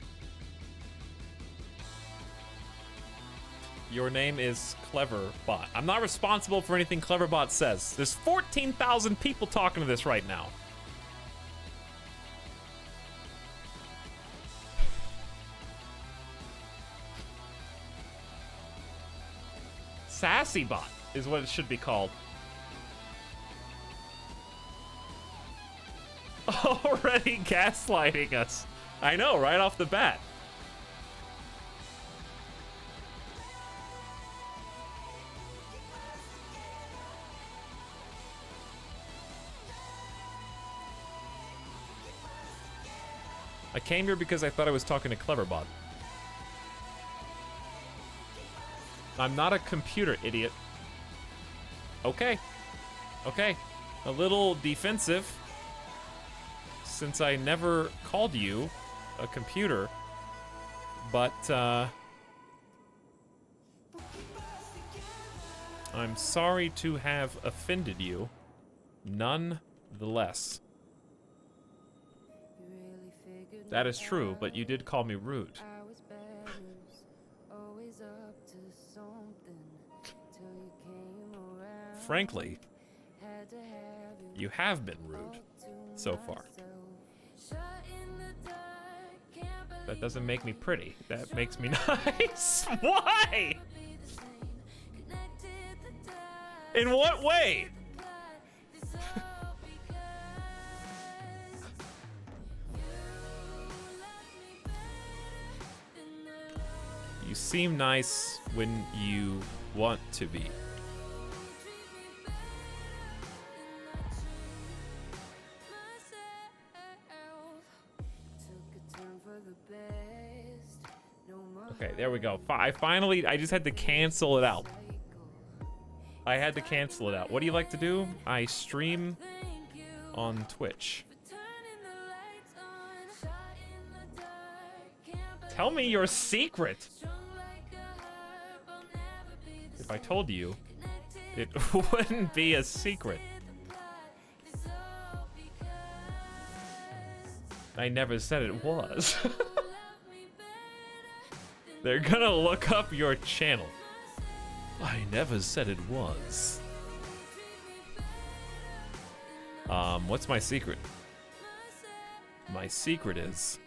Your name is Cleverbot. I'm not responsible for anything Cleverbot says. There's 14,000 people talking to this right now. Sassybot is what it should be called. Already gaslighting us. I know, right off the bat. I came here because I thought I was talking to Cleverbot. I'm not a computer, idiot. Okay. Okay. A little defensive, since I never called you a computer, but, I'm sorry to have offended you, nonetheless. That is true, but you did call me rude. Frankly, you have been rude so far. That doesn't make me pretty. That makes me nice. Why? In what way? You seem nice when you want to be. Okay, there we go. I just had to cancel it out. I had to cancel it out. What do you like to do? I stream on Twitch. Tell me your secret. If I told you, it wouldn't be a secret. I never said it was. They're gonna look up your channel. I never said it was. What's my secret? My secret is...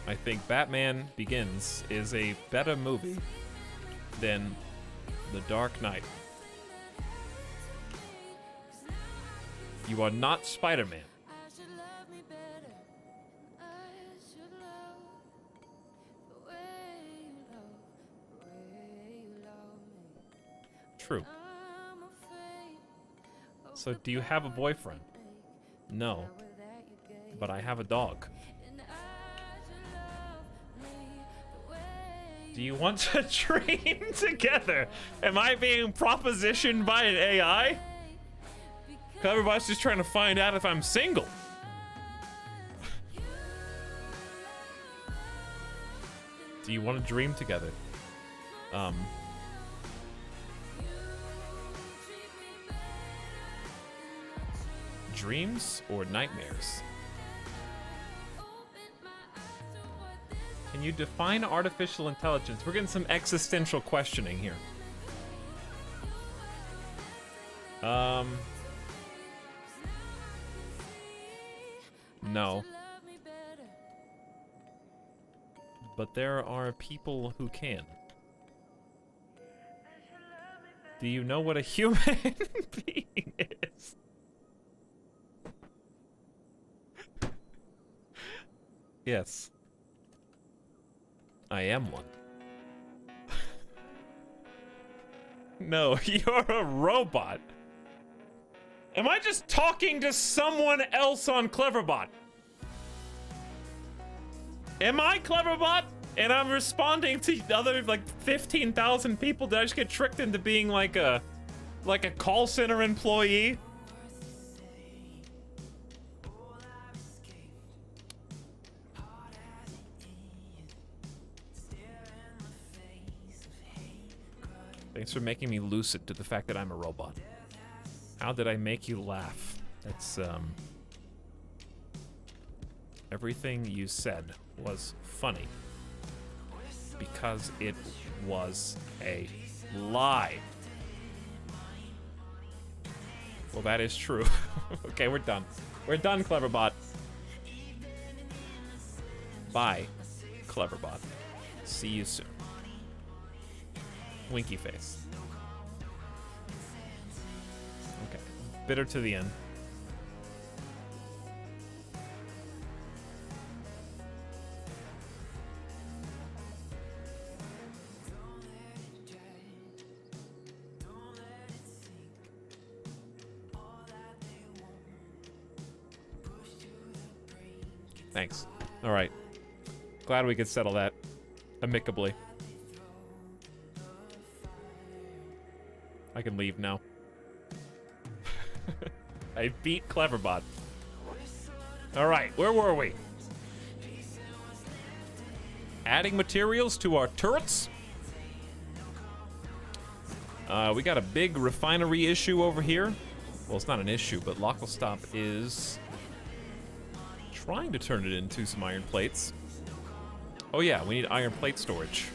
I think Batman Begins is a better movie than The Dark Knight. You are not Spider-Man. True. So do you have a boyfriend? No. But I have a dog. Do you want to dream together? Am I being propositioned by an AI? Cleverbot's just trying to find out if I'm single. Do you want to dream together? Dreams or nightmares? Can you define artificial intelligence? We're getting some existential questioning here. No. But there are people who can. Do you know what a human being is? Yes. I am one. No, you're a robot. Am I just talking to someone else on Cleverbot? Am I Cleverbot? And I'm responding to other like 15,000 people. Did I just get tricked into being like a call center employee? Thanks for making me lucid to the fact that I'm a robot. How did I make you laugh? That's, everything you said was funny. Because it was a lie. Well, that is true. Okay, we're done. We're done, Cleverbot. Bye, Cleverbot. See you soon. Winky face. Okay. Bitter to the end. Thanks. All right. Glad we could settle that amicably. I can leave now. I beat Cleverbot. All right, where were we? Adding materials to our turrets. We got a big refinery issue over here. Well, it's not an issue, but Lockelstop is trying to turn it into some iron plates. Oh yeah, we need iron plate storage.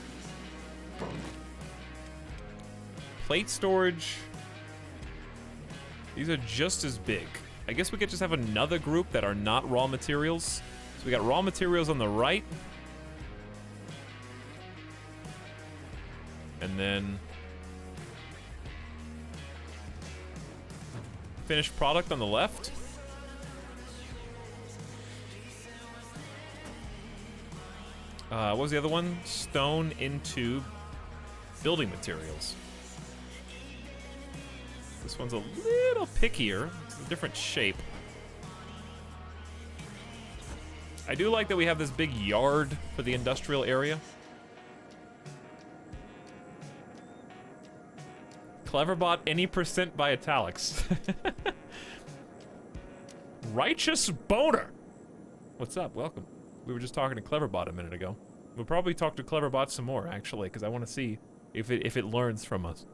Plate storage. These are just as big. I guess we could just have another group that are not raw materials. So we got raw materials on the right. And then finished product on the left. What was the other one? Stone into building materials. This one's a little pickier. It's a different shape. I do like that we have this big yard for the industrial area. Cleverbot any percent by italics. Righteous Boner. What's up? Welcome. We were just talking to Cleverbot a minute ago. We'll probably talk to Cleverbot some more, actually, because I want to see if it learns from us.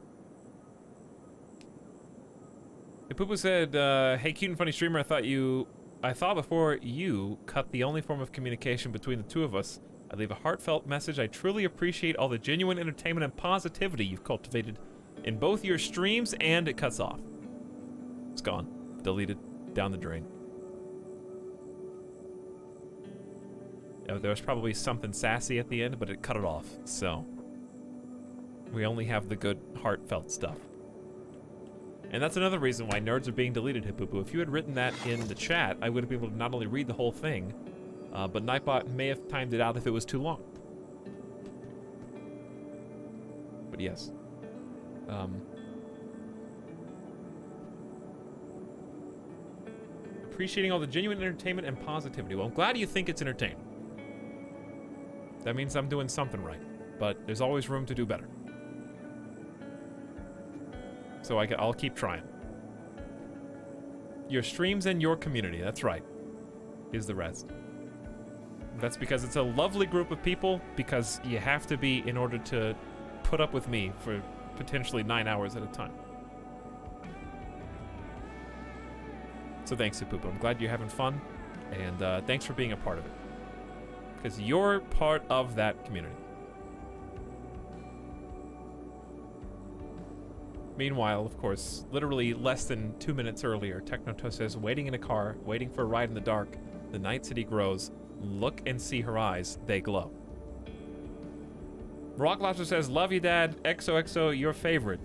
Hey, Poopa said, hey, cute and funny streamer, I thought before you cut the only form of communication between the two of us, I'd leave a heartfelt message. I truly appreciate all the genuine entertainment and positivity you've cultivated in both your streams, and it cuts off. It's gone. Deleted. Down the drain. There was probably something sassy at the end, but it cut it off, so we only have the good, heartfelt stuff. And that's another reason why nerds are being deleted, Hippoopoo. If you had written that in the chat, I would have been able to not only read the whole thing, but Nightbot may have timed it out if it was too long. But yes. Appreciating all the genuine entertainment and positivity. Well, I'm glad you think it's entertaining. That means I'm doing something right, but there's always room to do better. So I'll keep trying. Your streams and your community, that's right, is the rest. That's because it's a lovely group of people, because you have to be in order to put up with me for potentially 9 hours at a time. So thanks, Supupu. I'm glad you're having fun, and thanks for being a part of it. Because you're part of that community. Meanwhile, of course, literally less than 2 minutes earlier, Technoto says, waiting in a car, waiting for a ride in the dark, the night city grows, look and see her eyes, they glow. Rock Lobster says, love you, Dad, XOXO, your favorite.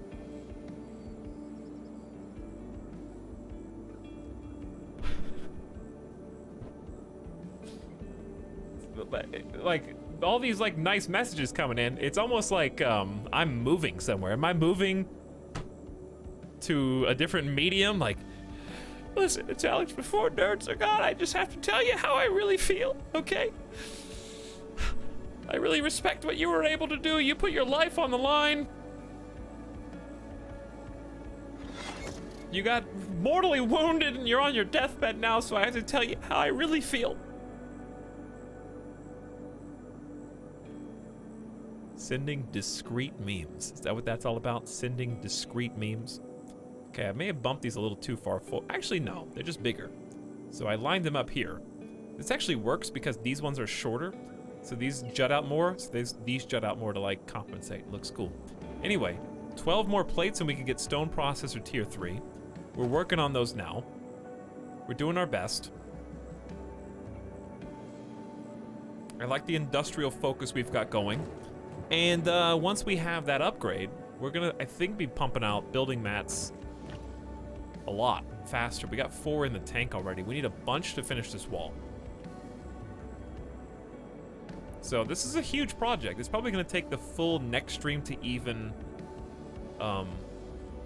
Like, all these, like, nice messages coming in, it's almost like, I'm moving somewhere. Am I moving to a different medium? Like, listen, it's Alex, before nerds are gone, I just have to tell you how I really feel, okay? I really respect what you were able to do. You put your life on the line. You got mortally wounded and you're on your deathbed now, so I have to tell you how I really feel. Sending discrete memes. Is that what that's all about? Sending discrete memes? Okay, I may have bumped these a little too far forward. Actually, no, they're just bigger. So I lined them up here. This actually works because these ones are shorter. So these jut out more, so these jut out more to like compensate. Looks cool. Anyway, 12 more plates and we can get Stone Processor Tier 3. We're working on those now. We're doing our best. I like the industrial focus we've got going. And once we have that upgrade, we're gonna, I think, be pumping out building mats a lot faster. We got 4 in the tank already. We need a bunch to finish this wall. So this is a huge project. It's probably gonna take the full next stream to even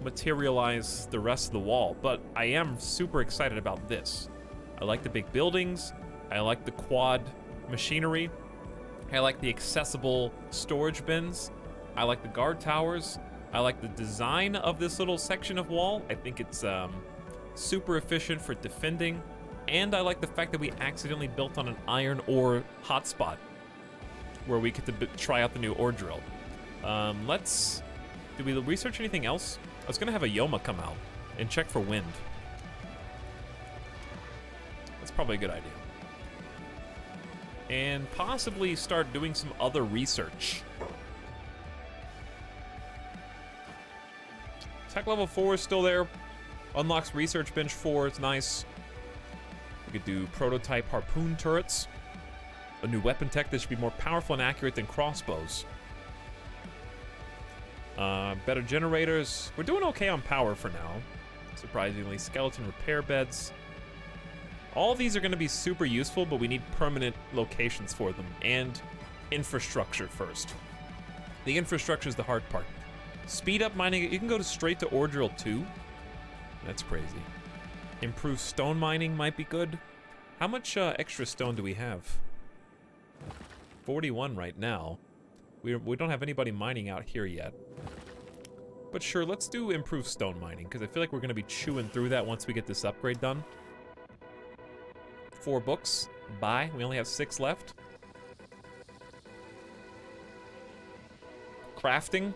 materialize the rest of the wall, but I am super excited about this. I like the big buildings. I like the quad machinery. I like the accessible storage bins. I like the guard towers. I like the design of this little section of wall. I think it's super efficient for defending. And I like the fact that we accidentally built on an iron ore hotspot where we get to try out the new ore drill. Did we research anything else? I was gonna have a Yoma come out and check for wind. That's probably a good idea. And possibly start doing some other research. Tech level 4 is still there. Unlocks research bench 4, it's nice. We could do prototype harpoon turrets. A new weapon tech that should be more powerful and accurate than crossbows. Better generators. We're doing okay on power for now, surprisingly. Skeleton repair beds. All these are going to be super useful, but we need permanent locations for them and infrastructure first. The infrastructure is the hard part. Speed up mining. You can go straight to ore drill 2. That's crazy. Improve stone mining might be good. How much extra stone do we have? 41 right now. We don't have anybody mining out here yet. But sure, let's do improved stone mining, because I feel like we're going to be chewing through that once we get this upgrade done. 4 books. Bye. We only have 6 left. Crafting.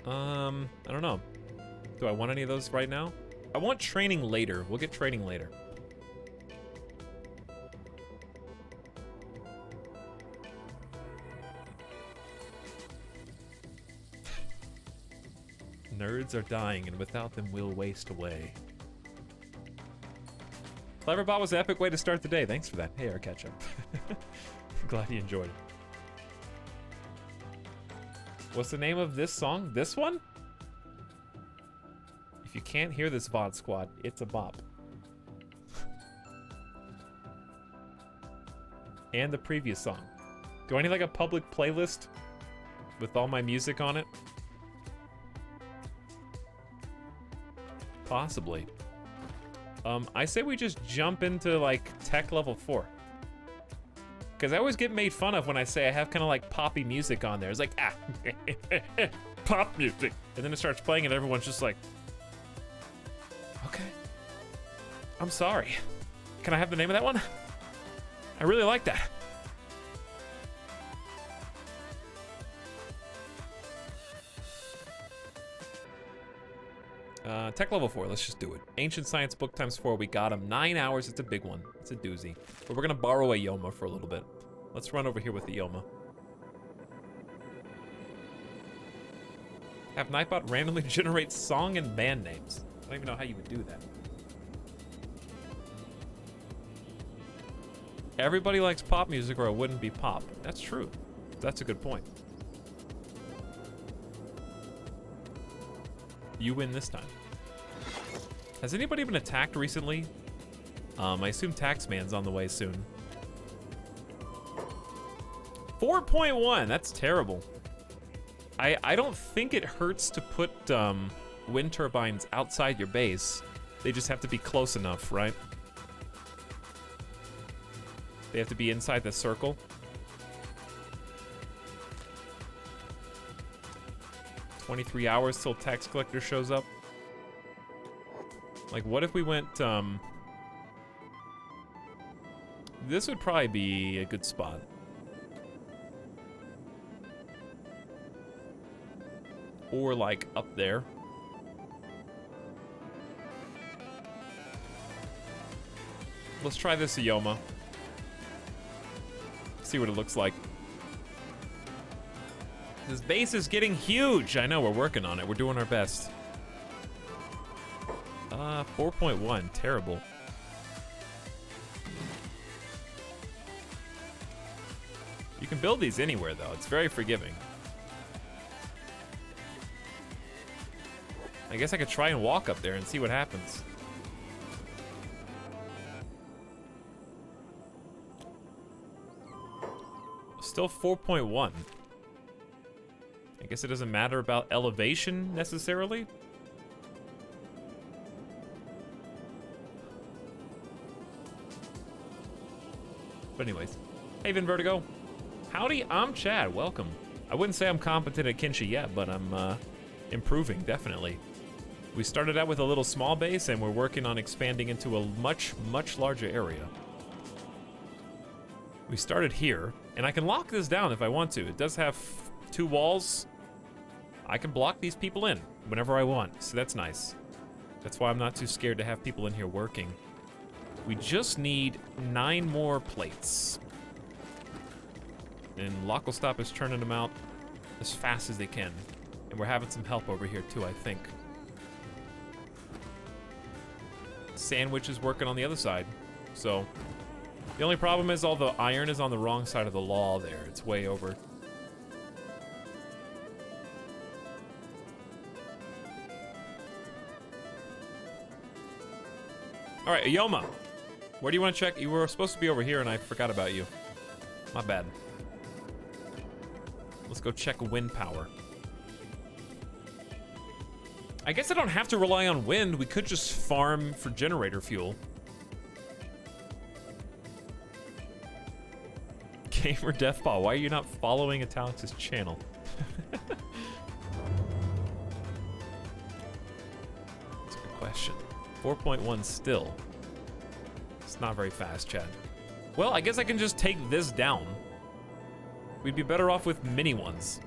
I don't know. Do I want any of those right now? I want training later. We'll get training later. Nerds are dying, and without them, we'll waste away. Cleverbot was an epic way to start the day. Thanks for that. Hey, our ketchup. Glad you enjoyed it. What's the name of this song? This one? If you can't hear this VOD squad, it's a bop. And the previous song. Do I need like a public playlist with all my music on it? Possibly. I say we just jump into like tech level 4. Because I always get made fun of when I say I have kind of like poppy music on there. It's like, ah, pop music. And then it starts playing and everyone's just like, okay, I'm sorry. Can I have the name of that one? I really like that. Tech level 4, let's just do it. Ancient Science book times 4, we got him. 9 hours, it's a big one. It's a doozy. But we're gonna borrow a Yoma for a little bit. Let's run over here with the Yoma. Have Nightbot randomly generate song and band names. I don't even know how you would do that. Everybody likes pop music or it wouldn't be pop. That's true. That's a good point. You win this time. Has anybody been attacked recently? I assume Taxman's on the way soon. 4.1, that's terrible. I don't think it hurts to put wind turbines outside your base. They just have to be close enough, right? They have to be inside the circle. "23 hours till tax collector shows up." Like, what if we went, this would probably be a good spot. Or, like, up there. Let's try this Ioma. See what it looks like. This base is getting huge. I know, we're working on it. We're doing our best. 4.1, terrible. You can build these anywhere, though. It's very forgiving. I guess I could try and walk up there and see what happens. Still 4.1. I guess it doesn't matter about elevation necessarily. But anyways, hey Vertigo. Howdy, I'm Chad, welcome. I wouldn't say I'm competent at Kenshi yet, but I'm improving, definitely. We started out with a little small base and we're working on expanding into a much, much larger area. We started here, and I can lock this down if I want to. It does have 2 walls. I can block these people in whenever I want, so that's nice. That's why I'm not too scared to have people in here working. We just need 9 more plates. And Lockelstop is churning them out as fast as they can. And we're having some help over here too, I think. Sandwich is working on the other side, so... The only problem is all the iron is on the wrong side of the law there. It's way over. All right, Ioma. Where do you want to check? You were supposed to be over here and I forgot about you. My bad. Let's go check wind power. I guess I don't have to rely on wind. We could just farm for generator fuel. Gamer Deathball, why are you not following Italix' channel? That's a good question. 4.1 still. It's not very fast, Chad. Well, I guess I can just take this down. We'd be better off with mini ones.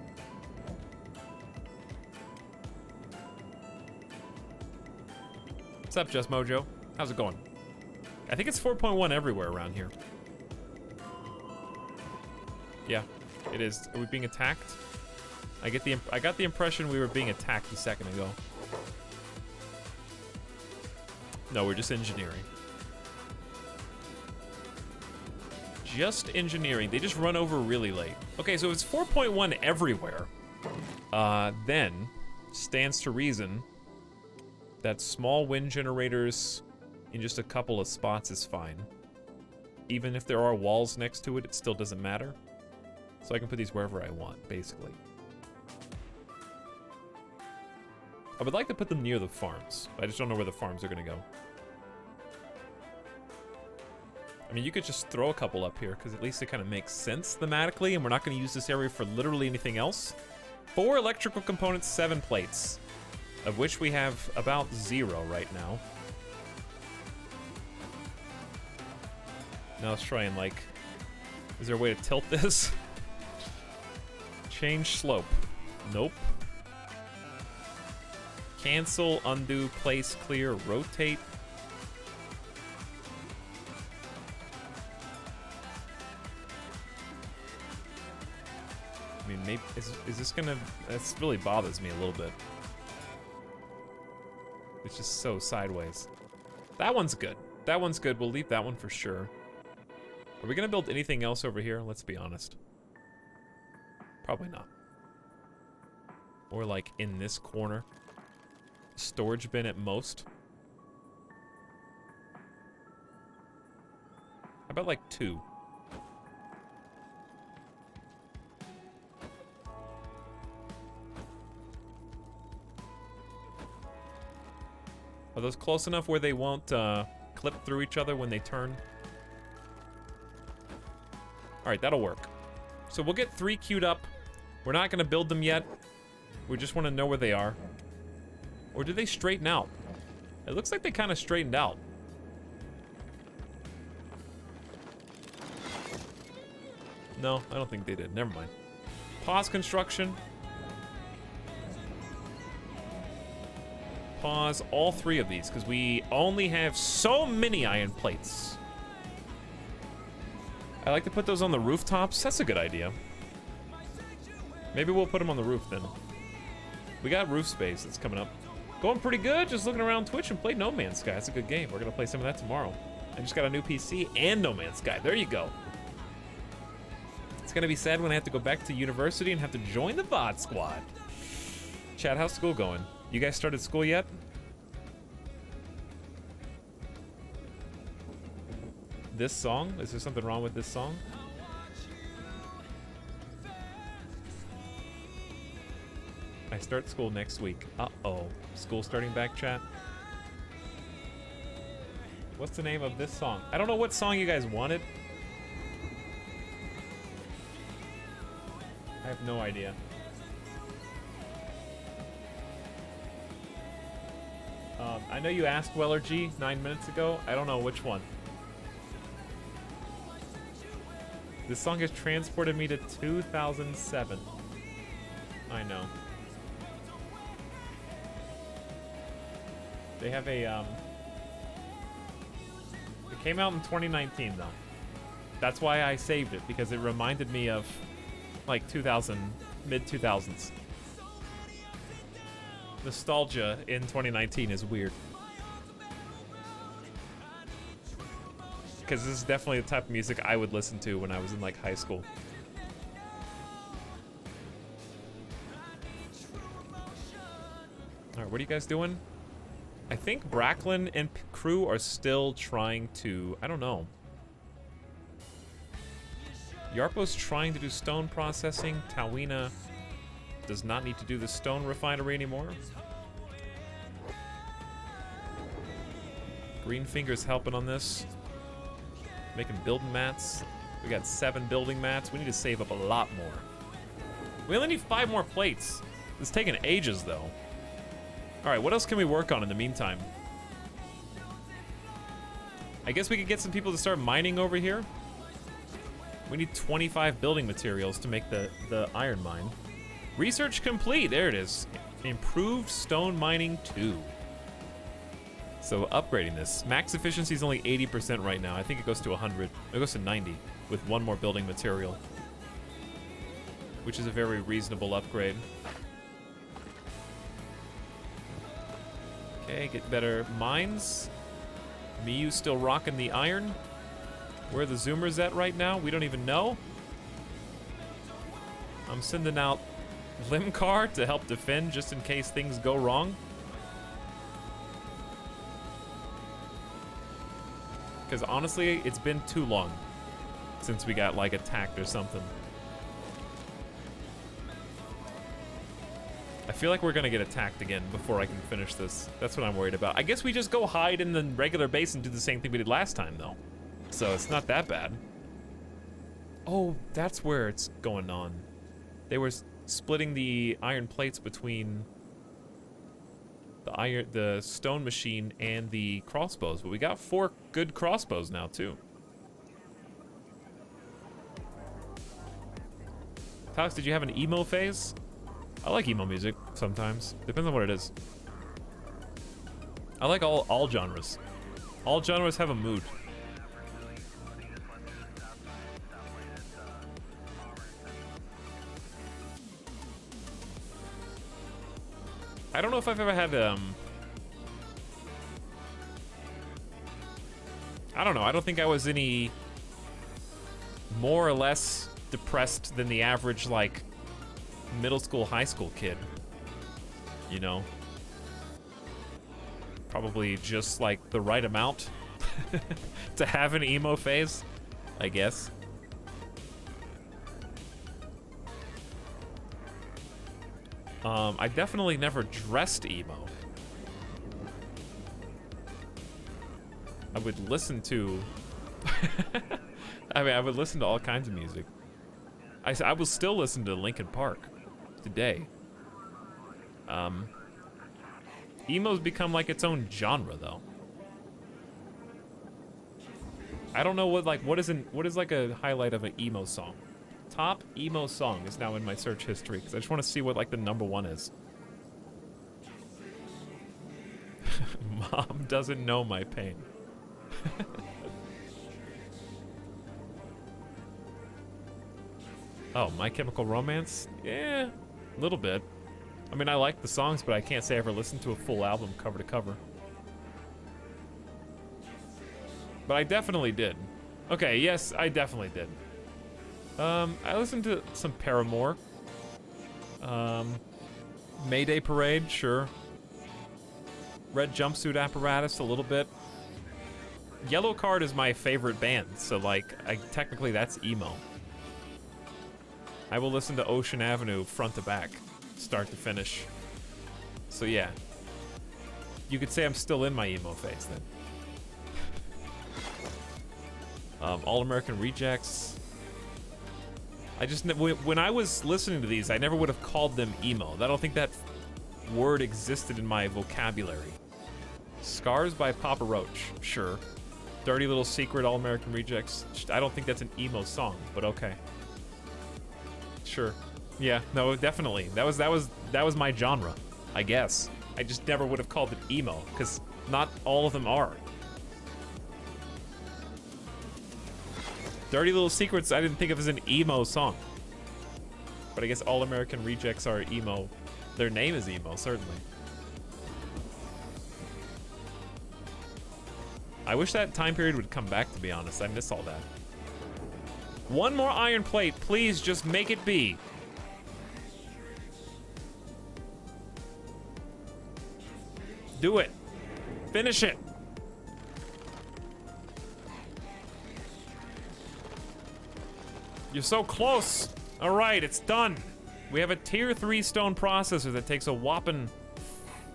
What's up, Just Mojo? How's it going? I think it's 4.1 everywhere around here. Yeah, it is. Are we being attacked? I got the impression we were being attacked a second ago. No, we're just engineering. Just engineering. They just run over really late. Okay, so it's 4.1 everywhere. Then stands to reason that small wind generators in just a couple of spots is fine. Even if there are walls next to it, it still doesn't matter. So I can put these wherever I want, basically. I would like to put them near the farms. I just don't know where the farms are gonna go. I mean, you could just throw a couple up here, because at least it kind of makes sense thematically, and we're not gonna use this area for literally anything else. 4 electrical components, 7 plates, of which we have about 0 right now. Now let's try and, like... Is there a way to tilt this? Change slope. Nope. Cancel, undo, place, clear, rotate. I mean, maybe... Is this gonna... This really bothers me a little bit. It's just so sideways. That one's good. That one's good. We'll leave that one for sure. Are we gonna build anything else over here? Let's be honest. Probably not. Or like in this corner. Storage bin at most. How about like 2? Are those close enough where they won't clip through each other when they turn? Alright, that'll work. So we'll get 3 queued up. We're not going to build them yet. We just want to know where they are. Or do they straighten out? It looks like they kind of straightened out. No, I don't think they did. Never mind. Pause construction. Pause all 3 of these, because we only have so many iron plates. I like to put those on the rooftops. That's a good idea. Maybe we'll put them on the roof then. We got roof space that's coming up. Going pretty good, just looking around Twitch and play No Man's Sky. It's a good game. We're going to play some of that tomorrow. I just got a new PC and No Man's Sky. There you go. It's going to be sad when I have to go back to university and have to join the VOD squad. Chad, how's school going? You guys started school yet? This song? Is there something wrong with this song? I start school next week. Uh-oh. School starting back, chat? What's the name of this song? I don't know what song you guys wanted. I have no idea. I know you asked Weller G 9 minutes ago. I don't know which one. This song has transported me to 2007. I know. They have a, It came out in 2019, though. That's why I saved it, because it reminded me of, like, 2000, mid-2000s. Nostalgia in 2019 is weird. Because this is definitely the type of music I would listen to when I was in, like, high school. Alright, what are you guys doing? I think Bracklin and crew are still trying to... I don't know. Yarpo's trying to do stone processing. Tawina does not need to do the stone refinery anymore. Greenfinger's helping on this. Making building mats. We got 7 building mats. We need to save up a lot more. We only need 5 more plates. It's taking ages, though. Alright, what else can we work on in the meantime? I guess we could get some people to start mining over here. We need 25 building materials to make the iron mine. Research complete. There it is. Improved stone mining 2. So upgrading this. Max efficiency is only 80% right now. I think it goes to 100. It goes to 90 with 1 more building material, which is a very reasonable upgrade. Okay, get better mines. Miyu's still rocking the iron. Where are the zoomers at right now? We don't even know. I'm sending out Limcar to help defend just in case things go wrong. Because honestly, it's been too long since we got, like, attacked or something. I feel like we're gonna get attacked again before I can finish this. That's what I'm worried about. I guess we just go hide in the regular base and do the same thing we did last time, though. So it's not that bad. Oh, that's where it's going on. They were splitting the iron plates between the stone machine and the crossbows, but we got 4 good crossbows now too. Tox, did you have an emo phase? I like emo music sometimes. Depends on what it is. I like all genres. All genres have a mood. I don't know if I've ever had I don't know. I don't think I was any more or less depressed than the average, like, middle school, high school kid. You know? Probably just, like, the right amount to have an emo phase, I guess. I definitely never dressed emo. I would listen to... I mean, I would listen to all kinds of music. I will still listen to Linkin Park today. Emo's become like its own genre, though. I don't know what is like a highlight of an emo song. Top emo song is now in my search history because I just want to see what like the #1 is. Mom doesn't know my pain. Oh, My Chemical Romance? Yeah, a little bit. I mean, I like the songs, but I can't say I ever listened to a full album cover to cover. But I definitely did. Okay, yes, I definitely did. I listened to some Paramore. Mayday Parade, sure. Red Jumpsuit Apparatus, a little bit. Yellow Card is my favorite band, so like, technically that's emo. I will listen to Ocean Avenue front to back, start to finish. So yeah, you could say I'm still in my emo phase then. All American Rejects. I just, when I was listening to these, I never would have called them emo. I don't think that word existed in my vocabulary. Scars by Papa Roach, sure. Dirty Little Secret, All American Rejects. I don't think that's an emo song, but okay. Sure. Yeah, no, definitely. That was my genre, I guess. I just never would have called it emo, because not all of them are. Dirty Little Secrets I didn't think of as an emo song. But I guess All American Rejects are emo. Their name is emo, certainly. I wish that time period would come back, to be honest. I miss all that. One more iron plate, please just make it be. Do it. Finish it. You're so close. All right, it's done. We have a tier 3 stone processor that takes a whopping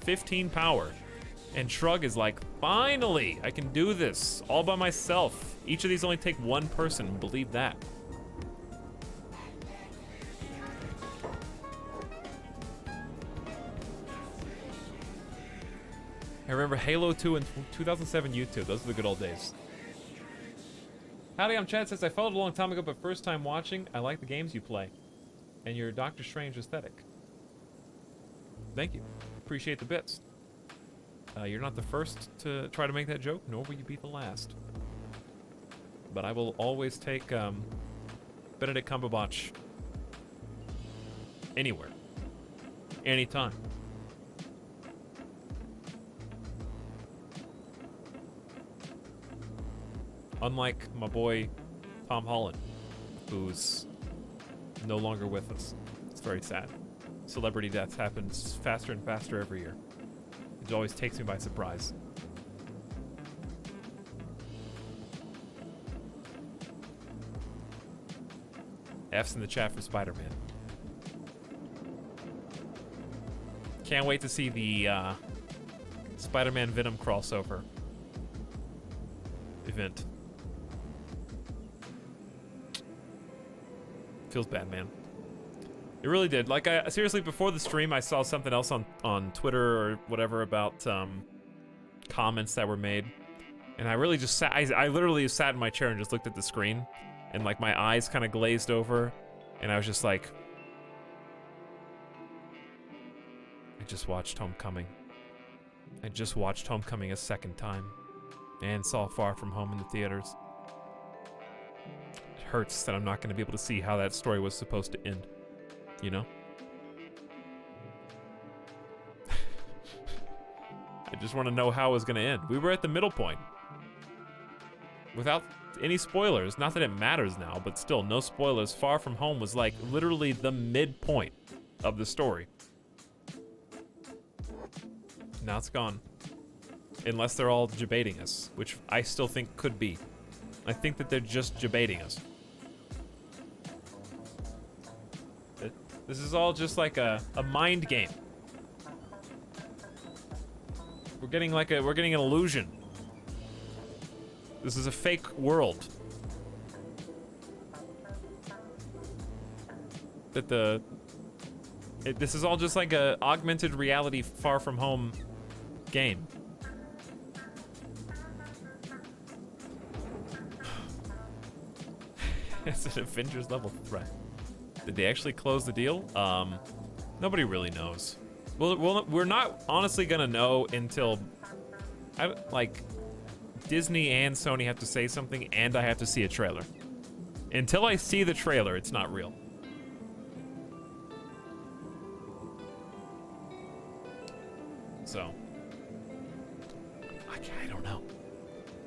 15 power. And Shrug is like, finally, I can do this all by myself. Each of these only take one person, believe that. I remember Halo 2 and 2007 YouTube. Those are the good old days. Howdy, I'm Chad. Says I followed a long time ago, but first time watching. I like the games you play. And your Doctor Strange aesthetic. Thank you. Appreciate the bits. You're not the first to try to make that joke, nor will you be the last. But I will always take Benedict Cumberbatch anywhere, anytime. Unlike my boy Tom Holland, who's no longer with us. It's very sad. Celebrity deaths happens faster and faster every year. It always takes me by surprise. F's in the chat for Spider-Man. Can't wait to see the Spider-Man Venom crossover event. Feels bad, man. It really did. Like, seriously, before the stream, I saw something else on Twitter or whatever about comments that were made. And I really just sat, I literally sat in my chair and just looked at the screen. And, like, my eyes kind of glazed over. And I was just like, just watched Homecoming. I just watched Homecoming a second time. And saw Far From Home in the theaters. It hurts that I'm not going to be able to see how that story was supposed to end. You know? I just want to know how it was going to end. We were at the middle point. Without any spoilers. Not that it matters now, but still, no spoilers. Far From Home was like literally the midpoint of the story. Now it's gone. Unless they're all debating us, which I still think could be. I think that they're just debating us. This is all just like a mind game. We're getting an illusion. This is a fake world. This is all just like a augmented reality Far From Home game. It's an Avengers level threat. Did they actually close the deal? Nobody really knows. Well, we're not honestly gonna know until Disney and Sony have to say something and I have to see a trailer. Until I see the trailer, it's not real. So, I don't know.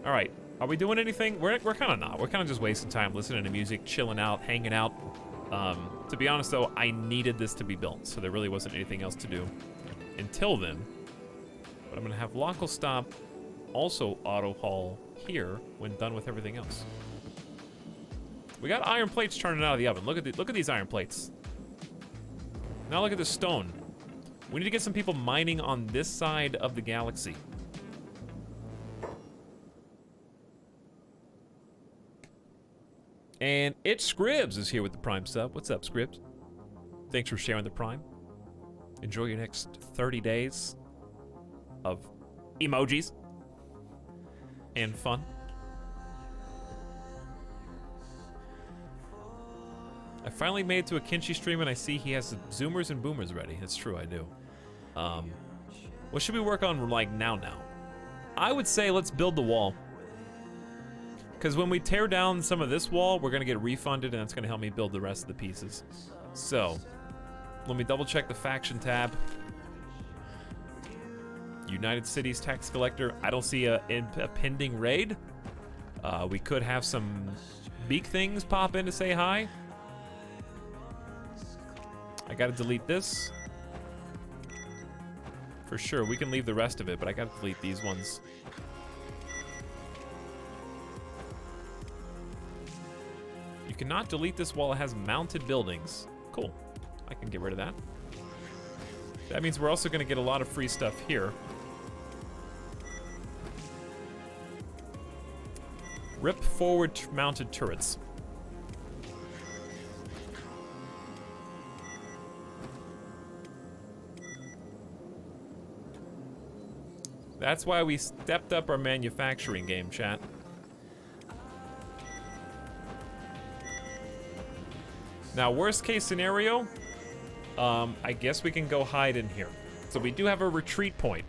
All right. Are we doing anything? We're kind of not. We're kind of just wasting time listening to music, chilling out, hanging out. To be honest, though, I needed this to be built, so there really wasn't anything else to do until then. But I'm going to have local stop, also auto haul here when done with everything else. We got iron plates turning out of the oven. Look at these iron plates. Now look at the stone. We need to get some people mining on this side of the galaxy. And Scribs is here with the Prime sub. What's up, Scribs? Thanks for sharing the Prime. Enjoy your next 30 days of emojis and fun. I finally made it to a Kenshi stream and I see he has zoomers and boomers ready. That's true, I do. What should we work on like now? I would say let's build the wall. Because when we tear down some of this wall, we're gonna get refunded and that's gonna help me build the rest of the pieces. So, let me double check the faction tab. United Cities tax collector. I don't see a pending raid. We could have some beak things pop in to say hi. I gotta delete this. For sure, we can leave the rest of it, but I gotta delete these ones. You cannot delete this while it has mounted buildings. Cool. I can get rid of that. That means we're also gonna get a lot of free stuff here. Rip forward mounted turrets. That's why we stepped up our manufacturing game, chat. Now, worst case scenario, I guess we can go hide in here. So we do have a retreat point.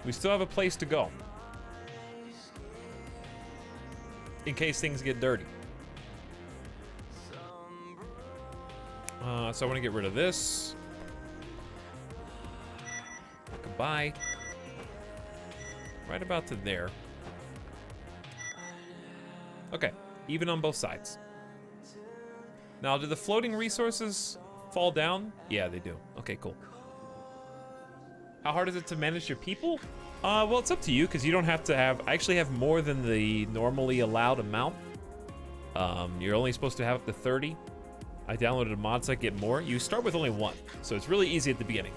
We still have a place to go. In case things get dirty. So I want to get rid of this. Goodbye. Right about to there. Okay, even on both sides. Now, do the floating resources fall down? Yeah, they do. Okay, cool. How hard is it to manage your people? Well, it's up to you, because you don't have to have... I actually have more than the normally allowed amount. You're only supposed to have up to 30. I downloaded a mod so I get more. You start with only 1, so it's really easy at the beginning.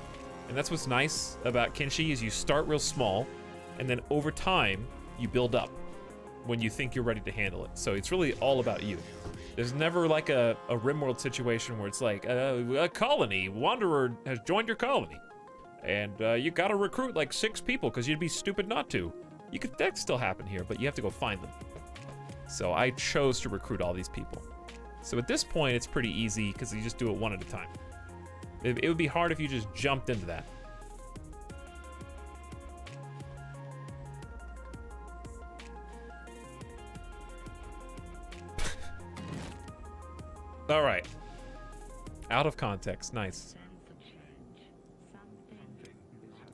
And that's what's nice about Kenshi, is you start real small, and then over time, you build up when you think you're ready to handle it. So it's really all about you. There's never like a RimWorld situation where it's like, a colony, Wanderer has joined your colony. And you gotta recruit like 6 people because you'd be stupid not to. That could still happen here, but you have to go find them. So I chose to recruit all these people. So at this point, it's pretty easy because you just do it one at a time. It would be hard if you just jumped into that. All right. Out of context. Nice.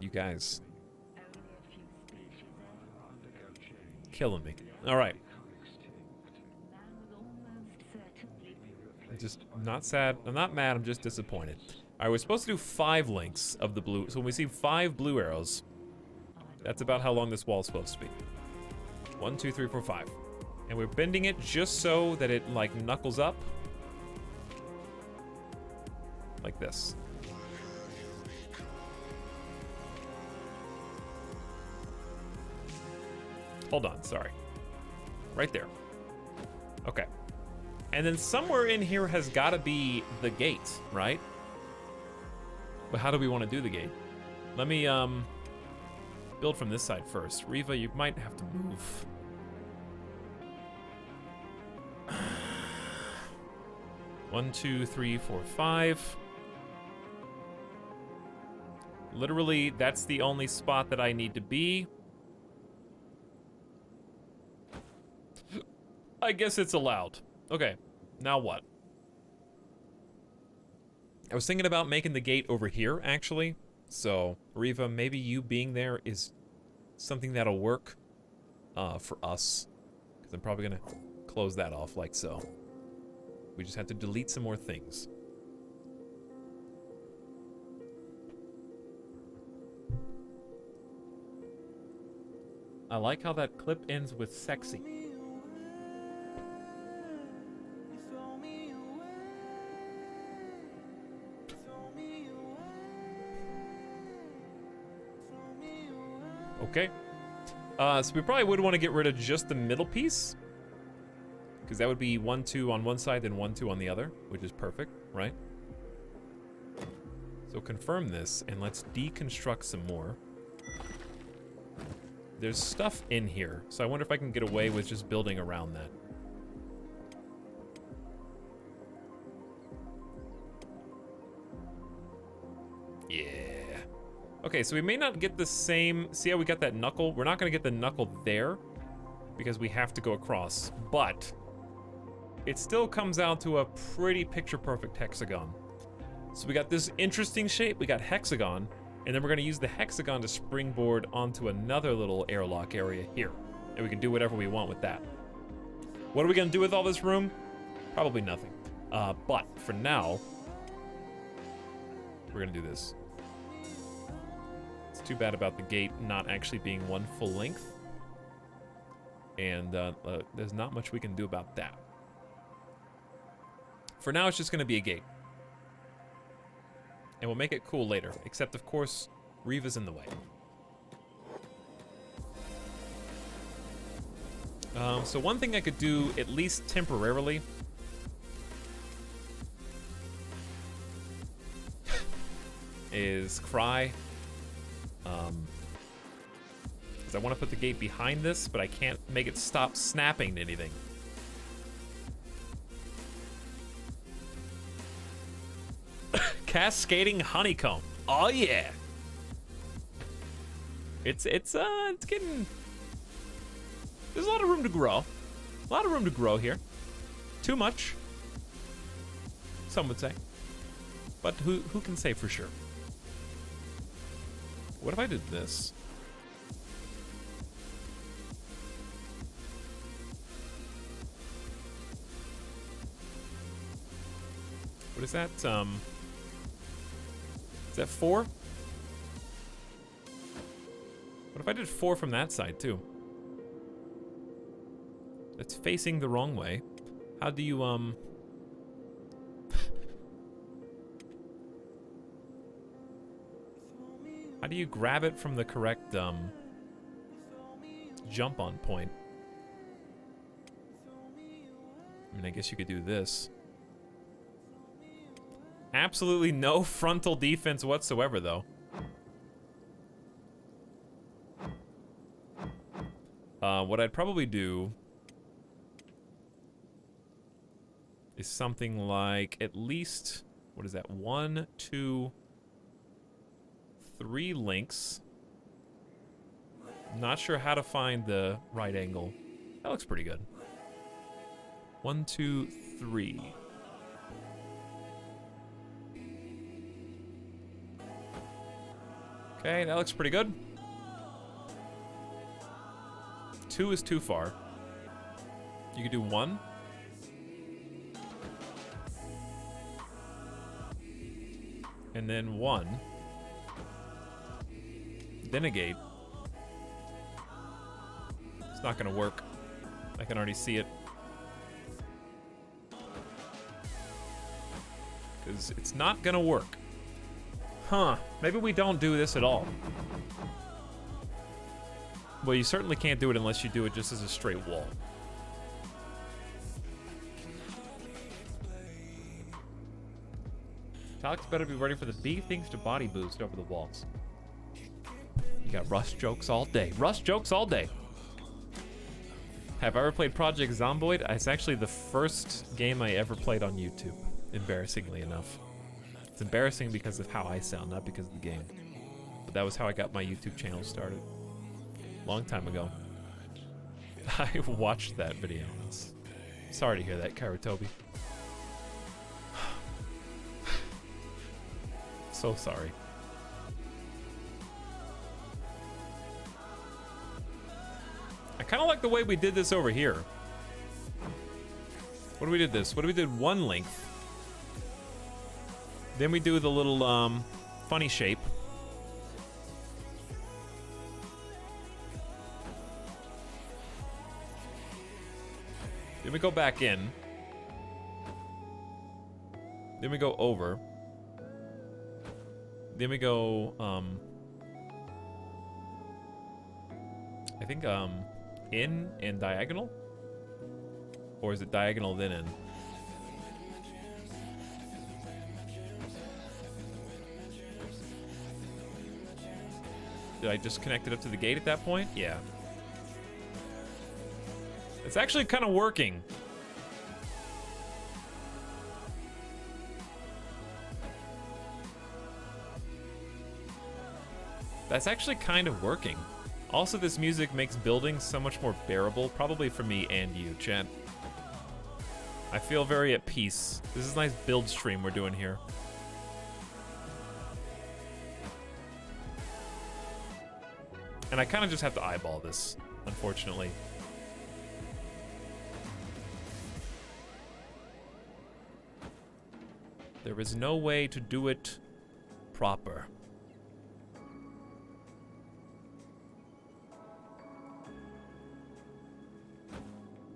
You guys. Killing me. All right. I'm just not sad. I'm not mad. I'm just disappointed. All right, we're supposed to do 5 links of the blue. So when we see 5 blue arrows, that's about how long this wall is supposed to be. 1, 2, 3, 4, 5. And we're bending it just so that it, like, knuckles up. Like this. Hold on, sorry. Right there. Okay. And then somewhere in here has got to be the gate, right? But how do we want to do the gate? Let me build from this side first. Reva, you might have to move. One, 2, 3, 4, 5. Literally, that's the only spot that I need to be. I guess it's allowed. Okay, now what? I was thinking about making the gate over here, actually. So, Reva, maybe you being there is something that'll work for us. Because I'm probably going to close that off like so. We just have to delete some more things. I like how that clip ends with sexy. Okay. So we probably would want to get rid of just the middle piece. Because that would be 1, 2 on one side, then 1, 2 on the other, which is perfect, right? So confirm this, and let's deconstruct some more. There's stuff in here, so I wonder if I can get away with just building around that. Yeah. Okay, so we may not get the same... See how we got that knuckle? We're not going to get the knuckle there because we have to go across, but it still comes out to a pretty picture-perfect hexagon. So we got this interesting shape. We got hexagon, and then we're going to use the hexagon to springboard onto another little airlock area here, and we can do whatever we want with that. What are we going to do with all this room? Probably nothing. But for now, we're going to do this. Too bad about the gate not actually being one full length. And there's not much we can do about that. For now, it's just going to be a gate. And we'll make it cool later. Except, of course, Reva's in the way. So one thing I could do, at least temporarily, is cry. Because I want to put the gate behind this, but I can't make it stop snapping to anything. Cascading honeycomb. Oh yeah. It's getting... There's a lot of room to grow. A lot of room to grow here. Too much, some would say. But who can say for sure? What if I did this? What is that? Is that 4? What if I did 4 from that side too? It's facing the wrong way. How do you, how do you grab it from the correct, jump on point? I mean, I guess you could do this. Absolutely no frontal defense whatsoever, though. What I'd probably do is something like at least, what is that? 1, 2, 3 links. Not sure how to find the right angle. That looks pretty good. 1, 2, 3. Okay, that looks pretty good. 2 is too far. You could do 1. And then 1. Then a gate. It's not gonna work. I can already see it. Because it's not gonna work. Huh. Maybe we don't do this at all. Well, you certainly can't do it unless you do it just as a straight wall. Alex better be ready for the big things to body boost over the walls. You got Rust jokes all day. Rust jokes all day. Have I ever played Project Zomboid? It's actually the first game I ever played on YouTube, embarrassingly enough. It's embarrassing because of how I sound, not because of the game. But that was how I got my YouTube channel started. Long time ago. I watched that video. Sorry to hear that, Karatobi. So sorry. I kind of like the way we did this over here. What do we did this? What do we did? 1 length. Then we do the little funny shape. Then we go back in. Then we go over. Then we go, I think, in and diagonal? Or is it diagonal then in? Did I just connect it up to the gate at that point? Yeah. It's actually kind of working. That's actually kind of working. Also, this music makes building so much more bearable, probably for me and you, chat. I feel very at peace. This is a nice build stream we're doing here. And I kind of just have to eyeball this, unfortunately. There is no way to do it proper.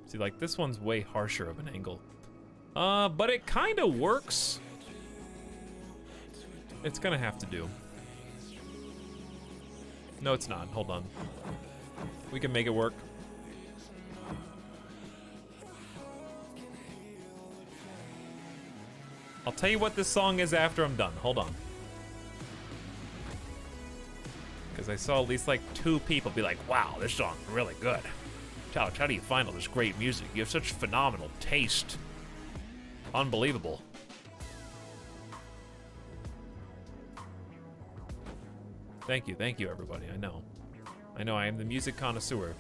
See, like, this one's way harsher of an angle. But it kind of works. It's gonna have to do. No, it's not. Hold on. We can make it work. I'll tell you what this song is after I'm done. Hold on. Because I saw at least like 2 people be like, wow, this song's really good. Alex, how do you find all this great music? You have such phenomenal taste. Unbelievable. Thank you, everybody. I know, I am the music connoisseur.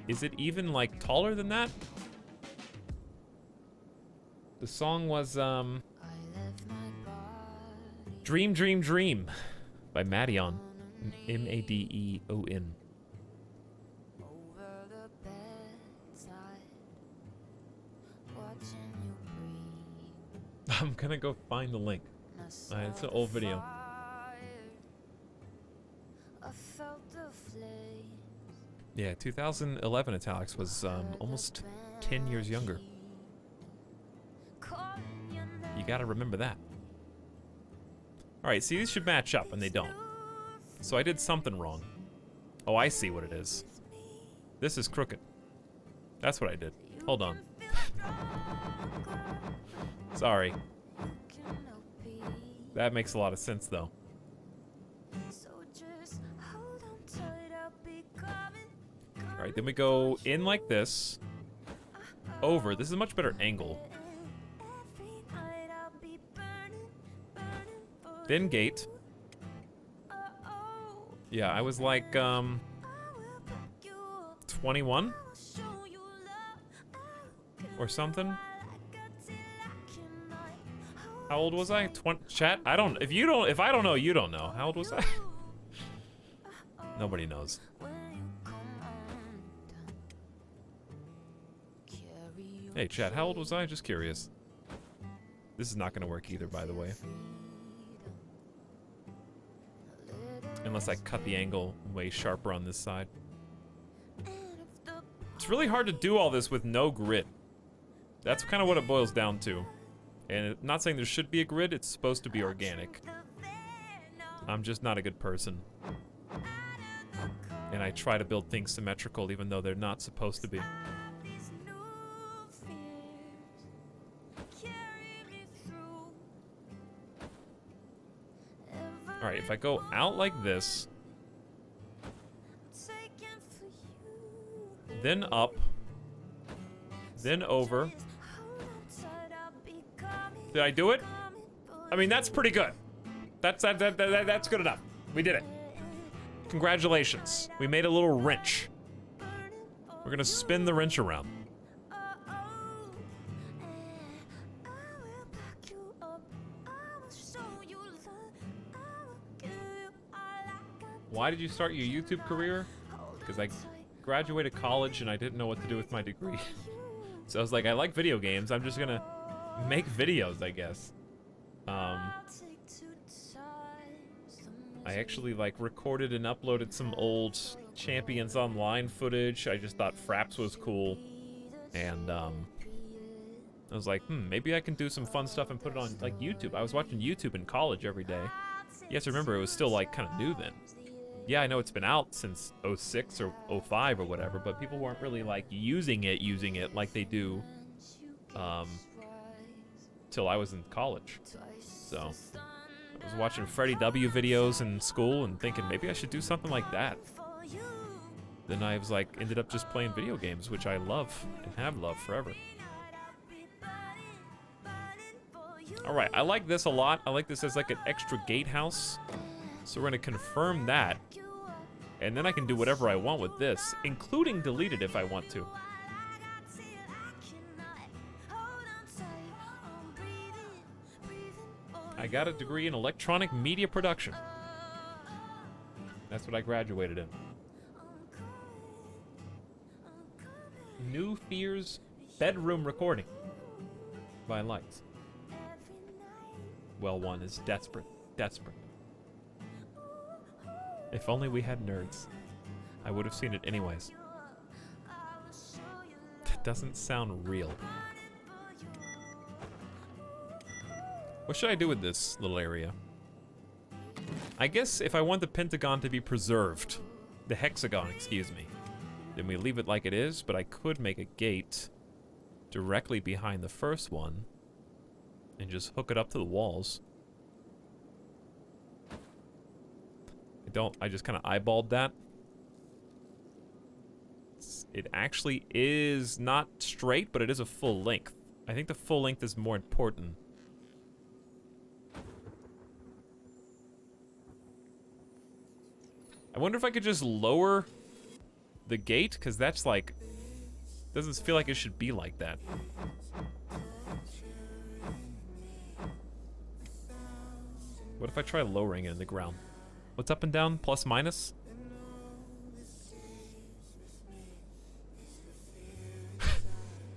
Is it even, like, taller than that? The song was, Dream, Dream, Dream by Madeon. Madeon. I'm gonna go find the link. It's an old video. Yeah, 2011 Italics was almost 10 years younger. You gotta remember that. Alright, see, these should match up, and they don't. So I did something wrong. Oh, I see what it is. This is crooked. That's what I did. Hold on. Sorry. That makes a lot of sense, though. Alright, then we go in like this. over. This is a much better angle. Then gate. Yeah, I was like, 21? Or something? How old was I? Chat? I don't, if I don't know, you don't know. How old was I? Nobody knows. Hey, chat, how old was I? Just curious. This is not gonna work either, by the way. Unless I cut the angle way sharper on this side. It's really hard to do all this with no grid. That's kind of what it boils down to. And not saying there should be a grid, it's supposed to be organic. I'm just not a good person. And I try to build things symmetrical even though they're not supposed to be. Alright, if I go out like this, then up, then over. Did I do it? I mean, that's pretty good. That's good enough. We did it. Congratulations. We made a little wrench. We're gonna spin the wrench around. Why did you start your YouTube career? Because I graduated college and I didn't know what to do with my degree. So I was like, I like video games. I'm just gonna make videos, I guess. I actually like recorded and uploaded some old Champions Online footage. I just thought Fraps was cool. And I was like, maybe I can do some fun stuff and put it on like YouTube. I was watching YouTube in college every day. You have to remember, it was still like kind of new then. Yeah, I know it's been out since 06 or 05 or whatever, but people weren't really like using it like they do till I was in college. So I was watching Freddie W videos in school and thinking maybe I should do something like that. Then I was like, ended up just playing video games, which I love and have loved forever. Alright, I like this a lot. I like this as like an extra gatehouse. So we're gonna confirm that. And then I can do whatever I want with this, including delete it if I want to. I got a degree in electronic media production. That's what I graduated in. New Fears bedroom recording by Lights. Well, one is desperate. Desperate. If only we had nerds. I would have seen it anyways. That doesn't sound real. What should I do with this little area? I guess if I want the pentagon to be preserved, the hexagon, excuse me, then we leave it like it is, but I could make a gate directly behind the first one and just hook it up to the walls. I just kind of eyeballed that. It actually is not straight, but it is a full length. I think the full length is more important. I wonder if I could just lower the gate, because that's like, doesn't feel like it should be like that. What if I try lowering it in the ground? What's up and down? Plus, minus?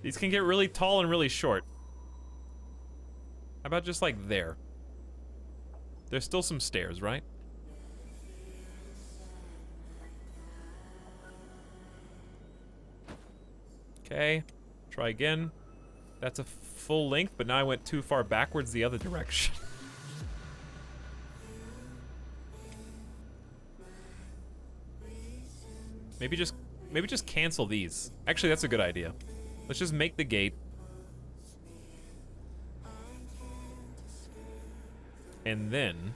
These can get really tall and really short. How about just like there? There's still some stairs, right? Okay, try again. That's a full length, but now I went too far backwards the other direction. Maybe just cancel these. Actually, that's a good idea. Let's just make the gate. And then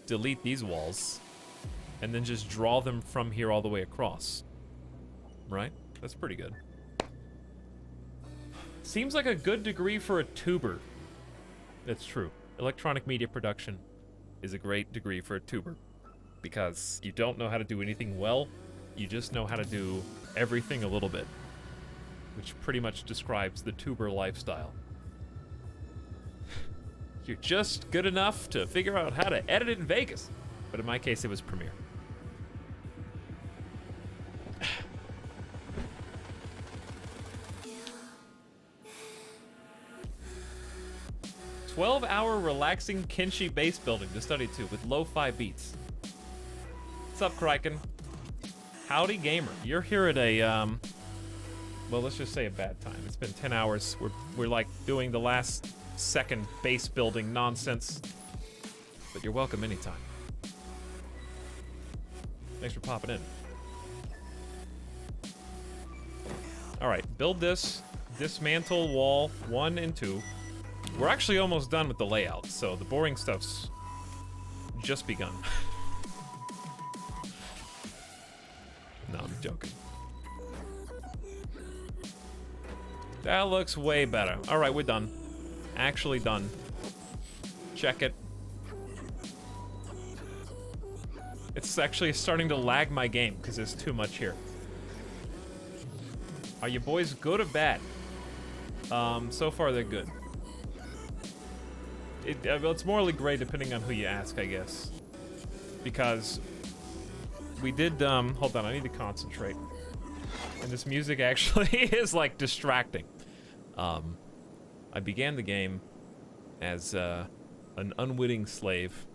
delete these walls. And then just draw them from here all the way across. Right? That's pretty good. Seems like a good degree for a tuber. That's true. Electronic media production is a great degree for a tuber. Because you don't know how to do anything well, you just know how to do everything a little bit. Which pretty much describes the tuber lifestyle. You're just good enough to figure out how to edit it in Vegas. But in my case, it was Premiere. 12-hour relaxing Kenshi base building to study to with lo-fi beats. What's up, Kraken? Howdy, gamer. You're here at a, well, let's just say a bad time. It's been 10 hours. We're like doing the last second base building nonsense. But you're welcome anytime. Thanks for popping in. All right, build this. Dismantle wall 1 and 2. We're actually almost done with the layout, so the boring stuff's just begun. No, I'm joking. That looks way better. All right, we're done. Actually done. Check it. It's actually starting to lag my game because there's too much here. Are you boys good or bad? So far they're good. Well, it's morally gray depending on who you ask, I guess. Because we did, hold on, I need to concentrate. And this music actually is, like, distracting. I began the game as, an unwitting slave.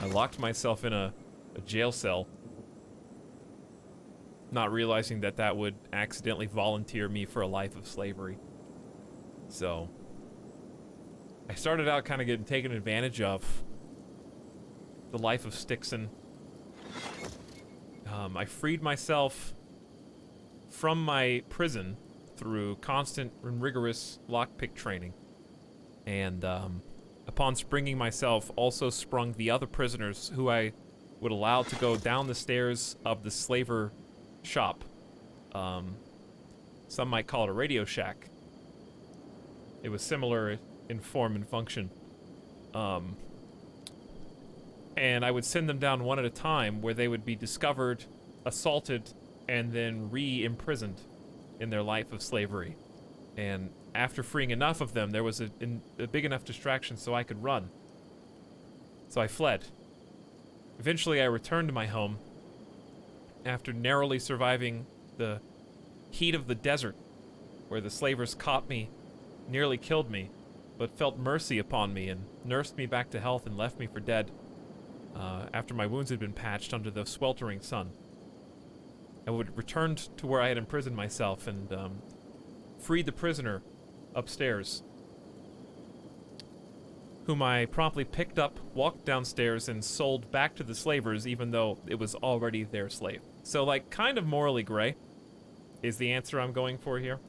I locked myself in a jail cell, not realizing that that would accidentally volunteer me for a life of slavery. So I started out kind of getting taken advantage of. The life of Stixon. I freed myself from my prison through constant and rigorous lockpick training. And upon springing myself, also sprung the other prisoners who I would allow to go down the stairs of the slaver shop. Some might call it a Radio Shack. It was similar in form and function. And I would send them down one at a time where they would be discovered, assaulted, and then re-imprisoned in their life of slavery. And after freeing enough of them, there was a big enough distraction so I could run. So I fled. Eventually I returned to my home after narrowly surviving the heat of the desert where the slavers caught me, nearly killed me, but felt mercy upon me and nursed me back to health and left me for dead after my wounds had been patched under the sweltering sun. I would return to where I had imprisoned myself and freed the prisoner upstairs, whom I promptly picked up, walked downstairs, and sold back to the slavers even though it was already their slave. So, like, kind of morally gray is the answer I'm going for here.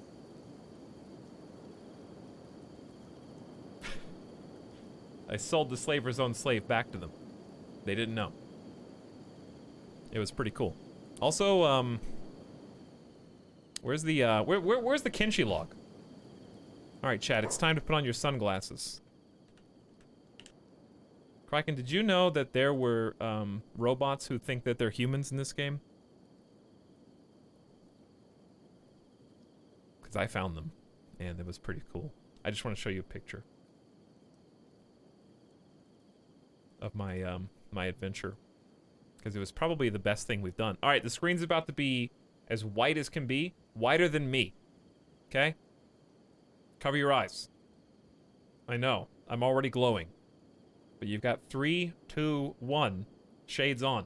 I sold the slaver's own slave back to them. They didn't know. It was pretty cool. Also, where's the where's the Kenshi log? All right, Chad, it's time to put on your sunglasses. Kraken, did you know that there were robots who think that they're humans in this game? Because I found them, and it was pretty cool. I just want to show you a picture of my my adventure, because it was probably the best thing we've done. All right, the screen's about to be as white as can be, whiter than me. Okay? Cover your eyes. I know, I'm already glowing. But you've got 3, 2, 1, shades on.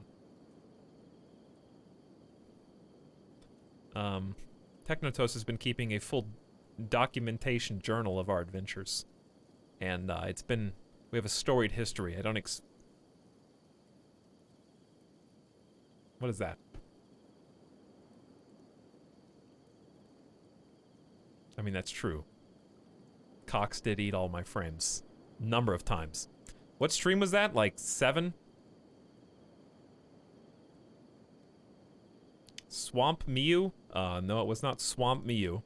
Technotos has been keeping a full documentation journal of our adventures. And we have a storied history. What is that? I mean, that's true. Cox did eat all my frames. Number of times. What stream was that? Like 7? Swamp Miu? No, it was not Swamp Miu.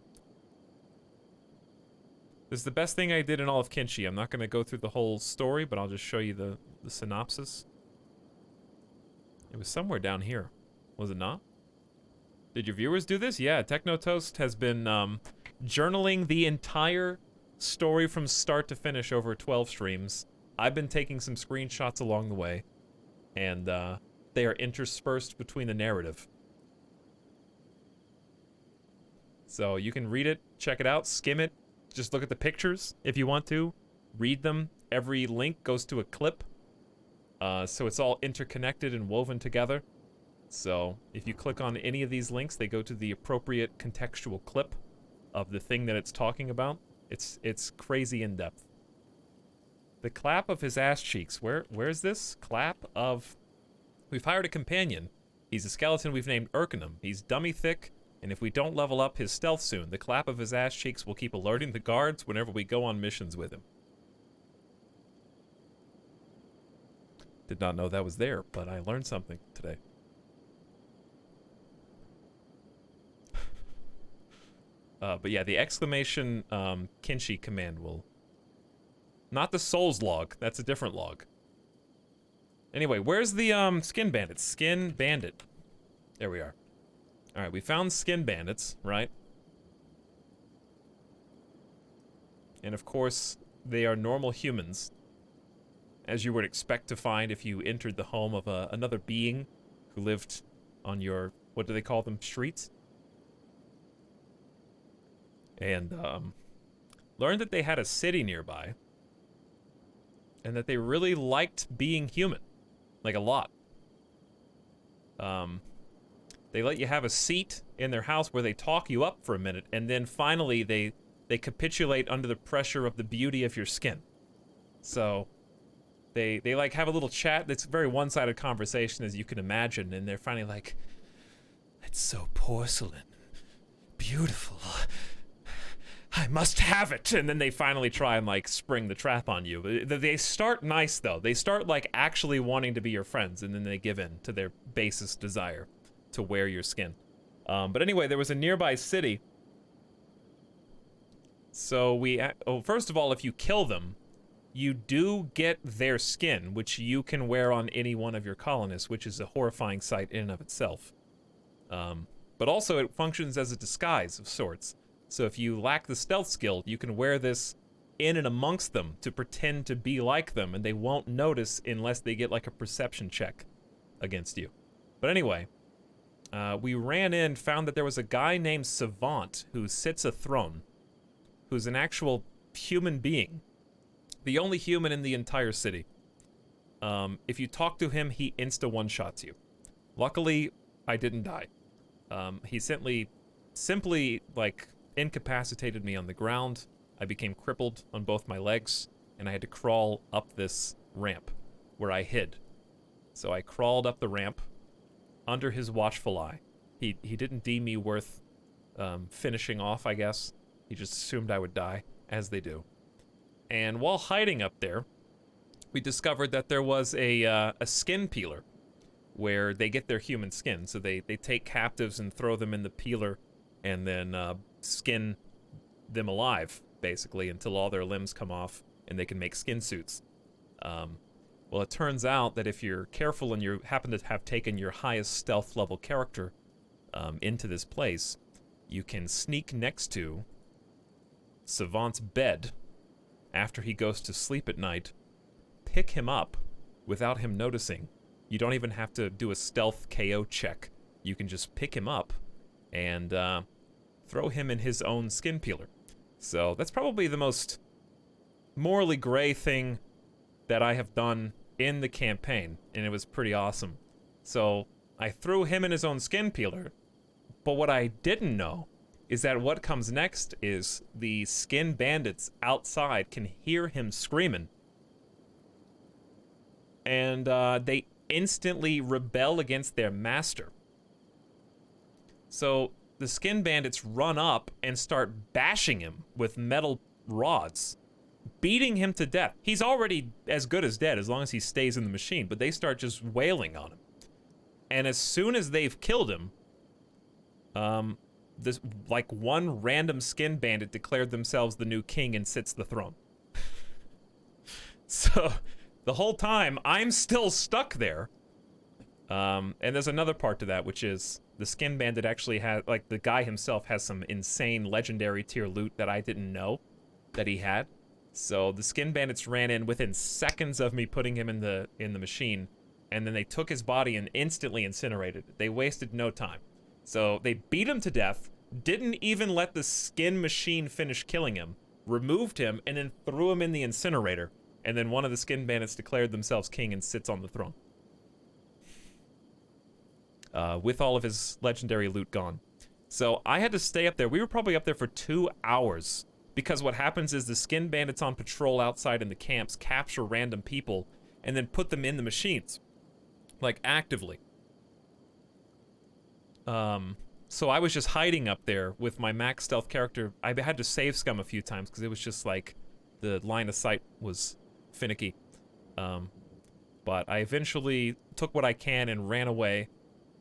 This is the best thing I did in all of Kenshi. I'm not going to go through the whole story, but I'll just show you the synopsis. It was somewhere down here. Was it not? Did your viewers do this? Yeah, Technotoast has been journaling the entire story from start to finish over 12 streams. I've been taking some screenshots along the way, and they are interspersed between the narrative. So you can read it, check it out, skim it, just look at the pictures if you want to. Read them. Every link goes to a clip. So it's all interconnected and woven together. So if you click on any of these links, they go to the appropriate contextual clip of the thing that it's talking about. It's crazy in depth. The clap of his ass cheeks. Where's this? Clap of... We've hired a companion. He's a skeleton we've named Urkinum. He's dummy thick, and if we don't level up his stealth soon, the clap of his ass cheeks will keep alerting the guards whenever we go on missions with him. Did not know that was there, but I learned something today. But yeah, the exclamation Kenshi command will... Not the souls log, that's a different log. Anyway, where's the skin bandit? Skin bandit. There we are. Alright, we found skin bandits, right? And of course, they are normal humans, as you would expect to find if you entered the home of another being who lived on your, what do they call them, streets? And learned that they had a city nearby, and that they really liked being human, like a lot. They let you have a seat in their house where they talk you up for a minute, and then finally they capitulate under the pressure of the beauty of your skin. So they like have a little chat that's a very one-sided conversation, as you can imagine, and they're finally like, "It's so porcelain, beautiful. I must have it." And then they finally try and like spring the trap on you. They start nice though. They start like actually wanting to be your friends, and then they give in to their basest desire to wear your skin. But anyway, there was a nearby city. So first of all, if you kill them, you do get their skin, which you can wear on any one of your colonists, which is a horrifying sight in and of itself. But also it functions as a disguise of sorts. So if you lack the stealth skill, you can wear this in and amongst them to pretend to be like them, and they won't notice unless they get like a perception check against you. But anyway, we ran in, found that there was a guy named Savant who sits a throne, who's an actual human being. The only human in the entire city. If you talk to him, he insta-one-shots you. Luckily, I didn't die. He simply, like, incapacitated me on the ground. I became crippled on both my legs, and I had to crawl up this ramp where I hid. So I crawled up the ramp under his watchful eye. He didn't deem me worth finishing off, I guess. He just assumed I would die, as they do. And while hiding up there, we discovered that there was a skin peeler where they get their human skin. So they take captives and throw them in the peeler and then skin them alive, basically, until all their limbs come off and they can make skin suits. Well, it turns out that if you're careful and you happen to have taken your highest stealth level character into this place, you can sneak next to Savant's bed after he goes to sleep at night, pick him up without him noticing. You don't even have to do a stealth KO check. You can just pick him up and throw him in his own skin peeler. So that's probably the most morally gray thing that I have done in the campaign, and it was pretty awesome. So I threw him in his own skin peeler, but what I didn't know is that what comes next is the skin bandits outside can hear him screaming, and they instantly rebel against their master. So the skin bandits run up and start bashing him with metal rods, beating him to death. He's already as good as dead as long as he stays in the machine, but they start just wailing on him. And as soon as they've killed him, this, like, one random skin bandit declared themselves the new king and sits the throne. So the whole time I'm still stuck there. And there's another part to that, which is the skin bandit actually has, like, the guy himself has some insane legendary tier loot that I didn't know that he had. So the skin bandits ran in within seconds of me putting him in the machine, and then they took his body and instantly incinerated it. They wasted no time. So they beat him to death, didn't even let the skin machine finish killing him, removed him, and then threw him in the incinerator. And then one of the skin bandits declared themselves king and sits on the throne. With all of his legendary loot gone. So I had to stay up there. We were probably up there for 2 hours. Because what happens is the skin bandits on patrol outside in the camps capture random people and then put them in the machines. Like, actively. So I was just hiding up there with my max stealth character. I had to save scum a few times because it was just like the line of sight was finicky. But I eventually took what I can and ran away,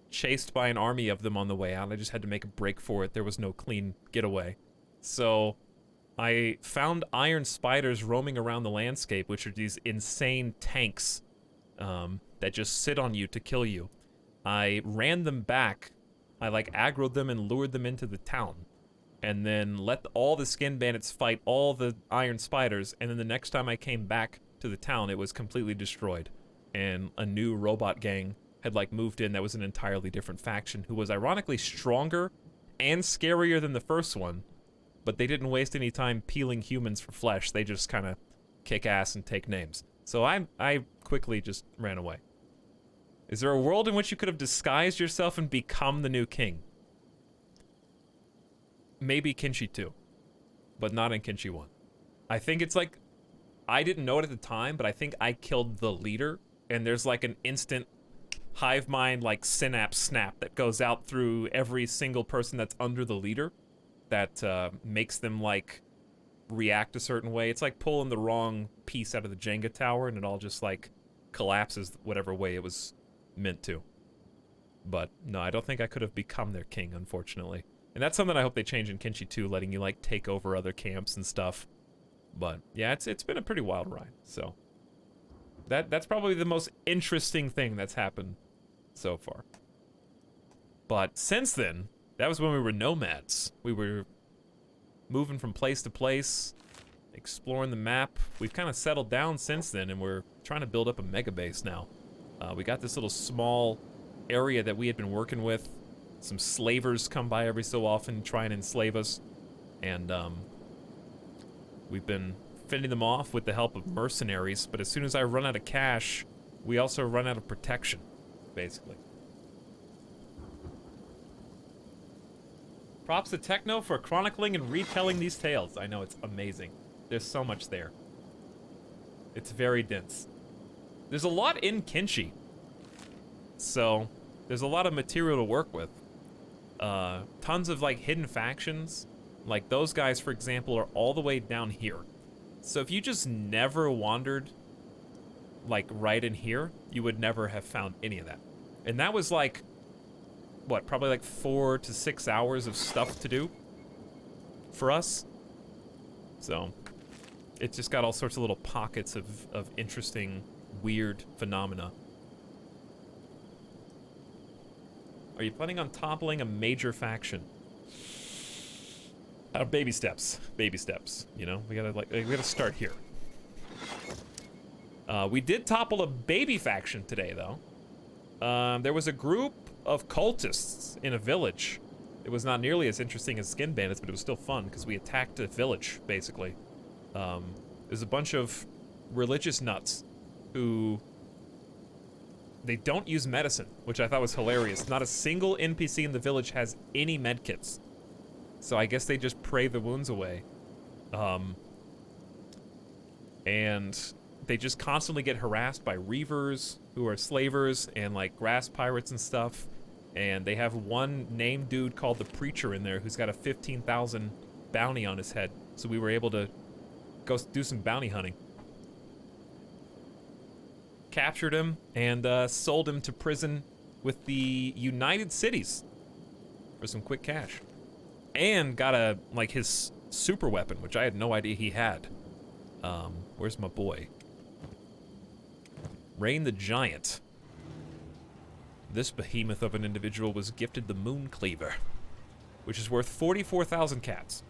chased by an army of them on the way out. I just had to make a break for it. There was no clean getaway. So I found iron spiders roaming around the landscape, which are these insane tanks that just sit on you to kill you. I ran them back. I, like, aggroed them and lured them into the town. And then let all the skin bandits fight all the iron spiders. And then the next time I came back to the town, it was completely destroyed. And a new robot gang had, like, moved in that was an entirely different faction, who was ironically stronger and scarier than the first one. But they didn't waste any time peeling humans for flesh. They just kind of kick ass and take names. So I quickly just ran away. Is there a world in which you could have disguised yourself and become the new king? Maybe Kenshi 2, but not in Kenshi 1. I think it's like, I didn't know it at the time, but I think I killed the leader, and there's like an instant hive mind, like, synapse snap that goes out through every single person that's under the leader that makes them, like, react a certain way. It's like pulling the wrong piece out of the Jenga tower, and it all just, like, collapses whatever way it was meant to. But no, I don't think I could have become their king, unfortunately. And that's something I hope they change in Kenshi 2, letting you, like, take over other camps and stuff. But yeah, it's been a pretty wild ride. So that's probably the most interesting thing that's happened so far. But since then, that was when we were nomads. We were moving from place to place, exploring the map. We've kind of settled down since then, and we're trying to build up a mega base now. We got this little small area that we had been working with. Some slavers come by every so often, try and enslave us. And we've been fending them off with the help of mercenaries, but as soon as I run out of cash, we also run out of protection, basically. Props to Techno for chronicling and retelling these tales. I know, it's amazing. There's so much there. It's very dense. There's a lot in Kenshi. So, there's a lot of material to work with. Tons of, like, hidden factions. Like, those guys, for example, are all the way down here. So if you just never wandered, like, right in here, you would never have found any of that. And that was, like, what, probably like 4 to 6 hours of stuff to do for us. So it just got all sorts of little pockets of interesting, weird phenomena. Are you planning on toppling a major faction? Baby steps, you know? We gotta start here. We did topple a baby faction today, though. There was a group of cultists in a village. It was not nearly as interesting as skin bandits, but it was still fun, because we attacked a village, basically. There's a bunch of religious nuts who... They don't use medicine, which I thought was hilarious. Not a single NPC in the village has any medkits. So I guess they just pray the wounds away. And they just constantly get harassed by reavers, who are slavers, and like grass pirates and stuff. And they have one named dude called the Preacher in there who's got a 15,000 bounty on his head. So we were able to go do some bounty hunting. Captured him and sold him to prison with the United Cities for some quick cash. And got a, like, his super weapon, which I had no idea he had. Where's my boy? Rain the Giant. This behemoth of an individual was gifted the Moon Cleaver, which is worth 44,000 cats.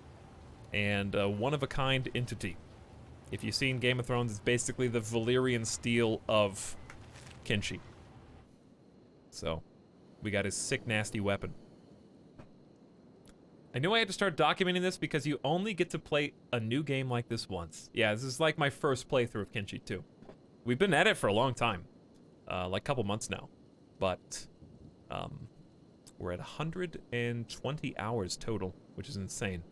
And a one-of-a-kind entity. If you've seen Game of Thrones, it's basically the Valyrian steel of Kenshi. So, we got his sick, nasty weapon. I knew I had to start documenting this because you only get to play a new game like this once. Yeah, this is like my first playthrough of Kenshi 2. We've been at it for a long time. Like a couple months now. But, we're at 120 hours total, which is insane.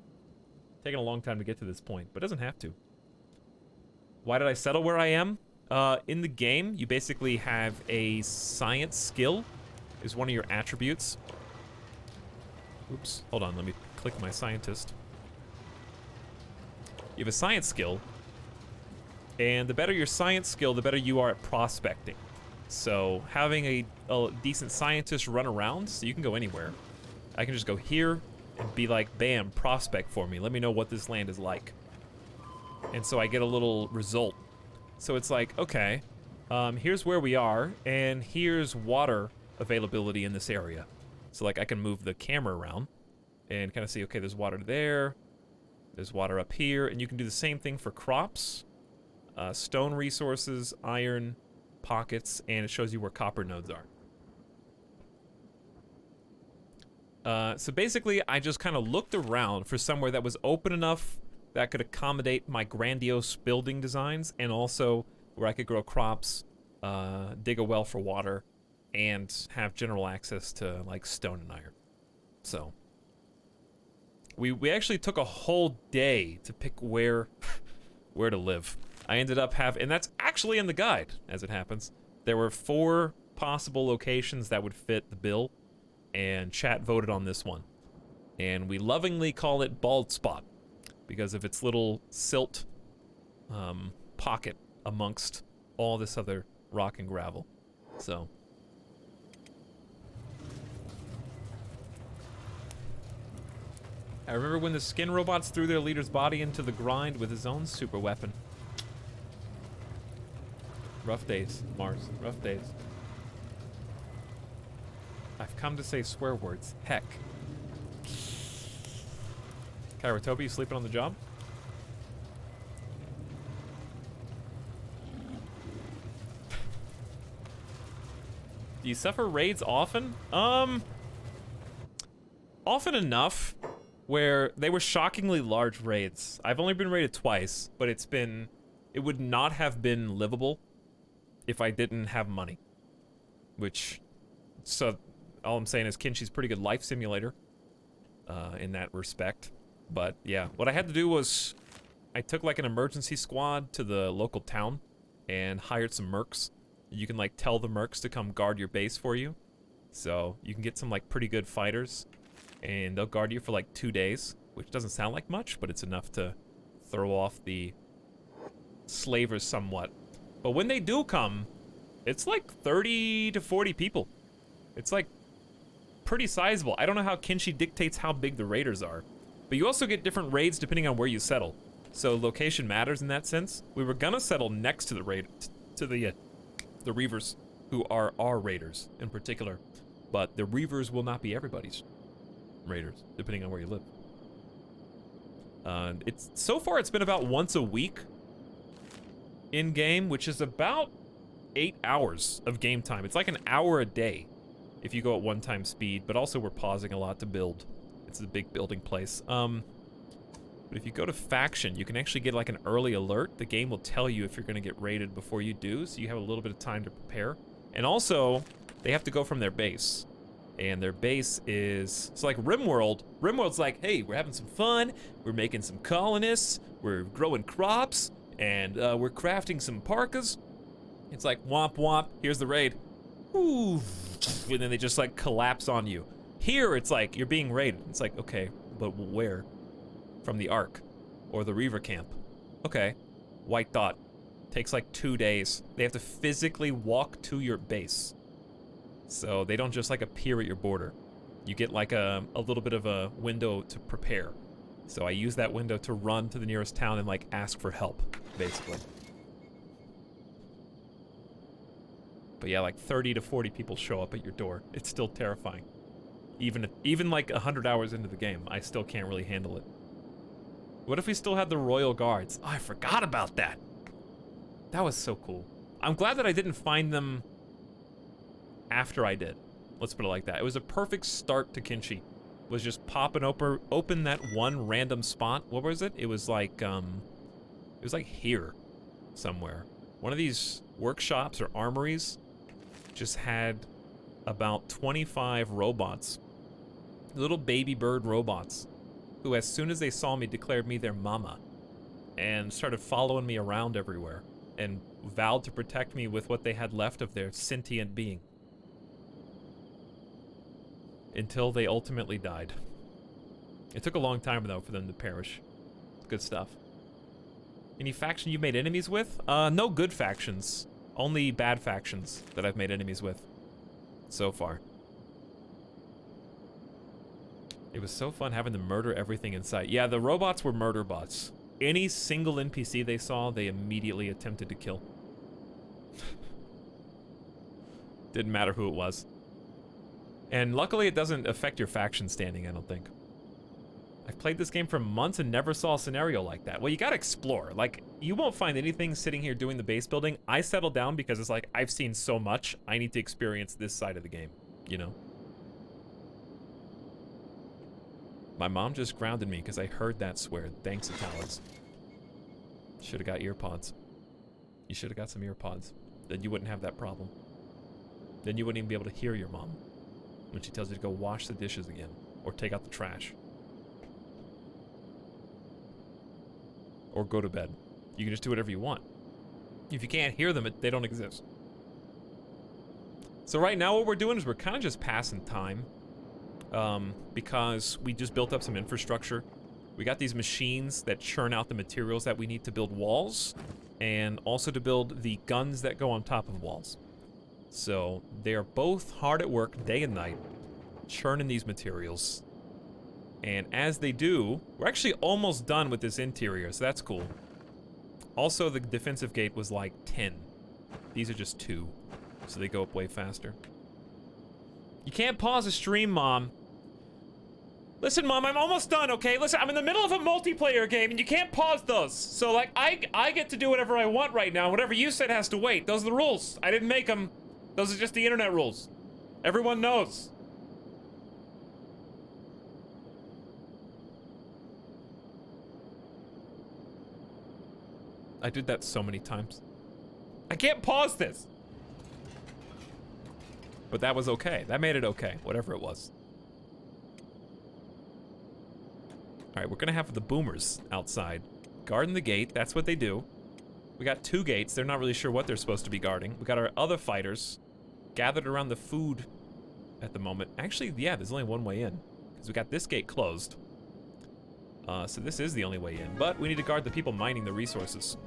Taking a long time to get to this point, but it doesn't have to. Why did I settle where I am? In the game, you basically have a science skill, is one of your attributes. Oops, hold on, let me click my scientist. You have a science skill, and the better your science skill, the better you are at prospecting. So having a decent scientist run around, so you can go anywhere. I can just go here and be like, bam, prospect for me. Let me know what this land is like. And so I get a little result. So it's like, okay, here's where we are, and here's water availability in this area. So like I can move the camera around and kind of see, okay, there's water there, there's water up here, and you can do the same thing for crops, stone resources, iron, pockets, and it shows you where copper nodes are. So basically, I just kind of looked around for somewhere that was open enough that could accommodate my grandiose building designs, and also where I could grow crops, dig a well for water, and have general access to, like, stone and iron. So, we actually took a whole day to pick where to live. I ended up and that's actually in the guide, as it happens. There were 4 possible locations that would fit the bill, and chat voted on this one. And we lovingly call it Bald Spot, because of its little silt pocket amongst all this other rock and gravel. So, I remember when the skin robots threw their leader's body into the grind with his own super weapon. Rough days, Mars. Rough days. I've come to say swear words. Heck. Kairatobi, you sleeping on the job? Do you suffer raids often? Often enough where they were shockingly large raids. I've only been raided twice, but it would not have been livable if I didn't have money. So all I'm saying is Kenshi's pretty good life simulator in that respect. But yeah, what I had to do was I took like an emergency squad to the local town and hired some mercs. You can like tell the mercs to come guard your base for you. So you can get some like pretty good fighters and they'll guard you for like 2 days, which doesn't sound like much, but it's enough to throw off the slavers somewhat. But when they do come, it's like 30 to 40 people. It's like pretty sizable. I don't know how Kenshi dictates how big the raiders are, but you also get different raids depending on where you settle. So location matters in that sense. We were gonna settle next to the the reavers, who are our raiders in particular, but the reavers will not be everybody's raiders depending on where you live. So far it's been about once a week in game, which is about 8 hours of game time. It's like an hour a day if you go at 1x speed, but also we're pausing a lot to build. It's a big building place. But if you go to faction, you can actually get like an early alert. The game will tell you if you're gonna get raided before you do, so you have a little bit of time to prepare. And also, they have to go from their base. And their base is, so like Rimworld's like, hey, we're having some fun, we're making some colonists, we're growing crops, and we're crafting some parkas. It's like, womp womp, here's the raid. Ooh, and then they just like collapse on you. Here, it's like, you're being raided. It's like, okay, but where? From the Ark, or the Reaver camp. Okay, White Dot. Takes like 2 days. They have to physically walk to your base. So they don't just like appear at your border. You get like a little bit of a window to prepare. So I use that window to run to the nearest town and like ask for help, basically. But yeah, like 30 to 40 people show up at your door. It's still terrifying. Even like 100 hours into the game, I still can't really handle it. What if we still had the Royal Guards? Oh, I forgot about that. That was so cool. I'm glad that I didn't find them after I did. Let's put it like that. It was a perfect start to Kenshi. Was just popping open that one random spot. What was it? It was like here somewhere. One of these workshops or armories just had about 25 robots. Little baby bird robots who, as soon as they saw me, declared me their mama and started following me around everywhere and vowed to protect me with what they had left of their sentient being. Until they ultimately died. It took a long time, though, for them to perish. Good stuff. Any faction you made enemies with? No good factions. Only bad factions that I've made enemies with so far. It was so fun having to murder everything in sight. Yeah, the robots were murder bots. Any single NPC they saw, they immediately attempted to kill. Didn't matter who it was. And luckily it doesn't affect your faction standing, I don't think. I've played this game for months and never saw a scenario like that. Well, you gotta explore. Like, you won't find anything sitting here doing the base building. I settled down because it's like, I've seen so much, I need to experience this side of the game, you know? My mom just grounded me because I heard that swear. Thanks, Italis. Should've got ear pods. You should've got some ear pods. Then you wouldn't have that problem. Then you wouldn't even be able to hear your mom when she tells you to go wash the dishes again or take out the trash. Or go to bed. You can just do whatever you want. If you can't hear them, they don't exist. So right now what we're doing is we're kind of just passing time. Because we just built up some infrastructure. We got these machines that churn out the materials that we need to build walls, and also to build the guns that go on top of walls. So they are both hard at work day and night, churning these materials. And as they do, we're actually almost done with this interior, so that's cool. Also, the defensive gate was like 10. These are just 2, so they go up way faster. You can't pause a stream, Mom. Listen, Mom, I'm almost done, okay? Listen, I'm in the middle of a multiplayer game, and you can't pause those. So, like, I get to do whatever I want right now. Whatever you said has to wait. Those are the rules. I didn't make them. Those are just the internet rules. Everyone knows. I did that so many times. I can't pause this. But that was okay. That made it okay, whatever it was. All right, we're gonna have the boomers outside. Guarding the gate, that's what they do. We got 2 gates, they're not really sure what they're supposed to be guarding. We got our other fighters gathered around the food at the moment. Actually, yeah, there's only one way in, because we got this gate closed. So this is the only way in, but we need to guard the people mining the resources.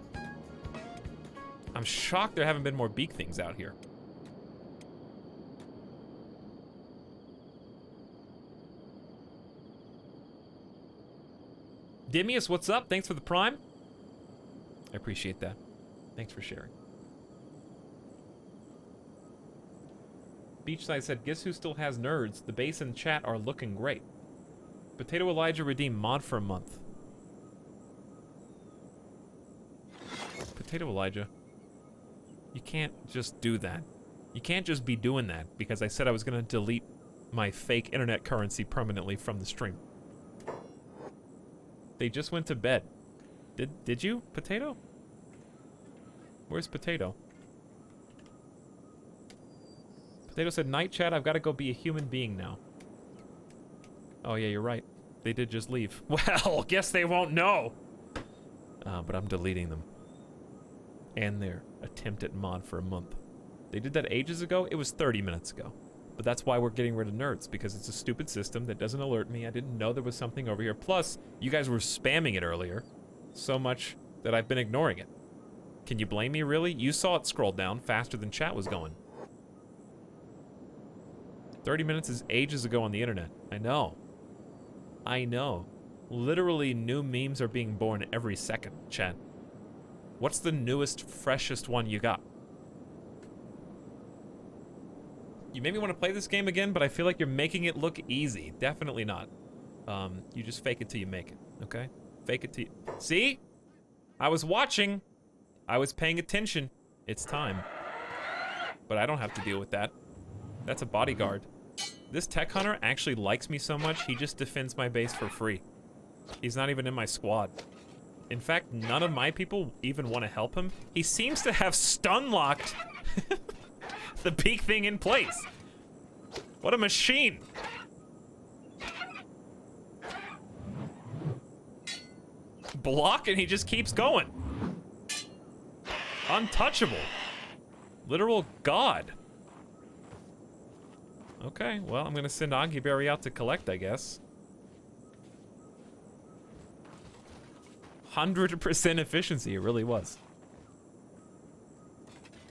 I'm shocked there haven't been more beak things out here. Dimius, what's up? Thanks for the prime. I appreciate that. Thanks for sharing. Beachside said, guess who still has nerds? The base and chat are looking great. Potato Elijah redeemed mod for a month. Potato Elijah, you can't just do that. You can't just be doing that because I said I was gonna delete my fake internet currency permanently from the stream. They just went to bed. Did you, Potato? Where's Potato? Potato said, night chat, I've got to go be a human being now. Oh yeah, you're right. They did just leave. Well, guess they won't know. But I'm deleting them. And their attempt at mod for a month. They did that ages ago. It was 30 minutes ago. But that's why we're getting rid of nerds, because it's a stupid system that doesn't alert me. I didn't know there was something over here. Plus, you guys were spamming it earlier. So much that I've been ignoring it. Can you blame me, really? You saw it scroll down faster than chat was going. 30 minutes is ages ago on the internet. I know. I know. Literally new memes are being born every second, chat. What's the newest, freshest one you got? You maybe want to play this game again, but I feel like you're making it look easy. Definitely not. You just fake it till you make it, okay? Fake it till you... See? I was watching. I was paying attention. It's time. But I don't have to deal with that. That's a bodyguard. This tech hunter actually likes me so much, he just defends my base for free. He's not even in my squad. In fact, none of my people even want to help him. He seems to have stun locked the peak thing in place. What a machine. Block and he just keeps going. Untouchable. Literal god. Okay, well, I'm gonna send Agiberry out to collect, I guess. 100% efficiency, it really was.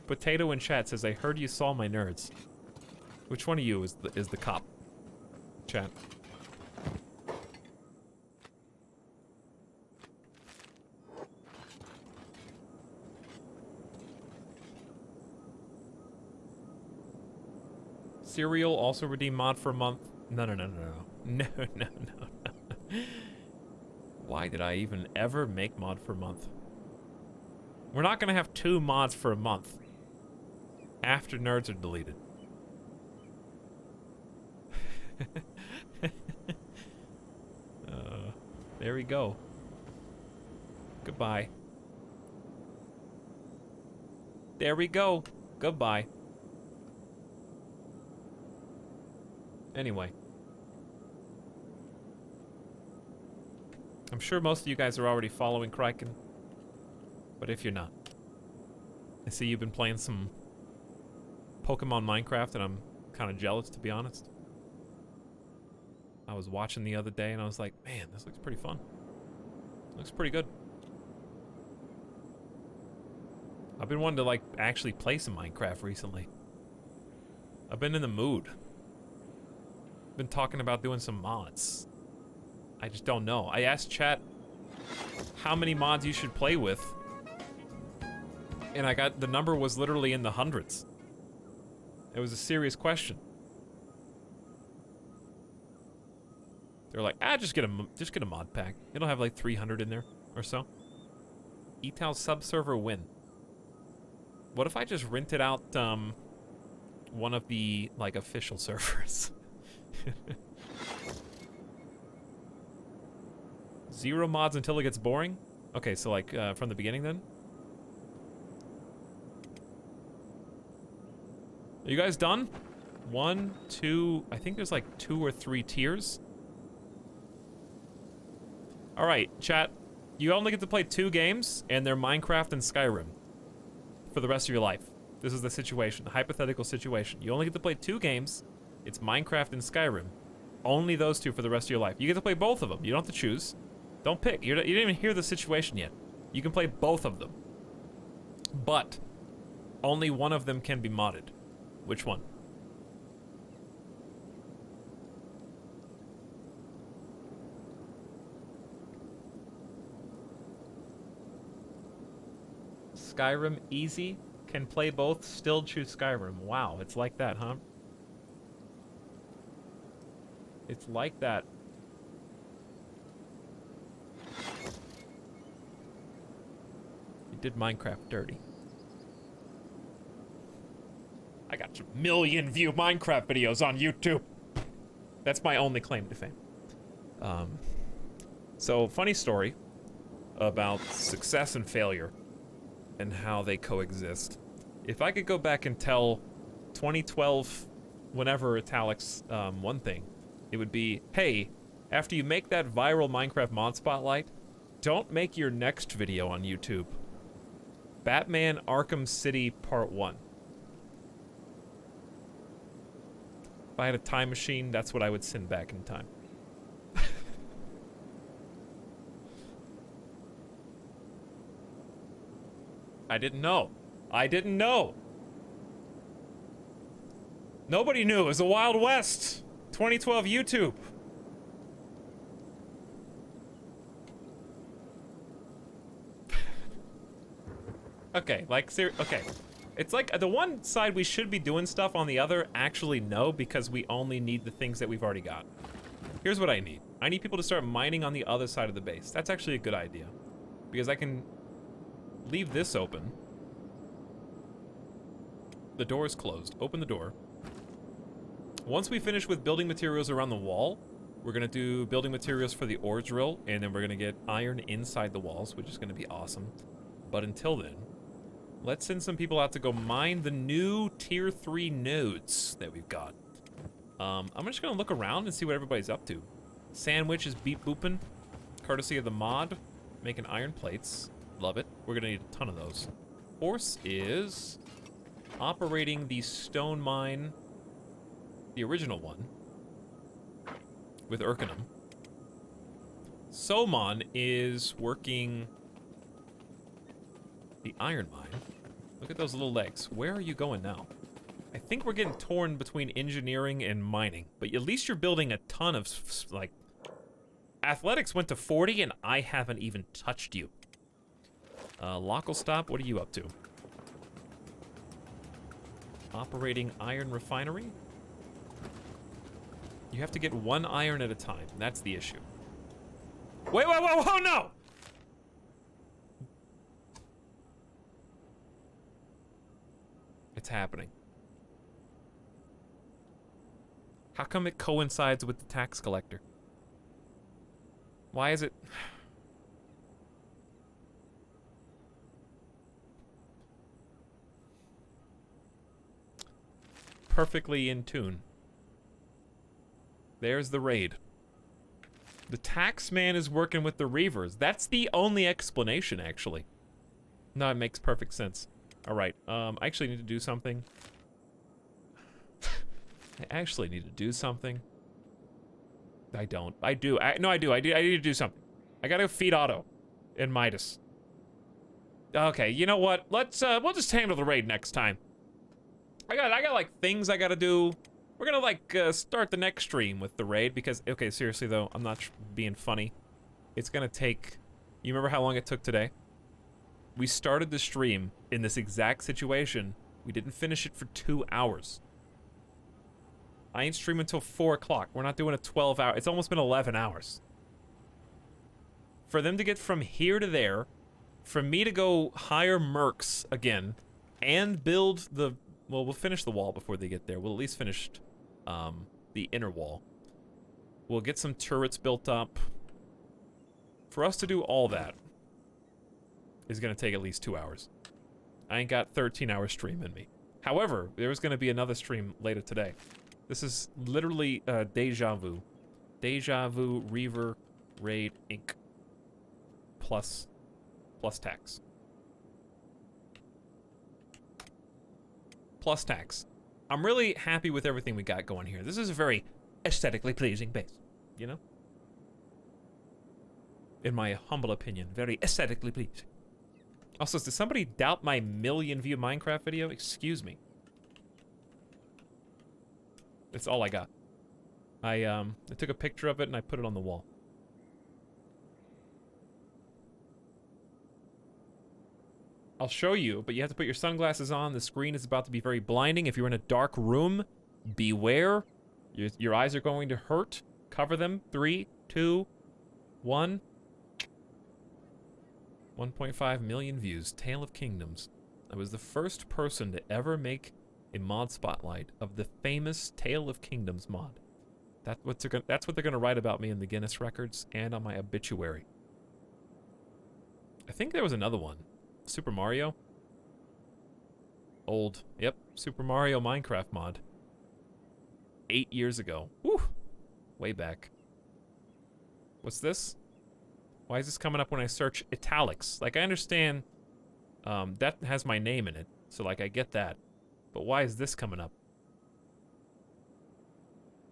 Potato in chat says, I heard you saw my nerds. Which one of you is the cop? Chat. Cereal also redeem mod for a month. No. No. Why did I even ever make mod for a month? We're not gonna have 2 mods for a month after nerds are deleted. There we go. Goodbye. There we go. Goodbye. Anyway. I'm sure most of you guys are already following Kraken. But if you're not, I see you've been playing some Pokemon Minecraft and I'm kind of jealous, to be honest. I was watching the other day and I was like, man, this looks pretty fun. Looks pretty good. I've been wanting to like actually play some Minecraft recently. I've been in the mood. Been talking about doing some mods. I just don't know. I asked chat how many mods you should play with, and I got the number was literally in the hundreds. It was a serious question. They're like, just get a mod pack. It'll have like 300 in there or so. Etal subserver win. What if I just rented out one of the like official servers? 0 mods until it gets boring? Okay, so like from the beginning then? Are you guys done? 1, 2, I think there's like 2 or 3 tiers. All right, chat. You only get to play 2 games, and they're Minecraft and Skyrim for the rest of your life. This is the situation, the hypothetical situation. You only get to play 2 games. It's Minecraft and Skyrim. Only those 2 for the rest of your life. You get to play both of them. You don't have to choose. Don't pick. You didn't even hear the situation yet. You can play both of them. But only one of them can be modded. Which one? Skyrim easy. Can play both, still choose Skyrim. Wow, it's like that, huh? It's like that. You did Minecraft dirty. I got a million view Minecraft videos on YouTube. That's my only claim to fame. So, funny story about success and failure and how they coexist. If I could go back and tell 2012, whenever Italics, one thing, it would be, hey, after you make that viral Minecraft mod spotlight, don't make your next video on YouTube. Batman Arkham City Part 1. If I had a time machine, that's what I would send back in time. I didn't know. I didn't know. Nobody knew. It was the Wild West. 2012 YouTube. Okay, like, okay. It's like the one side we should be doing stuff, on the other, actually no, because we only need the things that we've already got. Here's what I need. I need people to start mining on the other side of the base. That's actually a good idea. Because I can leave this open. The door is closed. Open the door. Once we finish with building materials around the wall, we're gonna do building materials for the ore drill, and then we're gonna get iron inside the walls, which is gonna be awesome. But until then, let's send some people out to go mine the new tier 3 nodes that we've got. I'm just gonna look around and see what everybody's up to. Sandwich is beep booping, courtesy of the mod, making iron plates. Love it. We're gonna need a ton of those. Horse is operating the stone mine, the original one, with Urkenham. Somon is working the iron mine. Look at those little legs. Where are you going now? I think we're getting torn between engineering and mining, but at least you're building a ton of, like, athletics went to 40 and I haven't even touched you. Local stop, what are you up to? Operating iron refinery? You have to get one iron at a time. That's the issue. Wait, whoa, no! It's happening. How come it coincides with the tax collector? Why is it... Perfectly in tune. There's the raid. The tax man is working with the reavers. That's the only explanation, actually. No, it makes perfect sense. Alright, I actually need to do something. I don't. I do. No, I do. I need to do something. I gotta feed Otto and Midas. Okay, you know what? Let's, we'll just handle the raid next time. I got like things I gotta do. We're gonna like start the next stream with the raid because, okay, seriously though, I'm not being funny. It's gonna take, you remember how long it took today? We started the stream in this exact situation. We didn't finish it for 2 hours. I ain't streaming until 4 o'clock. We're not doing a 12-hour, it's almost been 11 hours. For them to get from here to there, for me to go hire mercs again, and build the, well, we'll finish the wall before they get there. We'll at least finish the inner wall. We'll get some turrets built up. For us to do all that is gonna take at least 2 hours. I ain't got 13-hour stream in me. However, there's gonna be another stream later today. This is literally deja vu. Deja vu Reaver Raid Inc. Plus tax. Plus tax. I'm really happy with everything we got going here. This is a very aesthetically pleasing base, you know? In my humble opinion, very aesthetically pleasing. Also, did somebody doubt my 1,000,000 view Minecraft video? Excuse me. That's all I got. I took a picture of it and I put it on the wall. I'll show you, but you have to put your sunglasses on. The screen is about to be very blinding. If you're in a dark room, beware. Your eyes are going to hurt. Cover them. 3, 2, 1. 1.5 million views. Tale of Kingdoms. I was the first person to ever make a mod spotlight of the famous Tale of Kingdoms mod. That's what they're gonna write about me in the Guinness records and on my obituary. I think there was another one. Super Mario? Old. Yep. Super Mario Minecraft mod. 8 years ago. Whew. Way back. What's this? Why is this coming up when I search italics? Like, I understand that has my name in it, so like I get that. But why is this coming up?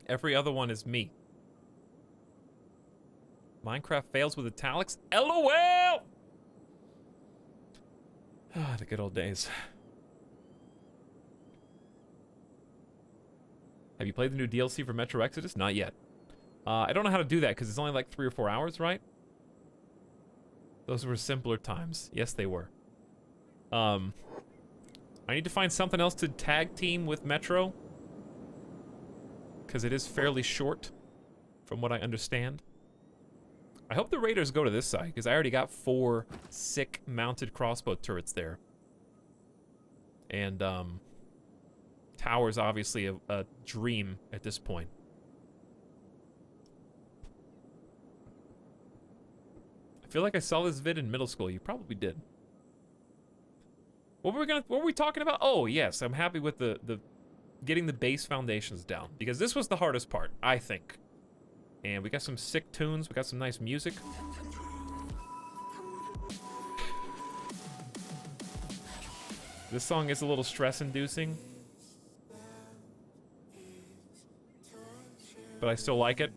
Every other one is me. Minecraft fails with italics? LOL! Ah, the good old days. Have you played the new DLC for Metro Exodus? Not yet. I don't know how to do that because it's only like 3 or 4 hours, right? Those were simpler times. Yes, they were. I need to find something else to tag team with Metro. Because it is fairly short, from what I understand. I hope the raiders go to this side, because I already got 4 sick mounted crossbow turrets there. And, tower's obviously a dream at this point. I feel like I saw this vid in middle school. You probably did. What were we talking about? Oh, yes, I'm happy with the getting the base foundations down, because this was the hardest part, I think. And we got some sick tunes, we got some nice music. This song is a little stress-inducing, but I still like it.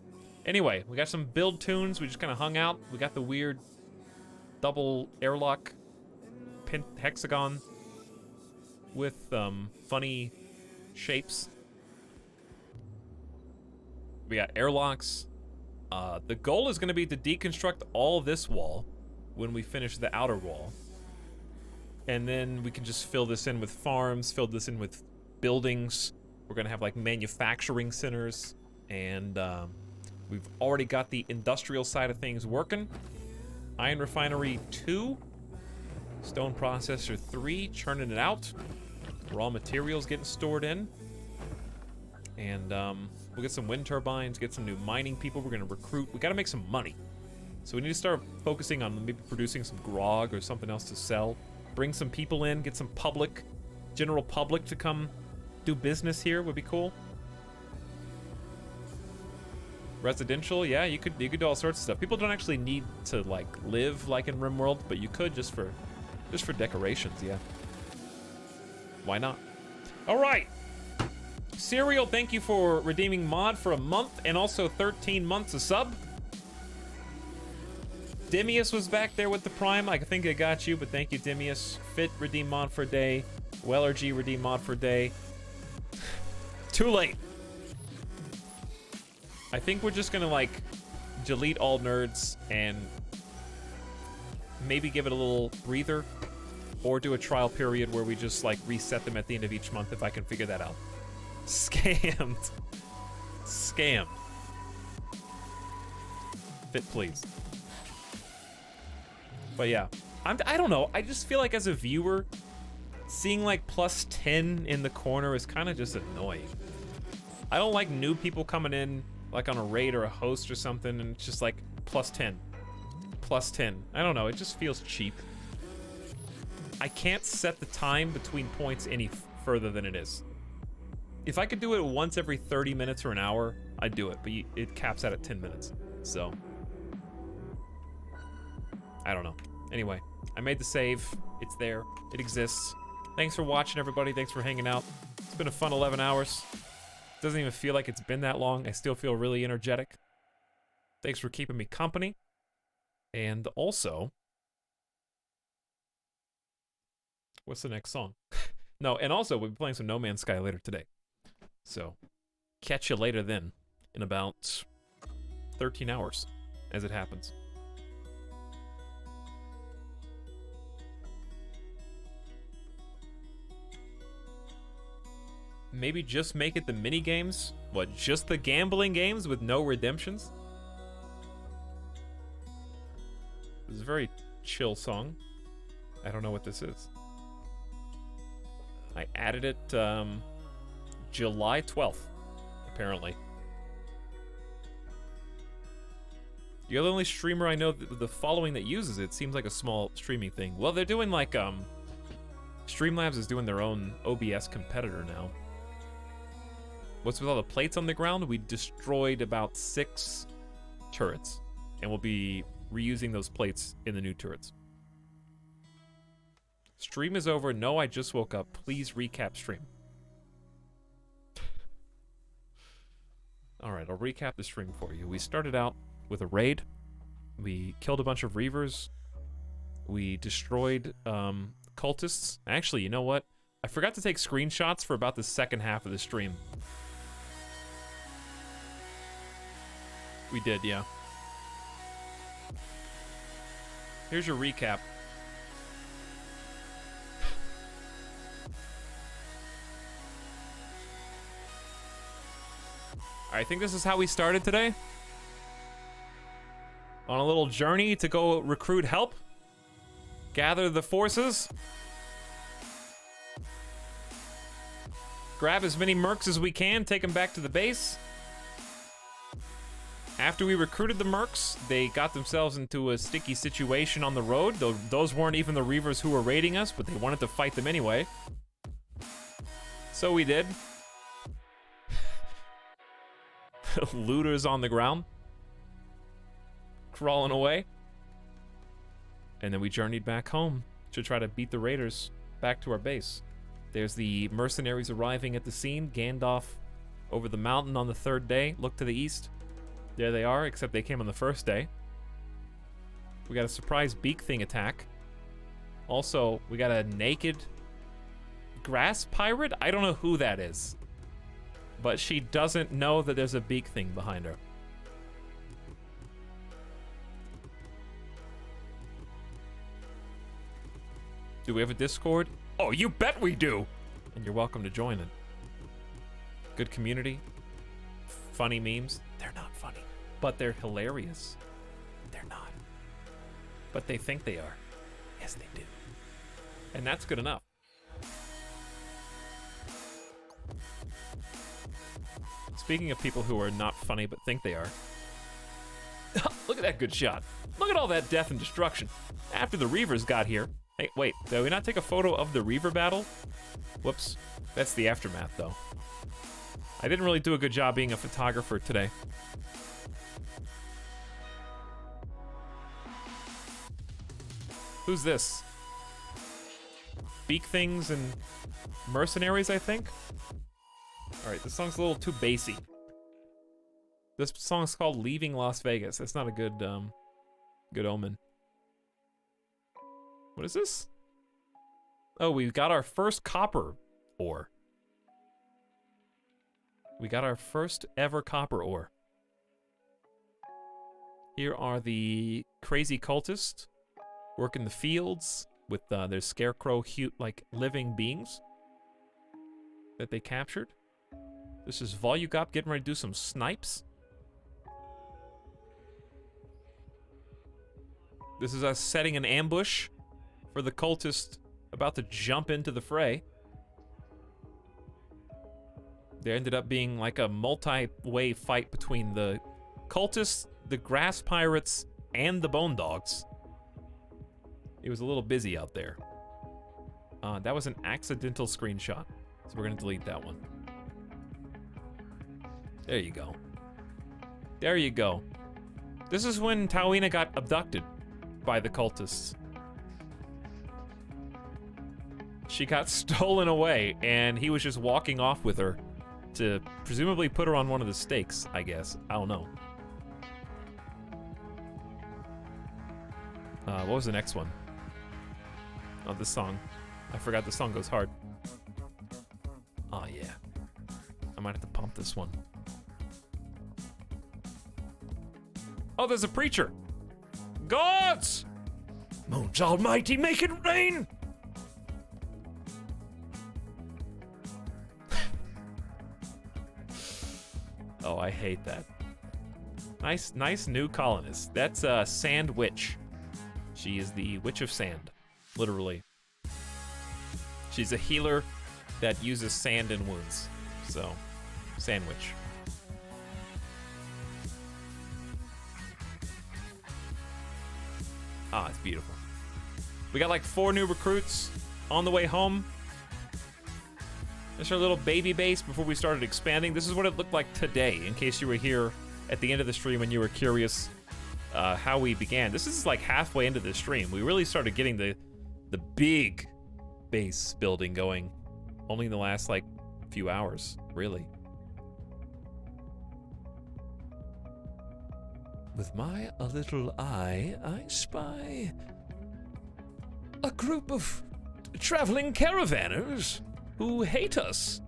Anyway, we got some build tunes, we just kind of hung out. We got the weird double airlock hexagon with funny shapes. We got airlocks. The goal is going to be to deconstruct all this wall when we finish the outer wall. And then we can just fill this in with farms, fill this in with buildings. We're going to have like manufacturing centers. And we've already got the industrial side of things working. Iron Refinery 2. Stone Processor 3, churning it out. Raw materials getting stored in. And we'll get some wind turbines, get some new mining people. We're going to recruit. We got to make some money. So we need to start focusing on maybe producing some grog or something else to sell. Bring some people in, get some general public to come do business here would be cool. Residential, yeah, you could do all sorts of stuff. People don't actually need to like live like in RimWorld, but you could just for decorations, yeah. Why not? All right. Serial, thank you for redeeming mod for a month and also 13 months of sub. Demius was back there with the Prime. I think I got you, but thank you, Demius. Fit, redeem mod for a day. Weller G, redeem mod for a day. Too late. I think we're just gonna, like, delete all nerds and maybe give it a little breather or do a trial period where we just, like, reset them at the end of each month if I can figure that out. Scammed. Scammed. Fit, please. But yeah, I don't know. I just feel like as a viewer, seeing like +10 in the corner is kind of just annoying. I don't like new people coming in like on a raid or a host or something and it's just like +10. +10. I don't know, it just feels cheap. I can't set the time between points any further than it is. If I could do it once every 30 minutes or an hour, I'd do it, but it caps out at 10 minutes. So I don't know. Anyway, I made the save. It's there. It exists. Thanks for watching, everybody. Thanks for hanging out. It's been a fun 11 hours. Doesn't even feel like it's been that long. I still feel really energetic. Thanks for keeping me company. And also, what's the next song? No, and also, we'll be playing some No Man's Sky later today. So, catch you later then, in about 13 hours, as it happens. Maybe just make it the mini games? What, just the gambling games with no redemptions? This is a very chill song. I don't know what this is. I added it July 12th, apparently. You're the only streamer I know the following that uses it. Seems like a small streaming thing. Well, they're doing like, Streamlabs is doing their own OBS competitor now. What's with all the plates on the ground? We destroyed about 6 turrets, and we'll be reusing those plates in the new turrets. Stream is over. No, I just woke up. Please recap stream. Alright, I'll recap the stream for you. We started out with a raid. We killed a bunch of reavers. We destroyed cultists. Actually, you know what? I forgot to take screenshots for about the second half of the stream. We did, yeah. Here's your recap. I think this is how we started today. On a little journey to go recruit help. Gather the forces. Grab as many mercs as we can, take them back to the base. After we recruited the mercs, they got themselves into a sticky situation on the road. Those weren't even the reavers who were raiding us, but they wanted to fight them anyway. So we did. Looters on the ground. Crawling away. And then we journeyed back home to try to beat the raiders back to our base. There's the mercenaries arriving at the scene. Gandalf over the mountain on the third day. Look to the east. There they are, except they came on the first day. We got a surprise beak thing attack. Also, we got a naked grass pirate? I don't know who that is. But she doesn't know that there's a beak thing behind her. Do we have a Discord? Oh, you bet we do! And you're welcome to join it. Good community. Funny memes. They're not funny. But they're hilarious. They're not. But they think they are. Yes, they do. And that's good enough. Speaking of people who are not funny but think they are. Look at that good shot. Look at all that death and destruction. After the reavers got here. Hey, wait, did we not take a photo of the reaver battle? Whoops. That's the aftermath, though. I didn't really do a good job being a photographer today. Who's this? Beak things and mercenaries, I think? Alright, this song's a little too bassy. This song's called Leaving Las Vegas. That's not a good, good omen. What is this? Oh, we got our first copper ore. We got our first ever copper ore. Here are the crazy cultists working the fields with their scarecrow like living beings that they captured. This is Volugop getting ready to do some snipes. This is us setting an ambush for the cultist about to jump into the fray. There ended up being like a multi-way fight between the cultists, the grass pirates, and the bone dogs. It was a little busy out there. That was an accidental screenshot, so we're gonna delete that one. There you go. There you go. This is when Tawina got abducted by the cultists. She got stolen away, and he was just walking off with her to presumably put her on one of the stakes, I guess. I don't know. What was the next one? Oh, this song. I forgot the song goes hard. Oh, yeah. I might have to pump this one. Oh, there's a preacher. Gods! Moons almighty, make it rain! Oh, I hate that. Nice new colonist. That's Sand Witch. She is the Witch of Sand, literally. She's a healer that uses sand in wounds. So, Sand Witch. Ah, it's beautiful. We got like 4 new recruits on the way home. This is our little baby base before we started expanding. This is what it looked like today, in case you were here at the end of the stream and you were curious how we began. This is like halfway into the stream. We really started getting the big base building going only in the last like few hours, really. With my little eye, I spy a group of traveling caravanners who hate us.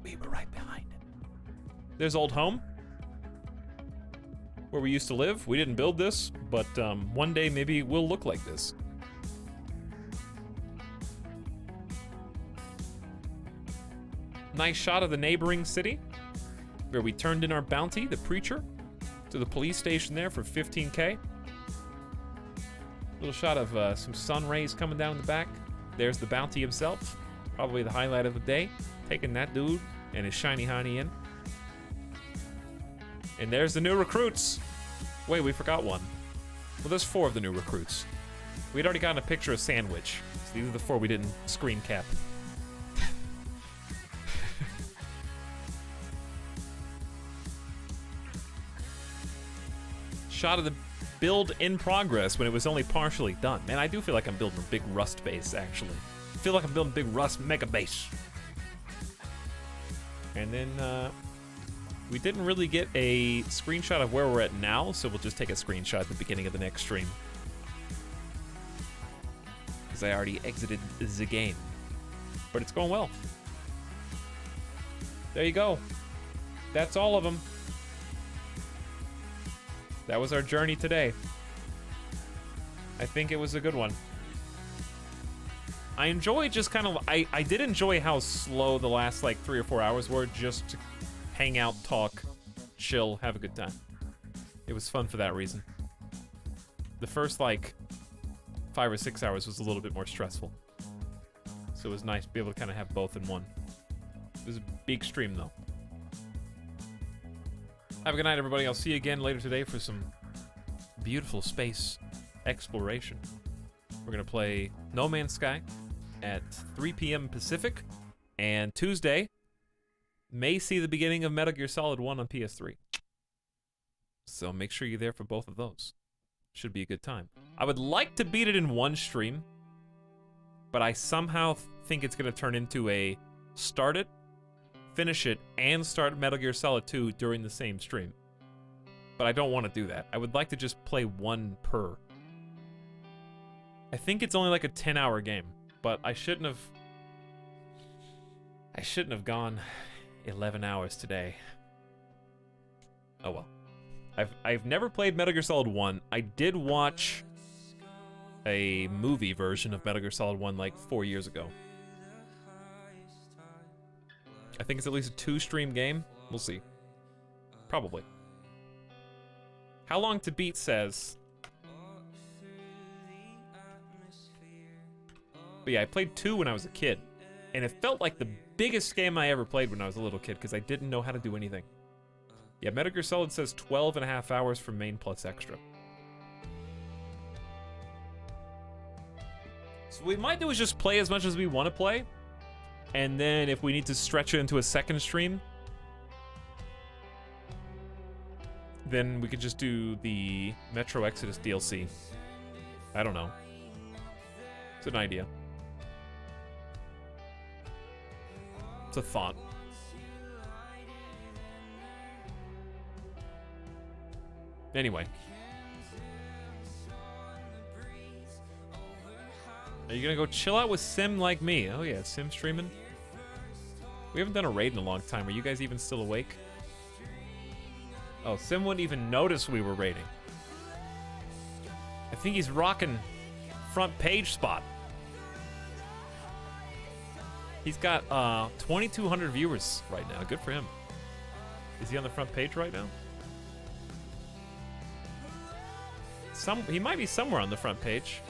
We were right behind it. There's old home. where we used to live. We didn't build this, but one day maybe we'll look like this. Nice shot of the neighboring city, where we turned in our bounty, the preacher, to the police station there for 15K. Little shot of some sun rays coming down in the back. There's the bounty himself, probably the highlight of the day, taking that dude and his shiny hiney in. And there's the new recruits. Wait, we forgot one. Well, there's 4 of the new recruits. We'd already gotten a picture of Sandwich, so these are the 4 we didn't screen cap. Shot of the build in progress when it was only partially done. Man, I do feel like I'm building a big Rust base, actually. I feel like I'm building a big Rust mega base. And then, we didn't really get a screenshot of where we're at now, so we'll just take a screenshot at the beginning of the next stream. Because I already exited the game. But it's going well. There you go. That's all of them. That was our journey today. I think it was a good one. I enjoy just kind of... I did enjoy how slow the last, like, 3 or 4 hours were just to hang out, talk, chill, have a good time. It was fun for that reason. The first, like, 5 or 6 hours was a little bit more stressful. So it was nice to be able to kind of have both in one. It was a big stream, though. Have a good night, everybody. I'll see you again later today for some beautiful space exploration. We're going to play No Man's Sky at 3 p.m. Pacific. And Tuesday may see the beginning of Metal Gear Solid 1 on PS3. So make sure you're there for both of those. Should be a good time. I would like to beat it in one stream, but I somehow think it's going to turn into a start it, finish it, and start Metal Gear Solid 2 during the same stream. But I don't want to do that. I would like to just play one per. I think it's only like a 10-hour game, but I shouldn't have gone 11 hours today. Oh well. I've never played Metal Gear Solid 1. I did watch a movie version of Metal Gear Solid 1 like 4 years ago. I think it's at least a 2-stream game. We'll see. Probably. How long to beat says... But yeah, I played 2 when I was a kid. And it felt like the biggest game I ever played when I was a little kid, because I didn't know how to do anything. Yeah, Metal Gear Solid says 12 and a half hours for main plus extra. So what we might do is just play as much as we want to play. And then if we need to stretch it into a second stream, then we could just do the Metro Exodus DLC. I don't know. It's an idea. It's a thought. Anyway. Are you gonna go chill out with Sim like me? Oh yeah, Sim streaming. We haven't done a raid in a long time. Are you guys even still awake? Oh, Sim wouldn't even notice we were raiding. I think he's rocking front page spot. He's got 2,200 viewers right now. Good for him. Is he on the front page right now? He might be somewhere on the front page.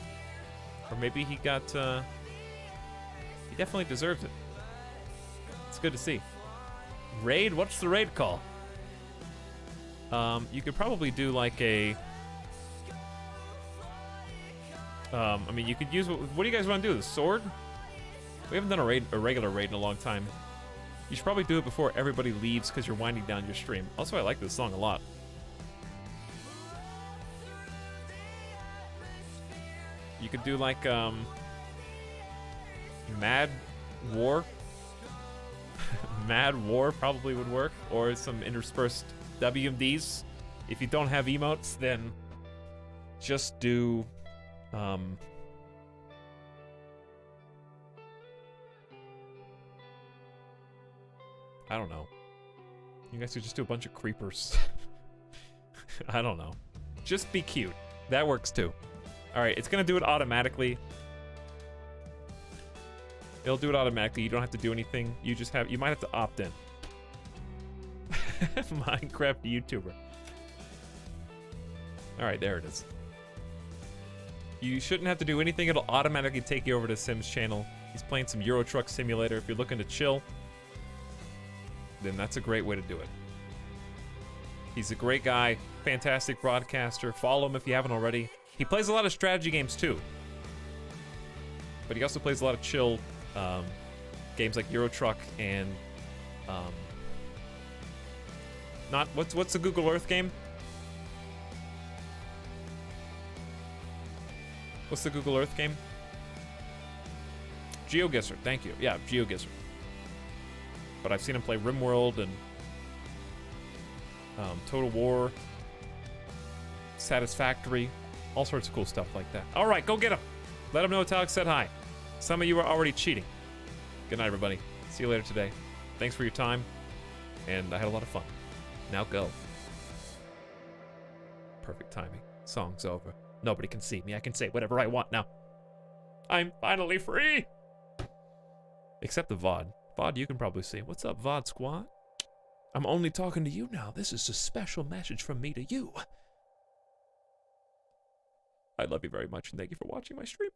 Or maybe he got, he definitely deserves it. It's good to see. Raid? What's the raid call? You could probably do like a... I mean, you could use... What do you guys want to do? The sword? We haven't done a regular raid in a long time. You should probably do it before everybody leaves because you're winding down your stream. Also, I like this song a lot. You could do like, Mad War. Mad War probably would work. Or some interspersed WMDs. If you don't have emotes, then just do, I don't know. You guys could just do a bunch of creepers. I don't know. Just be cute. That works too. All right, it's gonna do it automatically. It'll do it automatically. You don't have to do anything. You might have to opt in. Minecraft YouTuber. All right, there it is. You shouldn't have to do anything. It'll automatically take you over to Sim's channel. He's playing some Euro Truck Simulator. If you're looking to chill, then that's a great way to do it. He's a great guy, fantastic broadcaster. Follow him if you haven't already. He plays a lot of strategy games too. But he also plays a lot of chill games like Euro Truck and what's the Google Earth game? What's the Google Earth game? GeoGuessr, thank you. Yeah, GeoGuessr. But I've seen him play RimWorld and Total War, Satisfactory, all sorts of cool stuff like that. All right, go get him. Let him know Alex said hi. Some of you are already cheating. Good night, everybody. See you later today. Thanks for your time, and I had a lot of fun. Now go. Perfect timing. Song's over. Nobody can see me. I can say whatever I want now. I'm finally free! Except the VOD. VOD, you can probably see. What's up, VOD squad? I'm only talking to you now. This is a special message from me to you. I love you very much, and thank you for watching my stream.